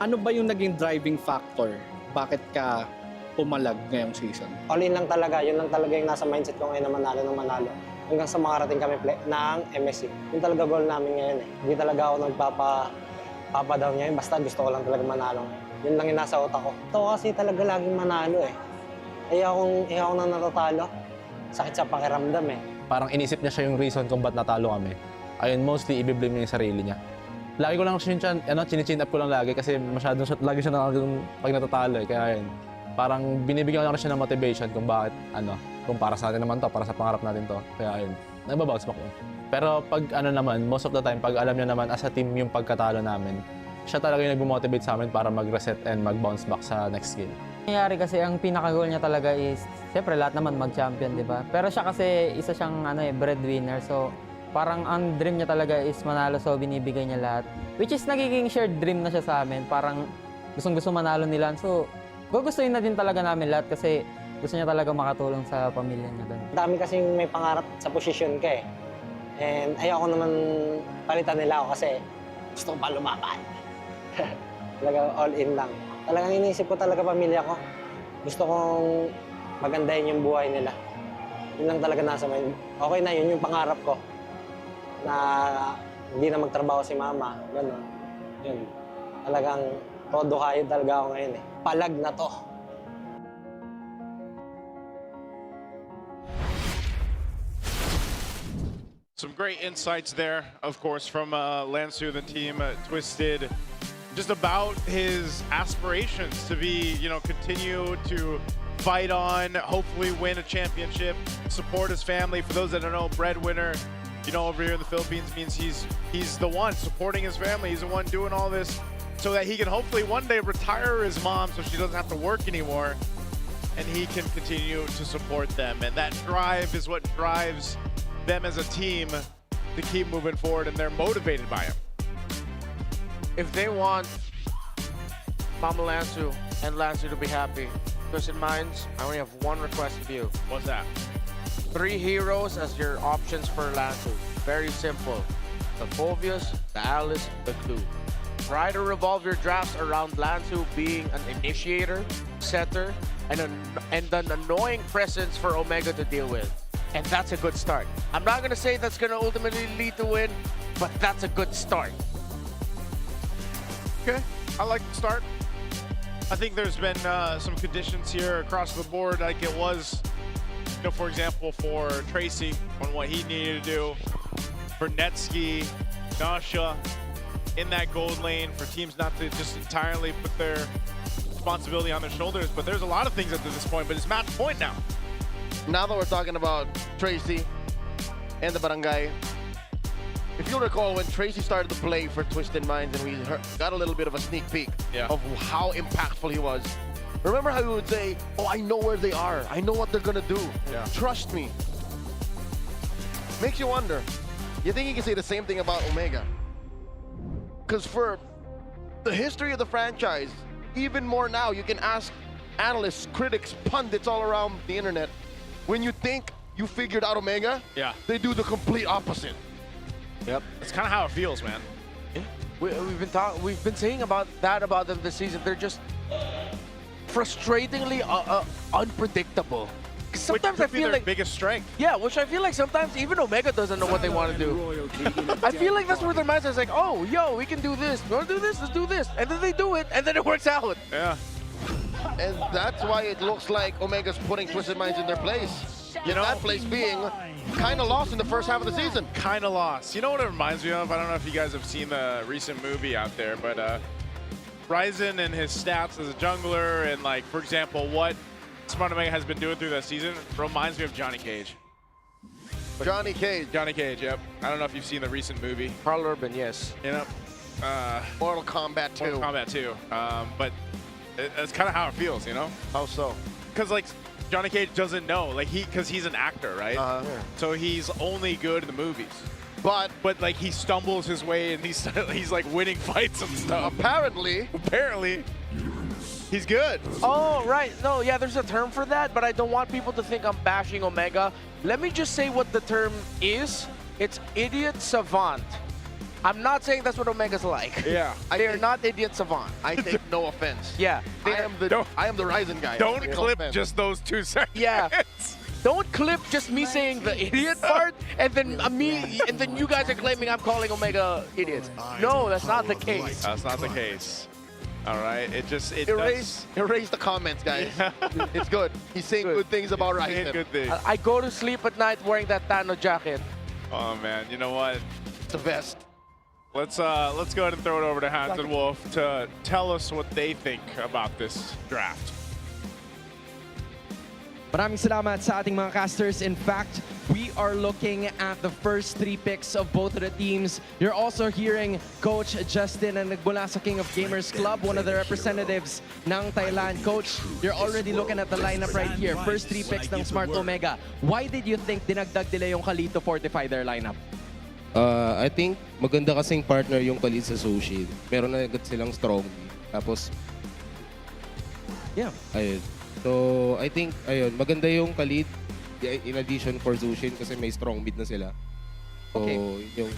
S1: Ano ba yung naging driving factor? Bakit ka pumalag ngayong season?
S14: All in lang talaga. Yun lang talaga yung nasa mindset ko ngayon na manalo ng manalo. Hanggang sa makarating kami ng MSC. Yun talaga goal namin ngayon eh. Hindi talaga ako nagpapa-down ngayon. Basta gusto ko lang talaga manalo ngayon. Yun lang yung nasa utak ko. Ito kasi talaga laging manalo eh. Ayaw nang natatalo. Sakit sa pakiramdam eh.
S7: Parang inisip niya siya yung reason kung ba't natalo kami. Ayun, mostly i-blame niya yung sarili niya. Lagi ko lang chin up ko lang lagi kasi lagi siya nakagano'n pag natatalo eh. Kaya yun, parang binibigyan ko lang siya ng motivation kung bakit, kung para sa atin naman to, para sa pangarap natin to. Kaya yun, nagbabounce back yun. Pero pag naman, most of the time, pag alam niya naman as a team yung pagkatalo namin, siya talaga yung nag-motivate sa amin para mag-reset and mag-bounce back sa next game.
S17: Nangyari kasi ang pinaka-goal niya talaga is, siyempre lahat naman mag-champion, di ba? Pero siya kasi isa siyang breadwinner, so parang ang dream niya talaga is manalo, so binibigay niya lahat. Which is nagiging shared dream na siya sa amin, parang gustong-gusto manalo nila. So gugustuhin na din talaga namin lahat kasi gusto niya talaga makatulong sa pamilya niya.
S14: Dami kasing may pangarap sa posisyon ka eh. And ayaw ko naman palitan nila ako kasi gusto ko pa lumaban. Talaga all in lang. Talagang iniisip ko talaga pamilya ko. Gusto kong magandahin yung buhay nila. Yun lang talaga nasa mind. Okay na, yun yung pangarap ko. Na hindi na magtrabaho si mama. Ganun. Yun. Talagang todo kayo talaga ako ngayon eh. Palag na to.
S16: Some great insights there, of course, from Lansu, the team, Twisted, just about his aspirations to be, continue to fight on, hopefully win a championship, support his family. For those that don't know, breadwinner, over here in the Philippines means he's the one supporting his family. He's the one doing all this so that he can hopefully one day retire his mom so she doesn't have to work anymore and he can continue to support them. And that drive is what drives them as a team to keep moving forward, and they're motivated by him.
S8: If they want Mama Lansu and Lansu to be happy, Twisted Minds, I only have one request of you.
S16: What's that?
S8: 3 heroes as your options for Lansu. Very simple. The Phobius, the Alice, the Clue. Try to revolve your drafts around Lansu being an initiator, setter, and an annoying presence for Omega to deal with. And that's a good start. I'm not going to say that's going to ultimately lead to win, but that's a good start.
S16: Okay, I like the start. I think there's been some conditions here across the board, like it was, for example, for Tracy on what he needed to do, for Netski, Nasha in that gold lane, for teams not to just entirely put their responsibility on their shoulders. But there's a lot of things up to this point, but it's match point now.
S2: Now that we're talking about Tracy and the Barangay, if you'll recall when Tracy started to play for Twisted Minds and we got a little bit of a sneak peek of how impactful he was, remember how he would say, oh, I know where they are. I know what they're going to do.
S16: Yeah.
S2: Trust me. Makes you wonder. You think he can say the same thing about Omega? Because for the history of the franchise, even more now, you can ask analysts, critics, pundits all around the internet, when you think you figured out Omega, they do the complete opposite.
S16: Yep, that's kind of how it feels, man.
S8: Yeah. We've been saying about them this season. They're just frustratingly unpredictable. Sometimes
S16: which
S8: I feel
S16: their
S8: like
S16: biggest strength.
S8: Yeah, which I feel like sometimes even Omega doesn't know what they want to do. I feel like that's where their mindset is like, oh, yo, we can do this. You want to do this? Let's do this. And then they do it, and then it works out.
S16: Yeah.
S2: And that's why it looks like Omega's putting Twisted Minds in their place. That place being kind of lost in the first half of the season.
S16: Kind of lost. You know what it reminds me of? I don't know if you guys have seen the recent movie out there, but Ryzen and his stats as a jungler and, like, for example, what Smart Omega has been doing through that season reminds me of Johnny Cage.
S2: Johnny Cage.
S16: Johnny Cage, yep. I don't know if you've seen the recent movie.
S8: Carl Urban, yes.
S2: Mortal Kombat 2.
S16: Mortal Kombat 2. But that's kind of how it feels,
S2: How so?
S16: Because, like, Johnny Cage doesn't know, like, because he's an actor, right? So he's only good in the movies. But like, he stumbles his way and he's like winning fights and stuff.
S2: Apparently. He's good.
S18: Oh, right. No, yeah, there's a term for that, but I don't want people to think I'm bashing Omega. Let me just say what the term is. It's idiot savant. I'm not saying that's what Omega's like.
S2: Yeah.
S18: They are not idiot savant.
S2: I take no offense.
S18: Yeah.
S2: I am the Ryzen guy.
S10: Don't
S2: No
S10: clip
S2: offense.
S10: just those 2 seconds.
S18: Yeah. Don't clip just me saying the idiot part, and then you guys are claiming I'm calling Omega idiots. No, that's not the case.
S10: That's not the case. All right,
S2: Erase the comments, guys. It's good. He's saying good things about Ryzen.
S10: Good things.
S18: I go to sleep at night wearing that Tano jacket.
S10: Oh man, you know what?
S2: It's the best.
S10: Let's go ahead and throw it over to Hans and Wolf to tell us what they think about this draft.
S19: Maraming salamat sa ating mga casters. In fact, we are looking at the first 3 picks of both of the teams. You're also hearing Coach Justin na nagmula sa King of Gamers Club, one of the representatives ng Thailand. Coach, you're already looking at the lineup right here. First 3 picks ng Smart Omega. Why did you think dinagdag nila yung Khalid to fortify their lineup?
S12: I think maganda kasing partner yung Khalid sa Sushi. Meron na agad silang strong. Tapos,
S19: yeah.
S12: Ayun. So, I think, ayun, maganda yung Khalid in addition for Zushin kasi may strong mid na sila. So,
S19: Okay.
S12: yung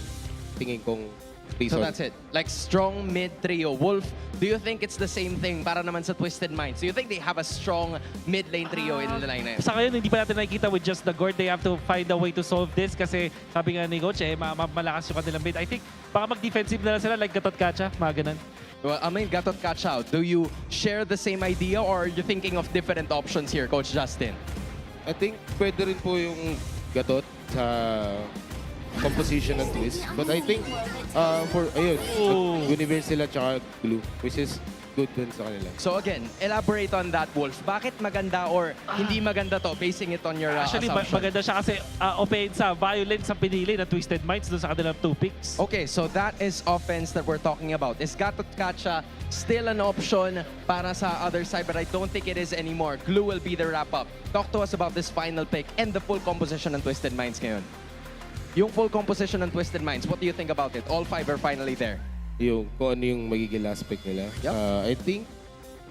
S12: tingin kong
S19: So
S12: reason.
S19: that's it. Like strong mid trio. Wolf, do you think it's the same thing para naman sa Twisted Minds? Do you think they have a strong mid lane trio in the lineup?
S20: Sa ngayon, hindi pa natin nakikita with just the Gord. They have to find a way to solve this kasi sabi nga ni Coach, malakas yung kanilang mid. I think baka mag-defensive na lang sila like Gatot Kacha, mga ganun.
S19: Well, I mean, Gatot catch out. Do you share the same idea or are you thinking of different options here, Coach Justin?
S12: I think pwede rin po yung Gatot sa composition ng TWIS. But I think for, ayun, Universe sila tsaka Glue, which is good dun sa kanila.
S19: So again, elaborate on that, Wolf. Bakit maganda or hindi maganda to, basing it on your
S20: Actually,
S19: assumption?
S20: maganda siya kasi offense, violence ang pinili na Twisted Minds doon sa kanilang 2 picks.
S19: Okay, so that is offense that we're talking about. Is Gatot Kacha still an option para sa other side? But I don't think it is anymore. Glue will be the wrap-up. Talk to us about this final pick and the full composition ng Twisted Minds ngayon. Yung full composition ng Twisted Minds, what do you think about it? All 5 are finally there.
S12: Yung kung ano yung magiging last pick nila. I think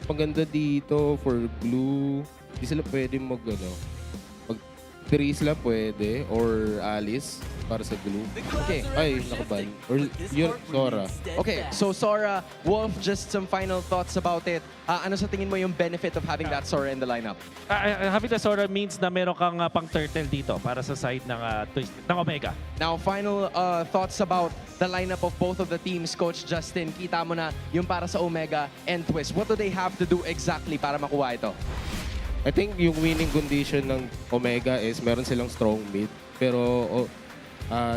S12: maganda dito for Blue, di sila pwede mag Therese sila pwede or Alice para sa Blue.
S19: Okay.
S12: Ay, nakaban. Or yun, Sora.
S19: Okay, so Sora, Wolf, just some final thoughts about it. Ano sa tingin mo yung benefit of having that Sora in the lineup?
S20: Having the Sora means na meron kang pang turtle dito para sa side ng ng Omega.
S19: Now, final thoughts about the lineup of both of the teams, Coach Justin. Kita mo na yung para sa Omega and TWIS. What do they have to do exactly para makuha ito?
S12: I think yung winning condition ng Omega is meron silang strong mid. Pero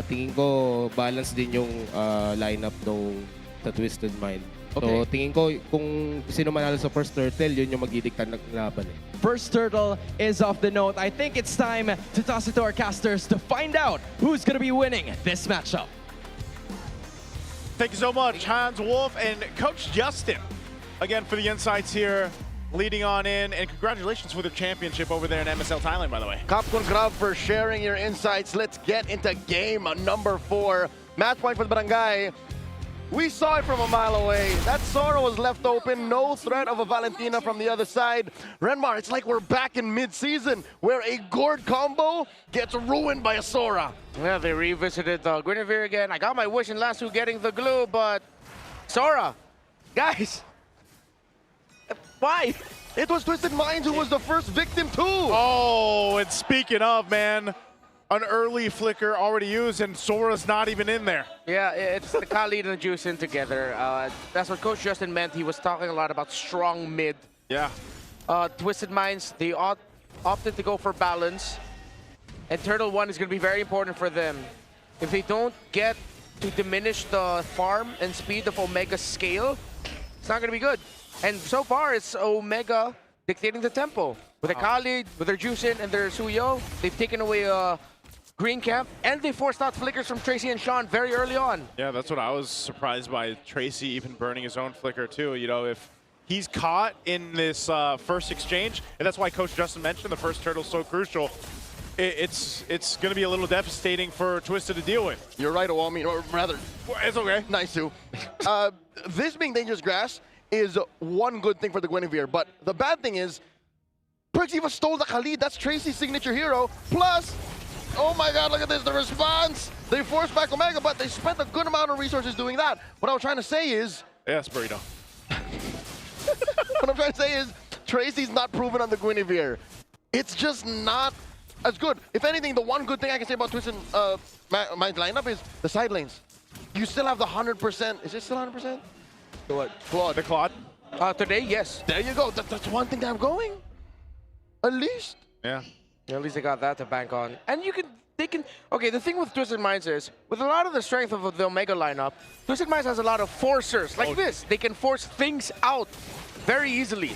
S12: tingin ko balance din yung lineup ng sa Twisted Mind. So
S19: Okay.
S12: tingin ko kung sino manalo sa first turtle, yun yung magdidikta ng laban eh.
S19: First turtle is off the note. I think it's time to toss it to our casters to find out who's going to be winning this matchup.
S10: Thank you so much, Hans, Wolf, and Coach Justin, again for the insights here, leading on in, and congratulations for the championship over there in MSL Thailand, by the way.
S2: Kapkun Grab for sharing your insights. Let's get into game number 4. Match point for the Barangay. We saw it from a mile away. That Sora was left open. No threat of a Valentina from the other side. Renmar, it's like we're back in mid-season where a Gord combo gets ruined by a Sora.
S8: Yeah, they revisited Guinevere again. I got my wish in last two getting the glue, but Sora, guys, why?
S2: It was Twisted Minds who was the first victim too.
S10: Oh, and speaking of, man, an early flicker already used, and Sora's not even in there.
S8: Yeah, it's the Khalid and the Juice in together. That's what Coach Justin meant. He was talking a lot about strong mid.
S10: Yeah.
S8: Twisted Minds, they opted to go for balance. And Turtle 1 is going to be very important for them. If they don't get to diminish the farm and speed of Omega's scale, it's not going to be good. And so far, it's Omega dictating the tempo. With their Khalid, with their Juicin, and their Suyo, they've taken away Green Camp, and they forced out flickers from Tracy and Sean very early on.
S10: Yeah, that's what I was surprised by. Tracy even burning his own flicker too. You know, if he's caught in this first exchange, and that's why Coach Justin mentioned the first turtle's so crucial. It's going to be a little devastating for Twisted to deal with.
S2: You're right, Owami, or rather,
S10: it's okay.
S2: Nice too. This being Dangerous Grass, is one good thing for the Guinevere. But the bad thing is, Perxiva stole the Khalid. That's Tracy's signature hero. Plus, oh my god, look at this, the response. They forced back Omega, but they spent a good amount of resources doing that. What I was trying to say is...
S16: Yes, Burrito.
S2: What I'm trying to say is, Tracy's not proven on the Guinevere. It's just not as good. If anything, the one good thing I can say about Twisted my lineup is the side lanes. You still have the 100%. Is it still 100%?
S8: The what?
S2: Claude.
S16: The Claude?
S8: Today, yes.
S2: There you go. That's one thing that I'm going. At least.
S16: Yeah.
S8: At least they got that to bank on. And they can, okay, the thing with Twisted Minds is, with a lot of the strength of the Omega lineup, Twisted Minds has a lot of forcers, like this. They can force things out very easily.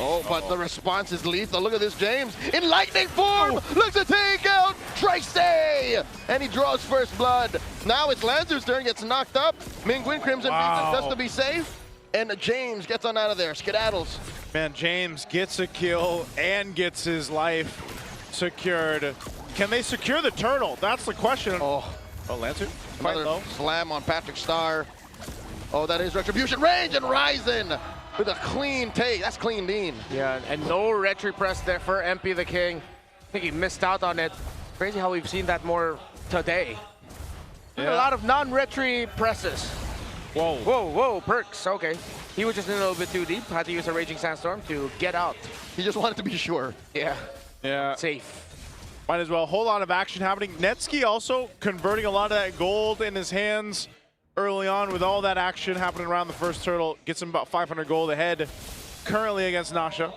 S2: Oh, but the response is lethal. Look at this, James. In lightning form, looks to take out Tracy! And he draws first blood. Now it's Lancer's turn, gets knocked up. Mingwin, Crimson Beacon just to be safe. And James gets on out of there, skedaddles.
S16: Man, James gets a kill and gets his life secured. Can they secure the turtle? That's the question.
S2: Oh,
S16: Lancer.
S2: Another slam on Patrick Star. Oh, that is Retribution range and Ryzen with a clean take. That's clean Dean.
S8: Yeah, and no retry press there for MP the King. I think he missed out on it. Crazy how we've seen that more today.
S16: Yeah.
S8: A lot of non-retry presses.
S16: Whoa.
S8: Whoa, whoa, Perks. Okay. He was just in a little bit too deep. Had to use a Raging Sandstorm to get out.
S2: He just wanted to be sure.
S8: Yeah.
S16: Yeah.
S8: Safe.
S16: Might as well. A whole lot of action happening. Netsky also converting a lot of that gold in his hands early on with all that action happening around the first turtle. Gets him about 500 gold ahead currently against Nasha.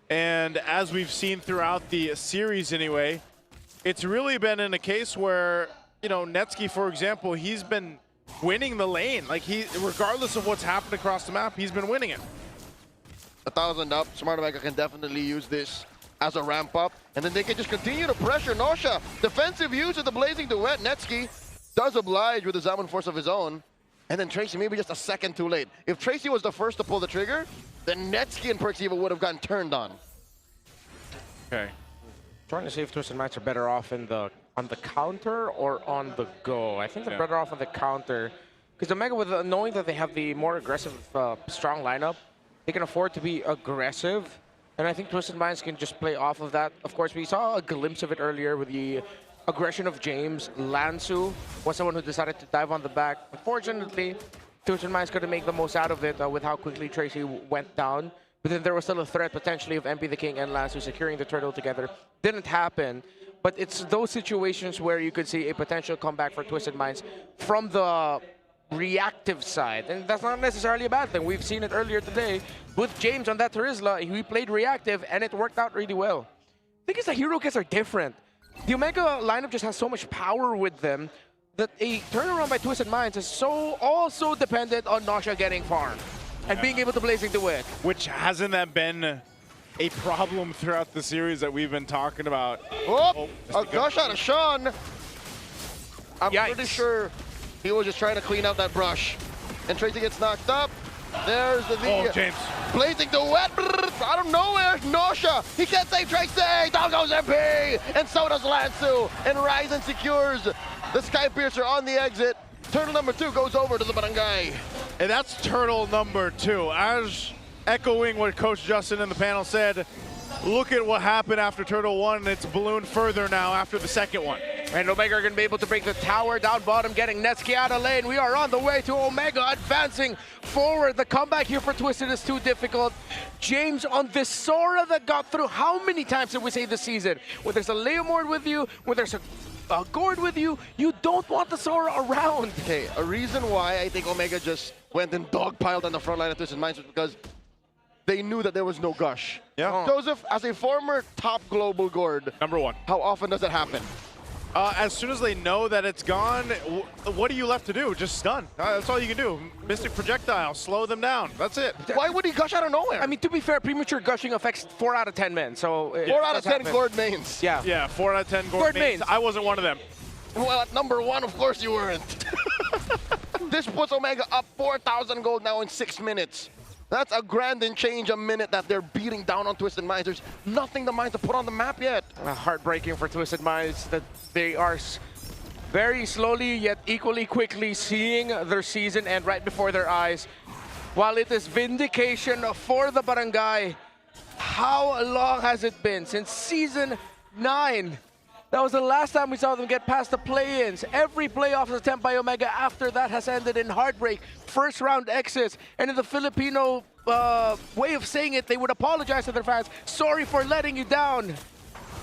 S16: And as we've seen throughout the series anyway, it's really been in a case where, you know, Netsky, for example, he's been winning the lane. Like, regardless of what's happened across the map, he's been winning it.
S2: 1,000 up. Smart Omega can definitely use this as a ramp up. And then they can just continue to pressure Nosha. Defensive use of the Blazing Duet. Netsky does oblige with the Zaman Force of his own. And then Tracy maybe just a second too late. If Tracy was the first to pull the trigger, then Netsky and Perxiva would have gotten turned on.
S16: Okay.
S8: Trying to see if Twisted Minds are better off on the counter or on the go. I think they're better off on the counter. Because Omega, with knowing that they have the more aggressive, strong lineup, they can afford to be aggressive. And I think Twisted Minds can just play off of that. Of course, we saw a glimpse of it earlier with the aggression of James. Lansu was someone who decided to dive on the back. Unfortunately, Twisted Minds couldn't make the most out of it with how quickly Tracy went down. But then there was still a threat potentially of MP the King and Lansu securing the turtle together. Didn't happen. But it's those situations where you could see a potential comeback for Twisted Minds from the reactive side. And that's not necessarily a bad thing. We've seen it earlier today with James on that Terizla. He played reactive and it worked out really well. I think it's the hero kits are different. The Omega lineup just has so much power with them that a turnaround by Twisted Minds is so also dependent on Nosha getting farm and being able to Blazing Duet.
S16: Which hasn't that been a problem throughout the series that we've been talking about?
S2: Oh, a gush out of Sean. I'm pretty sure he was just trying to clean out that brush. And Tracy gets knocked up. There's the
S16: James.
S2: Blazing Duet out of nowhere. Nosha, he can't save Tracy. Down goes MP. And so does Lansu. And Ryzen secures the Sky Piercer on the exit. Turtle number 2 goes over to the barangay.
S16: And that's turtle number 2. As echoing what Coach Justin in the panel said, look at what happened after turtle 1, and it's ballooned further now after the second one.
S8: And Omega are going to be able to break the tower down bottom, getting Netsky out of lane. We are on the way to Omega advancing forward. The comeback here for Twisted is too difficult. James on this Sora that got through. How many times did we say this season? When there's a Leomord with you, when there's a Gord with you, you don't want the Sora around.
S2: Okay, a reason why I think Omega just went and dogpiled on the front line of Twisted Minds was because they knew that there was no gush.
S16: Yeah.
S2: Joseph, as a former top global Gord,
S16: number 1,
S2: how often does that happen?
S16: As soon as they know that it's gone, what are you left to do? Just stun. That's all you can do. Mystic Projectile, slow them down. That's it.
S2: Why would he gush out of nowhere?
S8: I mean, to be fair, premature gushing affects 4 out of 10 men. So
S2: 4 out of 10 Gord mains.
S8: Yeah.
S16: Yeah, 4 out of 10 Gord mains. I wasn't one of them.
S2: Well, at number 1, of course you weren't. This puts Omega up 4,000 gold now in 6 minutes. That's a grand and change a minute that they're beating down on Twisted Minds. There's nothing the Minds to put on the map yet.
S8: Heartbreaking for Twisted Minds that they are very slowly yet equally quickly seeing their season end right before their eyes.
S18: while it is vindication for the Barangay. How long has it been? Since Season 9. That was the last time we saw them get past the play-ins. Every playoff attempt by Omega after that has ended in heartbreak, first round exits, and in the Filipino way of saying it, they would apologize to their fans. Sorry for letting you down.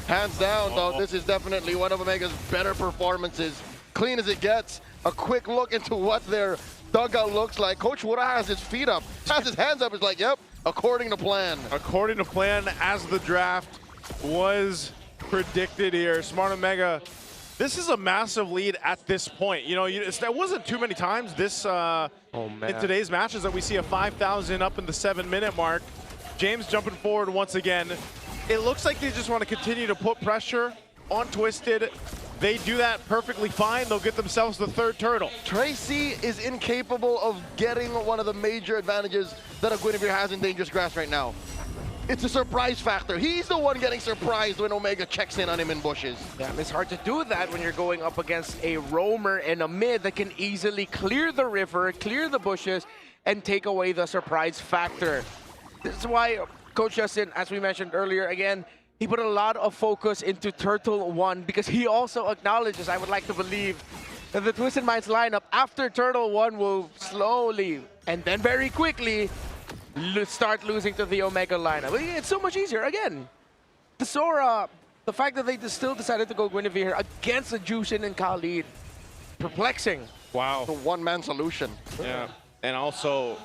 S2: Hands down, though, this is definitely one of Omega's better performances. Clean as it gets. A quick look into what their dugout looks like. Coach Wura has his feet up, has his hands up. He's like, yep, according to plan.
S10: According to plan, as the draft was predicted here, Smart Omega, this is a massive lead at this point. You know, there wasn't too many times this in today's matches that we see a 5,000 up in the 7-minute mark. James jumping forward once again. It looks like they just want to continue to put pressure on Twisted. They do that perfectly fine. They'll get themselves the third turtle.
S2: Tracy is incapable of getting one of the major advantages that a Guinevere has in Dangerous Grass right now. It's a surprise factor. He's the one getting surprised when Omega checks in on him in bushes.
S18: Yeah, it's hard to do that when you're going up against a roamer and a mid that can easily clear the river, clear the bushes, and take away the surprise factor. This is why Coach Justin, as we mentioned earlier, again, he put a lot of focus into Turtle 1 because he also acknowledges, I would like to believe, that the Twisted Minds lineup after Turtle 1 will slowly and then very quickly start losing to the Omega lineup. It's so much easier. Again, the Sora, the fact that they still decided to go Guinevere against the Jushin and Khalid, perplexing.
S10: Wow.
S2: The one-man solution.
S10: Yeah, and also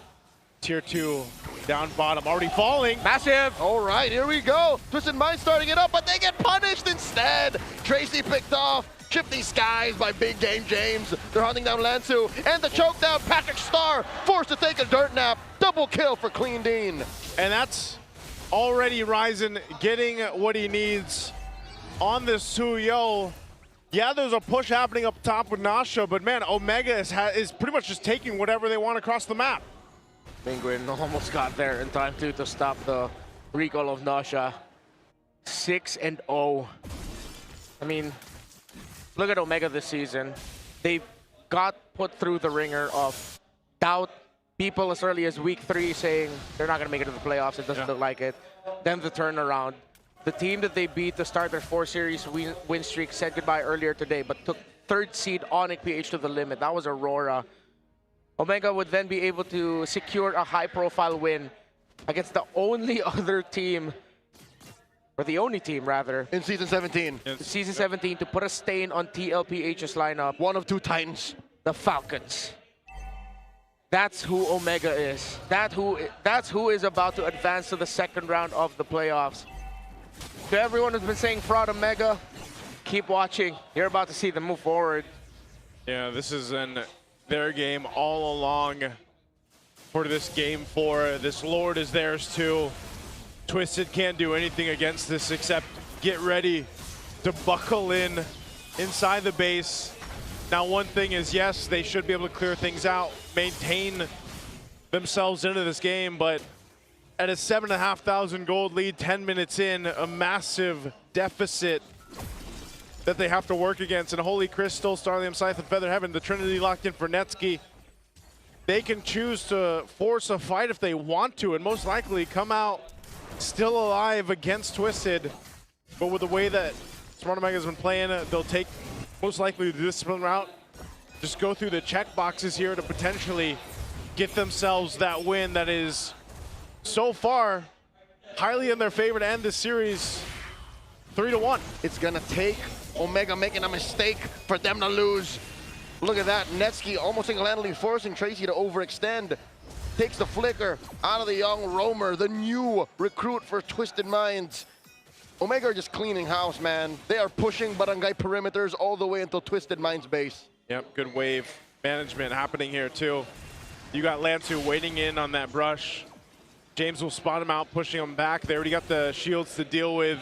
S10: Tier 2 down bottom, already falling.
S18: Massive.
S2: All right, here we go. Twisted Mind starting it up, but they get punished instead. Tracy picked off. Shifty Skies by Big Game James. They're hunting down Lansu. And the choke down, Patrick Star forced to take a dirt nap. Double kill for Clean Dean.
S10: And that's already Ryzen getting what he needs on this Suyo. Yeah, there's a push happening up top with Nasha, but man, Omega is pretty much just taking whatever they want across the map.
S18: Penguin almost got there in time to stop the recall of Nasha. 6-0. I mean, look at Omega this season. They got put through the ringer of doubt. People as early as week 3 saying they're not going to make it to the playoffs. It doesn't look like it. Then the turnaround. The team that they beat to start their 4-series win streak said goodbye earlier today, but took 3rd seed ONIC PH to the limit. That was Aurora. Omega would then be able to secure a high-profile win against the only other team, or the only team, rather.
S2: In Season 17.
S18: Season 17 to put a stain on TLPH's lineup.
S2: One of 2 Titans.
S18: The Falcons. That's who Omega is. That's who is about to advance to the 2nd round of the playoffs. To everyone who's been saying fraud Omega, keep watching. You're about to see them move forward.
S10: Yeah, this is their game all along for this game 4. This Lord is theirs too. Twisted can't do anything against this except get ready to buckle in inside the base. Now, one thing is, yes, they should be able to clear things out, maintain themselves into this game, but at a 7,500 gold lead, 10 minutes in, a massive deficit that they have to work against. And Holy Crystal, Starlium Scythe, and Feather Heaven, the Trinity locked in for Netsky. They can choose to force a fight if they want to, and most likely come out still alive against Twisted. But with the way that Smart Omega has been playing, they'll take most likely the discipline route. Just go through the check boxes here to potentially get themselves that win that is so far highly in their favor to end this series 3-1.
S2: It's gonna take Omega making a mistake for them to lose. Look at that, Netsky almost single-handedly forcing Tracy to overextend. Takes the flicker out of the young roamer, the new recruit for Twisted Minds. Omega are just cleaning house, man. They are pushing barangay perimeters all the way until Twisted Minds base.
S10: Yep, good wave management happening here too. You got Lansu waiting in on that brush. James will spot him out, pushing him back. They already got the shields to deal with.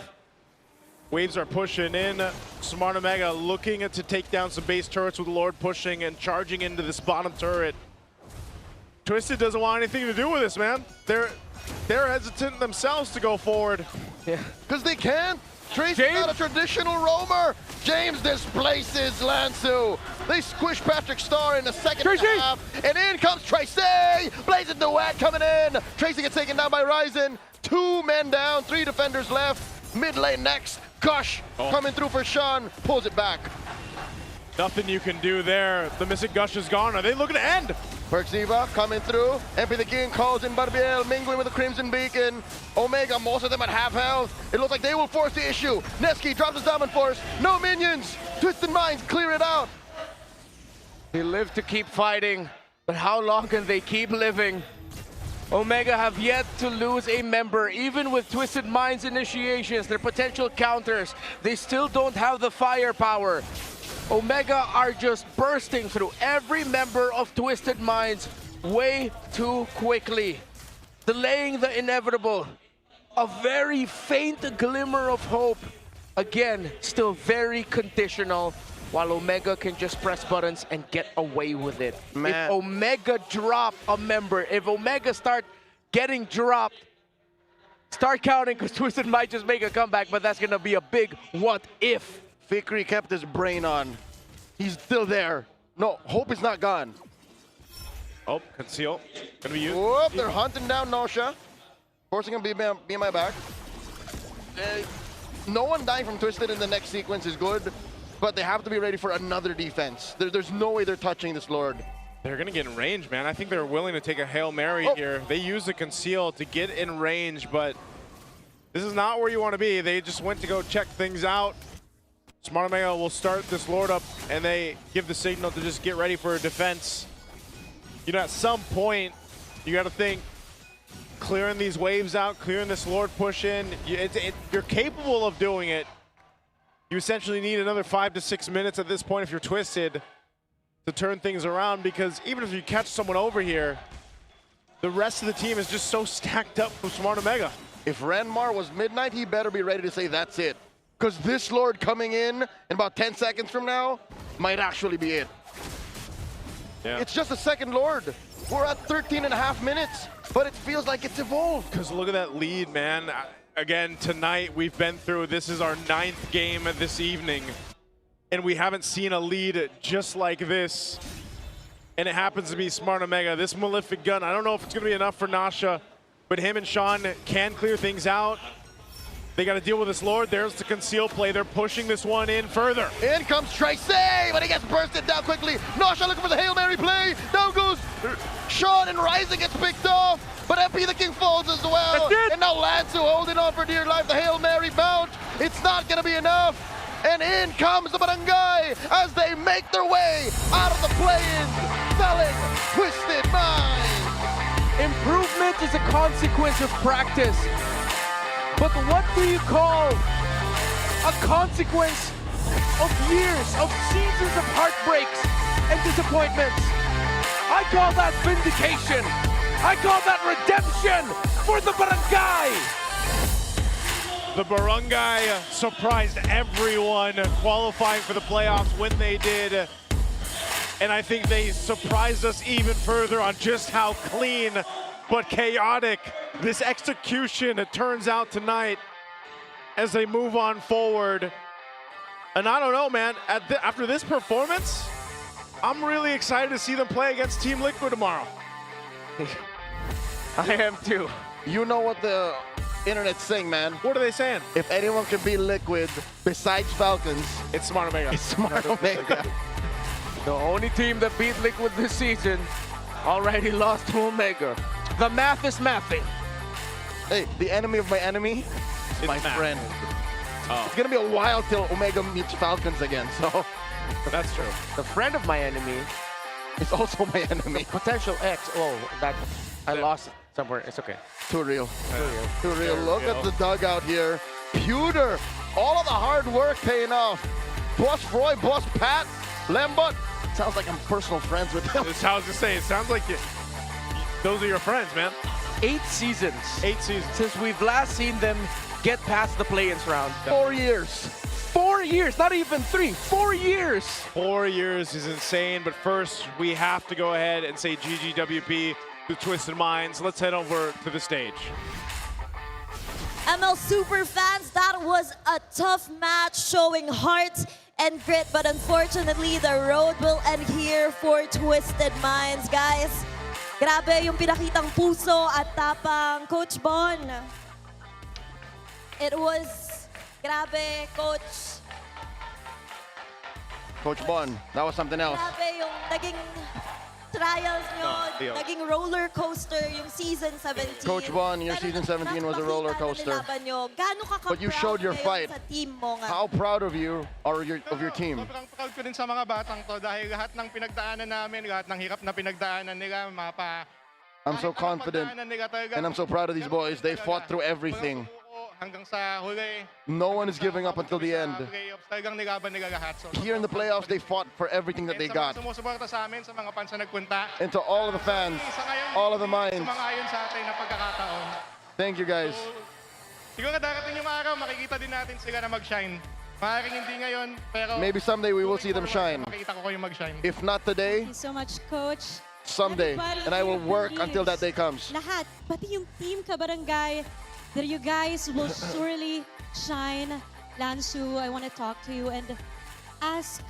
S10: Waves are pushing in. Smart Omega looking to take down some base turrets with Lord pushing and charging into this bottom turret. Twisted doesn't want anything to do with this, man. They're hesitant themselves to go forward.
S2: Yeah. Because they can't. Tracy's not a traditional roamer. James displaces Lansu. They squish Patrick Star in the second half. And in comes Tracy. Blazing the whack coming in. Tracy gets taken down by Ryzen. 2 men down, 3 defenders left. Mid lane next. Gush coming through for Sean. Pulls it back.
S10: Nothing you can do there. The missing Gush is gone. Are they looking to end?
S2: Perxiva coming through. MP the King calls in Barbiel, mingling with the Crimson Beacon. Omega, most of them at half health. It looks like they will force the issue. Neski drops his Diamond Force. No minions. Twisted Minds clear it out.
S18: They live to keep fighting, but how long can they keep living? Omega have yet to lose a member, even with Twisted Minds initiations, their potential counters. They still don't have the firepower. Omega are just bursting through every member of Twisted Minds way too quickly, delaying the inevitable. A very faint glimmer of hope. Again, still very conditional, while Omega can just press buttons and get away with it.
S2: Man.
S18: If Omega drop a member, if Omega start getting dropped, start counting, because Twisted might just make a comeback, but that's gonna be a big what if.
S2: Fikri kept his brain on. He's still there. No, hope is not gone.
S10: Oh, conceal. Gonna be used.
S2: Whoop, they're hunting down Nosha. Forcing him to be my back. No one dying from Twisted in the next sequence is good, but they have to be ready for another defense. There's no way they're touching this Lord.
S10: They're gonna get in range, man. I think they're willing to take a Hail Mary here. They use the conceal to get in range, but this is not where you want to be. They just went to go check things out. Smart Omega will start this Lord up, and they give the signal to just get ready for a defense. You know, at some point, you got to think, clearing these waves out, clearing this Lord push in, you're capable of doing it. You essentially need another 5 to 6 minutes at this point if you're Twisted to turn things around, because even if you catch someone over here, the rest of the team is just so stacked up from Smart Omega.
S2: If Ranmar was midnight, he better be ready to say that's it. Because this Lord coming in about 10 seconds from now might actually be it.
S10: Yeah.
S2: It's just a second Lord. We're at 13.5 minutes, but it feels like it's evolved.
S10: Because look at that lead, man. Again, tonight we've been through, this is our 9th game of this evening, and we haven't seen a lead just like this. And it happens to be Smart Omega. This Malefic Gun, I don't know if it's going to be enough for Nasha, but him and Sean can clear things out. They got to deal with this Lord. There's the conceal play. They're pushing this one in further.
S2: In comes Tracy, but he gets bursted down quickly. Nasha looking for the Hail Mary play. Down goes Sean, and Rising gets picked off. But MP the King falls as well. And now Lansu holding on for dear life. The Hail Mary bounce. It's not going to be enough. And in comes the Barangay as they make their way out of the play-in, selling Twisted Minds.
S18: Improvement is a consequence of practice. But what do you call a consequence of years, of seasons of heartbreaks and disappointments? I call that vindication. I call that redemption for the Barangay.
S10: The Barangay surprised everyone qualifying for the playoffs when they did. And I think they surprised us even further on just how clean but chaotic this execution, it turns out tonight, as they move on forward. And I don't know, man, after this performance, I'm really excited to see them play against Team Liquid tomorrow.
S18: I am too.
S2: You know what the internet's saying, man.
S10: What are they saying?
S2: If anyone can beat Liquid besides Falcons,
S10: it's Smart Omega.
S2: It's Smart Omega.
S18: The only team that beat Liquid this season already lost to Omega. The math is mathing.
S2: Hey, the enemy of my enemy is my friend.
S10: Oh.
S2: It's gonna be a while till Omega meets Falcons again, so.
S10: That's true.
S18: The friend of my enemy
S2: is also my enemy.
S18: Potential X. Oh, that I lost it somewhere. It's okay.
S2: Too real.
S18: Too real.
S2: Too real. Look at the dugout here. Pewter. All of the hard work paying off. Boss Roy, Boss Pat, Lambot. Sounds like I'm personal friends with him.
S10: That's how I was just saying. It sounds like those are your friends, man.
S18: 8 seasons.
S10: 8 seasons.
S18: Since we've last seen them get past the play-ins round.
S2: 4 years.
S18: 4 years, not even 3. 4 years.
S10: 4 years is insane, but first we have to go ahead and say GGWP to Twisted Minds. Let's head over to the stage.
S4: ML super fans, that was a tough match showing heart and grit, but unfortunately, the road will end here for Twisted Minds, guys. Grabe yung pinakitang puso at tapang, Coach Bon. It was, grabe, Coach.
S2: Coach Bon, that was something else.
S4: Grabe yung naging trials nyo,
S2: Deal.
S4: naging roller coaster yung season 17.
S2: Coach Bon, your season 17 was a roller coaster.
S4: But
S2: you showed your fight.
S4: Sa team mo nga.
S2: How proud of you or of your team?
S21: Sobrang proud ko din sa mga batang to dahil lahat ng pinagdaanan namin, lahat ng hirap na pinagdaanan nila,
S2: I'm so confident and I'm so proud of these boys. They fought through everything.
S21: hanggang sa huli.
S2: No one is giving up until the end.
S21: Playoffs, talagang nilaban nila lahat. So,
S2: Here in the playoffs, they fought for everything that they got.
S21: Sumusuporta sa amin, sa mga fans na nagpunta.
S2: And to all of the fans, all of the minds,
S21: Sumang-ayon sa atin na pagkakataon.
S2: thank you guys.
S21: Siguro darating yung araw, makikita din natin sila na mag-shine. Maaaring hindi ngayon, pero
S2: Maybe someday we will see them shine.
S21: makikita ko kayo mag-shine.
S2: If not today,
S22: Thank you so much, Coach.
S2: someday.
S22: Everybody
S2: And I will
S22: here,
S2: work
S22: please.
S2: until that day comes.
S22: Lahat, pati yung team Kabarangay, that you guys will surely shine. Lansu, I want to talk to you and ask,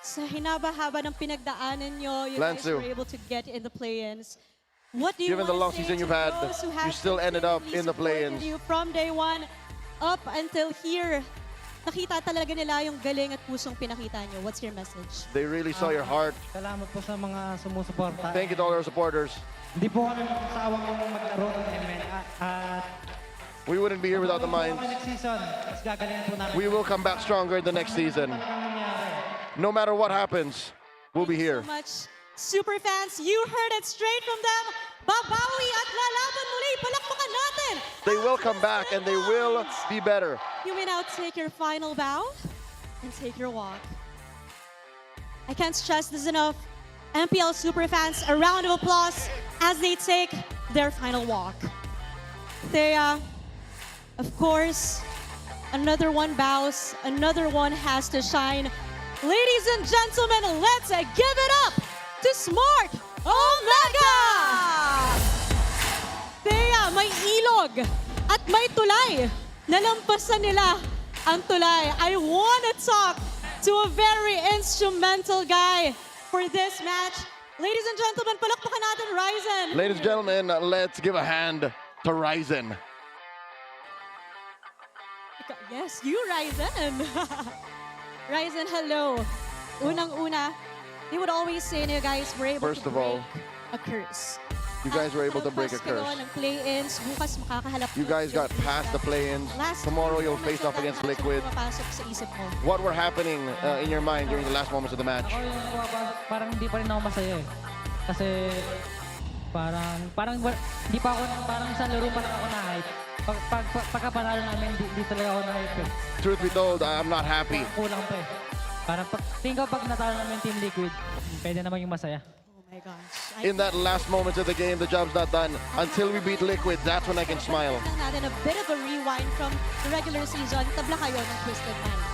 S22: sa hinaba-haba ng pinagdaanan nyo, you guys
S2: Lansu.
S22: were able to get in the play-ins. What do you
S2: Given the
S22: want
S2: long
S22: to say
S2: season
S22: to
S2: you've had,
S22: those who
S2: you
S22: have
S2: still ended up in the
S22: supported
S2: play-ins.
S22: you from day one up until here? Nakita talaga nila yung galing at pusong pinakita nyo. What's your message?
S2: They really saw your heart.
S23: Salamat po sa mga sumusuporta.
S2: Thank you to all our supporters.
S23: Hindi po kami magsawang maglaro ng ML.
S2: We wouldn't be here without the minds.
S23: Next season, mas gagalingan po namin.
S2: We will come back stronger in the next season. No matter what happens, we'll be here.
S22: So much. Super fans, you heard it straight from them. Babawi at lalaban muli. Palakpakan natin.
S2: They will come back and they will be better.
S22: You may now take your final bow and take your walk. I can't stress this enough. MPL super fans, a round of applause as they take their final walk. Thea, of course, another one bows, another one has to shine. Ladies and gentlemen, let's give it up to Smart Omega! Thea, may ilog at may tulay. Nalampasan nila ang tulay. I want to talk to a very instrumental guy for this match. Ladies and gentlemen, palakpakan natin Ryzen.
S2: Ladies and gentlemen, let's give a hand to Ryzen.
S22: Yes, you, Ryzen. Ryzen, hello. Unang-una, they would always say na you guys were able
S2: First
S22: to
S2: of all,
S22: break a curse.
S2: you guys were able to break a curse.
S22: Ng play-ins, bukas makakahalap
S2: You guys got past the play-ins. Tomorrow you'll face off against Liquid.
S22: Pumapasok sa isip mo.
S2: What were happening in your mind during the last moments of the match?
S23: Ako yung parang hindi pa rin ako masaya eh. Kasi parang hindi pa ako, parang sa laro pa lang ako na-hype. Pagkapanalo namin, hindi talaga ako na-hype eh.
S2: Truth be told, I'm not happy.
S23: Kulang pa eh. Parang tingin ko pag natalo namin Team Liquid, pwede naman yung masaya.
S22: Oh my gosh.
S2: In that last moments of the game, the job's not done. Until we beat Liquid, that's when I can smile.
S22: Lang natin a bit of a rewind from the regular season. Tabla kayo ng Twisted Minds,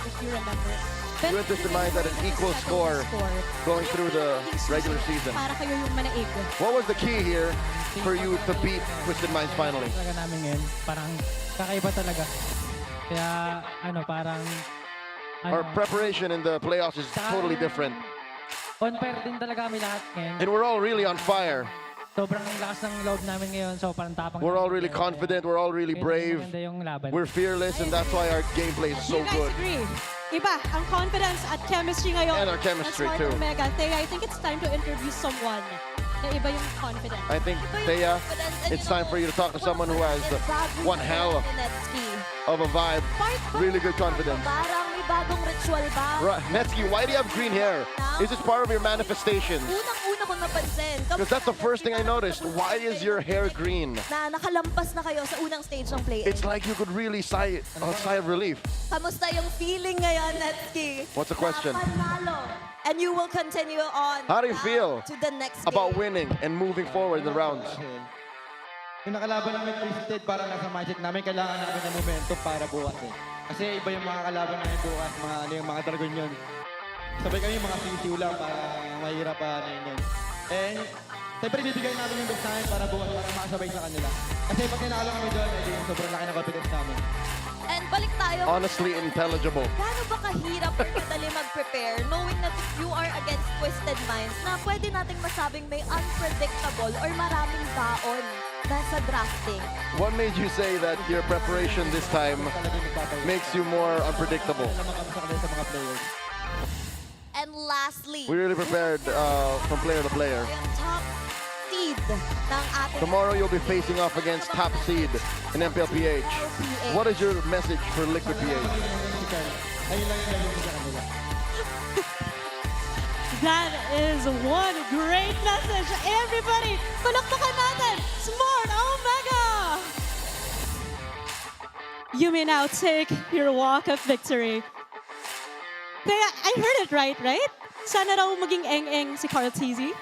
S22: if you remember.
S2: You and Twisted Minds had an equal score going through the regular season.
S22: Para kayo yung manaig.
S2: What was the key here for you to beat Twisted Minds finally?
S23: Talaga namin ngayon, parang kakaiba talaga. Kaya parang
S2: Our preparation in the playoffs is totally different.
S23: on fire din talaga kami lahat ngayon.
S2: And we're all really on fire.
S23: Sobrang lakas ng loob namin ngayon, so parang tapang.
S2: We're all really confident. We're all really brave.
S23: Maganda yung laban.
S2: We're fearless, and that's why our gameplay is so
S22: You guys
S2: good.
S22: agree? Iba, ang confidence at chemistry ngayon.
S2: And our chemistry,
S22: ng Smart
S2: too.
S22: Omega. Thea, I think it's time to interview someone na iba yung confidence.
S2: I think, Thea, it's time for you to talk to someone who has one hell of a vibe. Really good confidence.
S4: Parang may bagong ritual ba?
S2: Netsky, why do you have green hair? Is this part of your manifestations?
S4: Unang-una ko napansin.
S2: Because that's the first thing I noticed. Why is your hair green?
S4: Na nakalampas na kayo sa unang stage ng play-in.
S2: It's like you could really sigh of relief.
S4: Kamusta yung feeling ngayon, Netsky?
S2: What's the question?
S4: Panalo. And you will continue on
S2: How do you feel
S4: to the next
S2: about
S4: game.
S2: winning and moving forward in the rounds?
S25: Yung nakalaban namin Twisted, parang nasa mindset namin, kailangan namin ng momentum para bukas eh. Kasi iba yung mga kalaban namin bukas, yung mga Dragon yun. Sabay kami mga sisiw lang, parang mahirap pa yun. And Siyempre, bibigay namin yung best namin para buwan, para makasabay sa kanila. Kasi pag tinalo kami doon, edi sobrang laki ng confidence namin.
S4: And balik tayo.
S2: Honestly intelligible.
S4: Gaano ba kahirap or kadali mag-prepare knowing that if you are against Twisted Minds na pwede nating masabing may unpredictable or maraming baon nasa drafting?
S2: What made you say that your preparation this time makes you more unpredictable?
S4: And lastly,
S2: We really prepared from player to player.
S4: yung top seed ng ating
S2: Tomorrow you'll be facing off against top seed in MPL PH. What is your message for Liquid PH?
S22: That is one great message. Everybody, palakpakan natin, Smart Omega! You may now take your walk of victory. Kaya, I heard it right? Sana raw maging eng-eng si Carl TZ.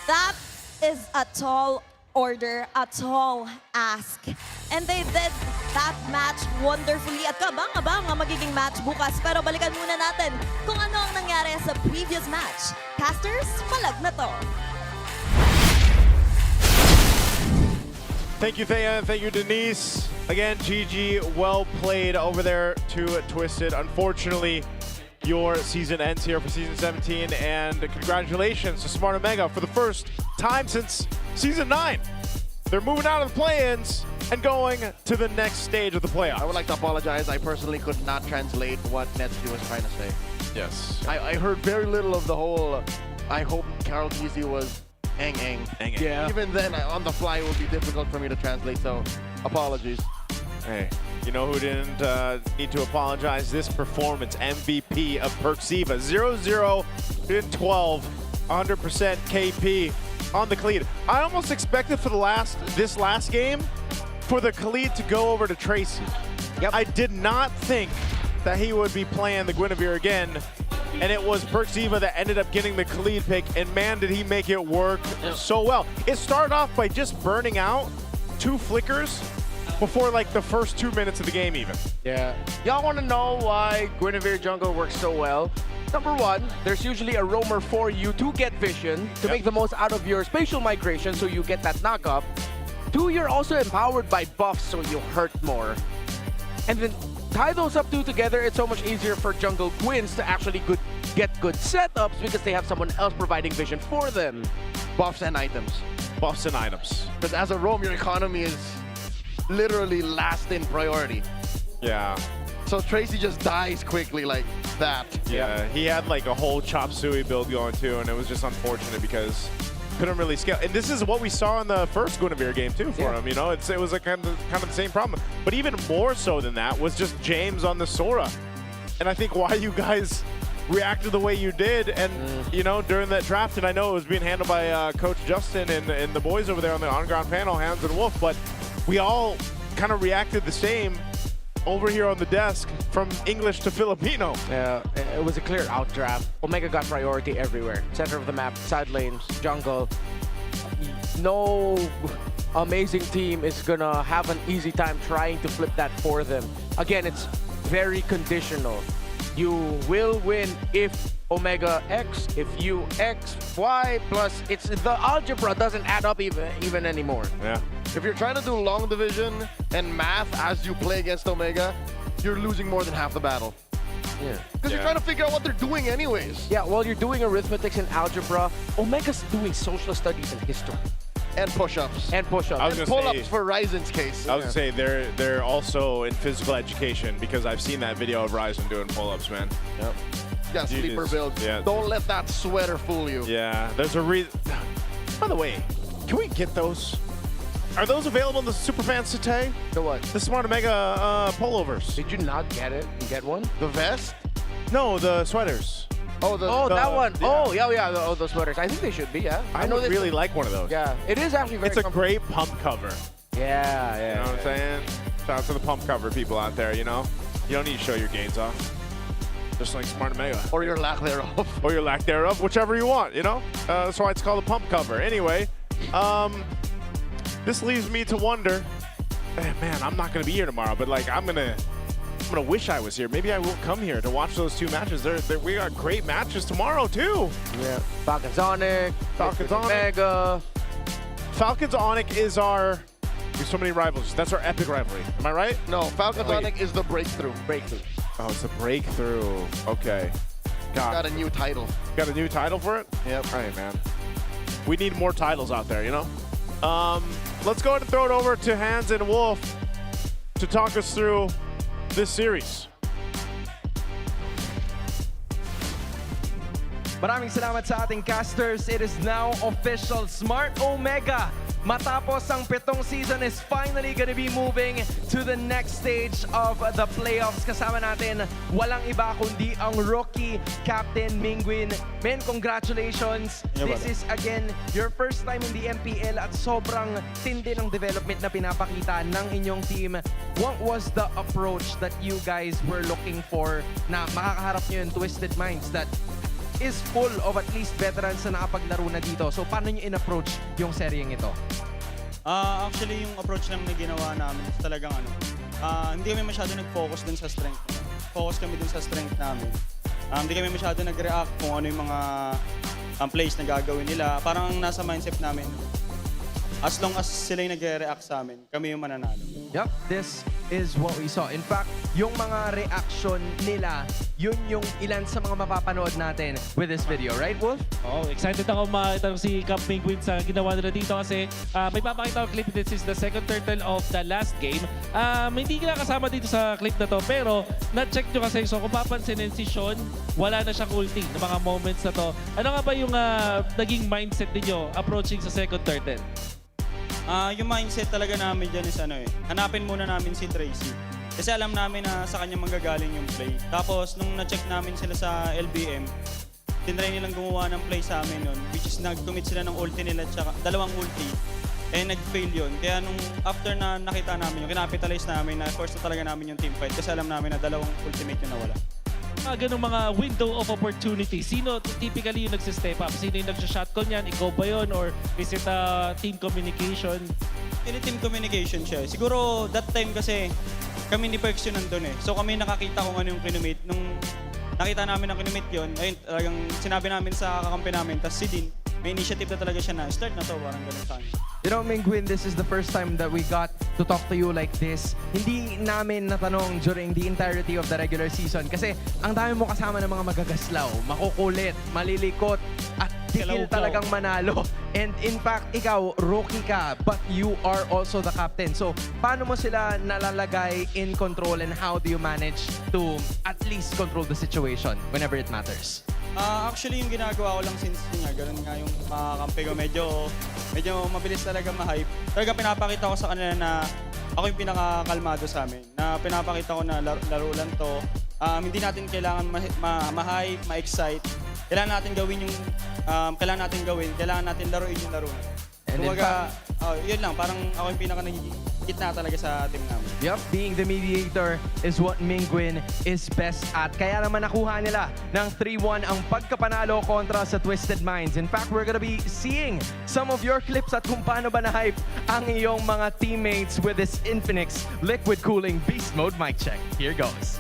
S4: That is a tall order, a tall ask. And they did that match wonderfully. At kabang-abang ang magiging match bukas. Pero balikan muna natin kung ano ang nangyari sa previous match. Casters, palag na to.
S10: Thank you, Thea. Thank you, Denise. Again, GG, well played over there to Twisted. Unfortunately, your season ends here for Season 17, and congratulations to Smart Omega for the first time since Season 9. They're moving out of the play-ins and going to the next stage of the playoffs.
S2: I would like to apologize. I personally could not translate what Netsuke was trying to say.
S10: Yes.
S2: I heard very little of the whole, I hope Carl TZ was eng-eng.
S10: Yeah.
S2: Even then, on the fly, it would be difficult for me to translate, so apologies.
S10: Hey, you know who didn't need to apologize? This performance, MVP of Perksiva. 0-0 in 12, 100% KP on the Khalid. I almost expected for this last game for the Khalid to go over to Tracy.
S8: Yep.
S10: I did not think that he would be playing the Guinevere again, and it was Perksiva that ended up getting the Khalid pick, and man, did he make it work so well. It started off by just burning out 2 flickers before like the first 2 minutes of the game even.
S8: Yeah. Y'all want to know why Guinevere jungle works so well? Number one, there's usually a roamer for you to get vision, to make the most out of your spatial migration so you get that knock-up. 2, you're also empowered by buffs so you hurt more. And then tie those up 2 together, it's so much easier for jungle Gwins to actually get good setups because they have someone else providing vision for them.
S2: Buffs and items.
S10: Buffs and items.
S2: Because as a roam, your economy is literally last in priority.
S10: Yeah.
S2: So Tracy just dies quickly like that.
S10: Yeah, he had like a whole Chop Suey build going too, and it was just unfortunate because couldn't really scale. And this is what we saw in the first Guinevere game too for him. You know, it was a kind of the same problem. But even more so than that was just James on the Sora. And I think why you guys reacted the way you did, and you know, during that draft, and I know it was being handled by Coach Justin and the boys over there on the on-ground panel, Hans and Wolf, but we all kind of reacted the same over here on the desk from English to Filipino.
S8: Yeah, it was a clear outdraft. Omega got priority everywhere. Center of the map, side lanes, jungle. No amazing team is gonna have an easy time trying to flip that for them. Again, it's very conditional. You will win if Omega X, if you X, Y, plus it's the algebra doesn't add up even anymore.
S10: Yeah.
S2: If you're trying to do long division and math as you play against Omega, you're losing more than half the battle.
S8: Yeah.
S2: Because you're trying to figure out what they're doing anyways.
S8: Yeah, while you're doing arithmetics and algebra, Omega's doing social studies and history.
S2: And push-ups.
S8: And push-ups.
S10: I was
S2: And
S10: gonna
S2: pull-ups
S10: say-
S2: for Ryzen's case.
S10: I was gonna say they're also in physical education because I've seen that video of Ryzen doing pull-ups, man.
S2: Yep. Yeah,
S10: Dude
S2: sleeper
S10: is-
S2: builds.
S10: yeah.
S2: Don't let that sweater fool you.
S10: Yeah, there's a reason. By the way, can we get those? Are ththose available in the Superfans today?
S8: The what?
S10: The Smart Omega pullovers.
S8: Did you not get it? You get one?
S2: The vest?
S10: No, the sweaters.
S2: Oh,
S8: that one.
S10: yeah.
S8: Oh, yeah, those sweaters. I think they should be, yeah.
S10: I
S8: know
S10: would really like one of those.
S8: Yeah, it is actually very
S10: It's a great pump cover.
S8: Yeah,
S10: You know what I'm saying? Shout out to the pump cover people out there, you know? You don't need to show your gains off. Just like Smart Omega.
S2: Or your lack thereof.
S10: Or your lack thereof, whichever you want, you know? That's why it's called a pump cover. Anyway, this leaves me to wonder, man, I'm not going to be here tomorrow, but like I'm going to I'm gonna wish I was here. Maybe I will come here to watch those two matches. We got great matches tomorrow too.
S8: Yeah, Falcons ONIC,
S10: Falcons ONIC.
S8: Mega.
S10: Falcons ONIC is our. There's so many rivals. That's our epic rivalry. Am I right?
S2: No, Falcons
S10: Wait.
S2: ONIC is the breakthrough.
S10: Oh, it's a breakthrough. Okay.
S2: Got a new title.
S10: Got a new title for it?
S2: Yep.
S10: All right, man. We need more titles out there, you know? Let's go ahead and throw it over to Hans and Wolf to talk us through this series.
S19: Maraming salamat sa ating casters. It is now official. Smart Omega, matapos ang 7 season, is finally gonna be moving to the next stage of the playoffs. Kasama natin, walang iba kundi ang rookie captain Mingwin. Men, congratulations. This is again your first time in the MPL at sobrang tindi ng development na pinapakita ng inyong team. What was the approach that you guys were looking for na makakaharap nyo yung Twisted Minds that is full of at least veterans na nakapaglaro na dito? So paano nyo in-approach yung seryeng ito?
S3: Actually, yung approach lang na ginawa namin is talagang hindi kami masyado nag-focus dun sa strength. Focus kami dun sa strength namin. Hindi kami masyado nag-react kung ano yung mga plays na gagawin nila. Parang nasa mindset namin, as long as sila yung nag-react sa amin, kami yung mananalo.
S19: Yep, this is what we saw. In fact, yung mga reaction nila, yun yung ilan sa mga mapapanood natin with this video. Right, Wolf?
S20: Oh, excited ako makita si Cap Penguin sa ginawa nila dito kasi may papakita ko clip. This is the second turtle of the last game. Hindi na kasama dito sa clip na to, pero na-check nyo kasi. So kung papansinin si Sean, wala na siyang ulti ng mga moments na to. Ano nga ba yung naging mindset ninyo approaching sa second turtle?
S3: Yung mindset talaga namin dyan is hanapin muna namin si Tracy. Kasi alam namin na sa kanya manggagaling yung play. Tapos nung na-check namin sila sa LBM, tinry nilang gumawa ng play sa amin nun, which is nag-commit sila ng ulti nila tsaka dalawang ulti. Nag-fail yun. Kaya nung after na nakita namin yung kinapitalize namin, na force na talaga namin yung teamfight kasi alam namin na dalawang ultimate yung nawala.
S20: Ganong mga window of opportunity. Sino typically yung nagsistep up? Sino yung nagsha-shotgun yan? Ikaw ba yun? Or is it team communication?
S3: Team communication siya. Siguro that time kasi kami ni Perks yun nandun eh. So kami nakakita kung ano yung kinumate. Nung nakita namin ang kinumate yun, ayun talagang sinabi namin sa kakampi namin. Tapos si Dean, may initiative na talaga siya na start na to. Parang ganun sa akin.
S19: You know, Mingwin, this is the first time that we got to talk to you like this. Hindi namin natanong during the entirety of the regular season kasi ang dami mo kasama ng mga magagaslaw, makukulit, malilikot, at tigil talagang manalo. And in fact, ikaw, rookie ka, but you are also the captain. So, paano mo sila nalalagay in control and how do you manage to at least control the situation whenever it matters?
S3: Actually, yung ginagawa ko lang since ganun nga yung mga kampi ko, medyo mabilis talaga ma-hype. Talaga pinapakita ko sa kanila na ako yung pinakakalmado sa amin. Na pinapakita ko na laro lang to. Hindi natin kailangan ma-hype, ma-excite. Kailangan natin gawin yung kailangan natin laruin yung laro. Kumbaga, yun lang, parang ako yung pinaka-gitna talaga sa team namin.
S19: Yup, being the mediator is what Mingwin is best at. Kaya naman nakuha nila ng 3-1 ang pagkapanalo kontra sa Twisted Minds. In fact, we're gonna be seeing some of your clips at kung paano ba na-hype ang iyong mga teammates with this Infinix Liquid Cooling Beast Mode mic check. Here goes.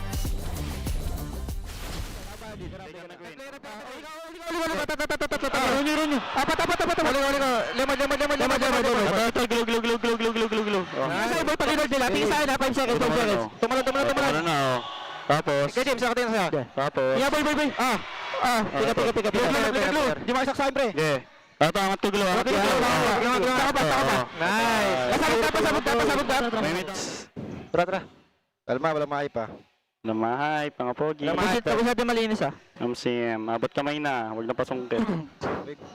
S5: Tapos. Di masak sa pre. Angat to glow. Nice. Tara. Kalma, wala mahay pa. Namahay, pangapogi. Tapos natin malinis MCM, abot kamay na, huwag na pasungkit.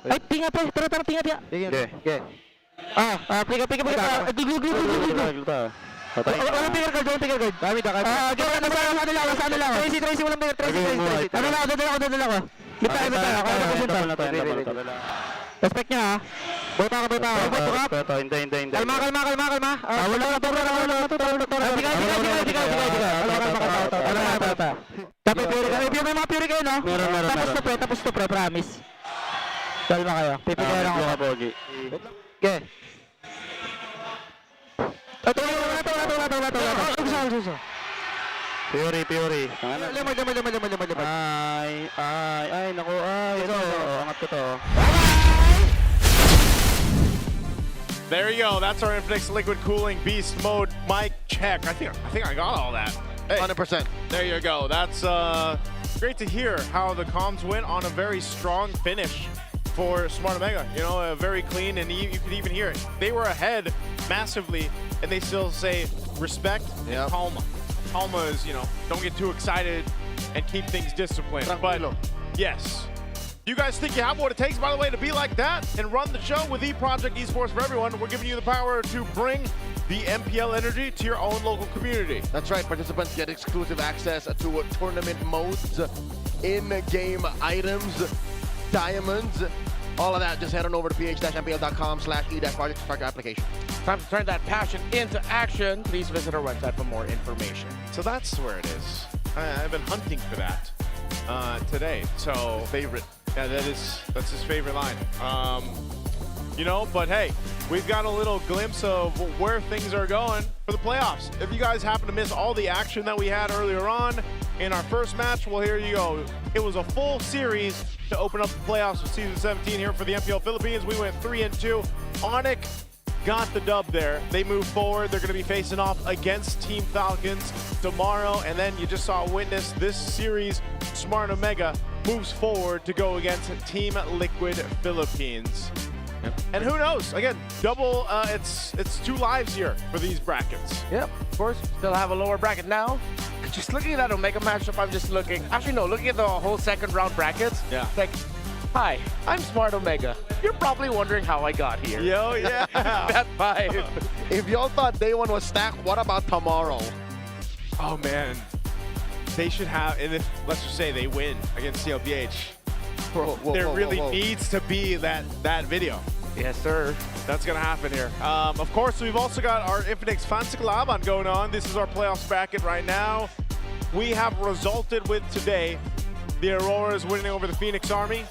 S5: Ay, pinga pre, tara, pinga. Okay. Pinga. Walang pinga guard. Dami. Nasa ano lang. Tracy, walang pinga, Tracy. Dadala ko. Bita. Respect niya ha. Bota ka. Hindi. Kalma. Wala na to. Tapos may mga puri kayo, no? Tapos to pre, promise. Kalma kayo. Pipigay lang ako. Okay. Ito. Fury. Limad. Ay, naku, ito, angat ko to.
S10: There you go. That's our Infinix Liquid Cooling Beast Mode mic check. I think I got all that. Hey,
S2: 100%.
S10: There you go. That's great to hear how the comms went on a very strong finish for Smart Omega. You know, very clean, and you could even hear it. They were ahead massively, and they still say respect, calma. Calma is, you know, don't get too excited and keep things disciplined. But yes. You guys think you have what it takes, by the way, to be like that and run the show with E-Project Esports for Everyone? We're giving you the power to bring the MPL energy to your own local community.
S2: That's right. Participants get exclusive access to tournament modes, in-game items, diamonds, all of that. Just head on over to ph-mpl.com/e-project to start your application.
S8: Time to turn that passion into action. Please visit our website for more information.
S10: So that's where it is. I've been hunting for that today. So
S2: favorite.
S10: Yeah, that's his favorite line. You know, but hey, we've got a little glimpse of where things are going for the playoffs. If you guys happen to miss all the action that we had earlier on in our first match, well, here you go. It was a full series to open up the playoffs for Season 17 here for the MPL Philippines. We went 3-2. ONIC got the dub there. They move forward. They're going to be facing off against Team Falcons tomorrow. And then you just saw witness this series, Smart Omega moves forward to go against Team Liquid Philippines. And who knows? Again, double, it's 2 lives here for these brackets.
S8: Yep, of course, still have a lower bracket now. Just looking at that Omega matchup, I'm just looking, actually no, looking at the whole second round brackets.
S10: Yeah.
S8: Like, hi, I'm Smart Omega. You're probably wondering how I got here.
S10: Yo, yeah.
S8: That vibe.
S2: If y'all thought day 1 was stacked, what about tomorrow?
S10: Oh man, they should have, and if, let's just say they win against CLPH, there really needs to be that video.
S8: Yes, sir.
S10: That's going to happen here. Of course, we've also got our Infinix Fancy Laban going on. This is our playoffs bracket right now. We have resulted with today the Auroras winning over the Phoenix Army.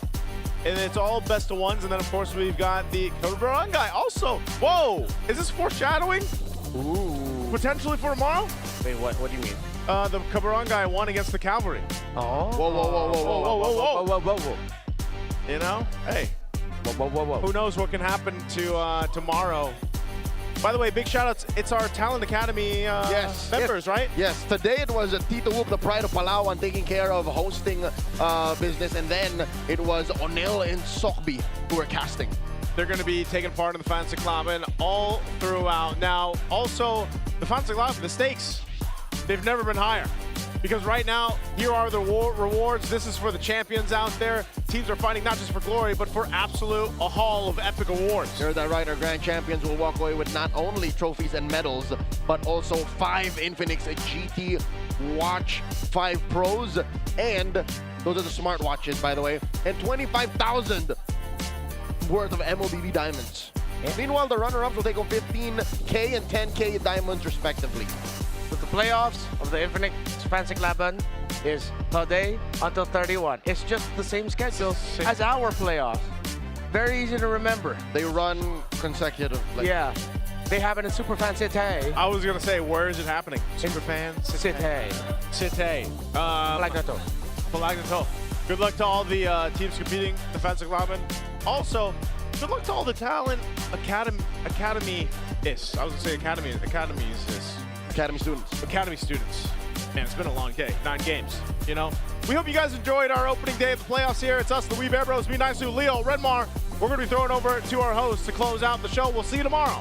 S10: And it's all best of ones. And then, of course, we've got the Cabarangay also. Whoa! Is this foreshadowing?
S8: Ooh.
S10: Potentially for tomorrow?
S8: Wait, what do you mean?
S10: The Cabarangay won against the Cavalry.
S8: Oh.
S10: Whoa. You know? Hey.
S8: Whoa.
S10: Who knows what can happen to tomorrow? By the way, big shout outs. It's our Talent Academy members, right?
S2: Yes. Today it was Tito Whoop, the pride of Palawan, taking care of hosting business. And then it was Onel and Sokbi who were casting.
S10: They're going to be taking part in the Fancy Club all throughout. Now, also, the Fancy Club, the stakes, they've never been higher. Because right now, here are the rewards. This is for the champions out there. Teams are fighting not just for glory, but for a haul of epic awards.
S2: Heard that right. Our grand champions will walk away with not only trophies and medals, but also 5 Infinix GT Watch 5 Pros. And those are the smart watches, by the way. And 25,000 worth of MOBB diamonds. And meanwhile, the runner-ups will take home 15K and 10K diamonds, respectively.
S8: So the playoffs of the Infinix Fancy Laban is today until 31. It's just the same schedule as our playoffs. Very easy to remember.
S2: They run consecutive.
S8: Yeah. They happen in Superfan City.
S10: I was going to say, where is it happening? Superfan City.
S8: Palag Na To.
S10: Palag Na To. Good luck to all the teams competing, the Fancy Club. Also, good luck to all the Talent Academy. I was going to say Academy students. Academy students. Man, it's been a long day. 9 games, you know? We hope you guys enjoyed our opening day of the playoffs here. It's us, the Wee Bear Bros, me, Nice to Leo, Redmar. We're going to be throwing over to our host to close out the show. We'll see you tomorrow.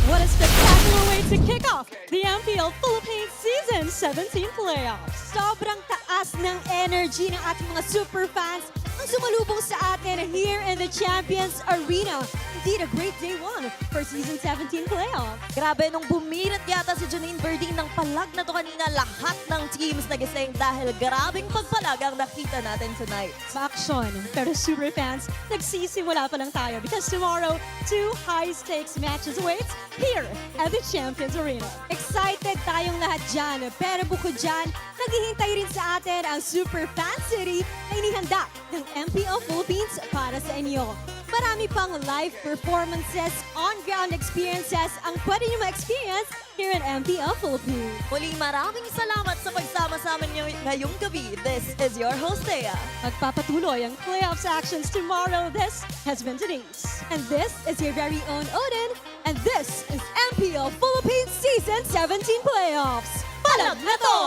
S22: What a spectacular way to kick off the MPL Philippines Season 17 playoffs.
S4: Sobrang taas ng energy ng ating mga super fans ang sumalubong sa atin here in the Champions Arena. Indeed, a great day 1 for Season 17 playoffs. Grabe, nung bumirit yata si Janine Berding ng Palag Na To kanina, lahat ng teams nagising dahil grabing pagpalag ang nakita natin tonight.
S22: Action. Pero super fans, nagsisimula pa lang tayo because tomorrow, 2 high-stakes matches awaits here at the Champions Arena.
S4: Excited tayong lahat dyan. Pero bukod dyan, naghihintay rin sa atin ang Super Fan City na inihanda ng MPL Philippines para sa inyo.
S22: marami pang live performances, on-ground experiences ang pwede nyo ma-experience here in MPL Philippines.
S4: Muling maraming salamat sa pagsama sa amin ngayong gabi. This is your host, Thea.
S22: Magpapatuloy ang playoffs actions tomorrow. This has been today's. And this is your very own Odin. And this is MPL Philippines Season 17 Playoffs. Palag na to!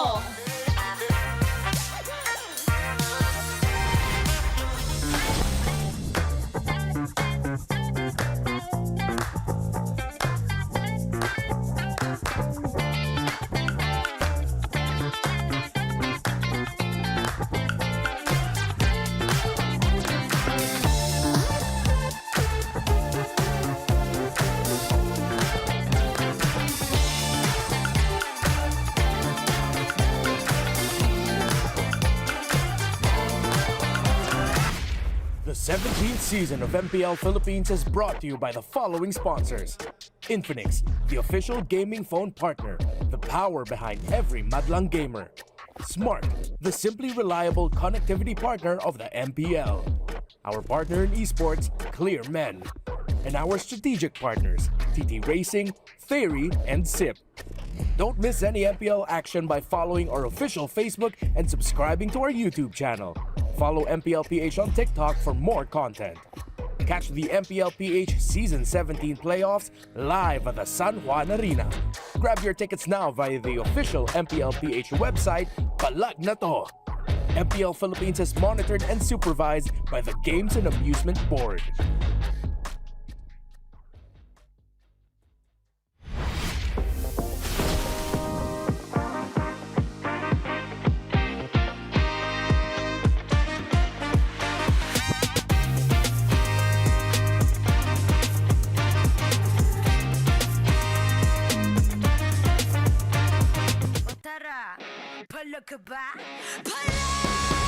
S6: The 17th season of MPL Philippines is brought to you by the following sponsors. Infinix, the official gaming phone partner, the power behind every madlang gamer. Smart, the simply reliable connectivity partner of the MPL. Our partner in esports, Clear Men. And our strategic partners, TT Racing, Fairy, and SIP. Don't miss any MPL action by following our official Facebook and subscribing to our YouTube channel. Follow MPLPH on TikTok for more content. Catch the MPLPH Season 17 playoffs live at the San Juan Arena. Grab your tickets now via the official MPLPH website, Palag Na To. MPL Philippines is monitored and supervised by the Games and Amusement Board.
S9: Palag ka ba? Palag!